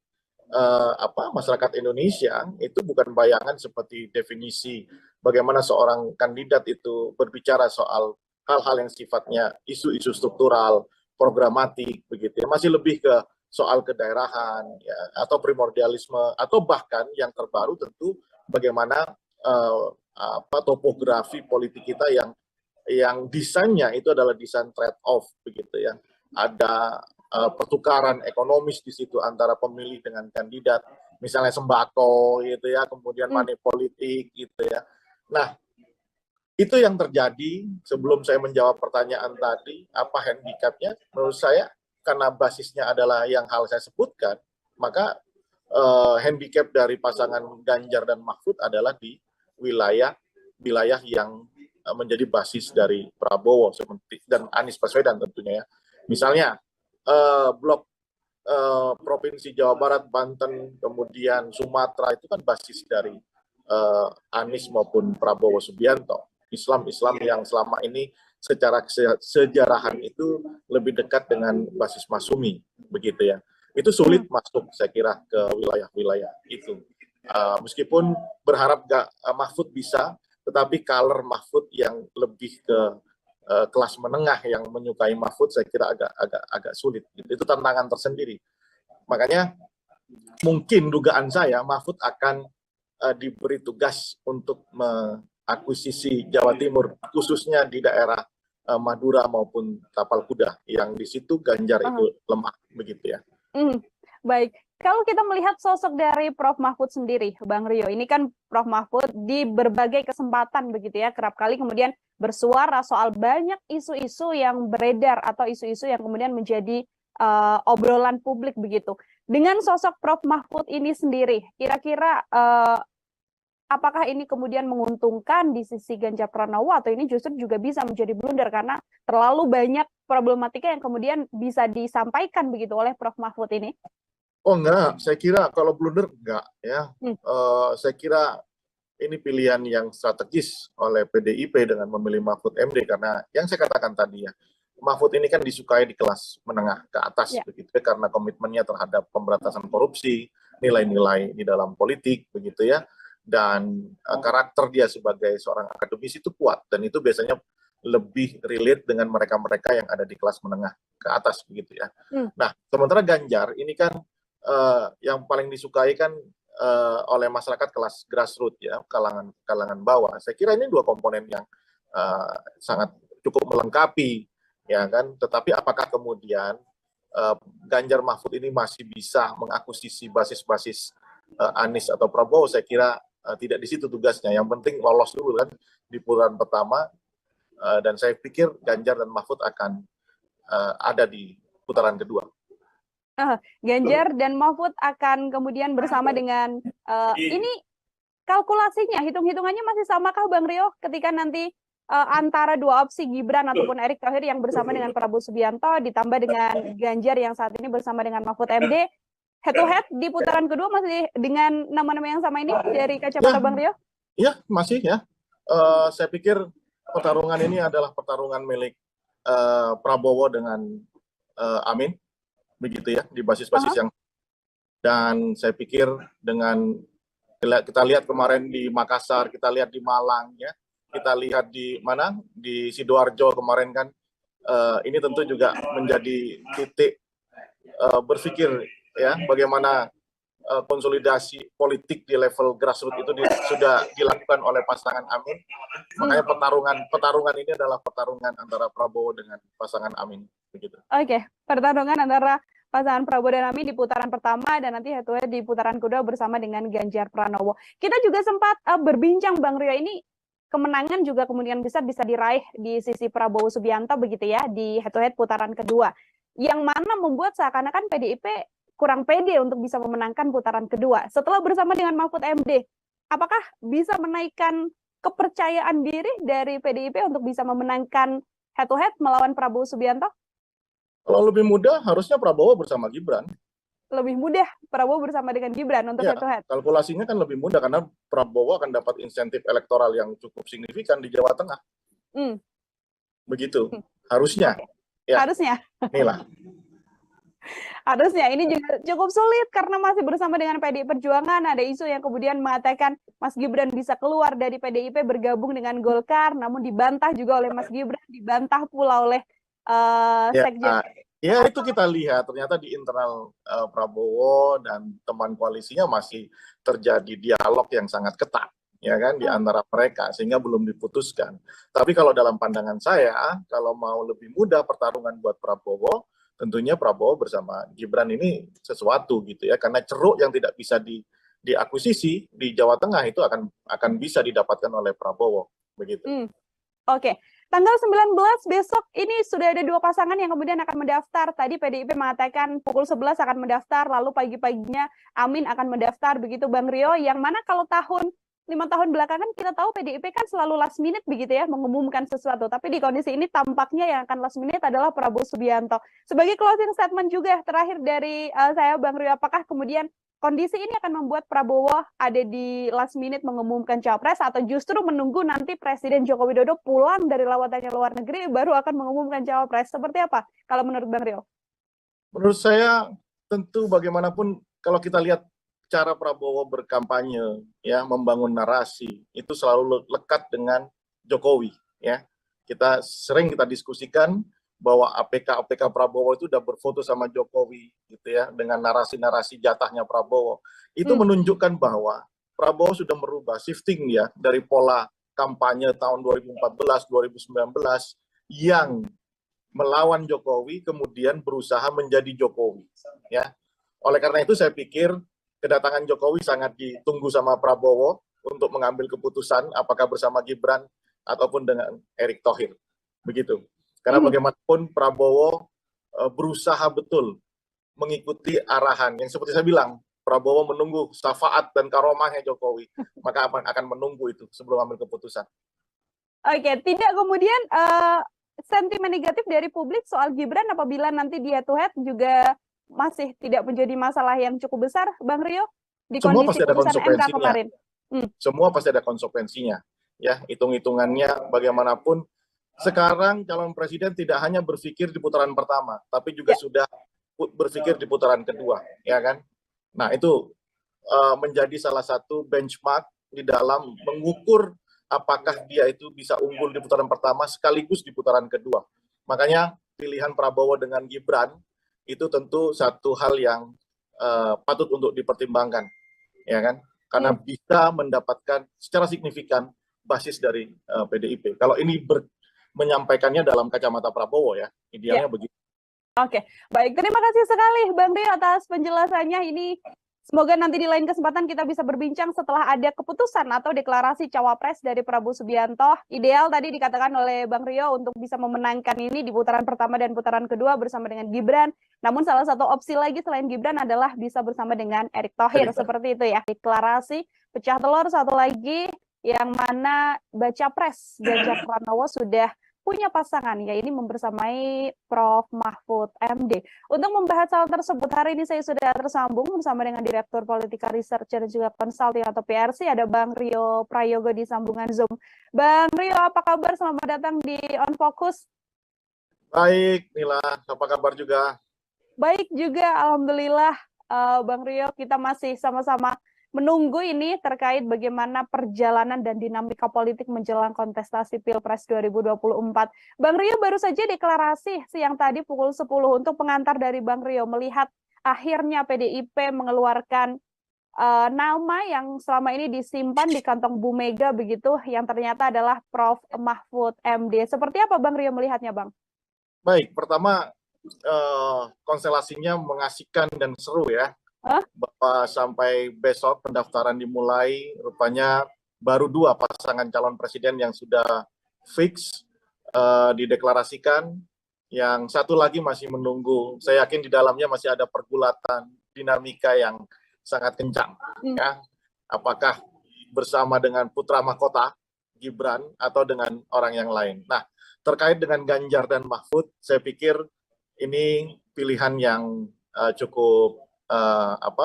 masyarakat Indonesia itu bukan bayangan seperti definisi bagaimana seorang kandidat itu berbicara soal hal-hal yang sifatnya isu-isu struktural, programatik, begitu ya, masih lebih ke soal kedaerahan ya, atau primordialisme, atau bahkan yang terbaru tentu bagaimana topografi politik kita yang desainnya itu adalah desain trade-off, begitu ya. Ada pertukaran ekonomis di situ antara pemilih dengan kandidat, misalnya sembako gitu ya, kemudian money politik gitu ya. Nah, itu yang terjadi. Sebelum saya menjawab pertanyaan tadi, apa handicapnya? Menurut saya karena basisnya adalah yang hal saya sebutkan, maka handicap dari pasangan Ganjar dan Mahfud adalah di wilayah yang menjadi basis dari Prabowo dan Anies Baswedan tentunya ya. Misalnya blok provinsi Jawa Barat, Banten, kemudian Sumatera itu kan basis dari Anies maupun Prabowo Subianto. Islam yang selama ini secara sejarahan itu lebih dekat dengan basis Masumi, begitu ya. Itu sulit masuk saya kira ke wilayah-wilayah itu. Meskipun berharap Mahfud bisa, tetapi color Mahfud yang lebih ke kelas menengah yang menyukai Mahfud saya kira agak sulit. Itu tantangan tersendiri. Makanya mungkin dugaan saya Mahfud akan diberi tugas untuk mengakuisisi Jawa Timur, khususnya di daerah Madura maupun Tapal Kuda, yang di situ Ganjar itu lemah begitu ya. Baik, kalau kita melihat sosok dari Prof. Mahfud sendiri, Bang Rio, ini kan Prof. Mahfud di berbagai kesempatan begitu ya, kerap kali kemudian bersuara soal banyak isu-isu yang beredar atau isu-isu yang kemudian menjadi obrolan publik begitu. Dengan sosok Prof. Mahfud ini sendiri, kira-kira apakah ini kemudian menguntungkan di sisi Ganjar Pranowo atau ini justru juga bisa menjadi blunder karena terlalu banyak problematika yang kemudian bisa disampaikan begitu oleh Prof. Mahfud ini? Oh enggak, saya kira kalau blunder enggak ya. Saya kira ini pilihan yang strategis oleh PDIP dengan memilih Mahfud MD karena yang saya katakan tadi ya, Mahfud ini kan disukai di kelas menengah ke atas begitu ya, karena komitmennya terhadap pemberantasan korupsi, nilai-nilai di dalam politik begitu ya. Dan karakter dia sebagai seorang akademisi itu kuat dan itu biasanya lebih relate dengan mereka-mereka yang ada di kelas menengah ke atas begitu ya. Nah, sementara Ganjar ini kan yang paling disukai kan oleh masyarakat kelas grassroots ya, kalangan bawah. Saya kira ini dua komponen yang sangat cukup melengkapi ya kan. Tetapi apakah kemudian Ganjar Mahfud ini masih bisa mengakuisisi basis-basis Anies atau Prabowo? Saya kira tidak di situ tugasnya. Yang penting lolos dulu kan di putaran pertama, dan saya pikir Ganjar dan Mahfud akan ada di putaran kedua. Ganjar dan Mahfud akan kemudian bersama dengan ini kalkulasinya, hitung-hitungannya masih samakah Bang Rio ketika nanti antara dua opsi Gibran ataupun Erick Thohir yang bersama dengan Prabowo Subianto ditambah dengan Ganjar yang saat ini bersama dengan Mahfud MD, head to head di putaran kedua masih dengan nama-nama yang sama ini dari kacamata Bang Rio? Iya, masih ya. Saya pikir pertarungan ini adalah pertarungan milik Prabowo dengan Amin, begitu ya, di basis-basis yang, dan saya pikir dengan kita lihat kemarin di Makassar, kita lihat di Malang ya, kita lihat di mana di Sidoarjo kemarin kan, ini tentu juga menjadi titik berpikir ya bagaimana konsolidasi politik di level grassroots itu sudah dilakukan oleh pasangan Amin. Makanya pertarungan ini adalah pertarungan antara Prabowo dengan pasangan Amin begitu. Oke, pertarungan antara pasangan Prabowo dan Amin di putaran pertama dan nanti head to head di putaran kedua bersama dengan Ganjar Pranowo. Kita juga sempat berbincang Bang Rio, ini kemenangan juga kemudian besar bisa diraih di sisi Prabowo Subianto begitu ya di head to head putaran kedua. Yang mana membuat seakan-akan PDIP kurang pede untuk bisa memenangkan putaran kedua. Setelah bersama dengan Mahfud MD, apakah bisa menaikkan kepercayaan diri dari PDIP untuk bisa memenangkan head to head melawan Prabowo Subianto? Kalau lebih mudah, harusnya Prabowo bersama Gibran. Lebih mudah Prabowo bersama dengan Gibran untuk head to head? Kalkulasinya kan lebih mudah karena Prabowo akan dapat insentif elektoral yang cukup signifikan di Jawa Tengah. Begitu, harusnya. Ya. Harusnya. Inilah. Harusnya ini juga cukup sulit karena masih bersama dengan PDI Perjuangan. Ada isu yang kemudian mengatakan Mas Gibran bisa keluar dari PDIP bergabung dengan Golkar, namun dibantah juga oleh Mas Gibran, dibantah pula oleh Sekjen. Ya itu kita lihat ternyata di internal Prabowo dan teman koalisinya masih terjadi dialog yang sangat ketat ya kan di antara mereka sehingga belum diputuskan. Tapi kalau dalam pandangan saya, kalau mau lebih mudah pertarungan buat Prabowo, tentunya Prabowo bersama Gibran ini sesuatu gitu ya, karena ceruk yang tidak bisa diakuisisi di Jawa Tengah itu akan bisa didapatkan oleh Prabowo begitu. Oke. Tanggal 19 besok ini sudah ada dua pasangan yang kemudian akan mendaftar. Tadi PDIP mengatakan pukul 11 akan mendaftar, lalu pagi-paginya Amin akan mendaftar begitu Bang Rio, yang mana kalau 5 tahun belakangan kita tahu PDIP kan selalu last minute begitu ya mengumumkan sesuatu, tapi di kondisi ini tampaknya yang akan last minute adalah Prabowo Subianto. Sebagai closing statement juga terakhir dari saya Bang Rio, apakah kemudian kondisi ini akan membuat Prabowo ada di last minute mengumumkan capres atau justru menunggu nanti Presiden Joko Widodo pulang dari lawatannya luar negeri baru akan mengumumkan capres? Seperti apa kalau menurut Bang Rio? Menurut saya tentu bagaimanapun kalau kita lihat cara Prabowo berkampanye ya, membangun narasi itu selalu lekat dengan Jokowi ya. Kita diskusikan bahwa APK Prabowo itu udah berfoto sama Jokowi gitu ya, dengan narasi-narasi jatahnya Prabowo. Itu menunjukkan bahwa Prabowo sudah merubah shifting ya dari pola kampanye tahun 2014, 2019 yang melawan Jokowi kemudian berusaha menjadi Jokowi, ya. Oleh karena itu saya pikir kedatangan Jokowi sangat ditunggu sama Prabowo untuk mengambil keputusan apakah bersama Gibran ataupun dengan Erick Thohir, begitu. Karena bagaimanapun Prabowo berusaha betul mengikuti arahan yang seperti saya bilang, Prabowo menunggu syafaat dan karomahnya Jokowi, maka akan menunggu itu sebelum ambil keputusan. Oke, tidak kemudian sentimen negatif dari publik soal Gibran apabila nanti dia head to head juga masih tidak menjadi masalah yang cukup besar, Bang Rio, di Semua kondisi pasti ada putusan MK konsekuensinya. kemarin. Semua pasti ada konsekuensinya, ya. Hitung-hitungannya bagaimanapun. Sekarang calon presiden tidak hanya berpikir di putaran pertama, tapi juga sudah berpikir di putaran kedua, ya kan? Nah, itu menjadi salah satu benchmark di dalam mengukur apakah dia itu bisa unggul di putaran pertama sekaligus di putaran kedua. Makanya pilihan Prabowo dengan Gibran itu tentu satu hal yang patut untuk dipertimbangkan, ya kan? Karena bisa mendapatkan secara signifikan basis dari PDIP. Kalau ini menyampaikannya dalam kacamata Prabowo, ya, idealnya begitu. Oke, baik. Terima kasih sekali Bang Rio atas penjelasannya ini. Semoga nanti di lain kesempatan kita bisa berbincang setelah ada keputusan atau deklarasi cawapres dari Prabowo Subianto. Ideal tadi dikatakan oleh Bang Rio untuk bisa memenangkan ini di putaran pertama dan putaran kedua bersama dengan Gibran. Namun salah satu opsi lagi selain Gibran adalah bisa bersama dengan Erick Thohir. Seperti itu ya. Deklarasi pecah telur satu lagi yang mana baca pres Ganjar Pranowo sudah punya pasangan, ya ini membersamai Prof. Mahfud MD. Untuk membahas hal tersebut, hari ini saya sudah tersambung bersama dengan Direktur Politika Research dan juga Consulting atau PRC, ada Bang Rio Prayogo di sambungan Zoom. Bang Rio, apa kabar? Selamat datang di On Focus. Baik, Nila, apa kabar juga? Baik juga, Alhamdulillah. Bang Rio, kita masih sama-sama menunggu ini terkait bagaimana perjalanan dan dinamika politik menjelang kontestasi Pilpres 2024. Bang Rio baru saja deklarasi siang tadi pukul 10 untuk pengantar dari Bang Rio melihat akhirnya PDIP mengeluarkan nama yang selama ini disimpan di kantong Bu Mega begitu, yang ternyata adalah Prof. Mahfud MD. Seperti apa Bang Rio melihatnya, Bang? Baik, pertama konstelasinya mengasihkan dan seru, ya. Bahwa sampai besok pendaftaran dimulai, rupanya baru 2 pasangan calon presiden yang sudah fix dideklarasikan, yang satu lagi masih menunggu. Saya yakin di dalamnya masih ada pergulatan dinamika yang sangat kencang, ya. Apakah bersama dengan putra mahkota Gibran atau dengan orang yang lain. Nah, terkait dengan Ganjar dan Mahfud, saya pikir ini pilihan yang cukup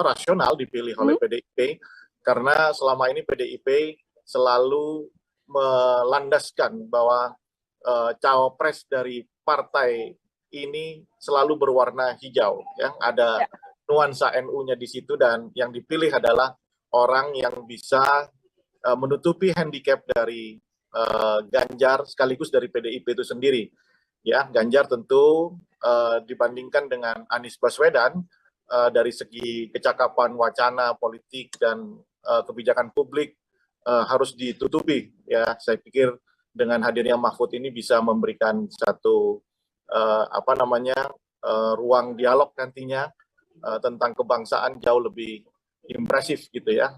rasional dipilih oleh PDIP, karena selama ini PDIP selalu melandaskan bahwa cawapres dari partai ini selalu berwarna hijau, ya. Ada nuansa NU-nya di situ, dan yang dipilih adalah orang yang bisa menutupi handicap dari Ganjar sekaligus dari PDIP itu sendiri, ya. Ganjar tentu dibandingkan dengan Anies Baswedan dari segi kecakapan wacana politik dan kebijakan publik harus ditutupi, ya. Saya pikir dengan hadirnya Mahfud ini bisa memberikan satu ruang dialog nantinya tentang kebangsaan jauh lebih impresif, gitu ya.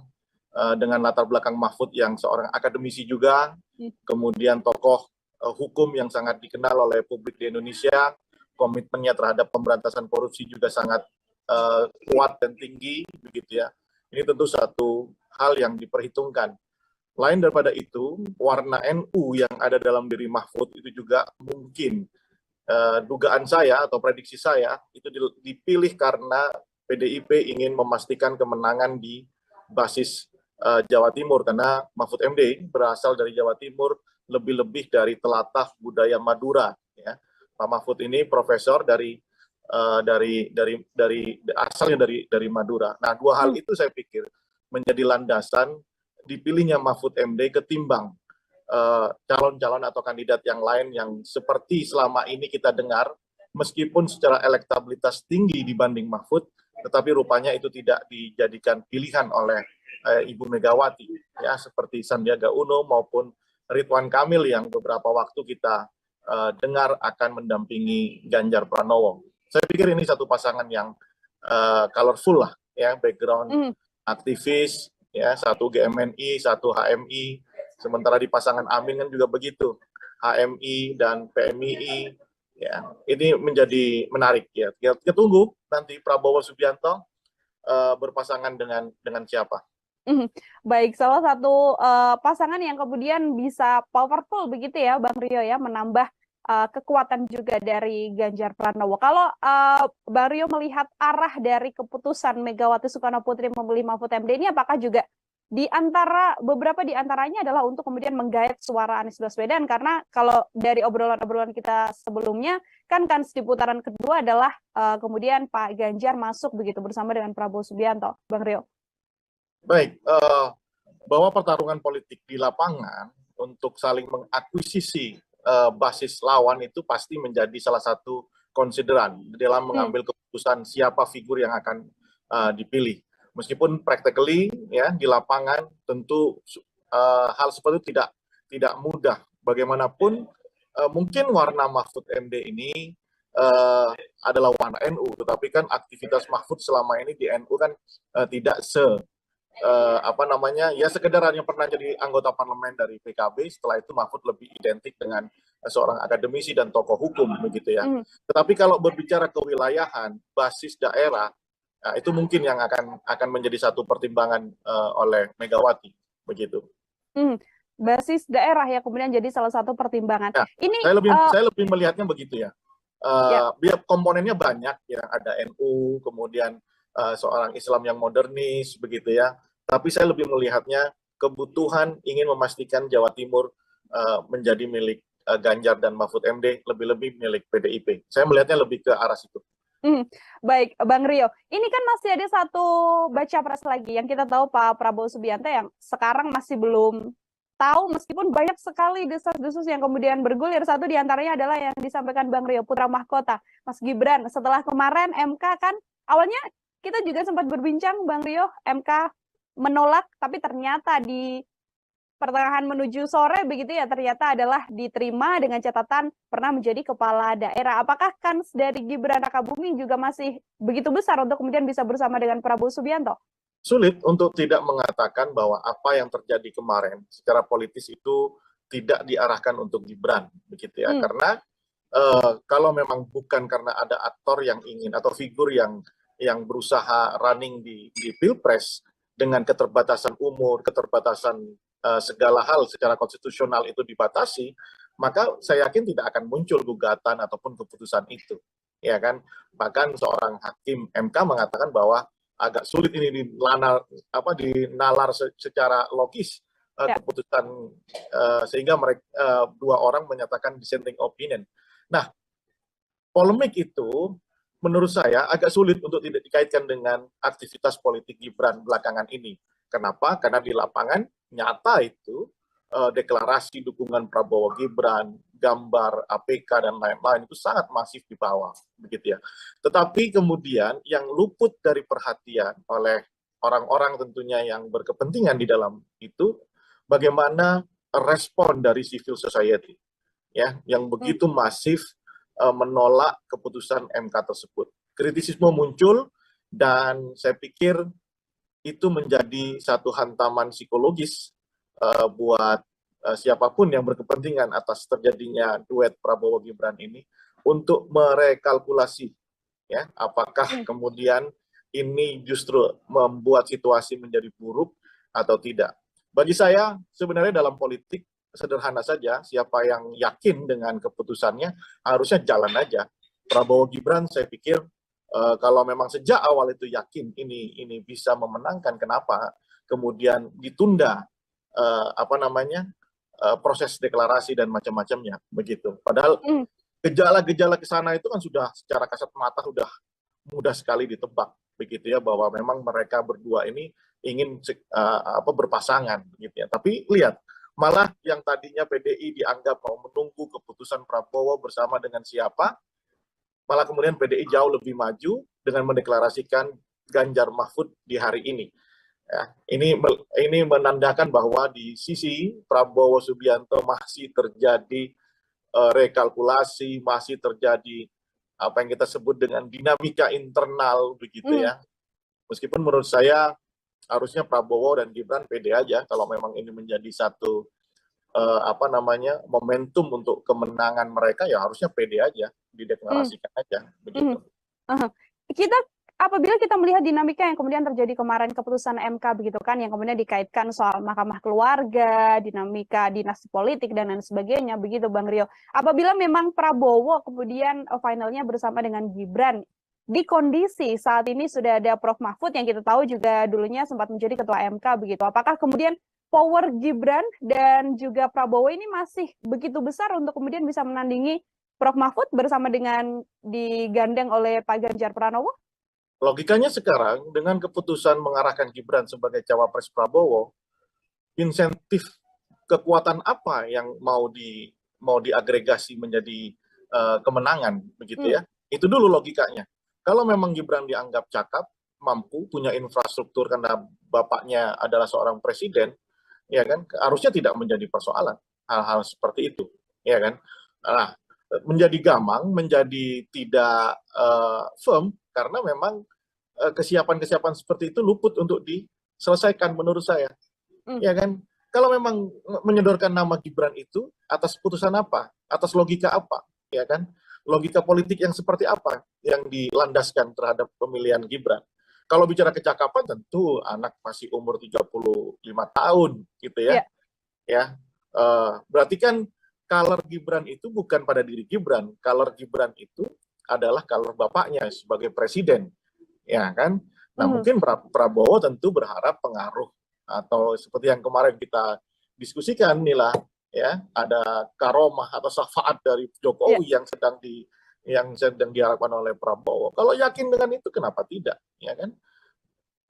Dengan latar belakang Mahfud yang seorang akademisi juga, kemudian tokoh hukum yang sangat dikenal oleh publik di Indonesia, komitmennya terhadap pemberantasan korupsi juga sangat kuat dan tinggi, begitu ya. Ini tentu satu hal yang diperhitungkan. Lain daripada itu, warna NU yang ada dalam diri Mahfud itu juga mungkin, dugaan saya atau prediksi saya, itu dipilih karena PDIP ingin memastikan kemenangan di basis Jawa Timur, karena Mahfud MD berasal dari Jawa Timur, lebih-lebih dari telatah budaya Madura, ya. Pak Mahfud ini profesor asalnya dari Madura. Nah, 2 hal itu saya pikir menjadi landasan dipilihnya Mahfud MD ketimbang calon-calon atau kandidat yang lain yang seperti selama ini kita dengar, meskipun secara elektabilitas tinggi dibanding Mahfud, tetapi rupanya itu tidak dijadikan pilihan oleh Ibu Megawati, ya, seperti Sandiaga Uno maupun Ridwan Kamil yang beberapa waktu kita dengar akan mendampingi Ganjar Pranowo. Saya pikir ini satu pasangan yang colorful lah, ya, background aktivis, ya, satu GMNI, satu HMI, sementara di pasangan Amin kan juga begitu, HMI dan PMII, ya, ini menjadi menarik, ya. Kita tunggu nanti Prabowo Subianto berpasangan dengan siapa. Baik, salah satu pasangan yang kemudian bisa powerful begitu ya, Bang Rio ya, menambah kekuatan juga dari Ganjar Pranowo. Kalau Bang Rio melihat arah dari keputusan Megawati Soekarno Putri memilih Mahfud MD ini, apakah juga beberapa di antaranya adalah untuk kemudian menggait suara Anies Baswedan, karena kalau dari obrolan-obrolan kita sebelumnya kan di putaran kedua adalah kemudian Pak Ganjar masuk begitu bersama dengan Prabowo Subianto, Bang Rio. Baik, bahwa pertarungan politik di lapangan untuk saling mengakuisisi basis lawan itu pasti menjadi salah satu konsideran dalam mengambil keputusan siapa figur yang akan dipilih. Meskipun practically, ya, di lapangan tentu hal seperti itu tidak mudah. Bagaimanapun mungkin warna Mahfud MD ini adalah warna NU, tetapi kan aktivitas Mahfud selama ini di NU kan tidak ya sekedar hanya pernah jadi anggota parlemen dari PKB, setelah itu Mahfud lebih identik dengan seorang akademisi dan tokoh hukum begitu ya. Tetapi kalau berbicara kewilayahan, basis daerah, itu mungkin yang akan menjadi satu pertimbangan oleh Megawati begitu. Basis daerah ya kemudian jadi salah satu pertimbangan. Nah, ini saya lebih melihatnya begitu ya. Biar komponennya banyak ya, ada NU, kemudian seorang Islam yang modernis begitu ya. Tapi saya lebih melihatnya kebutuhan ingin memastikan Jawa Timur menjadi milik Ganjar dan Mahfud MD, lebih-lebih milik PDIP. Saya melihatnya lebih ke arah situ. Baik, Bang Rio. Ini kan masih ada satu baca pres lagi yang kita tahu Pak Prabowo Subianto yang sekarang masih belum tahu, meskipun banyak sekali desas-desus yang kemudian bergulir. Satu diantaranya adalah yang disampaikan Bang Rio, putra mahkota, Mas Gibran. Setelah kemarin MK kan, awalnya kita juga sempat berbincang, Bang Rio, MK menolak, tapi ternyata di pertengahan menuju sore begitu ya, ternyata adalah diterima dengan catatan pernah menjadi kepala daerah. Apakah kans dari Gibran Rakabuming juga masih begitu besar untuk kemudian bisa bersama dengan Prabowo Subianto? Sulit untuk tidak mengatakan bahwa apa yang terjadi kemarin secara politis itu tidak diarahkan untuk Gibran, begitu ya. Karena kalau memang bukan karena ada aktor yang ingin atau figur yang berusaha running di Pilpres dengan keterbatasan umur, keterbatasan segala hal secara konstitusional itu dibatasi, maka saya yakin tidak akan muncul gugatan ataupun keputusan itu, ya kan. Bahkan seorang hakim MK mengatakan bahwa agak sulit ini dinalar secara logis keputusan, sehingga mereka dua orang menyatakan dissenting opinion. Nah, polemik itu menurut saya agak sulit untuk tidak dikaitkan dengan aktivitas politik Gibran belakangan ini. Kenapa? Karena di lapangan nyata itu deklarasi dukungan Prabowo Gibran, gambar APK dan lain-lain itu sangat masif di bawah, begitu ya. Tetapi kemudian yang luput dari perhatian oleh orang-orang tentunya yang berkepentingan di dalam itu, bagaimana respon dari civil society, ya, yang begitu masif menolak keputusan MK tersebut. Kritisisme muncul dan saya pikir itu menjadi satu hantaman psikologis buat siapapun yang berkepentingan atas terjadinya duet Prabowo Gibran ini untuk merekalkulasi, ya, apakah kemudian ini justru membuat situasi menjadi buruk atau tidak. Bagi saya sebenarnya dalam politik sederhana saja, siapa yang yakin dengan keputusannya harusnya jalan aja. Prabowo Gibran saya pikir kalau memang sejak awal itu yakin ini bisa memenangkan, kenapa kemudian ditunda proses deklarasi dan macam-macamnya begitu. Padahal gejala-gejala ke sana itu kan sudah secara kasat mata sudah mudah sekali ditebak begitu ya, bahwa memang mereka berdua ini ingin berpasangan gitu ya. Tapi lihat, malah yang tadinya PDI dianggap mau menunggu keputusan Prabowo bersama dengan siapa, malah kemudian PDI jauh lebih maju dengan mendeklarasikan Ganjar Mahfud di hari ini. Ya, ini menandakan bahwa di sisi Prabowo Subianto masih terjadi rekalkulasi, masih terjadi apa yang kita sebut dengan dinamika internal begitu ya. Meskipun menurut saya harusnya Prabowo dan Gibran pede aja kalau memang ini menjadi satu momentum untuk kemenangan mereka, ya harusnya pede aja, dideklarasikan aja begitu. Kita apabila kita melihat dinamika yang kemudian terjadi kemarin keputusan MK begitu kan, yang kemudian dikaitkan soal mahkamah keluarga, dinamika dinasti politik dan lain sebagainya begitu Bang Rio. Apabila memang Prabowo kemudian finalnya bersama dengan Gibran, di kondisi saat ini sudah ada Prof Mahfud yang kita tahu juga dulunya sempat menjadi ketua MK begitu. Apakah kemudian power Gibran dan juga Prabowo ini masih begitu besar untuk kemudian bisa menandingi Prof Mahfud bersama dengan digandeng oleh Pak Ganjar Pranowo? Logikanya sekarang dengan keputusan mengarahkan Gibran sebagai cawapres Prabowo, insentif kekuatan apa yang mau diagregasi menjadi kemenangan begitu ya? Itu dulu logikanya. Kalau memang Gibran dianggap cakap, mampu, punya infrastruktur karena bapaknya adalah seorang presiden, ya kan, harusnya tidak menjadi persoalan hal-hal seperti itu, ya kan? Nah, menjadi gamang, menjadi tidak firm karena memang kesiapan-kesiapan seperti itu luput untuk diselesaikan menurut saya. Ya kan? Kalau memang menyodorkan nama Gibran itu atas putusan apa? Atas logika apa? Ya kan? Logika politik yang seperti apa yang dilandaskan terhadap pemilihan Gibran? Kalau bicara kecakapan tentu anak masih umur 35 tahun gitu ya. Ya. Berarti kan color Gibran itu bukan pada diri Gibran. Color Gibran itu adalah color bapaknya sebagai presiden. Ya kan? Nah, mungkin Prabowo tentu berharap pengaruh atau seperti yang kemarin kita diskusikan inilah ya, ada karomah atau syafaat dari Jokowi yang sedang diharapkan oleh Prabowo. Kalau yakin dengan itu kenapa tidak, ya kan?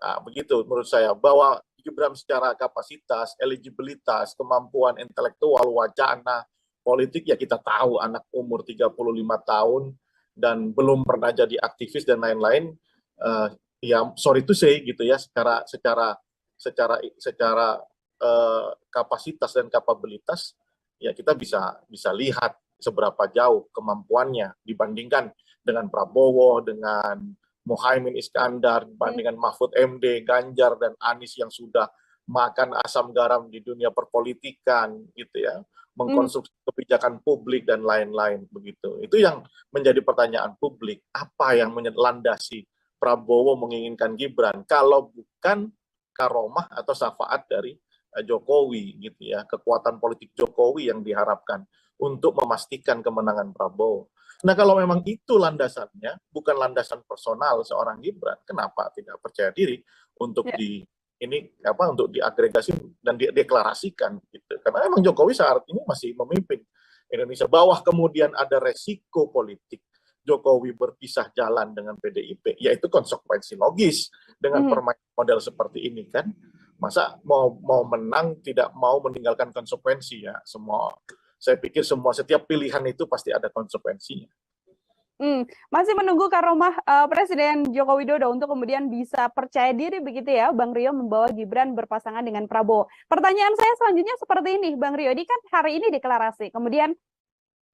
Nah, begitu menurut saya bahwa Gibran secara kapasitas, eligibilitas, kemampuan intelektual, wacana, politik ya kita tahu anak umur 35 tahun dan belum pernah jadi aktivis dan lain-lain. Ya sorry to say gitu ya, secara kapasitas dan kapabilitas ya kita bisa lihat seberapa jauh kemampuannya dibandingkan dengan Prabowo, dengan Muhaimin Iskandar, dibandingkan Mahfud MD, Ganjar dan Anies yang sudah makan asam garam di dunia perpolitikan gitu ya, mengkonsumsi kebijakan publik dan lain-lain begitu. Itu yang menjadi pertanyaan publik, apa yang melandasi Prabowo menginginkan Gibran kalau bukan karomah atau syafaat dari Jokowi gitu ya, kekuatan politik Jokowi yang diharapkan untuk memastikan kemenangan Prabowo. Nah, kalau memang itu landasannya, bukan landasan personal seorang Gibran, kenapa tidak percaya diri untuk untuk diagregasi dan dideklarasikan gitu. Karena memang Jokowi saat ini masih memimpin Indonesia. Bawah kemudian ada resiko politik Jokowi berpisah jalan dengan PDIP, yaitu konsekuensi logis dengan permainan model seperti ini kan. Masa mau menang tidak mau meninggalkan konsekuensi ya. Saya pikir setiap pilihan itu pasti ada konsekuensinya. Masih menunggu karomah Presiden Joko Widodo untuk kemudian bisa percaya diri begitu ya, Bang Rio, membawa Gibran berpasangan dengan Prabowo. Pertanyaan saya selanjutnya seperti ini, Bang Rio, ini kan hari ini deklarasi, kemudian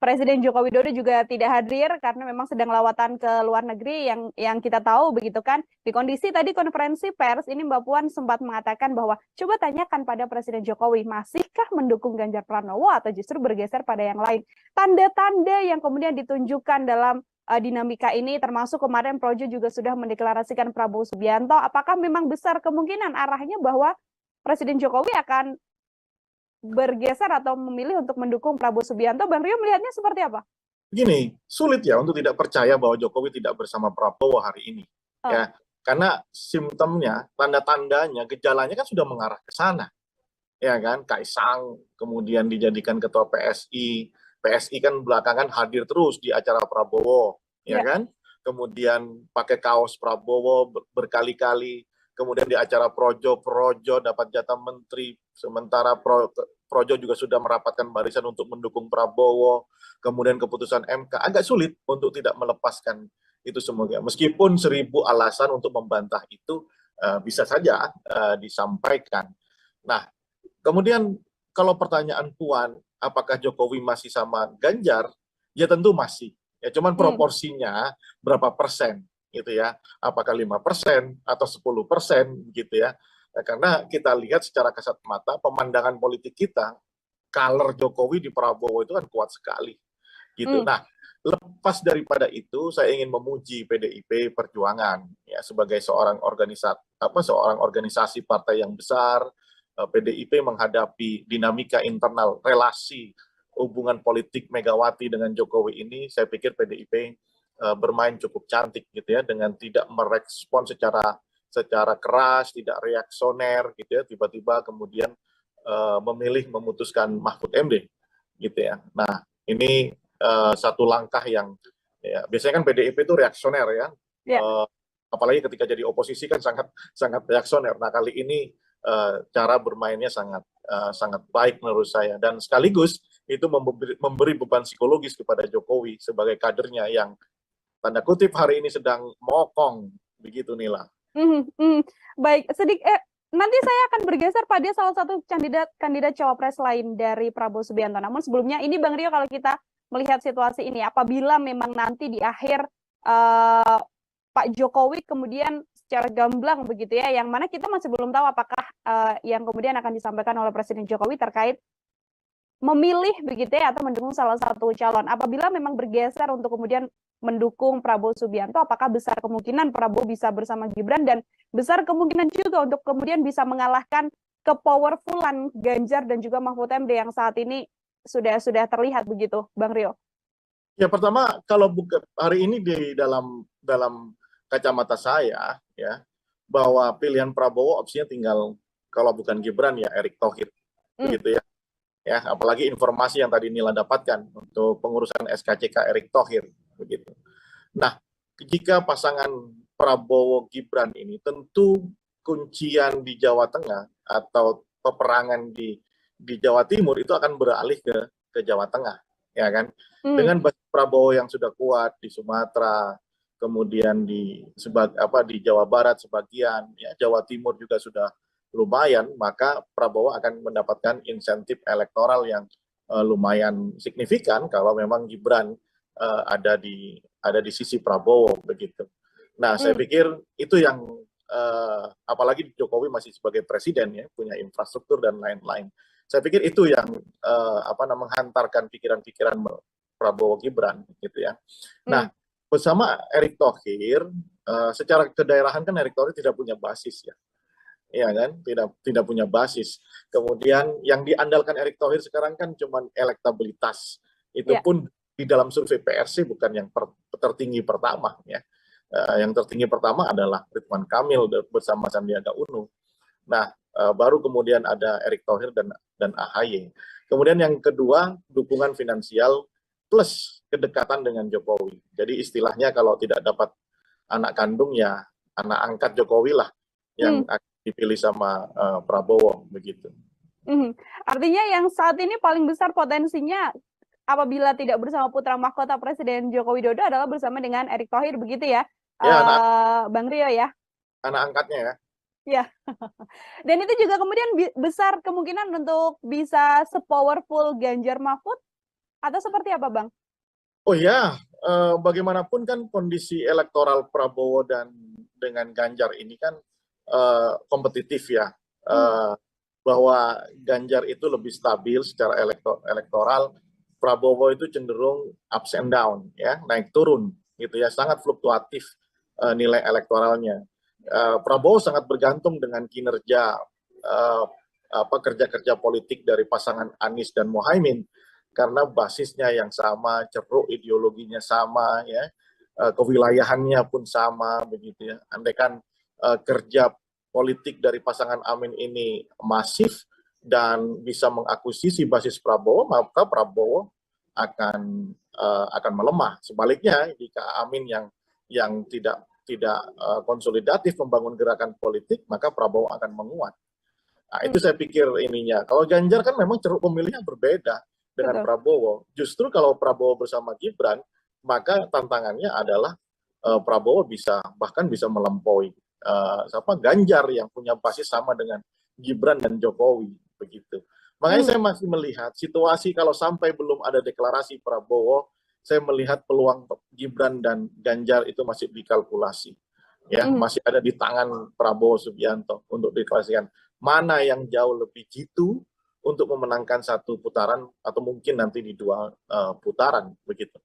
Presiden Joko Widodo juga tidak hadir karena memang sedang lawatan ke luar negeri yang kita tahu begitu kan. Di kondisi tadi konferensi pers ini Mbak Puan sempat mengatakan bahwa coba tanyakan pada Presiden Jokowi, masihkah mendukung Ganjar Pranowo atau justru bergeser pada yang lain. Tanda-tanda yang kemudian ditunjukkan dalam dinamika ini, termasuk kemarin Projo juga sudah mendeklarasikan Prabowo Subianto. Apakah memang besar kemungkinan arahnya bahwa Presiden Jokowi akan bergeser atau memilih untuk mendukung Prabowo Subianto? Bang Rio melihatnya seperti apa? Begini, sulit ya untuk tidak percaya bahwa Jokowi tidak bersama Prabowo hari ini. Ya, karena simptomnya, tanda-tandanya, gejalanya kan sudah mengarah ke sana. Ya kan, Kaisang kemudian dijadikan ketua PSI. PSI kan belakangan hadir terus di acara Prabowo, ya kan? Kemudian pakai kaos Prabowo berkali-kali. Kemudian di acara Projo dapat jatah menteri, sementara Projo juga sudah merapatkan barisan untuk mendukung Prabowo. Kemudian keputusan MK, agak sulit untuk tidak melepaskan itu semuanya. Meskipun 1000 alasan untuk membantah itu bisa saja disampaikan. Nah, kemudian kalau pertanyaan Puan, apakah Jokowi masih sama Ganjar? Ya tentu masih. Ya cuman proporsinya berapa persen gitu ya? Apakah 5% atau 10% gitu ya? Nah, karena kita lihat secara kasat mata pemandangan politik kita, color Jokowi di Prabowo itu kan kuat sekali gitu. Nah, lepas daripada itu, saya ingin memuji PDIP Perjuangan ya sebagai seorang organisasi partai yang besar. PDIP menghadapi dinamika internal relasi hubungan politik Megawati dengan Jokowi ini, saya pikir PDIP bermain cukup cantik gitu ya, dengan tidak merespon secara keras, tidak reaksioner gitu ya, tiba-tiba kemudian memilih memutuskan Mahfud MD gitu ya. Nah, ini satu langkah yang ya, biasanya kan PDIP itu reaksioner ya. Apalagi ketika jadi oposisi kan sangat reaksioner. Nah, kali ini cara bermainnya sangat baik menurut saya, dan sekaligus itu memberi beban psikologis kepada Jokowi sebagai kadernya yang tanda kutip hari ini sedang mokong begitu, Nila. Baik, nanti saya akan bergeser pada salah satu kandidat cawapres lain dari Prabowo Subianto. Namun sebelumnya ini Bang Rio, kalau kita melihat situasi ini, apabila memang nanti di akhir Pak Jokowi kemudian secara gamblang begitu ya, yang mana kita masih belum tahu apakah yang kemudian akan disampaikan oleh Presiden Jokowi terkait memilih begitu ya atau mendukung salah satu calon. Apabila memang bergeser untuk kemudian mendukung Prabowo Subianto, apakah besar kemungkinan Prabowo bisa bersama Gibran, dan besar kemungkinan juga untuk kemudian bisa mengalahkan kepowerfulan Ganjar dan juga Mahfud MD yang saat ini sudah terlihat begitu, Bang Rio? Ya, pertama kalau hari ini di dalam kacamata saya ya, bahwa pilihan Prabowo opsinya tinggal, kalau bukan Gibran ya Erick Thohir begitu ya. Ya, apalagi informasi yang tadi Nila dapatkan untuk pengurusan SKCK Erick Thohir begitu. Nah, jika pasangan Prabowo Gibran ini tentu kuncian di Jawa Tengah atau peperangan di Jawa Timur itu akan beralih ke Jawa Tengah, ya kan? Dengan basis Prabowo yang sudah kuat di Sumatera, kemudian di Jawa Barat sebagian, ya Jawa Timur juga sudah lumayan, maka Prabowo akan mendapatkan insentif elektoral yang lumayan signifikan kalau memang Gibran ada di sisi Prabowo begitu. Nah, saya pikir itu yang apalagi Jokowi masih sebagai presiden ya, punya infrastruktur dan lain-lain. Saya pikir itu yang menghantarkan pikiran-pikiran Prabowo Gibran gitu ya. Nah, bersama Erick Thohir, secara kedaerahan kan Erick Thohir tidak punya basis ya. Ya kan, tidak punya basis. Kemudian yang diandalkan Erick Thohir sekarang kan cuma elektabilitas. Itu pun di dalam survei PRC bukan yang tertinggi pertama ya. Yang tertinggi pertama adalah Ridwan Kamil bersama Sandiaga Uno. Nah, baru kemudian ada Erick Thohir dan AHY. Kemudian yang kedua, dukungan finansial plus kedekatan dengan Jokowi. Jadi istilahnya kalau tidak dapat anak kandung ya anak angkat Jokowi lah yang dipilih sama Prabowo begitu. Artinya yang saat ini paling besar potensinya apabila tidak bersama putra mahkota Presiden Joko Widodo adalah bersama dengan Erick Thohir begitu ya, Bang Rio ya? Anak angkatnya ya. Ya. Dan itu juga kemudian besar kemungkinan untuk bisa sepowerful Ganjar Mahfud atau seperti apa, Bang? Oh ya, bagaimanapun kan kondisi elektoral Prabowo dan dengan Ganjar ini kan kompetitif ya, bahwa Ganjar itu lebih stabil secara elektoral, Prabowo itu cenderung ups and down ya, naik turun gitu ya, sangat fluktuatif nilai elektoralnya. Prabowo sangat bergantung dengan kinerja kerja-kerja politik dari pasangan Anies dan Mohaimin karena basisnya yang sama, ceruk ideologinya sama ya, kewilayahannya pun sama begitu ya. Andaikan kerja politik dari pasangan Amin ini masif dan bisa mengakuisisi basis Prabowo, maka Prabowo akan melemah. Sebaliknya, jika Amin yang tidak konsolidatif membangun gerakan politik, maka Prabowo akan menguat. Nah, itu saya pikir ininya. Kalau Ganjar kan memang ceruk pemilihnya berbeda dengan Prabowo. Justru kalau Prabowo bersama Gibran, maka tantangannya adalah Prabowo bahkan bisa melampaui Ganjar yang punya basis sama dengan Gibran dan Jokowi begitu. Makanya saya masih melihat situasi kalau sampai belum ada deklarasi Prabowo, saya melihat peluang Gibran dan Ganjar itu masih dikalkulasi. Ya, masih ada di tangan Prabowo Subianto untuk deklarasikan mana yang jauh lebih jitu untuk memenangkan satu putaran atau mungkin nanti di dua putaran begitu.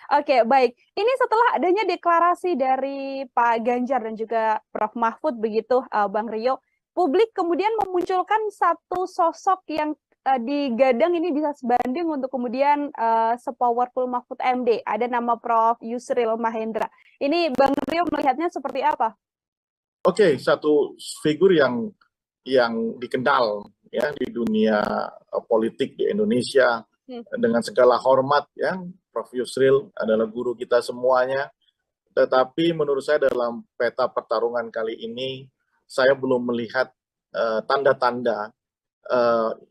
Oke, baik. Ini setelah adanya deklarasi dari Pak Ganjar dan juga Prof. Mahfud begitu, Bang Rio, publik kemudian memunculkan satu sosok yang digadang ini bisa sebanding untuk kemudian sepowerful Mahfud MD. Ada nama Prof. Yusril Mahendra. Ini Bang Rio melihatnya seperti apa? Oke, satu figur yang dikenal ya di dunia politik di Indonesia dengan segala hormat ya. Prof. Yusril adalah guru kita semuanya. Tetapi menurut saya dalam peta pertarungan kali ini saya belum melihat tanda-tanda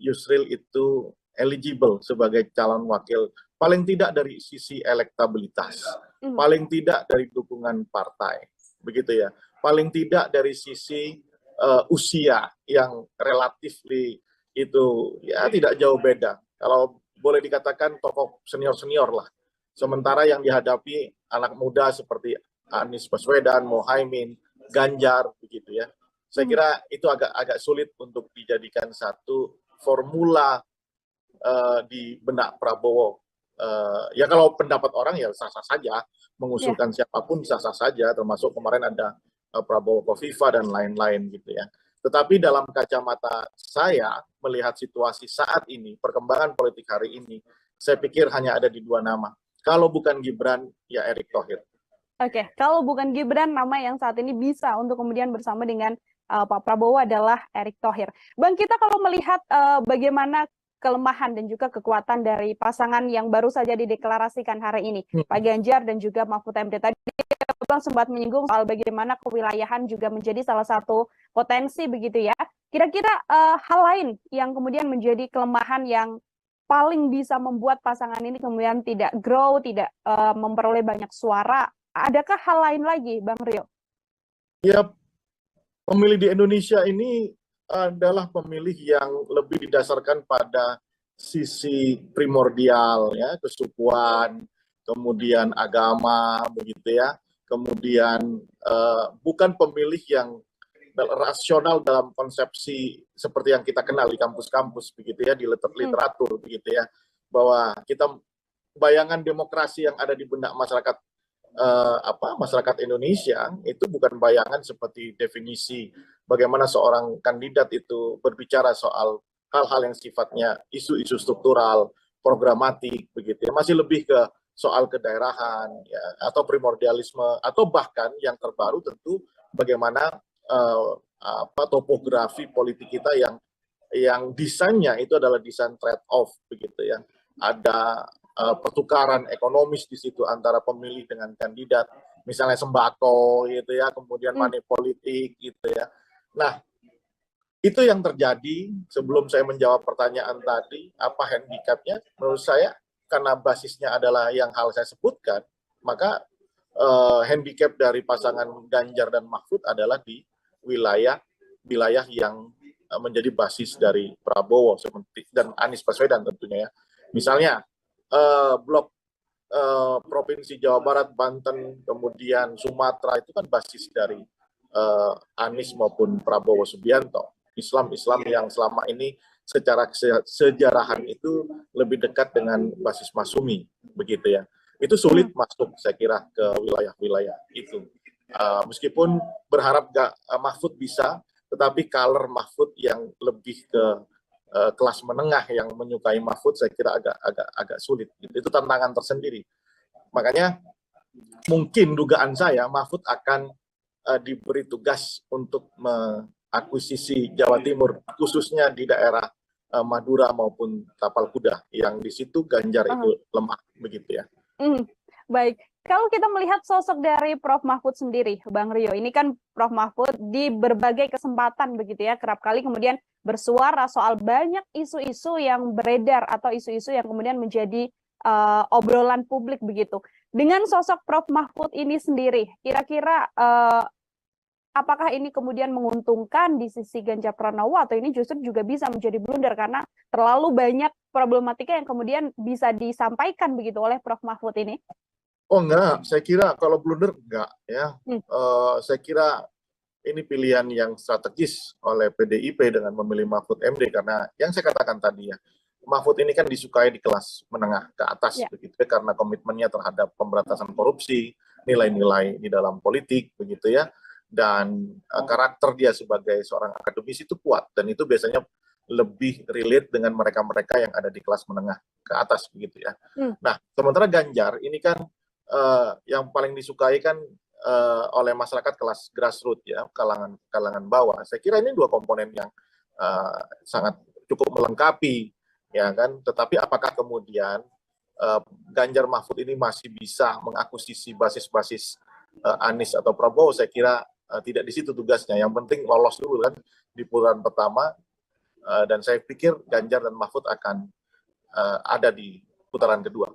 Yusril itu eligible sebagai calon wakil, paling tidak dari sisi elektabilitas, paling tidak dari dukungan partai, begitu ya, paling tidak dari sisi usia yang relatif itu ya tidak jauh beda. Kalau boleh dikatakan tokoh senior-senior lah. Sementara yang dihadapi anak muda seperti Anies Baswedan, Mohaimin, Ganjar, begitu ya. Saya kira itu agak sulit untuk dijadikan satu formula di benak Prabowo. Ya kalau pendapat orang ya sah-sah saja, mengusulkan siapapun sah-sah saja, termasuk kemarin ada Prabowo Kofifa dan lain-lain gitu ya. Tetapi dalam kacamata saya melihat situasi saat ini, perkembangan politik hari ini, saya pikir hanya ada di dua nama. Kalau bukan Gibran, ya Erick Thohir. Oke, kalau bukan Gibran, nama yang saat ini bisa untuk kemudian bersama dengan Pak Prabowo adalah Erick Thohir. Bang, kita kalau melihat bagaimana kelemahan dan juga kekuatan dari pasangan yang baru saja dideklarasikan hari ini, Pak Ganjar dan juga Mahfud MD. Tadi Bang sempat menyinggung soal bagaimana kewilayahan juga menjadi salah satu potensi begitu ya. Kira-kira hal lain yang kemudian menjadi kelemahan yang paling bisa membuat pasangan ini kemudian tidak grow, tidak memperoleh banyak suara. Adakah hal lain lagi, Bang Rio? Ya, pemilih di Indonesia ini adalah pemilih yang lebih didasarkan pada sisi primordial, ya, kesukuan, kemudian agama, begitu ya. Kemudian bukan pemilih yang rasional dalam konsepsi seperti yang kita kenal di kampus-kampus, begitu ya, di literatur, begitu ya, bahwa kita bayangan demokrasi yang ada di benak masyarakat masyarakat Indonesia itu bukan bayangan seperti definisi bagaimana seorang kandidat itu berbicara soal hal-hal yang sifatnya isu-isu struktural, programatik, begitu ya. Masih lebih ke soal kedaerahan ya, atau primordialisme, atau bahkan yang terbaru tentu bagaimana topografi politik kita yang desainnya itu adalah desain trade off, begitu ya. Ada pertukaran ekonomis di situ antara pemilih dengan kandidat, misalnya sembako gitu ya, kemudian money politik gitu ya. Nah, itu yang terjadi. Sebelum saya menjawab pertanyaan tadi, apa handicapnya? Menurut saya karena basisnya adalah yang hal saya sebutkan, maka handicap dari pasangan Ganjar dan Mahfud adalah di wilayah yang menjadi basis dari Prabowo dan Anies Baswedan tentunya ya. Misalnya blok provinsi Jawa Barat, Banten, kemudian Sumatera itu kan basis dari Anies maupun Prabowo Subianto. Islam yang selama ini secara sejarahan itu lebih dekat dengan basis Masumi, begitu ya. Itu sulit masuk, saya kira, ke wilayah-wilayah itu. Meskipun berharap Mahfud bisa, tetapi color Mahfud yang lebih ke kelas menengah yang menyukai Mahfud, saya kira agak sulit. Itu tantangan tersendiri. Makanya mungkin dugaan saya Mahfud akan diberi tugas untuk mengakuisisi Jawa Timur, khususnya di daerah Madura maupun Tapal Kuda, yang di situ Ganjar itu lemah, begitu ya. Baik, kalau kita melihat sosok dari Prof. Mahfud sendiri, Bang Rio, ini kan Prof. Mahfud di berbagai kesempatan begitu ya, kerap kali kemudian bersuara soal banyak isu-isu yang beredar atau isu-isu yang kemudian menjadi obrolan publik begitu. Dengan sosok Prof. Mahfud ini sendiri, kira-kira apakah ini kemudian menguntungkan di sisi Ganjar Pranowo atau ini justru juga bisa menjadi blunder karena terlalu banyak problematika yang kemudian bisa disampaikan begitu oleh Prof. Mahfud ini? Oh enggak, saya kira kalau blunder enggak ya. Saya kira ini pilihan yang strategis oleh PDIP dengan memilih Mahfud MD karena yang saya katakan tadi ya, Mahfud ini kan disukai di kelas menengah ke atas begitu ya, karena komitmennya terhadap pemberantasan korupsi, nilai-nilai di dalam politik begitu ya, dan karakter dia sebagai seorang akademisi itu kuat dan itu biasanya lebih relate dengan mereka-mereka yang ada di kelas menengah ke atas begitu ya. Nah, sementara Ganjar ini kan yang paling disukai kan oleh masyarakat kelas grassroots ya, kalangan bawah. Saya kira ini dua komponen yang sangat cukup melengkapi ya kan. Tetapi apakah kemudian Ganjar Mahfud ini masih bisa mengakuisisi basis-basis Anies atau Prabowo? Saya kira tidak di situ tugasnya. Yang penting lolos dulu kan di putaran pertama dan saya pikir Ganjar dan Mahfud akan ada di putaran kedua.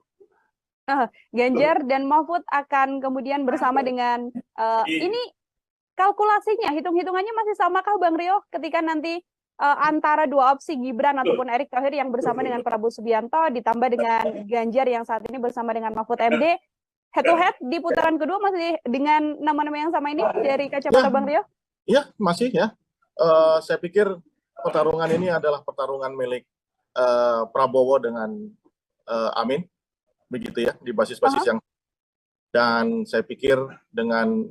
Ganjar dan Mahfud akan kemudian bersama dengan ini kalkulasinya, hitung-hitungannya masih samakah Bang Rio ketika nanti antara dua opsi Gibran ataupun Erick Thohir yang bersama dengan Prabowo Subianto ditambah dengan Ganjar yang saat ini bersama dengan Mahfud MD, head to head di putaran kedua masih dengan nama-nama yang sama ini dari kacamata Bang Rio? Iya, masih ya. Saya pikir pertarungan ini adalah pertarungan milik Prabowo dengan Amin, begitu ya, di basis-basis yang, dan saya pikir dengan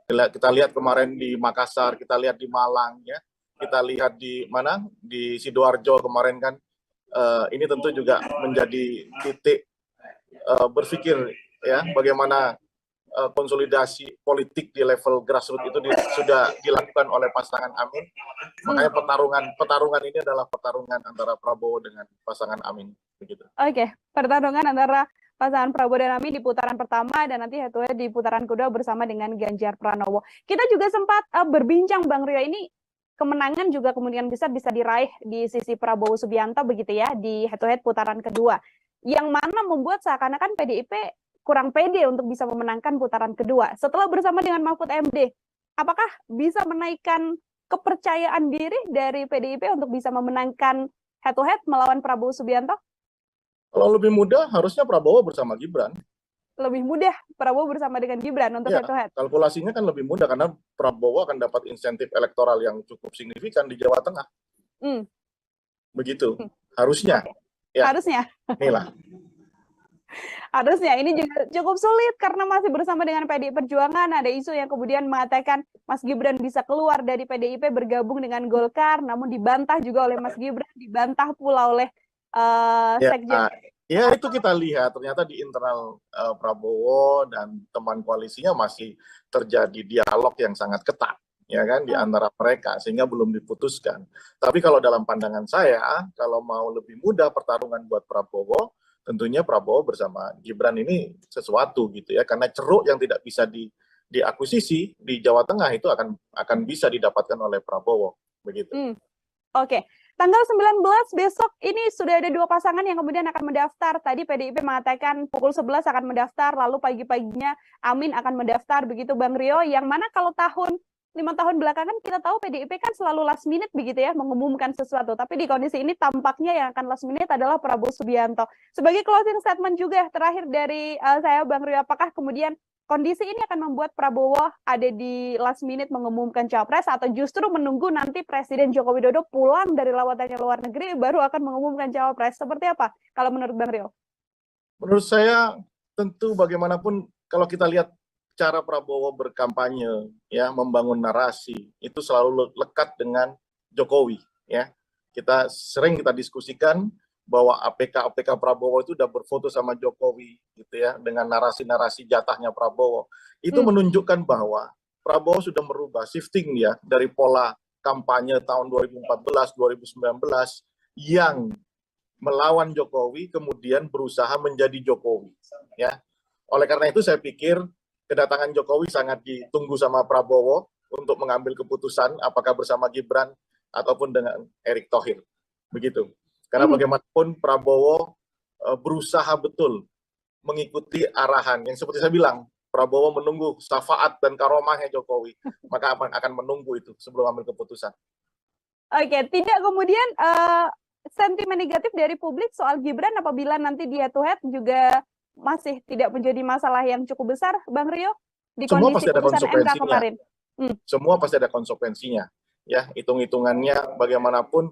kita lihat kemarin di Makassar, kita lihat di Malang ya, kita lihat di mana di Sidoarjo kemarin kan, ini tentu juga menjadi titik berpikir ya bagaimana konsolidasi politik di level grassroots itu sudah dilakukan oleh pasangan Amin. Makanya pertarungan ini adalah pertarungan antara Prabowo dengan pasangan Amin begitu. Oke, pertarungan antara pasangan Prabowo dan Amin di putaran pertama dan nanti head to head di putaran kedua bersama dengan Ganjar Pranowo. Kita juga sempat berbincang Bang Rio, ini kemenangan juga kemudian besar bisa diraih di sisi Prabowo Subianto begitu ya di head to head putaran kedua. Yang mana membuat seakan-akan PDIP kurang pede untuk bisa memenangkan putaran kedua. Setelah bersama dengan Mahfud MD, apakah bisa menaikkan kepercayaan diri dari PDIP untuk bisa memenangkan head to head melawan Prabowo Subianto? Kalau lebih mudah harusnya Prabowo bersama Gibran. Lebih mudah Prabowo bersama dengan Gibran untuk head to head? Kalkulasinya kan lebih mudah karena Prabowo akan dapat insentif elektoral yang cukup signifikan di Jawa Tengah. Begitu. Harusnya. Ya. Harusnya. Inilah. Harusnya ini juga cukup sulit karena masih bersama dengan PDI Perjuangan. Ada isu yang kemudian mengatakan Mas Gibran bisa keluar dari PDIP bergabung dengan Golkar, namun dibantah juga oleh Mas Gibran, dibantah pula oleh Sekjen. Ya itu kita lihat ternyata di internal Prabowo dan teman koalisinya masih terjadi dialog yang sangat ketat ya kan di antara mereka sehingga belum diputuskan. Tapi kalau dalam pandangan saya kalau mau lebih mudah pertarungan buat Prabowo, tentunya Prabowo bersama Gibran ini sesuatu gitu ya, karena ceruk yang tidak bisa diakuisisi di Jawa Tengah itu akan bisa didapatkan oleh Prabowo begitu. Oke. Tanggal 19 besok ini sudah ada dua pasangan yang kemudian akan mendaftar. Tadi PDIP mengatakan pukul 11 akan mendaftar, lalu pagi-paginya Amin akan mendaftar begitu Bang Rio, yang mana kalau 5 tahun belakangan kita tahu PDIP kan selalu last minute begitu ya mengumumkan sesuatu, tapi di kondisi ini tampaknya yang akan last minute adalah Prabowo Subianto. Sebagai closing statement juga terakhir dari saya Bang Rio, apakah kemudian kondisi ini akan membuat Prabowo ada di last minute mengumumkan capres atau justru menunggu nanti Presiden Joko Widodo pulang dari lawatannya luar negeri baru akan mengumumkan capres? Seperti apa kalau menurut Bang Rio? Menurut saya tentu bagaimanapun kalau kita lihat cara Prabowo berkampanye ya membangun narasi itu selalu lekat dengan Jokowi ya. Kita diskusikan bahwa APK Prabowo itu udah berfoto sama Jokowi gitu ya dengan narasi-narasi jatahnya Prabowo. Itu menunjukkan bahwa Prabowo sudah merubah shifting ya dari pola kampanye tahun 2014 2019 yang melawan Jokowi kemudian berusaha menjadi Jokowi ya. Oleh karena itu saya pikir kedatangan Jokowi sangat ditunggu sama Prabowo untuk mengambil keputusan apakah bersama Gibran ataupun dengan Erick Thohir. Begitu. Karena bagaimanapun Prabowo berusaha betul mengikuti arahan yang seperti saya bilang, Prabowo menunggu syafaat dan karomahnya Jokowi, maka akan menunggu itu sebelum ambil keputusan. Oke, tidak kemudian sentimen negatif dari publik soal Gibran apabila nanti dia head to head juga masih tidak menjadi masalah yang cukup besar, Bang Rio, di Semua kondisi pasti ada putusan MK konsekuensinya. kemarin. Semua pasti ada konsekuensinya. Ya, hitung-hitungannya bagaimanapun.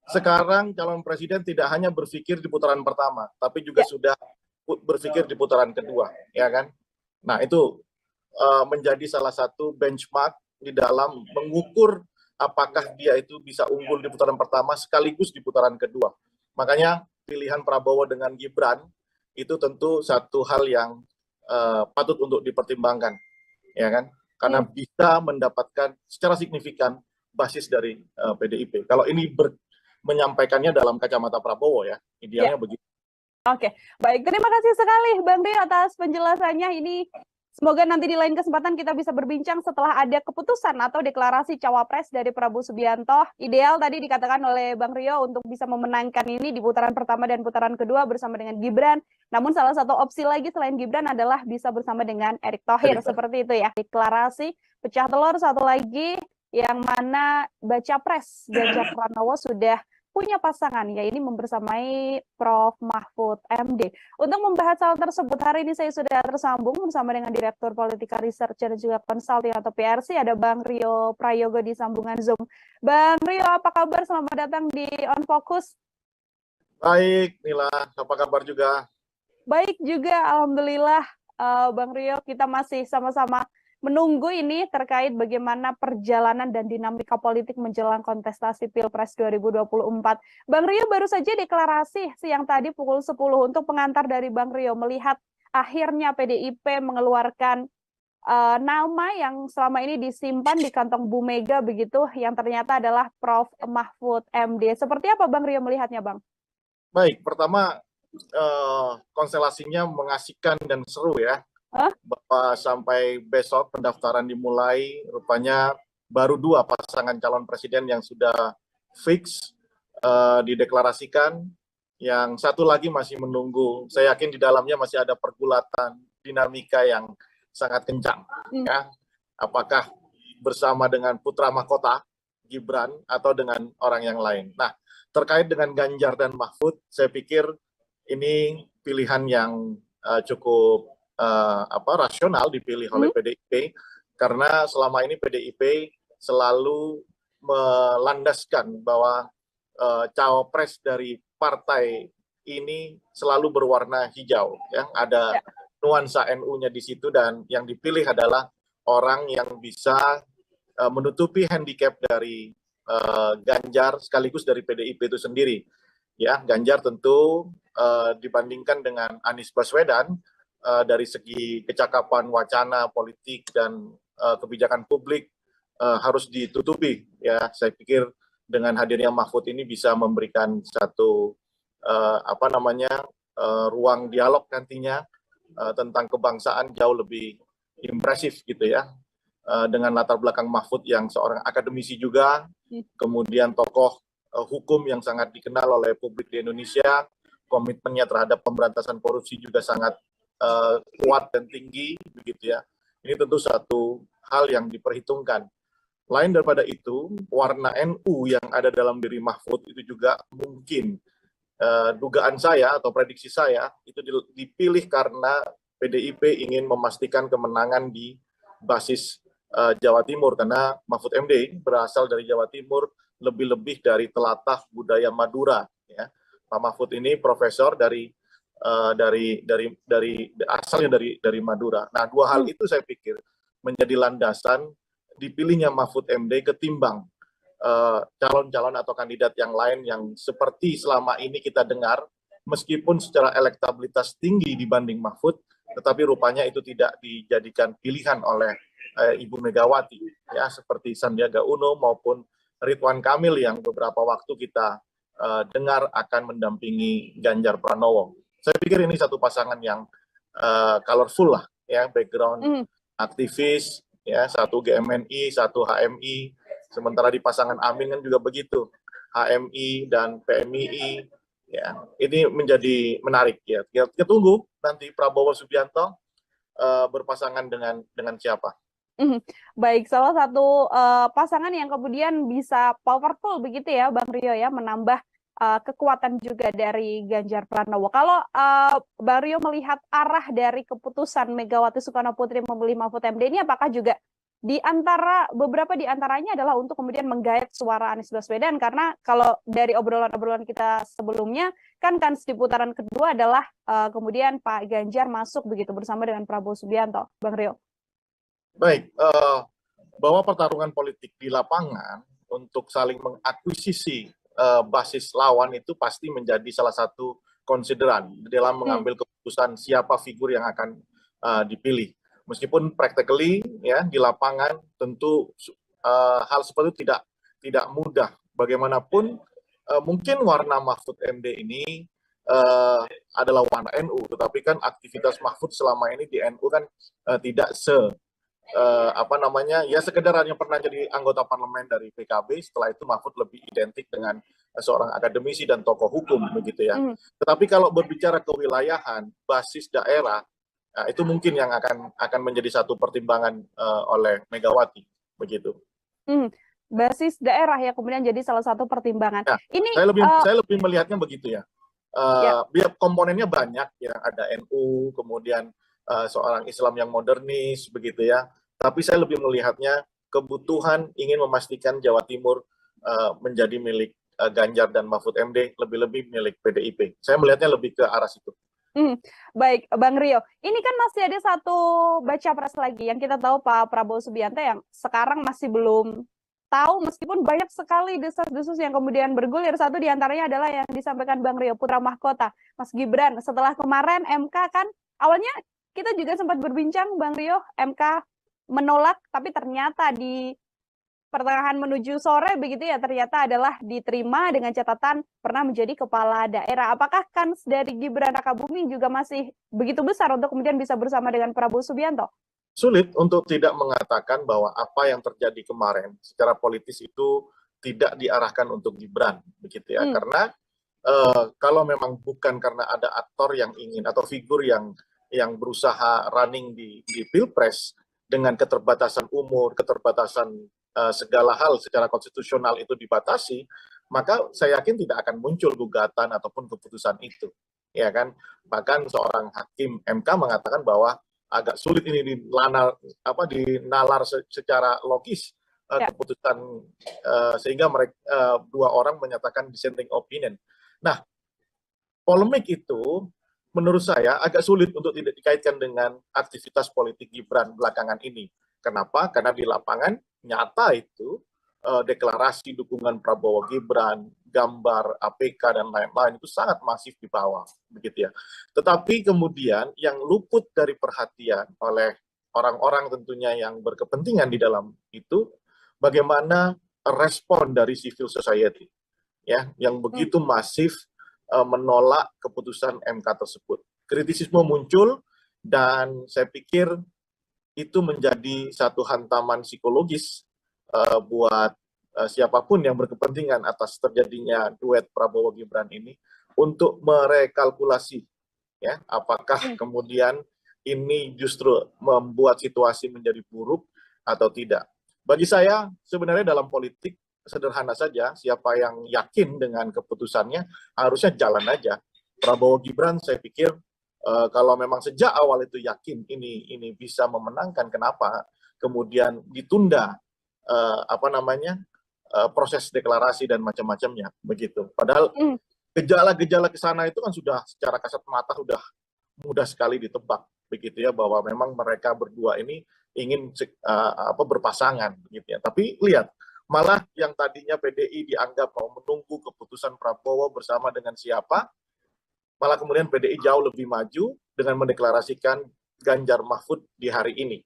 Sekarang calon presiden tidak hanya berpikir di putaran pertama, tapi juga sudah berpikir di putaran kedua, ya kan? Nah, itu menjadi salah satu benchmark di dalam mengukur apakah dia itu bisa unggul di putaran pertama sekaligus di putaran kedua. Makanya pilihan Prabowo dengan Gibran itu tentu satu hal yang patut untuk dipertimbangkan, ya kan? Karena bisa mendapatkan secara signifikan basis dari PDIP. Kalau ini menyampaikannya dalam kacamata Prabowo ya, idealnya begitu. Oke, baik. Terima kasih sekali Bang Rio atas penjelasannya. Ini semoga nanti di lain kesempatan kita bisa berbincang setelah ada keputusan atau deklarasi cawapres dari Prabowo Subianto. Ideal tadi dikatakan oleh Bang Rio untuk bisa memenangkan ini di putaran pertama dan putaran kedua bersama dengan Gibran. Namun salah satu opsi lagi selain Gibran adalah bisa bersama dengan Erick Thohir. Seperti itu ya. Deklarasi pecah telur satu lagi yang mana baca pres Ganjar Pranowo sudah punya pasangan, ya ini membersamai Prof. Mahfud MD. Untuk membahas hal tersebut, hari ini saya sudah tersambung bersama dengan Direktur Politika Research dan juga Consulting atau PRC, ada Bang Rio Prayogo di sambungan Zoom. Bang Rio, apa kabar? Selamat datang di On Focus. Baik, Nila, apa kabar juga? Baik juga, Alhamdulillah. Bang Rio, kita masih sama-sama menunggu ini terkait bagaimana perjalanan dan dinamika politik menjelang kontestasi Pilpres 2024. Bang Rio baru saja deklarasi siang tadi pukul 10 untuk pengantar dari Bang Rio melihat akhirnya PDIP mengeluarkan nama yang selama ini disimpan di kantong Bu Mega begitu, yang ternyata adalah Prof. Mahfud MD. Seperti apa Bang Rio melihatnya, Bang? Baik, pertama konstelasinya mengasihkan dan seru ya. Bahwa sampai besok pendaftaran dimulai, rupanya baru 2 pasangan calon presiden yang sudah fix dideklarasikan. Yang satu lagi masih menunggu. Saya yakin di dalamnya masih ada pergulatan dinamika yang sangat kencang. Ya. Apakah bersama dengan putra mahkota Gibran atau dengan orang yang lain. Nah, terkait dengan Ganjar dan Mahfud, saya pikir ini pilihan yang cukup rasional dipilih oleh PDIP, karena selama ini PDIP selalu melandaskan bahwa cawapres dari partai ini selalu berwarna hijau, ya. Ada nuansa NU-nya di situ, dan yang dipilih adalah orang yang bisa menutupi handicap dari Ganjar sekaligus dari PDIP itu sendiri. Ya, Ganjar tentu dibandingkan dengan Anies Baswedan dari segi kecakapan wacana politik dan kebijakan publik harus ditutupi, ya. Saya pikir dengan hadirnya Mahfud ini bisa memberikan satu ruang dialog nantinya tentang kebangsaan jauh lebih impresif gitu ya, dengan latar belakang Mahfud yang seorang akademisi juga, kemudian tokoh hukum yang sangat dikenal oleh publik di Indonesia, komitmennya terhadap pemberantasan korupsi juga sangat kuat dan tinggi begitu ya. Ini tentu satu hal yang diperhitungkan. Lain daripada itu, warna NU yang ada dalam diri Mahfud itu juga mungkin dugaan saya atau prediksi saya itu dipilih karena PDIP ingin memastikan kemenangan di basis Jawa Timur, karena Mahfud MD berasal dari Jawa Timur, lebih-lebih dari telatah budaya Madura ya. Pak Mahfud ini profesor asalnya dari Madura. Nah, 2 hal itu saya pikir menjadi landasan dipilihnya Mahfud MD ketimbang calon-calon atau kandidat yang lain yang seperti selama ini kita dengar, meskipun secara elektabilitas tinggi dibanding Mahfud, tetapi rupanya itu tidak dijadikan pilihan oleh Ibu Megawati, ya, seperti Sandiaga Uno maupun Ridwan Kamil yang beberapa waktu kita dengar akan mendampingi Ganjar Pranowo. Saya pikir ini satu pasangan yang colorful lah, ya, background aktivis, ya, satu GMNI, satu HMI, sementara di pasangan Amin kan juga begitu, HMI dan PMII, ya, ini menjadi menarik ya. Kita tunggu nanti Prabowo Subianto berpasangan dengan siapa. Baik, salah satu pasangan yang kemudian bisa powerful begitu ya, Bang Rio ya, menambah kekuatan juga dari Ganjar Pranowo. Kalau Bang Rio melihat arah dari keputusan Megawati Soekarno Putri memilih Mahfud MD ini, apakah juga beberapa di antaranya adalah untuk kemudian menggait suara Anies Baswedan, karena kalau dari obrolan-obrolan kita sebelumnya kan di putaran kedua adalah kemudian Pak Ganjar masuk begitu bersama dengan Prabowo Subianto, Bang Rio. Baik, bahwa pertarungan politik di lapangan untuk saling mengakuisisi basis lawan itu pasti menjadi salah satu konsideran dalam mengambil keputusan siapa figur yang akan dipilih. Meskipun practically ya di lapangan tentu hal seperti itu tidak mudah. Bagaimanapun mungkin warna Mahfud MD ini adalah warna NU, tetapi kan aktivitas Mahfud selama ini di NU kan tidak sekedar hanya pernah jadi anggota parlemen dari PKB. Setelah itu Mahfud lebih identik dengan seorang akademisi dan tokoh hukum begitu ya. Tetapi kalau berbicara kewilayahan, basis daerah, nah, itu mungkin yang akan menjadi satu pertimbangan oleh Megawati begitu. Basis daerah ya kemudian jadi salah satu pertimbangan. Nah, ini saya lebih melihatnya begitu ya. Biar komponennya banyak ya, ada NU, kemudian seorang Islam yang modernis begitu ya. Tapi saya lebih melihatnya kebutuhan ingin memastikan Jawa Timur menjadi milik Ganjar dan Mahfud MD, lebih-lebih milik PDIP. Saya melihatnya lebih ke arah situ. Baik, Bang Rio. Ini kan masih ada satu baca pres lagi yang kita tahu Pak Prabowo Subianto yang sekarang masih belum tahu, meskipun banyak sekali desas-desus yang kemudian bergulir. Satu diantaranya adalah yang disampaikan Bang Rio, putra mahkota, Mas Gibran. Setelah kemarin MK kan, awalnya kita juga sempat berbincang, Bang Rio, MK menolak, tapi ternyata di pertengahan menuju sore begitu ya, ternyata adalah diterima dengan catatan pernah menjadi kepala daerah. Apakah kans dari Gibran Rakabuming juga masih begitu besar untuk kemudian bisa bersama dengan Prabowo Subianto? Sulit untuk tidak mengatakan bahwa apa yang terjadi kemarin secara politis itu tidak diarahkan untuk Gibran begitu ya. Karena kalau memang bukan karena ada aktor yang ingin atau figur yang berusaha running di Pilpres dengan keterbatasan umur, keterbatasan segala hal secara konstitusional itu dibatasi, maka saya yakin tidak akan muncul gugatan ataupun keputusan itu, ya kan? Bahkan seorang hakim MK mengatakan bahwa agak sulit ini dinalar secara logis keputusan sehingga mereka dua orang menyatakan dissenting opinion. Nah, polemik itu menurut saya agak sulit untuk tidak dikaitkan dengan aktivitas politik Gibran belakangan ini. Kenapa? Karena di lapangan nyata itu deklarasi dukungan Prabowo Gibran, gambar APK dan lain-lain itu sangat masif di bawah, begitu ya. Tetapi kemudian yang luput dari perhatian oleh orang-orang tentunya yang berkepentingan di dalam itu, bagaimana respon dari civil society, ya, yang begitu masif menolak keputusan MK tersebut. Kritisisme muncul dan saya pikir itu menjadi satu hantaman psikologis buat siapapun yang berkepentingan atas terjadinya duet Prabowo Gibran ini untuk merekalkulasi ya apakah kemudian ini justru membuat situasi menjadi buruk atau tidak. Bagi saya sebenarnya dalam politik sederhana saja, siapa yang yakin dengan keputusannya harusnya jalan aja. Prabowo Gibran saya pikir kalau memang sejak awal itu yakin ini bisa memenangkan, kenapa kemudian ditunda proses deklarasi dan macam-macamnya begitu. Padahal gejala-gejala ke sana itu kan sudah secara kasat mata sudah mudah sekali ditebak begitu ya, bahwa memang mereka berdua ini ingin berpasangan begitu ya. Tapi lihat, malah yang tadinya PDI dianggap mau menunggu keputusan Prabowo bersama dengan siapa, malah kemudian PDI jauh lebih maju dengan mendeklarasikan Ganjar Mahfud di hari ini.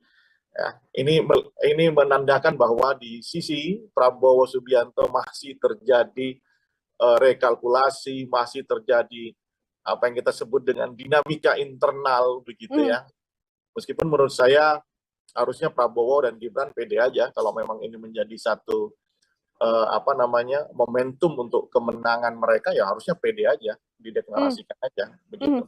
Ya, ini menandakan bahwa di sisi Prabowo Subianto masih terjadi rekalkulasi, masih terjadi apa yang kita sebut dengan dinamika internal begitu ya. Meskipun menurut saya harusnya Prabowo dan Gibran pede aja kalau memang ini menjadi satu momentum untuk kemenangan mereka, ya harusnya pede aja, dideklarasikan aja begitu.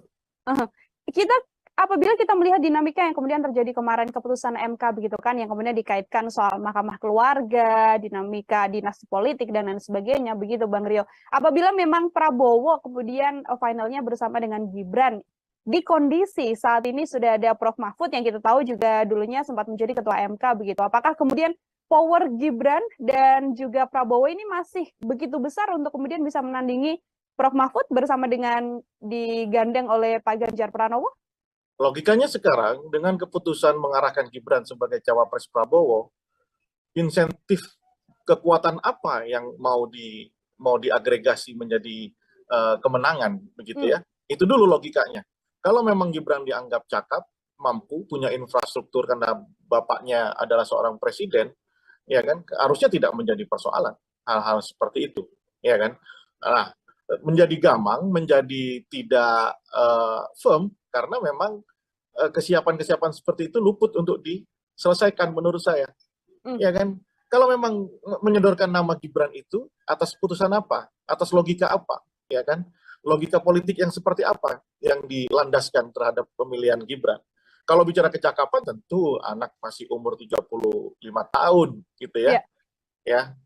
Kita apabila kita melihat dinamika yang kemudian terjadi kemarin keputusan MK begitu kan, yang kemudian dikaitkan soal mahkamah keluarga, dinamika dinasti politik dan lain sebagainya begitu Bang Rio. Apabila memang Prabowo kemudian finalnya bersama dengan Gibran, di kondisi saat ini sudah ada Prof Mahfud yang kita tahu juga dulunya sempat menjadi ketua MK begitu. Apakah kemudian power Gibran dan juga Prabowo ini masih begitu besar untuk kemudian bisa menandingi Prof Mahfud bersama dengan digandeng oleh Pak Ganjar Pranowo? Logikanya sekarang dengan keputusan mengarahkan Gibran sebagai cawapres Prabowo, insentif kekuatan apa yang mau diagregasi menjadi kemenangan begitu ya? Itu dulu logikanya. Kalau memang Gibran dianggap cakap, mampu, punya infrastruktur karena bapaknya adalah seorang presiden, ya kan? Harusnya tidak menjadi persoalan hal-hal seperti itu, ya kan? Nah, menjadi gamang, menjadi tidak firm karena memang kesiapan-kesiapan seperti itu luput untuk diselesaikan menurut saya. Ya kan? Kalau memang menyodorkan nama Gibran itu atas putusan apa? Atas logika apa? Ya kan? Logika politik yang seperti apa yang dilandaskan terhadap pemilihan Gibran? Kalau bicara kecakapan tentu anak masih umur 35 tahun gitu ya. Ya.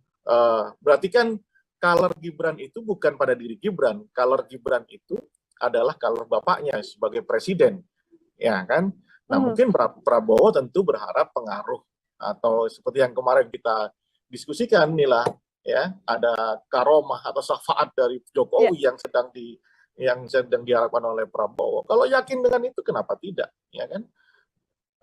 Berarti kan color Gibran itu bukan pada diri Gibran, color Gibran itu adalah color bapaknya sebagai presiden. Ya kan? Nah, mungkin Prabowo tentu berharap pengaruh atau seperti yang kemarin kita diskusikan inilah ya, ada karomah atau syafaat dari Jokowi yang sedang diharapkan oleh Prabowo. Kalau yakin dengan itu kenapa tidak, ya kan?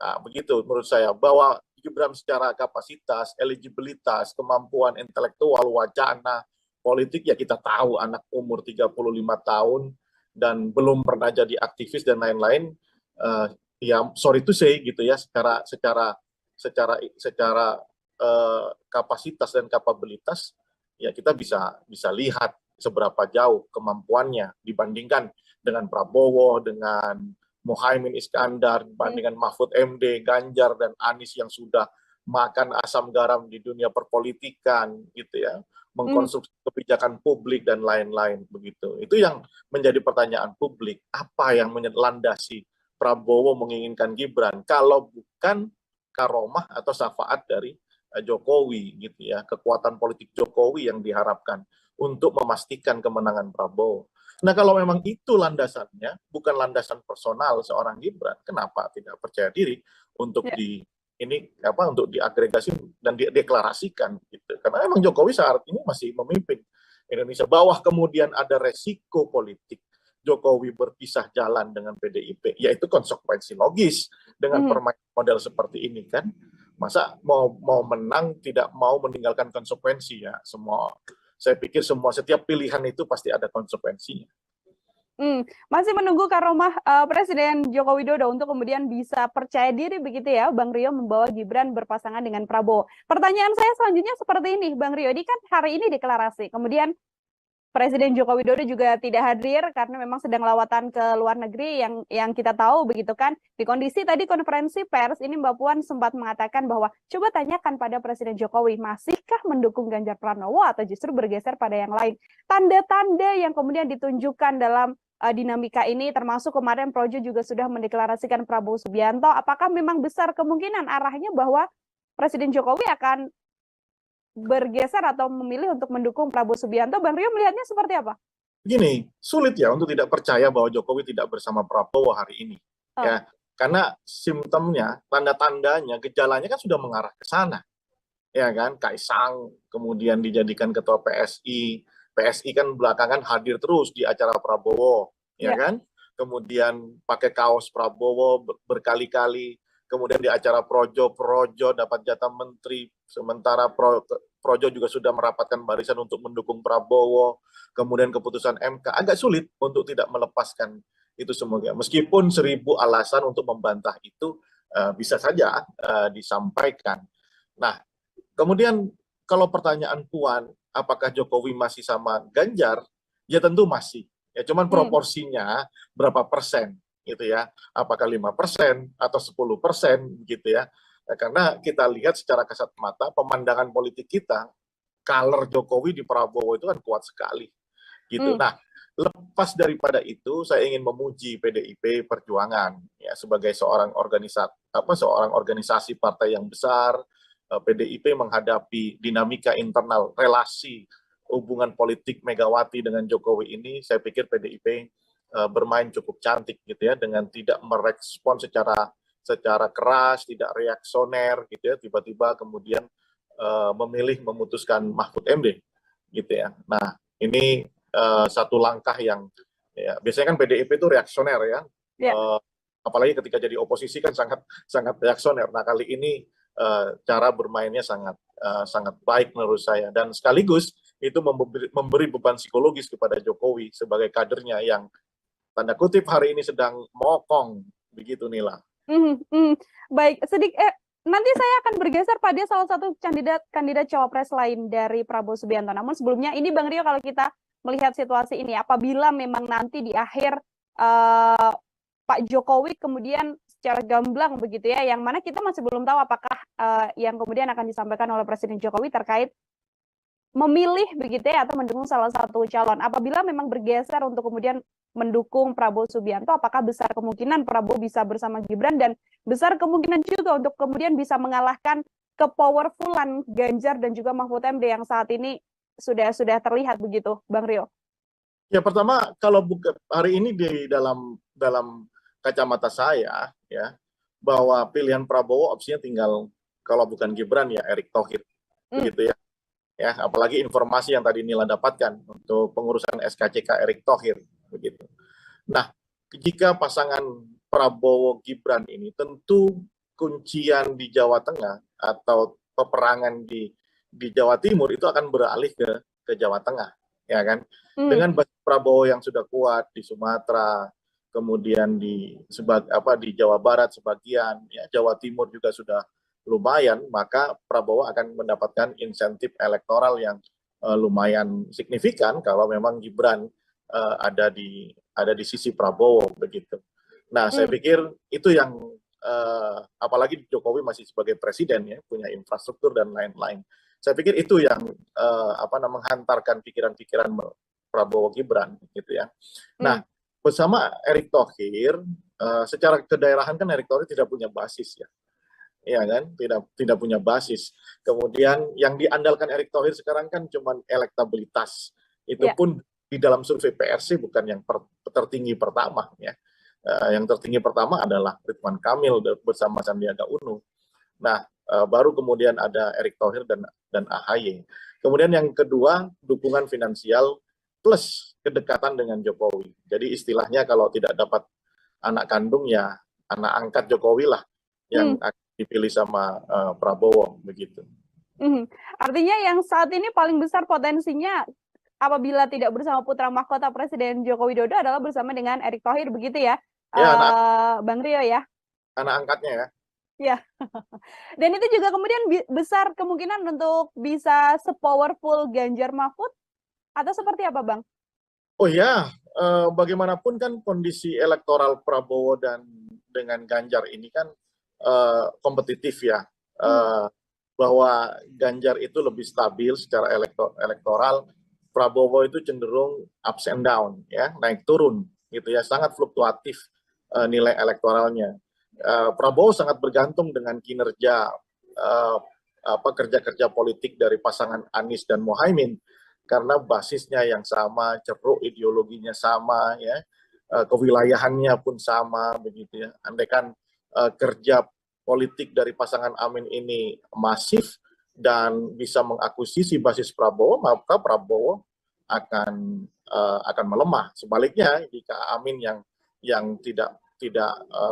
Nah, begitu menurut saya bahwa Gibran secara kapasitas, eligibilitas, kemampuan intelektual, wacana, politik ya kita tahu anak umur 35 tahun dan belum pernah jadi aktivis dan lain-lain. Ya sorry to say gitu ya, secara kapasitas dan kapabilitas ya kita bisa lihat seberapa jauh kemampuannya dibandingkan dengan Prabowo, dengan Muhaimin Iskandar, dibandingkan Mahfud MD, Ganjar dan Anies yang sudah makan asam garam di dunia perpolitikan gitu ya, mengkonstruksi kebijakan publik dan lain-lain begitu. Itu yang menjadi pertanyaan publik, apa yang melandasi Prabowo menginginkan Gibran kalau bukan karomah atau syafaat dari Jokowi gitu ya, kekuatan politik Jokowi yang diharapkan untuk memastikan kemenangan Prabowo. Nah, kalau memang itu landasannya, bukan landasan personal seorang Gibran, kenapa tidak percaya diri untuk untuk diagregasi dan dideklarasikan gitu. Karena memang Jokowi saat ini masih memimpin Indonesia. Bawah kemudian ada resiko politik Jokowi berpisah jalan dengan PDIP, yaitu konsekuensi logis dengan permainan model seperti ini kan. Masa mau menang tidak mau meninggalkan konsekuensi ya. Saya pikir setiap pilihan itu pasti ada konsekuensinya. Masih menunggu karomah Presiden Joko Widodo untuk kemudian bisa percaya diri begitu ya, Bang Rio, membawa Gibran berpasangan dengan Prabowo. Pertanyaan saya selanjutnya seperti ini, Bang Rio, ini kan hari ini deklarasi, kemudian Presiden Joko Widodo juga tidak hadir karena memang sedang lawatan ke luar negeri yang kita tahu begitu kan. Di kondisi tadi konferensi pers ini Mbak Puan sempat mengatakan bahwa coba tanyakan pada Presiden Jokowi, masihkah mendukung Ganjar Pranowo atau justru bergeser pada yang lain. Tanda-tanda yang kemudian ditunjukkan dalam dinamika ini termasuk kemarin Projo juga sudah mendeklarasikan Prabowo Subianto. Apakah memang besar kemungkinan arahnya bahwa Presiden Jokowi akan bergeser atau memilih untuk mendukung Prabowo Subianto? Bang Rio melihatnya seperti apa? Gini, sulit ya untuk tidak percaya bahwa Jokowi tidak bersama Prabowo hari ini. Ya, karena simptomnya, tanda-tandanya, gejalanya kan sudah mengarah ke sana. Ya kan, Kaisang kemudian dijadikan ketua PSI. PSI kan belakangan hadir terus di acara Prabowo, ya kan? Kemudian pakai kaos Prabowo berkali-kali. Kemudian di acara Projo dapat jatah menteri, sementara Projo juga sudah merapatkan barisan untuk mendukung Prabowo. Kemudian keputusan MK, agak sulit untuk tidak melepaskan itu semuanya. Meskipun 1000 alasan untuk membantah itu bisa saja disampaikan. Nah, kemudian kalau pertanyaan Puan, apakah Jokowi masih sama Ganjar? Ya tentu masih. Ya cuman proporsinya berapa persen gitu ya, apakah 5% atau 10% gitu ya. Karena kita lihat secara kasat mata pemandangan politik kita, color Jokowi di Prabowo itu kan kuat sekali gitu. Nah, lepas daripada itu, saya ingin memuji PDIP Perjuangan ya sebagai seorang organisasi partai yang besar. PDIP menghadapi dinamika internal relasi hubungan politik Megawati dengan Jokowi ini, saya pikir PDIP bermain cukup cantik gitu ya, dengan tidak merespon secara keras, tidak reaksioner gitu ya, tiba-tiba kemudian memilih memutuskan Mahfud MD gitu ya. Nah, ini satu langkah yang ya, biasanya kan PDIP itu reaksioner ya. Apalagi ketika jadi oposisi kan sangat reaksioner. Nah, kali ini cara bermainnya sangat baik menurut saya, dan sekaligus itu memberi beban psikologis kepada Jokowi sebagai kadernya yang tanda kutip hari ini sedang mokong begitu, Nila. Baik, nanti saya akan bergeser pada salah satu kandidat cawapres lain dari Prabowo Subianto. Namun sebelumnya ini Bang Rio, kalau kita melihat situasi ini, apabila memang nanti di akhir Pak Jokowi kemudian secara gamblang begitu ya, yang mana kita masih belum tahu apakah yang kemudian akan disampaikan oleh Presiden Jokowi terkait memilih begitu ya atau mendukung salah satu calon. Apabila memang bergeser untuk kemudian mendukung Prabowo Subianto, apakah besar kemungkinan Prabowo bisa bersama Gibran, dan besar kemungkinan juga untuk kemudian bisa mengalahkan kepowerfulan Ganjar dan juga Mahfud MD yang saat ini sudah terlihat begitu, Bang Rio? Ya, pertama kalau hari ini di dalam kacamata saya ya, bahwa pilihan Prabowo opsinya tinggal, kalau bukan Gibran ya Erick Thohir begitu ya. Ya, apalagi informasi yang tadi Nila dapatkan untuk pengurusan SKCK Erick Thohir begitu. Nah, jika pasangan Prabowo Gibran ini, tentu kuncian di Jawa Tengah atau peperangan di Jawa Timur itu akan beralih ke Jawa Tengah, ya kan? Dengan basis Prabowo yang sudah kuat di Sumatera, kemudian di Jawa Barat sebagian, ya Jawa Timur juga sudah lumayan, maka Prabowo akan mendapatkan insentif elektoral yang lumayan signifikan kalau memang Gibran ada di sisi Prabowo begitu. Nah, saya pikir itu yang apalagi Jokowi masih sebagai presiden ya, punya infrastruktur dan lain-lain. Saya pikir itu yang menghantarkan pikiran-pikiran Prabowo Gibran gitu ya. Nah, bersama Erick Thohir, secara kedaerahan kan Erick Thohir tidak punya basis ya. Ya kan, tidak punya basis. Kemudian yang diandalkan Erick Thohir sekarang kan cuma elektabilitas. Itu pun di dalam survei PRC bukan yang tertinggi pertama ya. Yang tertinggi pertama adalah Ridwan Kamil bersama Sandiaga Uno. Nah, baru kemudian ada Erick Thohir dan AHY. Kemudian yang kedua, dukungan finansial plus kedekatan dengan Jokowi. Jadi istilahnya kalau tidak dapat anak kandung ya anak angkat Jokowi lah yang dipilih sama Prabowo begitu. Artinya yang saat ini paling besar potensinya apabila tidak bersama putra mahkota Presiden Joko Widodo adalah bersama dengan Erick Thohir begitu ya, Bang Rio ya? Anak angkatnya ya. Ya. Dan itu juga kemudian besar kemungkinan untuk bisa sepowerful Ganjar Mahfud atau seperti apa, Bang? Oh ya, bagaimanapun kan kondisi elektoral Prabowo dan dengan Ganjar ini kan kompetitif ya, bahwa Ganjar itu lebih stabil secara elektoral, Prabowo itu cenderung ups and down ya, naik turun gitu ya, sangat fluktuatif nilai elektoralnya. Prabowo sangat bergantung dengan kinerja kerja-kerja politik dari pasangan Anies dan Muhaimin karena basisnya yang sama, ceruk ideologinya sama ya, kewilayahannya pun sama begitu ya. Andaikan kerja politik dari pasangan Amin ini masif dan bisa mengakuisisi basis Prabowo, maka Prabowo akan melemah. Sebaliknya, jika Amin yang tidak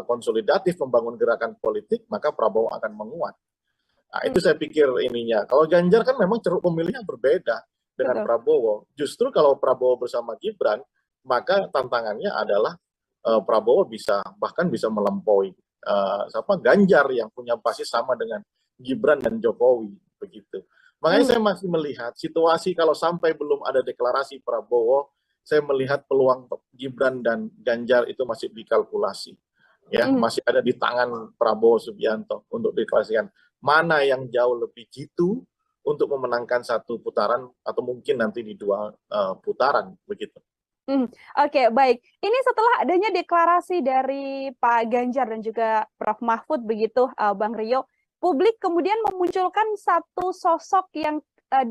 konsolidatif membangun gerakan politik, maka Prabowo akan menguat. Nah, itu saya pikir ininya. Kalau Ganjar kan memang ceruk pemilihnya berbeda dengan Prabowo. Justru kalau Prabowo bersama Gibran, maka tantangannya adalah Prabowo bahkan bisa melampaui Ganjar yang punya basis sama dengan Gibran dan Jokowi begitu. Makanya saya masih melihat situasi kalau sampai belum ada deklarasi Prabowo, saya melihat peluang Gibran dan Ganjar itu masih dikalkulasi. Ya, masih ada di tangan Prabowo Subianto untuk deklarasikan mana yang jauh lebih jitu untuk memenangkan satu putaran atau mungkin nanti di dua putaran begitu. Oke, baik. Ini setelah adanya deklarasi dari Pak Ganjar dan juga Prof. Mahfud begitu, Bang Rio, publik kemudian memunculkan satu sosok yang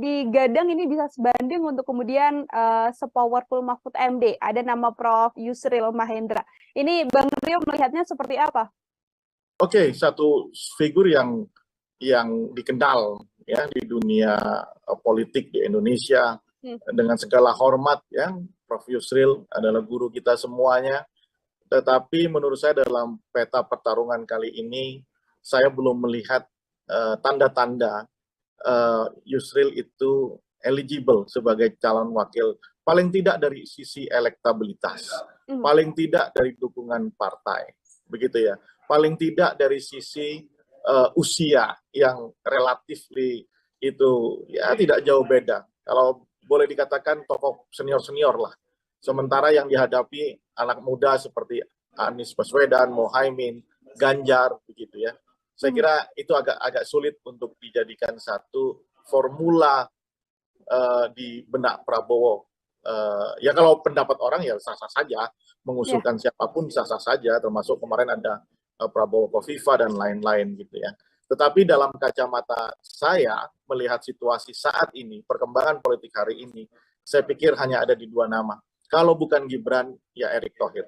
digadang ini bisa sebanding untuk kemudian sepowerful Mahfud MD. Ada nama Prof. Yusril Mahendra. Ini Bang Rio melihatnya seperti apa? Oke, satu figur yang dikenal ya di dunia politik di Indonesia dengan segala hormat ya. Prof. Yusril adalah guru kita semuanya, tetapi menurut saya dalam peta pertarungan kali ini, saya belum melihat tanda-tanda Yusril itu eligible sebagai calon wakil, paling tidak dari sisi elektabilitas, paling tidak dari dukungan partai, begitu ya, paling tidak dari sisi usia yang relatif itu ya tidak jauh beda. Kalau boleh dikatakan tokoh senior-senior lah. Sementara yang dihadapi anak muda seperti Anies Baswedan, Mohaimin, Ganjar, begitu ya. Saya kira itu agak sulit untuk dijadikan satu formula di benak Prabowo. Ya kalau pendapat orang ya sah-sah saja, mengusulkan siapapun sah-sah saja, termasuk kemarin ada Prabowo Kofifa dan lain-lain gitu ya. Tetapi dalam kacamata saya melihat situasi saat ini, perkembangan politik hari ini, saya pikir hanya ada di dua nama. Kalau bukan Gibran, ya Erick Thohir.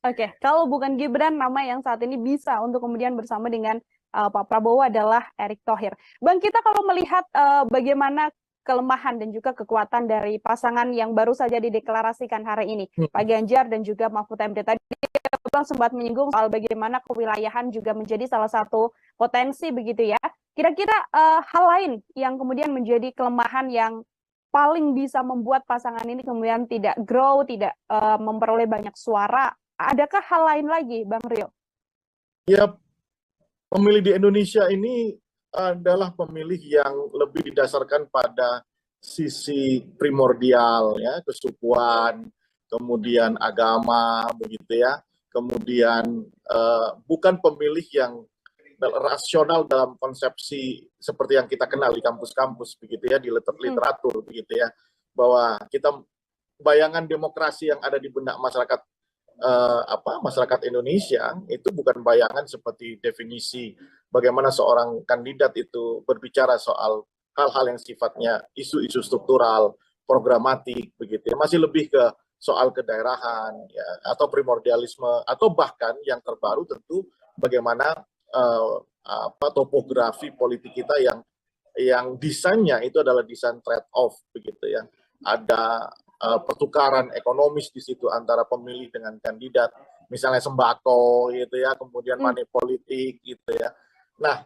Oke, kalau bukan Gibran, nama yang saat ini bisa untuk kemudian bersama dengan Pak Prabowo adalah Erick Thohir. Bang, kita kalau melihat bagaimana kelemahan dan juga kekuatan dari pasangan yang baru saja dideklarasikan hari ini, Pak Ganjar dan juga Mahfud MD. Tadi Bang sempat menyinggung soal bagaimana kewilayahan juga menjadi salah satu potensi begitu ya. Kira-kira hal lain yang kemudian menjadi kelemahan yang paling bisa membuat pasangan ini kemudian tidak grow, tidak memperoleh banyak suara. Adakah hal lain lagi, Bang Rio? Ya, pemilih di Indonesia ini adalah pemilih yang lebih didasarkan pada sisi primordial, ya, kesukuan, kemudian agama, begitu ya. Kemudian bukan pemilih yang rasional dalam konsepsi seperti yang kita kenal di kampus-kampus begitu ya, di literatur begitu ya, bahwa kita bayangan demokrasi yang ada di benak masyarakat masyarakat Indonesia itu bukan bayangan seperti definisi bagaimana seorang kandidat itu berbicara soal hal-hal yang sifatnya isu-isu struktural, programatik begitu ya, masih lebih ke soal kedaerahan ya, atau primordialisme, atau bahkan yang terbaru tentu bagaimana topografi politik kita yang desainnya itu adalah desain trade off begitu ya. Ada pertukaran ekonomis di situ antara pemilih dengan kandidat, misalnya sembako gitu ya, kemudian money politik gitu ya. Nah,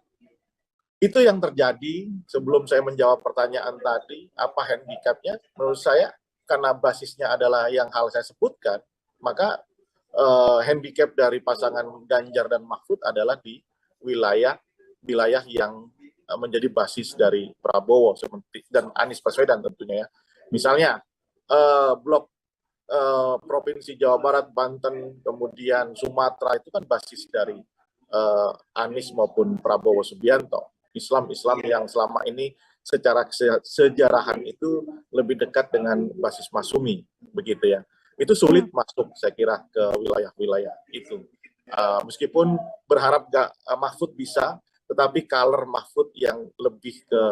itu yang terjadi. Sebelum saya menjawab pertanyaan tadi, apa handicapnya? Menurut saya karena basisnya adalah yang hal saya sebutkan, maka handicap dari pasangan Ganjar dan Mahfud adalah di wilayah yang menjadi basis dari Prabowo dan Anies Baswedan tentunya ya. Misalnya blok provinsi Jawa Barat, Banten, kemudian Sumatera itu kan basis dari Anies maupun Prabowo Subianto. Islam yang selama ini secara sejarahan itu lebih dekat dengan basis Masumi begitu ya. Itu sulit masuk saya kira ke wilayah-wilayah itu. Meskipun berharap Mahfud bisa, tetapi color Mahfud yang lebih ke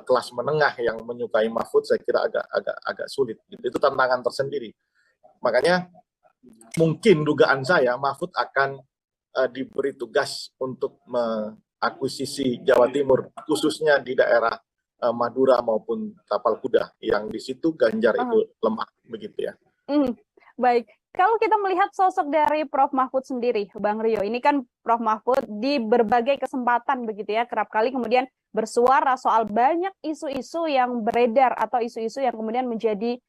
kelas menengah yang menyukai Mahfud saya kira agak sulit. Itu tantangan tersendiri. Makanya mungkin dugaan saya Mahfud akan diberi tugas untuk mengakuisisi Jawa Timur, khususnya di daerah Madura maupun Tapal Kuda, yang di situ Ganjar itu lemah begitu ya. Baik, kalau kita melihat sosok dari Prof. Mahfud sendiri, Bang Rio, ini kan Prof. Mahfud di berbagai kesempatan begitu ya, kerap kali kemudian bersuara soal banyak isu-isu yang beredar atau isu-isu yang kemudian menjadi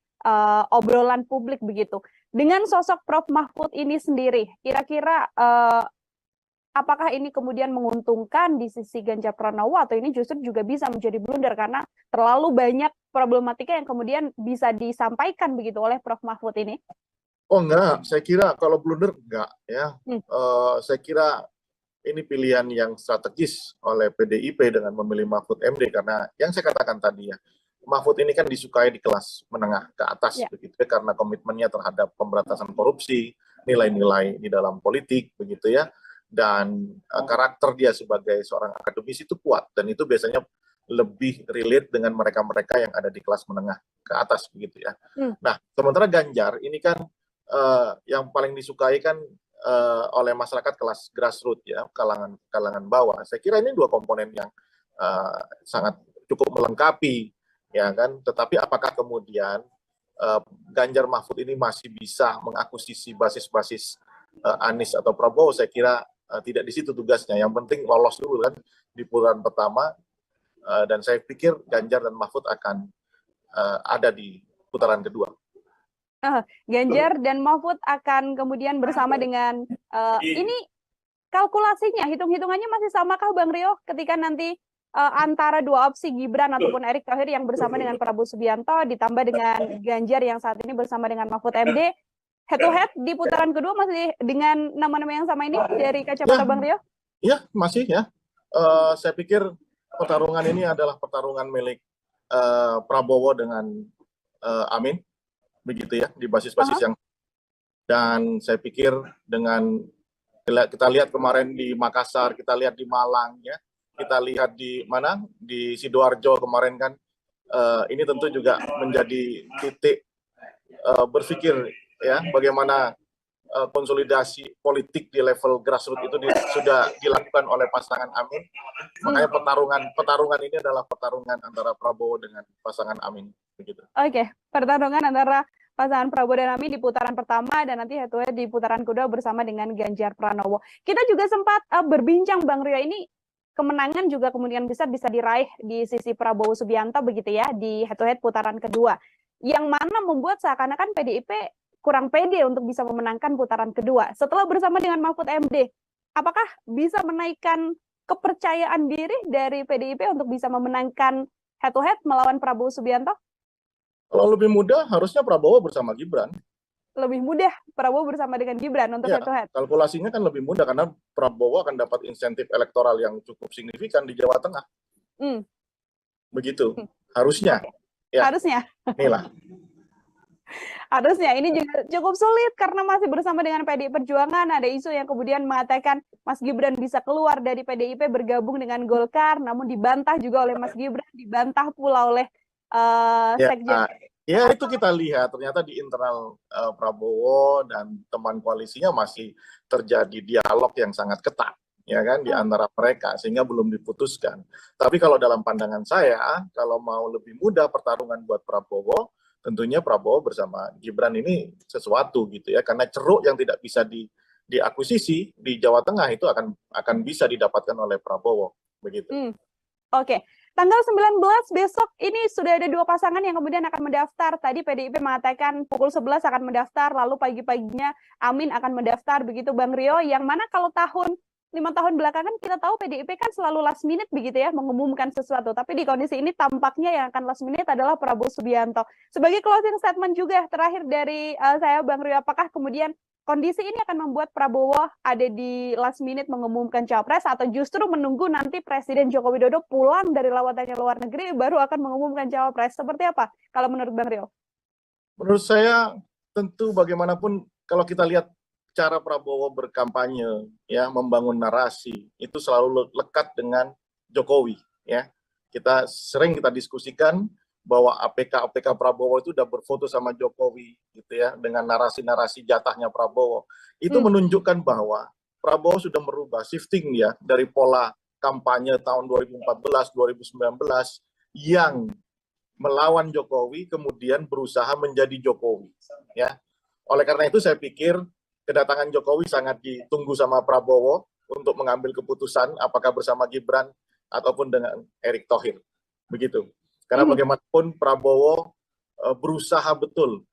obrolan publik begitu. Dengan sosok Prof. Mahfud ini sendiri, kira-kira apakah ini kemudian menguntungkan di sisi Ganjar Pranowo atau ini justru juga bisa menjadi blunder karena terlalu banyak problematika yang kemudian bisa disampaikan begitu oleh Prof. Mahfud ini? Oh enggak, saya kira kalau blunder enggak ya. Saya kira ini pilihan yang strategis oleh PDIP dengan memilih Mahfud MD karena yang saya katakan tadi ya, Mahfud ini kan disukai di kelas menengah ke atas, begitu ya, karena komitmennya terhadap pemberantasan korupsi, nilai-nilai di dalam politik, begitu ya, dan karakter dia sebagai seorang akademisi itu kuat, dan itu biasanya lebih relate dengan mereka-mereka yang ada di kelas menengah ke atas, begitu ya. Nah, sementara Ganjar ini kan yang paling disukai kan oleh masyarakat kelas grassroots ya, kalangan bawah. Saya kira ini dua komponen yang sangat cukup melengkapi, ya kan. Tetapi apakah kemudian Ganjar Mahfud ini masih bisa mengakuisisi basis-basis Anies atau Prabowo? Saya kira tidak di situ tugasnya. Yang penting lolos dulu kan di putaran pertama, dan saya pikir Ganjar dan Mahfud akan ada di putaran kedua. Ganjar dan Mahfud akan kemudian bersama dengan ini kalkulasinya, hitung-hitungannya masih samakah Bang Rio ketika nanti antara dua opsi Gibran ataupun Erick Thohir yang bersama dengan Prabowo Subianto ditambah dengan Ganjar yang saat ini bersama dengan Mahfud MD, head to head di putaran kedua masih dengan nama-nama yang sama ini dari kacamata Bang Rio? Iya, masih ya. Saya pikir pertarungan ini adalah pertarungan milik Prabowo dengan Amin, begitu ya, di basis-basis yang, dan saya pikir dengan kita lihat kemarin di Makassar, kita lihat di Malang ya, kita lihat di mana, di Sidoarjo kemarin kan, ini tentu juga menjadi titik berpikir ya, bagaimana konsolidasi politik di level grassroots itu sudah dilakukan oleh pasangan Amin. Makanya pertarungan ini adalah pertarungan antara Prabowo dengan pasangan Amin, begitu. Oke, pertarungan antara pasangan Prabowo dan Amin di putaran pertama dan nanti head to head di putaran kedua bersama dengan Ganjar Pranowo. Kita juga sempat berbincang Bang Rio, ini kemenangan juga kemudian bisa diraih di sisi Prabowo Subianto begitu ya di head to head putaran kedua. Yang mana membuat seakan-akan PDIP kurang pede untuk bisa memenangkan putaran kedua. Setelah bersama dengan Mahfud MD, apakah bisa menaikkan kepercayaan diri dari PDIP untuk bisa memenangkan head to head melawan Prabowo Subianto? Kalau lebih mudah, harusnya Prabowo bersama Gibran. Lebih mudah Prabowo bersama dengan Gibran untuk head to head? Kalkulasinya kan lebih mudah, karena Prabowo akan dapat insentif elektoral yang cukup signifikan di Jawa Tengah. Begitu, harusnya. Ya. Harusnya. Inilah. Harusnya ini juga cukup sulit karena masih bersama dengan PDI Perjuangan. Ada isu yang kemudian mengatakan Mas Gibran bisa keluar dari PDIP bergabung dengan Golkar, namun dibantah juga oleh Mas Gibran, dibantah pula oleh Sekjen. Ya itu kita lihat ternyata di internal Prabowo dan teman koalisinya masih terjadi dialog yang sangat ketat, ya kan, di antara mereka, sehingga belum diputuskan. Tapi kalau dalam pandangan saya, kalau mau lebih mudah pertarungan buat Prabowo, tentunya Prabowo bersama Gibran ini sesuatu gitu ya, karena ceruk yang tidak bisa diakuisisi di Jawa Tengah itu akan bisa didapatkan oleh Prabowo, begitu. Oke. Tanggal 19 besok ini sudah ada dua pasangan yang kemudian akan mendaftar. Tadi PDIP mengatakan pukul 11 akan mendaftar, lalu pagi-paginya Amin akan mendaftar, begitu Bang Rio. Yang mana kalau 5 tahun belakangan kita tahu PDIP kan selalu last minute begitu ya, mengumumkan sesuatu. Tapi di kondisi ini tampaknya yang akan last minute adalah Prabowo Subianto. Sebagai closing statement juga terakhir dari saya Bang Rio, apakah kemudian kondisi ini akan membuat Prabowo ada di last minute mengumumkan capres, atau justru menunggu nanti Presiden Joko Widodo pulang dari lawatannya luar negeri baru akan mengumumkan capres? Seperti apa kalau menurut Bang Rio? Menurut saya tentu bagaimanapun kalau kita lihat cara Prabowo berkampanye ya, membangun narasi itu selalu lekat dengan Jokowi ya. Kita diskusikan bahwa APK Prabowo itu udah berfoto sama Jokowi gitu ya, dengan narasi-narasi jatahnya Prabowo. Itu menunjukkan bahwa Prabowo sudah merubah, shifting ya dari pola kampanye tahun 2014, 2019 yang melawan Jokowi kemudian berusaha menjadi Jokowi ya. Oleh karena itu saya pikir kedatangan Jokowi sangat ditunggu sama Prabowo untuk mengambil keputusan apakah bersama Gibran ataupun dengan Erick Thohir. Begitu. Karena bagaimanapun Prabowo berusaha betul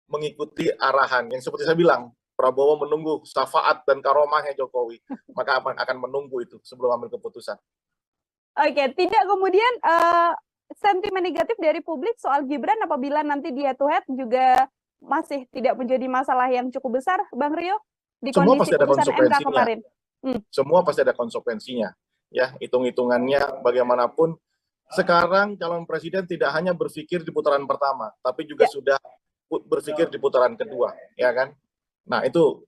mengikuti arahan yang seperti saya bilang, Prabowo menunggu syafaat dan karomahnya Jokowi, maka akan menunggu itu sebelum ambil keputusan. Oke, tidak kemudian sentimen negatif dari publik soal Gibran apabila nanti di head to head juga masih tidak menjadi masalah yang cukup besar, Bang Rio, di kondisi putusan MK kemarin? Semua pasti ada konsekuensinya. Ya, hitung-hitungannya bagaimanapun sekarang calon presiden tidak hanya berpikir di putaran pertama, tapi juga sudah berpikir di putaran kedua, ya kan? Nah, itu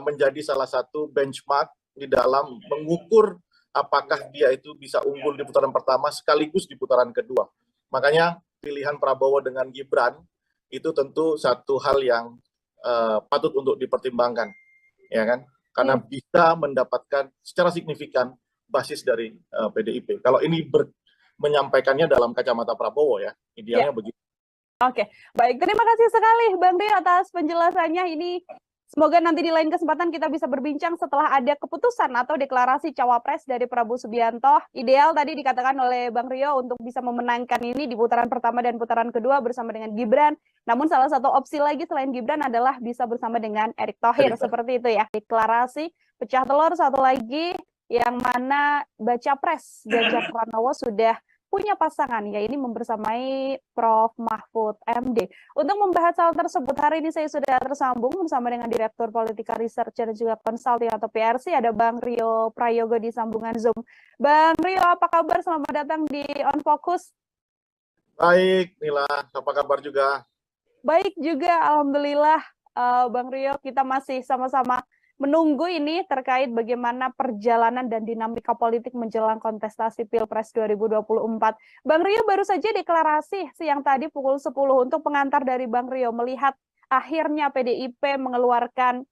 menjadi salah satu benchmark di dalam mengukur apakah dia itu bisa unggul di putaran pertama sekaligus di putaran kedua. Makanya pilihan Prabowo dengan Gibran itu tentu satu hal yang patut untuk dipertimbangkan, ya kan? Karena bisa mendapatkan secara signifikan basis dari PDIP. Kalau ini menyampaikannya dalam kacamata Prabowo ya, idealnya begitu. Oke, baik. Terima kasih sekali Bang Rio atas penjelasannya ini. Semoga nanti di lain kesempatan kita bisa berbincang setelah ada keputusan atau deklarasi cawapres dari Prabowo Subianto. Ideal tadi dikatakan oleh Bang Rio untuk bisa memenangkan ini di putaran pertama dan putaran kedua bersama dengan Gibran. Namun salah satu opsi lagi selain Gibran adalah bisa bersama dengan Erick Thohir. Seperti itu ya. Deklarasi pecah telur satu lagi yang mana baca pres Ganjar Pranowo sudah punya pasangan, ya ini membersamai Prof. Mahfud MD. Untuk membahas hal tersebut, hari ini saya sudah tersambung bersama dengan Direktur Politika Research dan juga Consulting atau PRC, ada Bang Rio Prayogo di sambungan Zoom. Bang Rio, apa kabar? Selamat datang di On Focus. Baik, Nila, apa kabar juga? Baik juga, Alhamdulillah. Bang Rio, kita masih sama-sama menunggu ini terkait bagaimana perjalanan dan dinamika politik menjelang kontestasi Pilpres 2024. Bang Rio baru saja deklarasi siang tadi pukul 10 untuk pengantar dari Bang Rio melihat akhirnya PDIP mengeluarkan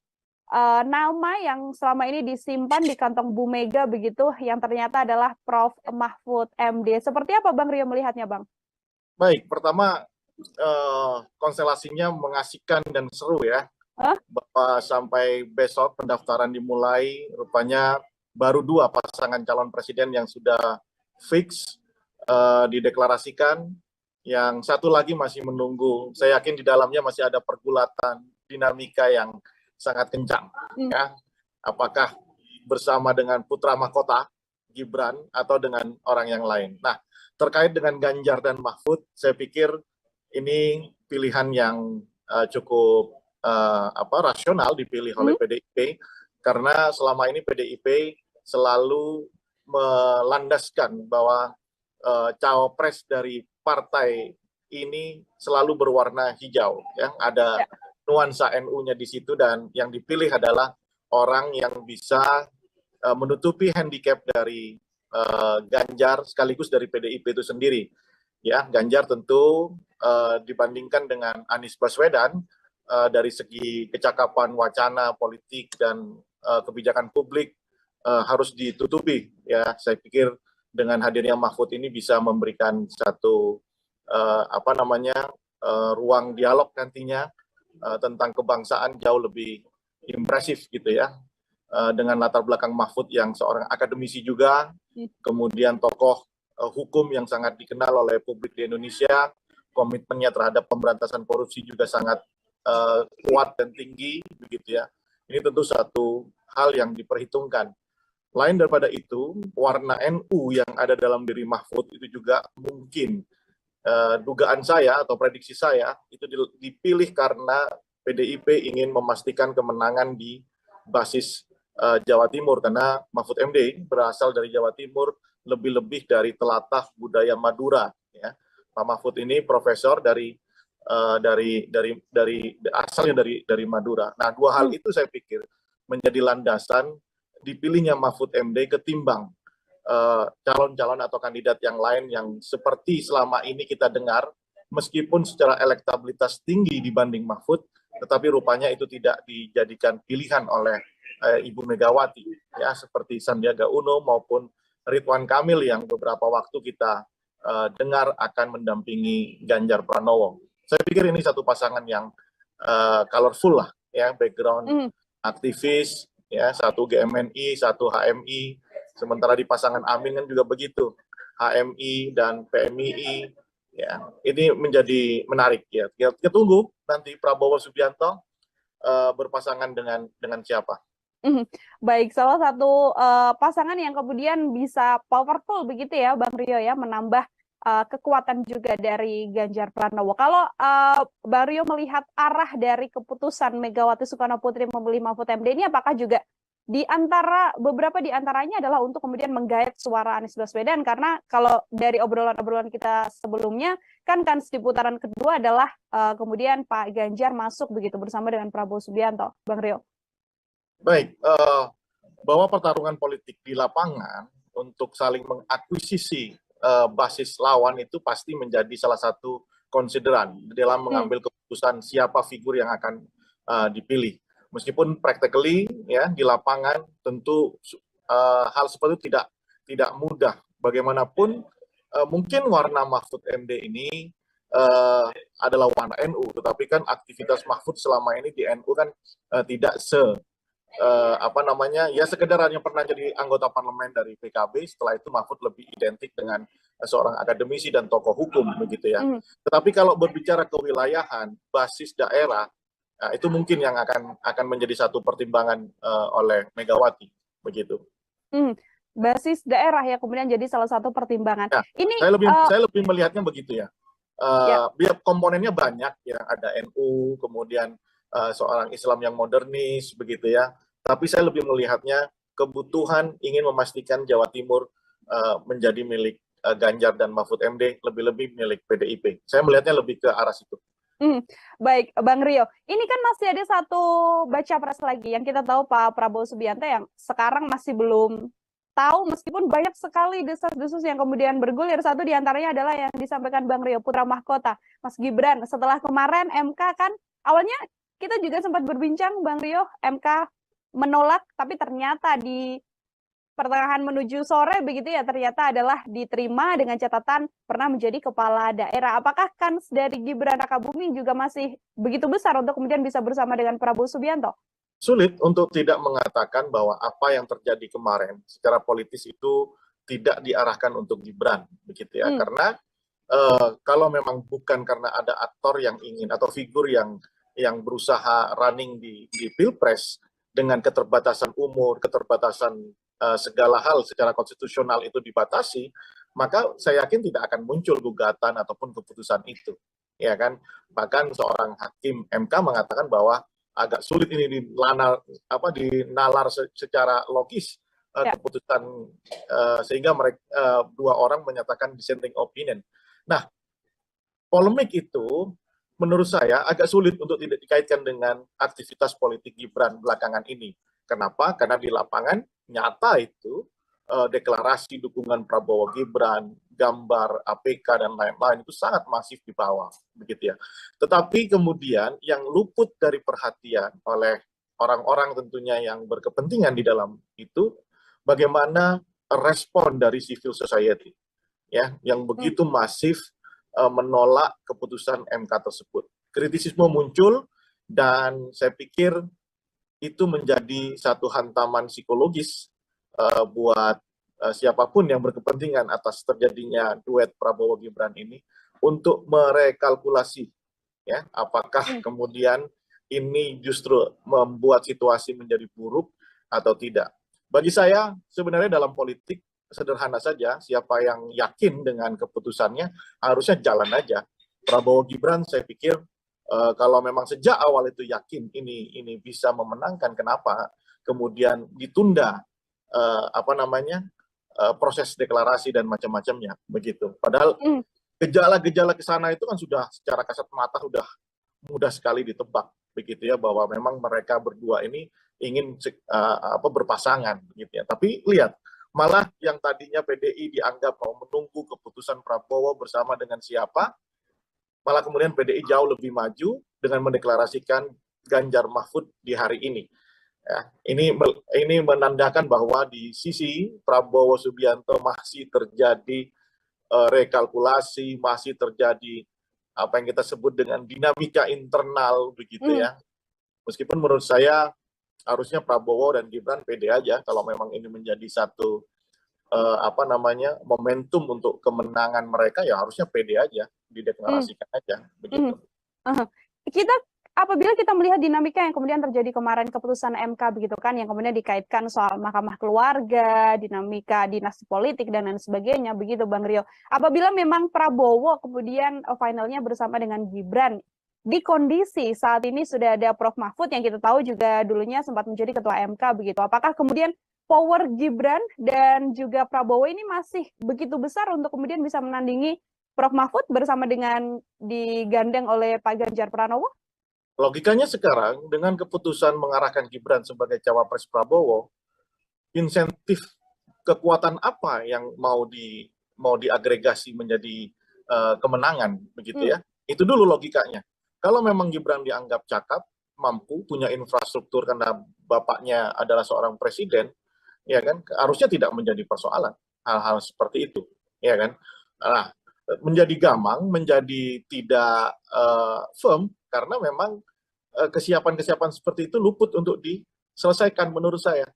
nama yang selama ini disimpan di kantong Bu Mega begitu, yang ternyata adalah Prof. Mahfud MD. Seperti apa Bang Rio melihatnya, Bang? Baik, pertama konstelasinya mengasihkan dan seru ya. Bahwa sampai besok pendaftaran dimulai, rupanya baru 2 pasangan calon presiden yang sudah fix dideklarasikan. Yang satu lagi masih menunggu. Saya yakin di dalamnya masih ada pergulatan dinamika yang sangat kencang. Ya. Apakah bersama dengan putra mahkota Gibran atau dengan orang yang lain. Nah, terkait dengan Ganjar dan Mahfud, saya pikir ini pilihan yang cukup rasional dipilih oleh PDIP, karena selama ini PDIP selalu melandaskan bahwa cawapres dari partai ini selalu berwarna hijau, ya. Ada nuansa NU-nya di situ, dan yang dipilih adalah orang yang bisa menutupi handicap dari Ganjar sekaligus dari PDIP itu sendiri. Ya, Ganjar tentu dibandingkan dengan Anies Baswedan dari segi kecakapan wacana politik dan kebijakan publik harus ditutupi, ya. Saya pikir dengan hadirnya Mahfud ini bisa memberikan satu ruang dialog nantinya tentang kebangsaan jauh lebih impresif gitu ya, dengan latar belakang Mahfud yang seorang akademisi juga, kemudian tokoh hukum yang sangat dikenal oleh publik di Indonesia, komitmennya terhadap pemberantasan korupsi juga sangat kuat dan tinggi begitu ya. Ini tentu satu hal yang diperhitungkan. Lain daripada itu, warna NU yang ada dalam diri Mahfud itu juga mungkin dugaan saya atau prediksi saya itu dipilih karena PDIP ingin memastikan kemenangan di basis Jawa Timur, karena Mahfud MD berasal dari Jawa Timur, lebih-lebih dari telatah budaya Madura ya. Pak Mahfud ini profesor asalnya dari Madura. Nah, 2 hal itu saya pikir menjadi landasan dipilihnya Mahfud MD ketimbang calon-calon atau kandidat yang lain yang seperti selama ini kita dengar, meskipun secara elektabilitas tinggi dibanding Mahfud, tetapi rupanya itu tidak dijadikan pilihan oleh Ibu Megawati, ya, seperti Sandiaga Uno maupun Ridwan Kamil yang beberapa waktu kita dengar akan mendampingi Ganjar Pranowo. Saya pikir ini satu pasangan yang colorful lah, ya, background aktivis, ya, satu GMNI, satu HMI, sementara di pasangan Amin kan juga begitu, HMI dan PMII, ya. Ini menjadi menarik ya. Kita tunggu nanti Prabowo Subianto berpasangan dengan siapa. Baik, salah satu pasangan yang kemudian bisa powerful begitu ya, Bang Rio ya, menambah kekuatan juga dari Ganjar Pranowo. Kalau Bang Rio melihat arah dari keputusan Megawati Soekarno Putri memilih Mahfud MD ini, apakah juga beberapa di antaranya adalah untuk kemudian menggait suara Anies Baswedan, karena kalau dari obrolan-obrolan kita sebelumnya kan di putaran kedua adalah kemudian Pak Ganjar masuk begitu bersama dengan Prabowo Subianto, Bang Rio. Baik, bahwa pertarungan politik di lapangan untuk saling mengakuisisi basis lawan itu pasti menjadi salah satu konsideran dalam mengambil keputusan siapa figur yang akan dipilih. Meskipun practically ya di lapangan tentu hal seperti itu tidak mudah. Bagaimanapun mungkin warna Mahfud MD ini adalah warna NU, tetapi kan aktivitas Mahfud selama ini di NU kan tidak sekedar hanya pernah jadi anggota parlemen dari PKB. Setelah itu Mahfud lebih identik dengan seorang akademisi dan tokoh hukum begitu ya. Tetapi kalau berbicara kewilayahan, basis daerah, nah, itu mungkin yang akan menjadi satu pertimbangan oleh Megawati begitu. Basis daerah ya kemudian jadi salah satu pertimbangan. Nah, ini saya lebih melihatnya begitu ya. Biar komponennya banyak ya, ada NU, kemudian seorang Islam yang modernis begitu ya. Tapi saya lebih melihatnya kebutuhan ingin memastikan Jawa Timur menjadi milik Ganjar dan Mahfud MD, lebih-lebih milik PDIP. Saya melihatnya lebih ke arah situ. Baik, Bang Rio. Ini kan masih ada satu baca pres lagi yang kita tahu Pak Prabowo Subianto yang sekarang masih belum tahu, meskipun banyak sekali desas-desus yang kemudian bergulir. Satu diantaranya adalah yang disampaikan Bang Rio, putra mahkota, Mas Gibran. Setelah kemarin MK kan, awalnya kita juga sempat berbincang, Bang Rio, MK menolak, tapi ternyata di pertengahan menuju sore begitu ya, ternyata adalah diterima dengan catatan pernah menjadi kepala daerah. Apakah kans dari Gibran Rakabuming juga masih begitu besar untuk kemudian bisa bersama dengan Prabowo Subianto? Sulit untuk tidak mengatakan bahwa apa yang terjadi kemarin secara politis itu tidak diarahkan untuk Gibran begitu ya. Karena kalau memang bukan karena ada aktor yang ingin atau figur yang berusaha running di Pilpres dengan keterbatasan umur, keterbatasan segala hal secara konstitusional itu dibatasi, maka saya yakin tidak akan muncul gugatan ataupun keputusan itu, ya kan? Bahkan seorang hakim MK mengatakan bahwa agak sulit ini dinalar secara logis keputusan sehingga mereka dua orang menyatakan dissenting opinion. Nah, polemik itu menurut saya agak sulit untuk tidak dikaitkan dengan aktivitas politik Gibran belakangan ini. Kenapa? Karena di lapangan nyata itu deklarasi dukungan Prabowo Gibran, gambar APK dan lain-lain itu sangat masif di bawah, begitu ya. Tetapi kemudian yang luput dari perhatian oleh orang-orang tentunya yang berkepentingan di dalam itu, bagaimana respon dari civil society, ya, yang begitu masif menolak keputusan MK tersebut. Kritisisme muncul dan saya pikir itu menjadi satu hantaman psikologis buat siapapun yang berkepentingan atas terjadinya duet Prabowo Gibran ini untuk merekalkulasi ya apakah kemudian ini justru membuat situasi menjadi buruk atau tidak. Bagi saya sebenarnya dalam politik sederhana saja, siapa yang yakin dengan keputusannya harusnya jalan aja. Prabowo Gibran saya pikir kalau memang sejak awal itu yakin ini bisa memenangkan, kenapa kemudian ditunda proses deklarasi dan macam-macamnya begitu. Padahal gejala-gejala ke sana itu kan sudah secara kasat mata sudah mudah sekali ditebak begitu ya, bahwa memang mereka berdua ini ingin berpasangan gitu ya. Tapi lihat, malah yang tadinya PDI dianggap mau menunggu keputusan Prabowo bersama dengan siapa, malah kemudian PDI jauh lebih maju dengan mendeklarasikan Ganjar Mahfud di hari ini. Ya, ini menandakan bahwa di sisi Prabowo Subianto masih terjadi rekalkulasi, masih terjadi apa yang kita sebut dengan dinamika internal begitu ya. Meskipun menurut saya harusnya Prabowo dan Gibran pede aja kalau memang ini menjadi satu momentum untuk kemenangan mereka, ya harusnya pede aja, dideklarasikan aja begitu. Apabila kita melihat dinamika yang kemudian terjadi kemarin keputusan MK begitu kan, yang kemudian dikaitkan soal mahkamah keluarga, dinamika dinasti politik dan lain sebagainya begitu Bang Rio. Apabila memang Prabowo kemudian finalnya bersama dengan Gibran, di kondisi saat ini sudah ada Prof. Mahfud yang kita tahu juga dulunya sempat menjadi ketua MK begitu. Apakah kemudian power Gibran dan juga Prabowo ini masih begitu besar untuk kemudian bisa menandingi Prof. Mahfud bersama dengan digandeng oleh Pak Ganjar Pranowo? Logikanya sekarang dengan keputusan mengarahkan Gibran sebagai cawapres Prabowo, insentif kekuatan apa yang mau diagregasi menjadi kemenangan begitu ya? Itu dulu logikanya. Kalau memang Gibran dianggap cakap, mampu, punya infrastruktur karena bapaknya adalah seorang presiden, ya kan? Harusnya tidak menjadi persoalan hal-hal seperti itu, ya kan? Nah, menjadi gamang, menjadi tidak firm karena memang kesiapan-kesiapan seperti itu luput untuk diselesaikan menurut saya.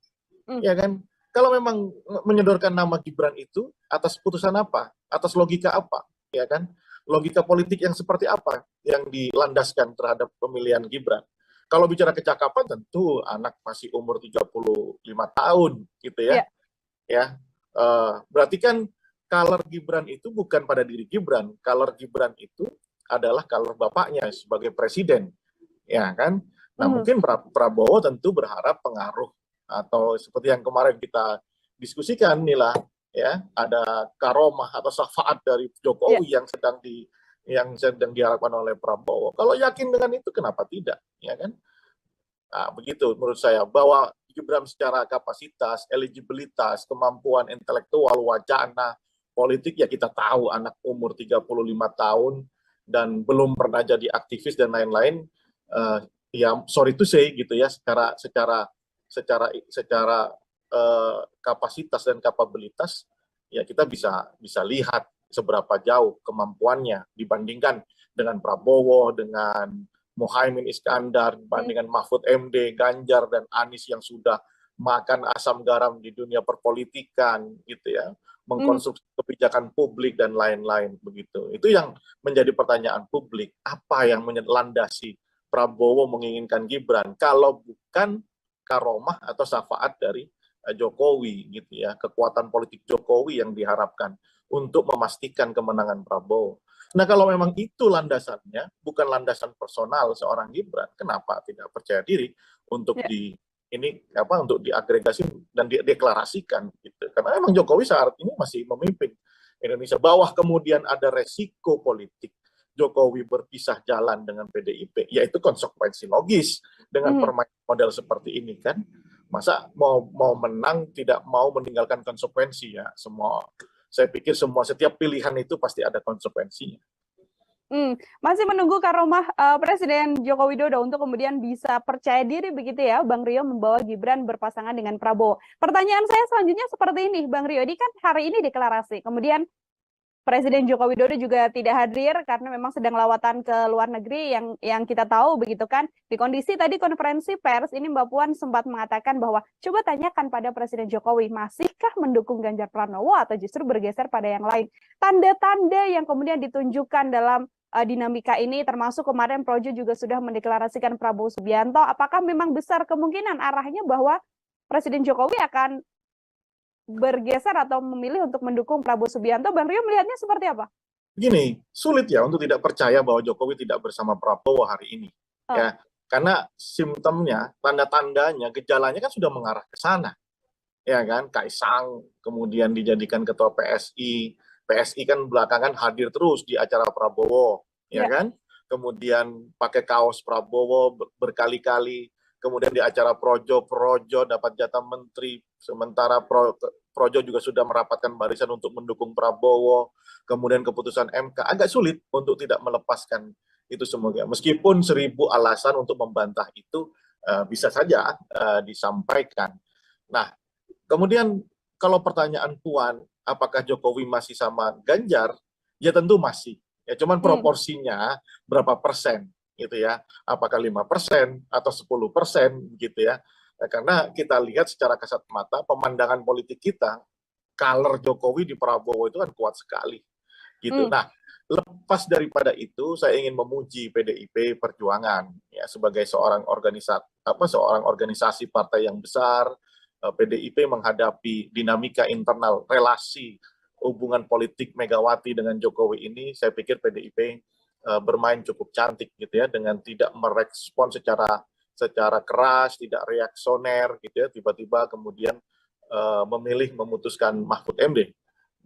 Ya kan? Kalau memang menyodorkan nama Gibran itu atas putusan apa? Atas logika apa? Ya kan? Logika politik yang seperti apa yang dilandaskan terhadap pemilihan Gibran? Kalau bicara kecakapan tentu anak masih umur 35 tahun gitu ya. Ya. Berarti kan color Gibran itu bukan pada diri Gibran, color Gibran itu adalah color bapaknya sebagai presiden. Ya kan? Nah, mungkin Prabowo tentu berharap pengaruh atau seperti yang kemarin kita diskusikan inilah ya, ada karomah atau syafaat dari Jokowi yang sedang diharapkan oleh Prabowo. Kalau yakin dengan itu kenapa tidak, ya kan? Nah, begitu menurut saya bahwa Gibran secara kapasitas, eligibilitas, kemampuan intelektual, wacana, politik ya kita tahu anak umur 35 tahun dan belum pernah jadi aktivis dan lain-lain, ya sorry to say gitu ya, secara kapasitas dan kapabilitas ya kita bisa lihat seberapa jauh kemampuannya dibandingkan dengan Prabowo, dengan Muhaimin Iskandar, dibandingkan Mahfud MD, Ganjar dan Anies yang sudah makan asam garam di dunia perpolitikan gitu ya, mengkonsumsi kebijakan publik dan lain-lain begitu. Itu yang menjadi pertanyaan publik, apa yang melandasi Prabowo menginginkan Gibran kalau bukan karomah atau syafaat dari Jokowi gitu ya, kekuatan politik Jokowi yang diharapkan untuk memastikan kemenangan Prabowo. Nah, kalau memang itu landasannya, bukan landasan personal seorang Gibran, kenapa tidak percaya diri untuk untuk diagregasi dan dideklarasikan gitu. Karena memang Jokowi saat ini masih memimpin Indonesia. Bawah kemudian ada resiko politik Jokowi berpisah jalan dengan PDIP, yaitu konsekuensi logis dengan permainan model seperti ini kan. Masa mau menang tidak mau meninggalkan konsekuensi ya. Saya pikir setiap pilihan itu pasti ada konsekuensinya. Masih menunggu karomah Presiden Joko Widodo untuk kemudian bisa percaya diri begitu ya, Bang Rio, membawa Gibran berpasangan dengan Prabowo. Pertanyaan saya selanjutnya seperti ini, Bang Rio, ini kan hari ini deklarasi, kemudian Presiden Joko Widodo juga tidak hadir karena memang sedang lawatan ke luar negeri yang kita tahu begitu kan. Di kondisi tadi konferensi pers ini Mbak Puan sempat mengatakan bahwa coba tanyakan pada Presiden Jokowi, masihkah mendukung Ganjar Pranowo atau justru bergeser pada yang lain. Tanda-tanda yang kemudian ditunjukkan dalam dinamika ini termasuk kemarin Projo juga sudah mendeklarasikan Prabowo Subianto. Apakah memang besar kemungkinan arahnya bahwa Presiden Jokowi akan bergeser atau memilih untuk mendukung Prabowo Subianto? Bang Rio melihatnya seperti apa? Gini, sulit ya untuk tidak percaya bahwa Jokowi tidak bersama Prabowo hari ini. Ya, karena simptomnya, tanda-tandanya, gejalanya kan sudah mengarah ke sana. Ya kan, Kaisang kemudian dijadikan ketua PSI. PSI kan belakangan hadir terus di acara Prabowo, ya kan? Kemudian pakai kaos Prabowo berkali-kali. Kemudian di acara Projo dapat jatah menteri, sementara Projo juga sudah merapatkan barisan untuk mendukung Prabowo. Kemudian keputusan MK, agak sulit untuk tidak melepaskan itu semuanya. Meskipun 1000 alasan untuk membantah itu bisa saja disampaikan. Nah, kemudian kalau pertanyaan Puan, apakah Jokowi masih sama Ganjar? Ya tentu masih. Ya cuman proporsinya berapa persen gitu ya, apakah 5% atau 10% gitu ya. Karena kita lihat secara kasat mata pemandangan politik kita, color Jokowi di Prabowo itu kan kuat sekali gitu. Nah, lepas daripada itu saya ingin memuji PDIP Perjuangan ya sebagai seorang organisasi partai yang besar. PDIP menghadapi dinamika internal relasi hubungan politik Megawati dengan Jokowi ini, saya pikir PDIP bermain cukup cantik gitu ya, dengan tidak merespon secara keras, tidak reaksioner gitu ya, tiba-tiba kemudian memilih memutuskan Mahfud MD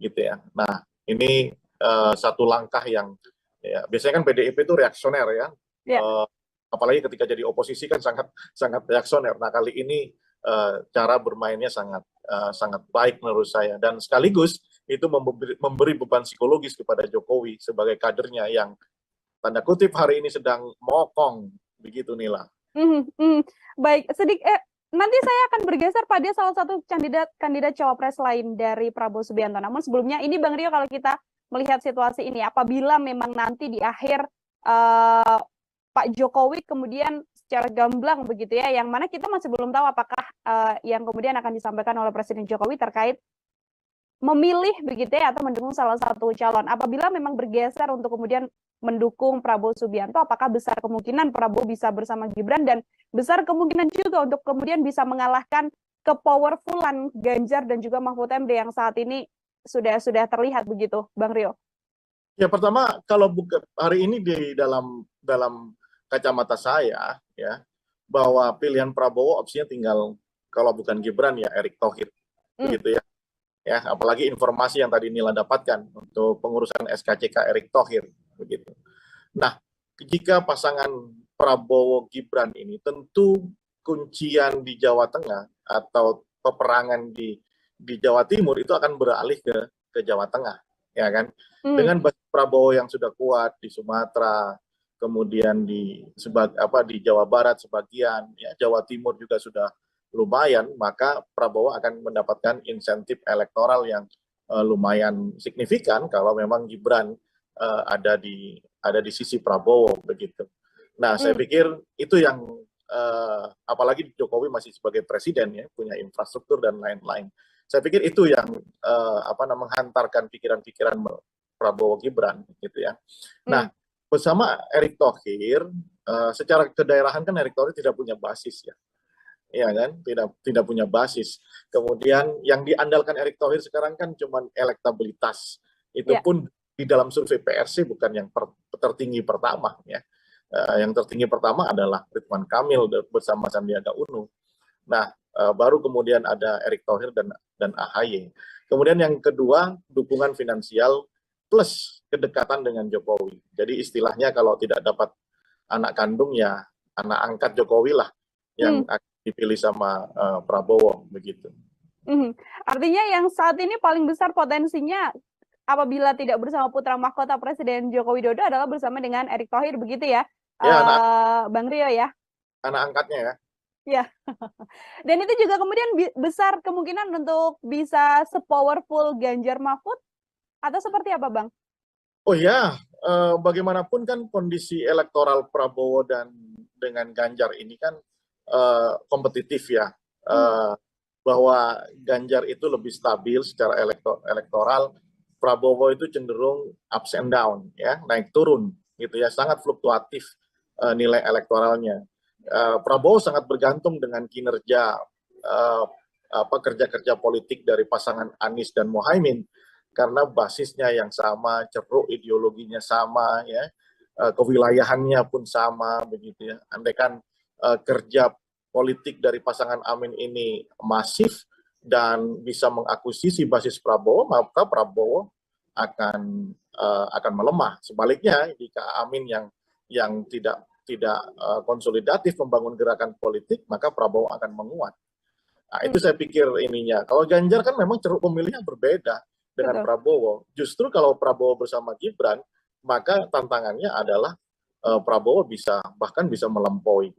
gitu ya. Nah, ini satu langkah yang ya, biasanya kan PDIP itu reaksioner ya. Apalagi ketika jadi oposisi kan sangat reaksioner. Nah, kali ini cara bermainnya sangat baik menurut saya, dan sekaligus itu memberi beban psikologis kepada Jokowi sebagai kadernya yang tanda kutip hari ini sedang mokong, begitu Nila. Baik, nanti saya akan bergeser pada salah satu kandidat cawapres lain dari Prabowo Subianto. Namun sebelumnya ini Bang Rio, kalau kita melihat situasi ini, apabila memang nanti di akhir Pak Jokowi kemudian secara gamblang begitu ya, yang mana kita masih belum tahu apakah yang kemudian akan disampaikan oleh Presiden Jokowi terkait memilih begitu ya atau mendukung salah satu calon. Apabila memang bergeser untuk kemudian mendukung Prabowo Subianto, apakah besar kemungkinan Prabowo bisa bersama Gibran, dan besar kemungkinan juga untuk kemudian bisa mengalahkan kepowerfulan Ganjar dan juga Mahfud MD yang saat ini sudah terlihat begitu, Bang Rio? Ya, pertama kalau hari ini di dalam kacamata saya ya, bahwa pilihan Prabowo opsinya tinggal, kalau bukan Gibran ya Erick Thohir begitu ya. Ya, apalagi informasi yang tadi Nila dapatkan untuk pengurusan SKCK Erick Thohir begitu. Nah, jika pasangan Prabowo Gibran ini, tentu kuncian di Jawa Tengah atau peperangan di Jawa Timur itu akan beralih ke Jawa Tengah, ya kan? Dengan basis Prabowo yang sudah kuat di Sumatera, kemudian di Jawa Barat sebagian, ya Jawa Timur juga sudah lumayan, maka Prabowo akan mendapatkan insentif elektoral yang lumayan signifikan kalau memang Gibran ada di sisi Prabowo begitu. Nah, saya pikir itu yang apalagi Jokowi masih sebagai presiden ya, punya infrastruktur dan lain-lain. Saya pikir itu yang menghantarkan pikiran-pikiran Prabowo Gibran gitu ya. Nah, bersama Erick Thohir, secara kedaerahan kan Erick Thohir tidak punya basis ya. Ya kan, tidak punya basis. Kemudian yang diandalkan Erick Thohir sekarang kan cuma elektabilitas. Itu pun di dalam survei PRC bukan yang tertinggi pertama ya. Yang tertinggi pertama adalah Ridwan Kamil bersama Sandiaga Uno. Nah, baru kemudian ada Erick Thohir dan AHY. Kemudian yang kedua, dukungan finansial plus kedekatan dengan Jokowi. Jadi istilahnya kalau tidak dapat anak kandung ya anak angkat Jokowi lah yang dipilih sama Prabowo begitu. Artinya yang saat ini paling besar potensinya apabila tidak bersama putra mahkota Presiden Joko Widodo adalah bersama dengan Erick Thohir begitu ya, Bang Rio ya? Anak angkatnya ya. Ya. Dan itu juga kemudian besar kemungkinan untuk bisa sepowerful Ganjar Mahfud atau seperti apa, Bang? Oh ya, bagaimanapun kan kondisi elektoral Prabowo dan dengan Ganjar ini kan kompetitif ya, bahwa Ganjar itu lebih stabil secara elektoral, Prabowo itu cenderung ups and down ya, naik turun gitu ya, sangat fluktuatif nilai elektoralnya. Prabowo sangat bergantung dengan kinerja kerja-kerja politik dari pasangan Anies dan Muhaimin karena basisnya yang sama, ceruk ideologinya sama ya, kewilayahannya pun sama begitu ya. Andaikan kerja politik dari pasangan Amin ini masif dan bisa mengakuisisi basis Prabowo, maka Prabowo akan melemah. Sebaliknya, jika Amin yang tidak konsolidatif membangun gerakan politik, maka Prabowo akan menguat. Nah, itu saya pikir ininya. Kalau Ganjar kan memang ceruk pemilihnya berbeda dengan Prabowo. Justru kalau Prabowo bersama Gibran, maka tantangannya adalah Prabowo bahkan bisa melampaui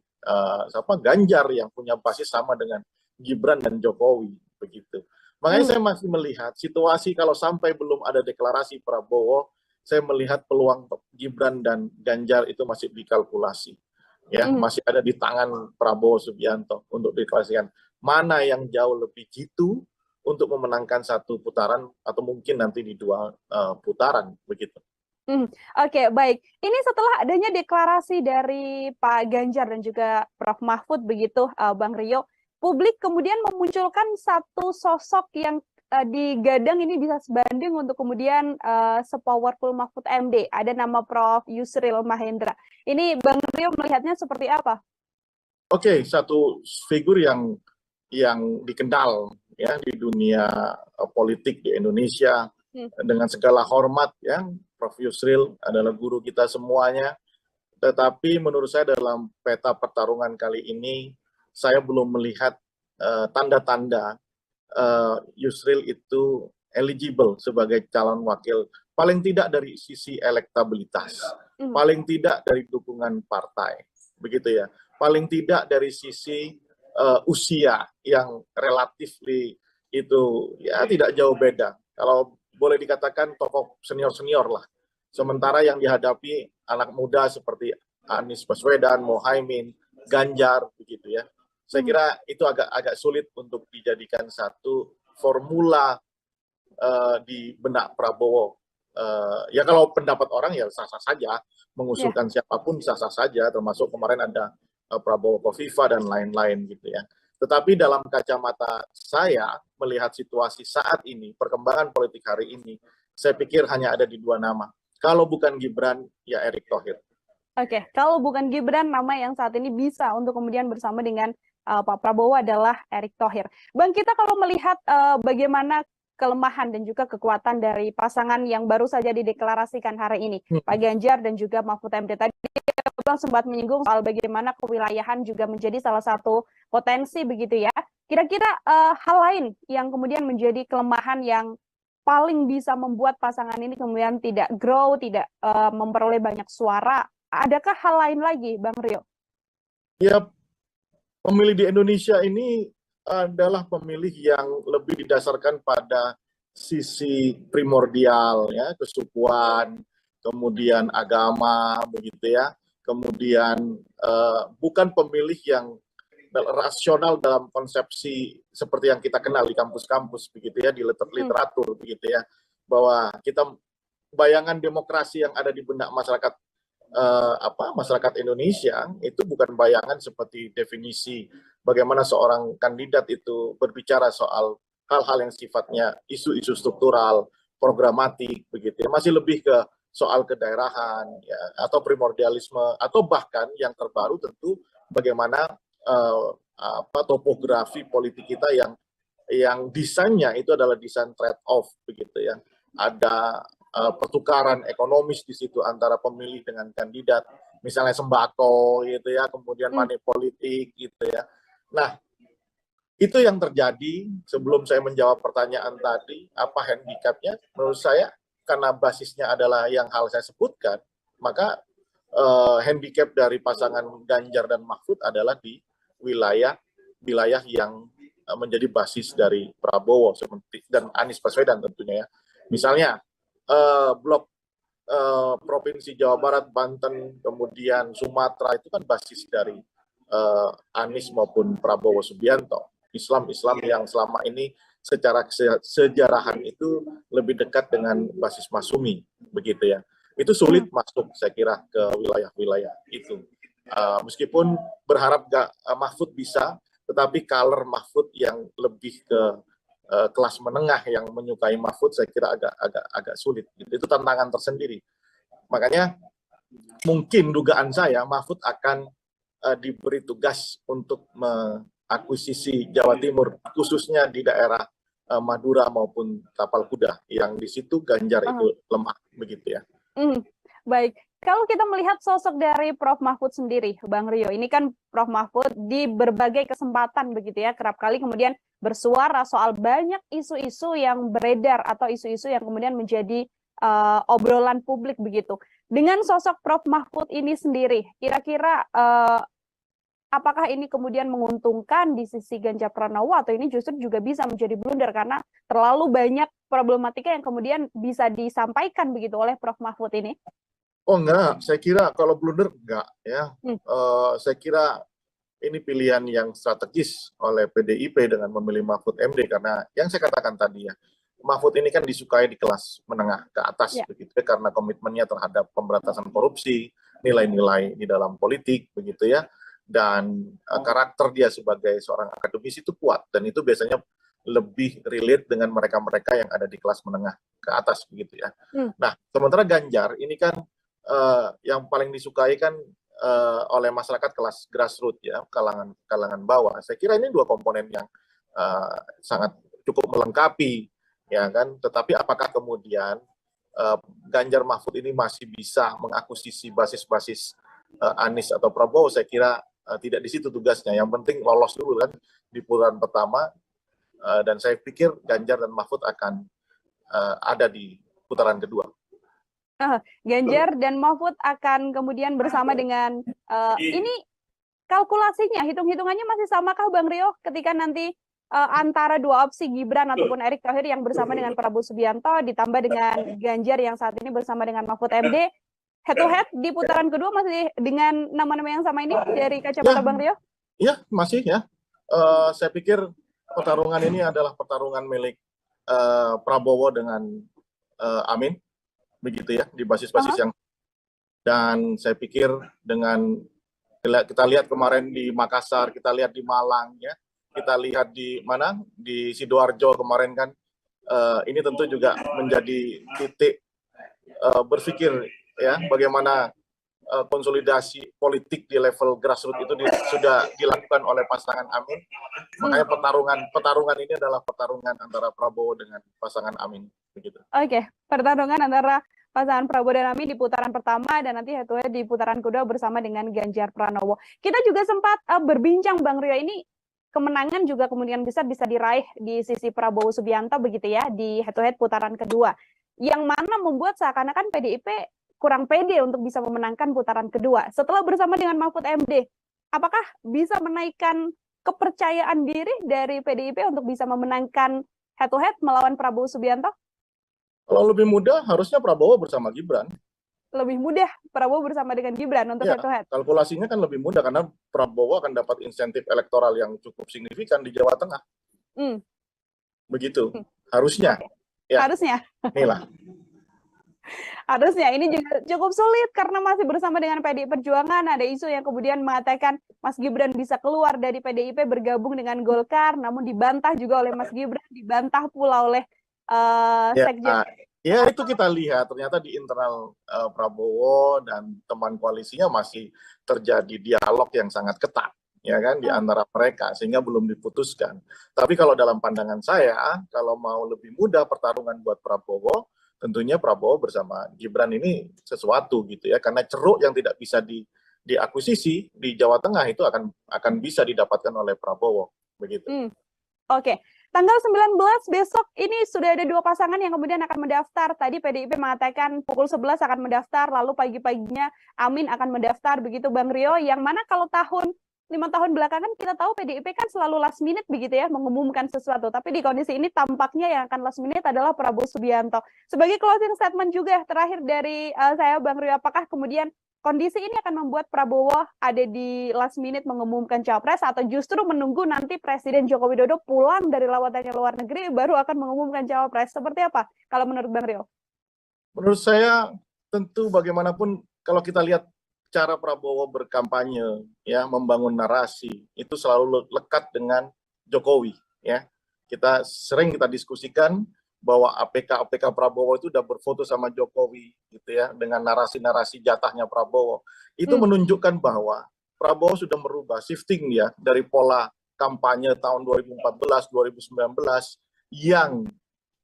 Ganjar yang punya basis sama dengan Gibran dan Jokowi begitu. Makanya saya masih melihat situasi kalau sampai belum ada deklarasi Prabowo, saya melihat peluang Gibran dan Ganjar itu masih dikalkulasi. Ya, masih ada di tangan Prabowo Subianto untuk deklarasikan mana yang jauh lebih jitu untuk memenangkan satu putaran atau mungkin nanti di dua putaran begitu. Oke, baik. Ini setelah adanya deklarasi dari Pak Ganjar dan juga Prof. Mahfud begitu, Bang Rio, publik kemudian memunculkan satu sosok yang digadang ini bisa sebanding untuk kemudian sepowerful Mahfud MD. Ada nama Prof. Yusril Mahendra. Ini Bang Rio melihatnya seperti apa? Oke, satu figur yang dikenal ya di dunia politik di Indonesia dengan segala hormat ya. Prof. Yusril adalah guru kita semuanya. Tetapi menurut saya dalam peta pertarungan kali ini saya belum melihat tanda-tanda Yusril itu eligible sebagai calon wakil, paling tidak dari sisi elektabilitas, paling tidak dari dukungan partai, begitu ya, paling tidak dari sisi usia yang relatif itu ya tidak jauh beda. Kalau boleh dikatakan tokoh senior-senior lah. Sementara yang dihadapi anak muda seperti Anies Baswedan, Mohaimin, Ganjar, begitu ya. Saya kira itu agak sulit untuk dijadikan satu formula di benak Prabowo. Ya kalau pendapat orang ya sah-sah saja, mengusulkan siapapun sah-sah saja, termasuk kemarin ada Prabowo Kofifa dan lain-lain gitu ya. Tetapi dalam kacamata saya melihat situasi saat ini, perkembangan politik hari ini, saya pikir hanya ada di dua nama. Kalau bukan Gibran, ya Erick Thohir. Oke, kalau bukan Gibran, nama yang saat ini bisa untuk kemudian bersama dengan Pak Prabowo adalah Erick Thohir. Bang, kita kalau melihat bagaimana kelemahan dan juga kekuatan dari pasangan yang baru saja dideklarasikan hari ini, Pak Ganjar dan juga Mahfud MD. Tadi Bang sempat menyinggung soal bagaimana kewilayahan juga menjadi salah satu potensi begitu ya. Kira-kira hal lain yang kemudian menjadi kelemahan yang paling bisa membuat pasangan ini kemudian tidak grow, tidak memperoleh banyak suara. Adakah hal lain lagi, Bang Rio? Ya, pemilih di Indonesia ini adalah pemilih yang lebih didasarkan pada sisi primordial, ya, kesukuan, kemudian agama, begitu ya. Kemudian bukan pemilih yang rasional dalam konsepsi seperti yang kita kenal di kampus-kampus begitu ya, di literatur begitu ya, bahwa kita bayangan demokrasi yang ada di benak masyarakat masyarakat Indonesia itu bukan bayangan seperti definisi bagaimana seorang kandidat itu berbicara soal hal-hal yang sifatnya isu-isu struktural, programatik begitu ya, masih lebih ke soal kedaerahan ya, atau primordialisme, atau bahkan yang terbaru tentu bagaimana topografi politik kita yang desainnya itu adalah desain trade off begitu ya. Ada pertukaran ekonomis di situ antara pemilih dengan kandidat, misalnya sembako gitu ya, kemudian money politik gitu ya. Nah, itu yang terjadi. Sebelum saya menjawab pertanyaan tadi, apa handicapnya? Menurut saya karena basisnya adalah yang hal saya sebutkan, maka handicap dari pasangan Ganjar dan Mahfud adalah di wilayah yang menjadi basis dari Prabowo dan Anies Baswedan tentunya ya. Misalnya blok provinsi Jawa Barat, Banten, kemudian Sumatera itu kan basis dari Anies maupun Prabowo Subianto. Islam yang selama ini secara sejarahan itu lebih dekat dengan basis Masumi begitu ya. Itu sulit masuk saya kira ke wilayah-wilayah itu. Meskipun berharap Mahfud bisa, tetapi color Mahfud yang lebih ke kelas menengah yang menyukai Mahfud saya kira agak sulit. Itu tantangan tersendiri. Makanya mungkin dugaan saya Mahfud akan diberi tugas untuk mengakuisisi Jawa Timur, khususnya di daerah Madura maupun Tapal Kuda, yang di situ Ganjar itu lemah begitu ya. Baik, kalau kita melihat sosok dari Prof. Mahfud sendiri, Bang Rio, ini kan Prof. Mahfud di berbagai kesempatan begitu ya, kerap kali kemudian bersuara soal banyak isu-isu yang beredar atau isu-isu yang kemudian menjadi obrolan publik begitu. Dengan sosok Prof. Mahfud ini sendiri, kira-kira apakah ini kemudian menguntungkan di sisi Ganjar Pranowo atau ini justru juga bisa menjadi blunder karena terlalu banyak problematika yang kemudian bisa disampaikan begitu oleh Prof. Mahfud ini? Oh enggak, saya kira kalau blunder enggak ya. Saya kira ini pilihan yang strategis oleh PDIP dengan memilih Mahfud MD karena yang saya katakan tadi ya, Mahfud ini kan disukai di kelas menengah ke atas begitu ya, karena komitmennya terhadap pemberantasan korupsi, nilai-nilai di dalam politik begitu ya, dan karakter dia sebagai seorang akademisi itu kuat dan itu biasanya lebih relate dengan mereka-mereka yang ada di kelas menengah ke atas begitu ya. Nah, sementara Ganjar ini kan yang paling disukai kan oleh masyarakat kelas grassroots ya, kalangan bawah. Saya kira ini dua komponen yang sangat cukup melengkapi ya kan. Tetapi apakah kemudian Ganjar Mahfud ini masih bisa mengakuisisi basis-basis Anies atau Prabowo? Saya kira tidak di situ tugasnya. Yang penting lolos dulu kan di putaran pertama. Dan saya pikir Ganjar dan Mahfud akan ada di putaran kedua. Ganjar dan Mahfud akan kemudian bersama dengan ini kalkulasinya, hitung-hitungannya masih samakah Bang Rio ketika nanti antara dua opsi Gibran ataupun Erick Thohir yang bersama dengan Prabowo Subianto ditambah dengan Ganjar yang saat ini bersama dengan Mahfud MD, head to head di putaran kedua masih dengan nama-nama yang sama ini dari kacamata Bang Rio? Iya, masih ya. Saya pikir pertarungan ini adalah pertarungan milik Prabowo dengan Amin, begitu ya, di basis-basis yang, dan saya pikir dengan kita lihat kemarin di Makassar, kita lihat di Malang ya, kita lihat di mana di Sidoarjo kemarin kan, ini tentu juga menjadi titik berpikir ya bagaimana konsolidasi politik di level grassroots itu sudah dilakukan oleh pasangan Amin. Makanya pertarungan ini adalah pertarungan antara Prabowo dengan pasangan Amin. Begitu. Oke, pertarungan antara pasangan Prabowo dan Amin di putaran pertama dan nanti head to head di putaran kedua bersama dengan Ganjar Pranowo. Kita juga sempat berbincang Bang Rio, ini kemenangan juga kemudian bisa diraih di sisi Prabowo Subianto begitu ya di head to head putaran kedua. Yang mana membuat seakan-akan PDIP kurang pede untuk bisa memenangkan putaran kedua. Setelah bersama dengan Mahfud MD, apakah bisa menaikkan kepercayaan diri dari PDIP untuk bisa memenangkan head to head melawan Prabowo Subianto? Kalau lebih mudah, harusnya Prabowo bersama Gibran. Lebih mudah Prabowo bersama dengan Gibran untuk head to head? Kalkulasinya kan lebih mudah karena Prabowo akan dapat insentif elektoral yang cukup signifikan di Jawa Tengah. Begitu, harusnya. Ya. Harusnya. Inilah. Harusnya ini juga cukup sulit karena masih bersama dengan PDI Perjuangan. Ada isu yang kemudian mengatakan Mas Gibran bisa keluar dari PDIP bergabung dengan Golkar, namun dibantah juga oleh Mas Gibran, dibantah pula oleh Sekjen. Ya itu kita lihat ternyata di internal Prabowo dan teman koalisinya masih terjadi dialog yang sangat ketat ya kan di antara mereka sehingga belum diputuskan. Tapi kalau dalam pandangan saya, kalau mau lebih mudah pertarungan buat Prabowo, tentunya Prabowo bersama Gibran ini sesuatu gitu ya, karena ceruk yang tidak bisa diakuisisi di Jawa Tengah itu akan bisa didapatkan oleh Prabowo begitu. Oke. Tanggal 19 besok ini sudah ada dua pasangan yang kemudian akan mendaftar. Tadi PDIP mengatakan pukul 11 akan mendaftar, lalu pagi-paginya Amin akan mendaftar begitu Bang Rio, yang mana kalau 5 tahun belakangan kita tahu PDIP kan selalu last minute begitu ya mengumumkan sesuatu, tapi di kondisi ini tampaknya yang akan last minute adalah Prabowo Subianto. Sebagai closing statement juga terakhir dari saya Bang Rio, apakah kemudian kondisi ini akan membuat Prabowo ada di last minute mengumumkan capres atau justru menunggu nanti Presiden Joko Widodo pulang dari lawatannya luar negeri baru akan mengumumkan capres? Seperti apa kalau menurut Bang Rio? Menurut saya tentu bagaimanapun kalau kita lihat cara Prabowo berkampanye ya, membangun narasi itu selalu lekat dengan Jokowi ya. Kita diskusikan bahwa APK Prabowo itu udah berfoto sama Jokowi gitu ya, dengan narasi-narasi jatahnya Prabowo. Itu menunjukkan bahwa Prabowo sudah merubah shifting ya dari pola kampanye tahun 2014 2019 yang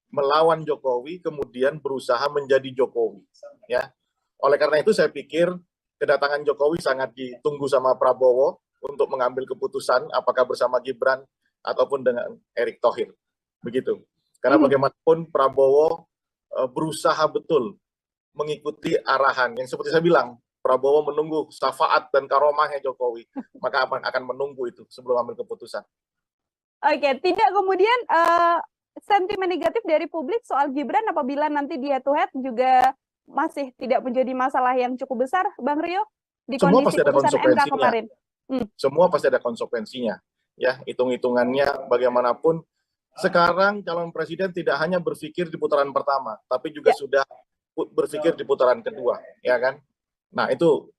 melawan Jokowi kemudian berusaha menjadi Jokowi ya. Oleh karena itu saya pikir kedatangan Jokowi sangat ditunggu sama Prabowo untuk mengambil keputusan apakah bersama Gibran ataupun dengan Erick Thohir. Begitu. Karena bagaimanapun Prabowo berusaha betul mengikuti arahan yang seperti saya bilang, Prabowo menunggu syafaat dan karomahnya Jokowi, maka akan menunggu itu sebelum ambil keputusan. Oke, tidak kemudian sentimen negatif dari publik soal Gibran apabila nanti di head to head juga masih tidak menjadi masalah yang cukup besar, Bang Rio, di kondisi putusan MK kemarin. Semua pasti ada konsekuensinya. Ya, hitung-hitungannya bagaimanapun sekarang calon presiden tidak hanya berpikir di putaran pertama, tapi juga sudah berpikir di putaran kedua, ya kan? Nah, itu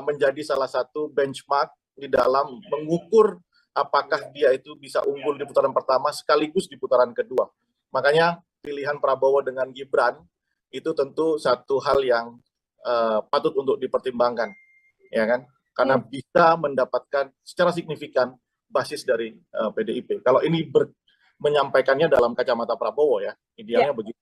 menjadi salah satu benchmark di dalam mengukur apakah dia itu bisa unggul di putaran pertama sekaligus di putaran kedua. Makanya pilihan Prabowo dengan Gibran itu tentu satu hal yang patut untuk dipertimbangkan, ya kan? Karena bisa mendapatkan secara signifikan basis dari PDIP. Kalau ini menyampaikannya dalam kacamata Prabowo ya, idealnya begitu.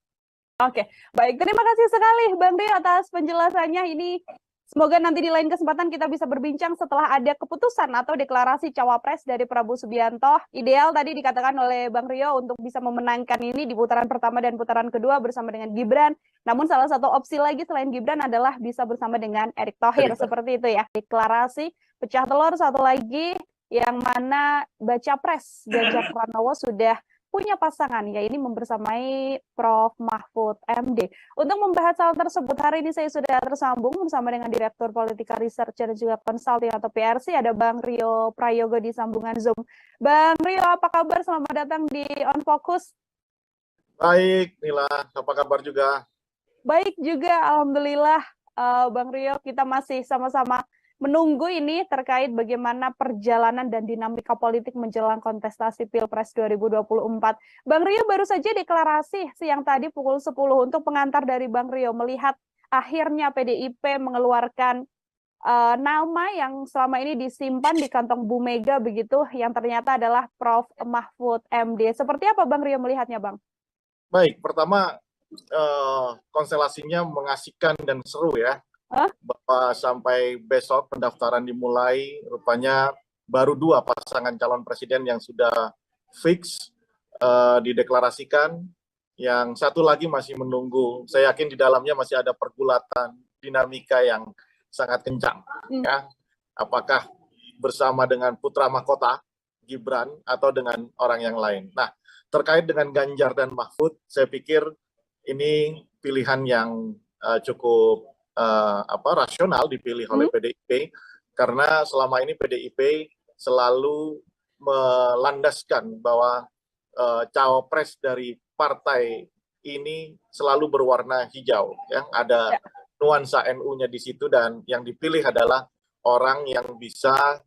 Oke, baik. Terima kasih sekali Bang Rio atas penjelasannya. Ini semoga nanti di lain kesempatan kita bisa berbincang setelah ada keputusan atau deklarasi cawapres dari Prabowo Subianto. Ideal tadi dikatakan oleh Bang Rio untuk bisa memenangkan ini di putaran pertama dan putaran kedua bersama dengan Gibran. Namun salah satu opsi lagi selain Gibran adalah bisa bersama dengan Erick Thohir. Seperti itu ya. Deklarasi pecah telur satu lagi yang mana baca pres Ganjar Pranowo sudah punya pasangan, ya ini membersamai Prof. Mahfud MD. Untuk membahas hal tersebut, hari ini saya sudah tersambung bersama dengan Direktur Politika Research dan juga Consulting atau PRC, ada Bang Rio Prayogo di sambungan Zoom. Bang Rio, apa kabar? Selamat datang di On Focus. Baik, Nila, apa kabar juga? Baik juga, Alhamdulillah. Bang Rio, kita masih sama-sama menunggu ini terkait bagaimana perjalanan dan dinamika politik menjelang kontestasi Pilpres 2024. Bang Rio baru saja deklarasi siang tadi pukul 10 untuk pengantar dari Bang Rio melihat akhirnya PDIP mengeluarkan nama yang selama ini disimpan di kantong Bu Mega begitu, yang ternyata adalah Prof. Mahfud MD. Seperti apa Bang Rio melihatnya, Bang? Baik, pertama konstelasinya mengasihkan dan seru ya. Bahwa sampai besok pendaftaran dimulai, rupanya baru 2 pasangan calon presiden yang sudah fix dideklarasikan, yang satu lagi masih menunggu. Saya yakin di dalamnya masih ada pergulatan dinamika yang sangat kencang. Ya. Apakah bersama dengan putra mahkota Gibran atau dengan orang yang lain. Nah, terkait dengan Ganjar dan Mahfud, saya pikir ini pilihan yang cukup rasional dipilih oleh PDIP, karena selama ini PDIP selalu melandaskan bahwa cawapres dari partai ini selalu berwarna hijau, ya. Ada nuansa NU-nya di situ, dan yang dipilih adalah orang yang bisa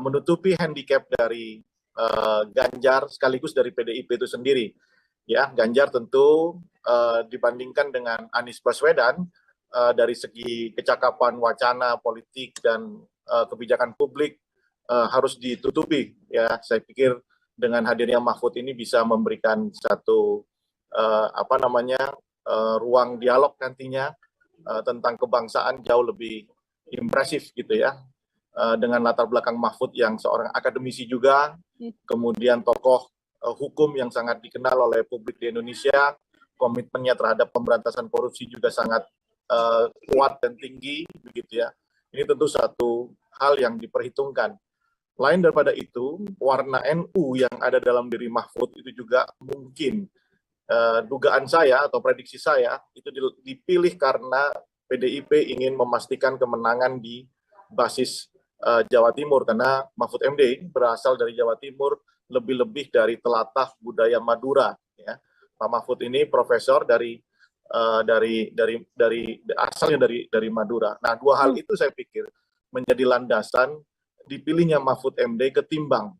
menutupi handicap dari Ganjar sekaligus dari PDIP itu sendiri. Ya, Ganjar tentu dibandingkan dengan Anies Baswedan, dari segi kecakapan wacana politik dan kebijakan publik harus ditutupi. Ya, saya pikir dengan hadirnya Mahfud ini bisa memberikan satu ruang dialog nantinya tentang kebangsaan jauh lebih impresif gitu ya. Dengan latar belakang Mahfud yang seorang akademisi juga, kemudian tokoh hukum yang sangat dikenal oleh publik di Indonesia, komitmennya terhadap pemberantasan korupsi juga sangat kuat dan tinggi begitu ya. Ini tentu satu hal yang diperhitungkan. Lain daripada itu, warna NU yang ada dalam diri Mahfud itu juga mungkin dugaan saya atau prediksi saya itu dipilih karena PDIP ingin memastikan kemenangan di basis Jawa Timur, karena Mahfud MD berasal dari Jawa Timur, lebih-lebih dari telatah budaya Madura ya. Pak Mahfud ini profesor asalnya dari Madura. Nah, 2 hal itu saya pikir menjadi landasan dipilihnya Mahfud MD ketimbang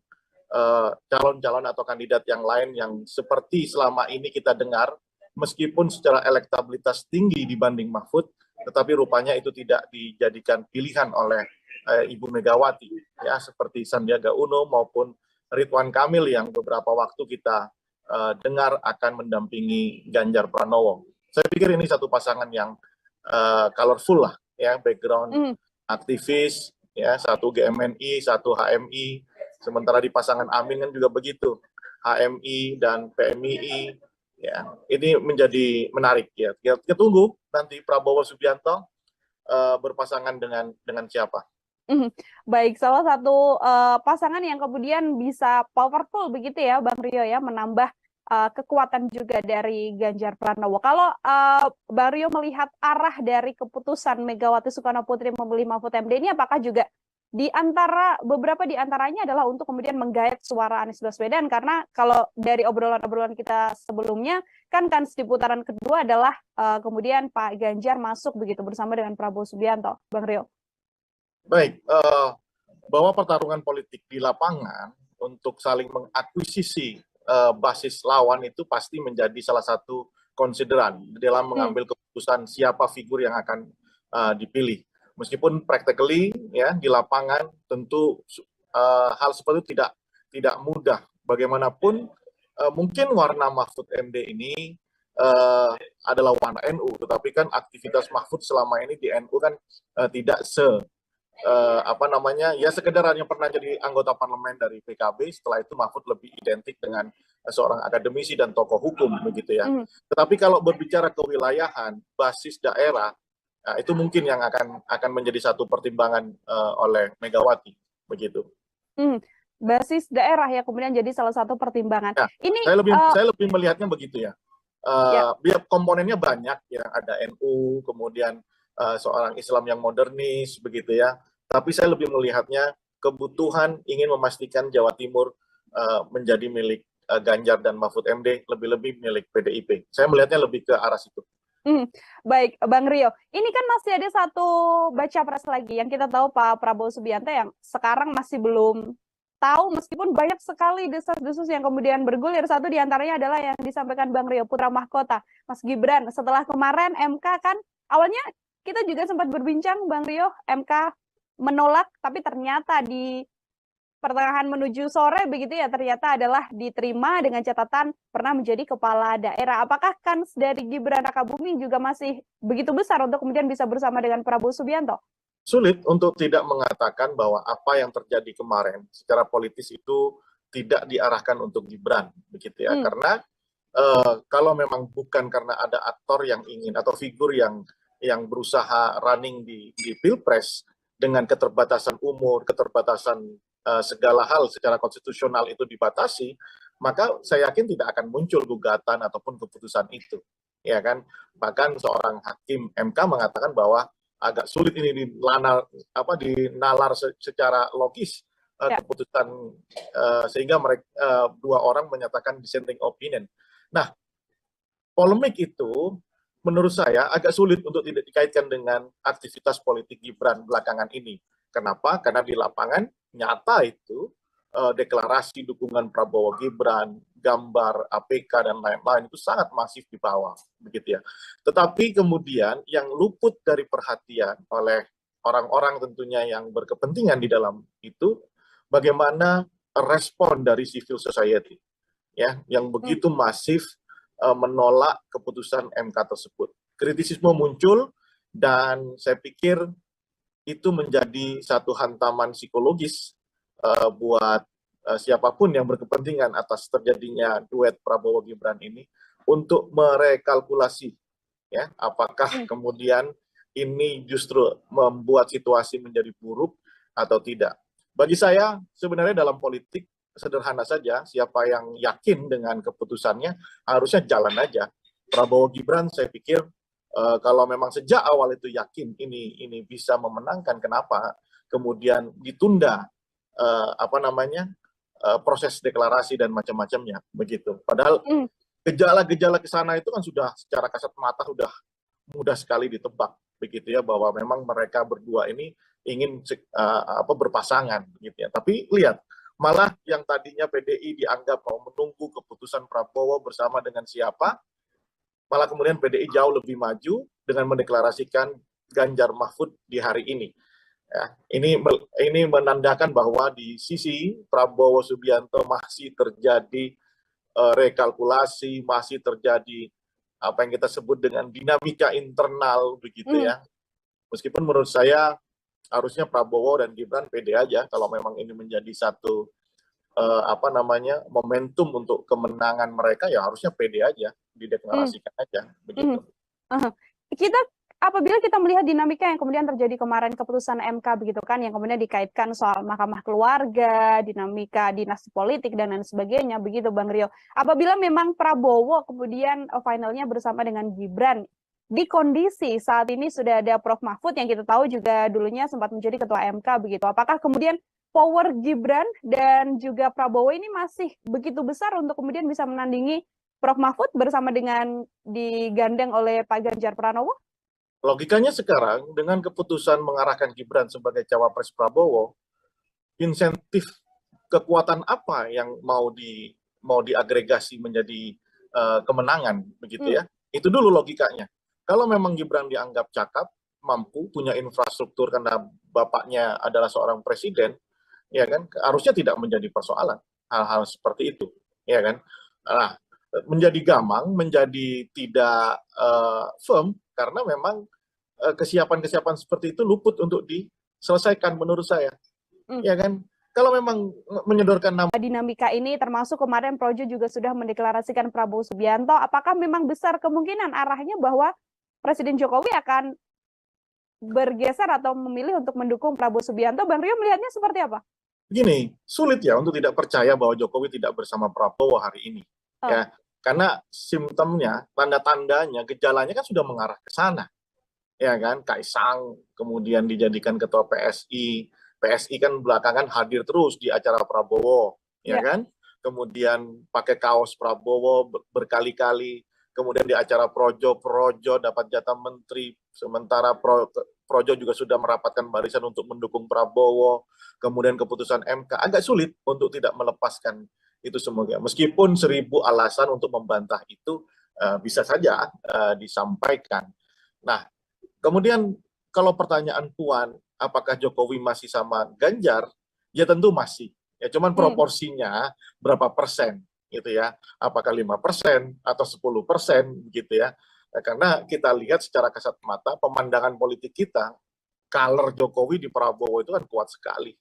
calon-calon atau kandidat yang lain yang seperti selama ini kita dengar, meskipun secara elektabilitas tinggi dibanding Mahfud, tetapi rupanya itu tidak dijadikan pilihan oleh Ibu Megawati, ya, seperti Sandiaga Uno maupun Ridwan Kamil yang beberapa waktu kita dengar akan mendampingi Ganjar Pranowo. Saya pikir ini satu pasangan yang colorful lah, ya, background aktivis, ya, satu GMNI, satu HMI, sementara di pasangan Amin kan juga begitu, HMI dan PMII, ya, ini menjadi menarik ya. Kita tunggu nanti Prabowo Subianto berpasangan dengan siapa. Baik, salah satu pasangan yang kemudian bisa powerful begitu ya, Bang Rio ya, menambah kekuatan juga dari Ganjar Pranowo. Kalau Bang Rio melihat arah dari keputusan Megawati Soekarno Putri memilih Mahfud MD ini, apakah juga beberapa di antaranya adalah untuk kemudian menggait suara Anies Baswedan, karena kalau dari obrolan-obrolan kita sebelumnya kan di putaran kedua adalah kemudian Pak Ganjar masuk begitu bersama dengan Prabowo Subianto, Bang Rio. Baik, bahwa pertarungan politik di lapangan untuk saling mengakuisisi basis lawan itu pasti menjadi salah satu konsideran dalam mengambil keputusan siapa figur yang akan dipilih. Meskipun practically ya di lapangan tentu hal seperti itu tidak mudah. Bagaimanapun mungkin warna Mahfud MD ini adalah warna NU, tetapi kan aktivitas Mahfud selama ini di NU kan tidak ya sekedar hanya pernah jadi anggota parlemen dari PKB. Setelah itu Mahfud lebih identik dengan seorang akademisi dan tokoh hukum begitu ya. Tetapi kalau berbicara kewilayahan, basis daerah, nah, itu mungkin yang akan menjadi satu pertimbangan oleh Megawati begitu. Basis daerah ya kemudian jadi salah satu pertimbangan. Nah, ini saya lebih melihatnya begitu ya. Biar komponennya banyak ya, ada NU, kemudian seorang Islam yang modernis begitu ya. Tapi saya lebih melihatnya kebutuhan ingin memastikan Jawa Timur menjadi milik Ganjar dan Mahfud MD, lebih-lebih milik PDIP. Saya melihatnya lebih ke arah situ. Baik, Bang Rio. Ini kan masih ada satu baca pres lagi yang kita tahu Pak Prabowo Subianto yang sekarang masih belum tahu, meskipun banyak sekali desas-desus yang kemudian bergulir. Satu diantaranya adalah yang disampaikan Bang Rio, putra mahkota, Mas Gibran. Setelah kemarin MK kan, awalnya kita juga sempat berbincang, Bang Rio, MK menolak, tapi ternyata di pertengahan menuju sore begitu ya, ternyata adalah diterima dengan catatan pernah menjadi kepala daerah. Apakah kans dari Gibran Rakabuming juga masih begitu besar untuk kemudian bisa bersama dengan Prabowo Subianto? Sulit untuk tidak mengatakan bahwa apa yang terjadi kemarin secara politis itu tidak diarahkan untuk Gibran, begitu ya. Karena kalau memang bukan karena ada aktor yang ingin atau figur yang berusaha running di Pilpres dengan keterbatasan umur, keterbatasan segala hal secara konstitusional itu dibatasi, maka saya yakin tidak akan muncul gugatan ataupun keputusan itu, ya kan. Bahkan seorang hakim MK mengatakan bahwa agak sulit ini dinalar secara logis keputusan sehingga mereka dua orang menyatakan dissenting opinion. Nah, polemik itu menurut saya agak sulit untuk tidak dikaitkan dengan aktivitas politik Gibran belakangan ini. Kenapa? Karena di lapangan nyata itu deklarasi dukungan Prabowo Gibran, gambar APK dan lain-lain itu sangat masif di bawah, begitu ya. Tetapi kemudian yang luput dari perhatian oleh orang-orang tentunya yang berkepentingan di dalam itu, bagaimana respon dari civil society, ya, yang begitu masif menolak keputusan MK tersebut. Kritisisme muncul dan saya pikir itu menjadi satu hantaman psikologis buat siapapun yang berkepentingan atas terjadinya duet Prabowo Gibran ini untuk merekalkulasi ya apakah kemudian ini justru membuat situasi menjadi buruk atau tidak. Bagi saya sebenarnya dalam politik sederhana saja, siapa yang yakin dengan keputusannya harusnya jalan aja. Prabowo Gibran saya pikir kalau memang sejak awal itu yakin ini bisa memenangkan, kenapa kemudian ditunda proses deklarasi dan macam-macamnya begitu. Padahal gejala-gejala ke sana itu kan sudah secara kasat mata sudah mudah sekali ditebak begitu ya, bahwa memang mereka berdua ini ingin berpasangan gitu ya. Tapi lihat, malah yang tadinya PDI dianggap mau menunggu keputusan Prabowo bersama dengan siapa, malah kemudian PDI jauh lebih maju dengan mendeklarasikan Ganjar Mahfud di hari ini. Ya, ini menandakan bahwa di sisi Prabowo Subianto masih terjadi rekalkulasi, masih terjadi apa yang kita sebut dengan dinamika internal begitu ya. Meskipun menurut saya harusnya Prabowo dan Gibran pede aja kalau memang ini menjadi satu momentum untuk kemenangan mereka, ya harusnya pede aja, dideklarasikan aja begitu. Apabila kita melihat dinamika yang kemudian terjadi kemarin keputusan MK begitu kan, yang kemudian dikaitkan soal mahkamah keluarga, dinamika dinasti politik dan lain sebagainya begitu Bang Rio. Apabila memang Prabowo kemudian finalnya bersama dengan Gibran, di kondisi saat ini sudah ada Prof Mahfud yang kita tahu juga dulunya sempat menjadi ketua MK begitu. Apakah kemudian power Gibran dan juga Prabowo ini masih begitu besar untuk kemudian bisa menandingi Prof Mahfud bersama dengan digandeng oleh Pak Ganjar Pranowo? Logikanya sekarang dengan keputusan mengarahkan Gibran sebagai cawapres Prabowo, insentif kekuatan apa yang mau diagregasi menjadi kemenangan begitu ya. Itu dulu logikanya. Kalau memang Gibran dianggap cakap, mampu, punya infrastruktur karena bapaknya adalah seorang presiden, ya kan, harusnya tidak menjadi persoalan hal-hal seperti itu, ya kan. Nah, menjadi gamang, menjadi tidak firm karena memang kesiapan-kesiapan seperti itu luput untuk diselesaikan menurut saya, ya kan. Kalau memang menyodorkan nama dinamika ini, termasuk kemarin Projo juga sudah mendeklarasikan Prabowo Subianto, apakah memang besar kemungkinan arahnya bahwa Presiden Jokowi akan bergeser atau memilih untuk mendukung Prabowo Subianto? Bang Rio melihatnya seperti apa? Begini, sulit ya untuk tidak percaya bahwa Jokowi tidak bersama Prabowo hari ini, ya, karena simptomnya, tanda-tandanya, gejalanya kan sudah mengarah ke sana, ya kan. Kaisang kemudian dijadikan ketua PSI, PSI kan belakangan hadir terus di acara Prabowo, ya kan. Kemudian pakai kaos Prabowo berkali-kali, kemudian di acara Projo dapat jatah menteri, sementara Projo juga sudah merapatkan barisan untuk mendukung Prabowo. Kemudian keputusan MK, agak sulit untuk tidak melepaskan itu semuanya. Meskipun 1000 alasan untuk membantah itu bisa saja disampaikan. Nah, kemudian kalau pertanyaan Puan, apakah Jokowi masih sama Ganjar? Ya tentu masih. Ya cuman proporsinya berapa persen gitu ya? Apakah 5% atau 10% gitu ya? Karena kita lihat secara kasat mata pemandangan politik kita, color Jokowi di Prabowo itu kan kuat sekali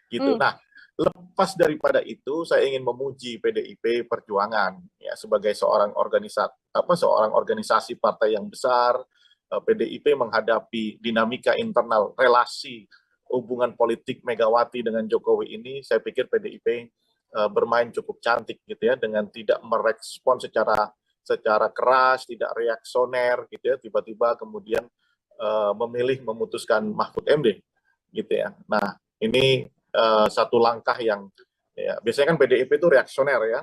gitu. Nah, lepas daripada itu saya ingin memuji PDIP Perjuangan ya sebagai seorang organisasi partai yang besar. PDIP menghadapi dinamika internal relasi hubungan politik Megawati dengan Jokowi ini, saya pikir PDIP bermain cukup cantik gitu ya, dengan tidak merespon secara keras, tidak reaksioner gitu ya, tiba-tiba kemudian memilih memutuskan Mahfud MD gitu ya. Nah, ini satu langkah yang ya, biasanya kan PDIP itu reaksioner ya.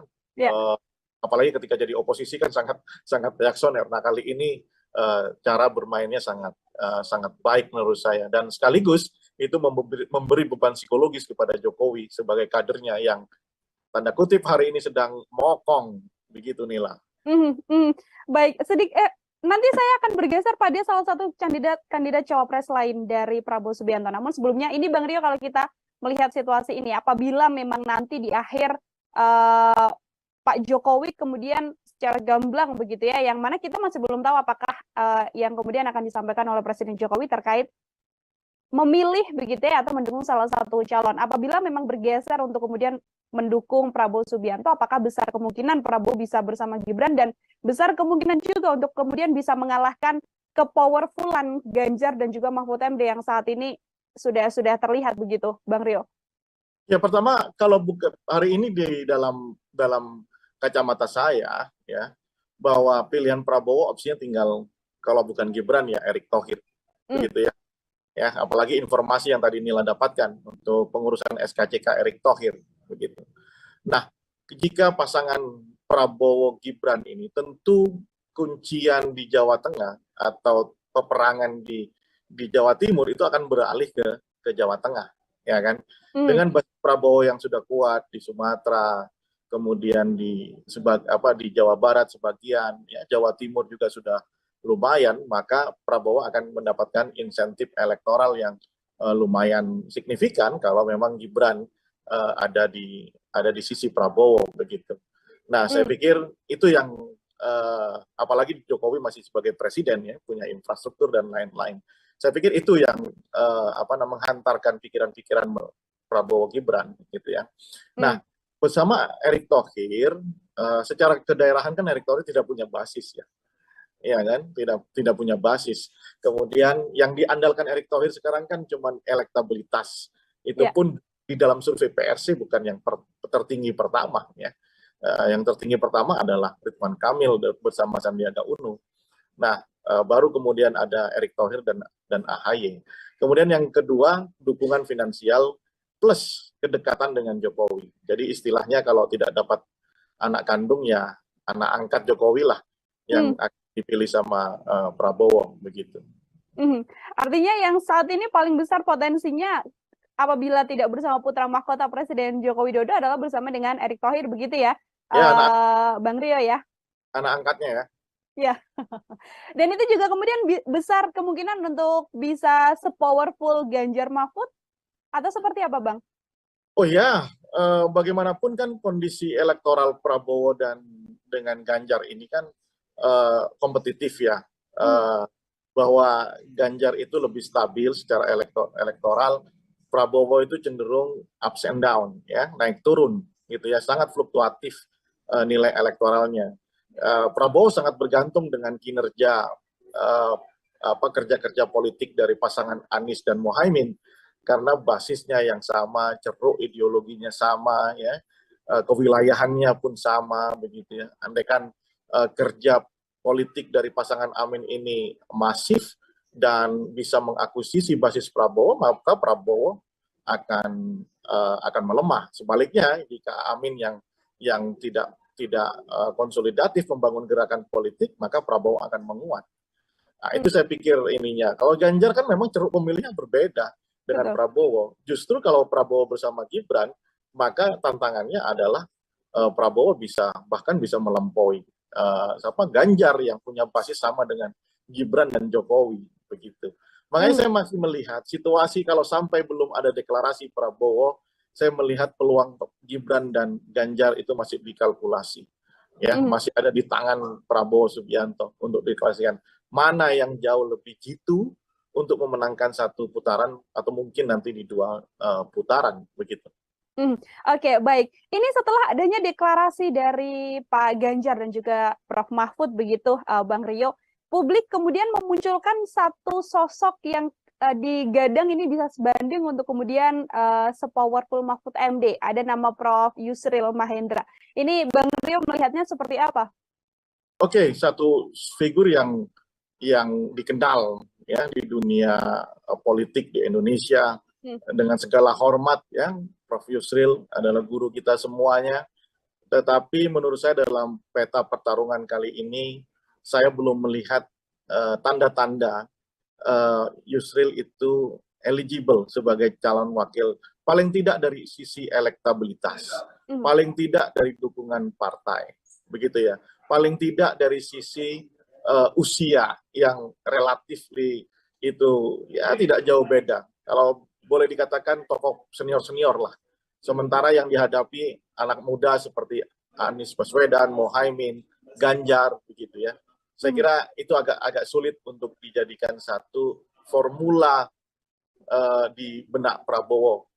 Apalagi ketika jadi oposisi kan sangat reaksioner. Nah, kali ini cara bermainnya sangat baik menurut saya, dan sekaligus itu memberi beban psikologis kepada Jokowi sebagai kadernya yang tanda kutip hari ini sedang mokong begitu, Nila. Baik, nanti saya akan bergeser pada salah satu kandidat cawapres lain dari Prabowo Subianto. Namun sebelumnya ini Bang Rio, kalau kita melihat situasi ini, apabila memang nanti di akhir Pak Jokowi kemudian secara gamblang begitu ya, yang mana kita masih belum tahu apakah yang kemudian akan disampaikan oleh Presiden Jokowi terkait memilih begitu ya atau mendukung salah satu calon. Apabila memang bergeser untuk kemudian mendukung Prabowo Subianto, apakah besar kemungkinan Prabowo bisa bersama Gibran, dan besar kemungkinan juga untuk kemudian bisa mengalahkan kepowerfulan Ganjar dan juga Mahfud MD yang saat ini sudah terlihat begitu, Bang Rio? Ya, pertama kalau hari ini di dalam kacamata saya ya, bahwa pilihan Prabowo opsinya tinggal, kalau bukan Gibran ya Erick Thohir begitu ya. Ya, apalagi informasi yang tadi Nila dapatkan untuk pengurusan SKCK Erick Thohir begitu. Nah, jika pasangan Prabowo Gibran ini, tentu kuncian di Jawa Tengah atau peperangan di Jawa Timur itu akan beralih ke Jawa Tengah, ya kan? Dengan basis Prabowo yang sudah kuat di Sumatera, kemudian di Jawa Barat sebagian, ya Jawa Timur juga sudah lumayan, maka Prabowo akan mendapatkan insentif elektoral yang lumayan signifikan kalau memang Gibran ada di sisi Prabowo begitu. Nah, saya pikir itu yang apalagi Jokowi masih sebagai presiden ya, punya infrastruktur dan lain-lain. Saya pikir itu yang menghantarkan pikiran-pikiran Prabowo Gibran gitu ya. Nah, bersama Erick Thohir, secara kedaerahan kan Erick Thohir tidak punya basis ya. Ya kan, tidak punya basis. Kemudian yang diandalkan Erick Thohir sekarang kan cuma elektabilitas. Itu pun di dalam survei PRC bukan yang tertinggi pertama ya. Yang tertinggi pertama adalah Ridwan Kamil bersama Sandiaga Uno. Nah, baru kemudian ada Erick Thohir dan AHY. Kemudian yang kedua, dukungan finansial plus kedekatan dengan Jokowi. Jadi istilahnya kalau tidak dapat anak kandung ya anak angkat Jokowi lah yang dipilih sama Prabowo begitu. Artinya yang saat ini paling besar potensinya apabila tidak bersama putra mahkota Presiden Joko Widodo adalah bersama dengan Erick Thohir, begitu ya, Ya, Bang Rio ya? anak angkatnya ya. Ya. Dan itu juga kemudian besar kemungkinan untuk bisa sepowerful Ganjar Mahfud atau seperti apa, Bang? Oh ya, bagaimanapun kan kondisi elektoral Prabowo dan dengan Ganjar ini kan kompetitif ya. Bahwa Ganjar itu lebih stabil secara elektoral, Prabowo itu cenderung ups and down, ya, naik turun, gitu ya, sangat fluktuatif nilai elektoralnya. Prabowo sangat bergantung dengan kinerja kerja-kerja politik dari pasangan Anies dan Muhaimin karena basisnya yang sama, ceruk ideologinya sama, ya, kewilayahannya pun sama, begitu ya. Andaikan kerja politik dari pasangan Amin ini masif dan bisa mengakuisisi basis Prabowo, maka Prabowo akan melemah. Sebaliknya, jika Amin yang tidak konsolidatif membangun gerakan politik, maka Prabowo akan menguat. Nah, itu saya pikir ininya. Kalau Ganjar kan memang ceruk pemilihnya berbeda dengan Prabowo. Justru kalau Prabowo bersama Gibran, maka tantangannya adalah Prabowo bahkan bisa melampaui Ganjar yang punya basis sama dengan Gibran dan Jokowi, begitu. Makanya saya masih melihat situasi kalau sampai belum ada deklarasi Prabowo, saya melihat peluang Gibran dan Ganjar itu masih dikalkulasi, ya, masih ada di tangan Prabowo Subianto untuk deklarasikan mana yang jauh lebih jitu untuk memenangkan satu putaran atau mungkin nanti di dua putaran, begitu. Oke, baik. Ini setelah adanya deklarasi dari Pak Ganjar dan juga Prof. Mahfud, begitu, Bang Rio, publik kemudian memunculkan satu sosok yang digadang ini bisa sebanding untuk kemudian sepowerful Mahfud MD. Ada nama Prof. Yusril Mahendra. Ini Bang Rio melihatnya seperti apa? Oke, satu figur yang dikenal ya di dunia politik di Indonesia dengan segala hormat, ya. Prof. Yusril adalah guru kita semuanya, tetapi menurut saya dalam peta pertarungan kali ini saya belum melihat tanda-tanda Yusril itu eligible sebagai calon wakil, paling tidak dari sisi elektabilitas, paling tidak dari dukungan partai, begitu ya, paling tidak dari sisi usia yang relatif itu ya tidak jauh beda. Kalau boleh dikatakan tokoh senior-senior lah. Sementara yang dihadapi anak muda seperti Anies Baswedan, Muhaimin, Ganjar, begitu ya. Saya kira itu agak sulit untuk dijadikan satu formula di benak Prabowo.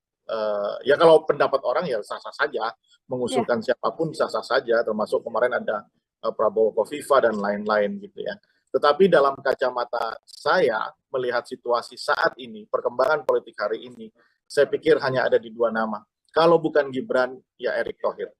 Ya kalau pendapat orang ya sah-sah saja, mengusulkan siapapun sah-sah saja, termasuk kemarin ada Prabowo Kofifa dan lain-lain gitu ya. Tetapi dalam kacamata saya melihat situasi saat ini, perkembangan politik hari ini, saya pikir hanya ada di dua nama. Kalau bukan Gibran, ya Erick Thohir.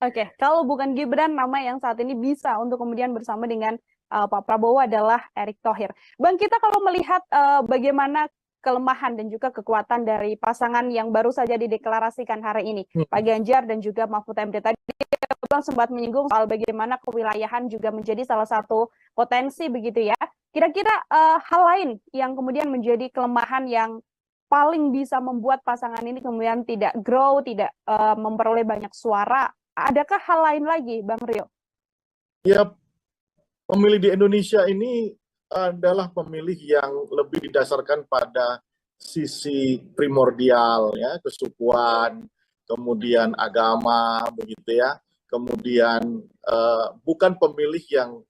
Oke, kalau bukan Gibran, nama yang saat ini bisa untuk kemudian bersama dengan Pak Prabowo adalah Erick Thohir. Bang, kita kalau melihat bagaimana kelemahan dan juga kekuatan dari pasangan yang baru saja dideklarasikan hari ini, Pak Ganjar dan juga Mahfud MD, tadi Bang sempat menyinggung soal bagaimana kewilayahan juga menjadi salah satu potensi, begitu ya. Kira-kira hal lain yang kemudian menjadi kelemahan yang paling bisa membuat pasangan ini kemudian tidak grow, tidak memperoleh banyak suara, adakah hal lain lagi, Bang Rio? Ya, pemilih di Indonesia ini adalah pemilih yang lebih didasarkan pada sisi primordial, ya, kesukuan, kemudian agama, begitu ya. Kemudian bukan pemilih yang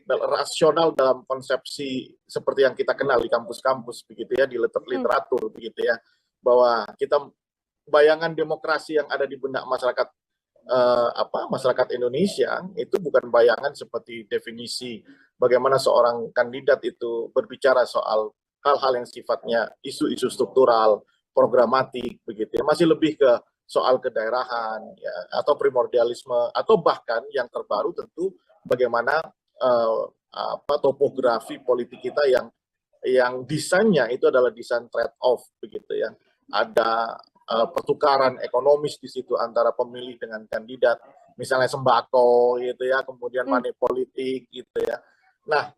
rasional dalam konsepsi seperti yang kita kenal di kampus-kampus, begitu ya, di literatur, begitu ya, bahwa kita bayangan demokrasi yang ada di benak masyarakat masyarakat Indonesia itu bukan bayangan seperti definisi bagaimana seorang kandidat itu berbicara soal hal-hal yang sifatnya isu-isu struktural, programatik, begitu ya, masih lebih ke soal kedaerahan, ya, atau primordialisme, atau bahkan yang terbaru tentu bagaimana topografi politik kita yang desainnya itu adalah desain trade-off, begitu ya. Ada pertukaran ekonomis di situ antara pemilih dengan kandidat, misalnya sembako, gitu ya, kemudian money politik, gitu ya. Nah,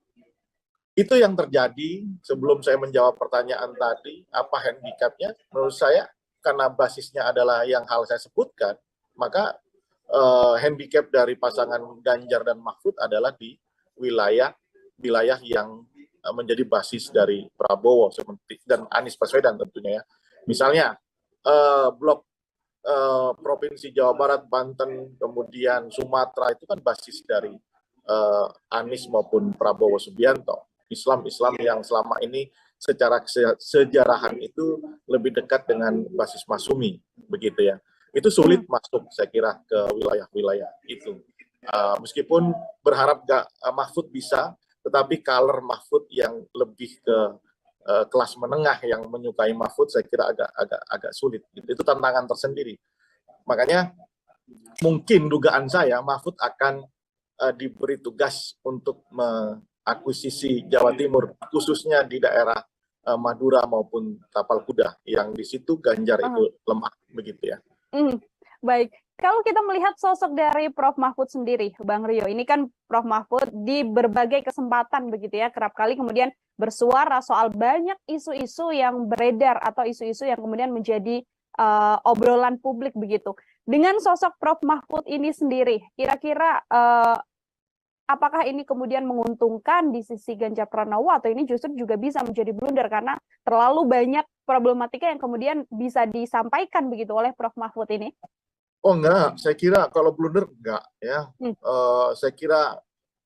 itu yang terjadi. Sebelum saya menjawab pertanyaan tadi, apa handicapnya? Menurut saya karena basisnya adalah yang hal saya sebutkan, maka handicap dari pasangan Ganjar dan Mahfud adalah di wilayah yang menjadi basis dari Prabowo seperti dan Anies Baswedan tentunya ya. Misalnya blok provinsi Jawa Barat, Banten, kemudian Sumatera itu kan basis dari Anies maupun Prabowo Subianto. Islam yang selama ini secara sejarahan itu lebih dekat dengan basis Masumi, begitu ya. Itu sulit masuk, saya kira, ke wilayah-wilayah itu. Meskipun berharap Mahfud bisa, tetapi color Mahfud yang lebih ke kelas menengah yang menyukai Mahfud, saya kira agak sulit. Itu tantangan tersendiri. Makanya mungkin dugaan saya Mahfud akan diberi tugas untuk mengakuisisi Jawa Timur, khususnya di daerah Madura maupun Tapal Kuda, yang di situ Ganjar itu lemah, begitu ya. Baik, kalau kita melihat sosok dari Prof. Mahfud sendiri, Bang Rio, ini kan Prof. Mahfud di berbagai kesempatan begitu ya, kerap kali kemudian bersuara soal banyak isu-isu yang beredar atau isu-isu yang kemudian menjadi obrolan publik begitu. Dengan sosok Prof. Mahfud ini sendiri, kira-kira apakah ini kemudian menguntungkan di sisi Ganjar Pranowo atau ini justru juga bisa menjadi blunder karena terlalu banyak problematika yang kemudian bisa disampaikan begitu oleh Prof. Mahfud ini? Oh enggak, saya kira kalau blunder enggak ya. Saya kira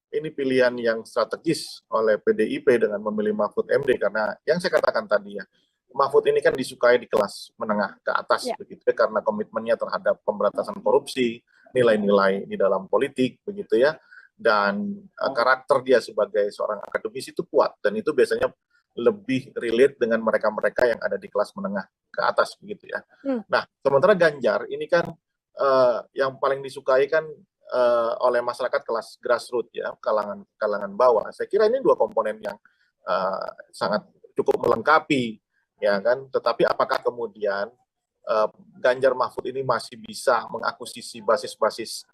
ini pilihan yang strategis oleh PDIP dengan memilih Mahfud MD karena yang saya katakan tadi ya, Mahfud ini kan disukai di kelas menengah ke atas begitu ya, karena komitmennya terhadap pemberantasan korupsi, nilai-nilai di dalam politik begitu ya. Dan karakter dia sebagai seorang akademisi itu kuat dan itu biasanya lebih relate dengan mereka-mereka yang ada di kelas menengah ke atas begitu ya. Nah, sementara Ganjar ini kan yang paling disukai kan oleh masyarakat kelas grassroots ya, kalangan bawah. Saya kira ini dua komponen yang sangat cukup melengkapi ya kan. Tetapi apakah kemudian Ganjar Mahfud ini masih bisa mengakuisisi basis-basis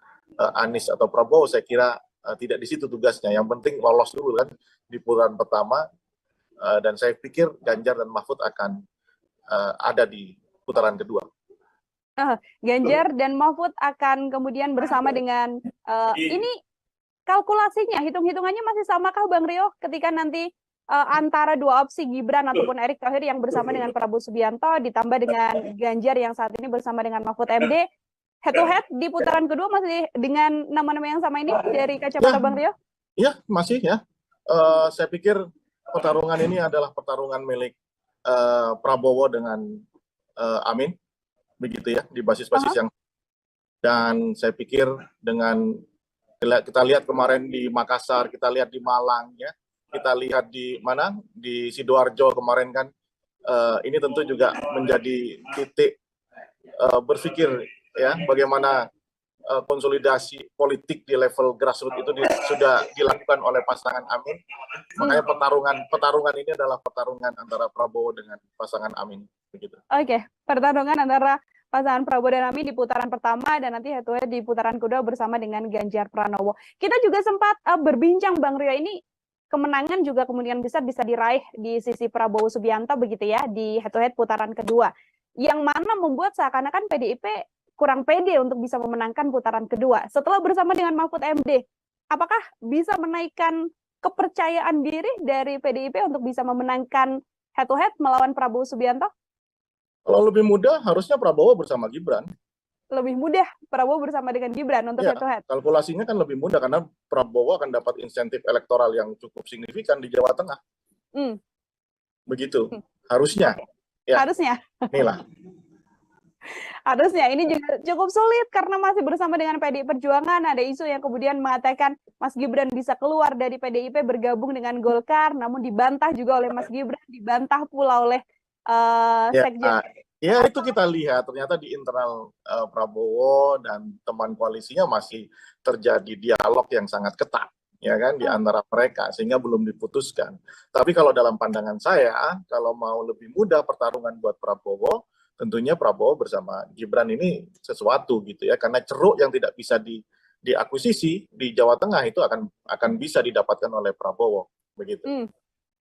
Anies atau Prabowo? Saya kira tidak di situ tugasnya. Yang penting lolos dulu kan di putaran pertama, dan saya pikir Ganjar dan Mahfud akan ada di putaran kedua. Ganjar dan Mahfud akan kemudian bersama dengan ini kalkulasinya, hitung-hitungannya masih samakah Bang Rio ketika nanti antara dua opsi Gibran ataupun Erick Thohir yang bersama dengan Prabowo Subianto ditambah dengan Ganjar yang saat ini bersama dengan Mahfud MD, head to head di putaran kedua masih dengan nama-nama yang sama ini dari kacamata Bang Rio? Iya, masih ya. Saya pikir pertarungan ini adalah pertarungan milik Prabowo dengan Amin, begitu ya, di basis-basis yang, dan saya pikir dengan kita lihat kemarin di Makassar, kita lihat di Malang ya, kita lihat di mana di Sidoarjo kemarin kan, ini tentu juga menjadi titik berpikir ya bagaimana konsolidasi politik di level grassroots itu sudah dilakukan oleh pasangan Amin. Makanya pertarungan ini adalah pertarungan antara Prabowo dengan pasangan Amin, begitu. Oke, pertarungan antara pasangan Prabowo dan Amin di putaran pertama dan nanti head to head di putaran kedua bersama dengan Ganjar Pranowo. Kita juga sempat berbincang Bang Rio, ini kemenangan juga kemudian bisa diraih di sisi Prabowo Subianto begitu ya di head to head putaran kedua. Yang mana membuat seakan-akan PDIP kurang pede untuk bisa memenangkan putaran kedua. Setelah bersama dengan Mahfud MD, apakah bisa menaikkan kepercayaan diri dari PDIP untuk bisa memenangkan head to head melawan Prabowo Subianto? Kalau lebih mudah, harusnya Prabowo bersama Gibran. Lebih mudah Prabowo bersama dengan Gibran untuk head to head? Kalkulasinya kan lebih mudah karena Prabowo akan dapat insentif elektoral yang cukup signifikan di Jawa Tengah. Begitu, harusnya. Ya. Harusnya. Inilah. Harusnya ini juga cukup sulit karena masih bersama dengan PDI Perjuangan. Ada isu yang kemudian mengatakan Mas Gibran bisa keluar dari PDIP bergabung dengan Golkar, namun dibantah juga oleh Mas Gibran, dibantah pula oleh Sekjen. Ya itu kita lihat ternyata di internal Prabowo dan teman koalisinya masih terjadi dialog yang sangat ketat ya kan di antara mereka sehingga belum diputuskan. Tapi kalau dalam pandangan saya, kalau mau lebih mudah pertarungan buat Prabowo, tentunya Prabowo bersama Gibran ini sesuatu gitu ya, karena ceruk yang tidak bisa diakuisisi di Jawa Tengah itu akan bisa didapatkan oleh Prabowo begitu.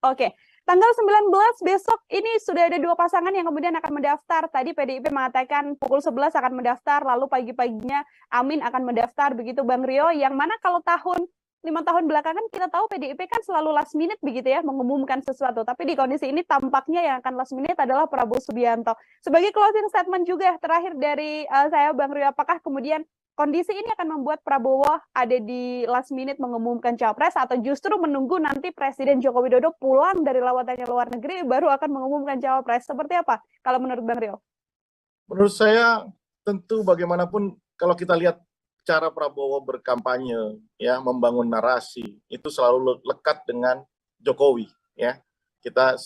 Oke. Tanggal 19 besok ini sudah ada 2 pasangan yang kemudian akan mendaftar. Tadi PDIP mengatakan pukul 11 akan mendaftar, lalu pagi-paginya Amin akan mendaftar, begitu Bang Rio. Yang mana kalau 5 tahun belakangan kita tahu PDIP kan selalu last minute begitu ya, mengumumkan sesuatu. Tapi di kondisi ini tampaknya yang akan last minute adalah Prabowo Subianto. Sebagai closing statement juga terakhir dari saya Bang Rio, apakah kemudian kondisi ini akan membuat Prabowo ada di last minute mengumumkan capres atau justru menunggu nanti Presiden Joko Widodo pulang dari lawatannya luar negeri baru akan mengumumkan capres? Seperti apa kalau menurut Bang Rio? Menurut saya tentu bagaimanapun kalau kita lihat cara Prabowo berkampanye ya, membangun narasi itu selalu lekat dengan Jokowi ya. Kita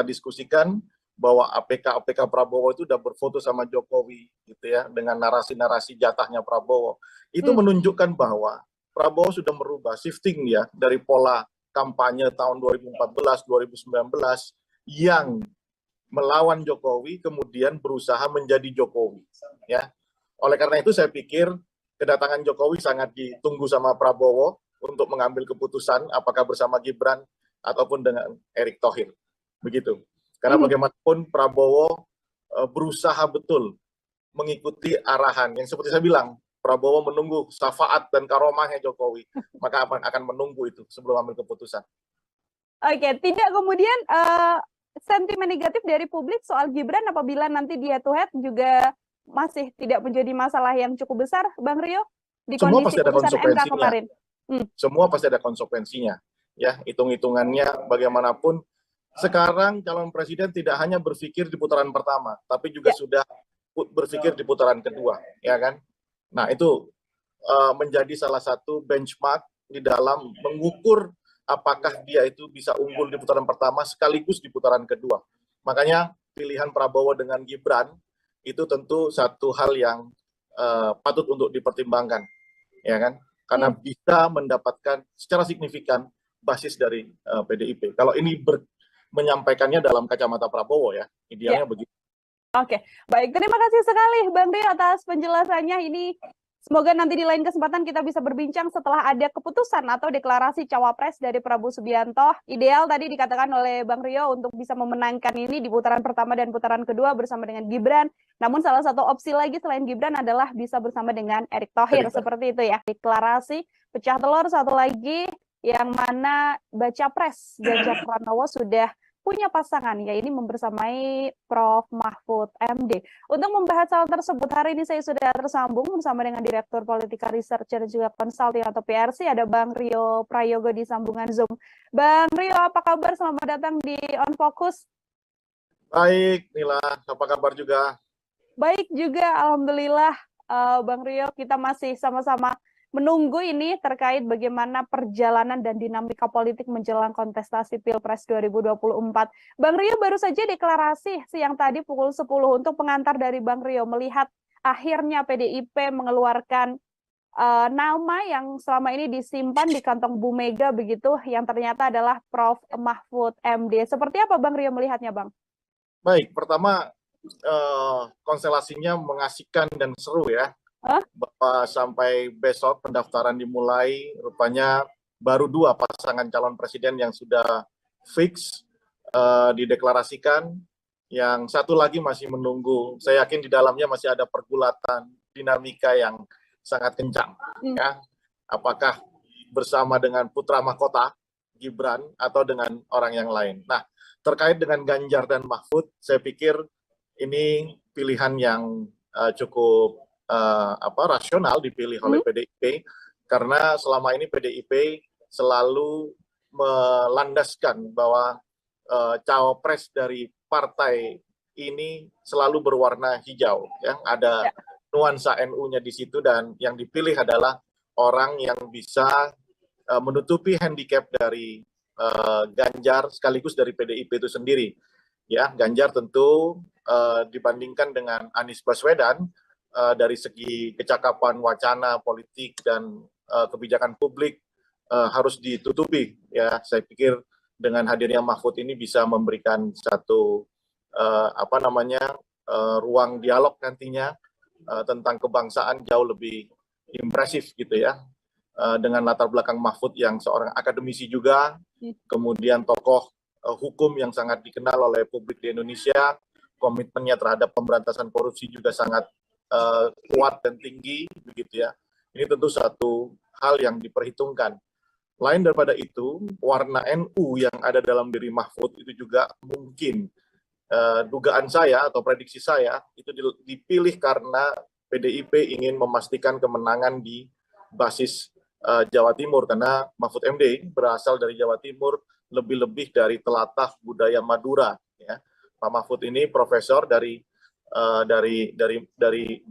diskusikan bahwa APK Prabowo itu udah berfoto sama Jokowi gitu ya, dengan narasi-narasi jatahnya Prabowo. Itu menunjukkan bahwa Prabowo sudah merubah shifting ya dari pola kampanye tahun 2014 2019 yang melawan Jokowi kemudian berusaha menjadi Jokowi ya. Oleh karena itu saya pikir kedatangan Jokowi sangat ditunggu sama Prabowo untuk mengambil keputusan apakah bersama Gibran ataupun dengan Erick Thohir. Begitu. Karena bagaimanapun Prabowo berusaha betul mengikuti arahan yang seperti saya bilang, Prabowo menunggu syafaat dan karomahnya Jokowi, maka akan menunggu itu sebelum ambil keputusan. Oke, tidak kemudian sentimen negatif dari publik soal Gibran apabila nanti dia head to head juga masih tidak menjadi masalah yang cukup besar, Bang Rio, di semua kondisi pasti ada putusan MK kemarin. Semua pasti ada konsekuensinya. Ya, hitung-hitungannya bagaimanapun sekarang calon presiden tidak hanya berpikir di putaran pertama, tapi juga sudah berpikir di putaran kedua, ya kan? Nah, itu menjadi salah satu benchmark di dalam mengukur apakah dia itu bisa unggul di putaran pertama sekaligus di putaran kedua. Makanya pilihan Prabowo dengan Gibran itu tentu satu hal yang patut untuk dipertimbangkan, ya kan? Karena bisa mendapatkan secara signifikan basis dari PDIP. Kalau ini menyampaikannya dalam kacamata Prabowo ya, idealnya begitu. Oke, baik. Terima kasih sekali Bang Rio atas penjelasannya ini. Semoga nanti di lain kesempatan kita bisa berbincang setelah ada keputusan atau deklarasi cawapres dari Prabowo Subianto. Ideal tadi dikatakan oleh Bang Rio untuk bisa memenangkan ini di putaran pertama dan putaran kedua bersama dengan Gibran. Namun salah satu opsi lagi selain Gibran adalah bisa bersama dengan Erick Thohir. Seperti itu ya. Deklarasi pecah telur satu lagi yang mana baca pres Ganjar Pranowo sudah punya pasangan, ya ini membersamai Prof. Mahfud MD. Untuk membahas hal tersebut, hari ini saya sudah tersambung bersama dengan Direktur Politika Research dan juga Consulting atau PRC, ada Bang Rio Prayogo di sambungan Zoom. Bang Rio, apa kabar? Selamat datang di On Focus. Baik, Nila, apa kabar juga? Baik juga, Alhamdulillah. Bang Rio, kita masih sama-sama menunggu ini terkait bagaimana perjalanan dan dinamika politik menjelang kontestasi Pilpres 2024. Bang Rio baru saja deklarasi siang tadi pukul 10 untuk pengantar dari Bang Rio melihat akhirnya PDIP mengeluarkan nama yang selama ini disimpan di kantong Bu Mega begitu, yang ternyata adalah Prof. Mahfud MD. Seperti apa Bang Rio melihatnya, Bang? Baik, pertama konstelasinya mengasihkan dan seru ya. Bahwa sampai besok pendaftaran dimulai, rupanya baru 2 pasangan calon presiden yang sudah fix dideklarasikan, yang satu lagi masih menunggu. Saya yakin di dalamnya masih ada pergulatan dinamika yang sangat kencang. Ya. Apakah bersama dengan putra mahkota Gibran atau dengan orang yang lain. Nah, terkait dengan Ganjar dan Mahfud, saya pikir ini pilihan yang cukup rasional dipilih oleh PDIP, karena selama ini PDIP selalu melandaskan bahwa cawapres dari partai ini selalu berwarna hijau, ya. Ada nuansa NU-nya di situ, dan yang dipilih adalah orang yang bisa menutupi handicap dari Ganjar sekaligus dari PDIP itu sendiri. Ya, Ganjar tentu dibandingkan dengan Anies Baswedan dari segi kecakapan wacana politik dan kebijakan publik harus ditutupi. Ya, saya pikir dengan hadirnya Mahfud ini bisa memberikan satu ruang dialog nantinya tentang kebangsaan jauh lebih impresif gitu ya. Dengan latar belakang Mahfud yang seorang akademisi juga, kemudian tokoh hukum yang sangat dikenal oleh publik di Indonesia, komitmennya terhadap pemberantasan korupsi juga sangat kuat dan tinggi, begitu ya. Ini tentu satu hal yang diperhitungkan. Lain daripada itu, warna NU yang ada dalam diri Mahfud itu juga mungkin dugaan saya atau prediksi saya itu dipilih karena PDIP ingin memastikan kemenangan di basis Jawa Timur, karena Mahfud MD berasal dari Jawa Timur, lebih-lebih dari telatah budaya Madura. Ya. Pak Mahfud ini profesor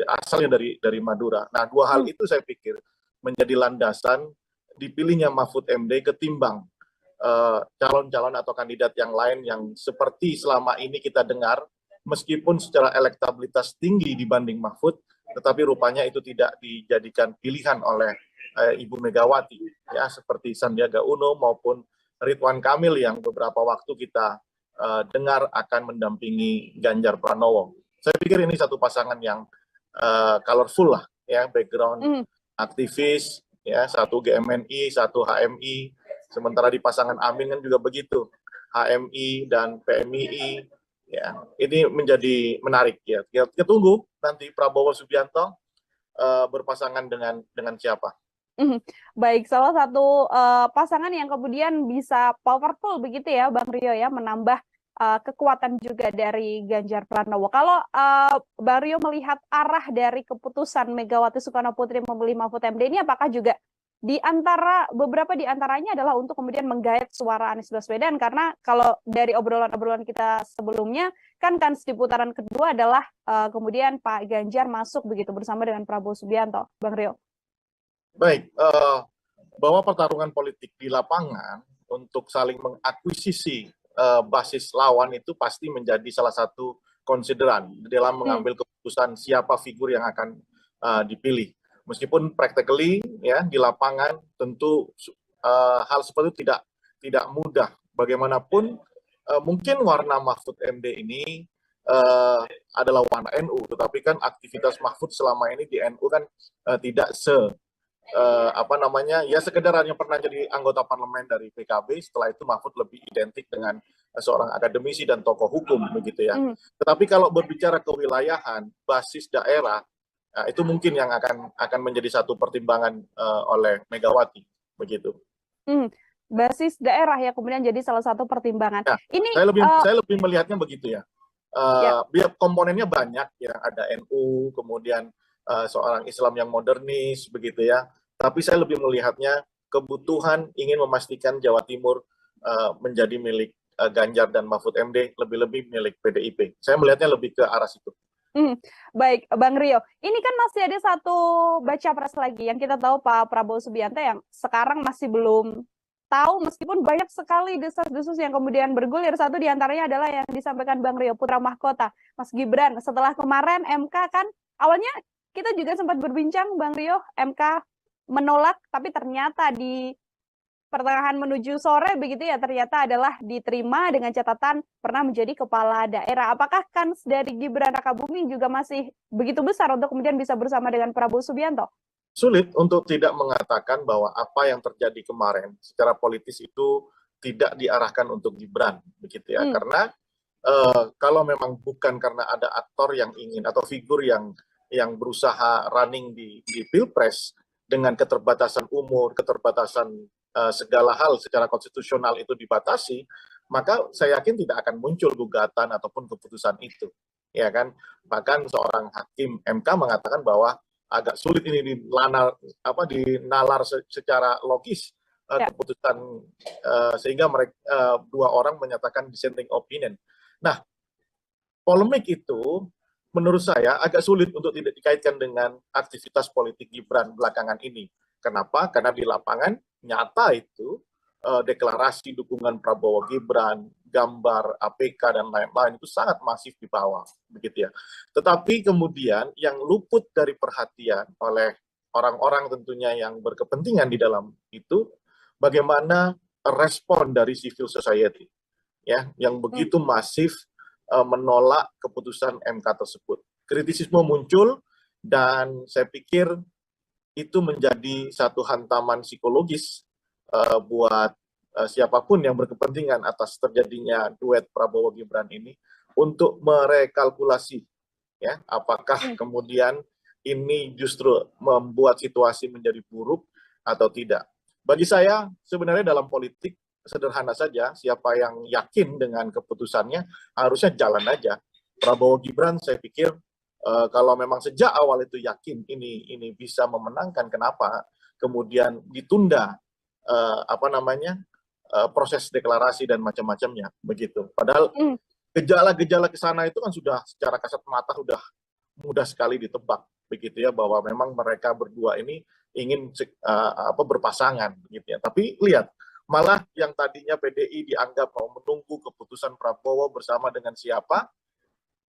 asalnya dari Madura. Nah, dua hal itu saya pikir menjadi landasan dipilihnya Mahfud MD ketimbang calon-calon atau kandidat yang lain yang seperti selama ini kita dengar, meskipun secara elektabilitas tinggi dibanding Mahfud, tetapi rupanya itu tidak dijadikan pilihan oleh Ibu Megawati, ya, seperti Sandiaga Uno maupun Ridwan Kamil yang beberapa waktu kita dengar akan mendampingi Ganjar Pranowo. Saya pikir ini satu pasangan yang colorful lah, ya, background aktivis, ya, satu GMNI, satu HMI. Sementara di pasangan Amin kan juga begitu, HMI dan PMII. Ya, ini menjadi menarik ya. Kita tunggu nanti Prabowo Subianto berpasangan dengan siapa. Baik, salah satu pasangan yang kemudian bisa powerful begitu ya, Bang Rio ya, menambah kekuatan juga dari Ganjar Pranowo. Kalau Bang Rio melihat arah dari keputusan Megawati Soekarno Putri memilih Mahfud MD ini, apakah juga beberapa di antaranya adalah untuk kemudian menggait suara Anies Baswedan, karena kalau dari obrolan-obrolan kita sebelumnya kan di putaran kedua adalah kemudian Pak Ganjar masuk begitu bersama dengan Prabowo Subianto, Bang Rio. Baik, bahwa pertarungan politik di lapangan untuk saling mengakuisisi basis lawan itu pasti menjadi salah satu konsideran dalam mengambil keputusan siapa figur yang akan dipilih. Meskipun practically ya di lapangan tentu hal seperti itu tidak mudah. Bagaimanapun mungkin warna Mahfud MD ini adalah warna NU, tetapi kan aktivitas Mahfud selama ini di NU kan tidak ya sekedar hanya pernah jadi anggota parlemen dari PKB, setelah itu Mahfud lebih identik dengan seorang akademisi dan tokoh hukum begitu ya. Tetapi kalau berbicara kewilayahan, basis daerah, itu mungkin yang akan menjadi satu pertimbangan oleh Megawati begitu. Basis daerah ya kemudian jadi salah satu pertimbangan. Ya, ini saya lebih melihatnya begitu ya. Biar komponennya banyak ya, ada NU, kemudian seorang Islam yang modernis begitu ya. Tapi saya lebih melihatnya kebutuhan ingin memastikan Jawa Timur menjadi milik Ganjar dan Mahfud MD, lebih-lebih milik PDIP. Saya melihatnya lebih ke arah situ. Baik, Bang Rio. Ini kan masih ada satu baca pres lagi yang kita tahu Pak Prabowo Subianto yang sekarang masih belum tahu, meskipun banyak sekali desas-desus yang kemudian bergulir. Satu diantaranya adalah yang disampaikan Bang Rio, putra mahkota, Mas Gibran. Setelah kemarin MK kan, awalnya kita juga sempat berbincang, Bang Rio, MK menolak, tapi ternyata di pertengahan menuju sore begitu ya, ternyata adalah diterima dengan catatan pernah menjadi kepala daerah. Apakah kans dari Gibran Rakabuming juga masih begitu besar untuk kemudian bisa bersama dengan Prabowo Subianto? Sulit untuk tidak mengatakan bahwa apa yang terjadi kemarin secara politis itu tidak diarahkan untuk Gibran, begitu ya. Karena kalau memang bukan karena ada aktor yang ingin atau figur yang berusaha running di Pilpres dengan keterbatasan umur, keterbatasan segala hal secara konstitusional itu dibatasi, maka saya yakin tidak akan muncul gugatan ataupun keputusan itu, ya kan? Bahkan seorang hakim MK mengatakan bahwa agak sulit ini dinalar secara logis keputusan, sehingga mereka dua orang menyatakan dissenting opinion. Nah, polemik itu menurut saya agak sulit untuk tidak dikaitkan dengan aktivitas politik Gibran belakangan ini. Kenapa? Karena di lapangan nyata itu deklarasi dukungan Prabowo Gibran, gambar APK dan lain-lain itu sangat masif di bawah, begitu ya. Tetapi kemudian yang luput dari perhatian oleh orang-orang tentunya yang berkepentingan di dalam itu, bagaimana respon dari civil society, ya, yang begitu masif menolak keputusan MK tersebut. Kritisisme muncul dan saya pikir itu menjadi satu hantaman psikologis buat siapapun yang berkepentingan atas terjadinya duet Prabowo Gibran ini untuk merekalkulasi ya apakah kemudian ini justru membuat situasi menjadi buruk atau tidak. Bagi saya sebenarnya dalam politik sederhana saja, siapa yang yakin dengan keputusannya harusnya jalan aja. Prabowo Gibran saya pikir kalau memang sejak awal itu yakin ini bisa memenangkan, kenapa kemudian ditunda proses deklarasi dan macam-macamnya begitu. Padahal gejala-gejala ke sana itu kan sudah secara kasat mata sudah mudah sekali ditebak begitu ya, bahwa memang mereka berdua ini ingin berpasangan begitu ya. Tapi lihat, malah yang tadinya PDI dianggap mau menunggu keputusan Prabowo bersama dengan siapa,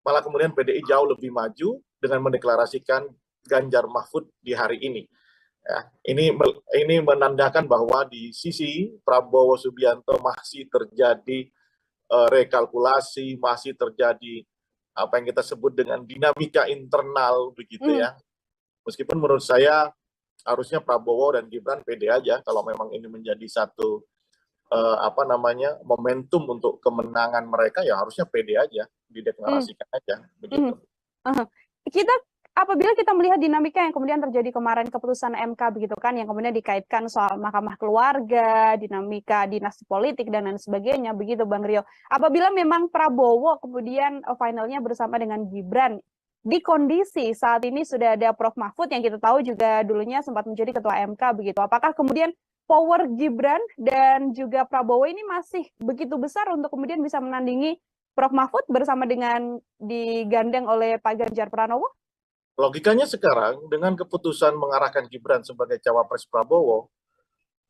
malah kemudian PDI jauh lebih maju dengan mendeklarasikan Ganjar Mahfud di hari ini. Ya, ini menandakan bahwa di sisi Prabowo Subianto masih terjadi rekalkulasi, masih terjadi apa yang kita sebut dengan dinamika internal begitu ya. Meskipun menurut saya harusnya Prabowo dan Gibran pede aja kalau memang ini menjadi satu momentum untuk kemenangan mereka, ya harusnya pede aja, dideklarasikan aja begitu. Apabila kita melihat dinamika yang kemudian terjadi kemarin keputusan MK begitu kan, yang kemudian dikaitkan soal mahkamah keluarga, dinamika dinasti politik dan lain sebagainya begitu Bang Rio. Apabila memang Prabowo kemudian finalnya bersama dengan Gibran, di kondisi saat ini sudah ada Prof Mahfud yang kita tahu juga dulunya sempat menjadi ketua MK begitu. Apakah kemudian power Gibran dan juga Prabowo ini masih begitu besar untuk kemudian bisa menandingi Prof Mahfud bersama dengan digandeng oleh Pak Ganjar Pranowo? Logikanya sekarang dengan keputusan mengarahkan Gibran sebagai cawapres Prabowo,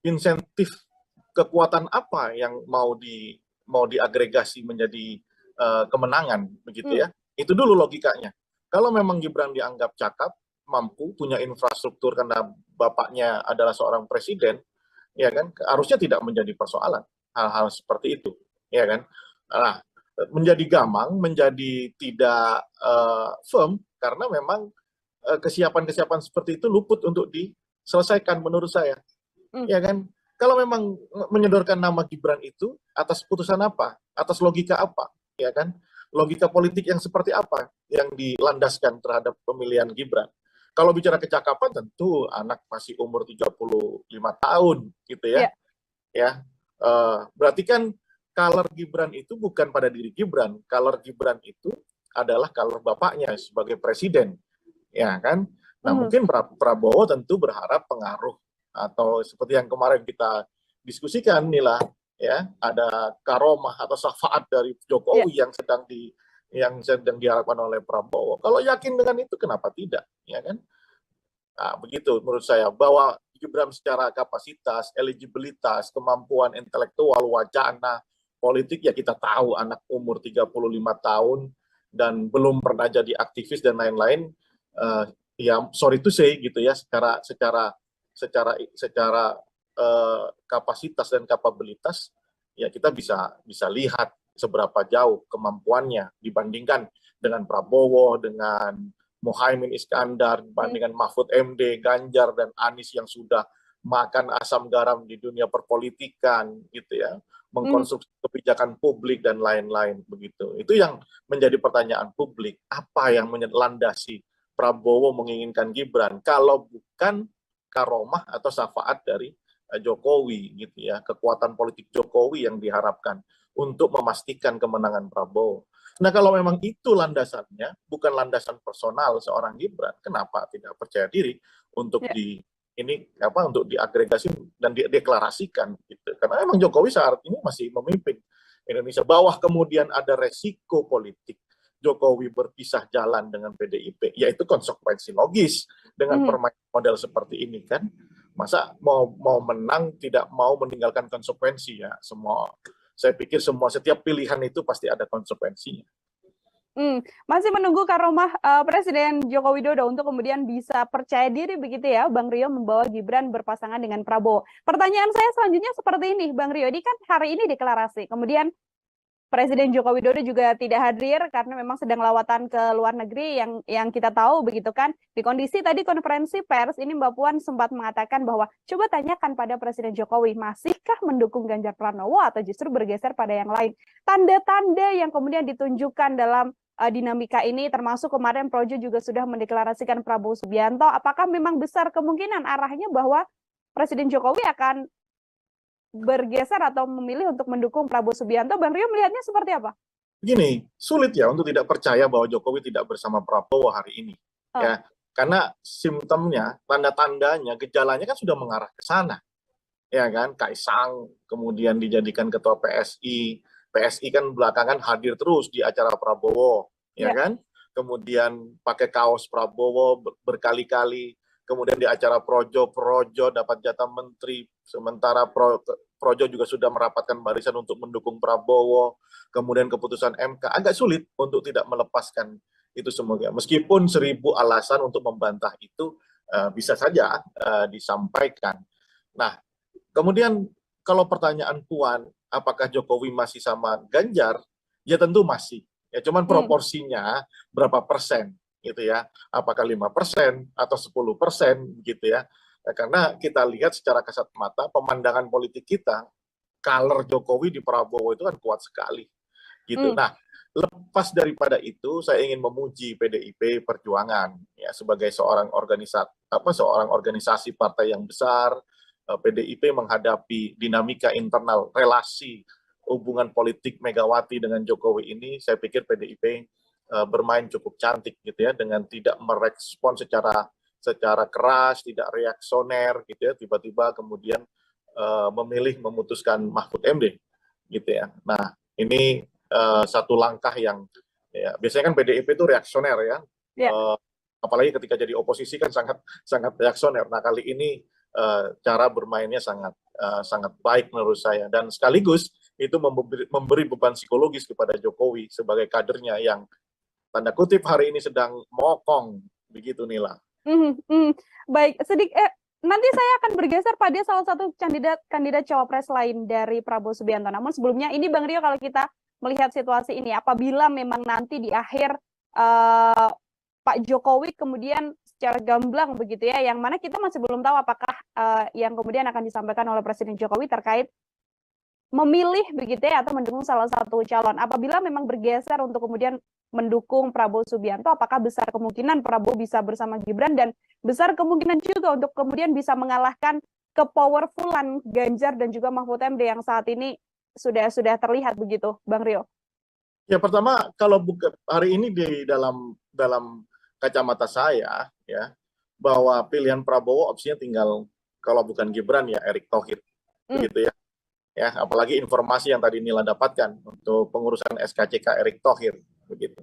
insentif kekuatan apa yang mau diagregasi menjadi kemenangan begitu ya? Itu dulu logikanya. Kalau memang Gibran dianggap cakap, mampu, punya infrastruktur karena bapaknya adalah seorang presiden, ya kan? Harusnya tidak menjadi persoalan hal-hal seperti itu, ya kan? Nah, menjadi gamang, menjadi tidak firm karena memang kesiapan-kesiapan seperti itu luput untuk diselesaikan menurut saya. Ya kan? Kalau memang menyodorkan nama Gibran itu atas putusan apa? Atas logika apa? Ya kan? Logika politik yang seperti apa yang dilandaskan terhadap pemilihan Gibran? Kalau bicara kecakapan tentu anak masih umur 35 tahun gitu ya. Ya. Berarti kan color Gibran itu bukan pada diri Gibran. Color Gibran itu adalah color bapaknya sebagai presiden. Ya kan? Nah, mungkin Prabowo tentu berharap pengaruh atau seperti yang kemarin kita diskusikan inilah ya, ada karomah atau syafaat dari Jokowi yang sedang diharapkan oleh Prabowo. Kalau yakin dengan itu kenapa tidak, ya kan? Nah, begitu menurut saya, bahwa Gibran secara kapasitas, eligibilitas, kemampuan intelektual, wacana, politik, ya kita tahu anak umur 35 tahun dan belum pernah jadi aktivis dan lain-lain. Ya sorry to say gitu ya, secara kapasitas dan kapabilitas ya kita bisa lihat seberapa jauh kemampuannya dibandingkan dengan Prabowo, dengan Muhaimin Iskandar, dibandingkan Mahfud MD, Ganjar dan Anies yang sudah makan asam garam di dunia perpolitikan gitu ya, mengkonstruksi kebijakan publik dan lain-lain begitu. Itu yang menjadi pertanyaan publik, apa yang melandasi Prabowo menginginkan Gibran kalau bukan karomah atau syafaat dari Jokowi gitu ya, kekuatan politik Jokowi yang diharapkan untuk memastikan kemenangan Prabowo. Nah, kalau memang itu landasannya, bukan landasan personal seorang Gibran, kenapa tidak percaya diri untuk untuk diagregasi dan dideklarasikan gitu. Karena memang Jokowi saat ini masih memimpin Indonesia. Bawah kemudian ada resiko politik Jokowi berpisah jalan dengan PDIP, yaitu konsekuensi logis dengan permainan model seperti ini kan. Masa mau menang tidak mau meninggalkan konsekuensi ya. Saya pikir setiap pilihan itu pasti ada konsekuensinya. Masih menunggu karomah Presiden Joko Widodo untuk kemudian bisa percaya diri begitu ya, Bang Rio, membawa Gibran berpasangan dengan Prabowo. Pertanyaan saya selanjutnya seperti ini, Bang Rio, ini kan hari ini deklarasi, kemudian Presiden Joko Widodo juga tidak hadir karena memang sedang lawatan ke luar negeri yang kita tahu begitu kan. Di kondisi tadi konferensi pers ini Mbak Puan sempat mengatakan bahwa coba tanyakan pada Presiden Jokowi, masihkah mendukung Ganjar Pranowo atau justru bergeser pada yang lain. Tanda-tanda yang kemudian ditunjukkan dalam dinamika ini, termasuk kemarin Projo juga sudah mendeklarasikan Prabowo Subianto. Apakah memang besar kemungkinan arahnya bahwa Presiden Jokowi akan bergeser atau memilih untuk mendukung Prabowo Subianto? Bang Rio melihatnya seperti apa? Begini, sulit ya untuk tidak percaya bahwa Jokowi tidak bersama Prabowo hari ini. Ya, karena simptomnya, tanda-tandanya, gejalanya kan sudah mengarah ke sana. Ya kan, Kaisang kemudian dijadikan ketua PSI. PSI kan belakangan hadir terus di acara Prabowo, ya kan? Kemudian pakai kaos Prabowo berkali-kali. Kemudian di acara Projo dapat jatah menteri, sementara Projo juga sudah merapatkan barisan untuk mendukung Prabowo. Kemudian keputusan MK, agak sulit untuk tidak melepaskan itu semuanya. Meskipun 1000 alasan untuk membantah itu bisa saja disampaikan. Nah, kemudian kalau pertanyaan Puan, apakah Jokowi masih sama Ganjar? Ya tentu masih. Ya cuman proporsinya berapa persen gitu ya, apakah 5% atau 10% gitu ya. Karena kita lihat secara kasat mata pemandangan politik kita, color Jokowi di Prabowo itu kan kuat sekali gitu. Nah, lepas daripada itu saya ingin memuji PDIP Perjuangan ya sebagai seorang organisasi partai yang besar. PDIP menghadapi dinamika internal relasi hubungan politik Megawati dengan Jokowi ini, saya pikir PDIP bermain cukup cantik gitu ya, dengan tidak merespon secara keras, tidak reaksioner gitu ya, tiba-tiba kemudian memilih memutuskan Mahfud MD gitu ya. Nah, ini satu langkah yang ya, biasanya kan PDIP itu reaksioner ya. Apalagi ketika jadi oposisi kan sangat reaksioner. Nah, kali ini cara bermainnya sangat baik menurut saya, dan sekaligus itu memberi beban psikologis kepada Jokowi sebagai kadernya yang tanda kutip hari ini sedang mokong, begitu Nila. Baik, nanti saya akan bergeser pada salah satu kandidat cawapres lain dari Prabowo Subianto. Namun sebelumnya ini Bang Rio, kalau kita melihat situasi ini, apabila memang nanti di akhir Pak Jokowi kemudian secara gamblang begitu ya, yang mana kita masih belum tahu apakah yang kemudian akan disampaikan oleh Presiden Jokowi terkait memilih begitu ya atau mendukung salah satu calon. Apabila memang bergeser untuk kemudian mendukung Prabowo Subianto, apakah besar kemungkinan Prabowo bisa bersama Gibran, dan besar kemungkinan juga untuk kemudian bisa mengalahkan kepowerfulan Ganjar dan juga Mahfud MD yang saat ini sudah terlihat begitu, Bang Rio? Ya, pertama kalau hari ini di dalam kacamata saya ya, bahwa pilihan Prabowo opsinya tinggal, kalau bukan Gibran ya Erick Thohir begitu ya. Ya, apalagi informasi yang tadi Nila dapatkan untuk pengurusan SKCK Erick Thohir begitu.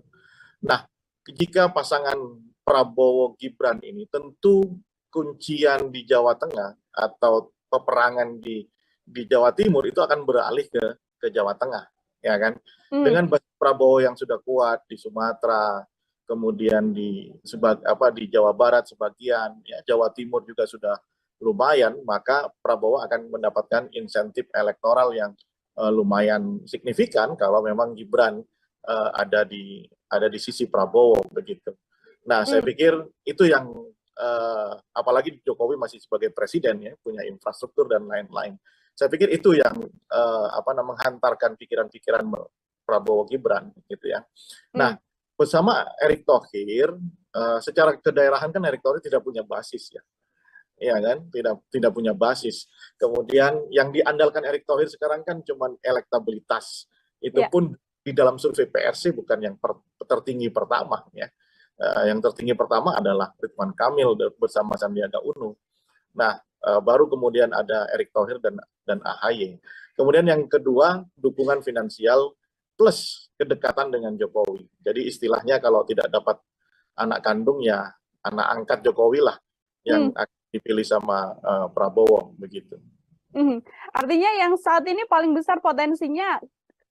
Nah, jika pasangan Prabowo Gibran ini tentu kuncian di Jawa Tengah atau peperangan di Jawa Timur itu akan beralih ke Jawa Tengah, ya kan? Dengan Prabowo yang sudah kuat di Sumatera, kemudian di Jawa Barat sebagian, ya Jawa Timur juga sudah lumayan, maka Prabowo akan mendapatkan insentif elektoral yang lumayan signifikan kalau memang Gibran ada di sisi Prabowo begitu. Nah, saya pikir itu yang apalagi Jokowi masih sebagai presiden ya, punya infrastruktur dan lain-lain. Saya pikir itu yang menghantarkan pikiran-pikiran Prabowo Gibran gitu ya. Nah, bersama Erick Thohir, secara kedaerahan kan Erick Thohir tidak punya basis ya. Ya kan, tidak punya basis. Kemudian yang diandalkan Erick Thohir sekarang kan cuma elektabilitas. Itu pun di dalam survei PRC bukan yang tertinggi pertama ya. Yang tertinggi pertama adalah Ridwan Kamil bersama Sandiaga Uno. Nah, baru kemudian ada Erick Thohir dan AHY. Kemudian yang kedua, dukungan finansial plus kedekatan dengan Jokowi. Jadi istilahnya kalau tidak dapat anak kandung ya anak angkat Jokowi lah yang dipilih sama Prabowo begitu. Artinya yang saat ini paling besar potensinya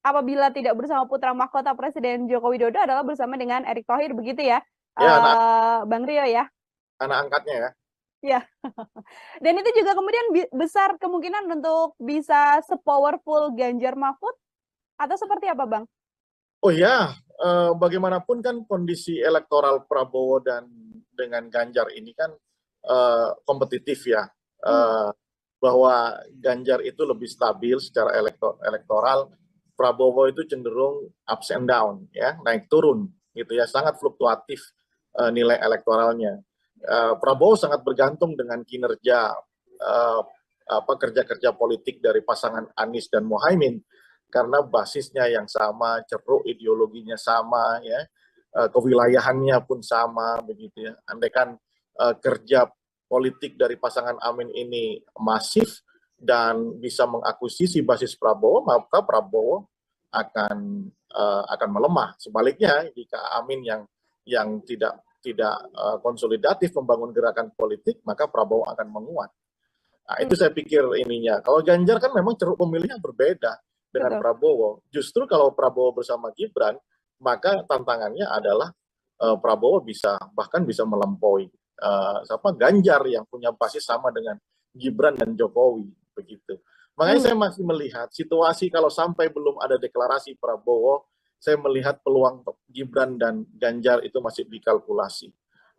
apabila tidak bersama putra mahkota Presiden Joko Widodo adalah bersama dengan Erick Thohir begitu ya, Bang Rio ya? Anak angkatnya ya. Ya. Dan itu juga kemudian besar kemungkinan untuk bisa sepowerful Ganjar Mahfud? Atau seperti apa, Bang? Oh ya, bagaimanapun kan kondisi elektoral Prabowo dan dengan Ganjar ini kan kompetitif ya. Bahwa Ganjar itu lebih stabil secara elektoral, Prabowo itu cenderung ups and down, ya, naik turun, gitu ya, sangat fluktuatif nilai elektoralnya. Prabowo sangat bergantung dengan kinerja kerja-kerja politik dari pasangan Anies dan Muhaimin, karena basisnya yang sama, ceruk ideologinya sama, ya, kewilayahannya pun sama, begitu ya. Andaikan kerja politik dari pasangan Amin ini masif dan bisa mengakuisisi basis Prabowo, maka Prabowo akan melemah. Sebaliknya, jika Amin yang tidak konsolidatif membangun gerakan politik, maka Prabowo akan menguat. Nah, itu saya pikir ininya. Kalau Ganjar kan memang ceruk pemilihnya berbeda dengan Betul. Prabowo. Justru kalau Prabowo bersama Gibran, maka tantangannya adalah Prabowo bahkan bisa melampaui Ganjar yang punya basis sama dengan Gibran dan Jokowi, begitu. Makanya saya masih melihat situasi kalau sampai belum ada deklarasi Prabowo, saya melihat peluang Gibran dan Ganjar itu masih dikalkulasi.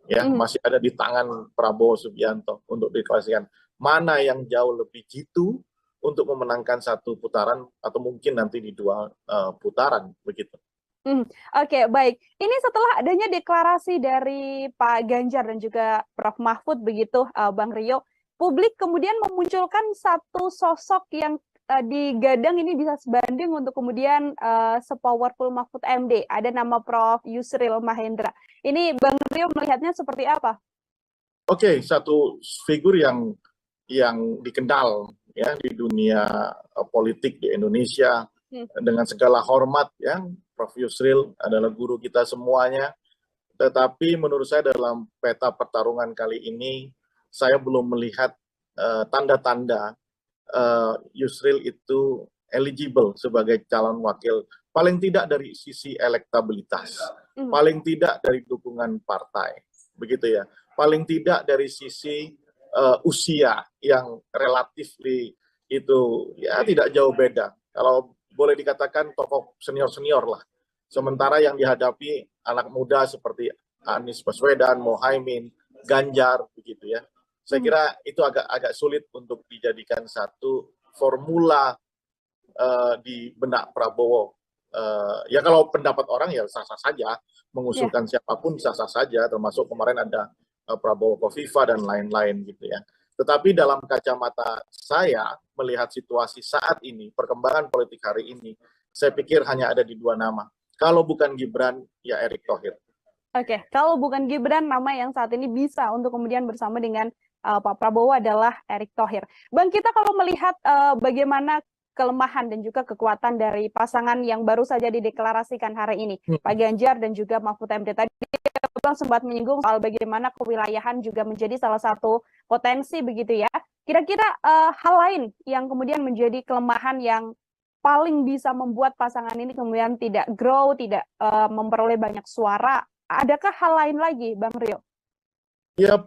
Ya, masih ada di tangan Prabowo Subianto untuk deklarasikan mana yang jauh lebih jitu untuk memenangkan satu putaran atau mungkin nanti di dua putaran, begitu. Oke, baik. Ini setelah adanya deklarasi dari Pak Ganjar dan juga Prof. Mahfud begitu, Bang Rio, publik kemudian memunculkan satu sosok yang digadang ini bisa sebanding untuk kemudian sepowerful Mahfud MD. Ada nama Prof. Yusril Mahendra. Ini Bang Rio melihatnya seperti apa? Oke, satu figur yang dikenal ya di dunia politik di Indonesia dengan segala hormat, ya. Prof. Yusril adalah guru kita semuanya. Tetapi menurut saya dalam peta pertarungan kali ini, saya belum melihat tanda-tanda Yusril itu eligible sebagai calon wakil, paling tidak dari sisi elektabilitas, paling tidak dari dukungan partai, begitu ya, paling tidak dari sisi usia yang relatif itu ya tidak jauh beda. Kalau boleh dikatakan tokoh senior-senior lah. Sementara yang dihadapi anak muda seperti Anies Baswedan, Muhaimin, Ganjar, begitu ya. Saya kira itu agak sulit untuk dijadikan satu formula di benak Prabowo. Ya kalau pendapat orang ya sah-sah saja, mengusulkan siapapun sah-sah saja, termasuk kemarin ada Prabowo Kofifa dan lain-lain gitu ya. Tetapi dalam kacamata saya melihat situasi saat ini, perkembangan politik hari ini, saya pikir hanya ada di dua nama. Kalau bukan Gibran, ya Erick Thohir. Oke, kalau bukan Gibran, nama yang saat ini bisa untuk kemudian bersama dengan Pak Prabowo adalah Erick Thohir. Bang, kita kalau melihat bagaimana kelemahan dan juga kekuatan dari pasangan yang baru saja dideklarasikan hari ini, Pak Ganjar dan juga Mahfud MD. Tadi Bang sempat menyinggung soal bagaimana kewilayahan juga menjadi salah satu potensi begitu ya. Kira-kira hal lain yang kemudian menjadi kelemahan yang paling bisa membuat pasangan ini kemudian tidak grow, tidak memperoleh banyak suara. Adakah hal lain lagi, Bang Rio? Ya,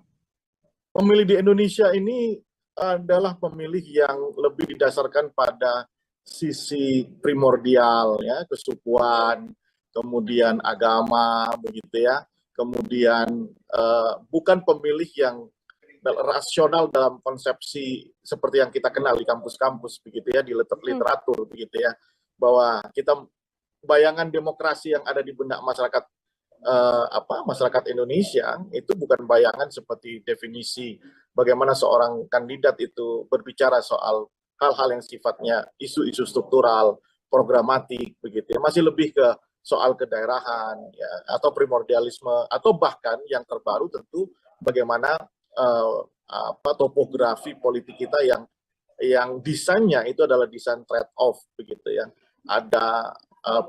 pemilih di Indonesia ini adalah pemilih yang lebih didasarkan pada sisi primordial, ya, kesukuan, kemudian agama, begitu ya. Kemudian bukan pemilih yang rasional dalam konsepsi seperti yang kita kenal di kampus-kampus, begitu ya, di literatur, begitu ya, bahwa kita bayangan demokrasi yang ada di benak masyarakat masyarakat Indonesia itu bukan bayangan seperti definisi bagaimana seorang kandidat itu berbicara soal hal-hal yang sifatnya isu-isu struktural, programatik, begitu ya, masih lebih ke soal kedaerahan, ya, atau primordialisme, atau bahkan yang terbaru tentu bagaimana topografi politik kita yang desainnya itu adalah desain trade-off, begitu ya. Ada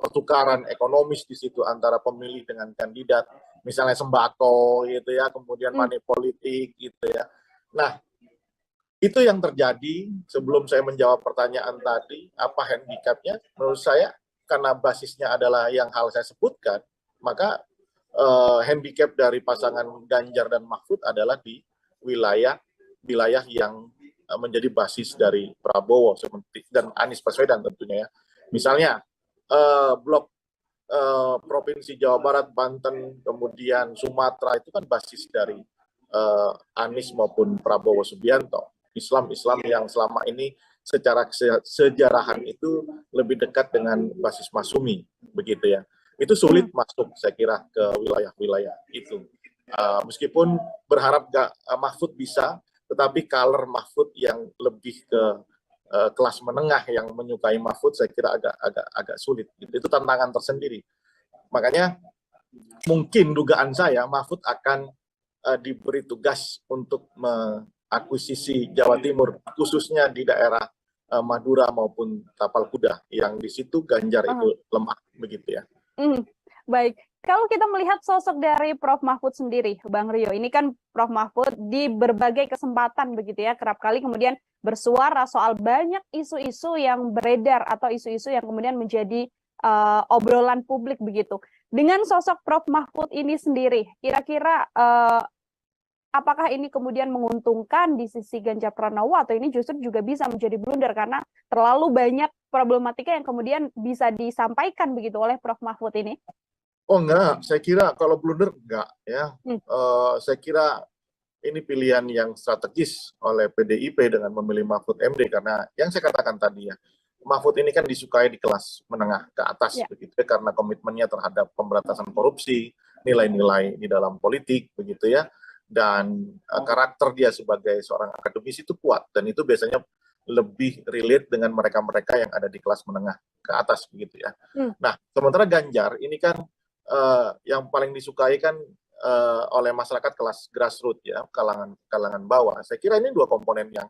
pertukaran ekonomis di situ antara pemilih dengan kandidat, misalnya sembako, gitu ya, kemudian money politik, gitu ya. Nah, itu yang terjadi. Sebelum saya menjawab pertanyaan tadi, apa handicapnya? Menurut saya, karena basisnya adalah yang hal saya sebutkan, maka handicap dari pasangan Ganjar dan Mahfud adalah di wilayah yang menjadi basis dari Prabowo dan Anies Baswedan tentunya ya. Misalnya blok Provinsi Jawa Barat, Banten, kemudian Sumatera itu kan basis dari Anies maupun Prabowo Subianto. Islam yang selama ini secara sejarahan itu lebih dekat dengan basis Masumi, begitu ya. Itu sulit masuk, saya kira, ke wilayah-wilayah itu. Meskipun berharap Mahfud bisa, tetapi color Mahfud yang lebih ke kelas menengah yang menyukai Mahfud, saya kira agak sulit. Itu tantangan tersendiri. Makanya mungkin dugaan saya Mahfud akan diberi tugas untuk mengakuisisi Jawa Timur, khususnya di daerah Madura maupun Tapal Kuda, yang di situ Ganjar itu lemah, begitu ya. Baik, kalau kita melihat sosok dari Prof. Mahfud sendiri, Bang Rio, ini kan Prof. Mahfud di berbagai kesempatan begitu ya, kerap kali kemudian bersuara soal banyak isu-isu yang beredar atau isu-isu yang kemudian menjadi obrolan publik begitu. Dengan sosok Prof. Mahfud ini sendiri, kira-kira apakah ini kemudian menguntungkan di sisi Ganjar Pranowo atau ini justru juga bisa menjadi blunder karena terlalu banyak problematika yang kemudian bisa disampaikan begitu oleh Prof. Mahfud ini? Oh enggak, saya kira kalau blunder enggak ya. Saya kira ini pilihan yang strategis oleh PDIP dengan memilih Mahfud MD karena yang saya katakan tadi ya, Mahfud ini kan disukai di kelas menengah ke atas begitu ya, karena komitmennya terhadap pemberantasan korupsi, nilai-nilai di dalam politik begitu ya, dan karakter dia sebagai seorang akademisi itu kuat dan itu biasanya lebih relate dengan mereka-mereka yang ada di kelas menengah ke atas begitu ya. Nah, sementara Ganjar ini kan yang paling disukai kan oleh masyarakat kelas grassroots ya, kalangan bawah. Saya kira ini dua komponen yang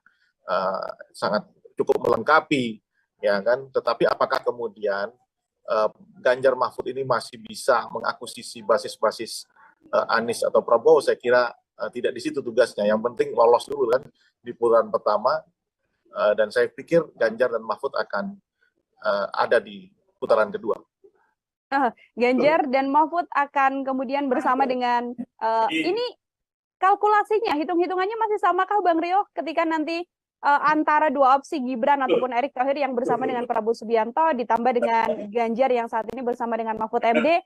sangat cukup melengkapi ya kan. Tetapi apakah kemudian Ganjar Mahfud ini masih bisa mengakuisisi basis-basis Anies atau Prabowo? Saya kira tidak di situ tugasnya. Yang penting lolos dulu kan di putaran pertama, dan saya pikir Ganjar dan Mahfud akan ada di putaran kedua. Ganjar dan Mahfud akan kemudian bersama dengan ini kalkulasinya, hitung-hitungannya masih samakah Bang Rio ketika nanti antara dua opsi Gibran ataupun Erick Thohir yang bersama dengan Prabowo Subianto ditambah dengan Ganjar yang saat ini bersama dengan Mahfud MD,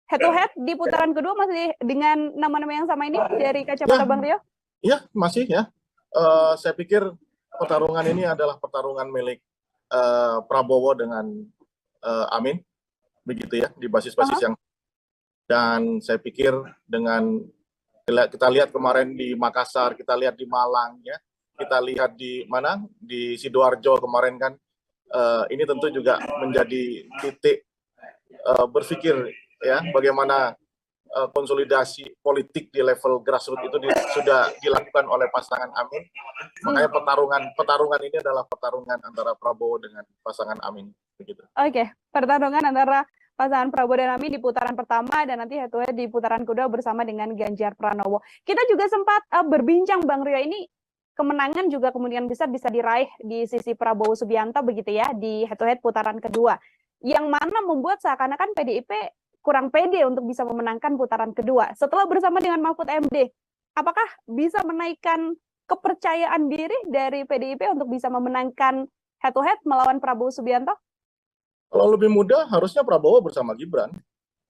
head to head di putaran kedua masih dengan nama-nama yang sama ini dari kacamata Bang Rio? Iya, masih ya. Saya pikir pertarungan ini adalah pertarungan milik Prabowo dengan Amin, begitu ya, di basis-basis yang, dan saya pikir dengan kita lihat kemarin di Makassar, kita lihat di Malang ya, kita lihat di mana di Sidoarjo kemarin kan, ini tentu juga menjadi titik berpikir ya bagaimana konsolidasi politik di level grassroots itu sudah dilakukan oleh pasangan Amin. Makanya pertarungan ini adalah pertarungan antara Prabowo dengan pasangan Amin, begitu. Oke, pertarungan antara pasangan Prabowo dan Amin di putaran pertama dan nanti head to head di putaran kedua bersama dengan Ganjar Pranowo. Kita juga sempat berbincang Bang Rio, ini kemenangan juga kemudian bisa diraih di sisi Prabowo Subianto begitu ya di head to head putaran kedua. Yang mana membuat seakan-akan PDIP kurang pede untuk bisa memenangkan putaran kedua. Setelah bersama dengan Mahfud MD, apakah bisa menaikkan kepercayaan diri dari PDIP untuk bisa memenangkan head to head melawan Prabowo Subianto? Kalau lebih mudah, harusnya Prabowo bersama Gibran.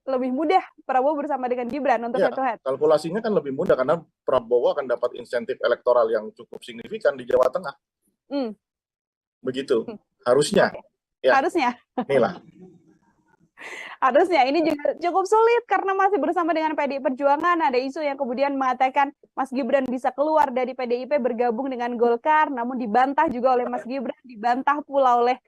Lebih mudah Prabowo bersama dengan Gibran untuk head to head? Kalkulasinya kan lebih mudah karena Prabowo akan dapat insentif elektoral yang cukup signifikan di Jawa Tengah. Begitu, harusnya. Ya. Harusnya. Inilah. Harusnya ini juga cukup sulit karena masih bersama dengan PDI Perjuangan. Ada isu yang kemudian mengatakan Mas Gibran bisa keluar dari PDIP bergabung dengan Golkar, namun dibantah juga oleh Mas Gibran, dibantah pula oleh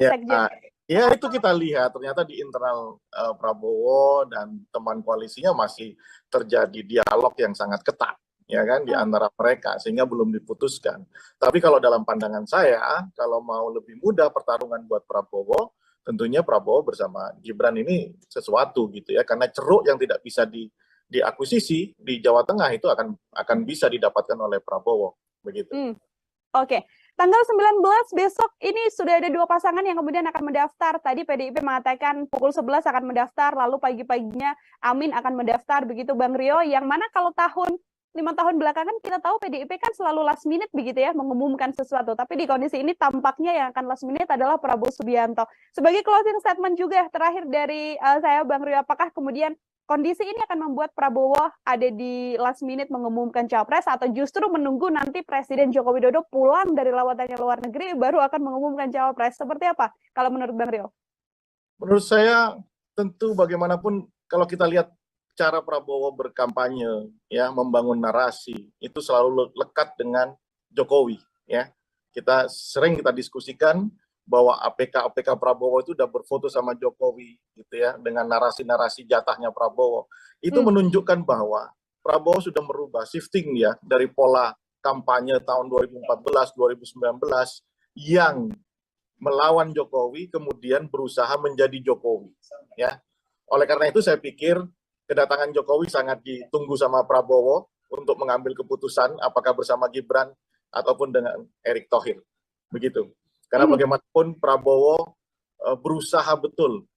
Sekjen. Ya itu kita lihat ternyata di internal Prabowo dan teman koalisinya masih terjadi dialog yang sangat ketat ya kan di antara mereka sehingga belum diputuskan. Tapi kalau dalam pandangan saya, kalau mau lebih mudah pertarungan buat Prabowo, tentunya Prabowo bersama Gibran ini sesuatu gitu ya, karena ceruk yang tidak bisa diakuisisi di Jawa Tengah itu akan bisa didapatkan oleh Prabowo begitu. Oke. Tanggal 19 besok ini sudah ada dua pasangan yang kemudian akan mendaftar. Tadi PDIP mengatakan pukul 11 akan mendaftar, lalu pagi-paginya Amin akan mendaftar begitu Bang Rio, yang mana kalau tahun 5 tahun belakangan kita tahu PDIP kan selalu last minute begitu ya mengumumkan sesuatu. Tapi di kondisi ini tampaknya yang akan last minute adalah Prabowo Subianto. Sebagai closing statement juga terakhir dari saya Bang Rio, apakah kemudian kondisi ini akan membuat Prabowo ada di last minute mengumumkan capres atau justru menunggu nanti Presiden Joko Widodo pulang dari lawatannya luar negeri baru akan mengumumkan capres? Seperti apa kalau menurut Bang Rio? Menurut saya tentu bagaimanapun kalau kita lihat cara Prabowo berkampanye, ya, membangun narasi itu selalu lekat dengan Jokowi, ya. Kita diskusikan bahwa APK Prabowo itu udah berfoto sama Jokowi, gitu ya, dengan narasi-narasi jatahnya Prabowo. Itu menunjukkan bahwa Prabowo sudah merubah shifting ya dari pola kampanye tahun 2014, 2019 yang melawan Jokowi kemudian berusaha menjadi Jokowi, ya. Oleh karena itu saya pikir kedatangan Jokowi sangat ditunggu sama Prabowo untuk mengambil keputusan apakah bersama Gibran ataupun dengan Erick Thohir. Begitu. Karena bagaimanapun Prabowo berusaha betul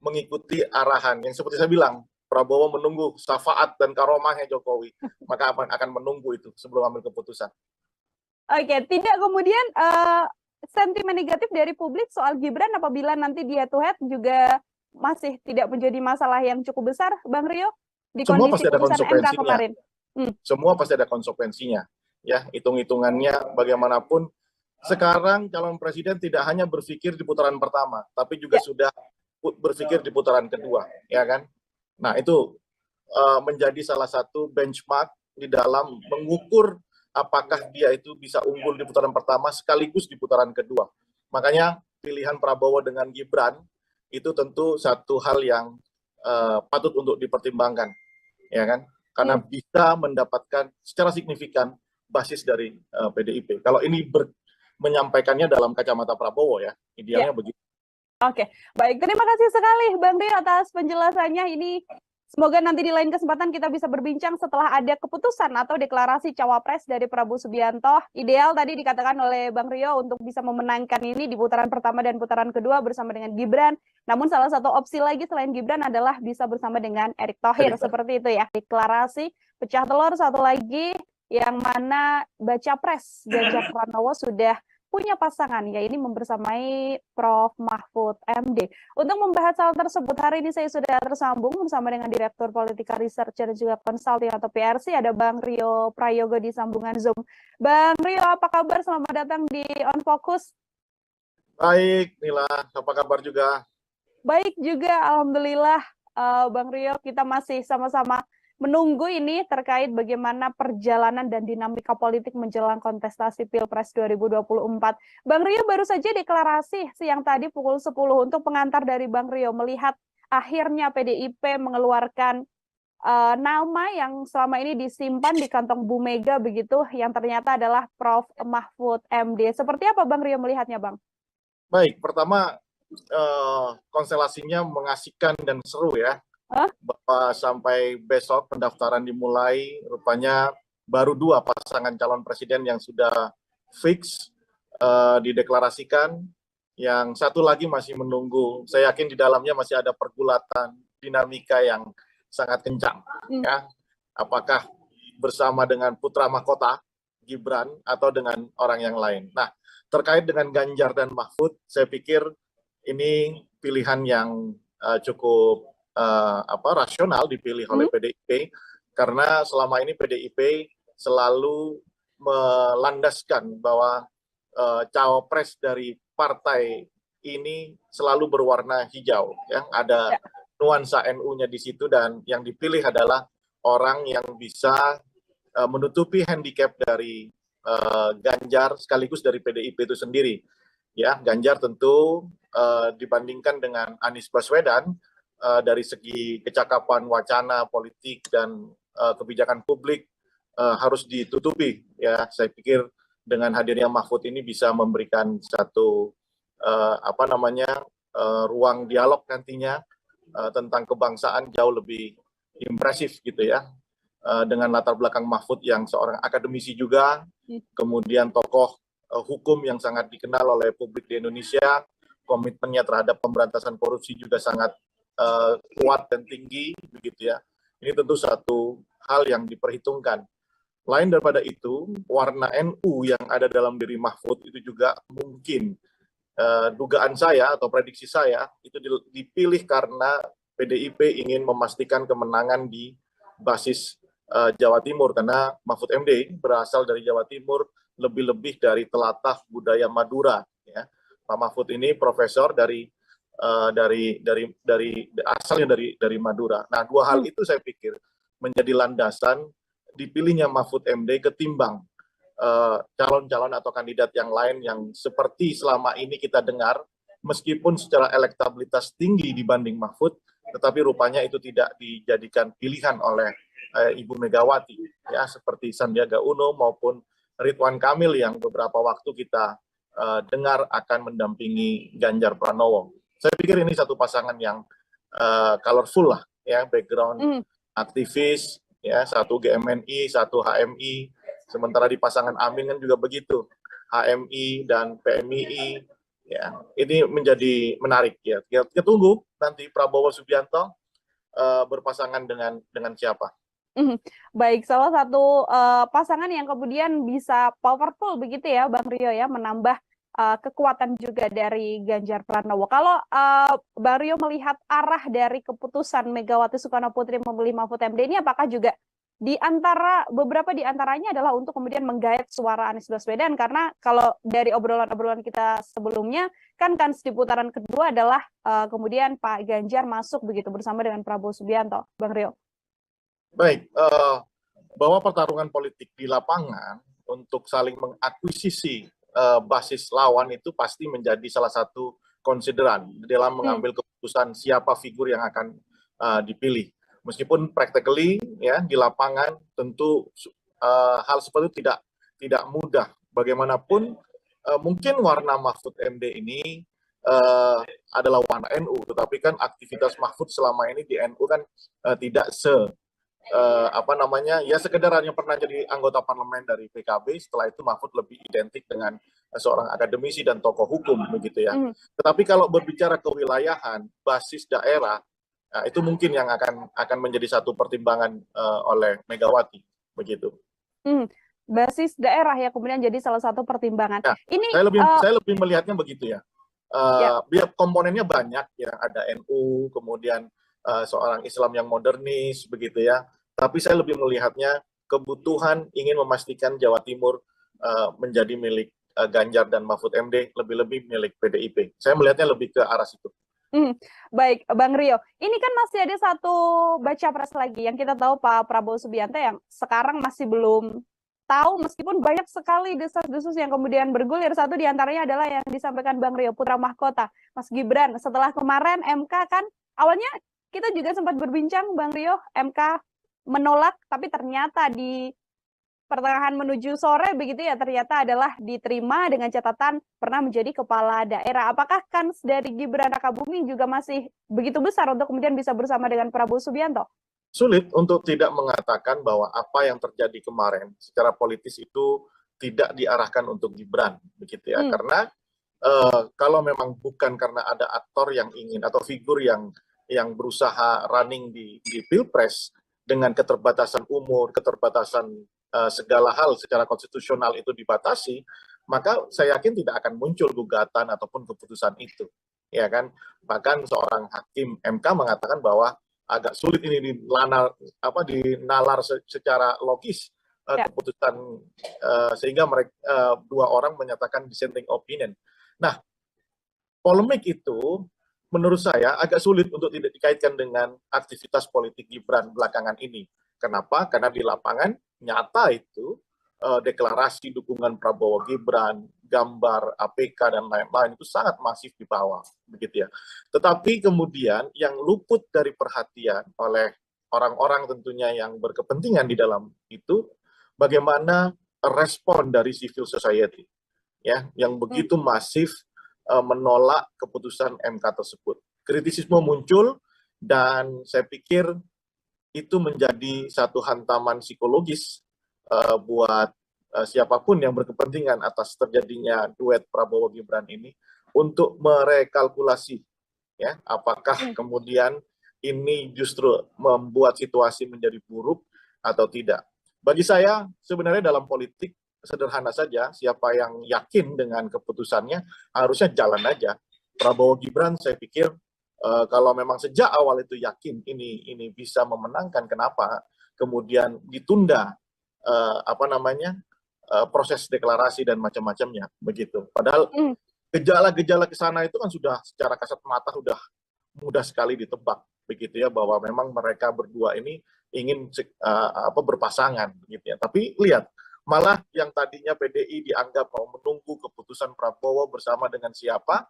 mengikuti arahan yang seperti saya bilang, Prabowo menunggu syafaat dan karomahnya Jokowi, maka akan menunggu itu sebelum ambil keputusan. Oke, tidak kemudian sentimen negatif dari publik soal Gibran apabila nanti dia head to head juga masih tidak menjadi masalah yang cukup besar, Bang Rio, di Semua kondisi pasti ada putusan MK konsekuensinya. kemarin. Semua pasti ada konsekuensinya. Ya, hitung-hitungannya bagaimanapun. Sekarang calon presiden tidak hanya berpikir di putaran pertama, tapi juga sudah berpikir di putaran kedua, ya kan? Nah, itu menjadi salah satu benchmark di dalam mengukur apakah dia itu bisa unggul di putaran pertama sekaligus di putaran kedua. Makanya pilihan Prabowo dengan Gibran itu tentu satu hal yang patut untuk dipertimbangkan, ya kan? Karena bisa mendapatkan secara signifikan basis dari PDIP. Kalau ini menyampaikannya dalam kacamata Prabowo ya, idealnya begitu. Oke, baik. Terima kasih sekali Bang Rio atas penjelasannya ini. Semoga nanti di lain kesempatan kita bisa berbincang setelah ada keputusan atau deklarasi cawapres dari Prabowo Subianto. Ideal tadi dikatakan oleh Bang Rio untuk bisa memenangkan ini di putaran pertama dan putaran kedua bersama dengan Gibran. Namun salah satu opsi lagi selain Gibran adalah bisa bersama dengan Erick Thohir. Seperti itu ya. Deklarasi pecah telur satu lagi yang mana baca pres Ganjar Pranowo sudah punya pasangan, ya ini membersamai Prof. Mahfud MD. Untuk membahas hal tersebut, hari ini saya sudah tersambung bersama dengan Direktur Politika Research dan juga Consulting atau PRC, ada Bang Rio Prayogo di sambungan Zoom. Bang Rio, apa kabar? Selamat datang di On Focus. Baik, Nila, apa kabar juga? Baik juga, Alhamdulillah. Bang Rio, kita masih sama-sama menunggu ini terkait bagaimana perjalanan dan dinamika politik menjelang kontestasi Pilpres 2024. Bang Rio baru saja deklarasi siang tadi pukul 10 untuk pengantar dari Bang Rio melihat akhirnya PDIP mengeluarkan nama yang selama ini disimpan di kantong Bu Mega begitu, yang ternyata adalah Prof. Mahfud MD. Seperti apa Bang Rio melihatnya, Bang? Baik, pertama konstelasinya mengasihkan dan seru ya. Bahwa sampai besok pendaftaran dimulai, rupanya baru 2 pasangan calon presiden yang sudah fix dideklarasikan, yang satu lagi masih menunggu. Saya yakin di dalamnya masih ada pergulatan dinamika yang sangat kencang. Ya. Apakah bersama dengan putra mahkota Gibran atau dengan orang yang lain. Nah, terkait dengan Ganjar dan Mahfud, saya pikir ini pilihan yang cukup rasional dipilih oleh PDIP, karena selama ini PDIP selalu melandaskan bahwa cawapres dari partai ini selalu berwarna hijau, ya. Ada nuansa NU-nya di situ, dan yang dipilih adalah orang yang bisa menutupi handicap dari Ganjar sekaligus dari PDIP itu sendiri. Ya, Ganjar tentu dibandingkan dengan Anies Baswedan dari segi kecakapan wacana politik dan kebijakan publik harus ditutupi, ya. Saya pikir dengan hadirnya Mahfud ini bisa memberikan satu ruang dialog nantinya tentang kebangsaan jauh lebih impresif gitu ya, dengan latar belakang Mahfud yang seorang akademisi juga, kemudian tokoh hukum yang sangat dikenal oleh publik di Indonesia, komitmennya terhadap pemberantasan korupsi juga sangat kuat dan tinggi begitu ya. Ini tentu satu hal yang diperhitungkan. Lain daripada itu, warna NU yang ada dalam diri Mahfud itu juga mungkin dugaan saya atau prediksi saya itu dipilih karena PDIP ingin memastikan kemenangan di basis Jawa Timur, karena Mahfud MD berasal dari Jawa Timur, lebih-lebih dari telatah budaya Madura. Ya. Pak Mahfud ini profesor asalnya dari Madura. Nah, dua hal itu saya pikir menjadi landasan dipilihnya Mahfud MD ketimbang calon-calon atau kandidat yang lain yang seperti selama ini kita dengar, meskipun secara elektabilitas tinggi dibanding Mahfud, tetapi rupanya itu tidak dijadikan pilihan oleh Ibu Megawati, ya, seperti Sandiaga Uno maupun Ridwan Kamil yang beberapa waktu kita dengar akan mendampingi Ganjar Pranowo. Saya pikir ini satu pasangan yang colorful lah, ya, background aktivis, ya, satu GMNI, satu HMI. Sementara di pasangan Amin kan juga begitu, HMI dan PMII. Ya, ini menjadi menarik, ya. Kita tunggu nanti Prabowo Subianto berpasangan dengan siapa. Baik, salah satu pasangan yang kemudian bisa powerful begitu ya, Bang Rio, ya, menambah kekuatan juga dari Ganjar Pranowo. Kalau Bang Rio melihat arah dari keputusan Megawati Soekarno Putri memilih Mahfud MD ini, apakah juga beberapa di antaranya adalah untuk kemudian menggait suara Anies Baswedan, karena kalau dari obrolan-obrolan kita sebelumnya kan di putaran kedua adalah kemudian Pak Ganjar masuk begitu bersama dengan Prabowo Subianto, Bang Rio. Baik, bahwa pertarungan politik di lapangan untuk saling mengakuisisi basis lawan itu pasti menjadi salah satu konsideran dalam mengambil keputusan siapa figur yang akan dipilih. Meskipun practically, ya, di lapangan tentu hal seperti itu tidak mudah. Bagaimanapun mungkin warna Mahfud MD ini adalah warna NU, tetapi kan aktivitas Mahfud selama ini di NU kan tidak ya sekedar hanya pernah jadi anggota parlemen dari PKB, setelah itu Mahfud lebih identik dengan seorang akademisi dan tokoh hukum begitu ya. Tetapi kalau berbicara kewilayahan, basis daerah, itu mungkin yang akan menjadi satu pertimbangan oleh Megawati begitu. Basis daerah ya kemudian jadi salah satu pertimbangan. Ya, ini saya lebih melihatnya begitu ya. Biar komponennya banyak ya, ada NU, kemudian seorang Islam yang modernis begitu ya. Tapi saya lebih melihatnya kebutuhan ingin memastikan Jawa Timur menjadi milik Ganjar dan Mahfud MD, lebih-lebih milik PDIP. Saya melihatnya lebih ke arah situ. Baik, Bang Rio. Ini kan masih ada satu baca pres lagi yang kita tahu Pak Prabowo Subianto yang sekarang masih belum tahu, meskipun banyak sekali desas-desus yang kemudian bergulir. Satu diantaranya adalah yang disampaikan Bang Rio, putra mahkota, Mas Gibran. Setelah kemarin MK kan, awalnya kita juga sempat berbincang, Bang Rio, MK menolak, tapi ternyata di pertengahan menuju sore begitu ya, ternyata adalah diterima dengan catatan pernah menjadi kepala daerah. Apakah kans dari Gibran Rakabuming juga masih begitu besar untuk kemudian bisa bersama dengan Prabowo Subianto? Sulit untuk tidak mengatakan bahwa apa yang terjadi kemarin secara politis itu tidak diarahkan untuk Gibran, begitu ya. Karena kalau memang bukan karena ada aktor yang ingin atau figur yang berusaha running di Pilpres dengan keterbatasan umur, keterbatasan segala hal secara konstitusional itu dibatasi, maka saya yakin tidak akan muncul gugatan ataupun keputusan itu, ya kan? Bahkan seorang hakim MK mengatakan bahwa agak sulit ini dinalar secara logis keputusan, sehingga mereka dua orang menyatakan dissenting opinion. Nah, polemik itu menurut saya agak sulit untuk tidak dikaitkan dengan aktivitas politik Gibran belakangan ini. Kenapa? Karena di lapangan nyata itu deklarasi dukungan Prabowo Gibran, gambar APK dan lain-lain itu sangat masif di bawah, begitu ya. Tetapi kemudian yang luput dari perhatian oleh orang-orang tentunya yang berkepentingan di dalam itu, bagaimana respon dari civil society, ya, yang begitu masif menolak keputusan MK tersebut. Kritisisme muncul dan saya pikir itu menjadi satu hantaman psikologis buat siapapun yang berkepentingan atas terjadinya duet Prabowo Gibran ini untuk merekalkulasi, ya, apakah kemudian ini justru membuat situasi menjadi buruk atau tidak. Bagi saya sebenarnya dalam politik sederhana saja, siapa yang yakin dengan keputusannya harusnya jalan aja. Prabowo Gibran saya pikir kalau memang sejak awal itu yakin ini bisa memenangkan, kenapa kemudian ditunda proses deklarasi dan macam-macamnya begitu. Padahal gejala-gejala ke sana itu kan sudah secara kasat mata sudah mudah sekali ditebak begitu ya, bahwa memang mereka berdua ini ingin berpasangan gitu ya. Tapi lihat, malah yang tadinya PDI dianggap mau menunggu keputusan Prabowo bersama dengan siapa,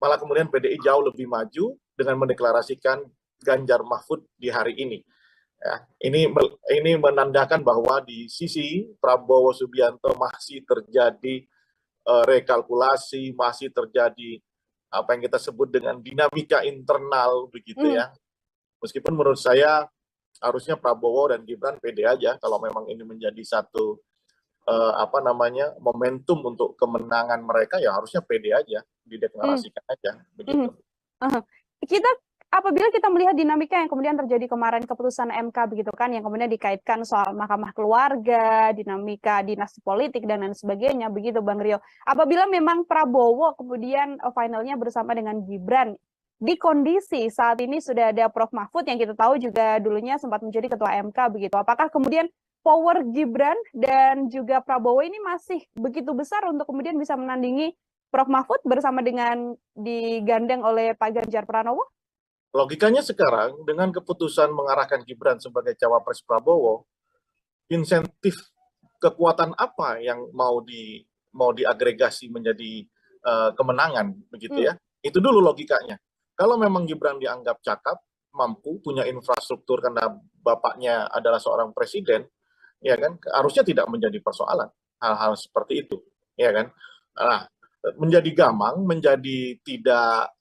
malah kemudian PDI jauh lebih maju dengan mendeklarasikan Ganjar Mahfud di hari ini. Ya, ini menandakan bahwa di sisi Prabowo Subianto masih terjadi rekalkulasi, masih terjadi apa yang kita sebut dengan dinamika internal begitu ya. Meskipun menurut saya harusnya Prabowo dan Gibran pede aja kalau memang ini menjadi satu momentum untuk kemenangan mereka, ya harusnya pede aja, dideklarasikan aja begitu. Apabila kita melihat dinamika yang kemudian terjadi kemarin keputusan MK begitu kan, yang kemudian dikaitkan soal mahkamah keluarga, dinamika dinasti politik dan lain sebagainya begitu Bang Rio. Apabila memang Prabowo kemudian finalnya bersama dengan Gibran, di kondisi saat ini sudah ada Prof Mahfud yang kita tahu juga dulunya sempat menjadi ketua MK begitu. Apakah kemudian power Gibran dan juga Prabowo ini masih begitu besar untuk kemudian bisa menandingi Prof Mahfud bersama dengan digandeng oleh Pak Ganjar Pranowo? Logikanya sekarang dengan keputusan mengarahkan Gibran sebagai cawapres Prabowo, insentif kekuatan apa yang mau diagregasi menjadi kemenangan begitu ya? Itu dulu logikanya. Kalau memang Gibran dianggap cakap, mampu, punya infrastruktur karena bapaknya adalah seorang presiden, ya kan? Harusnya tidak menjadi persoalan hal-hal seperti itu, ya kan? Nah, menjadi gamang, menjadi tidak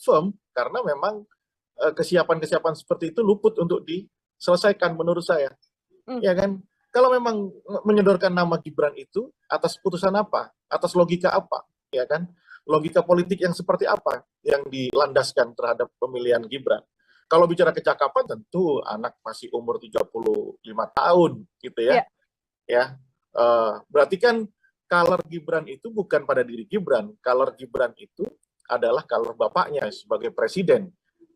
firm karena memang kesiapan-kesiapan seperti itu luput untuk diselesaikan menurut saya. Ya kan? Kalau memang menyodorkan nama Gibran itu atas putusan apa? Atas logika apa? Ya kan? Logika politik yang seperti apa yang dilandaskan terhadap pemilihan Gibran? Kalau bicara kecakapan tentu anak masih umur 35 tahun gitu ya. Ya. Berarti kan color Gibran itu bukan pada diri Gibran. Color Gibran itu adalah color bapaknya sebagai presiden.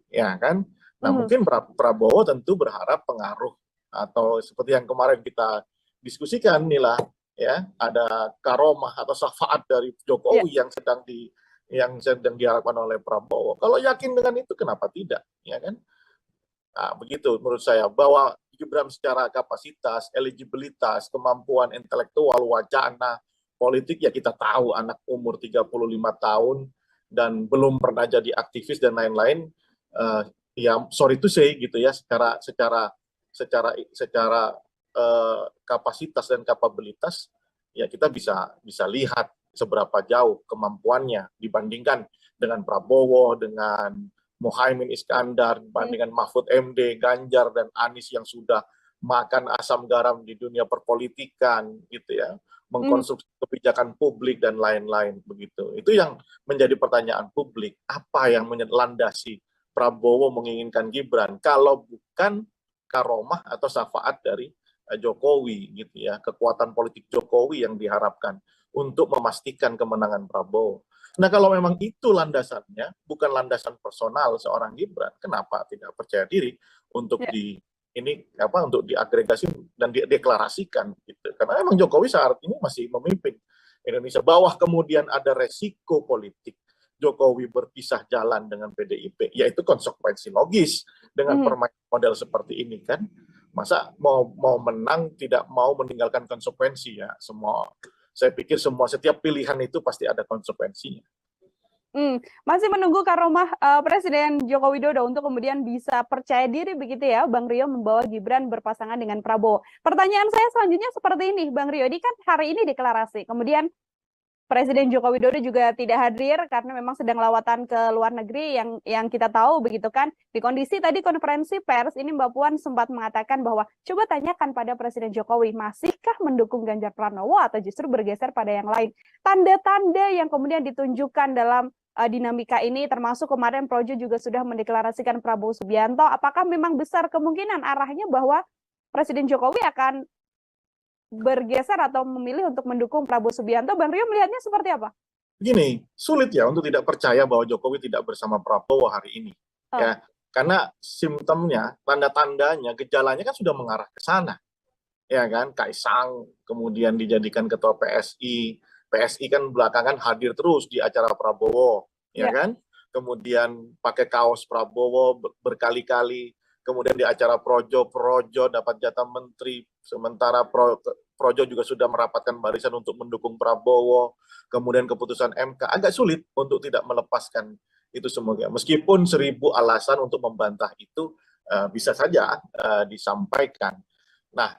Ya kan? Nah, mungkin Prabowo tentu berharap pengaruh atau seperti yang kemarin kita diskusikan inilah ya, ada karomah atau syafaat dari Jokowi yang sedang diharapkan oleh Prabowo. Kalau yakin dengan itu kenapa tidak, ya kan? Nah, begitu menurut saya, bahwa Gibran secara kapasitas, eligibilitas, kemampuan intelektual, wacana, politik, ya kita tahu anak umur 35 tahun dan belum pernah jadi aktivis dan lain-lain. Ya sorry to say gitu ya, secara kapasitas dan kapabilitas ya kita bisa lihat seberapa jauh kemampuannya dibandingkan dengan Prabowo, dengan Muhaimin Iskandar, dibandingkan Mahfud MD, Ganjar dan Anies yang sudah makan asam garam di dunia perpolitikan gitu ya, mengkonstruksi kebijakan publik dan lain-lain begitu. Itu yang menjadi pertanyaan publik, apa yang melandasi Prabowo menginginkan Gibran kalau bukan karomah atau syafaat dari Jokowi gitu ya, kekuatan politik Jokowi yang diharapkan untuk memastikan kemenangan Prabowo. Nah, kalau memang itu landasannya, bukan landasan personal seorang Gibran, kenapa tidak percaya diri untuk untuk diagregasi dan dideklarasikan gitu. Karena memang Jokowi saat ini masih memimpin Indonesia. Bawah kemudian ada resiko politik Jokowi berpisah jalan dengan PDIP, yaitu konsekuensi logis dengan permainan model seperti ini kan. Masa mau menang tidak mau meninggalkan konsekuensi ya. Saya pikir setiap pilihan itu pasti ada konsekuensinya. Masih menunggu karomah Presiden Joko Widodo untuk kemudian bisa percaya diri begitu ya, Bang Rio, membawa Gibran berpasangan dengan Prabowo. Pertanyaan saya selanjutnya seperti ini, Bang Rio, ini kan hari ini deklarasi, kemudian Presiden Joko Widodo juga tidak hadir karena memang sedang lawatan ke luar negeri yang kita tahu begitu kan. Di kondisi tadi konferensi pers ini Mbak Puan sempat mengatakan bahwa coba tanyakan pada Presiden Jokowi, masihkah mendukung Ganjar Pranowo atau justru bergeser pada yang lain. Tanda-tanda yang kemudian ditunjukkan dalam dinamika ini, termasuk kemarin Projo juga sudah mendeklarasikan Prabowo Subianto, apakah memang besar kemungkinan arahnya bahwa Presiden Jokowi akan bergeser atau memilih untuk mendukung Prabowo Subianto. Bang Rio melihatnya seperti apa? Begini, sulit ya untuk tidak percaya bahwa Jokowi tidak bersama Prabowo hari ini. Ya, karena simptomnya, tanda-tandanya, gejalanya kan sudah mengarah ke sana. Ya kan, Kaisang kemudian dijadikan ketua PSI. PSI kan belakangan hadir terus di acara Prabowo, ya kan? Kemudian pakai kaos Prabowo berkali-kali. Kemudian di acara Projo dapat jatah menteri, sementara Projo juga sudah merapatkan barisan untuk mendukung Prabowo. Kemudian keputusan MK agak sulit untuk tidak melepaskan itu semuanya. Meskipun 1000 alasan untuk membantah itu bisa saja disampaikan. Nah,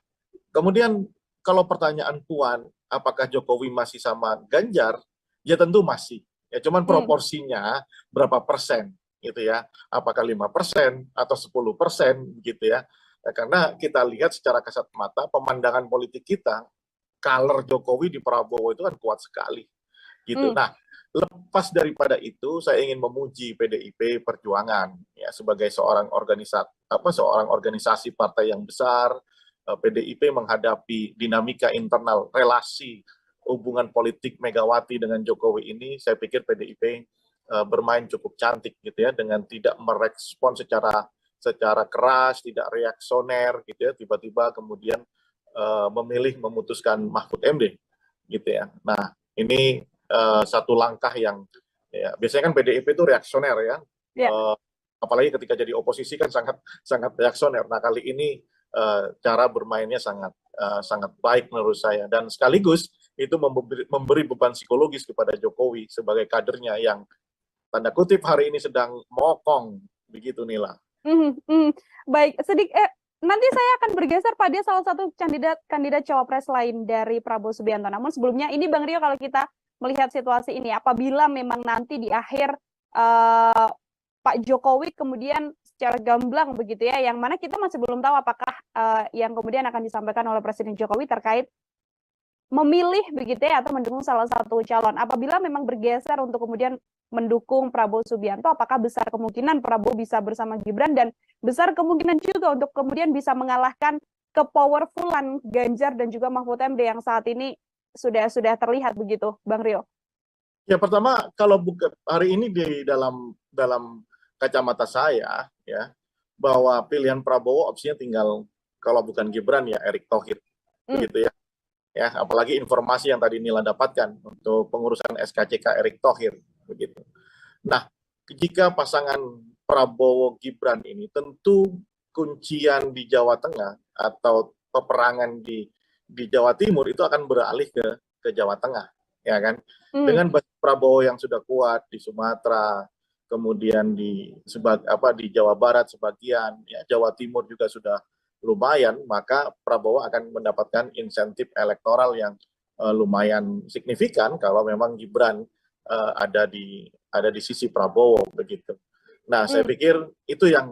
kemudian kalau pertanyaan Puan, apakah Jokowi masih sama Ganjar? Ya tentu masih. Ya cuman proporsinya berapa persen gitu ya? Apakah 5% atau 10% gitu ya? Karena kita lihat secara kasat mata pemandangan politik kita, color Jokowi di Prabowo itu kan kuat sekali. Gitu. Nah, lepas daripada itu, saya ingin memuji PDIP Perjuangan ya sebagai seorang organisasi partai yang besar. PDIP menghadapi dinamika internal relasi hubungan politik Megawati dengan Jokowi ini, saya pikir PDIP bermain cukup cantik gitu ya, dengan tidak merespon secara keras, tidak reaksioner gitu ya, tiba-tiba kemudian memilih memutuskan Mahfud MD gitu ya. Nah, ini satu langkah yang ya, biasanya kan PDIP itu reaksioner ya. Apalagi ketika jadi oposisi kan sangat reaksioner. Nah, kali ini cara bermainnya sangat baik menurut saya, dan sekaligus itu memberi beban psikologis kepada Jokowi sebagai kadernya yang tanda kutip hari ini sedang mokong begitu, Nila. Baik, nanti saya akan bergeser pada salah satu kandidat cawapres lain dari Prabowo Subianto. Namun sebelumnya ini Bang Rio, kalau kita melihat situasi ini, apabila memang nanti di akhir Pak Jokowi kemudian secara gamblang begitu ya, yang mana kita masih belum tahu apakah yang kemudian akan disampaikan oleh Presiden Jokowi terkait memilih begitu ya atau mendukung salah satu calon. Apabila memang bergeser untuk kemudian mendukung Prabowo Subianto, apakah besar kemungkinan Prabowo bisa bersama Gibran, dan besar kemungkinan juga untuk kemudian bisa mengalahkan kepowerfulan Ganjar dan juga Mahfud MD yang saat ini sudah terlihat begitu, Bang Rio? Ya, pertama kalau hari ini di dalam kacamata saya ya, bahwa pilihan Prabowo opsinya tinggal, kalau bukan Gibran ya Erick Thohir begitu ya. Ya, apalagi informasi yang tadi Nila dapatkan untuk pengurusan SKCK Erick Thohir begitu. Nah, jika pasangan Prabowo Gibran ini, tentu kuncian di Jawa Tengah atau peperangan di Jawa Timur itu akan beralih ke Jawa Tengah, ya kan? Dengan Prabowo yang sudah kuat di Sumatera, kemudian di Jawa Barat sebagian, ya Jawa Timur juga sudah lumayan, maka Prabowo akan mendapatkan insentif elektoral yang lumayan signifikan kalau memang Gibran ada di sisi Prabowo begitu. Nah, saya pikir itu yang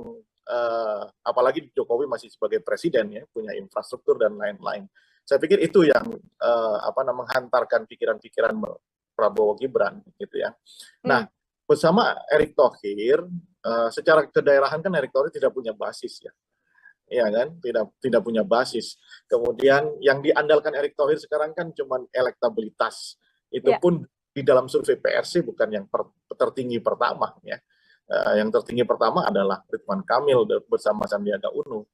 apalagi Jokowi masih sebagai presiden ya, punya infrastruktur dan lain-lain. Saya pikir itu yang menghantarkan pikiran-pikiran Prabowo Gibran gitu ya. Nah, bersama Erick Thohir, secara kedaerahan kan Erick Thohir tidak punya basis ya. Ya kan, tidak punya basis. Kemudian yang diandalkan Erick Thohir sekarang kan cuma elektabilitas. Itu pun di dalam survei PRC bukan yang tertinggi pertama ya. Yang tertinggi pertama adalah Ridwan Kamil bersama Sandiaga Uno.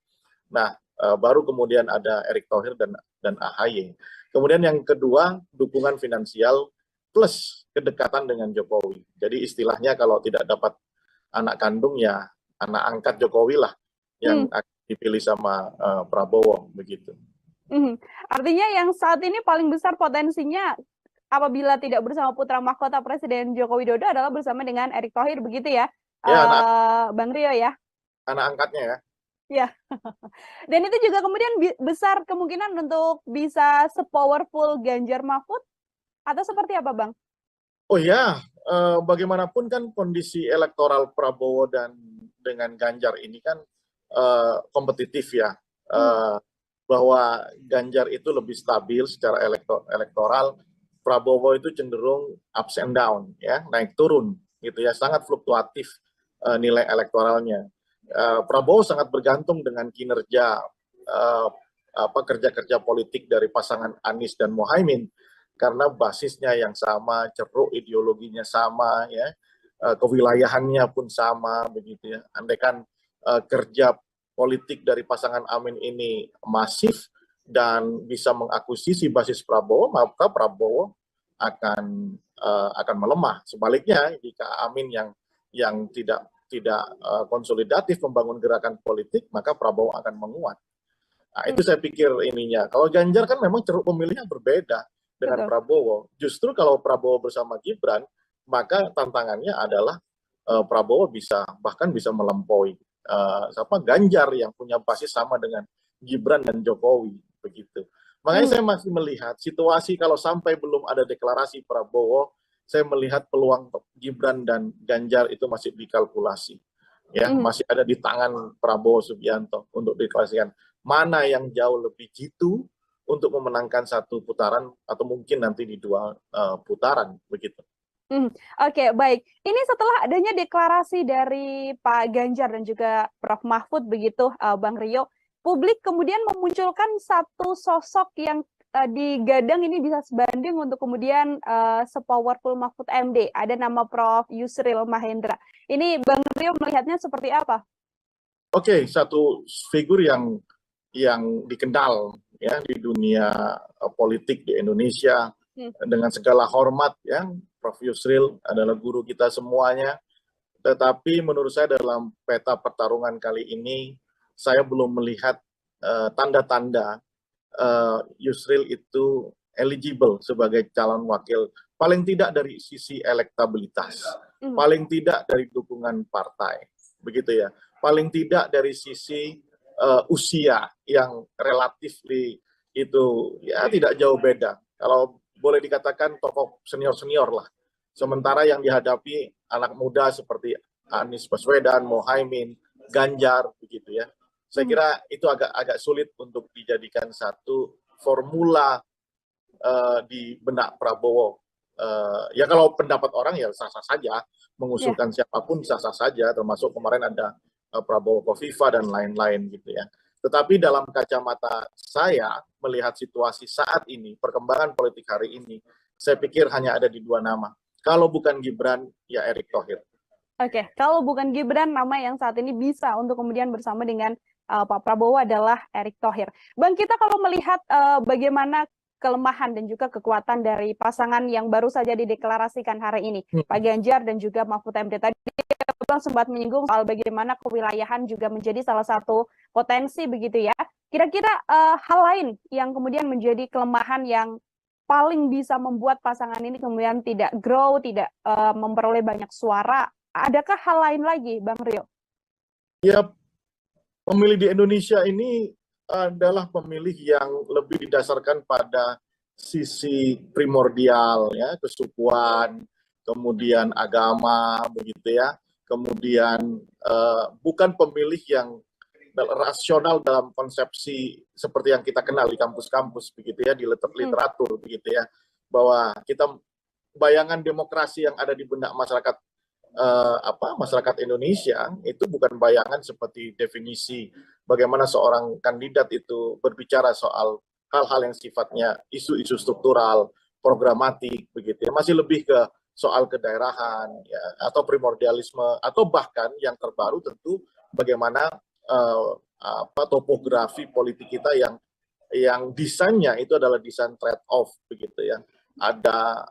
Nah, baru kemudian ada Erick Thohir dan AHY. Kemudian yang kedua, dukungan finansial plus kedekatan dengan Jokowi. Jadi istilahnya kalau tidak dapat anak kandung ya anak angkat Jokowi lah yang dipilih sama Prabowo begitu. Artinya yang saat ini paling besar potensinya apabila tidak bersama putra mahkota Presiden Joko Widodo adalah bersama dengan Erick Thohir begitu ya, Bang Rio ya? Anak angkatnya ya. Ya. Dan itu juga kemudian besar kemungkinan untuk bisa sepowerful Ganjar Mahfud atau seperti apa, Bang? Oh ya, bagaimanapun kan kondisi elektoral Prabowo dan dengan Ganjar ini kan kompetitif ya, bahwa Ganjar itu lebih stabil secara elektoral, Prabowo itu cenderung ups and down ya, naik turun gitu ya, sangat fluktuatif nilai elektoralnya. Prabowo sangat bergantung dengan kinerja kerja-kerja politik dari pasangan Anies dan Muhaimin, karena basisnya yang sama, ceruk ideologinya sama, ya, kewilayahannya pun sama, begitu ya. Andaikan kerja politik dari pasangan Amin ini masif dan bisa mengakuisisi basis Prabowo, maka Prabowo akan melemah. Sebaliknya, jika Amin yang tidak konsolidatif membangun gerakan politik, maka Prabowo akan menguat. Nah, itu saya pikir ininya. Kalau Ganjar kan memang ceruk pemilihnya berbeda dengan Prabowo. Justru kalau Prabowo bersama Gibran, maka tantangannya adalah Prabowo bahkan bisa melampaui Ganjar yang punya basis sama dengan Gibran dan Jokowi, begitu. Makanya saya masih melihat situasi kalau sampai belum ada deklarasi Prabowo, saya melihat peluang Gibran dan Ganjar itu masih dikalkulasi. Ya, masih ada di tangan Prabowo Subianto untuk deklarasikan mana yang jauh lebih jitu untuk memenangkan satu putaran atau mungkin nanti di 2 putaran, begitu. Oke, baik. Ini setelah adanya deklarasi dari Pak Ganjar dan juga Prof. Mahfud begitu, Bang Rio, publik kemudian memunculkan satu sosok yang digadang ini bisa sebanding untuk kemudian sepowerful Mahfud MD. Ada nama Prof. Yusril Mahendra. Ini Bang Rio melihatnya seperti apa? Oke, satu figur yang dikenal ya di dunia politik di Indonesia dengan segala hormat, ya. Prof. Yusril adalah guru kita semuanya. Tetapi menurut saya dalam peta pertarungan kali ini, saya belum melihat tanda-tanda Yusril itu eligible sebagai calon wakil, paling tidak dari sisi elektabilitas, paling tidak dari dukungan partai, begitu ya, paling tidak dari sisi usia yang relatif itu ya tidak jauh beda. Kalau boleh dikatakan tokoh senior-senior lah. Sementara yang dihadapi anak muda seperti Anies Baswedan, Muhaimin, Ganjar, begitu ya. Saya kira itu agak sulit untuk dijadikan satu formula di benak Prabowo. Ya kalau pendapat orang ya sah-sah saja, mengusulkan siapapun sah-sah saja, termasuk kemarin ada Prabowo Kofifa dan lain-lain gitu ya. Tetapi dalam kacamata saya melihat situasi saat ini, perkembangan politik hari ini, saya pikir hanya ada di 2 nama. Kalau bukan Gibran, ya Erick Thohir. Oke, kalau bukan Gibran, nama yang saat ini bisa untuk kemudian bersama dengan Pak Prabowo adalah Erick Thohir. Bang, kita kalau melihat bagaimana kelemahan dan juga kekuatan dari pasangan yang baru saja dideklarasikan hari ini, Pak Ganjar dan juga Mahfud MD. Tadi Bang sempat menyinggung soal bagaimana kewilayahan juga menjadi salah satu potensi begitu ya. Kira-kira hal lain yang kemudian menjadi kelemahan yang paling bisa membuat pasangan ini kemudian tidak grow, tidak memperoleh banyak suara. Adakah hal lain lagi, Bang Rio? Ya, pemilih di Indonesia ini adalah pemilih yang lebih didasarkan pada sisi primordial, ya, kesukuan, kemudian agama, begitu ya. Kemudian bukan pemilih yang rasional dalam konsepsi seperti yang kita kenal di kampus-kampus, begitu ya, di literatur, begitu ya, bahwa kita bayangan demokrasi yang ada di benak masyarakat masyarakat Indonesia itu bukan bayangan seperti definisi bagaimana seorang kandidat itu berbicara soal hal-hal yang sifatnya isu-isu struktural, programatik, begitu ya, masih lebih ke soal kedaerahan, ya, atau primordialisme, atau bahkan yang terbaru tentu bagaimana topografi politik kita yang desainnya itu adalah desain trade-off, begitu ya. Ada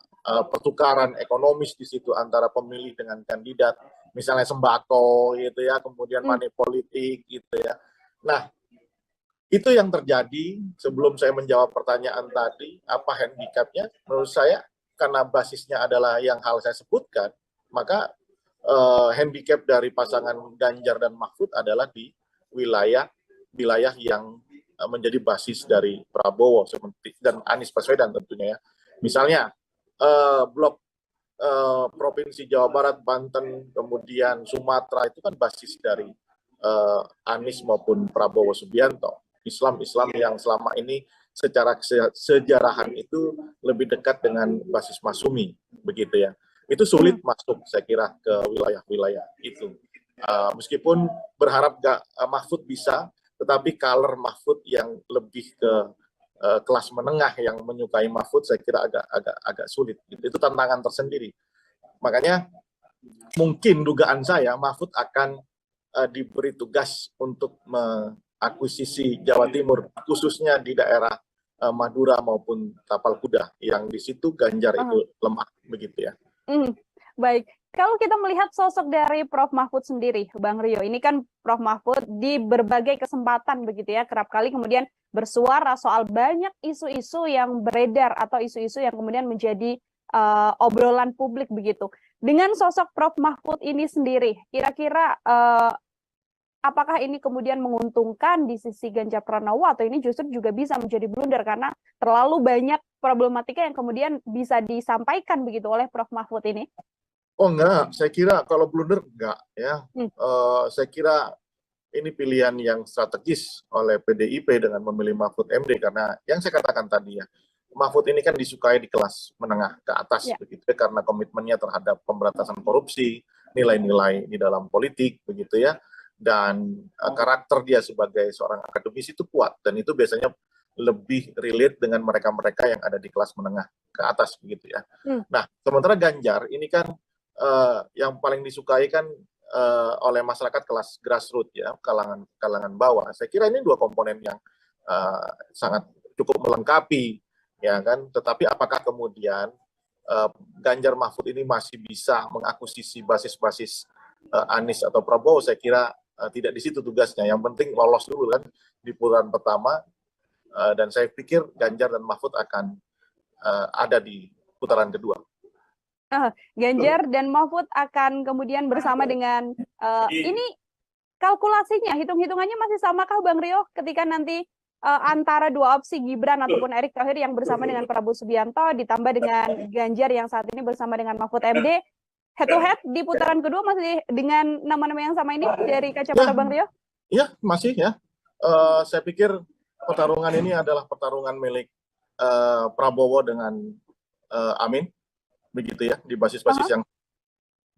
pertukaran ekonomis di situ antara pemilih dengan kandidat, misalnya sembako, gitu ya, kemudian money politik, gitu ya. Nah, itu yang terjadi. Sebelum saya menjawab pertanyaan tadi, apa handicapnya? Menurut saya, karena basisnya adalah yang hal saya sebutkan, maka handicap dari pasangan Ganjar dan Mahfud adalah di wilayah yang menjadi basis dari Prabowo seperti dan Anies Baswedan tentunya ya. Misalnya blok provinsi Jawa Barat, Banten, kemudian Sumatera itu kan basis dari Anies maupun Prabowo Subianto. Islam yang selama ini secara sejarahan itu lebih dekat dengan basis Masumi, begitu ya. Itu sulit masuk, saya kira, ke wilayah-wilayah itu. Meskipun berharap Mahfud bisa, tetapi color Mahfud yang lebih ke kelas menengah yang menyukai Mahfud, saya kira agak sulit. Itu tantangan tersendiri. Makanya mungkin dugaan saya Mahfud akan diberi tugas untuk mengakuisisi Jawa Timur, khususnya di daerah Madura maupun Tapal Kuda, yang di situ Ganjar itu lemah, begitu ya. Baik, kalau kita melihat sosok dari Prof. Mahfud sendiri, Bang Rio, ini kan Prof. Mahfud di berbagai kesempatan begitu ya, kerap kali kemudian bersuara soal banyak isu-isu yang beredar atau isu-isu yang kemudian menjadi obrolan publik begitu. Dengan sosok Prof. Mahfud ini sendiri, kira-kira apakah ini kemudian menguntungkan di sisi Ganjar Pranowo atau ini justru juga bisa menjadi blunder karena terlalu banyak problematika yang kemudian bisa disampaikan begitu oleh Prof. Mahfud ini? Oh enggak, saya kira kalau blunder enggak ya. Saya kira ini pilihan yang strategis oleh PDIP dengan memilih Mahfud MD karena yang saya katakan tadi ya, Mahfud ini kan disukai di kelas menengah ke atas begitu ya, karena komitmennya terhadap pemberantasan korupsi, nilai-nilai di dalam politik begitu ya. Dan karakter dia sebagai seorang akademisi itu kuat, dan itu biasanya lebih relate dengan mereka-mereka yang ada di kelas menengah ke atas begitu ya. Nah, sementara Ganjar ini kan yang paling disukai kan oleh masyarakat kelas grassroots ya, kalangan bawah. Saya kira ini dua komponen yang sangat cukup melengkapi ya kan. Tetapi apakah kemudian Ganjar Mahfud ini masih bisa mengakuisisi basis-basis Anies atau Prabowo? Saya kira tidak di situ tugasnya. Yang penting lolos dulu kan di putaran pertama, dan saya pikir Ganjar dan Mahfud akan ada di putaran kedua. Ganjar dan Mahfud akan kemudian bersama dengan ini kalkulasinya, hitung-hitungannya masih samakah Bang Rio ketika nanti antara dua opsi Gibran ataupun Erick Thohir yang bersama dengan Prabowo Subianto ditambah dengan Ganjar yang saat ini bersama dengan Mahfud MD, head to head di putaran kedua masih dengan nama-nama yang sama ini dari kacamata Bang Rio? Iya, masih ya. Saya pikir pertarungan ini adalah pertarungan milik Prabowo dengan Amin, begitu ya, di basis-basis yang,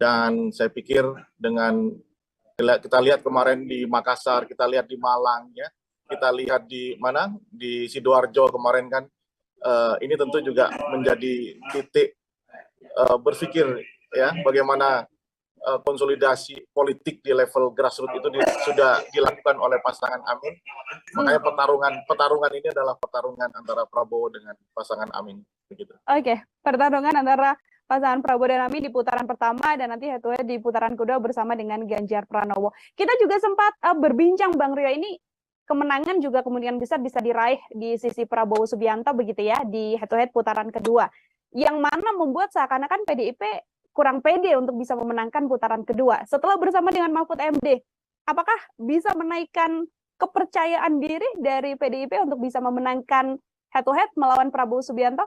dan saya pikir dengan kita lihat kemarin di Makassar, kita lihat di Malang ya, kita lihat di mana di Sidoarjo kemarin kan, ini tentu juga menjadi titik berpikir ya, bagaimana konsolidasi politik di level grassroots itu sudah dilakukan oleh pasangan Amin. Makanya pertarungan ini adalah pertarungan antara Prabowo dengan pasangan Amin, begitu. Oke, pertarungan antara pasangan Prabowo dan Amin di putaran pertama dan nanti head to head di putaran kedua bersama dengan Ganjar Pranowo. Kita juga sempat berbincang Bang Rio, ini kemenangan juga kemudian bisa diraih di sisi Prabowo Subianto begitu ya di head to head putaran kedua. Yang mana membuat seakan-akan PDIP kurang pede untuk bisa memenangkan putaran kedua. Setelah bersama dengan Mahfud MD, apakah bisa menaikkan kepercayaan diri dari PDIP untuk bisa memenangkan head to head melawan Prabowo Subianto?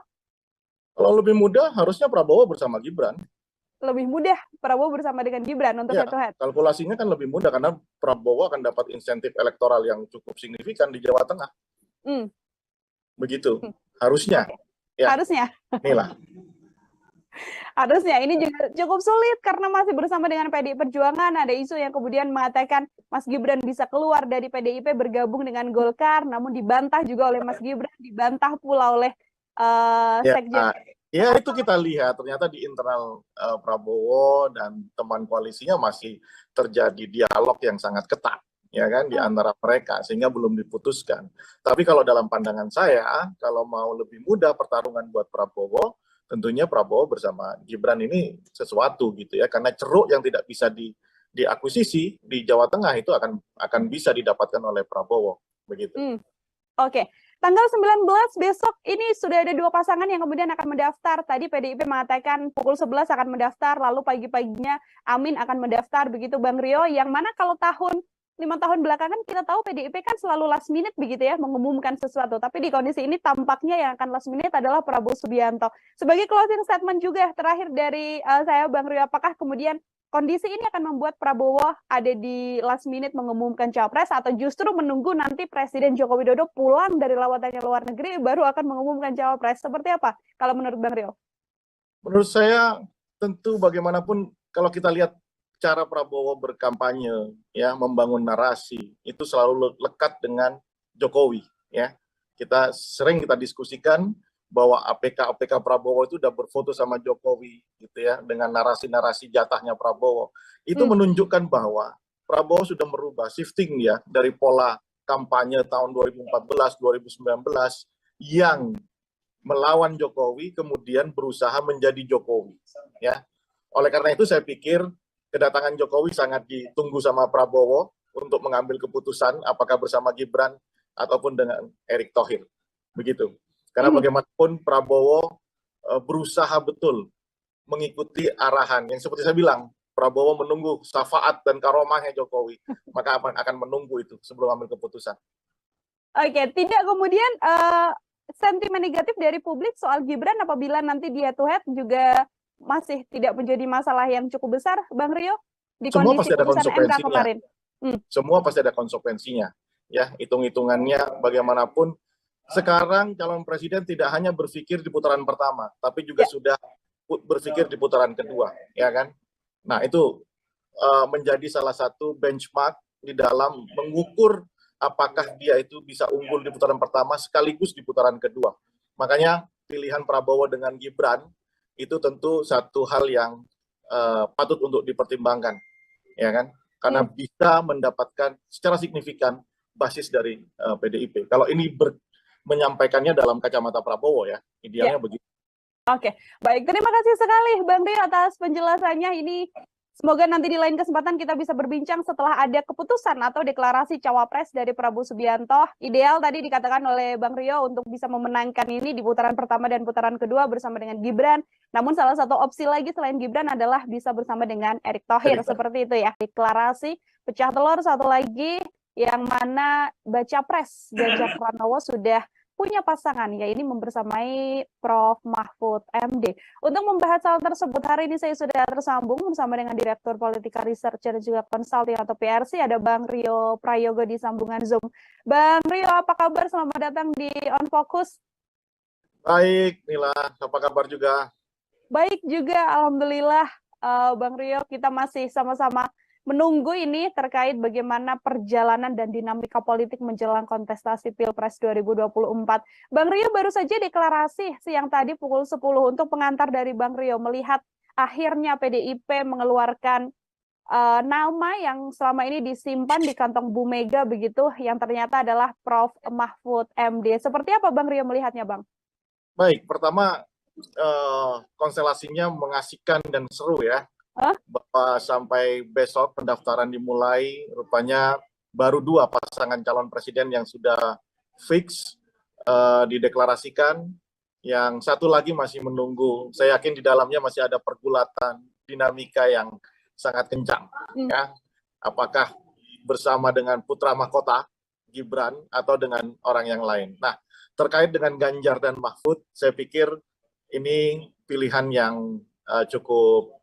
Kalau lebih mudah, harusnya Prabowo bersama Gibran. Lebih mudah Prabowo bersama dengan Gibran untuk head to head? Kalkulasinya kan lebih mudah, karena Prabowo akan dapat insentif elektoral yang cukup signifikan di Jawa Tengah. Begitu, harusnya. Ya. Harusnya. Inilah. Harusnya ini juga cukup sulit karena masih bersama dengan PDI Perjuangan. Ada isu yang kemudian mengatakan Mas Gibran bisa keluar dari PDIP bergabung dengan Golkar, namun dibantah juga oleh Mas Gibran, dibantah pula oleh Sekjen. Ya itu kita lihat ternyata di internal Prabowo dan teman koalisinya masih terjadi dialog yang sangat ketat ya kan di antara mereka, sehingga belum diputuskan. Tapi kalau dalam pandangan saya, kalau mau lebih mudah pertarungan buat Prabowo, tentunya Prabowo bersama Gibran ini sesuatu gitu ya, karena ceruk yang tidak bisa diakuisisi di Jawa Tengah itu akan bisa didapatkan oleh Prabowo, begitu. Oke. Tanggal 19 besok ini sudah ada dua pasangan yang kemudian akan mendaftar. Tadi PDIP mengatakan pukul 11 akan mendaftar, lalu pagi-paginya Amin akan mendaftar, begitu Bang Rio, yang mana kalau 5 tahun belakangan kita tahu PDIP kan selalu last minute begitu ya, mengumumkan sesuatu. Tapi di kondisi ini tampaknya yang akan last minute adalah Prabowo Subianto. Sebagai closing statement juga terakhir dari saya Bang Rio, apakah kemudian kondisi ini akan membuat Prabowo ada di last minute mengumumkan capres, atau justru menunggu nanti Presiden Joko Widodo pulang dari lawatannya luar negeri baru akan mengumumkan capres? Seperti apa kalau menurut Bang Rio? Menurut saya tentu bagaimanapun kalau kita lihat cara Prabowo berkampanye, ya, membangun narasi itu selalu lekat dengan Jokowi, ya. Kita diskusikan bahwa APK Prabowo itu udah berfoto sama Jokowi, gitu ya, dengan narasi-narasi jatahnya Prabowo. Itu menunjukkan bahwa Prabowo sudah merubah shifting ya dari pola kampanye tahun 2014, 2019 yang melawan Jokowi kemudian berusaha menjadi Jokowi, ya. Oleh karena itu saya pikir kedatangan Jokowi sangat ditunggu sama Prabowo untuk mengambil keputusan apakah bersama Gibran ataupun dengan Erick Thohir. Begitu. Karena bagaimanapun Prabowo berusaha betul mengikuti arahan yang seperti saya bilang, Prabowo menunggu syafaat dan karomahnya Jokowi, maka akan menunggu itu sebelum ambil keputusan. Oke, tidak kemudian sentimen negatif dari publik soal Gibran apabila nanti dia head to head juga masih tidak menjadi masalah yang cukup besar, Bang Rio, di semua kondisi pasti ada putusan MK konsekuensinya. kemarin. Semua pasti ada konsekuensinya. Ya, hitung-hitungannya bagaimanapun. Sekarang calon presiden tidak hanya berpikir di putaran pertama, tapi juga sudah berpikir di putaran kedua, ya kan? Nah, itu menjadi salah satu benchmark di dalam mengukur apakah dia itu bisa unggul di putaran pertama sekaligus di putaran kedua. Makanya pilihan Prabowo dengan Gibran itu tentu satu hal yang patut untuk dipertimbangkan, ya kan? Karena bisa mendapatkan secara signifikan basis dari PDIP. Kalau ini menyampaikannya dalam kacamata Prabowo ya, idealnya begitu. Oke, baik. Terima kasih sekali Bang Rio atas penjelasannya ini. Semoga nanti di lain kesempatan kita bisa berbincang setelah ada keputusan atau deklarasi cawapres dari Prabowo Subianto. Ideal tadi dikatakan oleh Bang Rio untuk bisa memenangkan ini di putaran pertama dan putaran kedua bersama dengan Gibran. Namun salah satu opsi lagi selain Gibran adalah bisa bersama dengan Erick Thohir. Seperti itu ya. Deklarasi pecah telur satu lagi yang mana baca pres Ganjar Pranowo sudah punya pasangan, ya ini membersamai Prof. Mahfud MD. Untuk membahas hal tersebut, hari ini saya sudah tersambung bersama dengan Direktur Politika Research dan juga Consulting atau PRC, ada Bang Rio Prayogo di sambungan Zoom. Bang Rio, apa kabar? Selamat datang di On Focus. Baik, Nila. Apa kabar juga? Baik juga, Alhamdulillah. Bang Rio, kita masih sama-sama menunggu ini terkait bagaimana perjalanan dan dinamika politik menjelang kontestasi Pilpres 2024. Bang Rio baru saja deklarasi siang tadi pukul 10 untuk pengantar dari Bang Rio melihat akhirnya PDIP mengeluarkan nama yang selama ini disimpan di kantong Bu Mega begitu, yang ternyata adalah Prof. Mahfud MD. Seperti apa Bang Rio melihatnya, Bang? Baik, pertama konstelasinya mengasihkan dan seru ya. Bahwa sampai besok pendaftaran dimulai, rupanya baru 2 pasangan calon presiden yang sudah fix dideklarasikan, yang satu lagi masih menunggu. Saya yakin di dalamnya masih ada pergulatan dinamika yang sangat kencang. Ya. Apakah bersama dengan putra mahkota Gibran atau dengan orang yang lain. Nah, terkait dengan Ganjar dan Mahfud, saya pikir ini pilihan yang cukup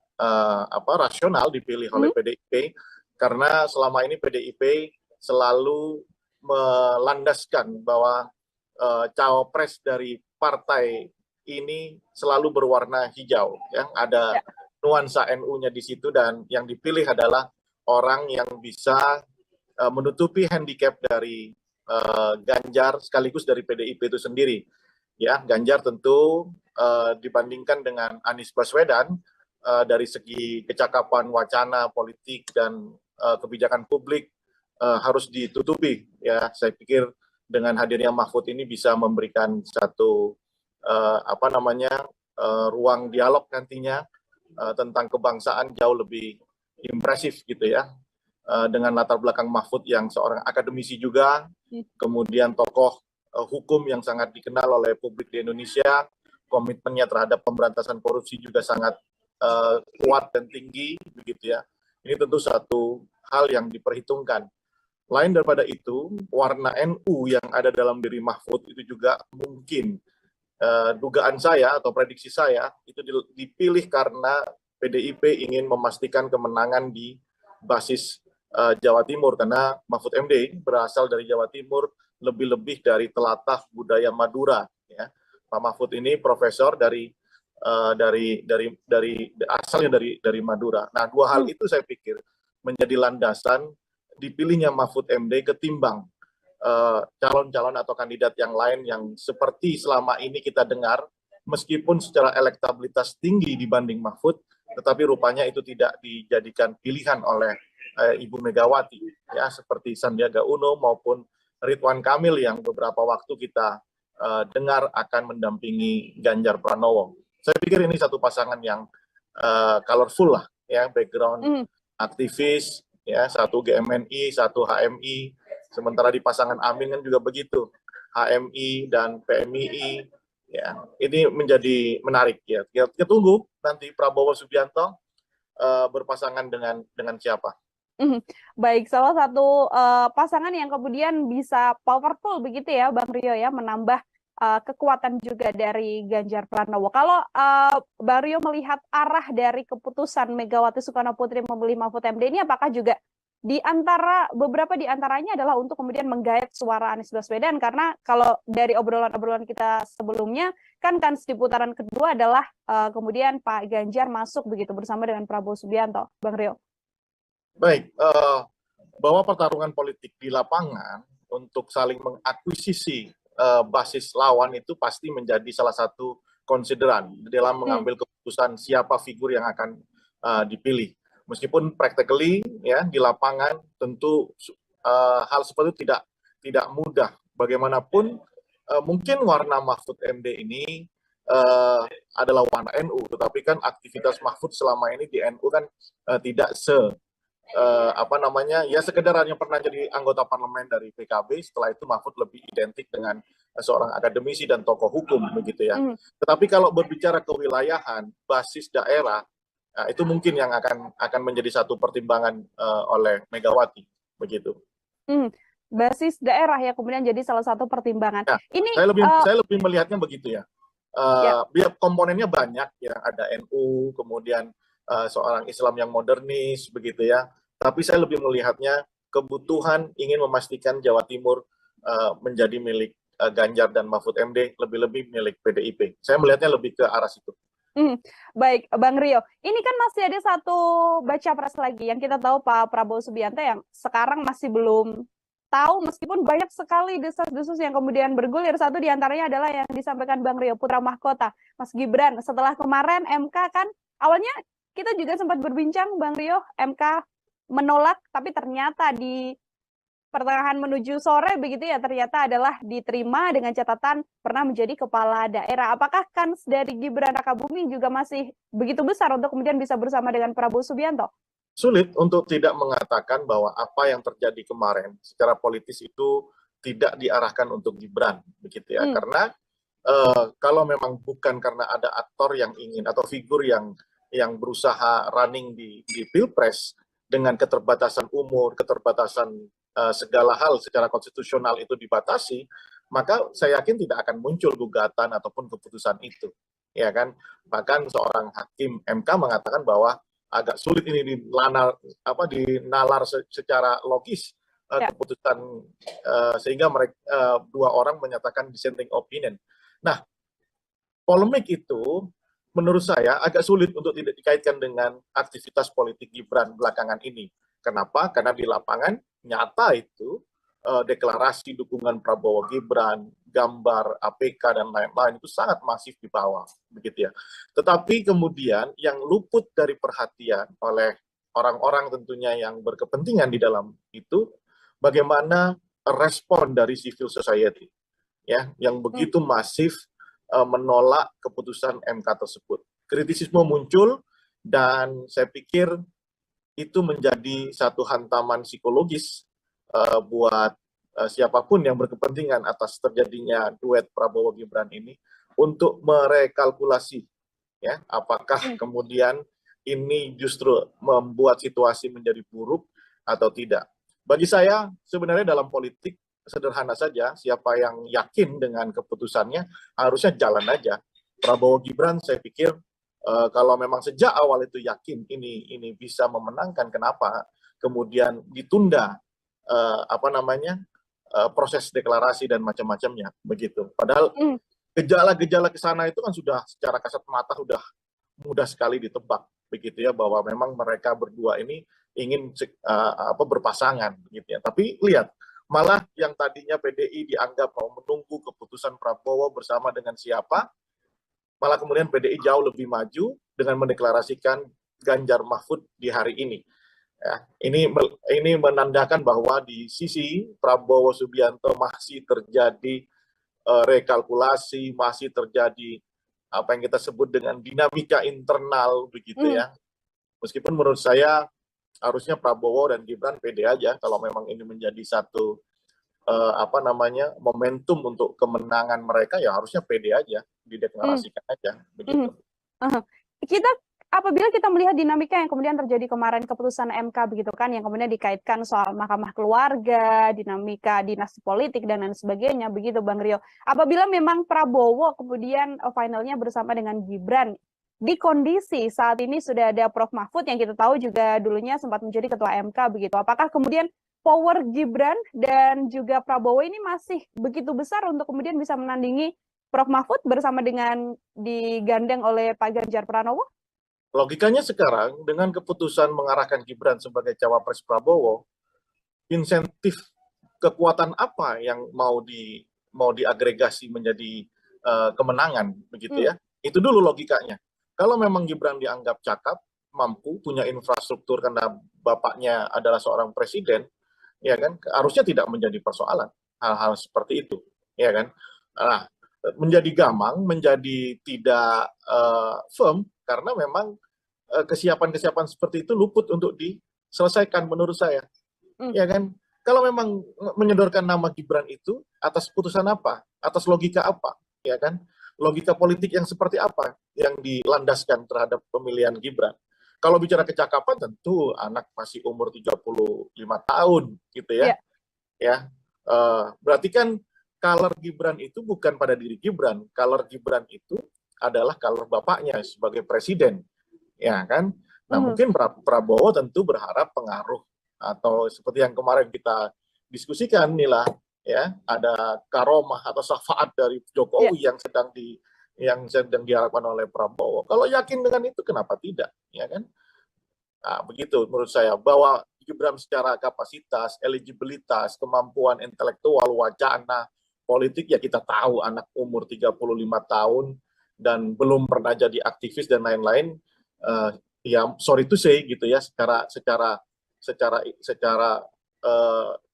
rasional dipilih oleh PDIP, karena selama ini PDIP selalu melandaskan bahwa cawapres dari partai ini selalu berwarna hijau, ya. Ada nuansa NU-nya di situ, dan yang dipilih adalah orang yang bisa menutupi handicap dari Ganjar sekaligus dari PDIP itu sendiri. Ya, Ganjar tentu dibandingkan dengan Anies Baswedan dari segi kecakapan wacana politik dan kebijakan publik harus ditutupi. Ya, saya pikir dengan hadirnya Mahfud ini bisa memberikan satu ruang dialog nantinya tentang kebangsaan jauh lebih impresif gitu ya. Dengan latar belakang Mahfud yang seorang akademisi juga, kemudian tokoh hukum yang sangat dikenal oleh publik di Indonesia, komitmennya terhadap pemberantasan korupsi juga sangat kuat dan tinggi, begitu ya. Ini tentu satu hal yang diperhitungkan. Lain daripada itu, warna NU yang ada dalam diri Mahfud itu juga mungkin, dugaan saya atau prediksi saya, itu dipilih karena PDIP ingin memastikan kemenangan di basis Jawa Timur, karena Mahfud MD berasal dari Jawa Timur, lebih-lebih dari telatah budaya Madura. Ya. Pak Mahfud ini profesor dari asalnya dari Madura. Nah, dua hal itu saya pikir menjadi landasan dipilihnya Mahfud MD ketimbang calon-calon atau kandidat yang lain yang seperti selama ini kita dengar, meskipun secara elektabilitas tinggi dibanding Mahfud, tetapi rupanya itu tidak dijadikan pilihan oleh Ibu Megawati, ya, seperti Sandiaga Uno maupun Ridwan Kamil yang beberapa waktu kita dengar akan mendampingi Ganjar Pranowo. Saya pikir ini satu pasangan yang colorful lah, ya, background aktivis, ya, satu GMNI, satu HMI. Sementara di pasangan Amin kan juga begitu, HMI dan PMII. Ya, ini menjadi menarik, ya. Kita tunggu nanti Prabowo Subianto berpasangan dengan siapa. Baik, salah satu pasangan yang kemudian bisa powerful begitu ya, Bang Rio, ya, menambah kekuatan juga dari Ganjar Pranowo. Kalau Bang Rio melihat arah dari keputusan Megawati Soekarno Putri memilih Mahfud MD ini, apakah juga beberapa di antaranya adalah untuk kemudian menggait suara Anies Baswedan, karena kalau dari obrolan-obrolan kita sebelumnya kan di putaran kedua adalah kemudian Pak Ganjar masuk begitu bersama dengan Prabowo Subianto, Bang Rio. Baik, bahwa pertarungan politik di lapangan untuk saling mengakuisisi basis lawan itu pasti menjadi salah satu konsideran dalam mengambil keputusan siapa figur yang akan dipilih. Meskipun practically, ya, di lapangan tentu hal seperti itu tidak mudah. Bagaimanapun mungkin warna Mahfud MD ini adalah warna NU, tetapi kan aktivitas Mahfud selama ini di NU kan tidak ya sekedar hanya pernah jadi anggota parlemen dari PKB, setelah itu Mahfud lebih identik dengan seorang akademisi dan tokoh hukum begitu, ya. Tetapi kalau berbicara kewilayahan, basis daerah, itu mungkin yang akan menjadi satu pertimbangan oleh Megawati begitu. Basis daerah ya kemudian jadi salah satu pertimbangan. Ya, ini saya lebih melihatnya begitu, ya. Biar komponennya banyak, ya, ada NU, kemudian seorang Islam yang modernis begitu, ya. Tapi saya lebih melihatnya kebutuhan ingin memastikan Jawa Timur menjadi milik Ganjar dan Mahfud MD, lebih-lebih milik PDIP. Saya melihatnya lebih ke arah situ. Baik, Bang Rio. Ini kan masih ada satu baca pres lagi yang kita tahu Pak Prabowo Subianto yang sekarang masih belum tahu, meskipun banyak sekali desas-desus yang kemudian bergulir. Satu diantaranya adalah yang disampaikan Bang Rio, putra mahkota, Mas Gibran. Setelah kemarin MK kan, awalnya kita juga sempat berbincang, Bang Rio, MK menolak, tapi ternyata di pertengahan menuju sore begitu ya, ternyata adalah diterima dengan catatan pernah menjadi kepala daerah. Apakah kans dari Gibran Rakabuming juga masih begitu besar untuk kemudian bisa bersama dengan Prabowo Subianto? Sulit untuk tidak mengatakan bahwa apa yang terjadi kemarin secara politis itu tidak diarahkan untuk Gibran, begitu, ya. Karena kalau memang bukan karena ada aktor yang ingin atau figur yang berusaha running di Pilpres dengan keterbatasan umur, keterbatasan segala hal secara konstitusional itu dibatasi, maka saya yakin tidak akan muncul gugatan ataupun keputusan itu, ya kan. Bahkan seorang hakim MK mengatakan bahwa agak sulit ini dinalar secara logis keputusan, sehingga mereka dua orang menyatakan dissenting opinion. Nah, polemik itu menurut saya agak sulit untuk tidak dikaitkan dengan aktivitas politik Gibran belakangan ini. Kenapa? Karena di lapangan nyata itu deklarasi dukungan Prabowo Gibran, gambar APK dan lain-lain itu sangat masif di bawah, begitu, ya. Tetapi kemudian yang luput dari perhatian oleh orang-orang tentunya yang berkepentingan di dalam itu, bagaimana respon dari civil society, ya, yang begitu masif menolak keputusan MK tersebut. Kritisisme muncul dan saya pikir itu menjadi satu hantaman psikologis buat siapapun yang berkepentingan atas terjadinya duet Prabowo Gibran ini untuk merekalkulasi, ya, apakah kemudian ini justru membuat situasi menjadi buruk atau tidak. Bagi saya sebenarnya dalam politik sederhana saja, siapa yang yakin dengan keputusannya harusnya jalan aja. Prabowo Gibran saya pikir kalau memang sejak awal itu yakin ini bisa memenangkan, kenapa kemudian ditunda proses deklarasi dan macam-macamnya begitu. Padahal gejala-gejala ke sana itu kan sudah secara kasat mata sudah mudah sekali ditebak begitu ya, bahwa memang mereka berdua ini ingin berpasangan begitu ya. Tapi lihat, malah yang tadinya PDI dianggap mau menunggu keputusan Prabowo bersama dengan siapa, malah kemudian PDI jauh lebih maju dengan mendeklarasikan Ganjar Mahfud di hari ini. Ya, ini menandakan bahwa di sisi Prabowo Subianto masih terjadi rekalkulasi, masih terjadi apa yang kita sebut dengan dinamika internal begitu ya. Meskipun menurut saya harusnya Prabowo dan Gibran pede aja kalau memang ini menjadi satu momentum untuk kemenangan mereka, ya harusnya pede aja, dideklarasikan aja begitu. Apabila kita melihat dinamika yang kemudian terjadi kemarin keputusan MK begitu kan, yang kemudian dikaitkan soal mahkamah keluarga, dinamika dinasti politik dan lain sebagainya begitu Bang Rio. Apabila memang Prabowo kemudian finalnya bersama dengan Gibran, di kondisi saat ini sudah ada Prof Mahfud yang kita tahu juga dulunya sempat menjadi ketua MK begitu. Apakah kemudian power Gibran dan juga Prabowo ini masih begitu besar untuk kemudian bisa menandingi Prof Mahfud bersama dengan digandeng oleh Pak Ganjar Pranowo? Logikanya sekarang dengan keputusan mengarahkan Gibran sebagai cawapres Prabowo, insentif kekuatan apa yang mau diagregasi menjadi kemenangan begitu ya? Itu dulu logikanya. Kalau memang Gibran dianggap cakap, mampu, punya infrastruktur karena bapaknya adalah seorang presiden, ya kan? Harusnya tidak menjadi persoalan hal-hal seperti itu, ya kan? Nah, menjadi gamang, menjadi tidak firm karena memang kesiapan-kesiapan seperti itu luput untuk diselesaikan menurut saya. Ya kan? Kalau memang menyodorkan nama Gibran itu atas putusan apa? Atas logika apa? Ya kan? Logika politik yang seperti apa yang dilandaskan terhadap pemilihan Gibran? Kalau bicara kecakapan tentu anak masih umur 35 tahun gitu ya. Ya. Berarti kan color Gibran itu bukan pada diri Gibran. Color Gibran itu adalah color bapaknya sebagai presiden. Ya kan? Nah, mungkin Prabowo tentu berharap pengaruh atau seperti yang kemarin kita diskusikan nih lah, ya, ada karomah atau syafaat dari Jokowi yang sedang diharapkan oleh Prabowo. Kalau yakin dengan itu kenapa tidak, ya kan? Nah, begitu menurut saya, bahwa Gibran secara kapasitas, eligibilitas, kemampuan intelektual, wacana, politik, ya kita tahu anak umur 35 tahun dan belum pernah jadi aktivis dan lain-lain. Ya sorry to say gitu ya, secara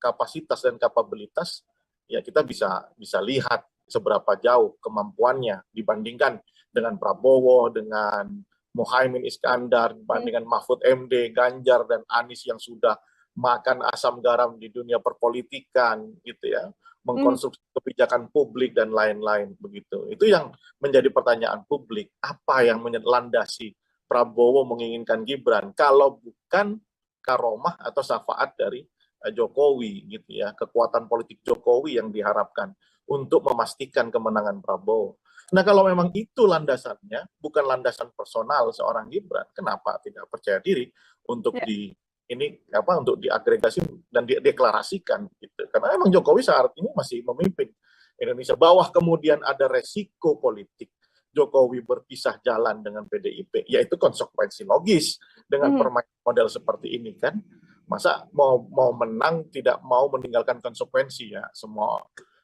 kapasitas dan kapabilitas ya kita bisa lihat seberapa jauh kemampuannya dibandingkan dengan Prabowo, dengan Muhaimin Iskandar, dibandingkan Mahfud MD, Ganjar dan Anies yang sudah makan asam garam di dunia perpolitikan gitu ya, mengkonstruksi kebijakan publik dan lain-lain begitu. Itu yang menjadi pertanyaan publik, apa yang melandasi Prabowo menginginkan Gibran kalau bukan karomah atau syafaat dari Jokowi gitu ya, kekuatan politik Jokowi yang diharapkan untuk memastikan kemenangan Prabowo. Nah, kalau memang itu landasannya, bukan landasan personal seorang Gibran, kenapa tidak percaya diri untuk untuk diagregasi dan dideklarasikan gitu. Karena memang Jokowi saat ini masih memimpin Indonesia. Bawah kemudian ada resiko politik Jokowi berpisah jalan dengan PDIP, yaitu konsekuensi logis dengan permainan model seperti ini kan. Masa mau menang tidak mau meninggalkan konsekuensi ya.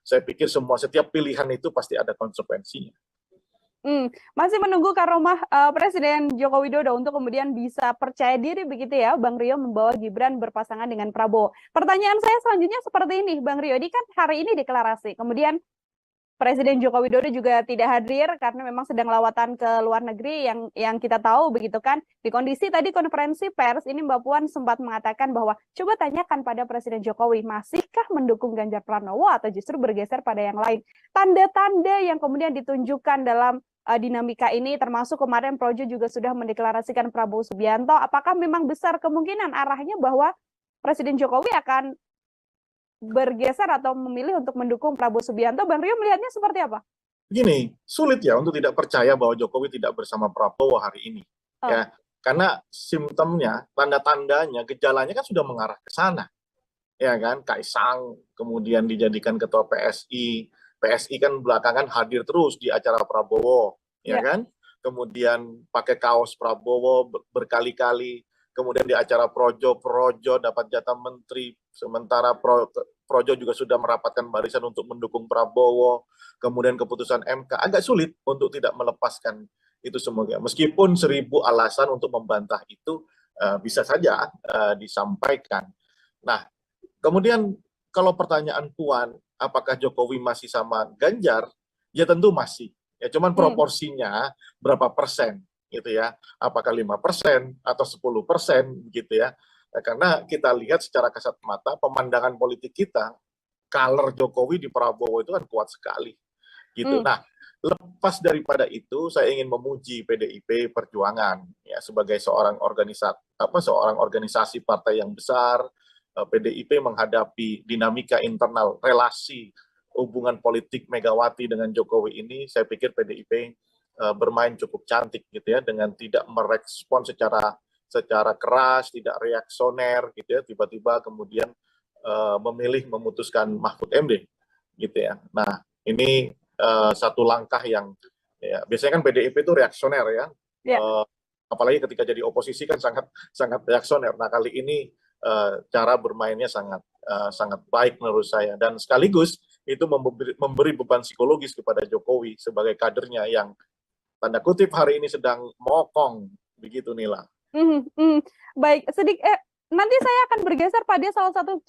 Saya pikir setiap pilihan itu pasti ada konsekuensinya. Masih menunggu karomah Presiden Joko Widodo untuk kemudian bisa percaya diri begitu ya, Bang Rio, membawa Gibran berpasangan dengan Prabowo. Pertanyaan saya selanjutnya seperti ini, Bang Rio, ini kan hari ini deklarasi, kemudian Presiden Joko Widodo juga tidak hadir karena memang sedang lawatan ke luar negeri yang kita tahu begitu kan. Di kondisi tadi konferensi pers ini Mbak Puan sempat mengatakan bahwa coba tanyakan pada Presiden Jokowi, masihkah mendukung Ganjar Pranowo atau justru bergeser pada yang lain. Tanda-tanda yang kemudian ditunjukkan dalam dinamika ini, termasuk kemarin Projo juga sudah mendeklarasikan Prabowo Subianto, apakah memang besar kemungkinan arahnya bahwa Presiden Jokowi akan bergeser atau memilih untuk mendukung Prabowo Subianto? Bang Rio melihatnya seperti apa? Begini, sulit ya untuk tidak percaya bahwa Jokowi tidak bersama Prabowo hari ini. Ya, karena simptomnya, tanda-tandanya, gejalanya kan sudah mengarah ke sana. Ya kan, Kaisang kemudian dijadikan ketua PSI, PSI kan belakangan hadir terus di acara Prabowo, ya kan? Kemudian pakai kaos Prabowo berkali-kali, kemudian di acara Projo dapat jatah menteri, sementara Projo juga sudah merapatkan barisan untuk mendukung Prabowo, kemudian keputusan MK, agak sulit untuk tidak melepaskan itu semuanya. Meskipun 1000 alasan untuk membantah itu bisa saja disampaikan. Nah, kemudian kalau pertanyaan Puan, apakah Jokowi masih sama Ganjar? Ya tentu masih. Ya cuman proporsinya berapa persen gitu ya? Apakah 5% atau 10% gitu ya? Karena kita lihat secara kasat mata pemandangan politik kita, color Jokowi di Prabowo itu kan kuat sekali gitu. Nah, lepas daripada itu saya ingin memuji PDIP Perjuangan ya sebagai seorang organisasi partai yang besar. PDIP menghadapi dinamika internal relasi hubungan politik Megawati dengan Jokowi ini, saya pikir PDIP bermain cukup cantik gitu ya, dengan tidak merespon secara keras, tidak reaksioner gitu ya, tiba-tiba kemudian memilih memutuskan Mahfud MD gitu ya. Nah, ini satu langkah yang ya, biasanya kan PDIP itu reaksioner ya. Apalagi ketika jadi oposisi kan sangat reaksioner. Nah, kali ini cara bermainnya sangat baik menurut saya, dan sekaligus itu memberi beban psikologis kepada Jokowi sebagai kadernya yang tanda kutip hari ini sedang mokong begitu, Nila. Baik, nanti saya akan bergeser pada salah satu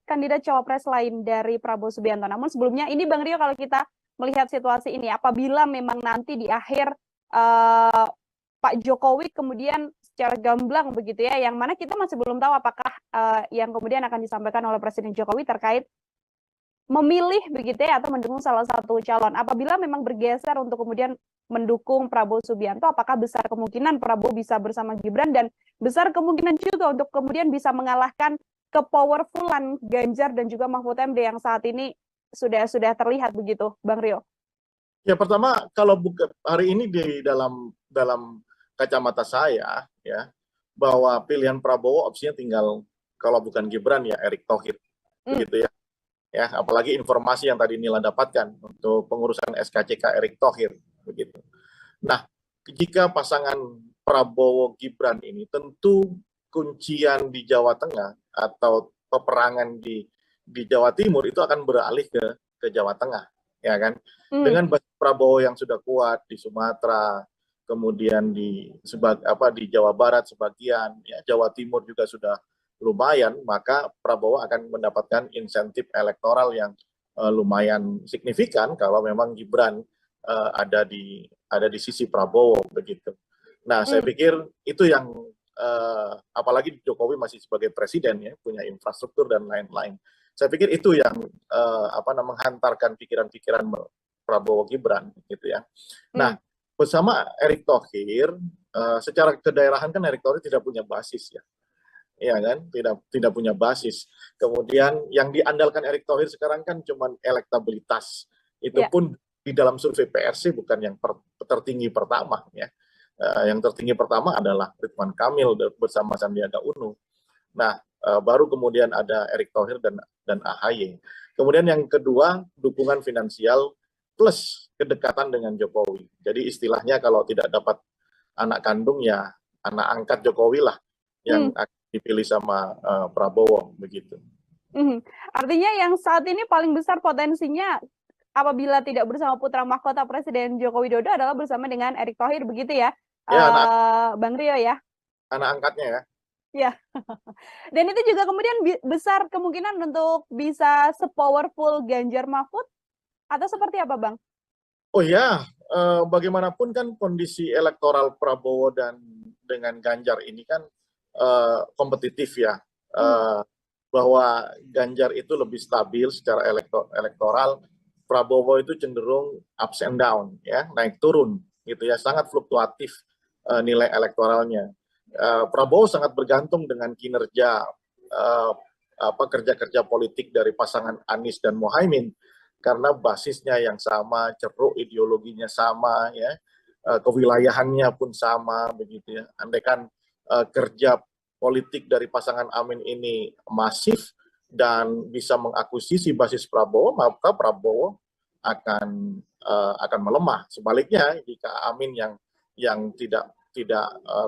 kandidat cawapres lain dari Prabowo Subianto. Namun sebelumnya ini Bang Rio, kalau kita melihat situasi ini, apabila memang nanti di akhir Pak Jokowi kemudian secara gamblang begitu ya, yang mana kita masih belum tahu apakah yang kemudian akan disampaikan oleh Presiden Jokowi terkait memilih begitu ya atau mendukung salah satu calon. Apabila memang bergeser untuk kemudian mendukung Prabowo Subianto, apakah besar kemungkinan Prabowo bisa bersama Gibran, dan besar kemungkinan juga untuk kemudian bisa mengalahkan kepowerfulan Ganjar dan juga Mahfud MD yang saat ini sudah terlihat begitu, Bang Rio? Ya, pertama kalau hari ini di dalam kacamata saya ya, bahwa pilihan Prabowo opsinya tinggal, kalau bukan Gibran ya Erick Thohir begitu ya. Ya, apalagi informasi yang tadi Nila dapatkan untuk pengurusan SKCK Erick Thohir begitu. Nah, jika pasangan Prabowo Gibran ini, tentu kuncian di Jawa Tengah atau peperangan di Jawa Timur itu akan beralih ke Jawa Tengah, ya kan? Dengan basis Prabowo yang sudah kuat di Sumatera, kemudian di Jawa Barat sebagian, ya Jawa Timur juga sudah lumayan, maka Prabowo akan mendapatkan insentif elektoral yang lumayan signifikan kalau memang Gibran ada di sisi Prabowo begitu. Nah, saya pikir itu yang apalagi Jokowi masih sebagai presiden ya, punya infrastruktur dan lain-lain. Saya pikir itu yang menghantarkan pikiran-pikiran Prabowo Gibran gitu ya. Nah, bersama Erick Thohir, secara kedaerahan kan Erick Thohir tidak punya basis ya. Iya kan, tidak punya basis. Kemudian yang diandalkan Erick Thohir sekarang kan cuma elektabilitas. Itu pun di dalam survei PRC bukan yang tertinggi pertama ya. Yang tertinggi pertama adalah Ridwan Kamil bersama Sandiaga Uno. Nah, baru kemudian ada Erick Thohir dan AHY. Kemudian yang kedua, dukungan finansial plus kedekatan dengan Jokowi. Jadi istilahnya kalau tidak dapat anak kandung ya anak angkat Jokowi lah yang dipilih sama Prabowo begitu. Artinya yang saat ini paling besar potensinya apabila tidak bersama putra mahkota Presiden Joko Widodo adalah bersama dengan Erick Thohir begitu ya, Bang Rio ya? Anak angkatnya ya. Ya. Dan itu juga kemudian besar kemungkinan untuk bisa sepowerful Ganjar Mahfud atau seperti apa, Bang? Oh ya, bagaimanapun kan kondisi elektoral Prabowo dan dengan Ganjar ini kan kompetitif ya, bahwa Ganjar itu lebih stabil secara elektoral, Prabowo itu cenderung ups and down ya, naik turun gitu ya, sangat fluktuatif nilai elektoralnya. Prabowo sangat bergantung dengan kinerja kerja-kerja politik dari pasangan Anies dan Muhaimin karena basisnya yang sama, ceruk ideologinya sama ya, kewilayahannya pun sama begitu ya. Andaikan kerja politik dari pasangan Amin ini masif dan bisa mengakuisisi basis Prabowo, maka Prabowo akan melemah. Sebaliknya jika Amin yang tidak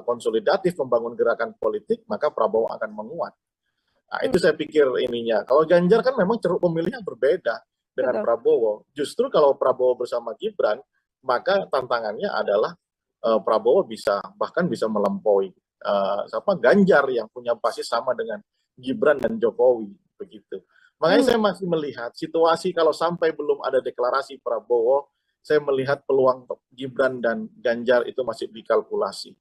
konsolidatif membangun gerakan politik, maka Prabowo akan menguat. Nah, itu saya pikir ininya. Kalau Ganjar kan memang ceruk pemilihnya berbeda dengan Betul. Prabowo. Justru kalau Prabowo bersama Gibran, maka tantangannya adalah Prabowo bahkan bisa melampaui Ganjar yang punya basis sama dengan Gibran dan Jokowi begitu. Makanya saya masih melihat situasi kalau sampai belum ada deklarasi Prabowo, saya melihat peluang Gibran dan Ganjar itu masih dikalkulasi.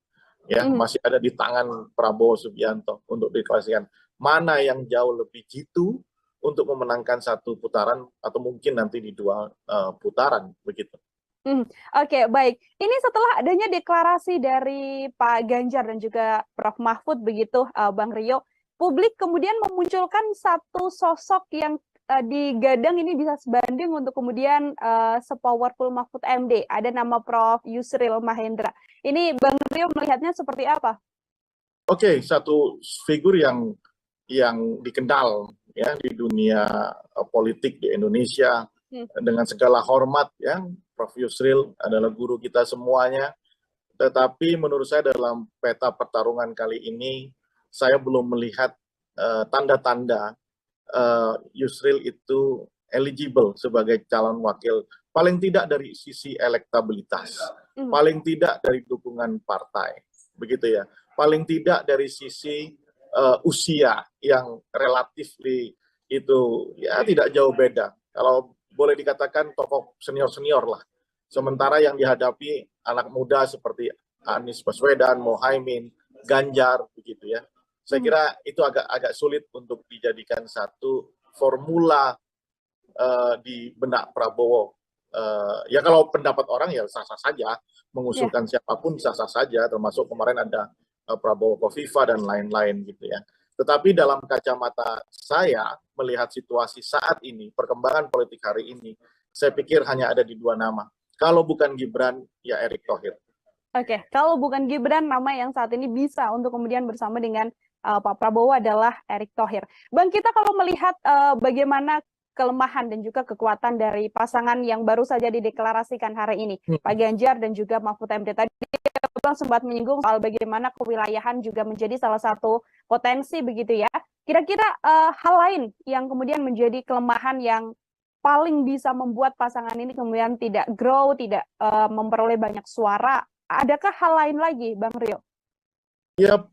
Ya, masih ada di tangan Prabowo Subianto untuk deklarasikan mana yang jauh lebih jitu untuk memenangkan satu putaran atau mungkin nanti di 2 putaran begitu. Oke, baik. Ini setelah adanya deklarasi dari Pak Ganjar dan juga Prof. Mahfud begitu, Bang Rio, publik kemudian memunculkan satu sosok yang digadang ini bisa sebanding untuk kemudian sepowerful Mahfud MD. Ada nama Prof. Yusril Mahendra. Ini Bang Rio melihatnya seperti apa? Oke, satu figur yang dikenal ya di dunia politik di Indonesia dengan segala hormat ya. Prof. Yusril adalah guru kita semuanya. Tetapi menurut saya dalam peta pertarungan kali ini saya belum melihat tanda-tanda Yusril itu eligible sebagai calon wakil, paling tidak dari sisi elektabilitas, paling tidak dari dukungan partai, begitu ya, paling tidak dari sisi usia yang relatif itu ya tidak jauh beda. Kalau boleh dikatakan tokoh senior lah. Sementara yang dihadapi anak muda seperti Anies Baswedan, Mohaimin, Ganjar, begitu ya. Saya kira itu agak sulit untuk dijadikan satu formula di benak Prabowo. Ya kalau pendapat orang ya sah-sah saja, mengusulkan siapapun sah-sah saja, termasuk kemarin ada Prabowo Kofifa dan lain-lain gitu ya. Tetapi dalam kacamata saya melihat situasi saat ini, perkembangan politik hari ini, saya pikir hanya ada di 2 nama. Kalau bukan Gibran, ya Erick Thohir. Oke, kalau bukan Gibran, nama yang saat ini bisa untuk kemudian bersama dengan Pak Prabowo adalah Erick Thohir. Bang, kita kalau melihat bagaimana kelemahan dan juga kekuatan dari pasangan yang baru saja dideklarasikan hari ini, Pak Ganjar dan juga Mahfud MD. Tadi Bang sempat menyinggung soal bagaimana kewilayahan juga menjadi salah satu potensi begitu ya. Kira-kira hal lain yang kemudian menjadi kelemahan yang paling bisa membuat pasangan ini kemudian tidak grow, tidak memperoleh banyak suara. Adakah hal lain lagi, Bang Rio? Ya,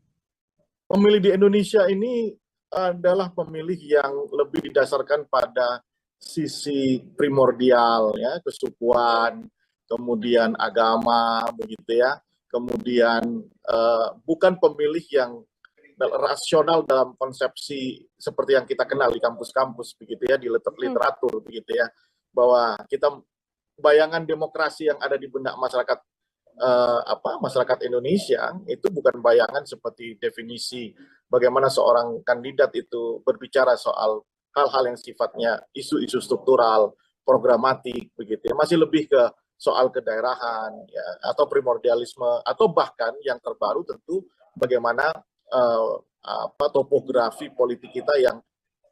pemilih di Indonesia ini adalah pemilih yang lebih didasarkan pada sisi primordial, ya, kesukuan, kemudian agama, begitu ya. Kemudian bukan pemilih yang rasional dalam konsepsi seperti yang kita kenal di kampus-kampus, begitu ya, di literatur, begitu ya, bahwa kita bayangan demokrasi yang ada di benak masyarakat masyarakat Indonesia itu bukan bayangan seperti definisi bagaimana seorang kandidat itu berbicara soal hal-hal yang sifatnya isu-isu struktural, programatik, begitu ya, masih lebih ke soal kedaerahan ya, atau primordialisme, atau bahkan yang terbaru tentu bagaimana topografi politik kita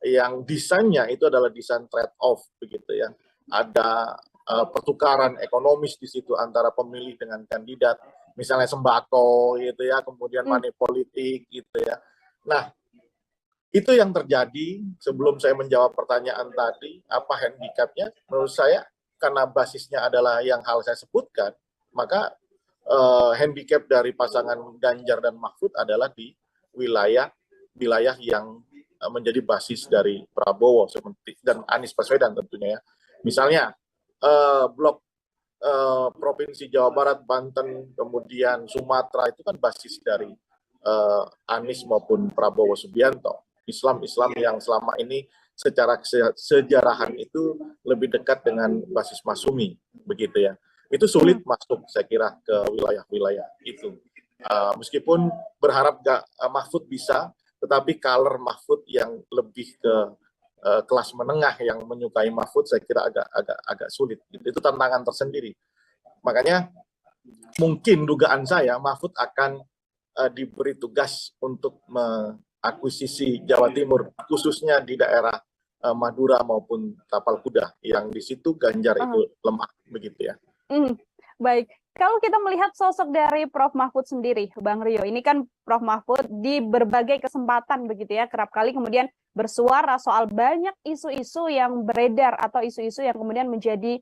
yang desainnya itu adalah desain trade off, begitu ya, ada pertukaran ekonomis di situ antara pemilih dengan kandidat, misalnya sembako gitu ya, kemudian money politik gitu ya. Nah, itu yang terjadi. Sebelum saya menjawab pertanyaan tadi, apa handicapnya? Menurut saya karena basisnya adalah yang hal saya sebutkan, maka handicap dari pasangan Ganjar dan Mahfud adalah di wilayah yang menjadi basis dari Prabowo seperti dan Anies Baswedan tentunya ya. Misalnya blok provinsi Jawa Barat, Banten, kemudian Sumatera itu kan basis dari Anies maupun Prabowo Subianto. Islam yang selama ini secara sejarahan itu lebih dekat dengan basis Masumi, begitu ya. Itu sulit masuk saya kira ke wilayah-wilayah itu. Meskipun berharap Mahfud bisa, tetapi color Mahfud yang lebih ke kelas menengah yang menyukai Mahfud saya kira agak sulit. Itu tantangan tersendiri. Makanya mungkin dugaan saya Mahfud akan diberi tugas untuk mengakuisisi Jawa Timur, khususnya di daerah Madura maupun Tapal Kuda, yang di situ Ganjar itu lemah begitu ya. Baik, kalau kita melihat sosok dari Prof. Mahfud sendiri, Bang Rio, ini kan Prof. Mahfud di berbagai kesempatan begitu ya, kerap kali kemudian bersuara soal banyak isu-isu yang beredar atau isu-isu yang kemudian menjadi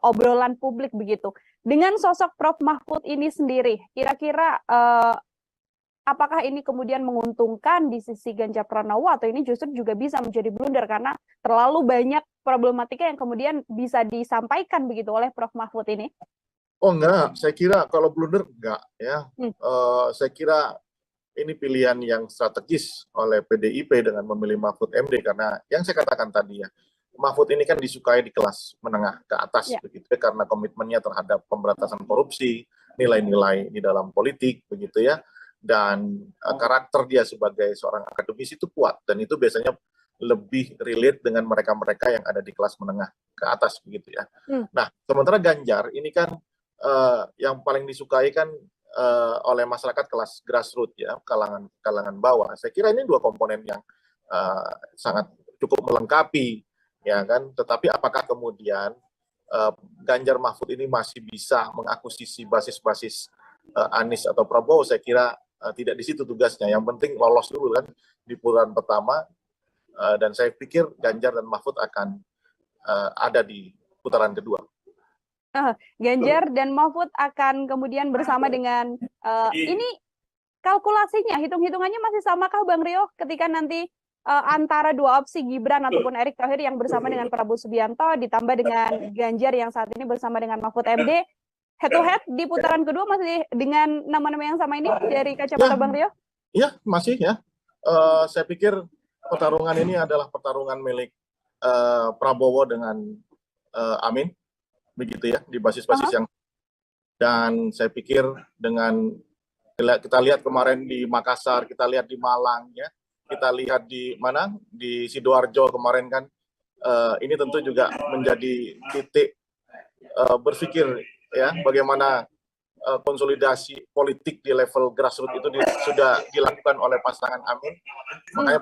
obrolan publik begitu. Dengan sosok Prof. Mahfud ini sendiri, kira-kira apakah ini kemudian menguntungkan di sisi Ganjar Pranowo atau ini justru juga bisa menjadi blunder karena terlalu banyak problematika yang kemudian bisa disampaikan begitu oleh Prof. Mahfud ini? Oh enggak, saya kira kalau blunder enggak ya. Saya kira ini pilihan yang strategis oleh PDIP dengan memilih Mahfud MD karena yang saya katakan tadi ya, Mahfud ini kan disukai di kelas menengah ke atas begitu ya, karena komitmennya terhadap pemberantasan korupsi, nilai-nilai di dalam politik begitu ya. Dan karakter dia sebagai seorang akademisi itu kuat dan itu biasanya lebih relate dengan mereka-mereka yang ada di kelas menengah ke atas begitu ya. Nah, sementara Ganjar ini kan yang paling disukai kan oleh masyarakat kelas grassroots ya, kalangan bawah. Saya kira ini dua komponen yang sangat cukup melengkapi ya kan. Tetapi apakah kemudian Ganjar Mahfud ini masih bisa mengakuisisi basis-basis Anies atau Prabowo? Saya kira tidak di situ tugasnya. Yang penting lolos dulu kan di putaran pertama, dan saya pikir Ganjar dan Mahfud akan ada di putaran kedua. Ganjar dan Mahfud akan kemudian bersama dengan ini kalkulasinya, hitung-hitungannya masih samakah Bang Rio ketika nanti antara dua opsi Gibran ataupun Erick Thohir yang bersama dengan Prabowo Subianto ditambah dengan Ganjar yang saat ini bersama dengan Mahfud MD, head to head di putaran kedua masih dengan nama-nama yang sama ini dari kacamata Bang Rio? Iya, masih ya. Saya pikir pertarungan ini adalah pertarungan milik Prabowo dengan Amin, begitu ya, di basis-basis yang, dan saya pikir dengan kita lihat kemarin di Makassar, kita lihat di Malang ya, kita lihat di mana di Sidoarjo kemarin kan, ini tentu juga menjadi titik berpikir ya bagaimana konsolidasi politik di level grassroots itu sudah dilakukan oleh pasangan Amin. Makanya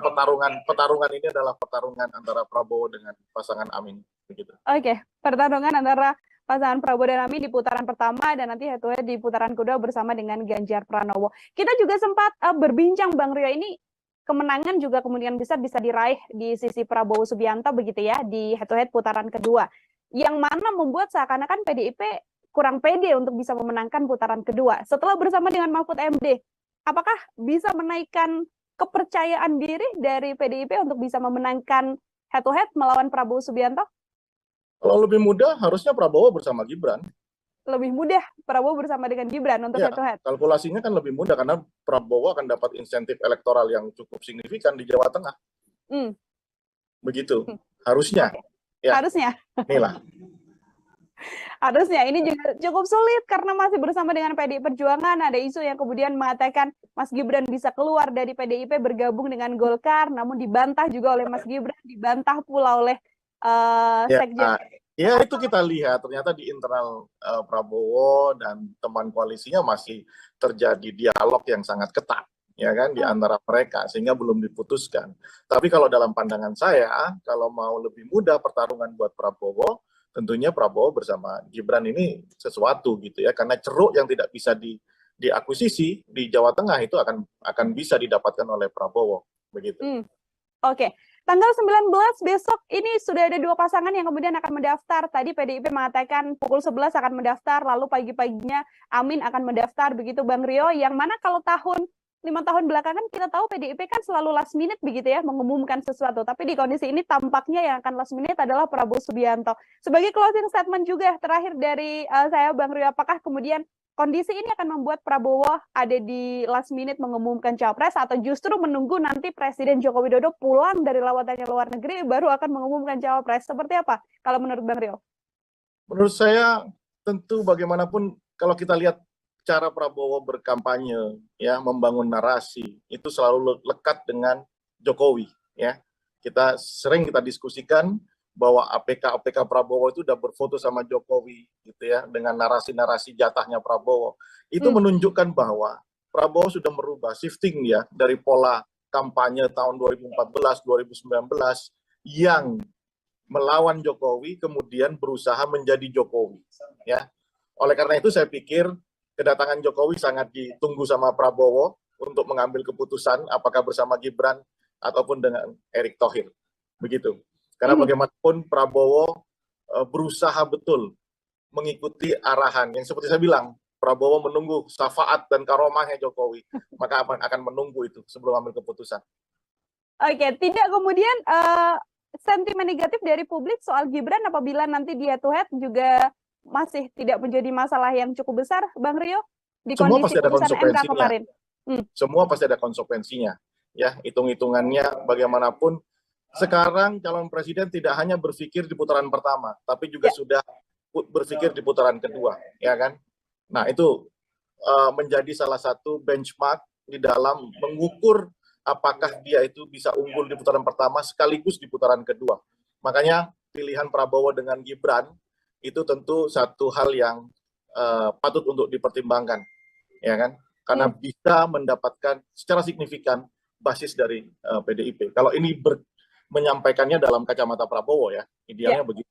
pertarungan ini adalah pertarungan antara Prabowo dengan pasangan Amin begitu. Oke, pertarungan antara pasangan Prabowo dan Amin di putaran pertama dan nanti head to head di putaran kedua bersama dengan Ganjar Pranowo. Kita juga sempat berbincang Bang Rio, ini kemenangan juga kemudian bisa diraih di sisi Prabowo Subianto begitu ya di head to head putaran kedua. Yang mana membuat seakan-akan PDIP kurang pede untuk bisa memenangkan putaran kedua. Setelah bersama dengan Mahfud MD, apakah bisa menaikkan kepercayaan diri dari PDIP untuk bisa memenangkan head to head melawan Prabowo Subianto? Kalau lebih mudah, harusnya Prabowo bersama Gibran. Lebih mudah Prabowo bersama dengan Gibran untuk head to head? Kalkulasinya kan lebih mudah karena Prabowo akan dapat insentif elektoral yang cukup signifikan di Jawa Tengah. Begitu, harusnya. Ya. Harusnya. Inilah. Harusnya ini juga cukup sulit karena masih bersama dengan PDI Perjuangan. Ada isu yang kemudian mengatakan Mas Gibran bisa keluar dari PDIP bergabung dengan Golkar, namun dibantah juga oleh Mas Gibran, dibantah pula oleh Sekjen. Ya itu kita lihat ternyata di internal Prabowo dan teman koalisinya masih terjadi dialog yang sangat ketat ya kan di antara mereka sehingga belum diputuskan. Tapi kalau dalam pandangan saya, kalau mau lebih mudah pertarungan buat Prabowo, tentunya Prabowo bersama Gibran ini sesuatu gitu ya, karena ceruk yang tidak bisa diakuisisi di Jawa Tengah itu akan bisa didapatkan oleh Prabowo begitu. Oke. Tanggal 19 besok ini sudah ada dua pasangan yang kemudian akan mendaftar. Tadi PDIP mengatakan pukul 11 akan mendaftar, lalu pagi-paginya Amin akan mendaftar begitu Bang Rio, yang mana kalau 5 tahun belakangan kita tahu PDIP kan selalu last minute begitu ya mengumumkan sesuatu, tapi di kondisi ini tampaknya yang akan last minute adalah Prabowo Subianto. Sebagai closing statement juga terakhir dari saya Bang Rio, apakah kemudian kondisi ini akan membuat Prabowo ada di last minute mengumumkan capres atau justru menunggu nanti Presiden Joko Widodo pulang dari lawatannya luar negeri baru akan mengumumkan capres? Seperti apa kalau menurut Bang Rio? Menurut saya tentu bagaimanapun kalau kita lihat cara Prabowo berkampanye ya, membangun narasi itu selalu lekat dengan Jokowi ya. Kita diskusikan bahwa APK Prabowo itu udah berfoto sama Jokowi gitu ya, dengan narasi-narasi jatahnya Prabowo. Itu menunjukkan bahwa Prabowo sudah merubah shifting ya dari pola kampanye tahun 2014, 2019 yang melawan Jokowi kemudian berusaha menjadi Jokowi, ya. Oleh karena itu saya pikir kedatangan Jokowi sangat ditunggu sama Prabowo untuk mengambil keputusan apakah bersama Gibran ataupun dengan Erick Thohir, begitu. Karena bagaimanapun Prabowo berusaha betul mengikuti arahan yang seperti saya bilang, Prabowo menunggu syafaat dan karomahnya Jokowi, maka akan menunggu itu sebelum ambil keputusan. Oke, tidak kemudian sentimen negatif dari publik soal Gibran apabila nanti dia head to head juga masih tidak menjadi masalah yang cukup besar, Bang Rio, di Semua kondisi pasti ada putusan MK konsekuensinya. kemarin. Semua pasti ada konsekuensinya, ya. Hitung-hitungannya bagaimanapun. Sekarang calon presiden tidak hanya berpikir di putaran pertama, tapi juga sudah berpikir di putaran kedua, ya kan? Nah, itu menjadi salah satu benchmark di dalam mengukur apakah dia itu bisa unggul di putaran pertama sekaligus di putaran kedua. Makanya pilihan Prabowo dengan Gibran itu tentu satu hal yang patut untuk dipertimbangkan, ya kan? Karena bisa mendapatkan secara signifikan basis dari PDIP. Kalau ini menyampaikannya dalam kacamata Prabowo, ya, idealnya begitu.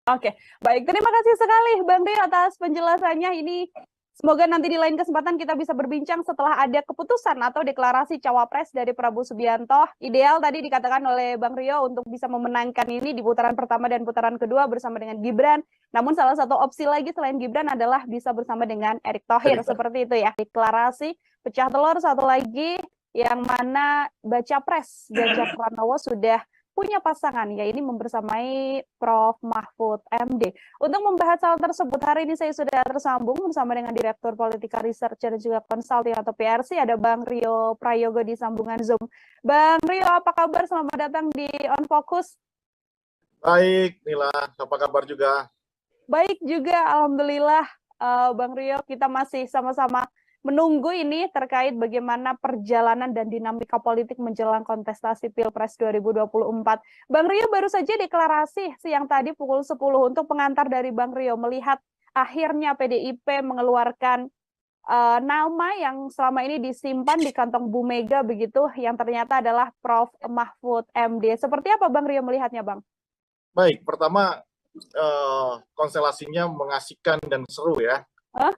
Oke, baik. Terima kasih sekali Bang Rio atas penjelasannya ini. Semoga nanti di lain kesempatan kita bisa berbincang setelah ada keputusan atau deklarasi cawapres dari Prabowo Subianto. Ideal tadi dikatakan oleh Bang Rio untuk bisa memenangkan ini di putaran pertama dan putaran kedua bersama dengan Gibran. Namun salah satu opsi lagi selain Gibran adalah bisa bersama dengan Erick Thohir. Seperti itu ya. Deklarasi pecah telur satu lagi yang mana baca pres Ganjar Pranowo sudah punya pasangan, ya ini membersamai Prof. Mahfud MD. Untuk membahas hal tersebut, hari ini saya sudah tersambung bersama dengan Direktur Politika Research dan juga Consulting atau PRC, ada Bang Rio Prayogo di sambungan Zoom. Bang Rio, apa kabar? Selamat datang di On Focus. Baik, Nila, apa kabar juga? Baik juga, Alhamdulillah. Bang Rio, kita masih sama-sama menunggu ini terkait bagaimana perjalanan dan dinamika politik menjelang kontestasi Pilpres 2024. Bang Rio baru saja deklarasi siang tadi pukul 10 untuk pengantar dari Bang Rio melihat akhirnya PDIP mengeluarkan nama yang selama ini disimpan di kantong Bu Mega begitu, yang ternyata adalah Prof. Mahfud MD. Seperti apa Bang Rio melihatnya, Bang? Baik, pertama konstelasinya mengasihkan dan seru, ya.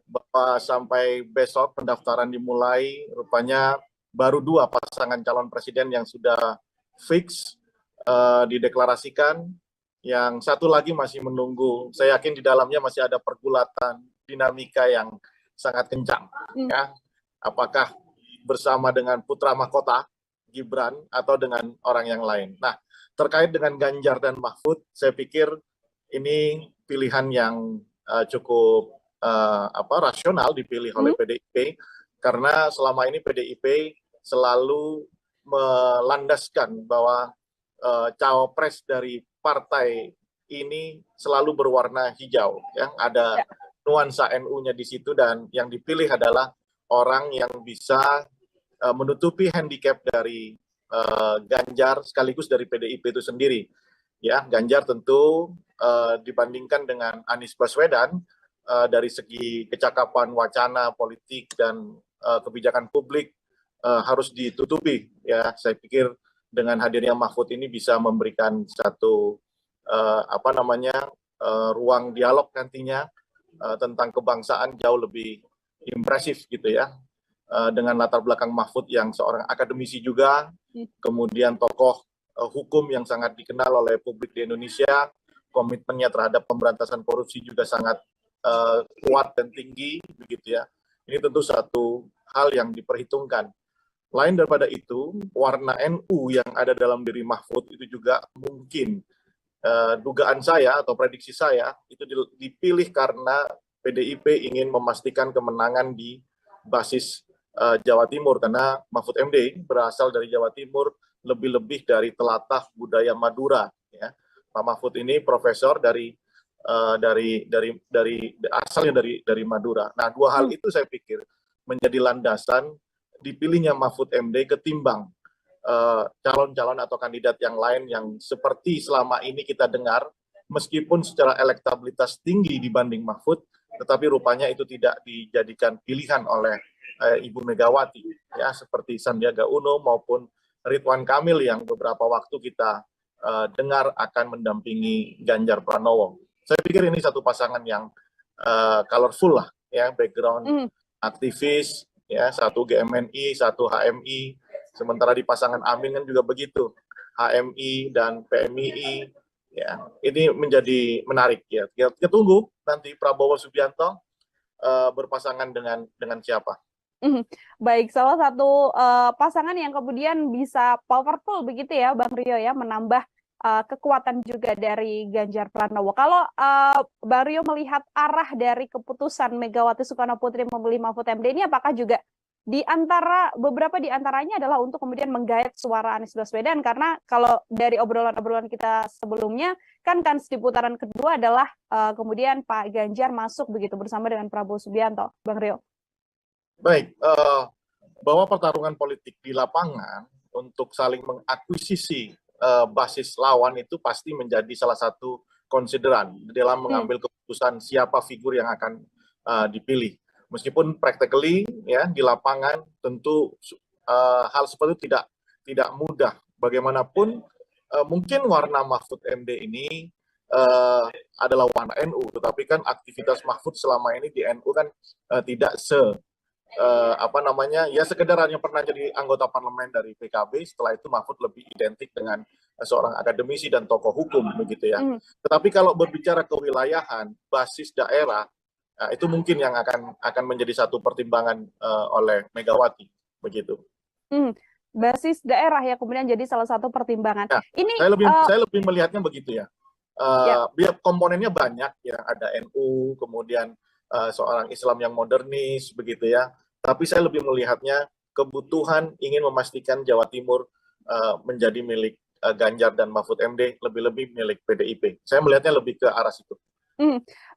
Bahwa sampai besok pendaftaran dimulai, rupanya baru 2 pasangan calon presiden yang sudah fix dideklarasikan, yang satu lagi masih menunggu. Saya yakin di dalamnya masih ada pergulatan dinamika yang sangat kencang, ya. Apakah bersama dengan putra mahkota Gibran atau dengan orang yang lain. Nah, terkait dengan Ganjar dan Mahfud, saya pikir ini pilihan yang cukup rasional dipilih oleh PDIP, karena selama ini PDIP selalu melandaskan bahwa cawapres dari partai ini selalu berwarna hijau, ya. Ada nuansa NU-nya di situ, dan yang dipilih adalah orang yang bisa menutupi handicap dari Ganjar sekaligus dari PDIP itu sendiri, ya. Ganjar tentu dibandingkan dengan Anies Baswedan dari segi kecakapan wacana politik dan kebijakan publik harus ditutupi, ya. Saya pikir dengan hadirnya Mahfud ini bisa memberikan satu ruang dialog nantinya tentang kebangsaan jauh lebih impresif, gitu ya. Dengan latar belakang Mahfud yang seorang akademisi juga, kemudian tokoh hukum yang sangat dikenal oleh publik di Indonesia, komitmennya terhadap pemberantasan korupsi juga sangat kuat dan tinggi, begitu ya. Ini tentu satu hal yang diperhitungkan. Lain daripada itu, warna NU yang ada dalam diri Mahfud itu juga mungkin, dugaan saya atau prediksi saya, itu dipilih karena PDIP ingin memastikan kemenangan di basis Jawa Timur, karena Mahfud MD berasal dari Jawa Timur, lebih-lebih dari telatah budaya Madura, ya. Pak Mahfud ini profesor asalnya dari Madura. Nah, 2 hal itu saya pikir menjadi landasan dipilihnya Mahfud MD ketimbang calon-calon atau kandidat yang lain yang seperti selama ini kita dengar, meskipun secara elektabilitas tinggi dibanding Mahfud, tetapi rupanya itu tidak dijadikan pilihan oleh Ibu Megawati, ya, seperti Sandiaga Uno maupun Ridwan Kamil yang beberapa waktu kita dengar akan mendampingi Ganjar Pranowo. Saya pikir ini satu pasangan yang colorful lah, ya, background aktivis, ya, satu GMNI, satu HMI, sementara di pasangan Amin kan juga begitu, HMI dan PMII, ya, ini menjadi menarik, ya. Kita tunggu nanti Prabowo Subianto berpasangan dengan siapa. Baik, salah satu pasangan yang kemudian bisa powerful begitu ya, Bang Rio ya, menambah kekuatan juga dari Ganjar Pranowo. Kalau Bang Rio melihat arah dari keputusan Megawati Soekarno Putri memilih Mahfud MD ini, apakah juga beberapa di antaranya adalah untuk kemudian menggait suara Anies Baswedan, karena kalau dari obrolan-obrolan kita sebelumnya kan di putaran kedua adalah kemudian Pak Ganjar masuk begitu bersama dengan Prabowo Subianto, Bang Rio. Baik, bahwa pertarungan politik di lapangan untuk saling mengakuisisi basis lawan itu pasti menjadi salah satu konsideran dalam mengambil keputusan siapa figur yang akan dipilih. Meskipun practically, ya, di lapangan tentu hal seperti itu tidak mudah. Bagaimanapun mungkin warna Mahfud MD ini adalah warna NU, tetapi kan aktivitas Mahfud selama ini di NU kan tidak ya sekedar hanya pernah jadi anggota parlemen dari PKB, setelah itu Mahfud lebih identik dengan seorang akademisi dan tokoh hukum begitu ya. Tetapi kalau berbicara kewilayahan, basis daerah, itu mungkin yang akan menjadi satu pertimbangan oleh Megawati begitu. Basis daerah ya kemudian jadi salah satu pertimbangan. Nah, ini saya lebih melihatnya begitu ya. Biar komponennya banyak ya, ada NU, kemudian seorang Islam yang modernis begitu ya. Tapi saya lebih melihatnya kebutuhan ingin memastikan Jawa Timur menjadi milik Ganjar dan Mahfud MD, lebih-lebih milik PDIP. Saya melihatnya lebih ke arah situ.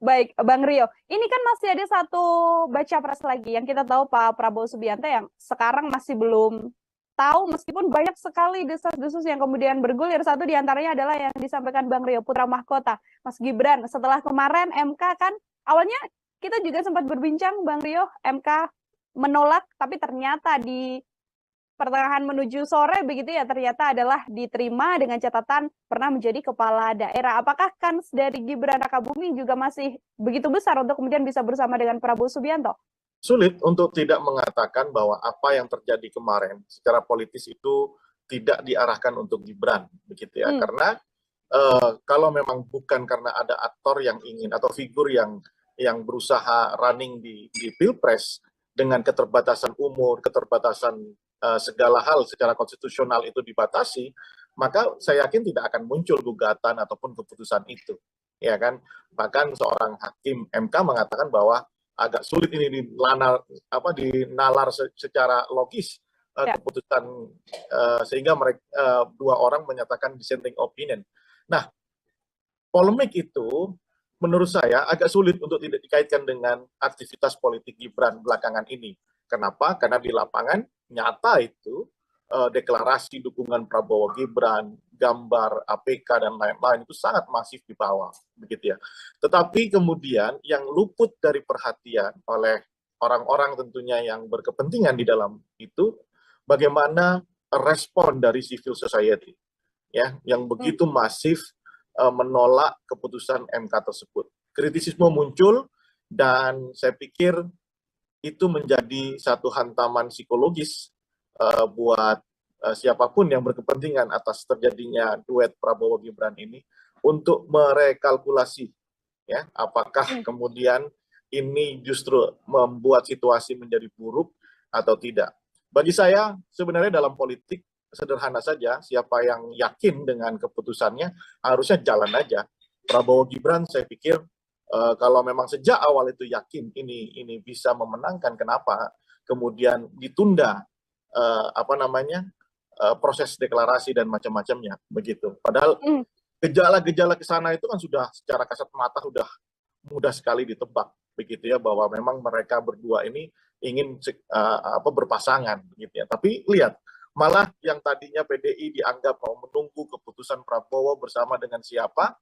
Baik, Bang Rio. Ini kan masih ada satu baca pres lagi yang kita tahu Pak Prabowo Subianto yang sekarang masih belum tahu, meskipun banyak sekali desas-desus yang kemudian bergulir. Satu diantaranya adalah yang disampaikan Bang Rio, putra mahkota, Mas Gibran. Setelah kemarin MK kan, awalnya kita juga sempat berbincang, Bang Rio, MK menolak, tapi ternyata di pertengahan menuju sore begitu ya, ternyata adalah diterima dengan catatan pernah menjadi kepala daerah. Apakah kans dari Gibran Rakabuming juga masih begitu besar untuk kemudian bisa bersama dengan Prabowo Subianto? Sulit untuk tidak mengatakan bahwa apa yang terjadi kemarin secara politis itu tidak diarahkan untuk Gibran, begitu ya. Karena kalau memang bukan karena ada aktor yang ingin atau figur yang berusaha running di Pilpres dengan keterbatasan umur, keterbatasan segala hal secara konstitusional itu dibatasi, maka saya yakin tidak akan muncul gugatan ataupun keputusan itu, ya kan. Bahkan seorang hakim MK mengatakan bahwa agak sulit ini dinalar secara logis keputusan, sehingga mereka dua orang menyatakan dissenting opinion. Nah, polemik itu menurut saya agak sulit untuk tidak dikaitkan dengan aktivitas politik Gibran belakangan ini. Kenapa? Karena di lapangan nyata itu deklarasi dukungan Prabowo Gibran, gambar APK dan lain-lain itu sangat masif di bawah, begitu ya. Tetapi kemudian yang luput dari perhatian oleh orang-orang tentunya yang berkepentingan di dalam itu, bagaimana respon dari civil society, ya, yang begitu masif menolak keputusan MK tersebut. Kritisisme muncul dan saya pikir itu menjadi satu hantaman psikologis buat siapapun yang berkepentingan atas terjadinya duet Prabowo Gibran ini untuk merekalkulasi, ya, apakah kemudian ini justru membuat situasi menjadi buruk atau tidak. Bagi saya sebenarnya dalam politik sederhana saja, siapa yang yakin dengan keputusannya harusnya jalan aja. Prabowo Gibran saya pikir kalau memang sejak awal itu yakin ini bisa memenangkan, kenapa kemudian ditunda proses deklarasi dan macam-macamnya begitu. Padahal gejala-gejala ke sana itu kan sudah secara kasat mata sudah mudah sekali ditebak begitu ya, bahwa memang mereka berdua ini ingin berpasangan begitu ya. Tapi lihat, malah yang tadinya PDI dianggap mau menunggu keputusan Prabowo bersama dengan siapa,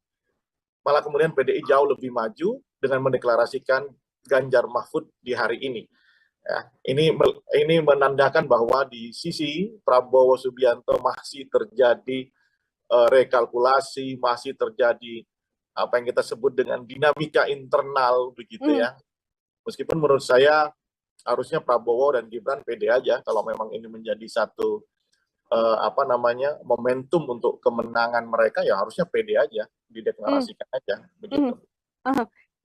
malah kemudian PDI jauh lebih maju dengan mendeklarasikan Ganjar Mahfud di hari ini. Ya, ini menandakan bahwa di sisi Prabowo Subianto masih terjadi rekalkulasi, masih terjadi apa yang kita sebut dengan dinamika internal begitu ya. Meskipun menurut saya harusnya Prabowo dan Gibran pede aja kalau memang ini menjadi satu momentum untuk kemenangan mereka, ya harusnya pede aja, dideklarasikan aja begitu.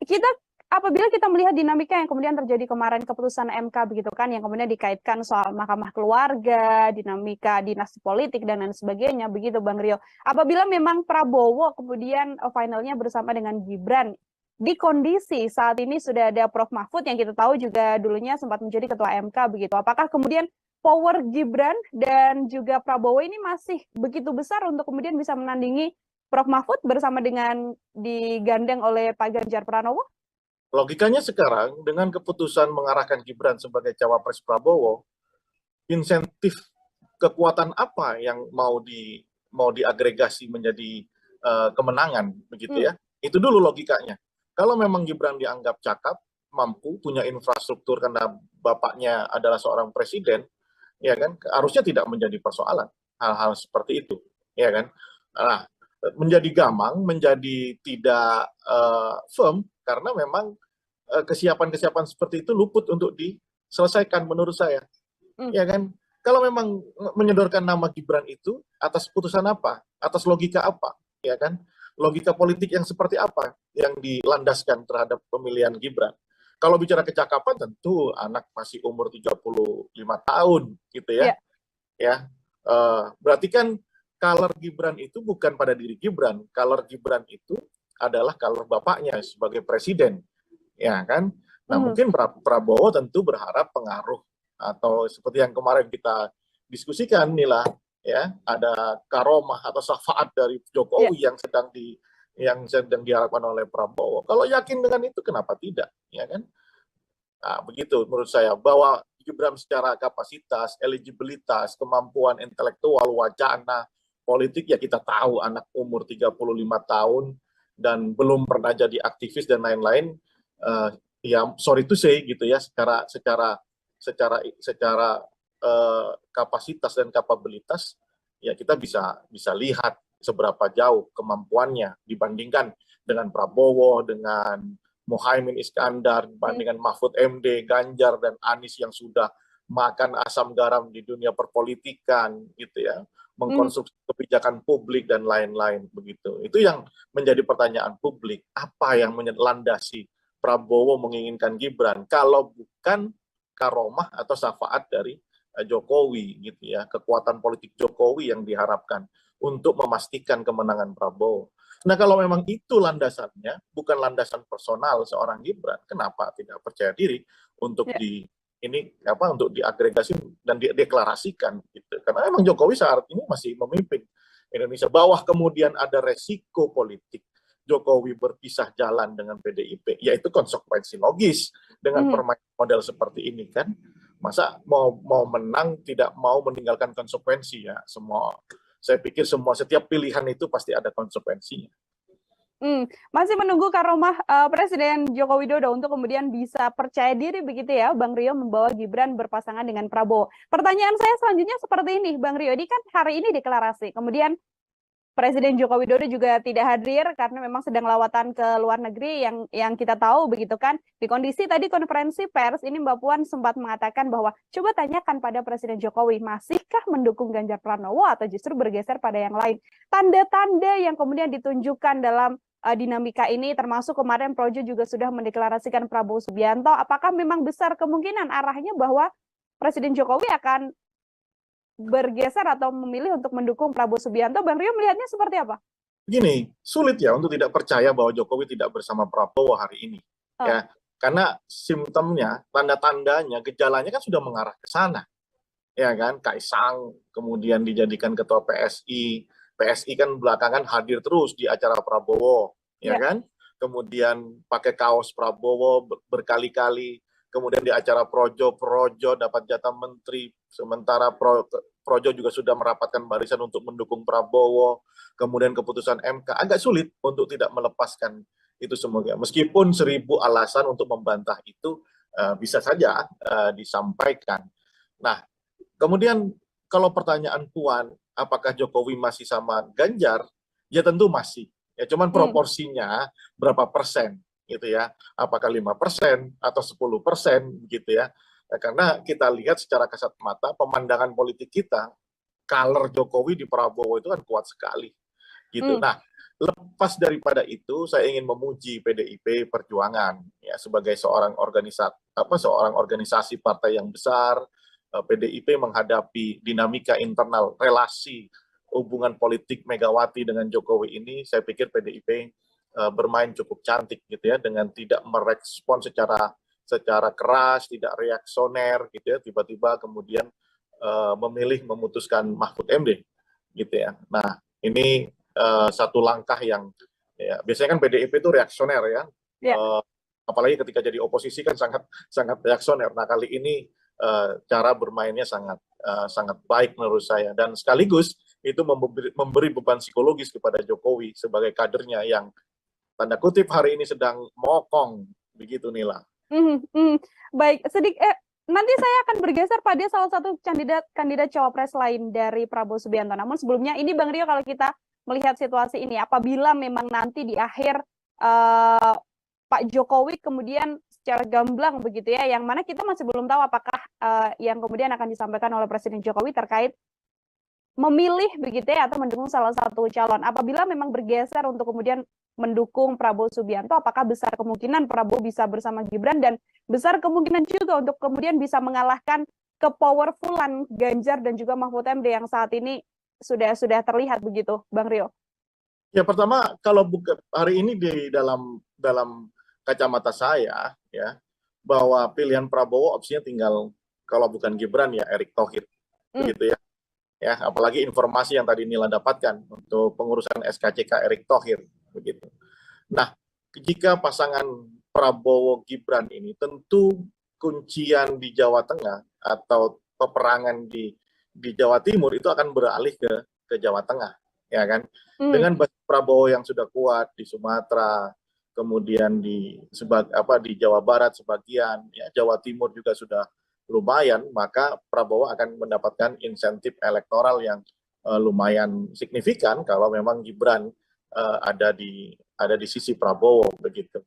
Kita apabila kita melihat dinamika yang kemudian terjadi kemarin keputusan MK begitu kan, yang kemudian dikaitkan soal mahkamah keluarga, dinamika dinasti politik dan lain sebagainya begitu Bang Rio. Apabila memang Prabowo kemudian finalnya bersama dengan Gibran, di kondisi saat ini sudah ada Prof Mahfud yang kita tahu juga dulunya sempat menjadi ketua MK begitu. Apakah kemudian power Gibran dan juga Prabowo ini masih begitu besar untuk kemudian bisa menandingi Prof Mahfud bersama dengan digandeng oleh Pak Ganjar Pranowo? Logikanya sekarang dengan keputusan mengarahkan Gibran sebagai cawapres Prabowo, insentif kekuatan apa yang mau diagregasi menjadi kemenangan begitu ya? Itu dulu logikanya. Kalau memang Gibran dianggap cakap, mampu, punya infrastruktur karena bapaknya adalah seorang presiden, ya kan? Harusnya tidak menjadi persoalan hal-hal seperti itu, ya kan? Nah, menjadi gamang, menjadi tidak firm karena memang kesiapan-kesiapan seperti itu luput untuk diselesaikan menurut saya. Ya kan? Kalau memang menyodorkan nama Gibran itu atas putusan apa? Atas logika apa? Ya kan? Logika politik yang seperti apa yang dilandaskan terhadap pemilihan Gibran? Kalau bicara kecakapan tentu anak masih umur 35 tahun gitu ya. Ya. Berarti kan color Gibran itu bukan pada diri Gibran. Color Gibran itu adalah color bapaknya sebagai presiden. Ya kan? Nah, mungkin Prabowo tentu berharap pengaruh atau seperti yang kemarin kita diskusikan inilah ya, ada karomah atau syafaat dari Jokowi yang sedang diharapkan oleh Prabowo. Kalau yakin dengan itu kenapa tidak, ya kan? Nah, begitu menurut saya bahwa Gibran secara kapasitas, eligibilitas, kemampuan intelektual, wacana, politik ya kita tahu anak umur 35 tahun dan belum pernah jadi aktivis dan lain-lain. Ya sorry to say gitu ya, secara kapasitas dan kapabilitas ya kita bisa lihat seberapa jauh kemampuannya dibandingkan dengan Prabowo, dengan Muhaimin Iskandar, dibandingkan Mahfud MD, Ganjar dan Anies yang sudah makan asam garam di dunia perpolitikan gitu ya, mengkonstruksi kebijakan publik dan lain-lain begitu. Itu yang menjadi pertanyaan publik, apa yang melandasi Prabowo menginginkan Gibran kalau bukan karomah atau syafaat dari Jokowi gitu ya, kekuatan politik Jokowi yang diharapkan untuk memastikan kemenangan Prabowo. Nah, kalau memang itu landasannya, bukan landasan personal seorang Gibran, kenapa tidak percaya diri untuk untuk diagregasi dan dideklarasikan gitu. Karena memang Jokowi saat ini masih memimpin Indonesia. Bawah kemudian ada resiko politik Jokowi berpisah jalan dengan PDIP, yaitu konsekuensi logis dengan permainan model seperti ini kan. Masa mau menang tidak mau meninggalkan konsekuensi ya. Saya pikir setiap pilihan itu pasti ada konsekuensinya. Masih menunggu karomah Presiden Joko Widodo untuk kemudian bisa percaya diri begitu ya, Bang Rio, membawa Gibran berpasangan dengan Prabowo. Pertanyaan saya selanjutnya seperti ini, Bang Rio, ini kan hari ini deklarasi, kemudian Presiden Joko Widodo juga tidak hadir karena memang sedang lawatan ke luar negeri yang kita tahu begitu kan. Di kondisi tadi konferensi pers ini Mbak Puan sempat mengatakan bahwa coba tanyakan pada Presiden Jokowi, masihkah mendukung Ganjar Pranowo atau justru bergeser pada yang lain. Tanda-tanda yang kemudian ditunjukkan dalam dinamika ini, termasuk kemarin Projo juga sudah mendeklarasikan Prabowo Subianto. Apakah memang besar kemungkinan arahnya bahwa Presiden Jokowi akan bergeser atau memilih untuk mendukung Prabowo Subianto? Bang Rio melihatnya seperti apa? Gini, sulit ya untuk tidak percaya bahwa Jokowi tidak bersama Prabowo hari ini. Ya, karena simptomnya, tanda-tandanya, gejalanya kan sudah mengarah ke sana. Ya kan, Kaisang kemudian dijadikan ketua PSI. PSI kan belakangan hadir terus di acara Prabowo, ya kan? Kemudian pakai kaos Prabowo berkali-kali. Kemudian di acara Projo dapat jatah menteri, sementara Projo juga sudah merapatkan barisan untuk mendukung Prabowo. Kemudian keputusan MK, agak sulit untuk tidak melepaskan itu semuanya. Meskipun 1000 alasan untuk membantah itu bisa saja disampaikan. Nah, kemudian kalau pertanyaan Puan, apakah Jokowi masih sama Ganjar? Ya tentu masih. Ya cuman proporsinya berapa persen gitu ya? Apakah 5% atau 10% gitu ya? Ya, karena kita lihat secara kasat mata pemandangan politik kita, color Jokowi di Prabowo itu kan kuat sekali gitu. Nah, lepas daripada itu, saya ingin memuji PDIP Perjuangan ya sebagai seorang organisasi partai yang besar. PDIP menghadapi dinamika internal relasi hubungan politik Megawati dengan Jokowi ini, saya pikir PDIP bermain cukup cantik gitu ya, dengan tidak merespon secara keras, tidak reaksioner gitu ya, tiba-tiba kemudian memilih memutuskan Mahfud MD gitu ya. Nah, ini satu langkah yang ya, biasanya kan PDIP itu reaksioner ya, apalagi ketika jadi oposisi kan sangat reaksioner. Nah, kali ini cara bermainnya sangat baik menurut saya, dan sekaligus itu memberi beban psikologis kepada Jokowi sebagai kadernya yang tanda kutip hari ini sedang mokong begitu, Nila. Baik, nanti saya akan bergeser pada salah satu kandidat cawapres lain dari Prabowo Subianto. Namun sebelumnya ini Bang Rio, kalau kita melihat situasi ini, apabila memang nanti di akhir Pak Jokowi kemudian secara gamblang begitu ya, yang mana kita masih belum tahu apakah yang kemudian akan disampaikan oleh Presiden Jokowi terkait memilih begitu ya atau mendukung salah satu calon. Apabila memang bergeser untuk kemudian mendukung Prabowo Subianto, apakah besar kemungkinan Prabowo bisa bersama Gibran, dan besar kemungkinan juga untuk kemudian bisa mengalahkan kepowerfulan Ganjar dan juga Mahfud MD yang saat ini sudah terlihat begitu, Bang Rio? Ya, pertama kalau hari ini di dalam kacamata saya ya, bahwa pilihan Prabowo opsinya tinggal, kalau bukan Gibran ya Erick Thohir begitu ya. Ya, apalagi informasi yang tadi Nila dapatkan untuk pengurusan SKCK Erick Thohir begitu. Nah, jika pasangan Prabowo Gibran ini, tentu kuncian di Jawa Tengah atau peperangan di Jawa Timur itu akan beralih ke Jawa Tengah, ya kan? Dengan basis Prabowo yang sudah kuat di Sumatera, kemudian di Jawa Barat sebagian, ya Jawa Timur juga sudah lumayan, maka Prabowo akan mendapatkan insentif elektoral yang lumayan signifikan kalau memang Gibran ada di sisi Prabowo begitu.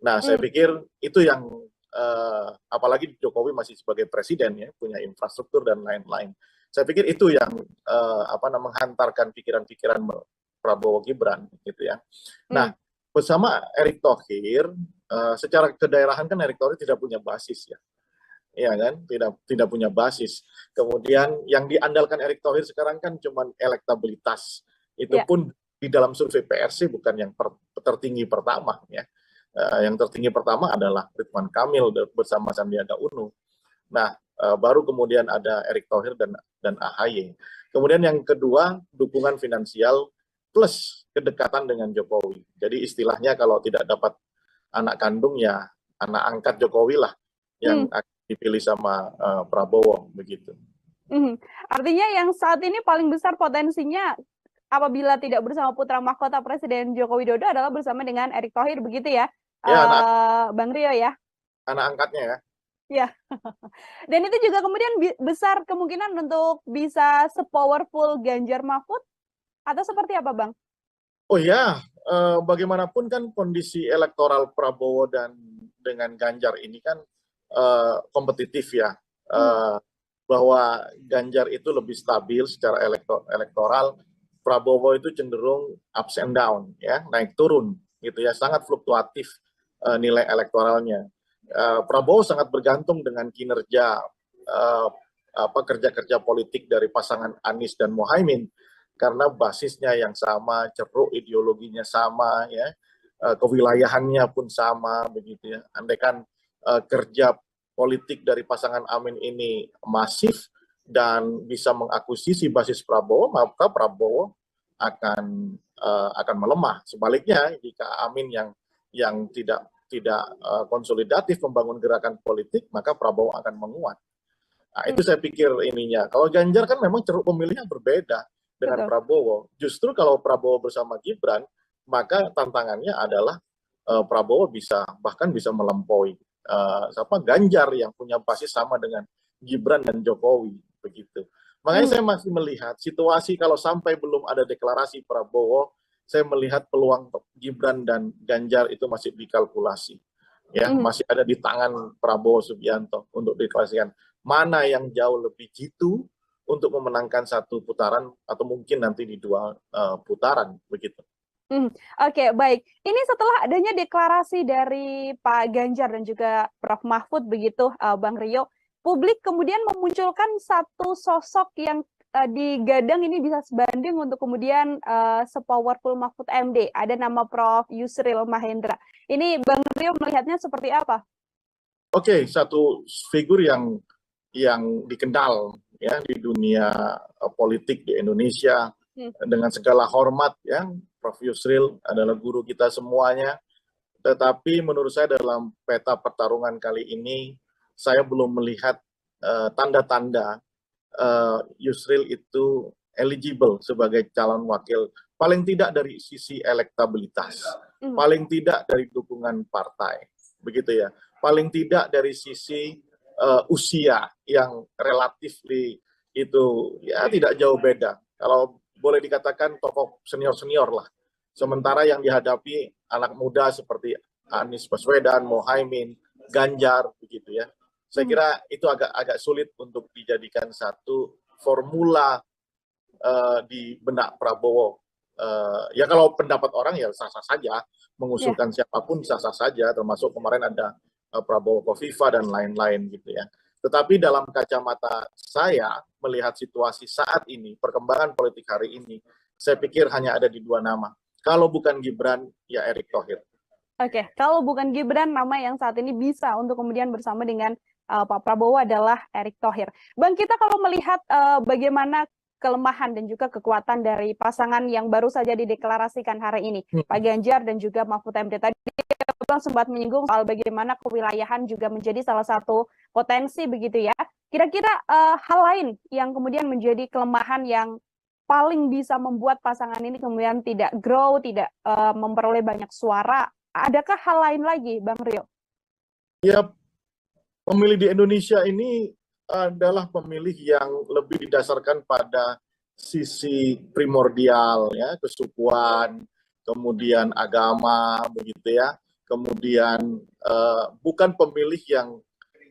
Nah, saya pikir itu yang apalagi Jokowi masih sebagai presiden ya, punya infrastruktur dan lain-lain. Saya pikir itu yang menghantarkan pikiran-pikiran Prabowo Gibran gitu ya. Nah, bersama Erick Thohir, secara kedaerahan kan Erick Thohir tidak punya basis ya. Ya kan, tidak punya basis. Kemudian yang diandalkan Erick Thohir sekarang kan cuma elektabilitas. Itu pun di dalam survei PRC bukan yang tertinggi pertama ya. Yang tertinggi pertama adalah Ridwan Kamil bersama Sandiaga Uno. Nah, baru kemudian ada Erick Thohir dan AHY. Kemudian yang kedua, dukungan finansial plus kedekatan dengan Jokowi. Jadi istilahnya kalau tidak dapat anak kandung ya anak angkat Jokowi lah yang akan dipilih sama Prabowo begitu. Artinya yang saat ini paling besar potensinya apabila tidak bersama putra mahkota Presiden Joko Widodo adalah bersama dengan Erick Thohir begitu ya, Bang Rio ya? Anak angkatnya ya. Ya, dan itu juga kemudian besar kemungkinan untuk bisa sepowerful Ganjar Mahfud atau seperti apa, Bang? Oh ya, bagaimanapun kan kondisi elektoral Prabowo dan dengan Ganjar ini kan kompetitif ya, bahwa Ganjar itu lebih stabil secara elektoral, Prabowo itu cenderung ups and down ya, naik turun gitu ya, sangat fluktuatif nilai elektoralnya. Prabowo sangat bergantung dengan kinerja kerja-kerja politik dari pasangan Anies dan Muhaimin karena basisnya yang sama, ceruk ideologinya sama ya, kewilayahannya pun sama begitu ya. Andaikan kerja politik dari pasangan Amin ini masif dan bisa mengakuisisi basis Prabowo, maka Prabowo akan melemah. Sebaliknya jika Amin yang tidak konsolidatif membangun gerakan politik, maka Prabowo akan menguat. Nah, itu saya pikir ininya. Kalau Ganjar kan memang ceruk pemilihnya berbeda dengan Prabowo. Justru kalau Prabowo bersama Gibran, maka tantangannya adalah Prabowo bahkan bisa melampaui Ganjar yang punya basis sama dengan Gibran dan Jokowi begitu. Makanya saya masih melihat situasi kalau sampai belum ada deklarasi Prabowo, saya melihat peluang Gibran dan Ganjar itu masih dikalkulasi. Ya, masih ada di tangan Prabowo Subianto untuk deklarasikan mana yang jauh lebih jitu untuk memenangkan satu putaran atau mungkin nanti di dua putaran begitu. Oke, baik. Ini setelah adanya deklarasi dari Pak Ganjar dan juga Prof. Mahfud begitu, Bang Rio, publik kemudian memunculkan satu sosok yang digadang ini bisa sebanding untuk kemudian sepowerful Mahfud MD. Ada nama Prof. Yusril Mahendra. Ini Bang Rio melihatnya seperti apa? Oke, satu figur yang dikenal ya di dunia politik di Indonesia dengan segala hormat ya. Prof. Yusril adalah guru kita semuanya. Tetapi menurut saya dalam peta pertarungan kali ini saya belum melihat tanda-tanda Yusril itu eligible sebagai calon wakil, paling tidak dari sisi elektabilitas, paling tidak dari dukungan partai, begitu ya, paling tidak dari sisi usia yang relatif itu ya tidak jauh beda. Kalau boleh dikatakan tokoh senior-senior lah. Sementara yang dihadapi anak muda seperti Anies Baswedan, Mohaimin, Ganjar, begitu ya. Saya kira itu agak sulit untuk dijadikan satu formula di benak Prabowo. Ya kalau pendapat orang ya sah-sah saja, mengusulkan siapapun sah-sah saja, termasuk kemarin ada Prabowo Kofifa dan lain-lain gitu ya. Tetapi dalam kacamata saya melihat situasi saat ini, perkembangan politik hari ini, saya pikir hanya ada di dua nama. Kalau bukan Gibran, ya Erick Thohir. Oke, kalau bukan Gibran, nama yang saat ini bisa untuk kemudian bersama dengan Pak Prabowo adalah Erick Thohir. Bang, kita kalau melihat bagaimana kelemahan dan juga kekuatan dari pasangan yang baru saja dideklarasikan hari ini, Pak Ganjar dan juga Mahfud MD. Tadi Bang sempat menyinggung soal bagaimana kewilayahan juga menjadi salah satu potensi begitu ya. Kira-kira hal lain yang kemudian menjadi kelemahan yang paling bisa membuat pasangan ini kemudian tidak grow, tidak memperoleh banyak suara. Adakah hal lain lagi, Bang Rio? Ya, pemilih di Indonesia ini adalah pemilih yang lebih didasarkan pada sisi primordial, ya, kesukuan, kemudian agama, begitu ya. Kemudian bukan pemilih yang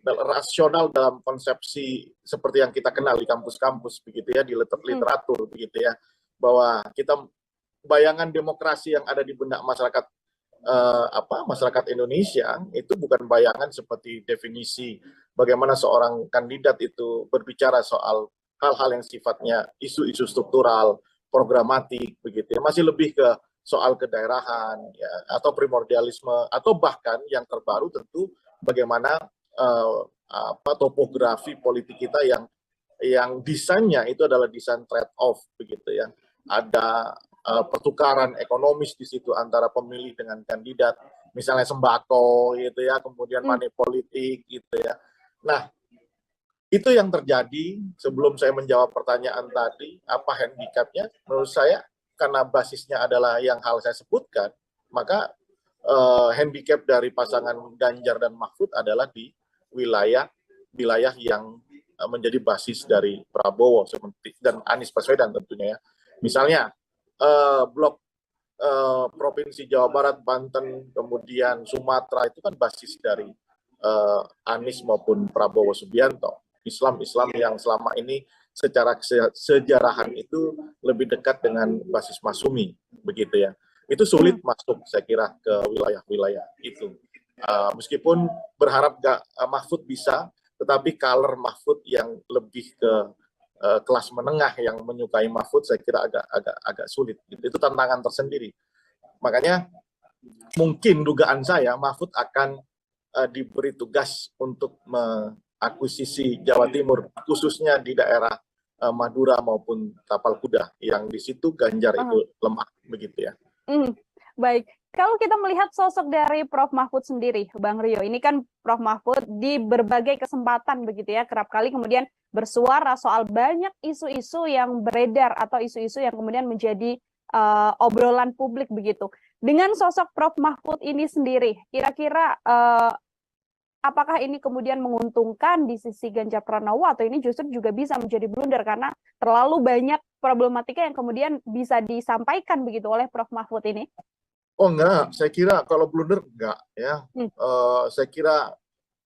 rasional dalam konsepsi seperti yang kita kenal di kampus-kampus, begitu ya, di literatur, begitu ya, bahwa kita bayangan demokrasi yang ada di benak masyarakat masyarakat Indonesia itu bukan bayangan seperti definisi bagaimana seorang kandidat itu berbicara soal hal-hal yang sifatnya isu-isu struktural, programatik, begitu ya. Masih lebih ke soal kedaerahan ya, atau primordialisme, atau bahkan yang terbaru tentu bagaimana topografi politik kita yang desainnya itu adalah desain trade-off, begitu ya. Ada pertukaran ekonomis di situ antara pemilih dengan kandidat, misalnya sembako gitu ya, kemudian money politik gitu ya. Nah, itu yang terjadi. Sebelum saya menjawab pertanyaan tadi, apa handicapnya? Menurut saya karena basisnya adalah yang hal saya sebutkan, maka handicap dari pasangan Ganjar dan Mahfud adalah di wilayah yang menjadi basis dari Prabowo seperti dan Anies Baswedan tentunya ya. Misalnya blok provinsi Jawa Barat, Banten, kemudian Sumatera itu kan basis dari Anies maupun Prabowo Subianto. Islam yang selama ini secara sejarahan itu lebih dekat dengan basis Masumi, begitu ya. Itu sulit masuk saya kira ke wilayah-wilayah itu. Meskipun berharap Mahfud bisa, tetapi color Mahfud yang lebih ke kelas menengah yang menyukai Mahfud saya kira agak sulit. Itu tantangan tersendiri. Makanya mungkin dugaan saya Mahfud akan diberi tugas untuk mengakuisisi Jawa Timur, khususnya di daerah Madura maupun Tapal Kuda, yang di situ Ganjar itu lemah, begitu ya. Baik, kalau kita melihat sosok dari Prof. Mahfud sendiri, Bang Rio, ini kan Prof. Mahfud di berbagai kesempatan begitu ya, kerap kali kemudian bersuara soal banyak isu-isu yang beredar atau isu-isu yang kemudian menjadi obrolan publik begitu. Dengan sosok Prof. Mahfud ini sendiri, kira-kira apakah ini kemudian menguntungkan di sisi Ganjar Pranowo atau ini justru juga bisa menjadi blunder karena terlalu banyak problematika yang kemudian bisa disampaikan begitu oleh Prof. Mahfud ini? Oh enggak, saya kira kalau blunder enggak ya. Saya kira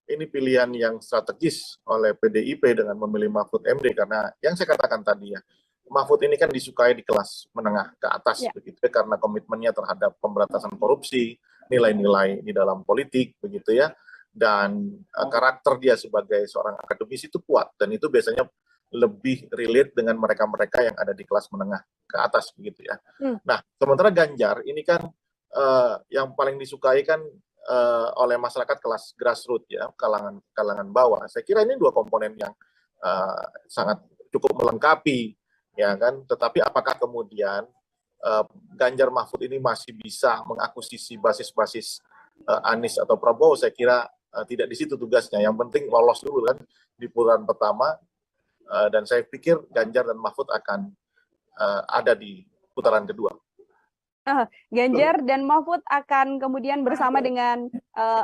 ini pilihan yang strategis oleh PDIP dengan memilih Mahfud MD karena yang saya katakan tadi ya, Mahfud ini kan disukai di kelas menengah ke atas begitu ya, karena komitmennya terhadap pemberantasan korupsi, nilai-nilai di dalam politik begitu ya, dan karakter dia sebagai seorang akademisi itu kuat dan itu biasanya lebih relate dengan mereka-mereka yang ada di kelas menengah ke atas begitu ya. Nah, sementara Ganjar ini kan yang paling disukai kan oleh masyarakat kelas grassroots ya, kalangan bawah. Saya kira ini dua komponen yang sangat cukup melengkapi ya kan. Tetapi apakah kemudian Ganjar Mahfud ini masih bisa mengakuisisi basis-basis Anies atau Prabowo? Saya kira tidak di situ tugasnya. Yang penting lolos dulu kan di putaran pertama dan saya pikir Ganjar dan Mahfud akan ada di putaran kedua. Ganjar dan Mahfud akan kemudian bersama dengan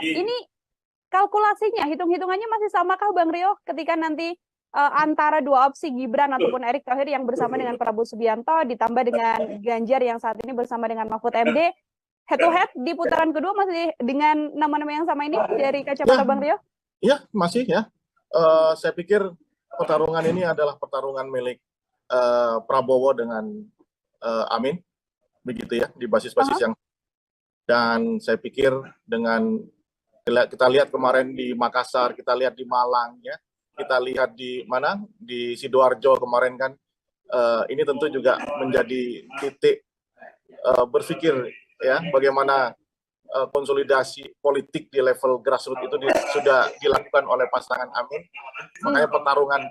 ini kalkulasinya, hitung-hitungannya masih samakah Bang Rio ketika nanti antara dua opsi Gibran ataupun Erick Thohir yang bersama dengan Prabowo Subianto ditambah dengan Ganjar yang saat ini bersama dengan Mahfud MD, head to head di putaran kedua masih dengan nama-nama yang sama ini dari kacamata Bang Rio? Iya, masih ya. Saya pikir pertarungan ini adalah pertarungan milik Prabowo dengan Amin, begitu ya, di basis-basis yang, dan saya pikir dengan kita lihat kemarin di Makassar, kita lihat di Malang ya, kita lihat di mana di Sidoarjo kemarin kan, ini tentu juga menjadi titik berpikir ya bagaimana konsolidasi politik di level grassroots itu sudah dilakukan oleh pasangan Amin. Makanya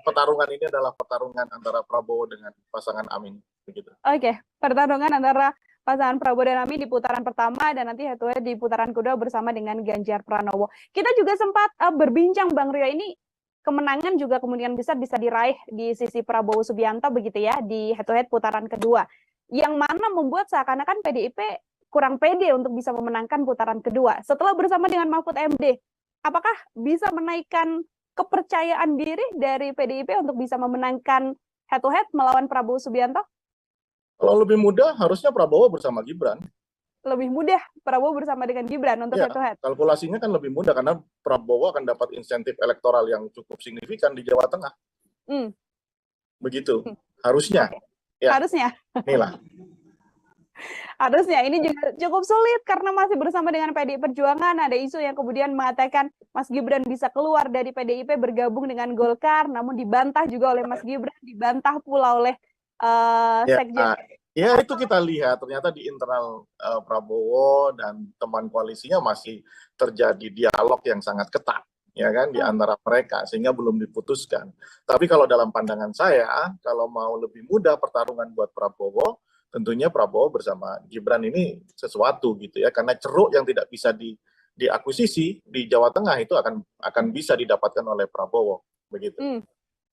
pertarungan ini adalah pertarungan antara Prabowo dengan pasangan Amin, begitu. Oke, pertarungan antara pasangan Prabowo dan Amin di putaran pertama dan nanti head to head di putaran kedua bersama dengan Ganjar Pranowo. Kita juga sempat berbincang Bang Rio, ini kemenangan juga kemungkinan besar bisa diraih di sisi Prabowo Subianto begitu ya di head to head putaran kedua. Yang mana membuat seakan-akan PDIP kurang pede untuk bisa memenangkan putaran kedua. Setelah bersama dengan Mahfud MD, apakah bisa menaikkan kepercayaan diri dari PDIP untuk bisa memenangkan head to head melawan Prabowo Subianto? Kalau lebih mudah, harusnya Prabowo bersama Gibran. Lebih mudah Prabowo bersama dengan Gibran untuk head to head? Kalkulasinya kan lebih mudah karena Prabowo akan dapat insentif elektoral yang cukup signifikan di Jawa Tengah. Begitu, harusnya. Ya. Harusnya. Inilah. Harusnya ini juga cukup sulit karena masih bersama dengan PDI Perjuangan. Ada isu yang kemudian mengatakan Mas Gibran bisa keluar dari PDIP bergabung dengan Golkar, namun dibantah juga oleh Mas Gibran, dibantah pula oleh Sekjen. Ya itu kita lihat ternyata di internal Prabowo dan teman koalisinya masih terjadi dialog yang sangat ketat ya kan di antara mereka sehingga belum diputuskan. Tapi kalau dalam pandangan saya, kalau mau lebih mudah pertarungan buat Prabowo, tentunya Prabowo bersama Gibran ini sesuatu gitu ya, karena ceruk yang tidak bisa diakuisisi di Jawa Tengah itu akan bisa didapatkan oleh Prabowo begitu.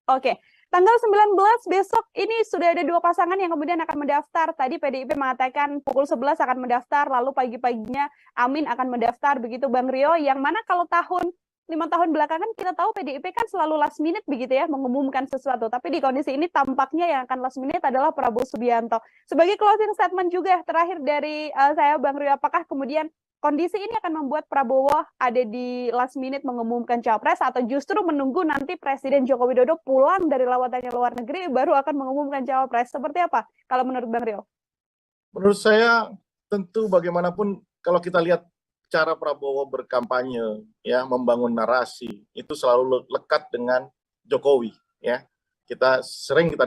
Oke. Tanggal 19 besok ini sudah ada dua pasangan yang kemudian akan mendaftar. Tadi PDIP mengatakan pukul 11 akan mendaftar, lalu pagi-paginya Amin akan mendaftar, begitu Bang Rio. Yang mana kalau 5 tahun belakangan kita tahu PDIP kan selalu last minute begitu ya, mengumumkan sesuatu. Tapi di kondisi ini tampaknya yang akan last minute adalah Prabowo Subianto. Sebagai closing statement juga terakhir dari saya Bang Rio, apakah kemudian kondisi ini akan membuat Prabowo ada di last minute mengumumkan capres atau justru menunggu nanti Presiden Joko Widodo pulang dari lawatannya luar negeri baru akan mengumumkan capres? Seperti apa kalau menurut Bang Rio? Menurut saya tentu bagaimanapun kalau kita lihat cara Prabowo berkampanye ya, membangun narasi itu selalu lekat dengan Jokowi ya. Kita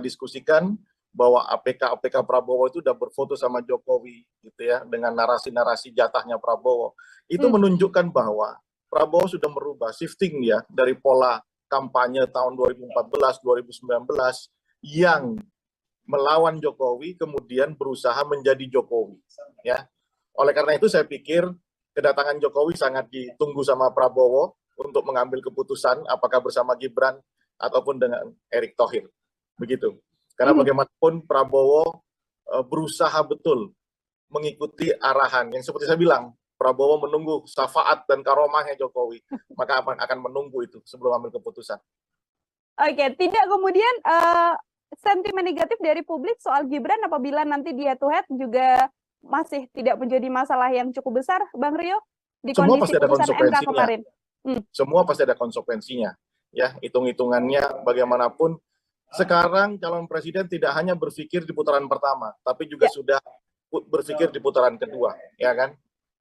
diskusikan bahwa APK Prabowo itu udah berfoto sama Jokowi gitu ya, dengan narasi-narasi jatahnya Prabowo. Itu menunjukkan bahwa Prabowo sudah merubah shifting ya dari pola kampanye tahun 2014 2019 yang melawan Jokowi kemudian berusaha menjadi Jokowi ya. Oleh karena itu saya pikir kedatangan Jokowi sangat ditunggu sama Prabowo untuk mengambil keputusan apakah bersama Gibran ataupun dengan Erick Thohir begitu. Karena bagaimanapun Prabowo berusaha betul mengikuti arahan yang seperti saya bilang, Prabowo menunggu syafaat dan karomahnya Jokowi, maka akan menunggu itu sebelum ambil keputusan. Oke, tidak kemudian sentimen negatif dari publik soal Gibran apabila nanti dia head to head juga masih tidak menjadi masalah yang cukup besar, Bang Rio, di Semua kondisi pasti ada putusan MK konsekuensinya. kemarin. Semua pasti ada konsekuensinya. Ya, hitung-hitungannya bagaimanapun. Sekarang calon presiden tidak hanya berpikir di putaran pertama, tapi juga sudah berpikir di putaran kedua, ya kan?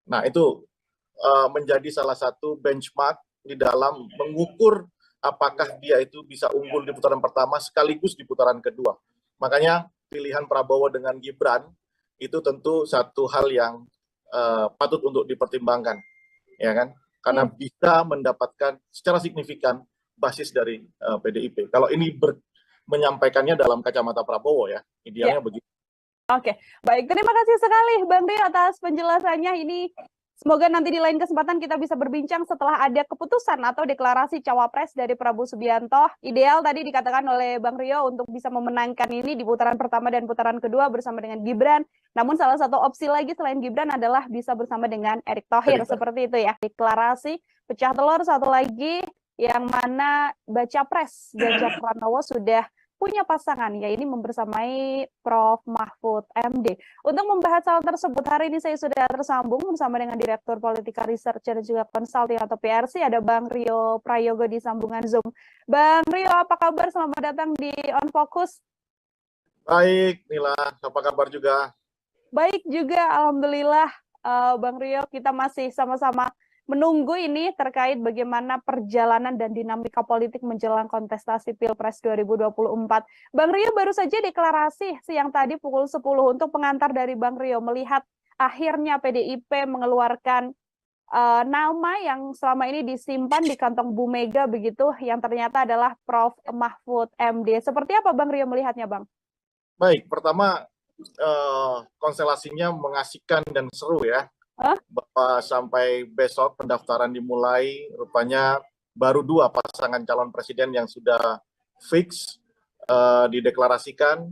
Nah, itu menjadi salah satu benchmark di dalam mengukur apakah dia itu bisa unggul di putaran pertama sekaligus di putaran kedua. Makanya pilihan Prabowo dengan Gibran itu tentu satu hal yang patut untuk dipertimbangkan, ya kan? Karena bisa mendapatkan secara signifikan basis dari PDIP. Kalau ini menyampaikannya dalam kacamata Prabowo ya, idealnya begitu. Oke, baik. Terima kasih sekali Bang Rio atas penjelasannya ini. Semoga nanti di lain kesempatan kita bisa berbincang setelah ada keputusan atau deklarasi cawapres dari Prabowo Subianto. Ideal tadi dikatakan oleh Bang Rio untuk bisa memenangkan ini di putaran pertama dan putaran kedua bersama dengan Gibran. Namun salah satu opsi lagi selain Gibran adalah bisa bersama dengan Erick Thohir. Seperti itu ya. Deklarasi pecah telur satu lagi yang mana baca pres Ganjar Pranowo sudah punya pasangan, ya ini membersamai Prof. Mahfud MD. Untuk membahas hal tersebut, hari ini saya sudah tersambung bersama dengan Direktur Politika Research dan juga Consulting atau PRC, ada Bang Rio Prayogo di sambungan Zoom. Bang Rio, apa kabar? Selamat datang di On Focus. Baik, Nila, apa kabar juga? Baik juga, Alhamdulillah. Bang Rio, kita masih sama-sama menunggu ini terkait bagaimana perjalanan dan dinamika politik menjelang kontestasi Pilpres 2024. Bang Rio baru saja deklarasi siang tadi pukul 10 untuk pengantar dari Bang Rio melihat akhirnya PDIP mengeluarkan nama yang selama ini disimpan di kantong Bu Mega begitu, yang ternyata adalah Prof. Mahfud MD. Seperti apa Bang Rio melihatnya, Bang? Baik, pertama konstelasinya mengasihkan dan seru ya. Bahwa sampai besok pendaftaran dimulai, rupanya baru 2 pasangan calon presiden yang sudah fix dideklarasikan,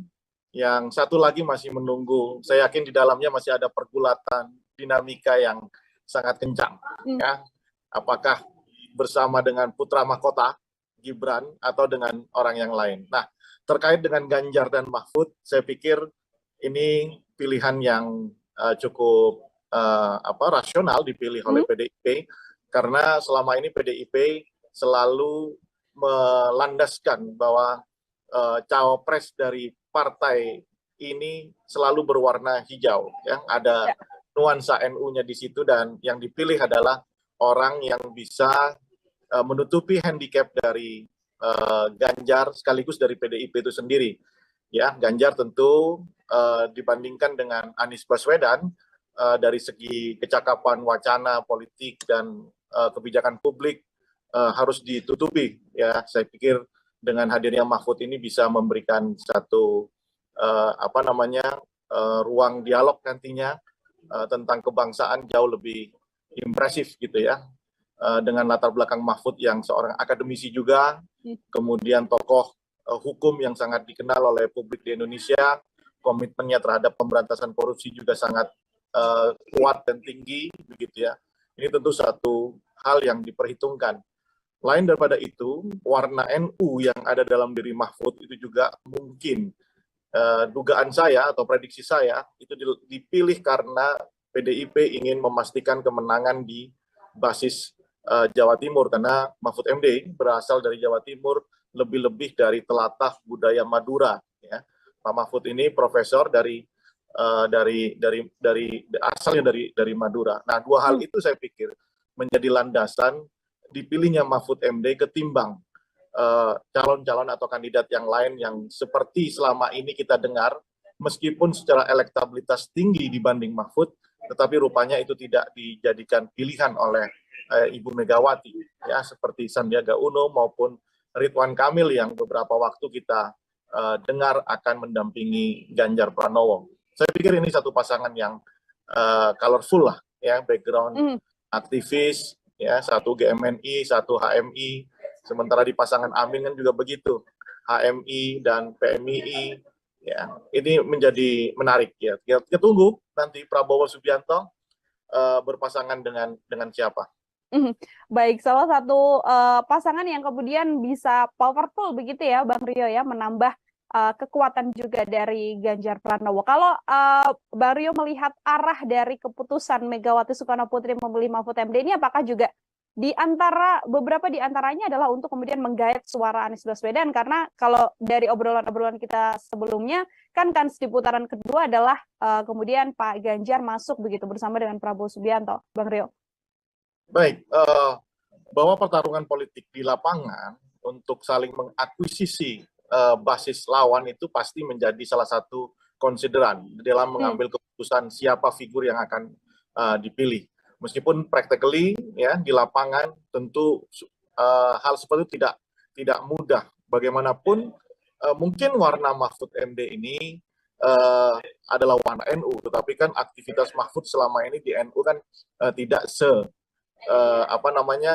yang satu lagi masih menunggu. Saya yakin di dalamnya masih ada pergulatan dinamika yang sangat kencang. Ya. Apakah bersama dengan putra mahkota Gibran atau dengan orang yang lain. Nah, terkait dengan Ganjar dan Mahfud, saya pikir ini pilihan yang cukup rasional dipilih oleh PDIP, karena selama ini PDIP selalu melandaskan bahwa cawapres dari partai ini selalu berwarna hijau, ya ada nuansa NU-nya di situ, dan yang dipilih adalah orang yang bisa menutupi handicap dari Ganjar sekaligus dari PDIP itu sendiri. Ya, Ganjar tentu dibandingkan dengan Anies Baswedan dari segi kecakapan wacana politik dan kebijakan publik harus ditutupi. Ya, saya pikir dengan hadirnya Mahfud ini bisa memberikan satu ruang dialog nantinya tentang kebangsaan jauh lebih impresif gitu ya. Dengan latar belakang Mahfud yang seorang akademisi juga, kemudian tokoh hukum yang sangat dikenal oleh publik di Indonesia, komitmennya terhadap pemberantasan korupsi juga sangat kuat dan tinggi, begitu ya. Ini tentu satu hal yang diperhitungkan. Lain daripada itu, warna NU yang ada dalam diri Mahfud itu juga mungkin dugaan saya atau prediksi saya itu dipilih karena PDIP ingin memastikan kemenangan di basis Jawa Timur, karena Mahfud MD berasal dari Jawa Timur, lebih-lebih dari telatah budaya Madura. Ya. Pak Mahfud ini profesor asalnya dari Madura. Nah, 2 hal itu saya pikir menjadi landasan dipilihnya Mahfud MD ketimbang calon-calon atau kandidat yang lain yang seperti selama ini kita dengar, meskipun secara elektabilitas tinggi dibanding Mahfud, tetapi rupanya itu tidak dijadikan pilihan oleh Ibu Megawati, ya, seperti Sandiaga Uno maupun Ridwan Kamil yang beberapa waktu kita dengar akan mendampingi Ganjar Pranowo. Saya pikir ini satu pasangan yang colorful lah, ya, background aktivis, ya, satu GMNI, satu HMI, sementara di pasangan Amin kan juga begitu, HMI dan PMII, ya, ini menjadi menarik ya. Kita tunggu nanti Prabowo Subianto berpasangan dengan siapa. Baik, salah satu pasangan yang kemudian bisa powerful begitu ya, Bang Rio ya, menambah kekuatan juga dari Ganjar Pranowo. Kalau Bang Rio melihat arah dari keputusan Megawati Soekarno Putri memilih Mahfud MD ini, apakah juga beberapa di antaranya adalah untuk kemudian menggait suara Anies Baswedan, karena kalau dari obrolan-obrolan kita sebelumnya kan kans di putaran kedua adalah kemudian Pak Ganjar masuk begitu bersama dengan Prabowo Subianto, Bang Rio. Baik, bahwa pertarungan politik di lapangan untuk saling mengakuisisi basis lawan itu pasti menjadi salah satu konsideran dalam mengambil keputusan siapa figur yang akan dipilih. Meskipun practically ya di lapangan tentu hal seperti itu tidak mudah. Bagaimanapun mungkin warna Mahfud MD ini adalah warna NU, tetapi kan aktivitas Mahfud selama ini di NU kan tidak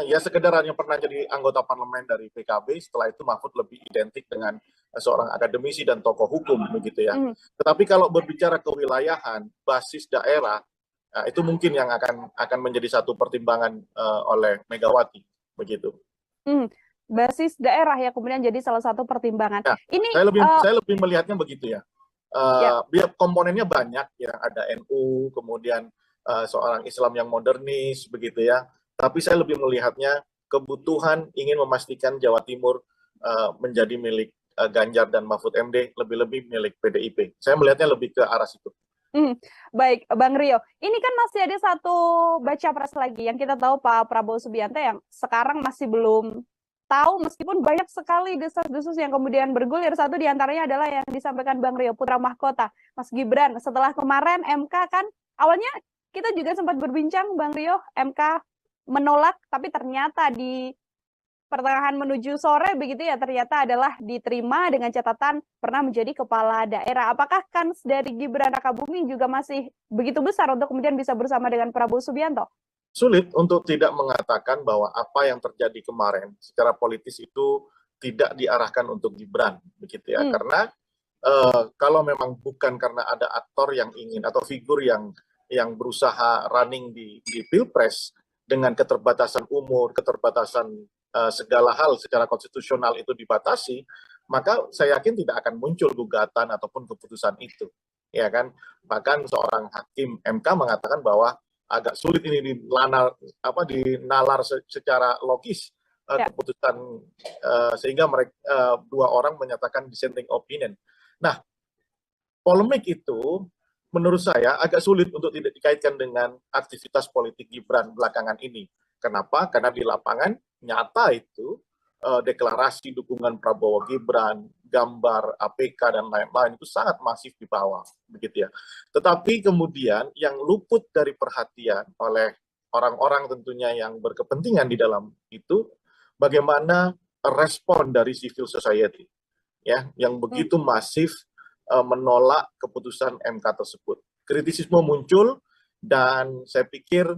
ya sekedar hanya pernah jadi anggota parlemen dari PKB, setelah itu Mahfud lebih identik dengan seorang akademisi dan tokoh hukum begitu ya. Tetapi kalau berbicara kewilayahan, basis daerah, itu mungkin yang akan menjadi satu pertimbangan oleh Megawati begitu. Basis daerah ya kemudian jadi salah satu pertimbangan. Ya, ini saya lebih melihatnya begitu ya. Biar komponennya banyak ya, ada NU, kemudian seorang Islam yang modernis begitu ya. Tapi saya lebih melihatnya kebutuhan ingin memastikan Jawa Timur menjadi milik Ganjar dan Mahfud MD, lebih-lebih milik PDIP. Saya melihatnya lebih ke arah situ. Baik, Bang Rio. Ini kan masih ada satu baca pres lagi yang kita tahu Pak Prabowo Subianto yang sekarang masih belum tahu, meskipun banyak sekali desas-desus yang kemudian bergulir. Satu diantaranya adalah yang disampaikan Bang Rio, putra mahkota, Mas Gibran. Setelah kemarin MK kan, awalnya kita juga sempat berbincang, Bang Rio, MK menolak, tapi ternyata di pertengahan menuju sore begitu ya, ternyata adalah diterima dengan catatan pernah menjadi kepala daerah. Apakah kans dari Gibran Rakabuming juga masih begitu besar untuk kemudian bisa bersama dengan Prabowo Subianto? Sulit untuk tidak mengatakan bahwa apa yang terjadi kemarin secara politis itu tidak diarahkan untuk Gibran, begitu ya. Karena kalau memang bukan karena ada aktor yang ingin atau figur yang berusaha running di Pilpres dengan keterbatasan umur, keterbatasan segala hal secara konstitusional itu dibatasi, maka saya yakin tidak akan muncul gugatan ataupun keputusan itu, ya kan. Bahkan seorang hakim MK mengatakan bahwa agak sulit ini dinalar secara logis keputusan sehingga mereka dua orang menyatakan dissenting opinion. Nah, polemik itu menurut saya agak sulit untuk tidak dikaitkan dengan aktivitas politik Gibran belakangan ini. Kenapa? Karena di lapangan nyata itu deklarasi dukungan Prabowo Gibran, gambar APK dan lain-lain itu sangat masif di bawah, begitu ya. Tetapi kemudian yang luput dari perhatian oleh orang-orang tentunya yang berkepentingan di dalam itu, bagaimana respon dari civil society, ya, yang begitu masif menolak keputusan MK tersebut. Kritisisme muncul dan saya pikir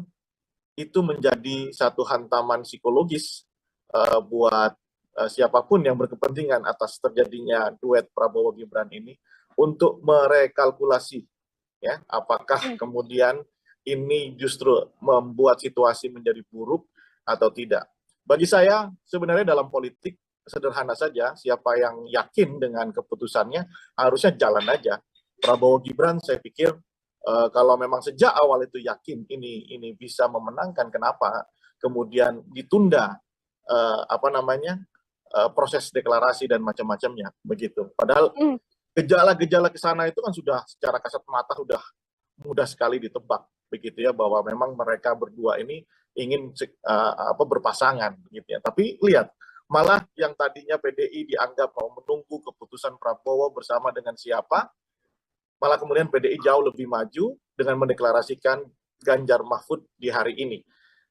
itu menjadi satu hantaman psikologis buat siapapun yang berkepentingan atas terjadinya duet Prabowo Gibran ini untuk merekalkulasi ya apakah kemudian ini justru membuat situasi menjadi buruk atau tidak. Bagi saya sebenarnya dalam politik sederhana saja, siapa yang yakin dengan keputusannya harusnya jalan aja. Prabowo Gibran saya pikir kalau memang sejak awal itu yakin ini bisa memenangkan, kenapa kemudian ditunda proses deklarasi dan macam-macamnya begitu. Padahal gejala-gejala ke sana itu kan sudah secara kasat mata sudah mudah sekali ditebak begitu ya, bahwa memang mereka berdua ini ingin berpasangan begitu ya. Tapi lihat, malah yang tadinya PDI dianggap mau menunggu keputusan Prabowo bersama dengan siapa, malah kemudian PDI jauh lebih maju dengan mendeklarasikan Ganjar Mahfud di hari ini.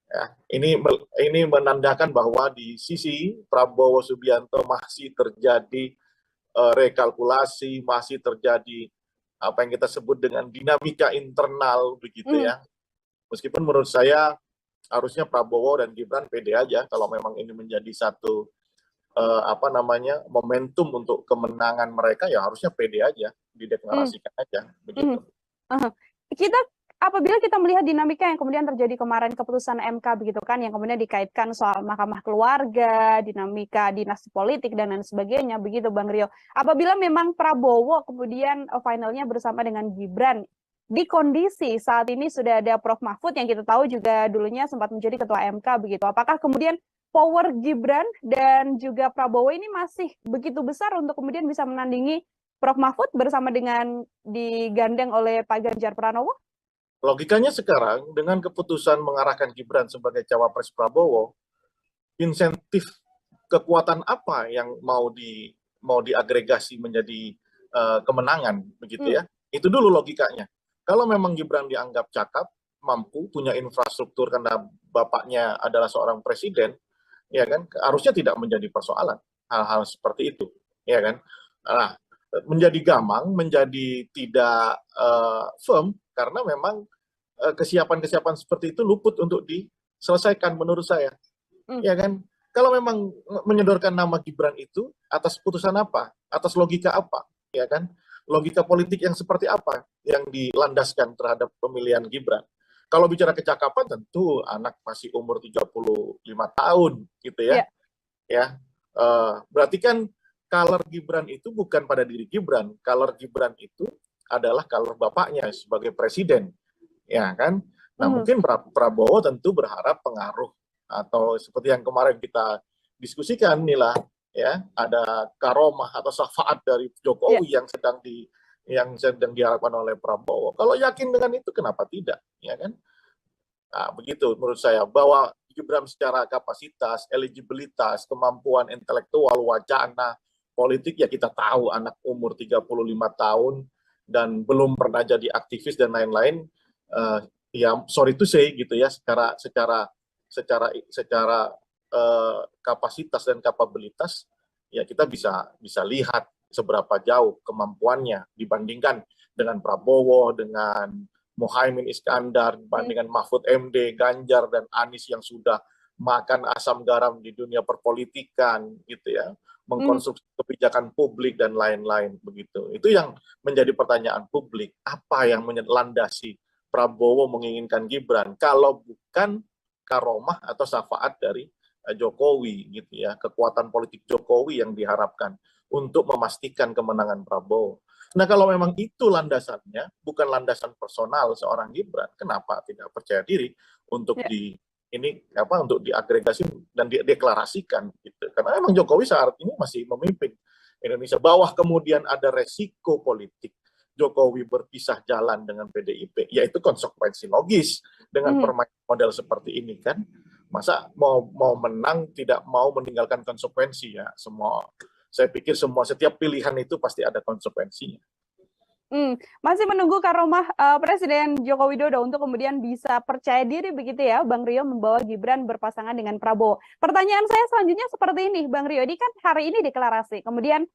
Ya, ini menandakan bahwa di sisi Prabowo Subianto masih terjadi rekalkulasi, masih terjadi apa yang kita sebut dengan dinamika internal begitu ya. Meskipun menurut saya harusnya Prabowo dan Gibran pede aja kalau memang ini menjadi satu momentum untuk kemenangan mereka, ya harusnya pede aja, dideklarasikan aja begitu. Kita apabila kita melihat dinamika yang kemudian terjadi kemarin keputusan MK begitu kan, yang kemudian dikaitkan soal mahkamah keluarga, dinamika dinasti politik dan lain sebagainya begitu Bang Rio. Apabila memang Prabowo kemudian finalnya bersama dengan Gibran di kondisi saat ini sudah ada Prof Mahfud yang kita tahu juga dulunya sempat menjadi ketua MK begitu. Apakah kemudian power Gibran dan juga Prabowo ini masih begitu besar untuk kemudian bisa menandingi Prof Mahfud bersama dengan digandeng oleh Pak Ganjar Pranowo? Logikanya sekarang dengan keputusan mengarahkan Gibran sebagai cawapres Prabowo, insentif kekuatan apa yang mau diagregasi menjadi kemenangan begitu ya? Itu dulu logikanya. Kalau memang Gibran dianggap cakap, mampu, punya infrastruktur karena bapaknya adalah seorang presiden, ya kan? Harusnya tidak menjadi persoalan hal-hal seperti itu, ya kan? Nah, menjadi gamang, menjadi tidak firm karena memang kesiapan-kesiapan seperti itu luput untuk diselesaikan menurut saya. Ya kan? Kalau memang menyodorkan nama Gibran itu atas putusan apa? Atas logika apa? Ya kan? Logika politik yang seperti apa yang dilandaskan terhadap pemilihan Gibran? Kalau bicara kecakapan tentu anak masih umur 35 tahun gitu ya. Ya. Berarti kan color Gibran itu bukan pada diri Gibran. Color Gibran itu adalah color bapaknya sebagai presiden. Ya kan? Nah, mungkin Prabowo tentu berharap pengaruh atau seperti yang kemarin kita diskusikan inilah ya, ada karomah atau syafaat dari Jokowi yang sedang diharapkan oleh Prabowo. Kalau yakin dengan itu kenapa tidak, ya kan? Nah, begitu menurut saya bahwa Gibran secara kapasitas, eligibilitas, kemampuan intelektual, wacana, politik ya kita tahu anak umur 35 tahun dan belum pernah jadi aktivis dan lain-lain. Ya sorry to say gitu ya, secara kapasitas dan kapabilitas ya kita bisa lihat seberapa jauh kemampuannya dibandingkan dengan Prabowo, dengan Muhaimin Iskandar, dibandingkan Mahfud MD, Ganjar dan Anies yang sudah makan asam garam di dunia perpolitikan gitu ya, mengkonstruksi kebijakan publik dan lain-lain begitu. Itu yang menjadi pertanyaan publik, apa yang melandasi Prabowo menginginkan Gibran kalau bukan karomah atau syafaat dari Jokowi gitu ya, kekuatan politik Jokowi yang diharapkan untuk memastikan kemenangan Prabowo. Nah, kalau memang itu landasannya, bukan landasan personal seorang Gibran, kenapa tidak percaya diri untuk untuk diagregasi dan dideklarasikan gitu. Karena memang Jokowi saat ini masih memimpin Indonesia. Bawah kemudian ada resiko politik Jokowi berpisah jalan dengan PDIP, yaitu konsekuensi logis dengan permainan model seperti ini kan. Masa mau menang tidak mau meninggalkan konsekuensi ya. Saya pikir setiap pilihan itu pasti ada konsekuensinya. Masih menunggu karomah Presiden Joko Widodo untuk kemudian bisa percaya diri begitu ya, Bang Rio, membawa Gibran berpasangan dengan Prabowo. Pertanyaan saya selanjutnya seperti ini, Bang Rio, ini kan hari ini deklarasi, kemudian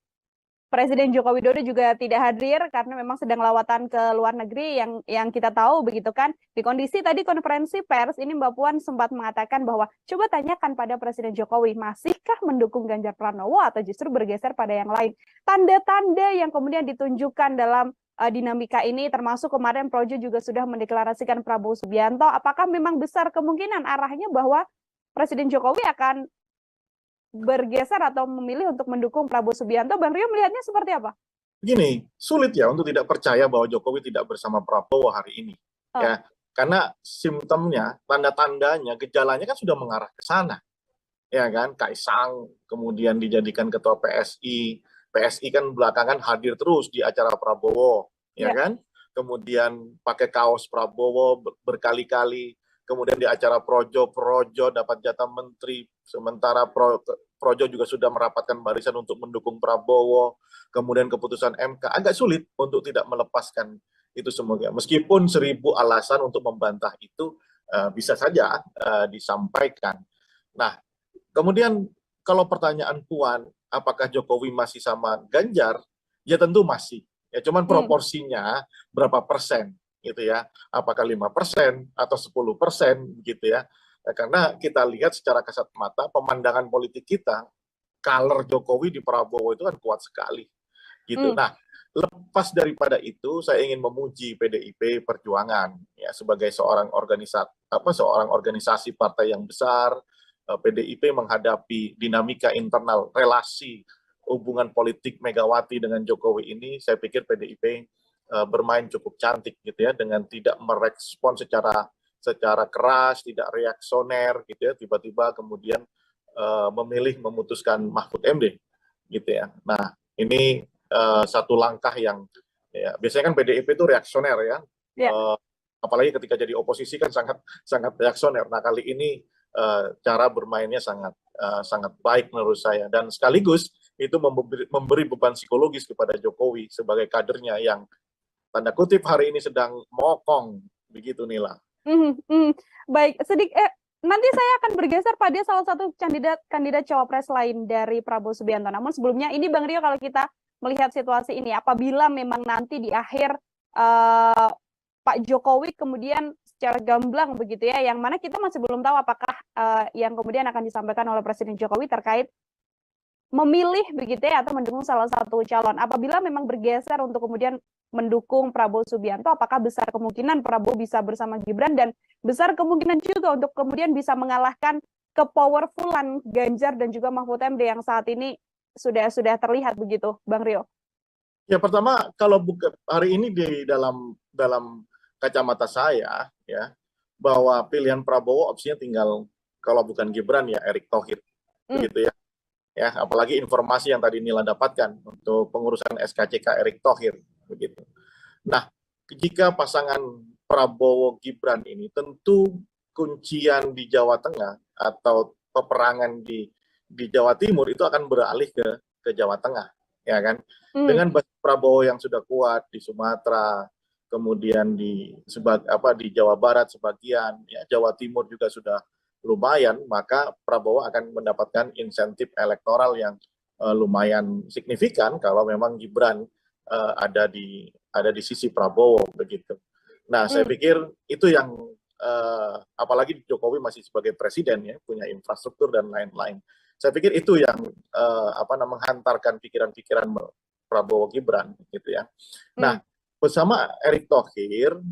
Presiden Joko Widodo juga tidak hadir karena memang sedang lawatan ke luar negeri yang kita tahu begitu kan. Di kondisi tadi konferensi pers ini Mbak Puan sempat mengatakan bahwa coba tanyakan pada Presiden Jokowi, masihkah mendukung Ganjar Pranowo atau justru bergeser pada yang lain. Tanda-tanda yang kemudian ditunjukkan dalam dinamika ini termasuk kemarin Projo juga sudah mendeklarasikan Prabowo Subianto. Apakah memang besar kemungkinan arahnya bahwa Presiden Jokowi akan bergeser atau memilih untuk mendukung Prabowo Subianto? Bang Rio melihatnya seperti apa? Begini, sulit ya untuk tidak percaya bahwa Jokowi tidak bersama Prabowo hari ini. Ya, karena simptomnya, tanda-tandanya, gejalanya kan sudah mengarah ke sana. Ya kan, Kaisang kemudian dijadikan ketua PSI. PSI kan belakangan hadir terus di acara Prabowo, ya kan? Kemudian pakai kaos Prabowo berkali-kali. Kemudian di acara Projo dapat jatah menteri, sementara Projo juga sudah merapatkan barisan untuk mendukung Prabowo. Kemudian keputusan MK, agak sulit untuk tidak melepaskan itu semuanya. Meskipun 1000 alasan untuk membantah itu bisa saja disampaikan. Nah, kemudian kalau pertanyaan Puan, apakah Jokowi masih sama Ganjar? Ya tentu masih. Ya cuman proporsinya berapa persen gitu ya, apakah 5% atau 10% gitu ya, karena kita lihat secara kasat mata pemandangan politik kita, color Jokowi di Prabowo itu kan kuat sekali gitu. Nah, lepas daripada itu, saya ingin memuji PDIP Perjuangan ya sebagai seorang organisasi partai yang besar. PDIP menghadapi dinamika internal relasi hubungan politik Megawati dengan Jokowi ini, saya pikir PDIP bermain cukup cantik gitu ya, dengan tidak merespon secara keras, tidak reaksioner gitu ya, tiba-tiba kemudian memilih memutuskan Mahfud MD gitu ya. Nah, ini satu langkah yang ya, biasanya kan PDIP itu reaksioner ya. Apalagi ketika jadi oposisi kan sangat reaksioner. Nah, kali ini cara bermainnya sangat baik menurut saya, dan sekaligus itu memberi beban psikologis kepada Jokowi sebagai kadernya yang tanda kutip hari ini sedang mokong begitu, Nila. Baik, nanti saya akan bergeser pada salah satu kandidat cawapres lain dari Prabowo Subianto. Namun sebelumnya ini Bang Rio, kalau kita melihat situasi ini, apabila memang nanti di akhir Pak Jokowi kemudian secara gamblang begitu ya, yang mana kita masih belum tahu apakah yang kemudian akan disampaikan oleh Presiden Jokowi terkait memilih begitu ya atau mendukung salah satu calon. Apabila memang bergeser untuk kemudian mendukung Prabowo Subianto, apakah besar kemungkinan Prabowo bisa bersama Gibran, dan besar kemungkinan juga untuk kemudian bisa mengalahkan kepowerfulan Ganjar dan juga Mahfud MD yang saat ini sudah terlihat begitu, Bang Rio? Ya, pertama kalau hari ini di dalam kacamata saya ya, bahwa pilihan Prabowo opsinya tinggal, kalau bukan Gibran ya Erick Thohir begitu ya. Ya, apalagi informasi yang tadi Nila dapatkan untuk pengurusan SKCK Erick Thohir begitu. Nah, jika pasangan Prabowo Gibran ini, tentu kuncian di Jawa Tengah atau peperangan di Jawa Timur itu akan beralih ke Jawa Tengah, ya kan? Dengan basis Prabowo yang sudah kuat di Sumatera, kemudian di Jawa Barat sebagian, ya Jawa Timur juga sudah lumayan, maka Prabowo akan mendapatkan insentif elektoral yang lumayan signifikan kalau memang Gibran ada di sisi Prabowo begitu. Nah, saya pikir itu yang apalagi Jokowi masih sebagai presiden ya, punya infrastruktur dan lain-lain. Saya pikir itu yang menghantarkan pikiran-pikiran Prabowo Gibran gitu ya. Nah, bersama Erick Thohir,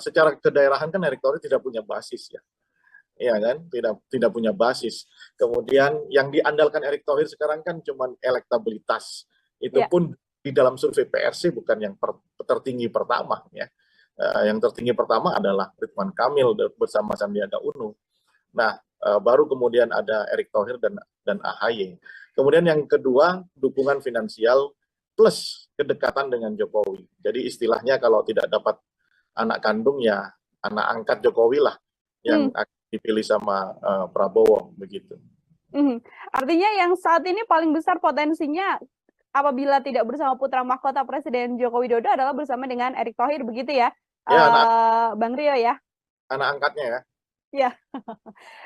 secara kedaerahan kan Erick Thohir tidak punya basis ya. Ya kan, tidak punya basis. Kemudian yang diandalkan Erick Thohir sekarang kan cuma elektabilitas. Itu pun di dalam survei PRC bukan yang tertinggi pertama ya. Yang tertinggi pertama adalah Ridwan Kamil bersama Sandiaga Uno. Nah, baru kemudian ada Erick Thohir dan AHY. Kemudian yang kedua, dukungan finansial plus kedekatan dengan Jokowi. Jadi istilahnya kalau tidak dapat anak kandung ya anak angkat Jokowi lah yang akan dipilih sama Prabowo begitu. Artinya yang saat ini paling besar potensinya apabila tidak bersama putra mahkota Presiden Joko Widodo adalah bersama dengan Erick Thohir begitu ya, Bang Rio ya? Anak angkatnya ya. Ya,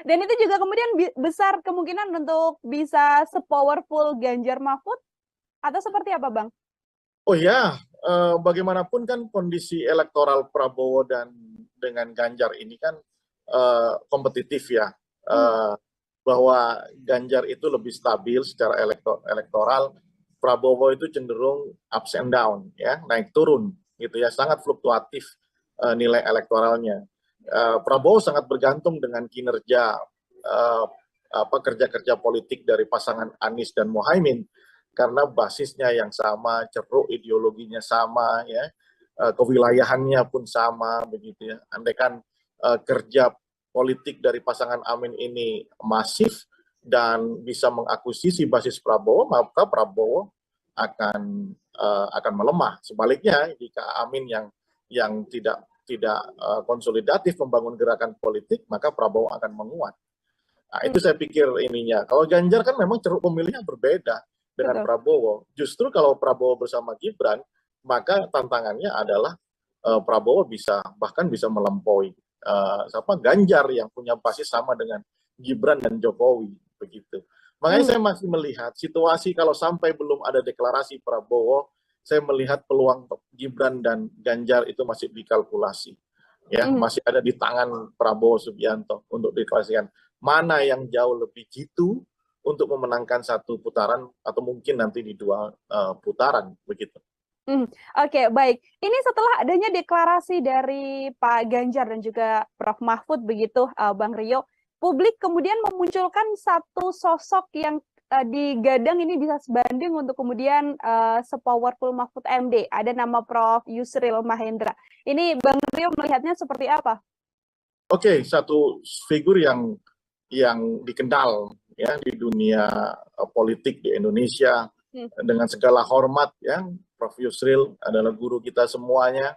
dan itu juga kemudian besar kemungkinan untuk bisa sepowerful Ganjar Mahfud atau seperti apa, Bang? Oh ya, bagaimanapun kan kondisi elektoral Prabowo dan dengan Ganjar ini kan kompetitif ya, bahwa Ganjar itu lebih stabil secara elektoral, Prabowo itu cenderung ups and down ya, naik turun gitu ya, sangat fluktuatif nilai elektoralnya. Prabowo sangat bergantung dengan kinerja kerja-kerja politik dari pasangan Anies dan Muhaimin karena basisnya yang sama, ceruk ideologinya sama ya, kewilayahannya pun sama begitu ya. Andaikan kerja politik dari pasangan Amin ini masif dan bisa mengakuisisi basis Prabowo, maka Prabowo akan melemah. Sebaliknya jika Amin yang tidak konsolidatif membangun gerakan politik, maka Prabowo akan menguat. Nah, itu saya pikir ininya. Kalau Ganjar kan memang ceruk pemilihnya berbeda dengan Prabowo. Justru kalau Prabowo bersama Gibran, maka tantangannya adalah Prabowo bahkan bisa melampaui Ganjar yang punya basis sama dengan Gibran dan Jokowi begitu. Makanya saya masih melihat situasi kalau sampai belum ada deklarasi Prabowo, saya melihat peluang Gibran dan Ganjar itu masih dikalkulasi. Ya, masih ada di tangan Prabowo Subianto untuk deklarasikan mana yang jauh lebih jitu untuk memenangkan satu putaran atau mungkin nanti di dua putaran begitu. Oke, baik. Ini setelah adanya deklarasi dari Pak Ganjar dan juga Prof. Mahfud begitu, Bang Rio, publik kemudian memunculkan satu sosok yang digadang ini bisa sebanding untuk kemudian sepowerful Mahfud MD. Ada nama Prof. Yusril Mahendra. Ini Bang Rio melihatnya seperti apa? Oke, satu figur yang dikenal ya di dunia politik di Indonesia dengan segala hormat ya. Prof. Yusril adalah guru kita semuanya.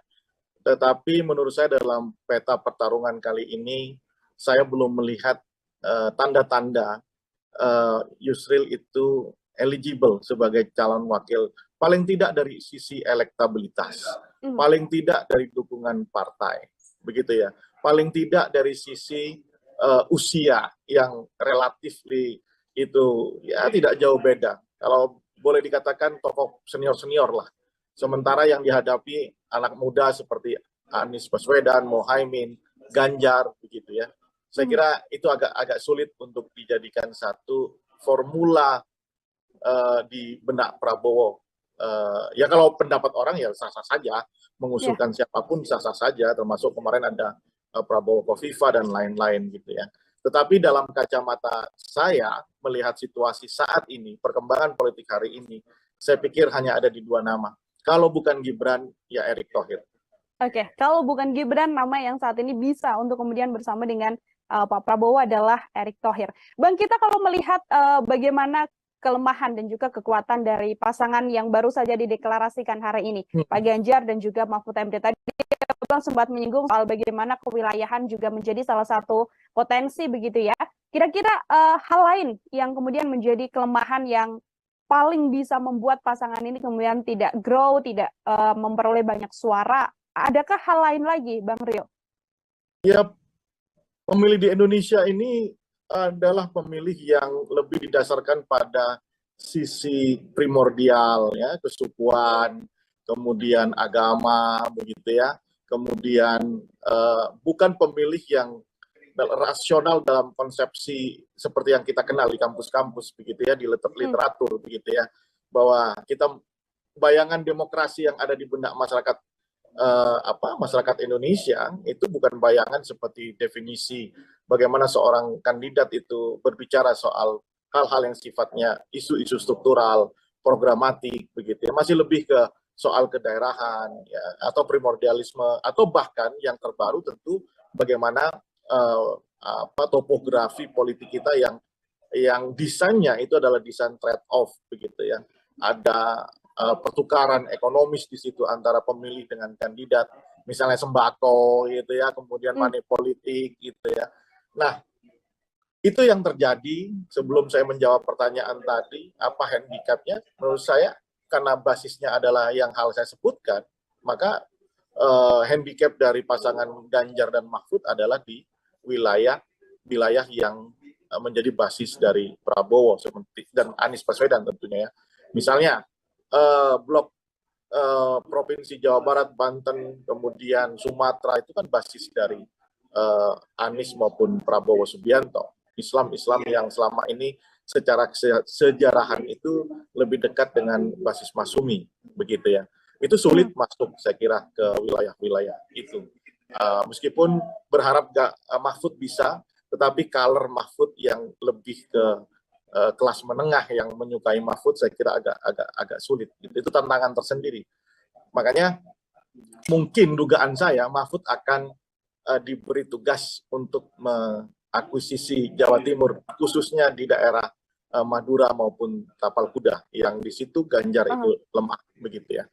Tetapi menurut saya dalam peta pertarungan kali ini saya belum melihat tanda-tanda Yusril itu eligible sebagai calon wakil, paling tidak dari sisi elektabilitas, paling tidak dari dukungan partai, begitu ya, paling tidak dari sisi usia yang relatif itu ya tidak jauh beda. Kalau boleh dikatakan tokoh senior-senior lah. Sementara yang dihadapi anak muda seperti Anies Baswedan, Mohaimin, Ganjar, begitu ya. Saya kira itu agak sulit untuk dijadikan satu formula di benak Prabowo. Ya kalau pendapat orang ya sah-sah saja, mengusulkan siapapun sah-sah saja, termasuk kemarin ada Prabowo Kofifa dan lain-lain gitu ya. Tetapi dalam kacamata saya melihat situasi saat ini, perkembangan politik hari ini, saya pikir hanya ada di dua nama. Kalau bukan Gibran, ya Erick Thohir. Oke, kalau bukan Gibran, nama yang saat ini bisa untuk kemudian bersama dengan Pak Prabowo adalah Erick Thohir. Bang, kita kalau melihat bagaimana kelemahan dan juga kekuatan dari pasangan yang baru saja dideklarasikan hari ini, Pak Ganjar dan juga Mahfud MD. Tadi Bang sempat menyinggung soal bagaimana kewilayahan juga menjadi salah satu potensi begitu ya. Kira-kira hal lain yang kemudian menjadi kelemahan yang paling bisa membuat pasangan ini kemudian tidak grow, tidak memperoleh banyak suara. Adakah hal lain lagi, Bang Rio? Ya, pemilih di Indonesia ini adalah pemilih yang lebih didasarkan pada sisi primordial, ya, kesukuan, kemudian agama, begitu ya. Kemudian bukan pemilih yang rasional dalam konsepsi seperti yang kita kenal di kampus-kampus, begitu ya, di literatur, begitu ya, bahwa kita bayangan demokrasi yang ada di benak masyarakat masyarakat Indonesia itu bukan bayangan seperti definisi bagaimana seorang kandidat itu berbicara soal hal-hal yang sifatnya isu-isu struktural, programatik, begitu ya, masih lebih ke soal kedaerahan ya, atau primordialisme, atau bahkan yang terbaru tentu bagaimana topografi politik kita yang desainnya itu adalah desain trade-off, begitu ya. Ada pertukaran ekonomis di situ antara pemilih dengan kandidat, misalnya sembako gitu ya, kemudian money politik gitu ya. Nah, itu yang terjadi. Sebelum saya menjawab pertanyaan tadi, apa handicapnya? Menurut saya karena basisnya adalah yang hal saya sebutkan, maka handicap dari pasangan Ganjar dan Mahfud adalah di wilayah yang menjadi basis dari Prabowo seperti dan Anies Baswedan tentunya ya. Misalnya blok provinsi Jawa Barat, Banten, kemudian Sumatera itu kan basis dari Anies maupun Prabowo Subianto. Islam yang selama ini secara sejarahan itu lebih dekat dengan basis Masumi, begitu ya. Itu sulit masuk saya kira ke wilayah-wilayah itu. Meskipun berharap Mahfud bisa, tetapi color Mahfud yang lebih ke kelas menengah yang menyukai Mahfud saya kira agak sulit. Itu tantangan tersendiri. Makanya mungkin dugaan saya Mahfud akan diberi tugas untuk mengakuisisi Jawa Timur, khususnya di daerah Madura maupun Tapal Kuda, yang di situ Ganjar itu lemah, begitu ya.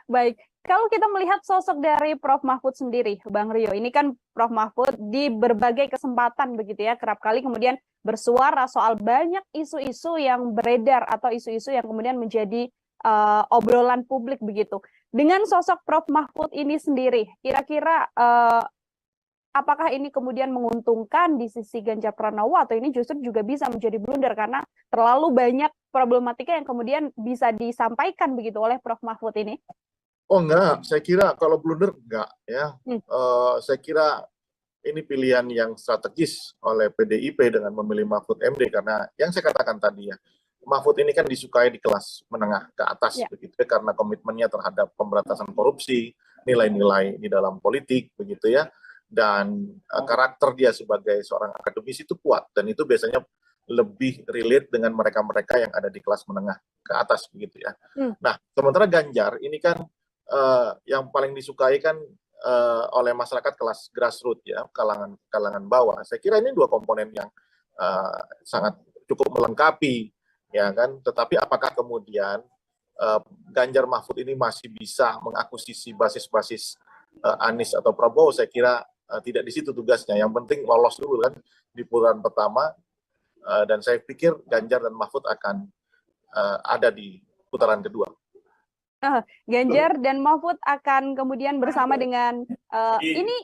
Baik, kalau kita melihat sosok dari Prof. Mahfud sendiri, Bang Rio, ini kan Prof. Mahfud di berbagai kesempatan begitu ya, kerap kali kemudian bersuara soal banyak isu-isu yang beredar atau isu-isu yang kemudian menjadi obrolan publik begitu. Dengan sosok Prof. Mahfud ini sendiri, kira-kira apakah ini kemudian menguntungkan di sisi Ganjar Pranowo atau ini justru juga bisa menjadi blunder karena terlalu banyak problematika yang kemudian bisa disampaikan begitu oleh Prof. Mahfud ini? Oh enggak, saya kira kalau blunder enggak ya. Saya kira ini pilihan yang strategis oleh PDIP dengan memilih Mahfud MD karena yang saya katakan tadi ya, Mahfud ini kan disukai di kelas menengah ke atas, begitu ya, karena komitmennya terhadap pemberantasan korupsi, nilai-nilai di dalam politik, begitu ya, dan karakter dia sebagai seorang akademisi itu kuat, dan itu biasanya lebih relate dengan mereka-mereka yang ada di kelas menengah ke atas, begitu ya. Nah, sementara Ganjar ini kan yang paling disukai kan oleh masyarakat kelas grassroots ya, kalangan bawah. Saya kira ini dua komponen yang sangat cukup melengkapi, ya kan. Tetapi apakah kemudian Ganjar Mahfud ini masih bisa mengakuisisi basis-basis Anies atau Prabowo? Saya kira tidak di situ tugasnya. Yang penting lolos dulu kan di putaran pertama, dan saya pikir Ganjar dan Mahfud akan ada di putaran kedua. Ganjar dan Mahfud akan kemudian bersama dengan ini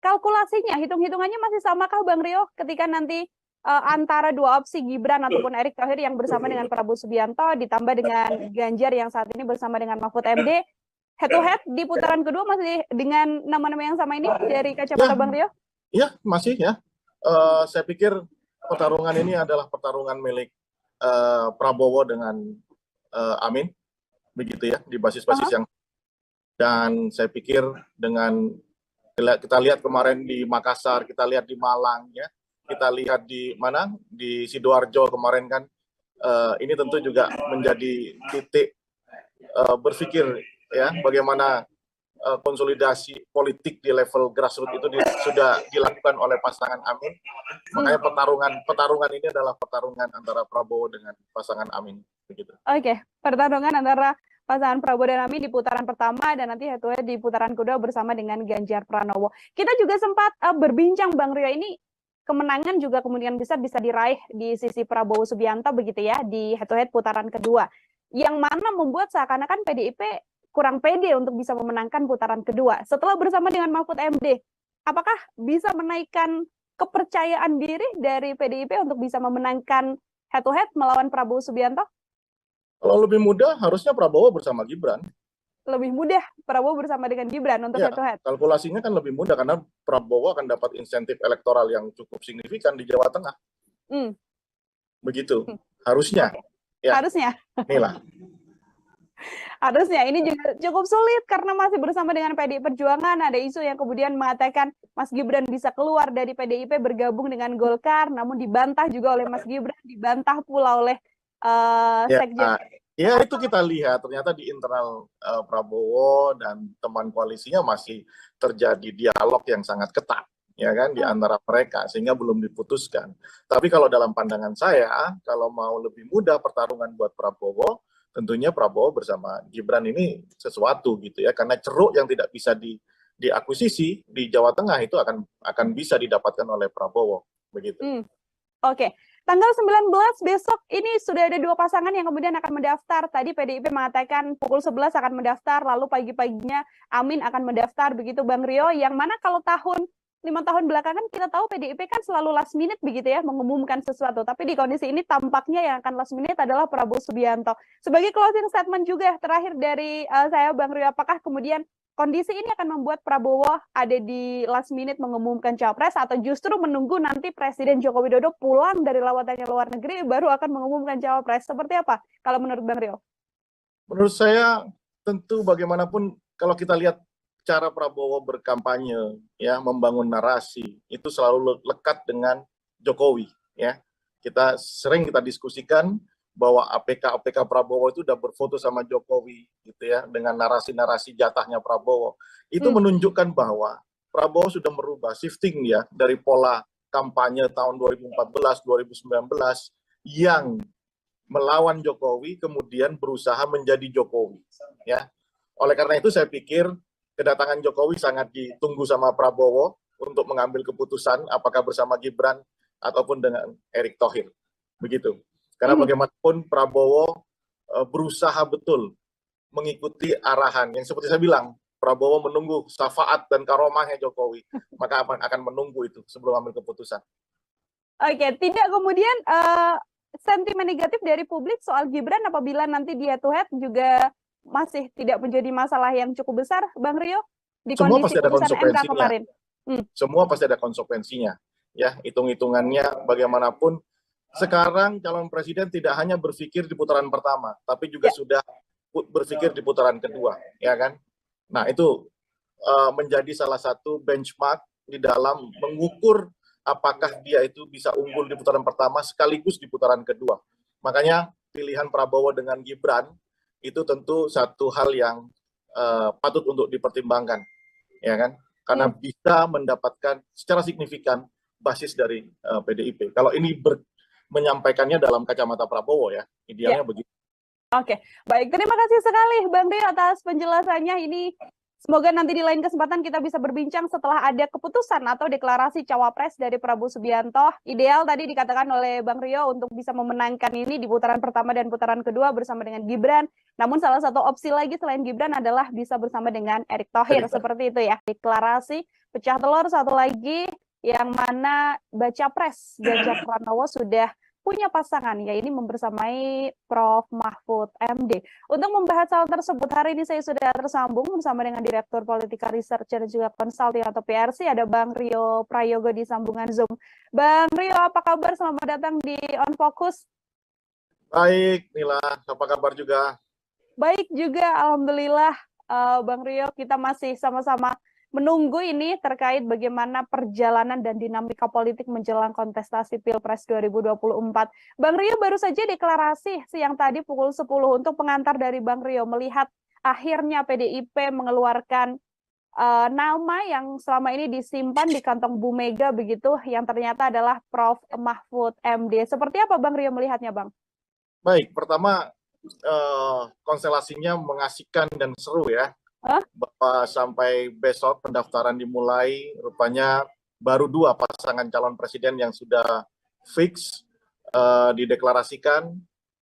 kalkulasinya, hitung-hitungannya masih samakah Bang Rio ketika nanti antara dua opsi Gibran ataupun Erick Thohir yang bersama dengan Prabowo Subianto ditambah dengan Ganjar yang saat ini bersama dengan Mahfud MD, head to head di putaran kedua masih dengan nama-nama yang sama ini dari kacamata Bang Rio? Iya, masih ya. Saya pikir pertarungan ini adalah pertarungan milik Prabowo dengan Amin, begitu ya, di basis-basis yang, dan saya pikir dengan kita lihat kemarin di Makassar, kita lihat di Malang ya, kita lihat di mana, di Sidoarjo kemarin kan, ini tentu juga menjadi titik berpikir ya, bagaimana konsolidasi politik di level grassroots itu sudah dilakukan oleh pasangan Amin. Makanya pertarungan ini adalah pertarungan antara Prabowo dengan pasangan Amin, begitu. Oke, pertarungan antara pasangan Prabowo dan Amin di putaran pertama dan nanti head to head di putaran kedua bersama dengan Ganjar Pranowo. Kita juga sempat berbincang Bang Rio, ini kemenangan juga kemungkinan besar bisa diraih di sisi Prabowo Subianto begitu ya di head to head putaran kedua. Yang mana membuat seakan-akan PDIP kurang pede untuk bisa memenangkan putaran kedua. Setelah bersama dengan Mahfud MD, apakah bisa menaikkan kepercayaan diri dari PDIP untuk bisa memenangkan head to head melawan Prabowo Subianto? Kalau lebih mudah, harusnya Prabowo bersama Gibran. Lebih mudah Prabowo bersama dengan Gibran untuk head to head? Kalkulasinya kan lebih mudah, karena Prabowo akan dapat insentif elektoral yang cukup signifikan di Jawa Tengah. Begitu, harusnya. Ya. Harusnya. Inilah. Harusnya ini juga cukup sulit karena masih bersama dengan PDI Perjuangan. Ada isu yang kemudian mengatakan Mas Gibran bisa keluar dari PDIP bergabung dengan Golkar, namun dibantah juga oleh Mas Gibran, dibantah pula oleh Sekjen. Ya itu kita lihat ternyata di internal Prabowo dan teman koalisinya masih terjadi dialog yang sangat ketat, ya kan, di antara mereka, sehingga belum diputuskan. Tapi kalau dalam pandangan saya, kalau mau lebih mudah pertarungan buat Prabowo, tentunya Prabowo bersama Gibran ini sesuatu gitu ya, karena ceruk yang tidak bisa diakuisisi di Jawa Tengah itu akan bisa didapatkan oleh Prabowo, begitu. Oke. Tanggal 19 besok ini sudah ada dua pasangan yang kemudian akan mendaftar. Tadi PDIP mengatakan pukul 11 akan mendaftar, lalu pagi-paginya Amin akan mendaftar, begitu Bang Rio, yang mana kalau 5 tahun belakangan kita tahu PDIP kan selalu last minute begitu ya, mengumumkan sesuatu. Tapi di kondisi ini tampaknya yang akan last minute adalah Prabowo Subianto. Sebagai closing statement juga terakhir dari saya Bang Rio, apakah kemudian kondisi ini akan membuat Prabowo ada di last minute mengumumkan capres, atau justru menunggu nanti Presiden Joko Widodo pulang dari lawatannya luar negeri baru akan mengumumkan capres? Seperti apa kalau menurut Bang Rio? Menurut saya tentu bagaimanapun kalau kita lihat cara Prabowo berkampanye ya, membangun narasi itu selalu lekat dengan Jokowi ya. Kita diskusikan bahwa APK Prabowo itu udah berfoto sama Jokowi gitu ya, dengan narasi-narasi jatahnya Prabowo. Itu menunjukkan bahwa Prabowo sudah merubah, shifting ya, dari pola kampanye tahun 2014 2019 yang melawan Jokowi kemudian berusaha menjadi Jokowi ya. Oleh karena itu saya pikir kedatangan Jokowi sangat ditunggu sama Prabowo untuk mengambil keputusan apakah bersama Gibran ataupun dengan Erick Thohir, begitu. Karena bagaimanapun Prabowo berusaha betul mengikuti arahan yang seperti saya bilang, Prabowo menunggu syafaat dan karomahnya Jokowi, maka akan menunggu itu sebelum ambil keputusan. Oke, tidak kemudian sentimen negatif dari publik soal Gibran apabila nanti di head to head juga masih tidak menjadi masalah yang cukup besar, Bang Rio, di semua kondisi putusan MK kemarin. Semua pasti ada konsekuensinya, ya, hitung-hitungannya bagaimanapun sekarang calon presiden tidak hanya berpikir di putaran pertama, tapi juga sudah berpikir di putaran kedua, ya kan? Nah, itu menjadi salah satu benchmark di dalam mengukur apakah dia itu bisa unggul di putaran pertama sekaligus di putaran kedua. Makanya pilihan Prabowo dengan Gibran itu tentu satu hal yang patut untuk dipertimbangkan, ya kan? Karena bisa mendapatkan secara signifikan basis dari PDIP. Kalau ini menyampaikannya dalam kacamata Prabowo ya, idealnya begitu. Oke, baik. Terima kasih sekali Bang Rio atas penjelasannya ini. Semoga nanti di lain kesempatan kita bisa berbincang setelah ada keputusan atau deklarasi cawapres dari Prabowo Subianto. Ideal tadi dikatakan oleh Bang Rio untuk bisa memenangkan ini di putaran pertama dan putaran kedua bersama dengan Gibran. Namun salah satu opsi lagi selain Gibran adalah bisa bersama dengan Erick Thohir. Seperti itu ya. Deklarasi pecah telur satu lagi yang mana baca pres Ganjar Pranowo sudah punya pasangan, ya ini membersamai Prof. Mahfud MD. Untuk membahas hal tersebut, hari ini saya sudah tersambung bersama dengan Direktur Politika Research dan juga Consulting atau PRC, ada Bang Rio Prayogo di sambungan Zoom. Bang Rio, apa kabar? Selamat datang di On Focus. Baik, Nila, apa kabar juga? Baik juga, Alhamdulillah. Bang Rio, kita masih sama-sama menunggu ini terkait bagaimana perjalanan dan dinamika politik menjelang kontestasi Pilpres 2024. Bang Rio baru saja deklarasi siang tadi pukul 10 untuk pengantar dari Bang Rio melihat akhirnya PDIP mengeluarkan nama yang selama ini disimpan di kantong Bu Mega begitu, yang ternyata adalah Prof. Mahfud MD. Seperti apa Bang Rio melihatnya, Bang? Baik, pertama konstelasinya mengasihkan dan seru ya. Bahwa sampai besok pendaftaran dimulai, rupanya baru 2 pasangan calon presiden yang sudah fix dideklarasikan,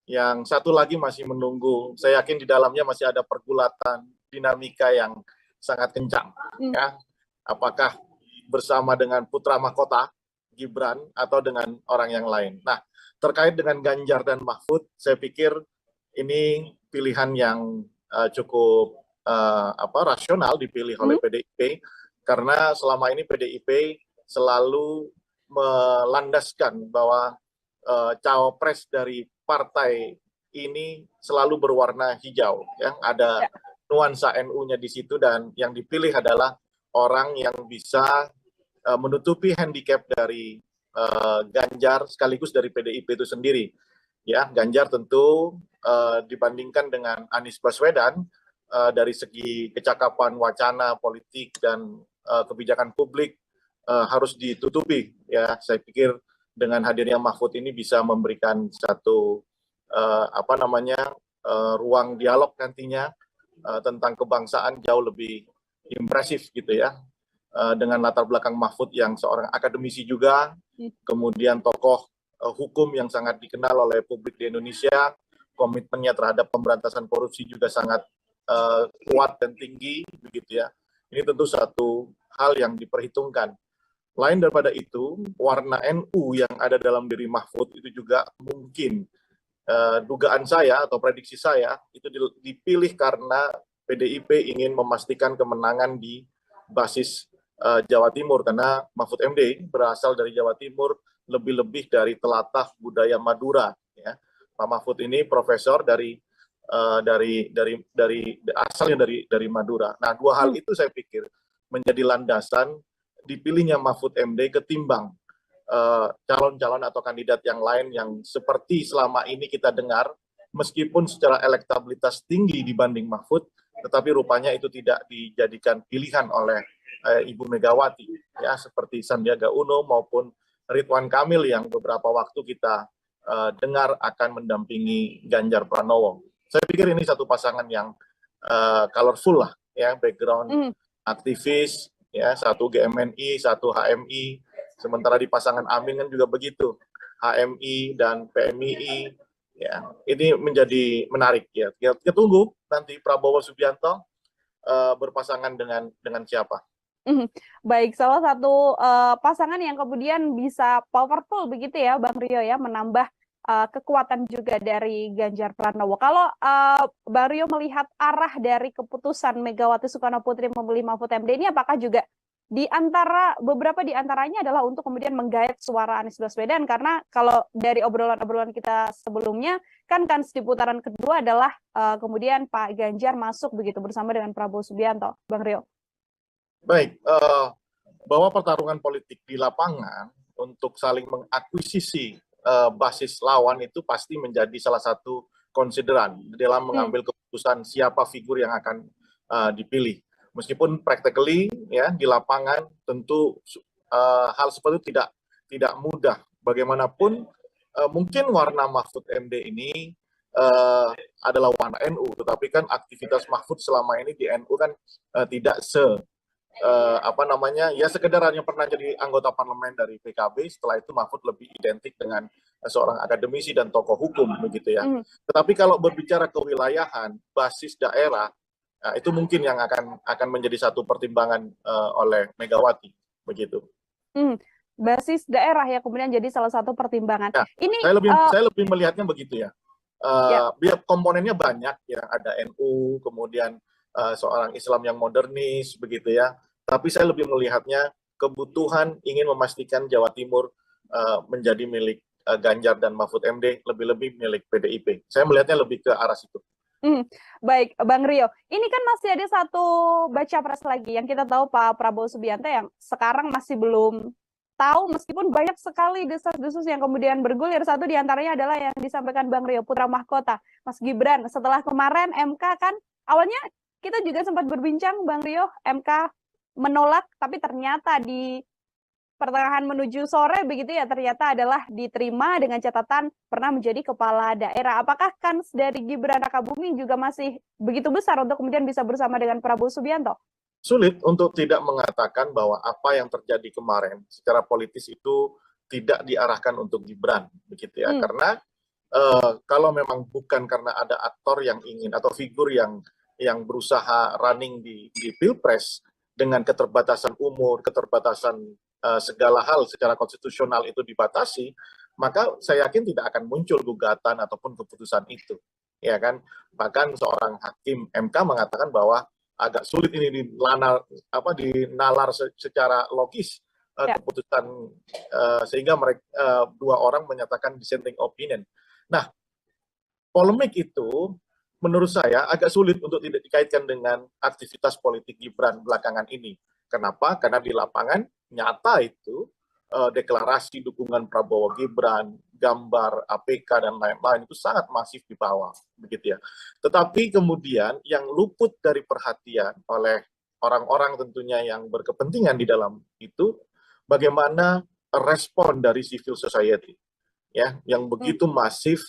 yang satu lagi masih menunggu. Saya yakin di dalamnya masih ada pergulatan dinamika yang sangat kencang. Ya. Apakah bersama dengan putra mahkota Gibran atau dengan orang yang lain. Nah, terkait dengan Ganjar dan Mahfud, saya pikir ini pilihan yang cukup rasional dipilih oleh PDIP, karena selama ini PDIP selalu melandaskan bahwa cawapres dari partai ini selalu berwarna hijau, ya. Ada nuansa NU-nya di situ, dan yang dipilih adalah orang yang bisa menutupi handicap dari Ganjar sekaligus dari PDIP itu sendiri. Ya, Ganjar tentu dibandingkan dengan Anies Baswedan dari segi kecakapan wacana politik dan kebijakan publik harus ditutupi. Ya, saya pikir dengan hadirnya Mahfud ini bisa memberikan satu ruang dialog nantinya tentang kebangsaan jauh lebih impresif gitu ya. Dengan latar belakang Mahfud yang seorang akademisi juga, kemudian tokoh hukum yang sangat dikenal oleh publik di Indonesia, komitmennya terhadap pemberantasan korupsi juga sangat kuat dan tinggi, begitu ya. Ini tentu satu hal yang diperhitungkan. Lain daripada itu, warna NU yang ada dalam diri Mahfud itu juga mungkin, dugaan saya atau prediksi saya, itu dipilih karena PDIP ingin memastikan kemenangan di basis Jawa Timur, karena Mahfud MD berasal dari Jawa Timur, lebih-lebih dari telatah budaya Madura. Ya. Pak Mahfud ini profesor asalnya dari Madura. Nah, 2 hal itu saya pikir menjadi landasan dipilihnya Mahfud MD ketimbang calon-calon atau kandidat yang lain yang seperti selama ini kita dengar, meskipun secara elektabilitas tinggi dibanding Mahfud, tetapi rupanya itu tidak dijadikan pilihan oleh Ibu Megawati, ya, seperti Sandiaga Uno maupun Ridwan Kamil yang beberapa waktu kita dengar akan mendampingi Ganjar Pranowo. Saya pikir ini satu pasangan yang colorful lah, ya, background aktivis, ya, satu GMNI, satu HMI, sementara di pasangan Amin kan juga begitu, HMI dan PMII, ya, ini menjadi menarik ya. Kita tunggu nanti Prabowo Subianto berpasangan dengan siapa. Baik, salah satu pasangan yang kemudian bisa powerful begitu ya, Bang Rio ya, menambah kekuatan juga dari Ganjar Pranowo. Kalau Bang Rio melihat arah dari keputusan Megawati Soekarno Putri memilih Mahfud MD ini, apakah juga beberapa di antaranya adalah untuk kemudian menggait suara Anies Baswedan, karena kalau dari obrolan-obrolan kita sebelumnya kan kans di putaran kedua adalah kemudian Pak Ganjar masuk begitu bersama dengan Prabowo Subianto, Bang Rio. Baik, bahwa pertarungan politik di lapangan untuk saling mengakuisisi basis lawan itu pasti menjadi salah satu konsideran dalam mengambil keputusan siapa figur yang akan dipilih. Meskipun practically ya di lapangan tentu hal seperti itu tidak mudah. Bagaimanapun mungkin warna Mahfud MD ini adalah warna NU, tetapi kan aktivitas Mahfud selama ini di NU kan tidak ya sekedar hanya pernah jadi anggota parlemen dari PKB, setelah itu Mahfud lebih identik dengan seorang akademisi dan tokoh hukum begitu ya. Tetapi kalau berbicara kewilayahan, basis daerah, itu mungkin yang akan menjadi satu pertimbangan oleh Megawati begitu. Basis daerah ya kemudian jadi salah satu pertimbangan. Ya, ini saya lebih melihatnya begitu ya. Biar komponennya banyak ya, ada NU, kemudian seorang Islam yang modernis begitu ya. Tapi saya lebih melihatnya kebutuhan ingin memastikan Jawa Timur menjadi milik Ganjar dan Mahfud MD, lebih-lebih milik PDIP. Saya melihatnya lebih ke arah situ. Baik, Bang Rio. Ini kan masih ada satu baca pres lagi yang kita tahu Pak Prabowo Subianto yang sekarang masih belum tahu, meskipun banyak sekali desas-desus yang kemudian bergulir. Satu diantaranya adalah yang disampaikan Bang Rio, putra mahkota, Mas Gibran. Setelah kemarin MK kan, awalnya kita juga sempat berbincang, Bang Rio, MK menolak, tapi ternyata di pertengahan menuju sore begitu ya, ternyata adalah diterima dengan catatan pernah menjadi kepala daerah. Apakah kans dari Gibran Rakabuming juga masih begitu besar untuk kemudian bisa bersama dengan Prabowo Subianto? Sulit untuk tidak mengatakan bahwa apa yang terjadi kemarin secara politis itu tidak diarahkan untuk Gibran, begitu ya. Karena kalau memang bukan karena ada aktor yang ingin atau figur yang berusaha running di Pilpres dengan keterbatasan umur, keterbatasan segala hal secara konstitusional itu dibatasi, maka saya yakin tidak akan muncul gugatan ataupun keputusan itu, ya kan? Bahkan seorang hakim MK mengatakan bahwa agak sulit ini dinalar secara logis keputusan, sehingga mereka dua orang menyatakan dissenting opinion. Nah, polemik itu menurut saya agak sulit untuk tidak dikaitkan dengan aktivitas politik Gibran belakangan ini. Kenapa? Karena di lapangan nyata itu deklarasi dukungan Prabowo Gibran, gambar APK dan lain-lain itu sangat masif di bawah, begitu ya. Tetapi kemudian yang luput dari perhatian oleh orang-orang tentunya yang berkepentingan di dalam itu, bagaimana respon dari civil society, ya, yang begitu masif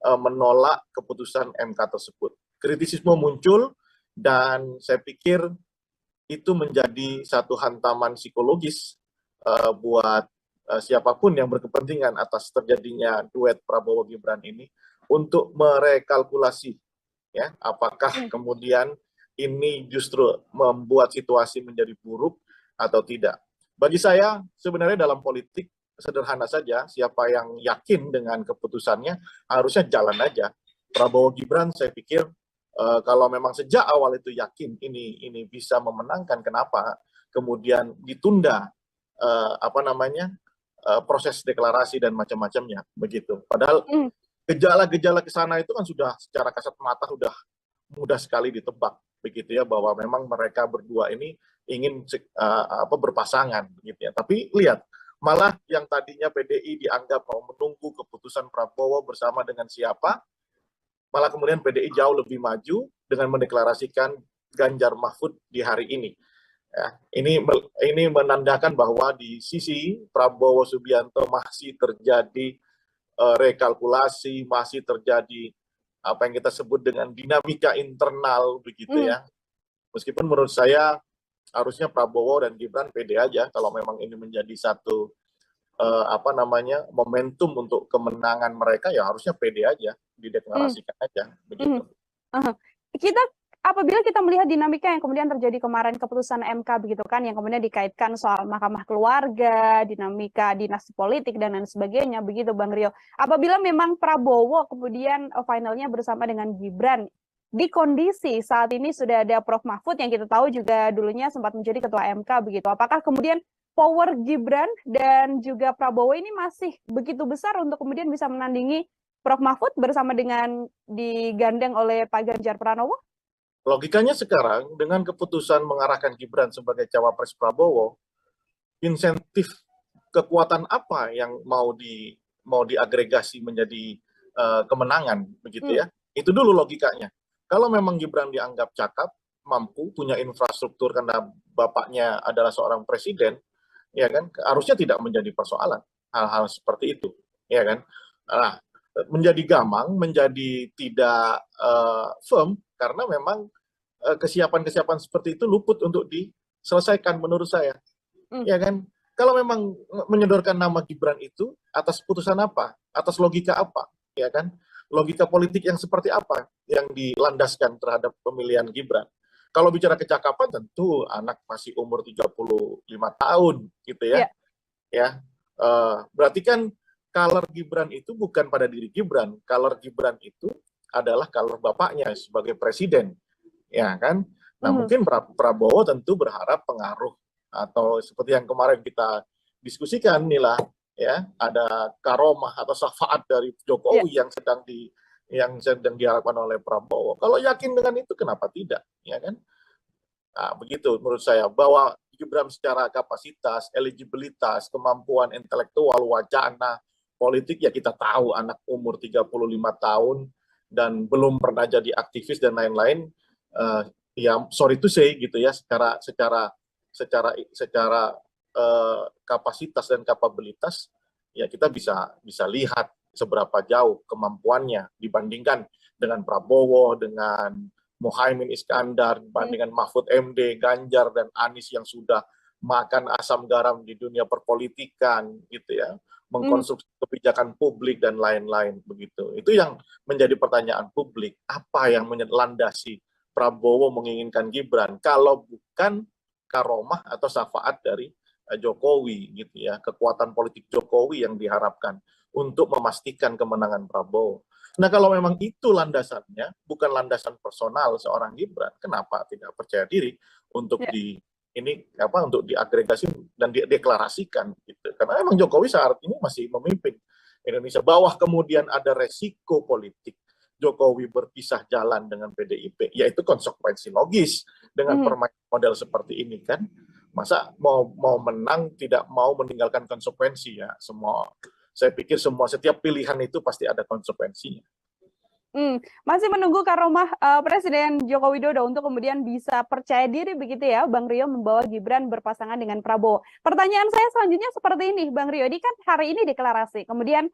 menolak keputusan MK tersebut. Kritisisme muncul dan saya pikir itu menjadi satu hantaman psikologis buat siapapun yang berkepentingan atas terjadinya duet Prabowo Gibran ini untuk merekalkulasi ya apakah kemudian ini justru membuat situasi menjadi buruk atau tidak. Bagi saya sebenarnya dalam politik sederhana saja, siapa yang yakin dengan keputusannya harusnya jalan aja. Prabowo Gibran saya pikir kalau memang sejak awal itu yakin ini bisa memenangkan, kenapa kemudian ditunda proses deklarasi dan macam-macamnya begitu. Padahal gejala-gejala ke sana itu kan sudah secara kasat mata sudah mudah sekali ditebak begitu ya, bahwa memang mereka berdua ini ingin berpasangan begitu ya. Tapi lihat, malah yang tadinya PDI dianggap mau menunggu keputusan Prabowo bersama dengan siapa, malah kemudian PDI jauh lebih maju dengan mendeklarasikan Ganjar Mahfud di hari ini. Ya, ini menandakan bahwa di sisi Prabowo Subianto masih terjadi rekalkulasi, masih terjadi apa yang kita sebut dengan dinamika internal begitu ya. Meskipun menurut saya harusnya Prabowo dan Gibran pede aja kalau memang ini menjadi satu momentum untuk kemenangan mereka, ya harusnya pede aja, dideklarasikan aja begitu. Apabila kita melihat dinamika yang kemudian terjadi kemarin keputusan MK begitu kan, yang kemudian dikaitkan soal mahkamah keluarga, dinamika dinasti politik dan lain sebagainya begitu Bang Rio. Apabila memang Prabowo kemudian finalnya bersama dengan Gibran, di kondisi saat ini sudah ada Prof. Mahfud yang kita tahu juga dulunya sempat menjadi ketua MK begitu. Apakah kemudian power Gibran dan juga Prabowo ini masih begitu besar untuk kemudian bisa menandingi Prof. Mahfud bersama dengan digandeng oleh Pak Ganjar Pranowo? Logikanya sekarang dengan keputusan mengarahkan Gibran sebagai cawapres Prabowo, insentif kekuatan apa yang mau diagregasi menjadi kemenangan begitu ya? Itu dulu logikanya. Kalau memang Gibran dianggap cakap, mampu, punya infrastruktur karena bapaknya adalah seorang presiden, ya kan, harusnya tidak menjadi persoalan hal-hal seperti itu, ya kan. Nah, menjadi gamang, menjadi tidak firm karena memang kesiapan-kesiapan seperti itu luput untuk diselesaikan menurut saya, ya kan. Kalau memang menyodorkan nama Gibran itu atas putusan apa, atas logika apa, ya kan? Logika politik yang seperti apa yang dilandaskan terhadap pemilihan Gibran. Kalau bicara kecakapan tentu anak masih umur 35 tahun gitu ya. Yeah. Ya. Berarti kan color Gibran itu bukan pada diri Gibran. Color Gibran itu adalah color bapaknya sebagai presiden. Ya kan? Nah, mungkin Prabowo tentu berharap pengaruh atau seperti yang kemarin kita diskusikan inilah ya, ada karomah atau syafaat dari Jokowi yang sedang diharapkan oleh Prabowo. Kalau yakin dengan itu kenapa tidak, ya kan? Nah, begitu menurut saya, bahwa Gibran secara kapasitas, eligibilitas, kemampuan intelektual, wacana, politik, ya kita tahu anak umur 35 tahun dan belum pernah jadi aktivis dan lain-lain, ya sorry to say gitu ya, secara kapasitas dan kapabilitas, ya kita bisa lihat seberapa jauh kemampuannya dibandingkan dengan Prabowo, dengan Muhaimin Iskandar, dibandingkan Mahfud MD, Ganjar, dan Anies yang sudah makan asam garam di dunia perpolitikan, gitu ya, mengkonstruksi kebijakan publik dan lain-lain begitu. Itu yang menjadi pertanyaan publik, apa yang melandasi Prabowo menginginkan Gibran kalau bukan karomah atau syafaat dari Jokowi gitu ya, kekuatan politik Jokowi yang diharapkan untuk memastikan kemenangan Prabowo. Nah, kalau memang itu landasannya, bukan landasan personal seorang Gibran, kenapa tidak percaya diri untuk untuk diagregasi dan dideklarasikan gitu. Karena memang Jokowi saat ini masih memimpin Indonesia. Bawah kemudian ada resiko politik Jokowi berpisah jalan dengan PDIP, yaitu konsekuensi logis dengan permainan model seperti ini kan. Masa mau menang tidak mau meninggalkan konsekuensi ya. Saya pikir setiap pilihan itu pasti ada konsekuensinya. Masih menunggu karomah Presiden Joko Widodo untuk kemudian bisa percaya diri begitu ya, Bang Rio, membawa Gibran berpasangan dengan Prabowo. Pertanyaan saya selanjutnya seperti ini, Bang Rio, ini kan hari ini deklarasi, kemudian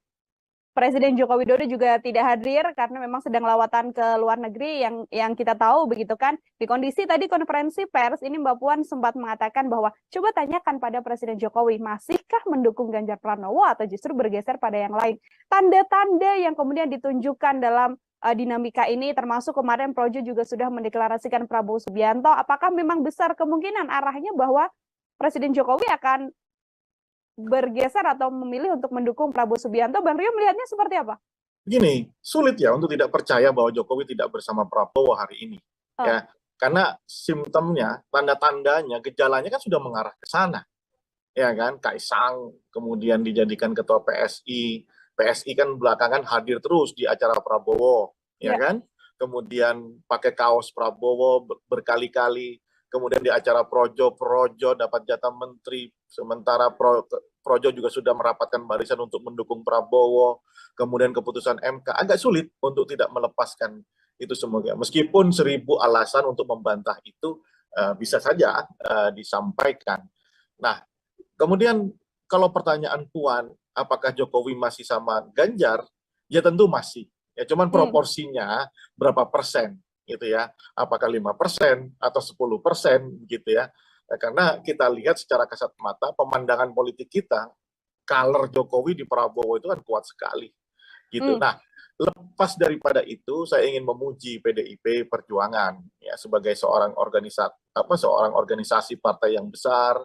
Presiden Joko Widodo juga tidak hadir karena memang sedang lawatan ke luar negeri yang kita tahu begitu kan. Di kondisi tadi konferensi pers ini Mbak Puan sempat mengatakan bahwa coba tanyakan pada Presiden Jokowi, masihkah mendukung Ganjar Pranowo atau justru bergeser pada yang lain. Tanda-tanda yang kemudian ditunjukkan dalam dinamika ini, termasuk kemarin Projo juga sudah mendeklarasikan Prabowo Subianto. Apakah memang besar kemungkinan arahnya bahwa Presiden Jokowi akan bergeser atau memilih untuk mendukung Prabowo Subianto? Bang Rio melihatnya seperti apa? Begini, sulit ya untuk tidak percaya bahwa Jokowi tidak bersama Prabowo hari ini. Ya, karena simptomnya, tanda-tandanya, gejalanya kan sudah mengarah ke sana. Ya kan, Kaisang kemudian dijadikan ketua PSI. PSI kan belakangan hadir terus di acara Prabowo, ya kan? Kemudian pakai kaos Prabowo berkali-kali. Kemudian di acara Projo dapat jatah menteri, sementara Projo juga sudah merapatkan barisan untuk mendukung Prabowo. Kemudian keputusan MK, agak sulit untuk tidak melepaskan itu semuanya. Meskipun 1000 alasan untuk membantah itu bisa saja disampaikan. Nah, kemudian kalau pertanyaan Puan, apakah Jokowi masih sama Ganjar? Ya tentu masih. Ya cuman proporsinya berapa persen gitu ya, apakah 5% atau 10% gitu ya. Karena kita lihat secara kasat mata pemandangan politik kita, color Jokowi di Prabowo itu kan kuat sekali gitu. Nah, lepas daripada itu saya ingin memuji PDIP Perjuangan ya, sebagai seorang organisasi partai yang besar.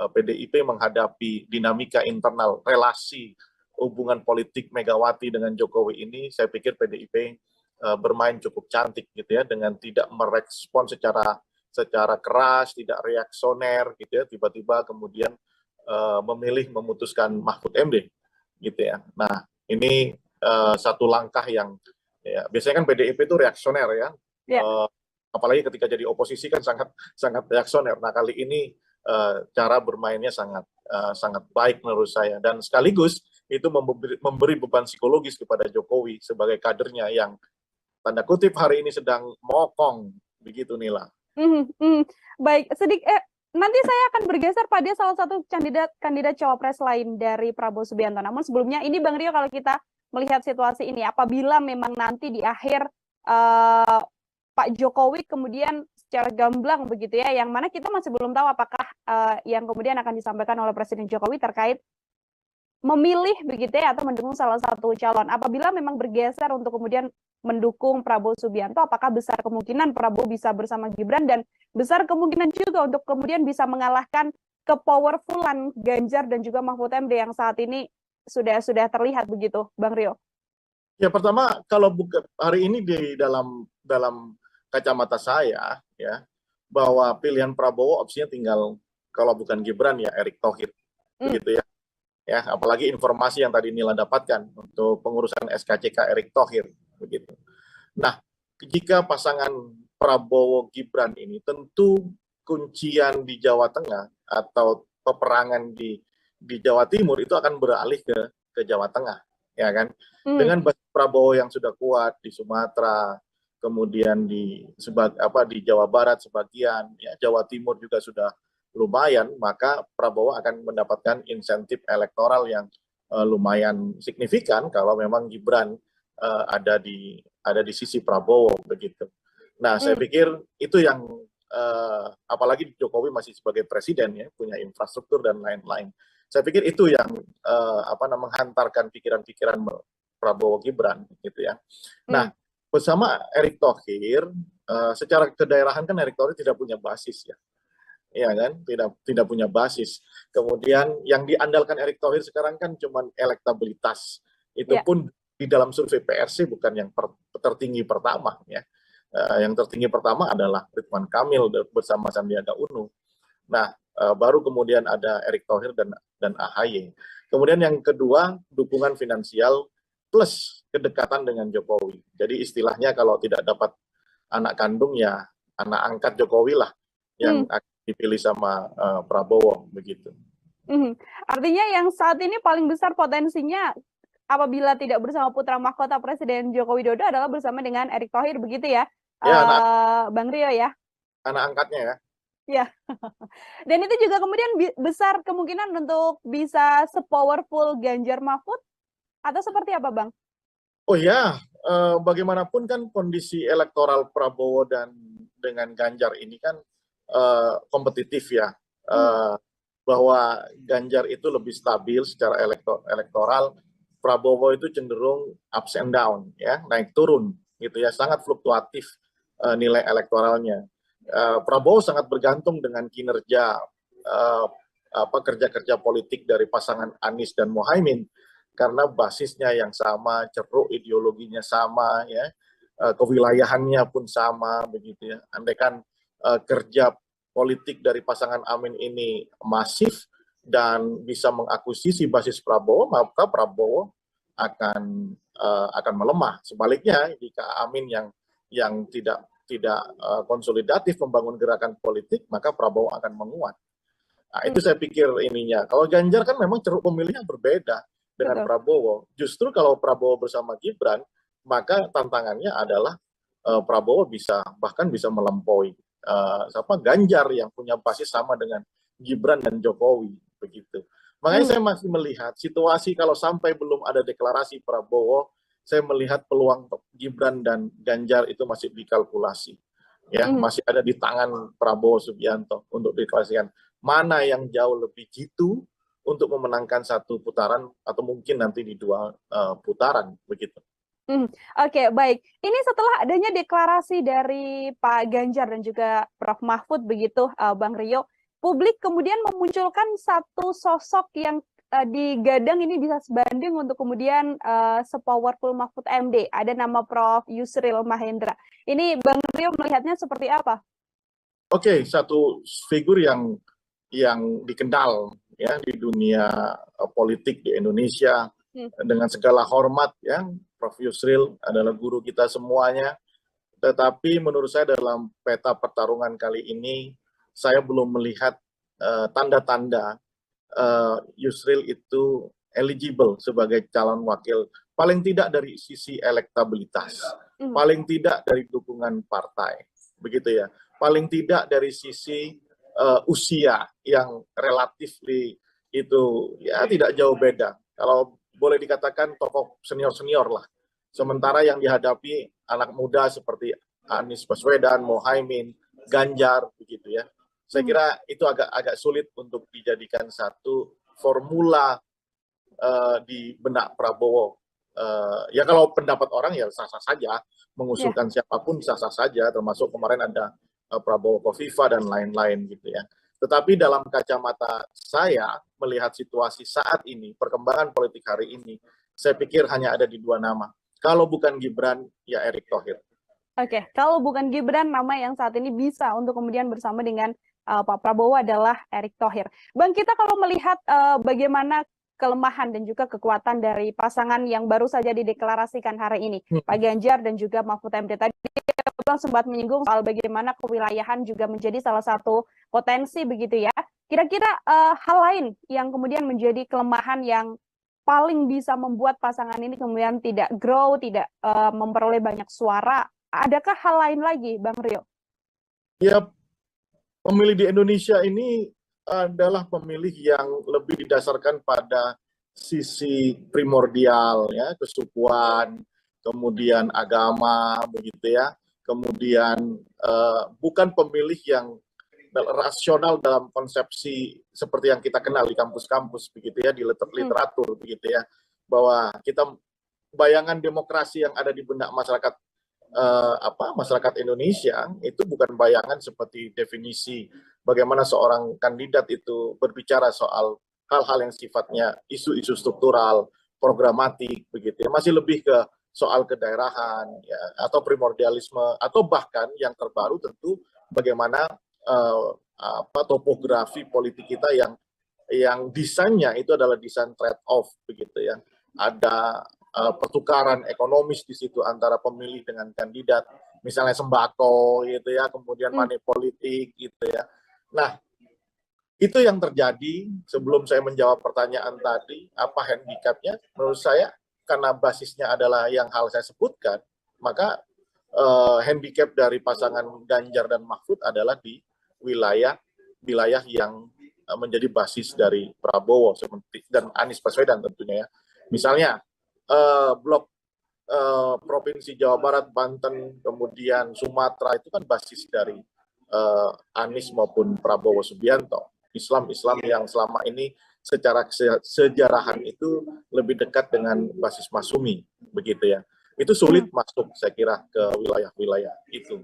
PDIP menghadapi dinamika internal relasi hubungan politik Megawati dengan Jokowi ini, saya pikir PDIP bermain cukup cantik gitu ya, dengan tidak merespon secara keras, tidak reaksioner gitu ya, tiba-tiba kemudian memilih memutuskan Mahfud MD gitu ya. Nah, ini satu langkah yang ya, biasanya kan PDIP itu reaksioner ya. Apalagi ketika jadi oposisi kan sangat reaksioner. Nah, kali ini cara bermainnya sangat baik menurut saya, dan sekaligus itu memberi beban psikologis kepada Jokowi sebagai kadernya yang tanda kutip hari ini sedang mokong, begitu Nila. Baik, nanti saya akan bergeser pada salah satu kandidat cawapres lain dari Prabowo Subianto. Namun sebelumnya ini Bang Rio, kalau kita melihat situasi ini, apabila memang nanti di akhir Pak Jokowi kemudian secara gamblang begitu ya, yang mana kita masih belum tahu apakah yang kemudian akan disampaikan oleh Presiden Jokowi terkait memilih begitu ya atau mendukung salah satu calon. Apabila memang bergeser untuk kemudian mendukung Prabowo Subianto, apakah besar kemungkinan Prabowo bisa bersama Gibran, dan besar kemungkinan juga untuk kemudian bisa mengalahkan kepowerfulan Ganjar dan juga Mahfud MD yang saat ini sudah terlihat begitu, Bang Rio? Ya, pertama kalau hari ini di dalam kacamata saya ya, bahwa pilihan Prabowo opsinya tinggal, kalau bukan Gibran ya Erick Thohir, begitu ya. Ya, apalagi informasi yang tadi Nila dapatkan untuk pengurusan SKCK Erick Thohir begitu. Nah, jika pasangan Prabowo Gibran ini, tentu kuncian di Jawa Tengah atau peperangan di Jawa Timur itu akan beralih ke Jawa Tengah, ya kan? Dengan basis Prabowo yang sudah kuat di Sumatera, kemudian di Jawa Barat sebagian, ya Jawa Timur juga sudah lumayan, maka Prabowo akan mendapatkan insentif elektoral yang lumayan signifikan kalau memang Gibran ada di sisi Prabowo begitu. Nah, saya pikir itu yang apalagi Jokowi masih sebagai presiden ya, punya infrastruktur dan lain-lain. Saya pikir itu yang menghantarkan pikiran-pikiran Prabowo Gibran gitu ya. Nah, bersama Erick Thohir, secara kedaerahan kan Erick Thohir tidak punya basis ya. Ya kan, tidak punya basis. Kemudian yang diandalkan Erick Thohir sekarang kan cuma elektabilitas. Itu pun di dalam survei PRC bukan yang tertinggi pertama ya. Yang tertinggi pertama adalah Ridwan Kamil bersama Sandiaga Uno. Nah, baru kemudian ada Erick Thohir dan AHY. Kemudian yang kedua, dukungan finansial plus kedekatan dengan Jokowi. Jadi istilahnya kalau tidak dapat anak kandung ya anak angkat Jokowi lah yang dipilih sama Prabowo begitu. Artinya yang saat ini paling besar potensinya apabila tidak bersama putra mahkota Presiden Joko Widodo adalah bersama dengan Erick Thohir begitu ya, Bang Rio ya? Anak angkatnya ya. Ya. Dan itu juga kemudian besar kemungkinan untuk bisa sepowerful Ganjar Mahfud atau seperti apa, Bang? Oh ya, bagaimanapun kan kondisi elektoral Prabowo dan dengan Ganjar ini kan kompetitif ya, bahwa Ganjar itu lebih stabil secara elektoral, Prabowo itu cenderung ups and down ya, naik turun gitu ya, sangat fluktuatif nilai elektoralnya. Prabowo sangat bergantung dengan kinerja kerja-kerja politik dari pasangan Anies dan Muhaimin karena basisnya yang sama, ceruk ideologinya sama ya, kewilayahannya pun sama begitu ya. Andaikan kerja politik dari pasangan Amin ini masif dan bisa mengakuisisi basis Prabowo, maka Prabowo akan melemah. Sebaliknya, jika Amin yang tidak konsolidatif membangun gerakan politik, maka Prabowo akan menguat. Nah, itu saya pikir ininya. Kalau Ganjar kan memang ceruk pemilihnya berbeda dengan Prabowo. Justru kalau Prabowo bersama Gibran, maka tantangannya adalah Prabowo bahkan bisa melampaui Ganjar yang punya basis sama dengan Gibran dan Jokowi begitu. Makanya saya masih melihat situasi kalau sampai belum ada deklarasi Prabowo, saya melihat peluang Gibran dan Ganjar itu masih dikalkulasi. Ya, masih ada di tangan Prabowo Subianto untuk deklarasikan mana yang jauh lebih jitu untuk memenangkan satu putaran atau mungkin nanti di dua putaran begitu. Oke, baik. Ini setelah adanya deklarasi dari Pak Ganjar dan juga Prof. Mahfud begitu, Bang Rio, publik kemudian memunculkan satu sosok yang digadang ini bisa sebanding untuk kemudian sepowerful Mahfud MD. Ada nama Prof. Yusril Mahendra. Ini Bang Rio melihatnya seperti apa? Oke, satu figur yang dikenal ya di dunia politik di Indonesia dengan segala hormat ya. Prof. Yusril adalah guru kita semuanya. Tetapi menurut saya dalam peta pertarungan kali ini, saya belum melihat tanda-tanda Yusril itu eligible sebagai calon wakil. Paling tidak dari sisi elektabilitas, paling tidak dari dukungan partai, begitu ya. Paling tidak dari sisi usia yang relatif itu ya tidak jauh beda. Kalau boleh dikatakan tokoh senior-senior lah. Sementara yang dihadapi anak muda seperti Anies Baswedan, Mohaimin, Ganjar, begitu ya. Saya kira itu agak sulit untuk dijadikan satu formula di benak Prabowo. Ya kalau pendapat orang ya sah-sah saja, mengusulkan siapapun sah-sah saja, termasuk kemarin ada Prabowo Kofifa dan lain-lain gitu ya. Tetapi dalam kacamata saya melihat situasi saat ini, perkembangan politik hari ini, saya pikir hanya ada di dua nama. Kalau bukan Gibran, ya Erick Thohir. Oke, kalau bukan Gibran, nama yang saat ini bisa untuk kemudian bersama dengan Pak Prabowo adalah Erick Thohir. Bang, kita kalau melihat bagaimana kelemahan dan juga kekuatan dari pasangan yang baru saja dideklarasikan hari ini, Pak Ganjar dan juga Mahfud MD. Tadi Bang sempat menyinggung soal bagaimana kewilayahan juga menjadi salah satu potensi begitu ya. Kira-kira hal lain yang kemudian menjadi kelemahan yang paling bisa membuat pasangan ini kemudian tidak grow, tidak memperoleh banyak suara. Adakah hal lain lagi, Bang Rio? Ya, pemilih di Indonesia ini adalah pemilih yang lebih didasarkan pada sisi primordial, ya, kesukuan, kemudian agama, begitu ya. Kemudian bukan pemilih yang rasional dalam konsepsi seperti yang kita kenal di kampus-kampus begitu ya, di literatur begitu ya, bahwa kita bayangan demokrasi yang ada di benak masyarakat masyarakat Indonesia itu bukan bayangan seperti definisi bagaimana seorang kandidat itu berbicara soal hal-hal yang sifatnya isu-isu struktural, programatik begitu ya, masih lebih ke soal kedaerahan ya, atau primordialisme, atau bahkan yang terbaru tentu bagaimana topografi politik kita yang desainnya itu adalah desain trade off begitu ya. Ada pertukaran ekonomis di situ antara pemilih dengan kandidat, misalnya sembako gitu ya, kemudian money politik gitu ya. Nah, itu yang terjadi. Sebelum saya menjawab pertanyaan tadi, apa handicapnya? Menurut saya karena basisnya adalah yang hal saya sebutkan, maka handicap dari pasangan Ganjar dan Mahfud adalah di wilayah yang menjadi basis dari Prabowo seperti dan Anies Baswedan tentunya ya. Misalnya blok provinsi Jawa Barat, Banten, kemudian Sumatera itu kan basis dari Anies maupun Prabowo Subianto. Islam yang selama ini secara sejarahan itu lebih dekat dengan basis Masumi begitu ya. Itu sulit masuk saya kira ke wilayah-wilayah itu.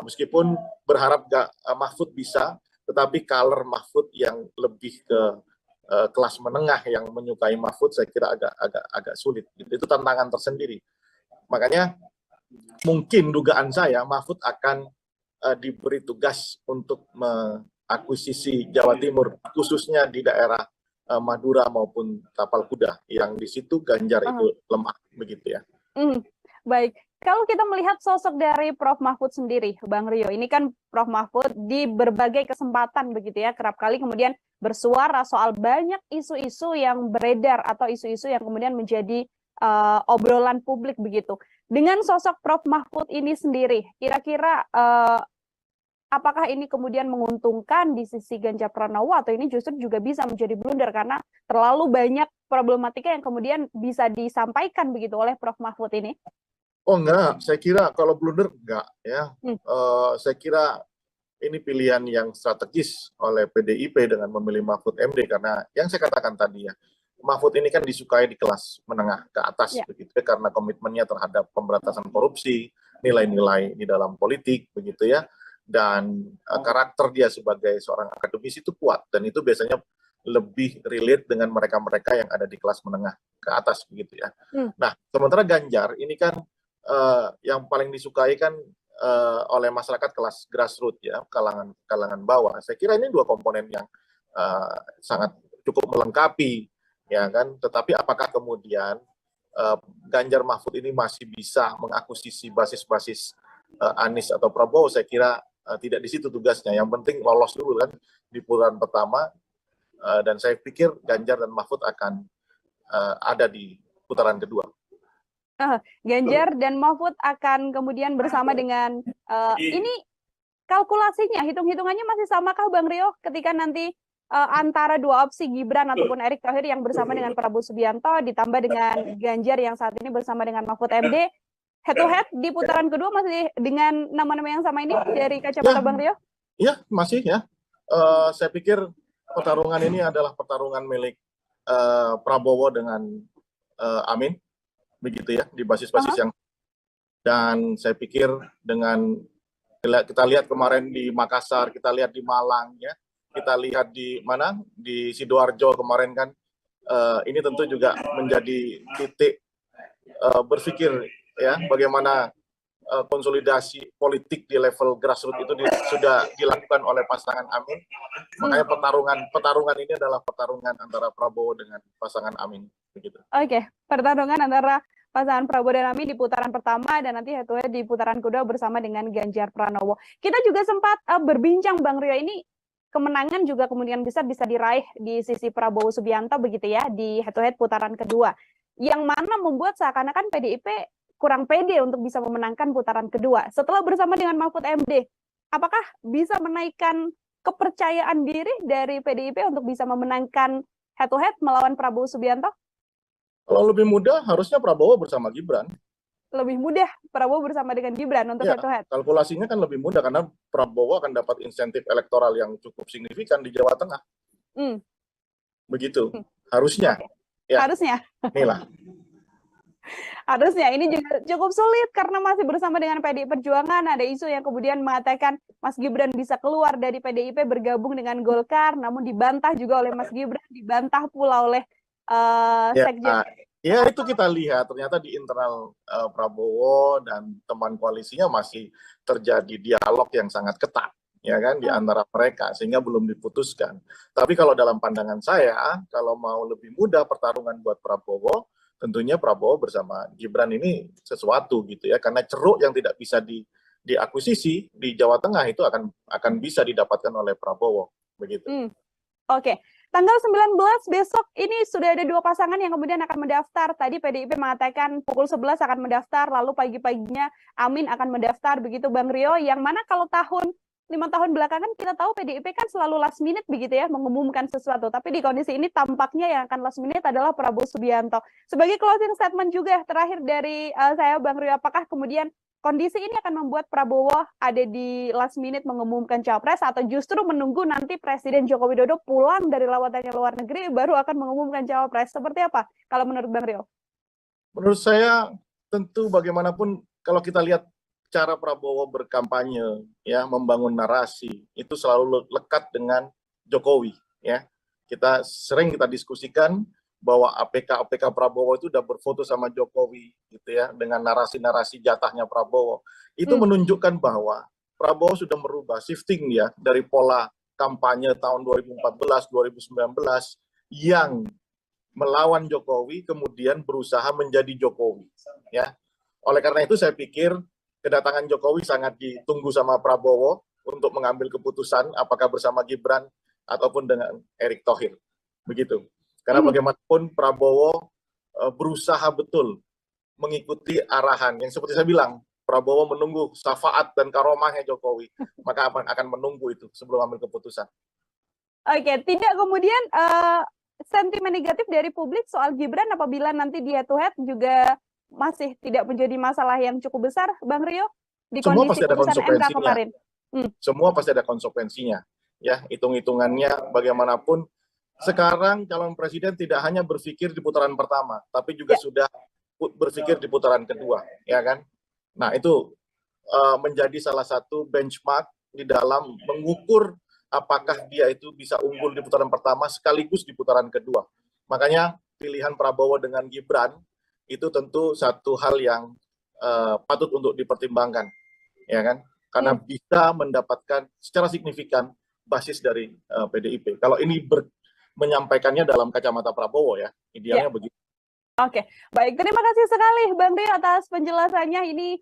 Meskipun berharap Mahfud bisa, tetapi color Mahfud yang lebih ke kelas menengah yang menyukai Mahfud saya kira agak sulit. Itu tantangan tersendiri. Makanya mungkin dugaan saya Mahfud akan diberi tugas untuk mengakuisisi Jawa Timur, khususnya di daerah Madura maupun Tapal Kuda, yang di situ Ganjar itu lemah begitu ya. Baik. Kalau kita melihat sosok dari Prof. Mahfud sendiri, Bang Rio, ini kan Prof. Mahfud di berbagai kesempatan begitu ya, kerap kali kemudian bersuara soal banyak isu-isu yang beredar atau isu-isu yang kemudian menjadi obrolan publik begitu. Dengan sosok Prof. Mahfud ini sendiri, kira-kira apakah ini kemudian menguntungkan di sisi Ganjar Pranowo atau ini justru juga bisa menjadi blunder karena terlalu banyak problematika yang kemudian bisa disampaikan begitu oleh Prof. Mahfud ini? Oh enggak, saya kira kalau blunder enggak ya. Saya kira ini pilihan yang strategis oleh PDIP dengan memilih Mahfud MD karena yang saya katakan tadi ya, Mahfud ini kan disukai di kelas menengah ke atas begitu ya, karena komitmennya terhadap pemberantasan korupsi, nilai-nilai di dalam politik begitu ya, dan karakter dia sebagai seorang akademisi itu kuat dan itu biasanya lebih relate dengan mereka-mereka yang ada di kelas menengah ke atas begitu ya. Nah, sementara Ganjar ini kan yang paling disukai kan oleh masyarakat kelas grassroots ya, kalangan bawah. Saya kira ini dua komponen yang sangat cukup melengkapi ya kan. Tetapi apakah kemudian Ganjar Mahfud ini masih bisa mengakuisisi basis-basis Anies atau Prabowo? Saya kira tidak di situ tugasnya. Yang penting lolos dulu kan di putaran pertama, dan saya pikir Ganjar dan Mahfud akan ada di putaran kedua. Ganjar dan Mahfud akan kemudian bersama dengan ini kalkulasinya, hitung-hitungannya masih samakah Bang Rio ketika nanti antara dua opsi Gibran ataupun Erick Thohir yang bersama dengan Prabowo Subianto ditambah dengan Ganjar yang saat ini bersama dengan Mahfud MD, head to head di putaran kedua masih dengan nama-nama yang sama ini dari kacamata Bang Rio? Iya, masih ya. Saya pikir pertarungan ini adalah pertarungan milik Prabowo dengan Amin, begitu ya, di basis-basis yang, dan saya pikir dengan kita lihat kemarin di Makassar, kita lihat di Malang ya, kita lihat di mana di Sidoarjo kemarin kan, ini tentu juga menjadi titik berpikir ya bagaimana konsolidasi politik di level grassroots itu sudah dilakukan oleh pasangan Amin. Makanya pertarungan ini adalah pertarungan antara Prabowo dengan pasangan Amin, begitu. Oke, pertarungan antara pasangan Prabowo dan Amin di putaran pertama dan nanti head to head di putaran kedua bersama dengan Ganjar Pranowo. Kita juga sempat berbincang Bang Rio, ini kemenangan juga kemudian bisa diraih di sisi Prabowo Subianto begitu ya di head to head putaran kedua. Yang mana membuat seakan-akan PDIP kurang pede untuk bisa memenangkan putaran kedua. Setelah bersama dengan Mahfud MD, apakah bisa menaikkan kepercayaan diri dari PDIP untuk bisa memenangkan head to head melawan Prabowo Subianto? Kalau lebih mudah, harusnya Prabowo bersama Gibran. Lebih mudah Prabowo bersama dengan Gibran untuk head to head? Kalkulasinya kan lebih mudah, karena Prabowo akan dapat insentif elektoral yang cukup signifikan di Jawa Tengah. Begitu, harusnya. Ya. Harusnya. Inilah. Harusnya ini juga cukup sulit karena masih bersama dengan PDI Perjuangan. Ada isu yang kemudian mengatakan Mas Gibran bisa keluar dari PDIP bergabung dengan Golkar, namun dibantah juga oleh Mas Gibran, dibantah pula oleh Sekjen. Ya itu kita lihat ternyata di internal Prabowo dan teman koalisinya masih terjadi dialog yang sangat ketat ya kan di antara mereka sehingga belum diputuskan. Tapi kalau dalam pandangan saya, kalau mau lebih mudah pertarungan buat Prabowo, tentunya Prabowo bersama Gibran ini sesuatu gitu ya, karena ceruk yang tidak bisa diakuisisi di Jawa Tengah itu akan bisa didapatkan oleh Prabowo begitu. Oke. Tanggal 19 besok ini sudah ada dua pasangan yang kemudian akan mendaftar. Tadi PDIP mengatakan pukul 11 akan mendaftar, lalu pagi-paginya Amin akan mendaftar begitu Bang Rio, yang mana kalau 5 tahun belakangan kita tahu PDIP kan selalu last minute begitu ya mengumumkan sesuatu, tapi di kondisi ini tampaknya yang akan last minute adalah Prabowo Subianto. Sebagai closing statement juga terakhir dari saya Bang Rio, apakah kemudian kondisi ini akan membuat Prabowo ada di last minute mengumumkan capres atau justru menunggu nanti Presiden Joko Widodo pulang dari lawatannya luar negeri baru akan mengumumkan capres? Seperti apa kalau menurut Bang Rio? Menurut saya tentu bagaimanapun kalau kita lihat cara Prabowo berkampanye ya, membangun narasi itu selalu lekat dengan Jokowi ya. Kita diskusikan bahwa APK Prabowo itu udah berfoto sama Jokowi gitu ya, dengan narasi-narasi jatahnya Prabowo. Itu menunjukkan bahwa Prabowo sudah merubah shifting ya dari pola kampanye tahun 2014 2019 yang melawan Jokowi kemudian berusaha menjadi Jokowi ya. Oleh karena itu saya pikir kedatangan Jokowi sangat ditunggu sama Prabowo untuk mengambil keputusan apakah bersama Gibran ataupun dengan Erick Thohir. Begitu. Karena bagaimanapun Prabowo berusaha betul mengikuti arahan yang seperti saya bilang, Prabowo menunggu syafaat dan karomahnya Jokowi, maka akan menunggu itu sebelum ambil keputusan. Oke, tidak kemudian sentimen negatif dari publik soal Gibran apabila nanti di head to head juga masih tidak menjadi masalah yang cukup besar, Bang Rio, di kondisi putusan MK kemarin. Semua pasti ada konsekuensinya. Ya, hitung-hitungannya bagaimanapun sekarang calon presiden tidak hanya berpikir di putaran pertama, tapi juga sudah berpikir di putaran kedua, ya kan? Nah, itu menjadi salah satu benchmark di dalam mengukur apakah dia itu bisa unggul di putaran pertama sekaligus di putaran kedua. Makanya pilihan Prabowo dengan Gibran itu tentu satu hal yang patut untuk dipertimbangkan, ya kan? Karena bisa mendapatkan secara signifikan basis dari PDIP. Kalau ini menyampaikannya dalam kacamata Prabowo ya, idealnya begitu. Oke, baik. Terima kasih sekali Bang Rio atas penjelasannya ini.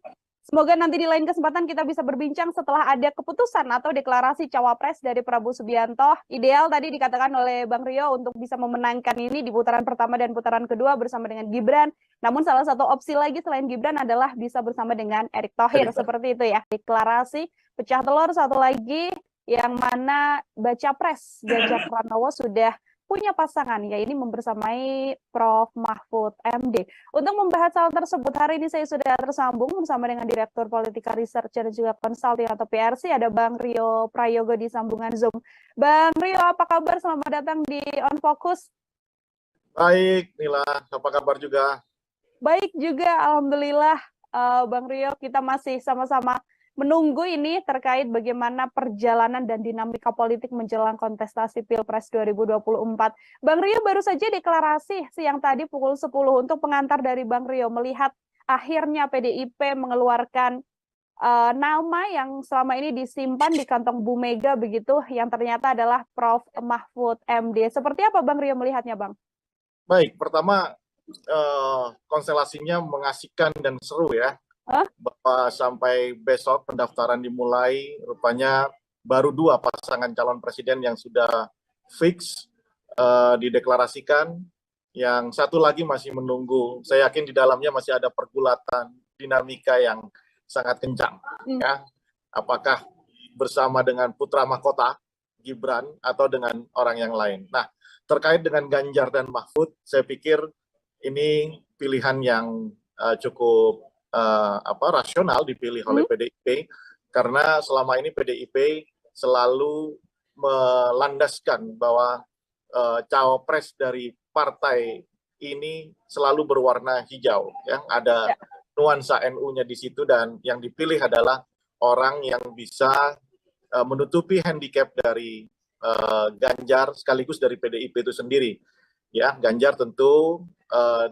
Semoga nanti di lain kesempatan kita bisa berbincang setelah ada keputusan atau deklarasi cawapres dari Prabowo Subianto. Ideal tadi dikatakan oleh Bang Rio untuk bisa memenangkan ini di putaran pertama dan putaran kedua bersama dengan Gibran. Namun salah satu opsi lagi selain Gibran adalah bisa bersama dengan Erick Thohir. Seperti itu ya. Deklarasi pecah telur satu lagi yang mana baca pres Ganjar Pranowo sudah punya pasangan, ya ini membersamai Prof. Mahfud MD. Untuk membahas hal tersebut, hari ini saya sudah tersambung bersama dengan Direktur Politika Research dan juga Consulting atau PRC, ada Bang Rio Prayogo di sambungan Zoom. Bang Rio, apa kabar? Selamat datang di On Focus. Baik, Nila, apa kabar juga? Baik juga, Alhamdulillah. Bang Rio, kita masih sama-sama menunggu ini terkait bagaimana perjalanan dan dinamika politik menjelang kontestasi Pilpres 2024. Bang Rio baru saja deklarasi siang tadi pukul 10 untuk pengantar dari Bang Rio melihat akhirnya PDIP mengeluarkan nama yang selama ini disimpan di kantong Bu Mega begitu, yang ternyata adalah Prof. Mahfud MD. Seperti apa Bang Rio melihatnya, Bang? Baik, pertama konstelasinya mengasihkan dan seru ya. Bahwa sampai besok pendaftaran dimulai, rupanya baru 2 pasangan calon presiden yang sudah fix dideklarasikan. Yang satu lagi masih menunggu. Saya yakin di dalamnya masih ada pergulatan dinamika yang sangat kencang. Ya. Apakah bersama dengan putra mahkota Gibran atau dengan orang yang lain. Nah, terkait dengan Ganjar dan Mahfud, saya pikir ini pilihan yang cukup rasional dipilih oleh PDIP, karena selama ini PDIP selalu melandaskan bahwa cawapres dari partai ini selalu berwarna hijau, ya. Ada nuansa NU-nya di situ, dan yang dipilih adalah orang yang bisa menutupi handicap dari Ganjar sekaligus dari PDIP itu sendiri. Ya, Ganjar tentu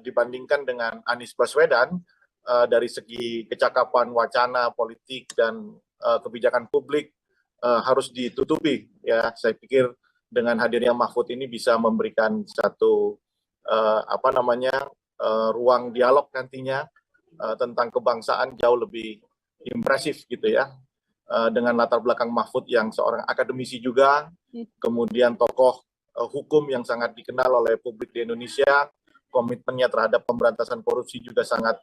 dibandingkan dengan Anies Baswedan dari segi kecakapan wacana politik dan kebijakan publik harus ditutupi, ya. Saya pikir dengan hadirnya Mahfud ini bisa memberikan satu ruang dialog nantinya tentang kebangsaan jauh lebih impresif gitu ya, dengan latar belakang Mahfud yang seorang akademisi juga, kemudian tokoh hukum yang sangat dikenal oleh publik di Indonesia, komitmennya terhadap pemberantasan korupsi juga sangat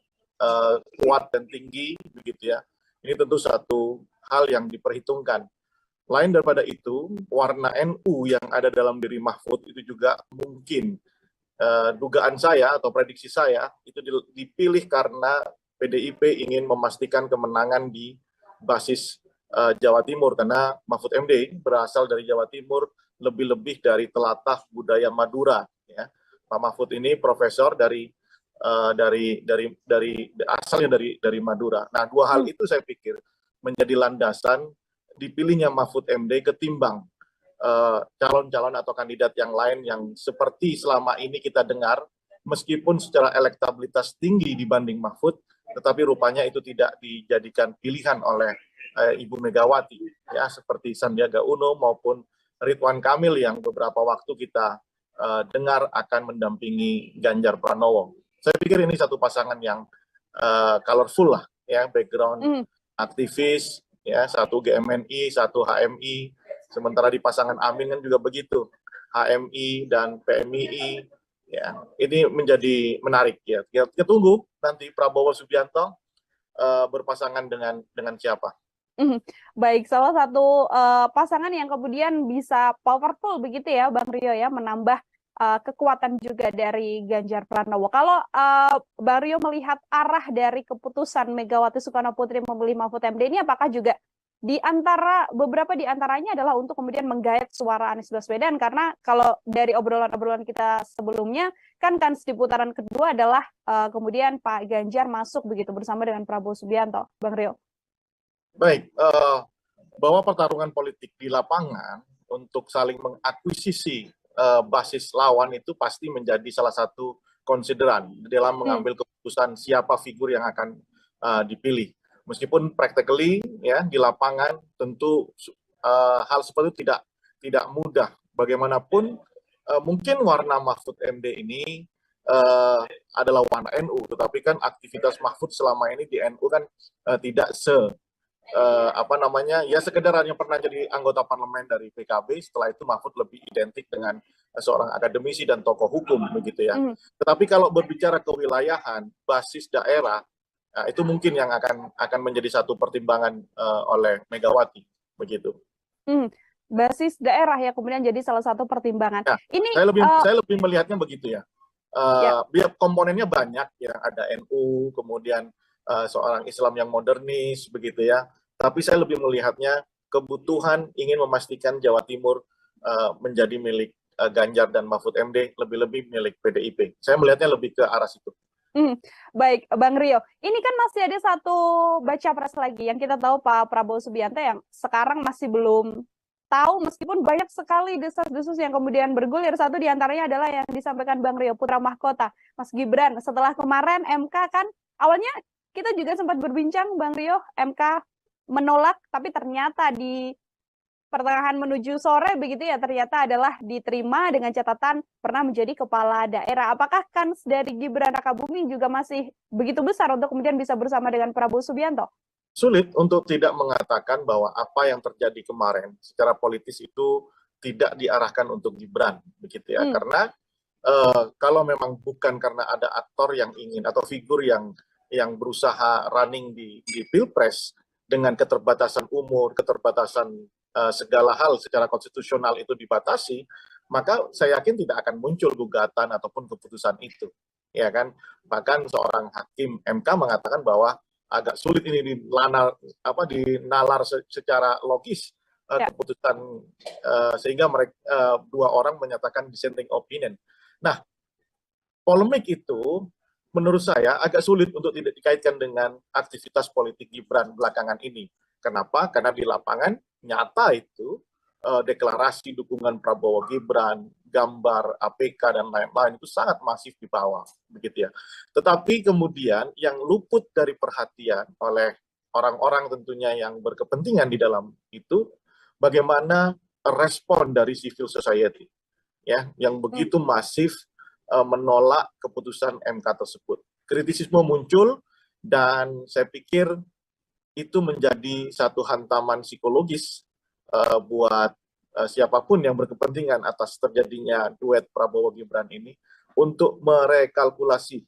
kuat dan tinggi begitu ya. Ini tentu satu hal yang diperhitungkan. Lain daripada itu, warna NU yang ada dalam diri Mahfud itu juga mungkin dugaan saya atau prediksi saya itu dipilih karena PDIP ingin memastikan kemenangan di basis Jawa Timur, karena Mahfud MD berasal dari Jawa Timur, lebih-lebih dari telatah budaya Madura ya. Pak Mahfud ini profesor asalnya dari Madura. Nah, 2 hal itu saya pikir menjadi landasan dipilihnya Mahfud MD ketimbang calon-calon atau kandidat yang lain yang seperti selama ini kita dengar, meskipun secara elektabilitas tinggi dibanding Mahfud, tetapi rupanya itu tidak dijadikan pilihan oleh Ibu Megawati, ya, seperti Sandiaga Uno maupun Ridwan Kamil yang beberapa waktu kita dengar akan mendampingi Ganjar Pranowo. Saya pikir ini satu pasangan yang colorful lah, ya, background aktivis, ya, satu GMNI, satu HMI, sementara di pasangan Amin kan juga begitu, HMI dan PMII, ya, ini menjadi menarik ya. Kita tunggu nanti Prabowo Subianto berpasangan dengan siapa. Baik, salah satu pasangan yang kemudian bisa powerful begitu ya, Bang Rio ya, menambah kekuatan juga dari Ganjar Pranowo. Kalau Bang Rio melihat arah dari keputusan Megawati Soekarno Putri memilih Mahfud MD ini, apakah juga beberapa di antaranya adalah untuk kemudian menggait suara Anies Baswedan, karena kalau dari obrolan-obrolan kita sebelumnya kan di putaran kedua adalah kemudian Pak Ganjar masuk begitu bersama dengan Prabowo Subianto, Bang Rio. Baik, bahwa pertarungan politik di lapangan untuk saling mengakuisisi basis lawan itu pasti menjadi salah satu konsideran dalam mengambil keputusan siapa figur yang akan dipilih. Meskipun practically ya di lapangan tentu hal seperti itu tidak mudah. Bagaimanapun mungkin warna Mahfud MD ini adalah warna NU, tetapi kan aktivitas Mahfud selama ini di NU kan tidak sekedar hanya pernah jadi anggota parlemen dari PKB, setelah itu Mahfud lebih identik dengan seorang akademisi dan tokoh hukum begitu ya. Tetapi kalau berbicara kewilayahan, basis daerah, itu mungkin yang akan menjadi satu pertimbangan oleh Megawati begitu. Basis daerah ya kemudian jadi salah satu pertimbangan. Ya, ini saya lebih melihatnya begitu ya. Biar komponennya banyak ya, ada NU, kemudian seorang Islam yang modernis begitu ya. Tapi saya lebih melihatnya kebutuhan ingin memastikan Jawa Timur menjadi milik Ganjar dan Mahfud MD, lebih-lebih milik PDIP. Saya melihatnya lebih ke arah situ. Baik, Bang Rio. Ini kan masih ada satu baca pres lagi yang kita tahu Pak Prabowo Subianto yang sekarang masih belum tahu, meskipun banyak sekali desas-desus yang kemudian bergulir. Satu diantaranya adalah yang disampaikan Bang Rio, putra mahkota, Mas Gibran. Setelah kemarin MK kan, awalnya kita juga sempat berbincang, Bang Rio, MK menolak, tapi ternyata di pertengahan menuju sore begitu ya, ternyata adalah diterima dengan catatan pernah menjadi kepala daerah. Apakah kans dari Gibran Rakabuming juga masih begitu besar untuk kemudian bisa bersama dengan Prabowo Subianto? Sulit untuk tidak mengatakan bahwa apa yang terjadi kemarin secara politis itu tidak diarahkan untuk Gibran, begitu ya. Karena kalau memang bukan karena ada aktor yang ingin atau figur yang berusaha running di Pilpres dengan keterbatasan umur, keterbatasan segala hal secara konstitusional itu dibatasi, maka saya yakin tidak akan muncul gugatan ataupun keputusan itu, ya kan. Bahkan seorang hakim MK mengatakan bahwa agak sulit ini dinalar secara logis keputusan sehingga mereka dua orang menyatakan dissenting opinion. Nah, polemik itu menurut saya agak sulit untuk tidak dikaitkan dengan aktivitas politik Gibran belakangan ini. Kenapa? Karena di lapangan nyata itu deklarasi dukungan Prabowo Gibran, gambar APK dan lain-lain itu sangat masif di bawah, begitu ya. Tetapi kemudian yang luput dari perhatian oleh orang-orang tentunya yang berkepentingan di dalam itu, bagaimana respon dari civil society, ya, yang begitu masif menolak keputusan MK tersebut. Kritisisme muncul dan saya pikir itu menjadi satu hantaman psikologis buat siapapun yang berkepentingan atas terjadinya duet Prabowo Gibran ini untuk merekalkulasi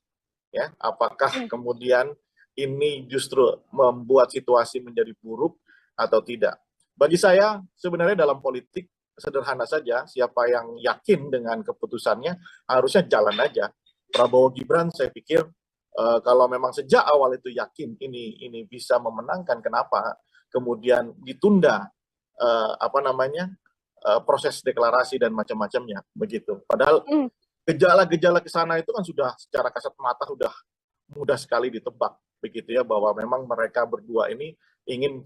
ya apakah kemudian ini justru membuat situasi menjadi buruk atau tidak. Bagi saya sebenarnya dalam politik sederhana saja, siapa yang yakin dengan keputusannya harusnya jalan aja. Prabowo Gibran saya pikir kalau memang sejak awal itu yakin ini bisa memenangkan, kenapa kemudian ditunda proses deklarasi dan macam-macamnya begitu. Padahal gejala-gejala ke sana itu kan sudah secara kasat mata sudah mudah sekali ditebak begitu ya, bahwa memang mereka berdua ini ingin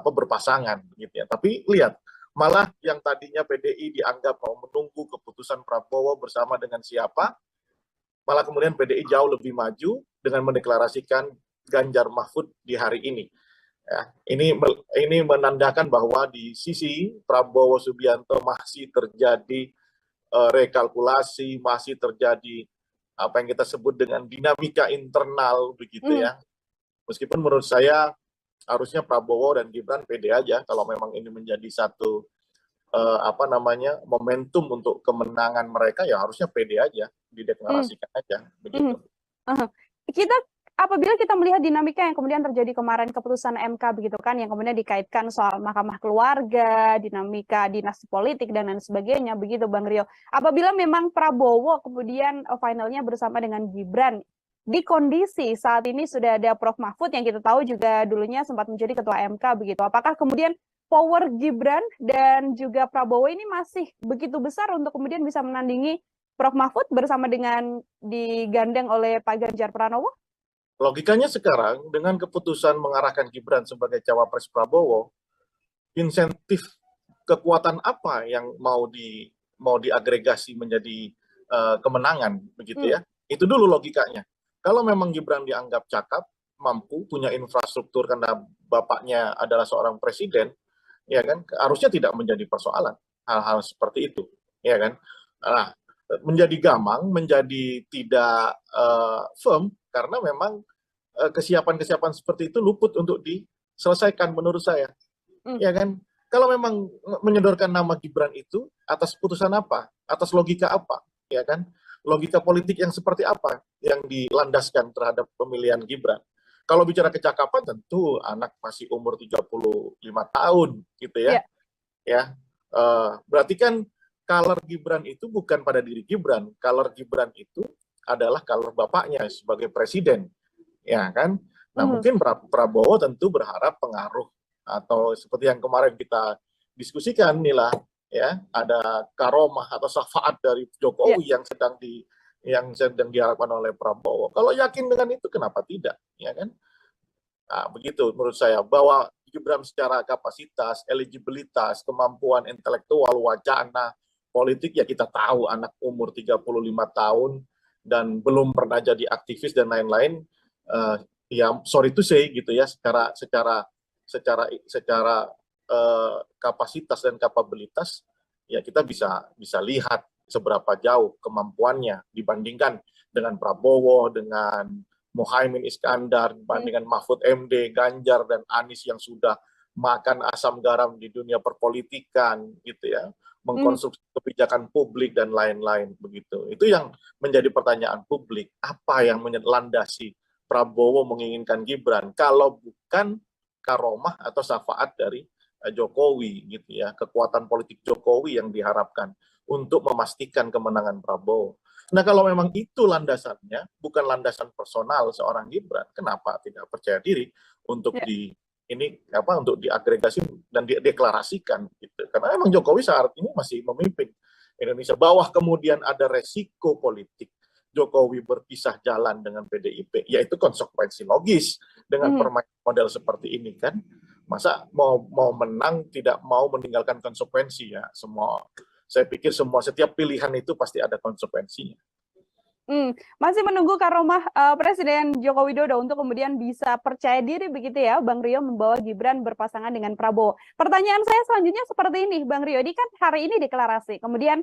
berpasangan begitu ya. Tapi lihat, malah yang tadinya PDI dianggap mau menunggu keputusan Prabowo bersama dengan siapa, malah kemudian PDI jauh lebih maju dengan mendeklarasikan Ganjar Mahfud di hari ini. Ya, ini menandakan bahwa di sisi Prabowo Subianto masih terjadi rekalkulasi, masih terjadi apa yang kita sebut dengan dinamika internal begitu ya. Meskipun menurut saya harusnya Prabowo dan Gibran pede aja kalau memang ini menjadi satu momentum untuk kemenangan mereka, ya harusnya pede aja, dideklarasikan aja begitu. Apabila kita melihat dinamika yang kemudian terjadi kemarin keputusan MK begitu kan, yang kemudian dikaitkan soal mahkamah keluarga, dinamika dinasti politik dan lain sebagainya begitu Bang Rio. Apabila memang Prabowo kemudian finalnya bersama dengan Gibran, di kondisi saat ini sudah ada Prof Mahfud yang kita tahu juga dulunya sempat menjadi ketua MK begitu. Apakah kemudian power Gibran dan juga Prabowo ini masih begitu besar untuk kemudian bisa menandingi Prof Mahfud bersama dengan digandeng oleh Pak Ganjar Pranowo? Logikanya sekarang dengan keputusan mengarahkan Gibran sebagai cawapres Prabowo, insentif kekuatan apa yang mau diagregasi menjadi kemenangan begitu ya. Itu dulu logikanya. Kalau memang Gibran dianggap cakap, mampu, punya infrastruktur karena bapaknya adalah seorang presiden, ya kan, harusnya tidak menjadi persoalan hal-hal seperti itu, ya kan. Nah, menjadi gamang, menjadi tidak firm karena memang kesiapan-kesiapan seperti itu luput untuk diselesaikan menurut saya, ya kan. Kalau memang menyodorkan nama Gibran itu atas putusan apa, atas logika apa, ya kan? Logika politik yang seperti apa yang dilandaskan terhadap pemilihan Gibran? Kalau bicara kecakapan tentu anak masih umur 35 tahun gitu ya. Ya. Berarti kan color Gibran itu bukan pada diri Gibran, color Gibran itu adalah color bapaknya sebagai presiden. Ya kan? Nah, mungkin Prabowo tentu berharap pengaruh atau seperti yang kemarin kita diskusikan Nila, ya, ada karomah atau syafaat dari Jokowi yang sedang diharapkan oleh Prabowo. Kalau yakin dengan itu kenapa tidak, ya kan? Nah, begitu menurut saya, bahwa Gibran secara kapasitas, eligibilitas, kemampuan intelektual, wacana, politik, ya kita tahu anak umur 35 tahun dan belum pernah jadi aktivis dan lain-lain, ya sorry to say gitu ya, secara kapasitas dan kapabilitas, ya kita bisa lihat seberapa jauh kemampuannya dibandingkan dengan Prabowo, dengan Muhaimin Iskandar, dibandingkan Mahfud MD, Ganjar, dan Anies yang sudah makan asam garam di dunia perpolitikan, gitu ya, mengkonstruksi kebijakan publik dan lain-lain begitu. Itu yang menjadi pertanyaan publik. Apa yang melandasi Prabowo menginginkan Gibran kalau bukan karomah atau syafaat dari Jokowi gitu ya, kekuatan politik Jokowi yang diharapkan untuk memastikan kemenangan Prabowo. Nah, kalau memang itu landasannya, bukan landasan personal seorang Gibran, kenapa tidak percaya diri untuk untuk diagregasi dan dideklarasikan gitu. Karena memang Jokowi saat ini masih memimpin Indonesia. Bawah kemudian ada resiko politik Jokowi berpisah jalan dengan PDIP, yaitu konsekuensi logis dengan permainan model seperti ini kan. Masa mau menang tidak mau meninggalkan konsekuensi ya. Saya pikir setiap pilihan itu pasti ada konsekuensinya. Masih menunggu karomah Presiden Joko Widodo untuk kemudian bisa percaya diri begitu ya, Bang Rio, membawa Gibran berpasangan dengan Prabowo. Pertanyaan saya selanjutnya seperti ini, Bang Rio, ini kan hari ini deklarasi, kemudian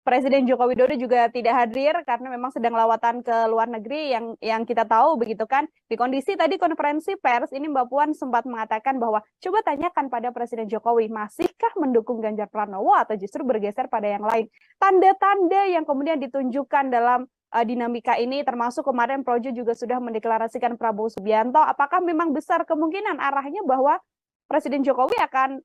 Presiden Joko Widodo juga tidak hadir karena memang sedang lawatan ke luar negeri yang kita tahu begitu kan. Di kondisi tadi konferensi pers ini Mbak Puan sempat mengatakan bahwa coba tanyakan pada Presiden Jokowi, masihkah mendukung Ganjar Pranowo atau justru bergeser pada yang lain. Tanda-tanda yang kemudian ditunjukkan dalam dinamika ini, termasuk kemarin Projo juga sudah mendeklarasikan Prabowo Subianto. Apakah memang besar kemungkinan arahnya bahwa Presiden Jokowi akan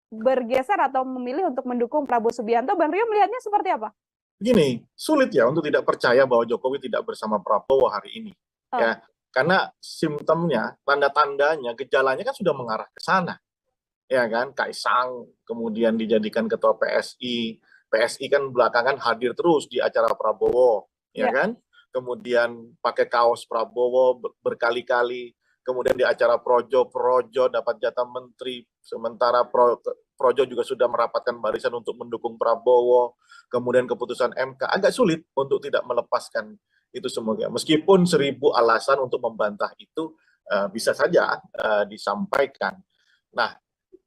bergeser atau memilih untuk mendukung Prabowo Subianto? Bang Rio melihatnya seperti apa? Begini, sulit ya untuk tidak percaya bahwa Jokowi tidak bersama Prabowo hari ini. Ya, karena simptomnya, tanda-tandanya, gejalanya kan sudah mengarah ke sana. Ya kan, Kaisang kemudian dijadikan ketua PSI. PSI kan belakangan hadir terus di acara Prabowo, ya kan? Kemudian pakai kaos Prabowo berkali-kali. Kemudian di acara Projo dapat jatah menteri, sementara Projo juga sudah merapatkan barisan untuk mendukung Prabowo. Kemudian keputusan MK, agak sulit untuk tidak melepaskan itu semuanya. Meskipun 1000 alasan untuk membantah itu bisa saja disampaikan. Nah,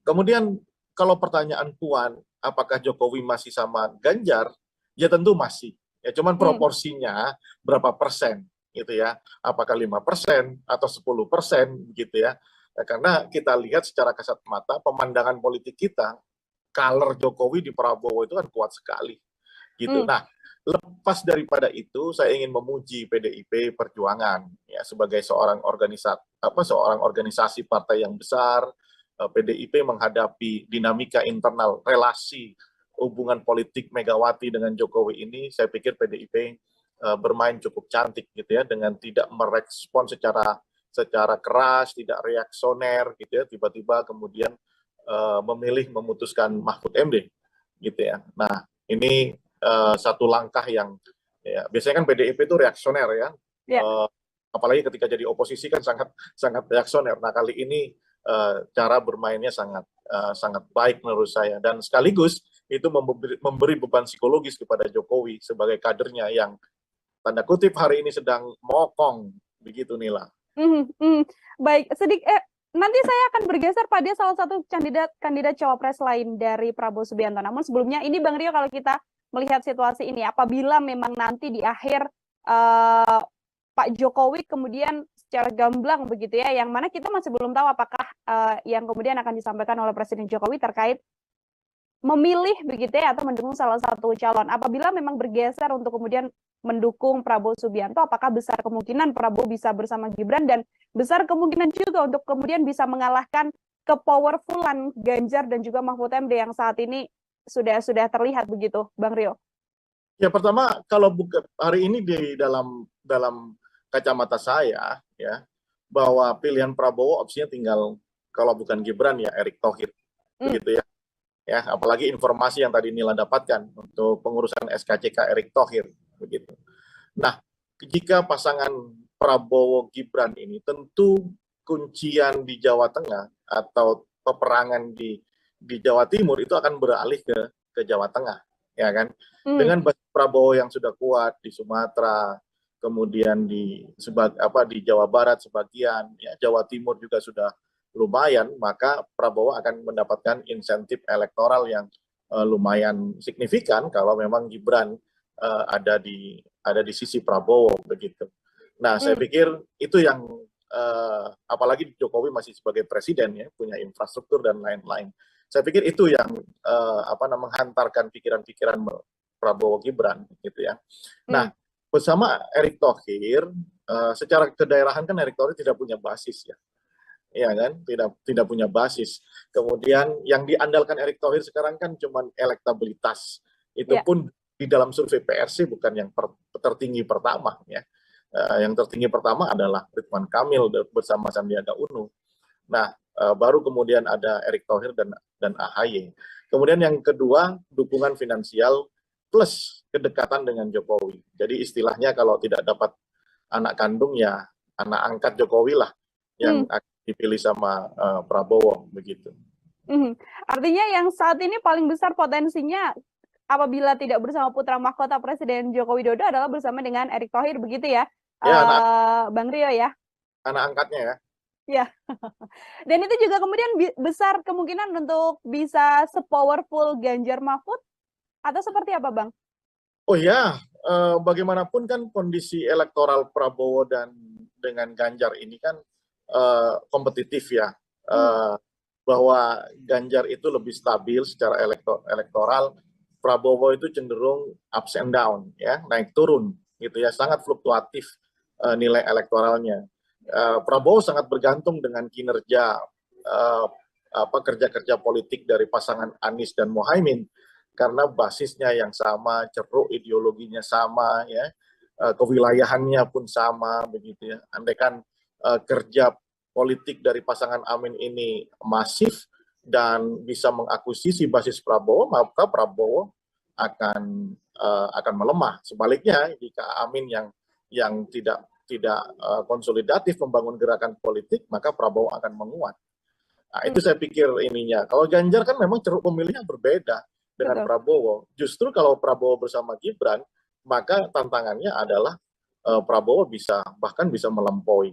kemudian kalau pertanyaan Puan, apakah Jokowi masih sama Ganjar? Ya tentu masih. Ya cuman proporsinya berapa persen gitu ya, apakah 5% atau 10% gitu ya. Karena kita lihat secara kasat mata pemandangan politik kita, color Jokowi di Prabowo itu kan kuat sekali gitu. Nah, lepas daripada itu saya ingin memuji PDIP Perjuangan ya, sebagai seorang organisasi partai yang besar. PDIP menghadapi dinamika internal relasi hubungan politik Megawati dengan Jokowi ini, saya pikir PDIP bermain cukup cantik gitu ya, dengan tidak merespon secara keras, tidak reaksioner gitu ya, tiba-tiba kemudian memutuskan Mahfud MD gitu ya. Nah, ini satu langkah yang ya, biasanya kan PDIP itu reaksioner ya. Apalagi ketika jadi oposisi kan sangat reaksioner. Nah, kali ini cara bermainnya sangat baik menurut saya, dan sekaligus itu memberi beban psikologis kepada Jokowi sebagai kadernya yang tanda kutip hari ini sedang mokong, begitu Nila. Baik, nanti saya akan bergeser pada salah satu kandidat cawapres lain dari Prabowo Subianto. Namun sebelumnya ini Bang Rio, kalau kita melihat situasi ini, apabila memang nanti di akhir Pak Jokowi kemudian secara gamblang begitu ya, yang mana kita masih belum tahu apakah yang kemudian akan disampaikan oleh Presiden Jokowi terkait memilih begitu ya atau mendukung salah satu calon. Apabila memang bergeser untuk kemudian mendukung Prabowo Subianto, apakah besar kemungkinan Prabowo bisa bersama Gibran, dan besar kemungkinan juga untuk kemudian bisa mengalahkan kepowerfulan Ganjar dan juga Mahfud MD yang saat ini sudah terlihat begitu, Bang Rio? Ya, pertama kalau hari ini di dalam kacamata saya ya, bahwa pilihan Prabowo opsinya tinggal, kalau bukan Gibran ya Erick Thohir, begitu ya. Ya, apalagi informasi yang tadi Nila dapatkan untuk pengurusan SKCK Erick Thohir, begitu. Nah, jika pasangan Prabowo Gibran ini, tentu kuncian di Jawa Tengah atau peperangan di Jawa Timur itu akan beralih ke Jawa Tengah, ya kan? Dengan basis Prabowo yang sudah kuat di Sumatera, kemudian di Jawa Barat sebagian, ya, Jawa Timur juga sudah lumayan, maka Prabowo akan mendapatkan insentif elektoral yang lumayan signifikan kalau memang Gibran ada di sisi Prabowo, begitu. Nah, saya pikir itu yang apalagi Jokowi masih sebagai presiden ya, punya infrastruktur dan lain-lain. Saya pikir itu yang menghantarkan pikiran-pikiran Prabowo Gibran, gitu ya. Nah, bersama Erick Thohir, secara kedaerahan kan Erick Thohir tidak punya basis ya. Ya kan, tidak punya basis. Kemudian yang diandalkan Erick Thohir sekarang kan cuma elektabilitas. Itu pun di dalam survei PRC bukan yang tertinggi pertama ya. Yang tertinggi pertama adalah Ridwan Kamil bersama Sandiaga Uno. Nah, baru kemudian ada Erick Thohir dan AHY. Kemudian yang kedua, dukungan finansial plus kedekatan dengan Jokowi. Jadi istilahnya kalau tidak dapat anak kandung ya anak angkat Jokowi lah yang akan dipilih sama Prabowo, begitu. Artinya yang saat ini paling besar potensinya apabila tidak bersama putra mahkota Presiden Joko Widodo adalah bersama dengan Erick Thohir, begitu ya, Bang Rio ya? Anak angkatnya ya. Ya, dan itu juga kemudian besar kemungkinan untuk bisa sepowerful Ganjar Mahfud, atau seperti apa, Bang? Oh ya, bagaimanapun kan kondisi elektoral Prabowo dan dengan Ganjar ini kan kompetitif ya, bahwa Ganjar itu lebih stabil secara elektoral, Prabowo itu cenderung ups and down ya, naik turun gitu ya, sangat fluktuatif nilai elektoralnya. Prabowo sangat bergantung dengan kinerja kerja-kerja politik dari pasangan Anies dan Muhaimin, karena basisnya yang sama, ceruk ideologinya sama ya, kewilayahannya pun sama, begitu ya. Andaikan kerja politik dari pasangan Amin ini masif dan bisa mengakuisisi basis Prabowo, maka Prabowo akan melemah. Sebaliknya, jika Amin yang tidak konsolidatif membangun gerakan politik, maka Prabowo akan menguat. Nah, itu saya pikir ininya. Kalau Ganjar kan memang ceruk pemilihnya berbeda dengan Prabowo. Justru kalau Prabowo bersama Gibran, maka tantangannya adalah Prabowo bahkan bisa melampaui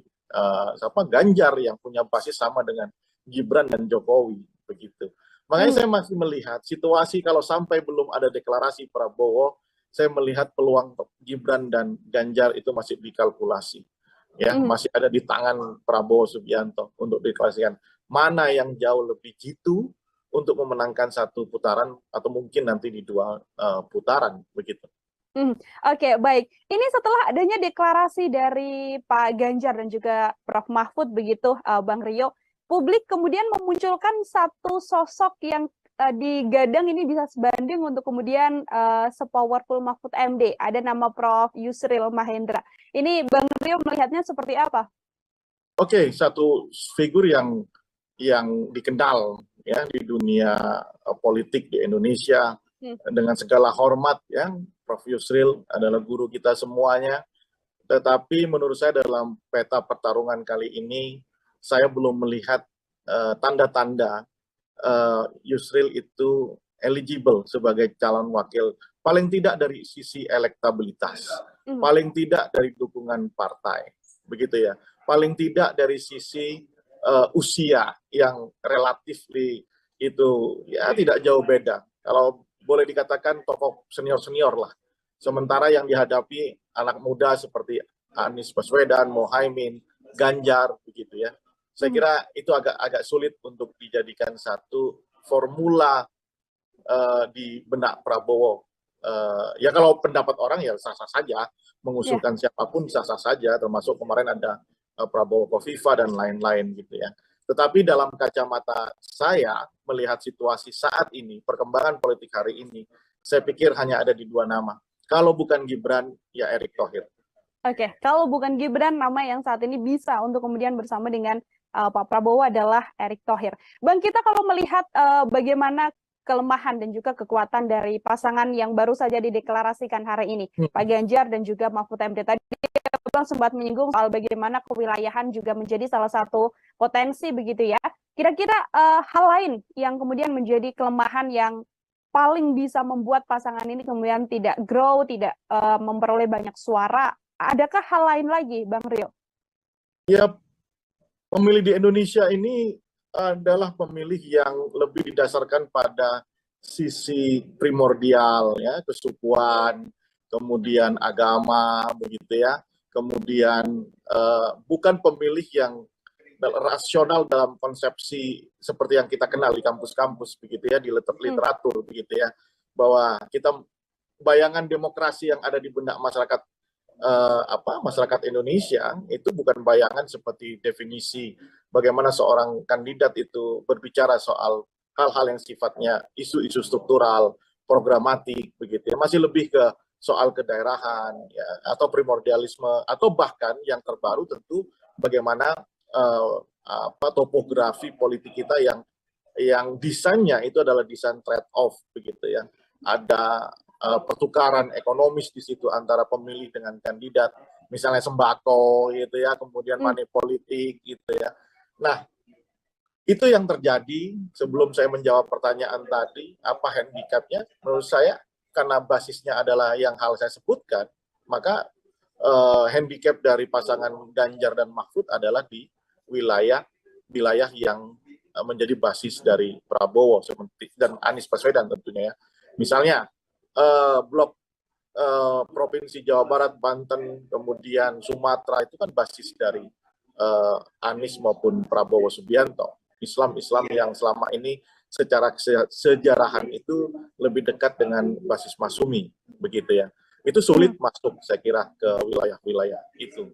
Ganjar yang punya basis sama dengan Gibran dan Jokowi, begitu. Makanya saya masih melihat situasi kalau sampai belum ada deklarasi Prabowo, saya melihat peluang Gibran dan Ganjar itu masih dikalkulasi, ya, masih ada di tangan Prabowo Subianto untuk deklarasikan mana yang jauh lebih jitu untuk memenangkan satu putaran atau mungkin nanti di dua putaran, begitu. Oke, baik. Ini setelah adanya deklarasi dari Pak Ganjar dan juga Prof. Mahfud, begitu, Bang Rio, publik kemudian memunculkan satu sosok yang digadang ini bisa sebanding untuk kemudian sepowerful Mahfud MD. Ada nama Prof. Yusril Mahendra. Ini Bang Rio melihatnya seperti apa? Oke, satu figur yang dikenal ya di dunia politik di Indonesia dengan segala hormat ya. Prof. Yusril adalah guru kita semuanya, tetapi menurut saya dalam peta pertarungan kali ini, saya belum melihat tanda-tanda Yusril itu eligible sebagai calon wakil, paling tidak dari sisi elektabilitas, paling tidak dari dukungan partai, begitu ya, paling tidak dari sisi usia yang relatif itu ya tidak jauh beda. Kalau boleh dikatakan tokoh senior-senior lah. Sementara yang dihadapi anak muda seperti Anies Baswedan, Mohaimin, Ganjar, begitu ya. Saya kira itu agak sulit untuk dijadikan satu formula di benak Prabowo. Ya kalau pendapat orang ya sah-sah saja, mengusulkan siapapun sah-sah saja, termasuk kemarin ada Prabowo Kofifa dan lain-lain gitu ya. Tetapi dalam kacamata saya melihat situasi saat ini, perkembangan politik hari ini, saya pikir hanya ada di dua nama. Kalau bukan Gibran, ya Erick Thohir. Oke, kalau bukan Gibran, nama yang saat ini bisa untuk kemudian bersama dengan Pak Prabowo adalah Erick Thohir. Bang, kita kalau melihat bagaimana kelemahan dan juga kekuatan dari pasangan yang baru saja dideklarasikan hari ini, Pak Ganjar dan juga Mahfud MD, tadi Bang sempat menyinggung soal bagaimana kewilayahan juga menjadi salah satu potensi begitu ya. Kira-kira hal lain yang kemudian menjadi kelemahan yang paling bisa membuat pasangan ini kemudian tidak grow, tidak memperoleh banyak suara, adakah hal lain lagi, Bang Rio? Ya, pemilih di Indonesia ini adalah pemilih yang lebih didasarkan pada sisi primordial, ya, kesukuan, kemudian agama, begitu ya, kemudian bukan pemilih yang rasional dalam konsepsi seperti yang kita kenal di kampus-kampus, begitu ya, di literatur, begitu ya, bahwa kita bayangan demokrasi yang ada di benak masyarakat masyarakat Indonesia itu bukan bayangan seperti definisi bagaimana seorang kandidat itu berbicara soal hal-hal yang sifatnya isu-isu struktural, programatik, begitu ya, masih lebih ke soal kedaerahan ya, atau primordialisme, atau bahkan yang terbaru tentu bagaimana topografi politik kita yang desainnya itu adalah desain trade off, begitu ya, ada pertukaran ekonomis di situ antara pemilih dengan kandidat, misalnya sembako gitu ya, kemudian money politik gitu ya. Nah, itu yang terjadi. Sebelum saya menjawab pertanyaan tadi, apa handicapnya? Menurut saya karena basisnya adalah yang hal saya sebutkan, maka handicap dari pasangan Ganjar dan Mahfud adalah di wilayah yang menjadi basis dari Prabowo seperti dan Anies Baswedan tentunya ya. Misalnya blok provinsi Jawa Barat, Banten, kemudian Sumatera itu kan basis dari Anies maupun Prabowo Subianto. Islam yang selama ini secara sejarahan itu lebih dekat dengan basis Masumi, begitu ya. Itu sulit masuk, saya kira, ke wilayah-wilayah itu.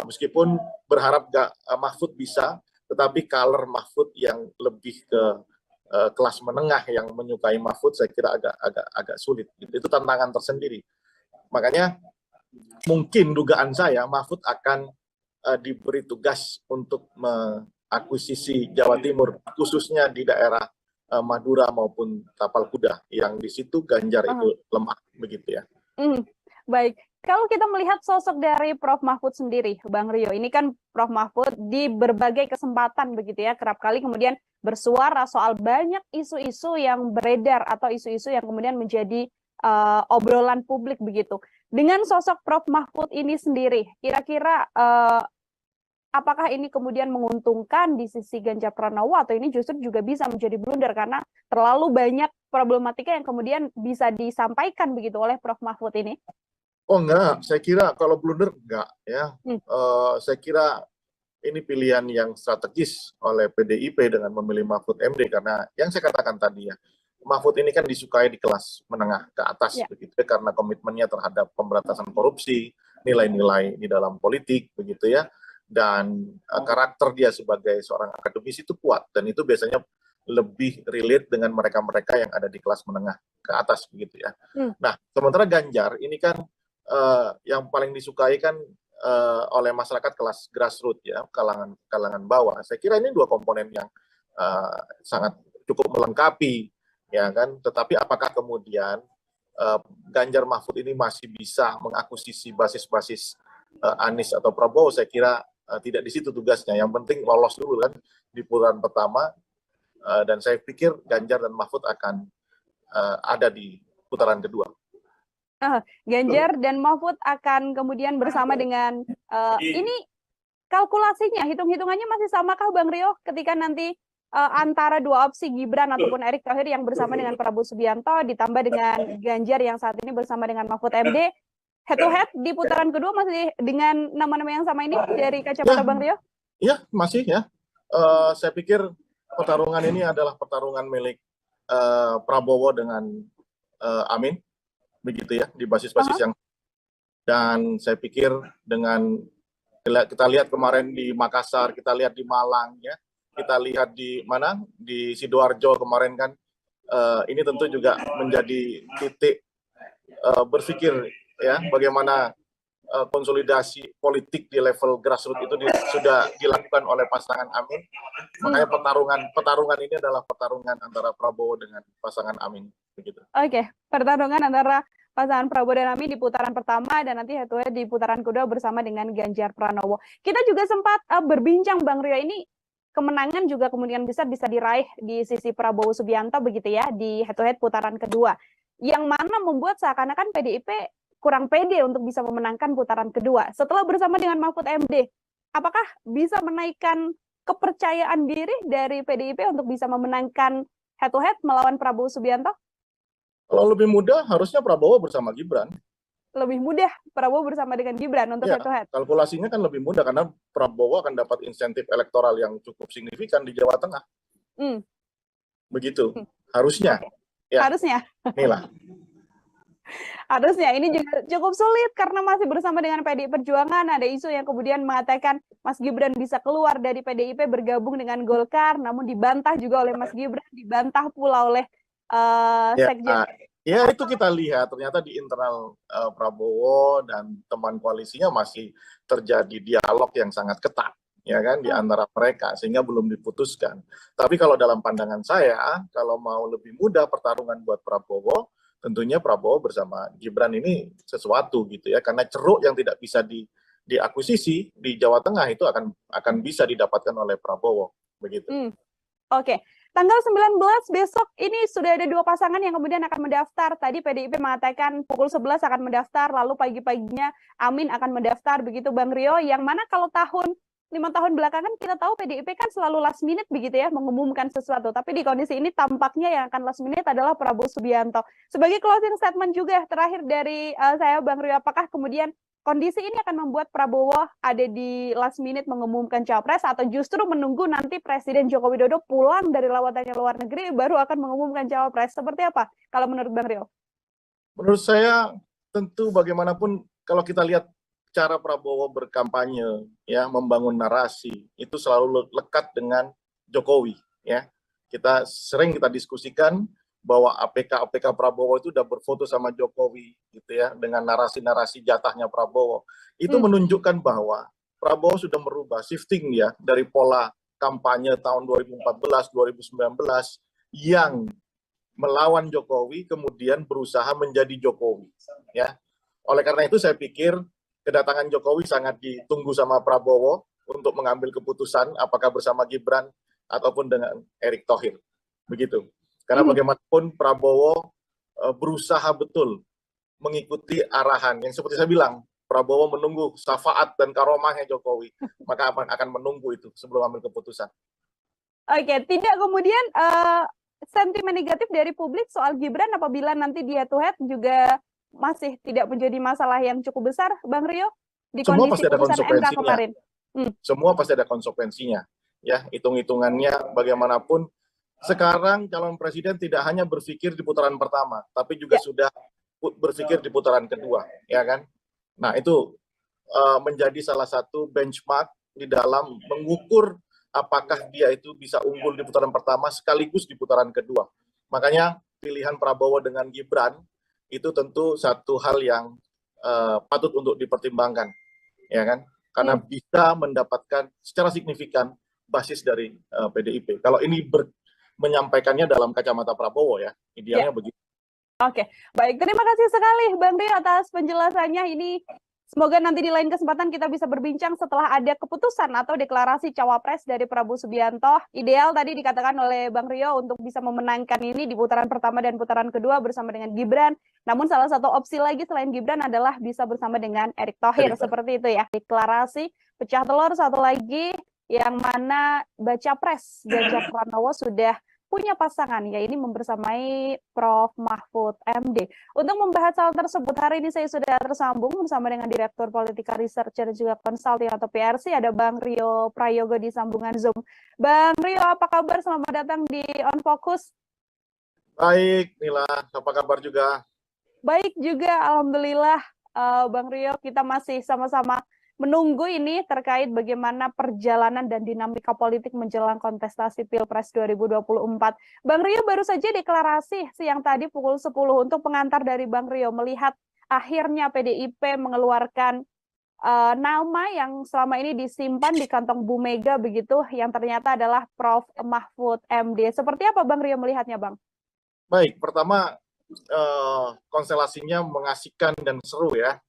Meskipun berharap Mahfud bisa, tetapi color Mahfud yang lebih ke kelas menengah yang menyukai Mahfud, saya kira agak sulit. Itu tantangan tersendiri. Makanya mungkin dugaan saya Mahfud akan diberi tugas untuk mengakuisisi Jawa Timur, khususnya di daerah Madura maupun Tapal Kuda, yang di situ Ganjar itu lemah, begitu ya. Baik, kalau kita melihat sosok dari Prof. Mahfud sendiri, Bang Rio, ini kan Prof. Mahfud di berbagai kesempatan begitu ya, kerap kali kemudian bersuara soal banyak isu-isu yang beredar atau isu-isu yang kemudian menjadi obrolan publik begitu. Dengan sosok Prof. Mahfud ini sendiri, kira-kira apakah ini kemudian menguntungkan di sisi Ganjar Pranowo atau ini justru juga bisa menjadi blunder karena terlalu banyak problematika yang kemudian bisa disampaikan begitu oleh Prof. Mahfud ini? Oh enggak, saya kira kalau blunder enggak ya. Saya kira ini pilihan yang strategis oleh PDIP dengan memilih Mahfud MD karena yang saya katakan tadi ya, Mahfud ini kan disukai di kelas menengah ke atas begitu ya, karena komitmennya terhadap pemberantasan korupsi, nilai-nilai di dalam politik begitu ya, dan karakter dia sebagai seorang akademisi itu kuat dan itu biasanya lebih relate dengan mereka-mereka yang ada di kelas menengah ke atas begitu ya. Nah, sementara Ganjar ini kan yang paling disukai kan oleh masyarakat kelas grassroots ya, kalangan bawah. Saya kira ini dua komponen yang sangat cukup melengkapi ya kan. Tetapi apakah kemudian Ganjar Mahfud ini masih bisa mengakuisisi basis-basis Anies atau Prabowo? Saya kira tidak di situ tugasnya. Yang penting lolos dulu kan di putaran pertama, dan saya pikir Ganjar dan Mahfud akan ada di putaran kedua. Ganjar dan Mahfud akan kemudian bersama dengan ini kalkulasinya, hitung-hitungannya masih samakah Bang Rio ketika nanti antara dua opsi Gibran ataupun Erick Thohir yang bersama dengan Prabowo Subianto ditambah dengan Ganjar yang saat ini bersama dengan Mahfud MD, head to head di putaran kedua masih dengan nama-nama yang sama ini dari kacamata Bang Rio? Iya, masih ya. Saya pikir pertarungan ini adalah pertarungan milik Prabowo dengan Amin, begitu ya, di basis-basis yang, dan saya pikir dengan kita lihat kemarin di Makassar, kita lihat di Malang ya, kita lihat di mana, di Sidoarjo kemarin kan, ini tentu juga menjadi titik berpikir ya, bagaimana konsolidasi politik di level grassroots itu sudah dilakukan oleh pasangan Amin. Makanya pertarungan ini adalah pertarungan antara Prabowo dengan pasangan Amin, begitu. Oke, pertarungan antara pasangan Prabowo dan Amin di putaran pertama dan nanti head to head di putaran kedua bersama dengan Ganjar Pranowo. Kita juga sempat berbincang Bang Rio, ini kemenangan juga kemungkinan besar bisa diraih di sisi Prabowo Subianto begitu ya di head to head putaran kedua. Yang mana membuat seakan-akan PDIP kurang pede untuk bisa memenangkan putaran kedua. Setelah bersama dengan Mahfud MD, apakah bisa menaikkan kepercayaan diri dari PDIP untuk bisa memenangkan head to head melawan Prabowo Subianto? Kalau lebih mudah, harusnya Prabowo bersama Gibran. Lebih mudah Prabowo bersama dengan Gibran untuk head to head? Kalkulasinya kan lebih mudah, karena Prabowo akan dapat insentif elektoral yang cukup signifikan di Jawa Tengah. Begitu, harusnya. Ya. Harusnya. Inilah. Harusnya ini juga cukup sulit karena masih bersama dengan PDI Perjuangan. Ada isu yang kemudian mengatakan Mas Gibran bisa keluar dari PDIP bergabung dengan Golkar, namun dibantah juga oleh Mas Gibran, dibantah pula oleh Sekjen. Ya itu kita lihat ternyata di internal Prabowo dan teman koalisinya masih terjadi dialog yang sangat ketat, ya kan, di antara mereka, sehingga belum diputuskan. Tapi kalau dalam pandangan saya, kalau mau lebih mudah pertarungan buat Prabowo, tentunya Prabowo bersama Gibran ini sesuatu gitu ya, karena ceruk yang tidak bisa diakuisisi di Jawa Tengah itu akan bisa didapatkan oleh Prabowo, begitu. Oke. Tanggal 19 besok ini sudah ada dua pasangan yang kemudian akan mendaftar. Tadi PDIP mengatakan pukul 11 akan mendaftar, lalu pagi-paginya Amin akan mendaftar, begitu Bang Rio, yang mana kalau 5 tahun belakangan kita tahu PDIP kan selalu last minute begitu ya, mengumumkan sesuatu. Tapi di kondisi ini tampaknya yang akan last minute adalah Prabowo Subianto. Sebagai closing statement juga terakhir dari saya Bang Rio, apakah kemudian kondisi ini akan membuat Prabowo ada di last minute mengumumkan cawapres, atau justru menunggu nanti Presiden Joko Widodo pulang dari lawatannya luar negeri baru akan mengumumkan cawapres? Seperti apa kalau menurut Bang Rio? Menurut saya tentu bagaimanapun kalau kita lihat cara Prabowo berkampanye ya, membangun narasi itu selalu lekat dengan Jokowi ya. Kita diskusikan bahwa APK Prabowo itu udah berfoto sama Jokowi gitu ya, dengan narasi-narasi jatahnya Prabowo. Itu menunjukkan bahwa Prabowo sudah merubah, shifting ya, dari pola kampanye tahun 2014, 2019 yang melawan Jokowi kemudian berusaha menjadi Jokowi ya. Oleh karena itu saya pikir kedatangan Jokowi sangat ditunggu sama Prabowo untuk mengambil keputusan apakah bersama Gibran ataupun dengan Erick Thohir. Begitu. Karena bagaimanapun Prabowo berusaha betul mengikuti arahan yang seperti saya bilang, Prabowo menunggu syafaat dan karomahnya Jokowi, maka akan menunggu itu sebelum ambil keputusan. Oke, tidak kemudian sentimen negatif dari publik soal Gibran apabila nanti di head to head juga masih tidak menjadi masalah yang cukup besar, Bang Rio, di semua kondisi putusan MK kemarin. Semua pasti ada konsekuensinya, ya, hitung-hitungannya bagaimanapun. Sekarang calon presiden tidak hanya berpikir di putaran pertama, tapi juga sudah berpikir di putaran kedua, ya kan? Nah itu menjadi salah satu benchmark di dalam mengukur apakah dia itu bisa unggul di putaran pertama sekaligus di putaran kedua. Makanya pilihan Prabowo dengan Gibran itu tentu satu hal yang patut untuk dipertimbangkan, ya kan? Karena bisa mendapatkan secara signifikan basis dari PDIP. Kalau ini menyampaikannya dalam kacamata Prabowo ya, idealnya begitu. Oke, baik. Terima kasih sekali Bang Rio atas penjelasannya. Ini Semoga nanti di lain kesempatan kita bisa berbincang setelah ada keputusan atau deklarasi cawapres dari Prabowo Subianto. Ideal tadi dikatakan oleh Bang Rio untuk bisa memenangkan ini di putaran pertama dan putaran kedua bersama dengan Gibran. Namun salah satu opsi lagi selain Gibran adalah bisa bersama dengan Erick Thohir, seperti itu ya. Deklarasi pecah telur satu lagi yang mana baca pres Ganjar Pranowo sudah punya pasangan, ya ini membersamai Prof. Mahfud MD. Untuk membahas hal tersebut, hari ini saya sudah tersambung bersama dengan Direktur Politika Research dan juga Consulting atau PRC, ada Bang Rio Prayogo di sambungan Zoom. Bang Rio, apa kabar? Selamat datang di On Focus. Baik, Nila, apa kabar juga? Baik juga, Alhamdulillah. Bang Rio, kita masih sama-sama menunggu ini terkait bagaimana perjalanan dan dinamika politik menjelang kontestasi Pilpres 2024. Bang Rio baru saja deklarasi siang tadi pukul 10 untuk pengantar dari Bang Rio melihat akhirnya PDIP mengeluarkan nama yang selama ini disimpan di kantong Bu Mega begitu, yang ternyata adalah Prof. Mahfud MD. Seperti apa Bang Rio melihatnya, Bang? Baik, pertama konstelasinya mengasihkan dan seru ya.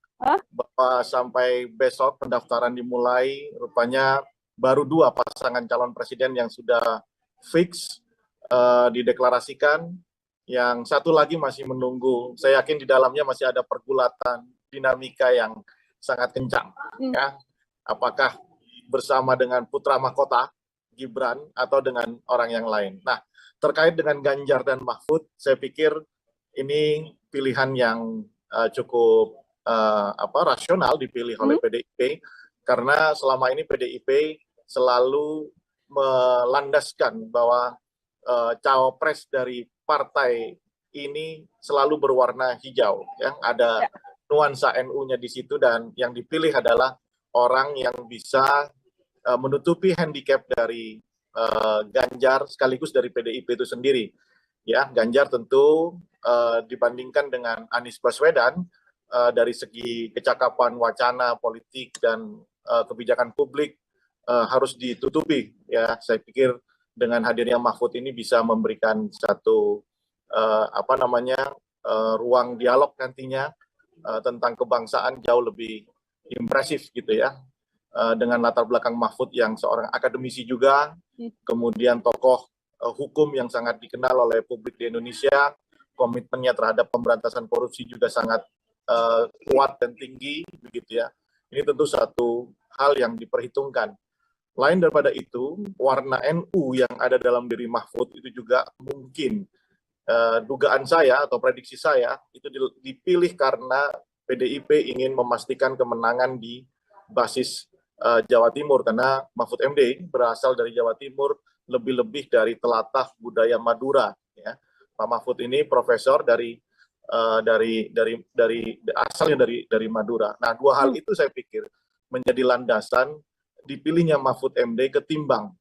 Bahwa sampai besok pendaftaran dimulai, rupanya baru 2 pasangan calon presiden yang sudah fix dideklarasikan. Yang satu lagi masih menunggu. Saya yakin di dalamnya masih ada pergulatan dinamika yang sangat kencang. Ya. Apakah bersama dengan putra mahkota Gibran atau dengan orang yang lain. Nah, terkait dengan Ganjar dan Mahfud, saya pikir ini pilihan yang cukup rasional dipilih oleh PDIP, karena selama ini PDIP selalu melandaskan bahwa cawapres dari partai ini selalu berwarna hijau, ya. Ada nuansa NU-nya di situ, dan yang dipilih adalah orang yang bisa menutupi handicap dari Ganjar sekaligus dari PDIP itu sendiri. Ya, Ganjar tentu dibandingkan dengan Anies Baswedan dari segi kecakapan wacana politik dan kebijakan publik harus ditutupi. Ya, saya pikir dengan hadirnya Mahfud ini bisa memberikan satu ruang dialog nantinya tentang kebangsaan jauh lebih impresif gitu ya. Dengan latar belakang Mahfud yang seorang akademisi juga, kemudian tokoh hukum yang sangat dikenal oleh publik di Indonesia, komitmennya terhadap pemberantasan korupsi juga sangat kuat dan tinggi, begitu ya. Ini tentu satu hal yang diperhitungkan. Lain daripada itu, warna NU yang ada dalam diri Mahfud itu juga mungkin, dugaan saya atau prediksi saya, itu dipilih karena PDIP ingin memastikan kemenangan di basis Jawa Timur, karena Mahfud MD berasal dari Jawa Timur, lebih-lebih dari telatah budaya Madura. Ya. Pak Mahfud ini profesor asalnya dari Madura. Nah, 2 hal itu saya pikir menjadi landasan dipilihnya Mahfud MD ketimbang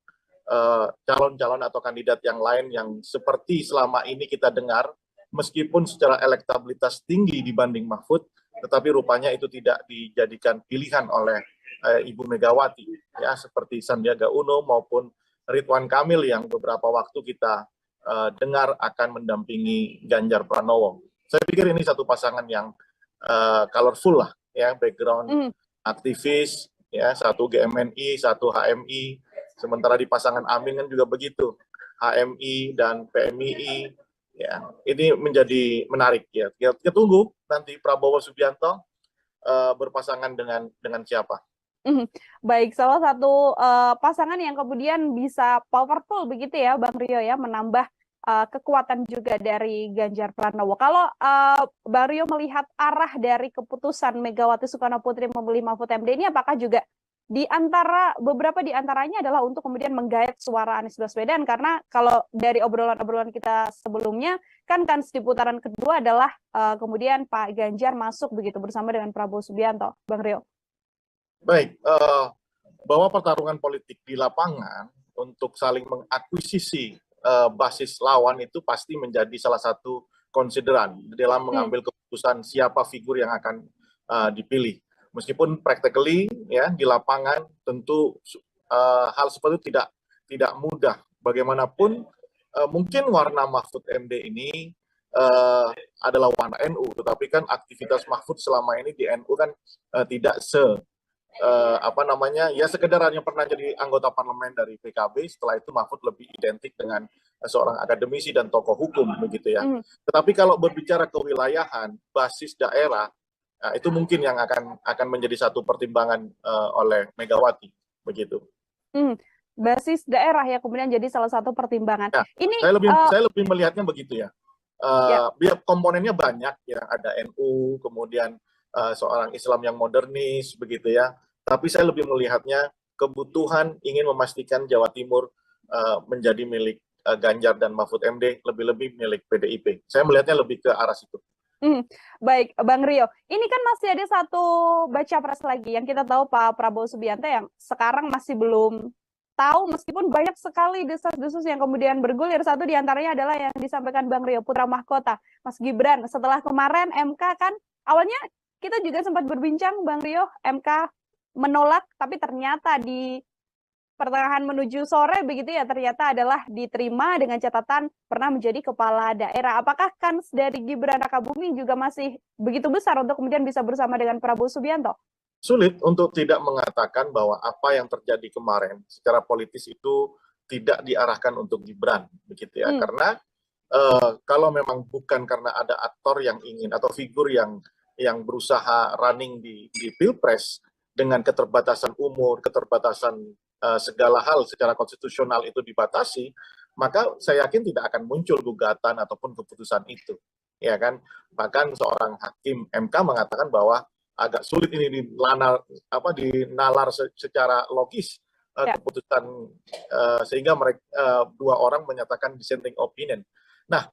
calon-calon atau kandidat yang lain yang seperti selama ini kita dengar, meskipun secara elektabilitas tinggi dibanding Mahfud, tetapi rupanya itu tidak dijadikan pilihan oleh Ibu Megawati, ya, seperti Sandiaga Uno maupun Ridwan Kamil yang beberapa waktu kita dengar akan mendampingi Ganjar Pranowo. Saya pikir ini satu pasangan yang colorful lah, ya, background aktivis, ya, satu GMNI, satu HMI, sementara di pasangan Amin kan juga begitu, HMI dan PMII, ya, ini menjadi menarik ya. Kita tunggu nanti Prabowo Subianto berpasangan dengan siapa. Baik, salah satu pasangan yang kemudian bisa powerful begitu ya Bang Rio ya, menambah kekuatan juga dari Ganjar Pranowo. Kalau Bang Rio melihat arah dari keputusan Megawati Soekarno Putri memilih Mahfud MD ini, apakah juga beberapa di antaranya adalah untuk kemudian menggait suara Anies Baswedan, karena kalau dari obrolan-obrolan kita sebelumnya kan di putaran kedua adalah kemudian Pak Ganjar masuk begitu bersama dengan Prabowo Subianto, Bang Rio. Baik, bahwa pertarungan politik di lapangan untuk saling mengakuisisi basis lawan itu pasti menjadi salah satu konsideran dalam mengambil keputusan siapa figur yang akan dipilih. Meskipun practically ya di lapangan tentu hal seperti itu tidak mudah. Bagaimanapun mungkin warna Mahfud MD ini adalah warna NU, tetapi kan aktivitas Mahfud selama ini di NU kan tidak sekedar hanya pernah jadi anggota parlemen dari PKB, setelah itu Mahfud lebih identik dengan seorang akademisi dan tokoh hukum begitu ya. Tetapi kalau berbicara kewilayahan, basis daerah, itu mungkin yang akan menjadi satu pertimbangan oleh Megawati begitu. Basis daerah ya kemudian jadi salah satu pertimbangan. Ya, ini saya lebih melihatnya begitu ya. Biar komponennya banyak ya, ada NU, kemudian seorang Islam yang modernis begitu ya. Tapi saya lebih melihatnya kebutuhan ingin memastikan Jawa Timur menjadi milik Ganjar dan Mahfud MD, lebih-lebih milik PDIP. Saya melihatnya lebih ke arah situ. Baik, Bang Rio. Ini kan masih ada satu baca pres lagi yang kita tahu Pak Prabowo Subianto yang sekarang masih belum tahu, meskipun banyak sekali desas-desus yang kemudian bergulir. Satu diantaranya adalah yang disampaikan Bang Rio Putra Mahkota, Mas Gibran. Setelah kemarin MK kan, awalnya kita juga sempat berbincang, Bang Rio, MK menolak, tapi ternyata di pertengahan menuju sore begitu ya, ternyata adalah diterima dengan catatan pernah menjadi kepala daerah. Apakah kans dari Gibran Rakabuming juga masih begitu besar untuk kemudian bisa bersama dengan Prabowo Subianto? Sulit untuk tidak mengatakan bahwa apa yang terjadi kemarin secara politis itu tidak diarahkan untuk Gibran, begitu ya. Karena kalau memang bukan karena ada aktor yang ingin atau figur yang berusaha running di Pilpres dengan keterbatasan umur, keterbatasan segala hal secara konstitusional itu dibatasi, maka saya yakin tidak akan muncul gugatan ataupun keputusan itu, ya kan. Bahkan seorang hakim MK mengatakan bahwa agak sulit ini dinalar secara logis keputusan sehingga mereka dua orang menyatakan dissenting opinion. Nah,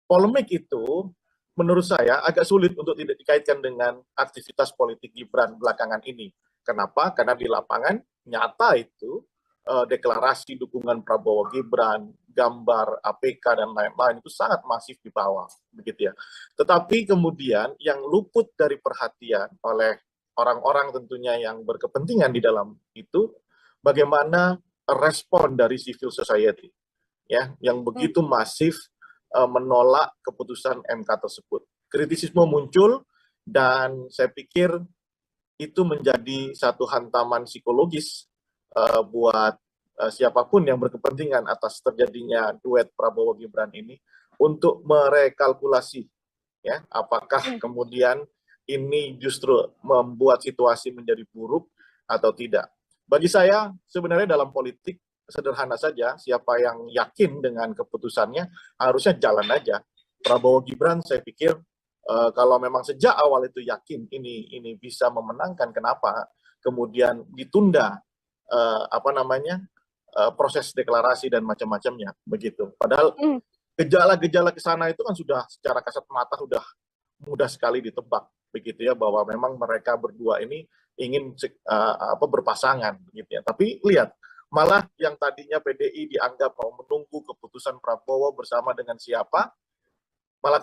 polemik itu menurut saya agak sulit untuk tidak dikaitkan dengan aktivitas politik Gibran belakangan ini. Kenapa? Karena di lapangan nyata itu deklarasi dukungan Prabowo Gibran, gambar APK dan lain-lain itu sangat masif di bawah, begitu ya. Tetapi kemudian yang luput dari perhatian oleh orang-orang tentunya yang berkepentingan di dalam itu, bagaimana respon dari civil society, ya, yang begitu masif menolak keputusan MK tersebut. Kritisisme muncul dan saya pikir itu menjadi satu hantaman psikologis buat siapapun yang berkepentingan atas terjadinya duet Prabowo Gibran ini untuk merekalkulasi ya apakah kemudian ini justru membuat situasi menjadi buruk atau tidak. Bagi saya sebenarnya dalam politik sederhana saja, siapa yang yakin dengan keputusannya harusnya jalan aja. Prabowo Gibran saya pikir kalau memang sejak awal itu yakin ini bisa memenangkan, kenapa kemudian ditunda proses deklarasi dan macam-macamnya begitu. Padahal gejala-gejala ke sana itu kan sudah secara kasat mata sudah mudah sekali ditebak begitu ya, bahwa memang mereka berdua ini ingin berpasangan begitu ya. Tapi lihat, malah yang tadinya PDI dianggap mau menunggu keputusan Prabowo bersama dengan siapa, malah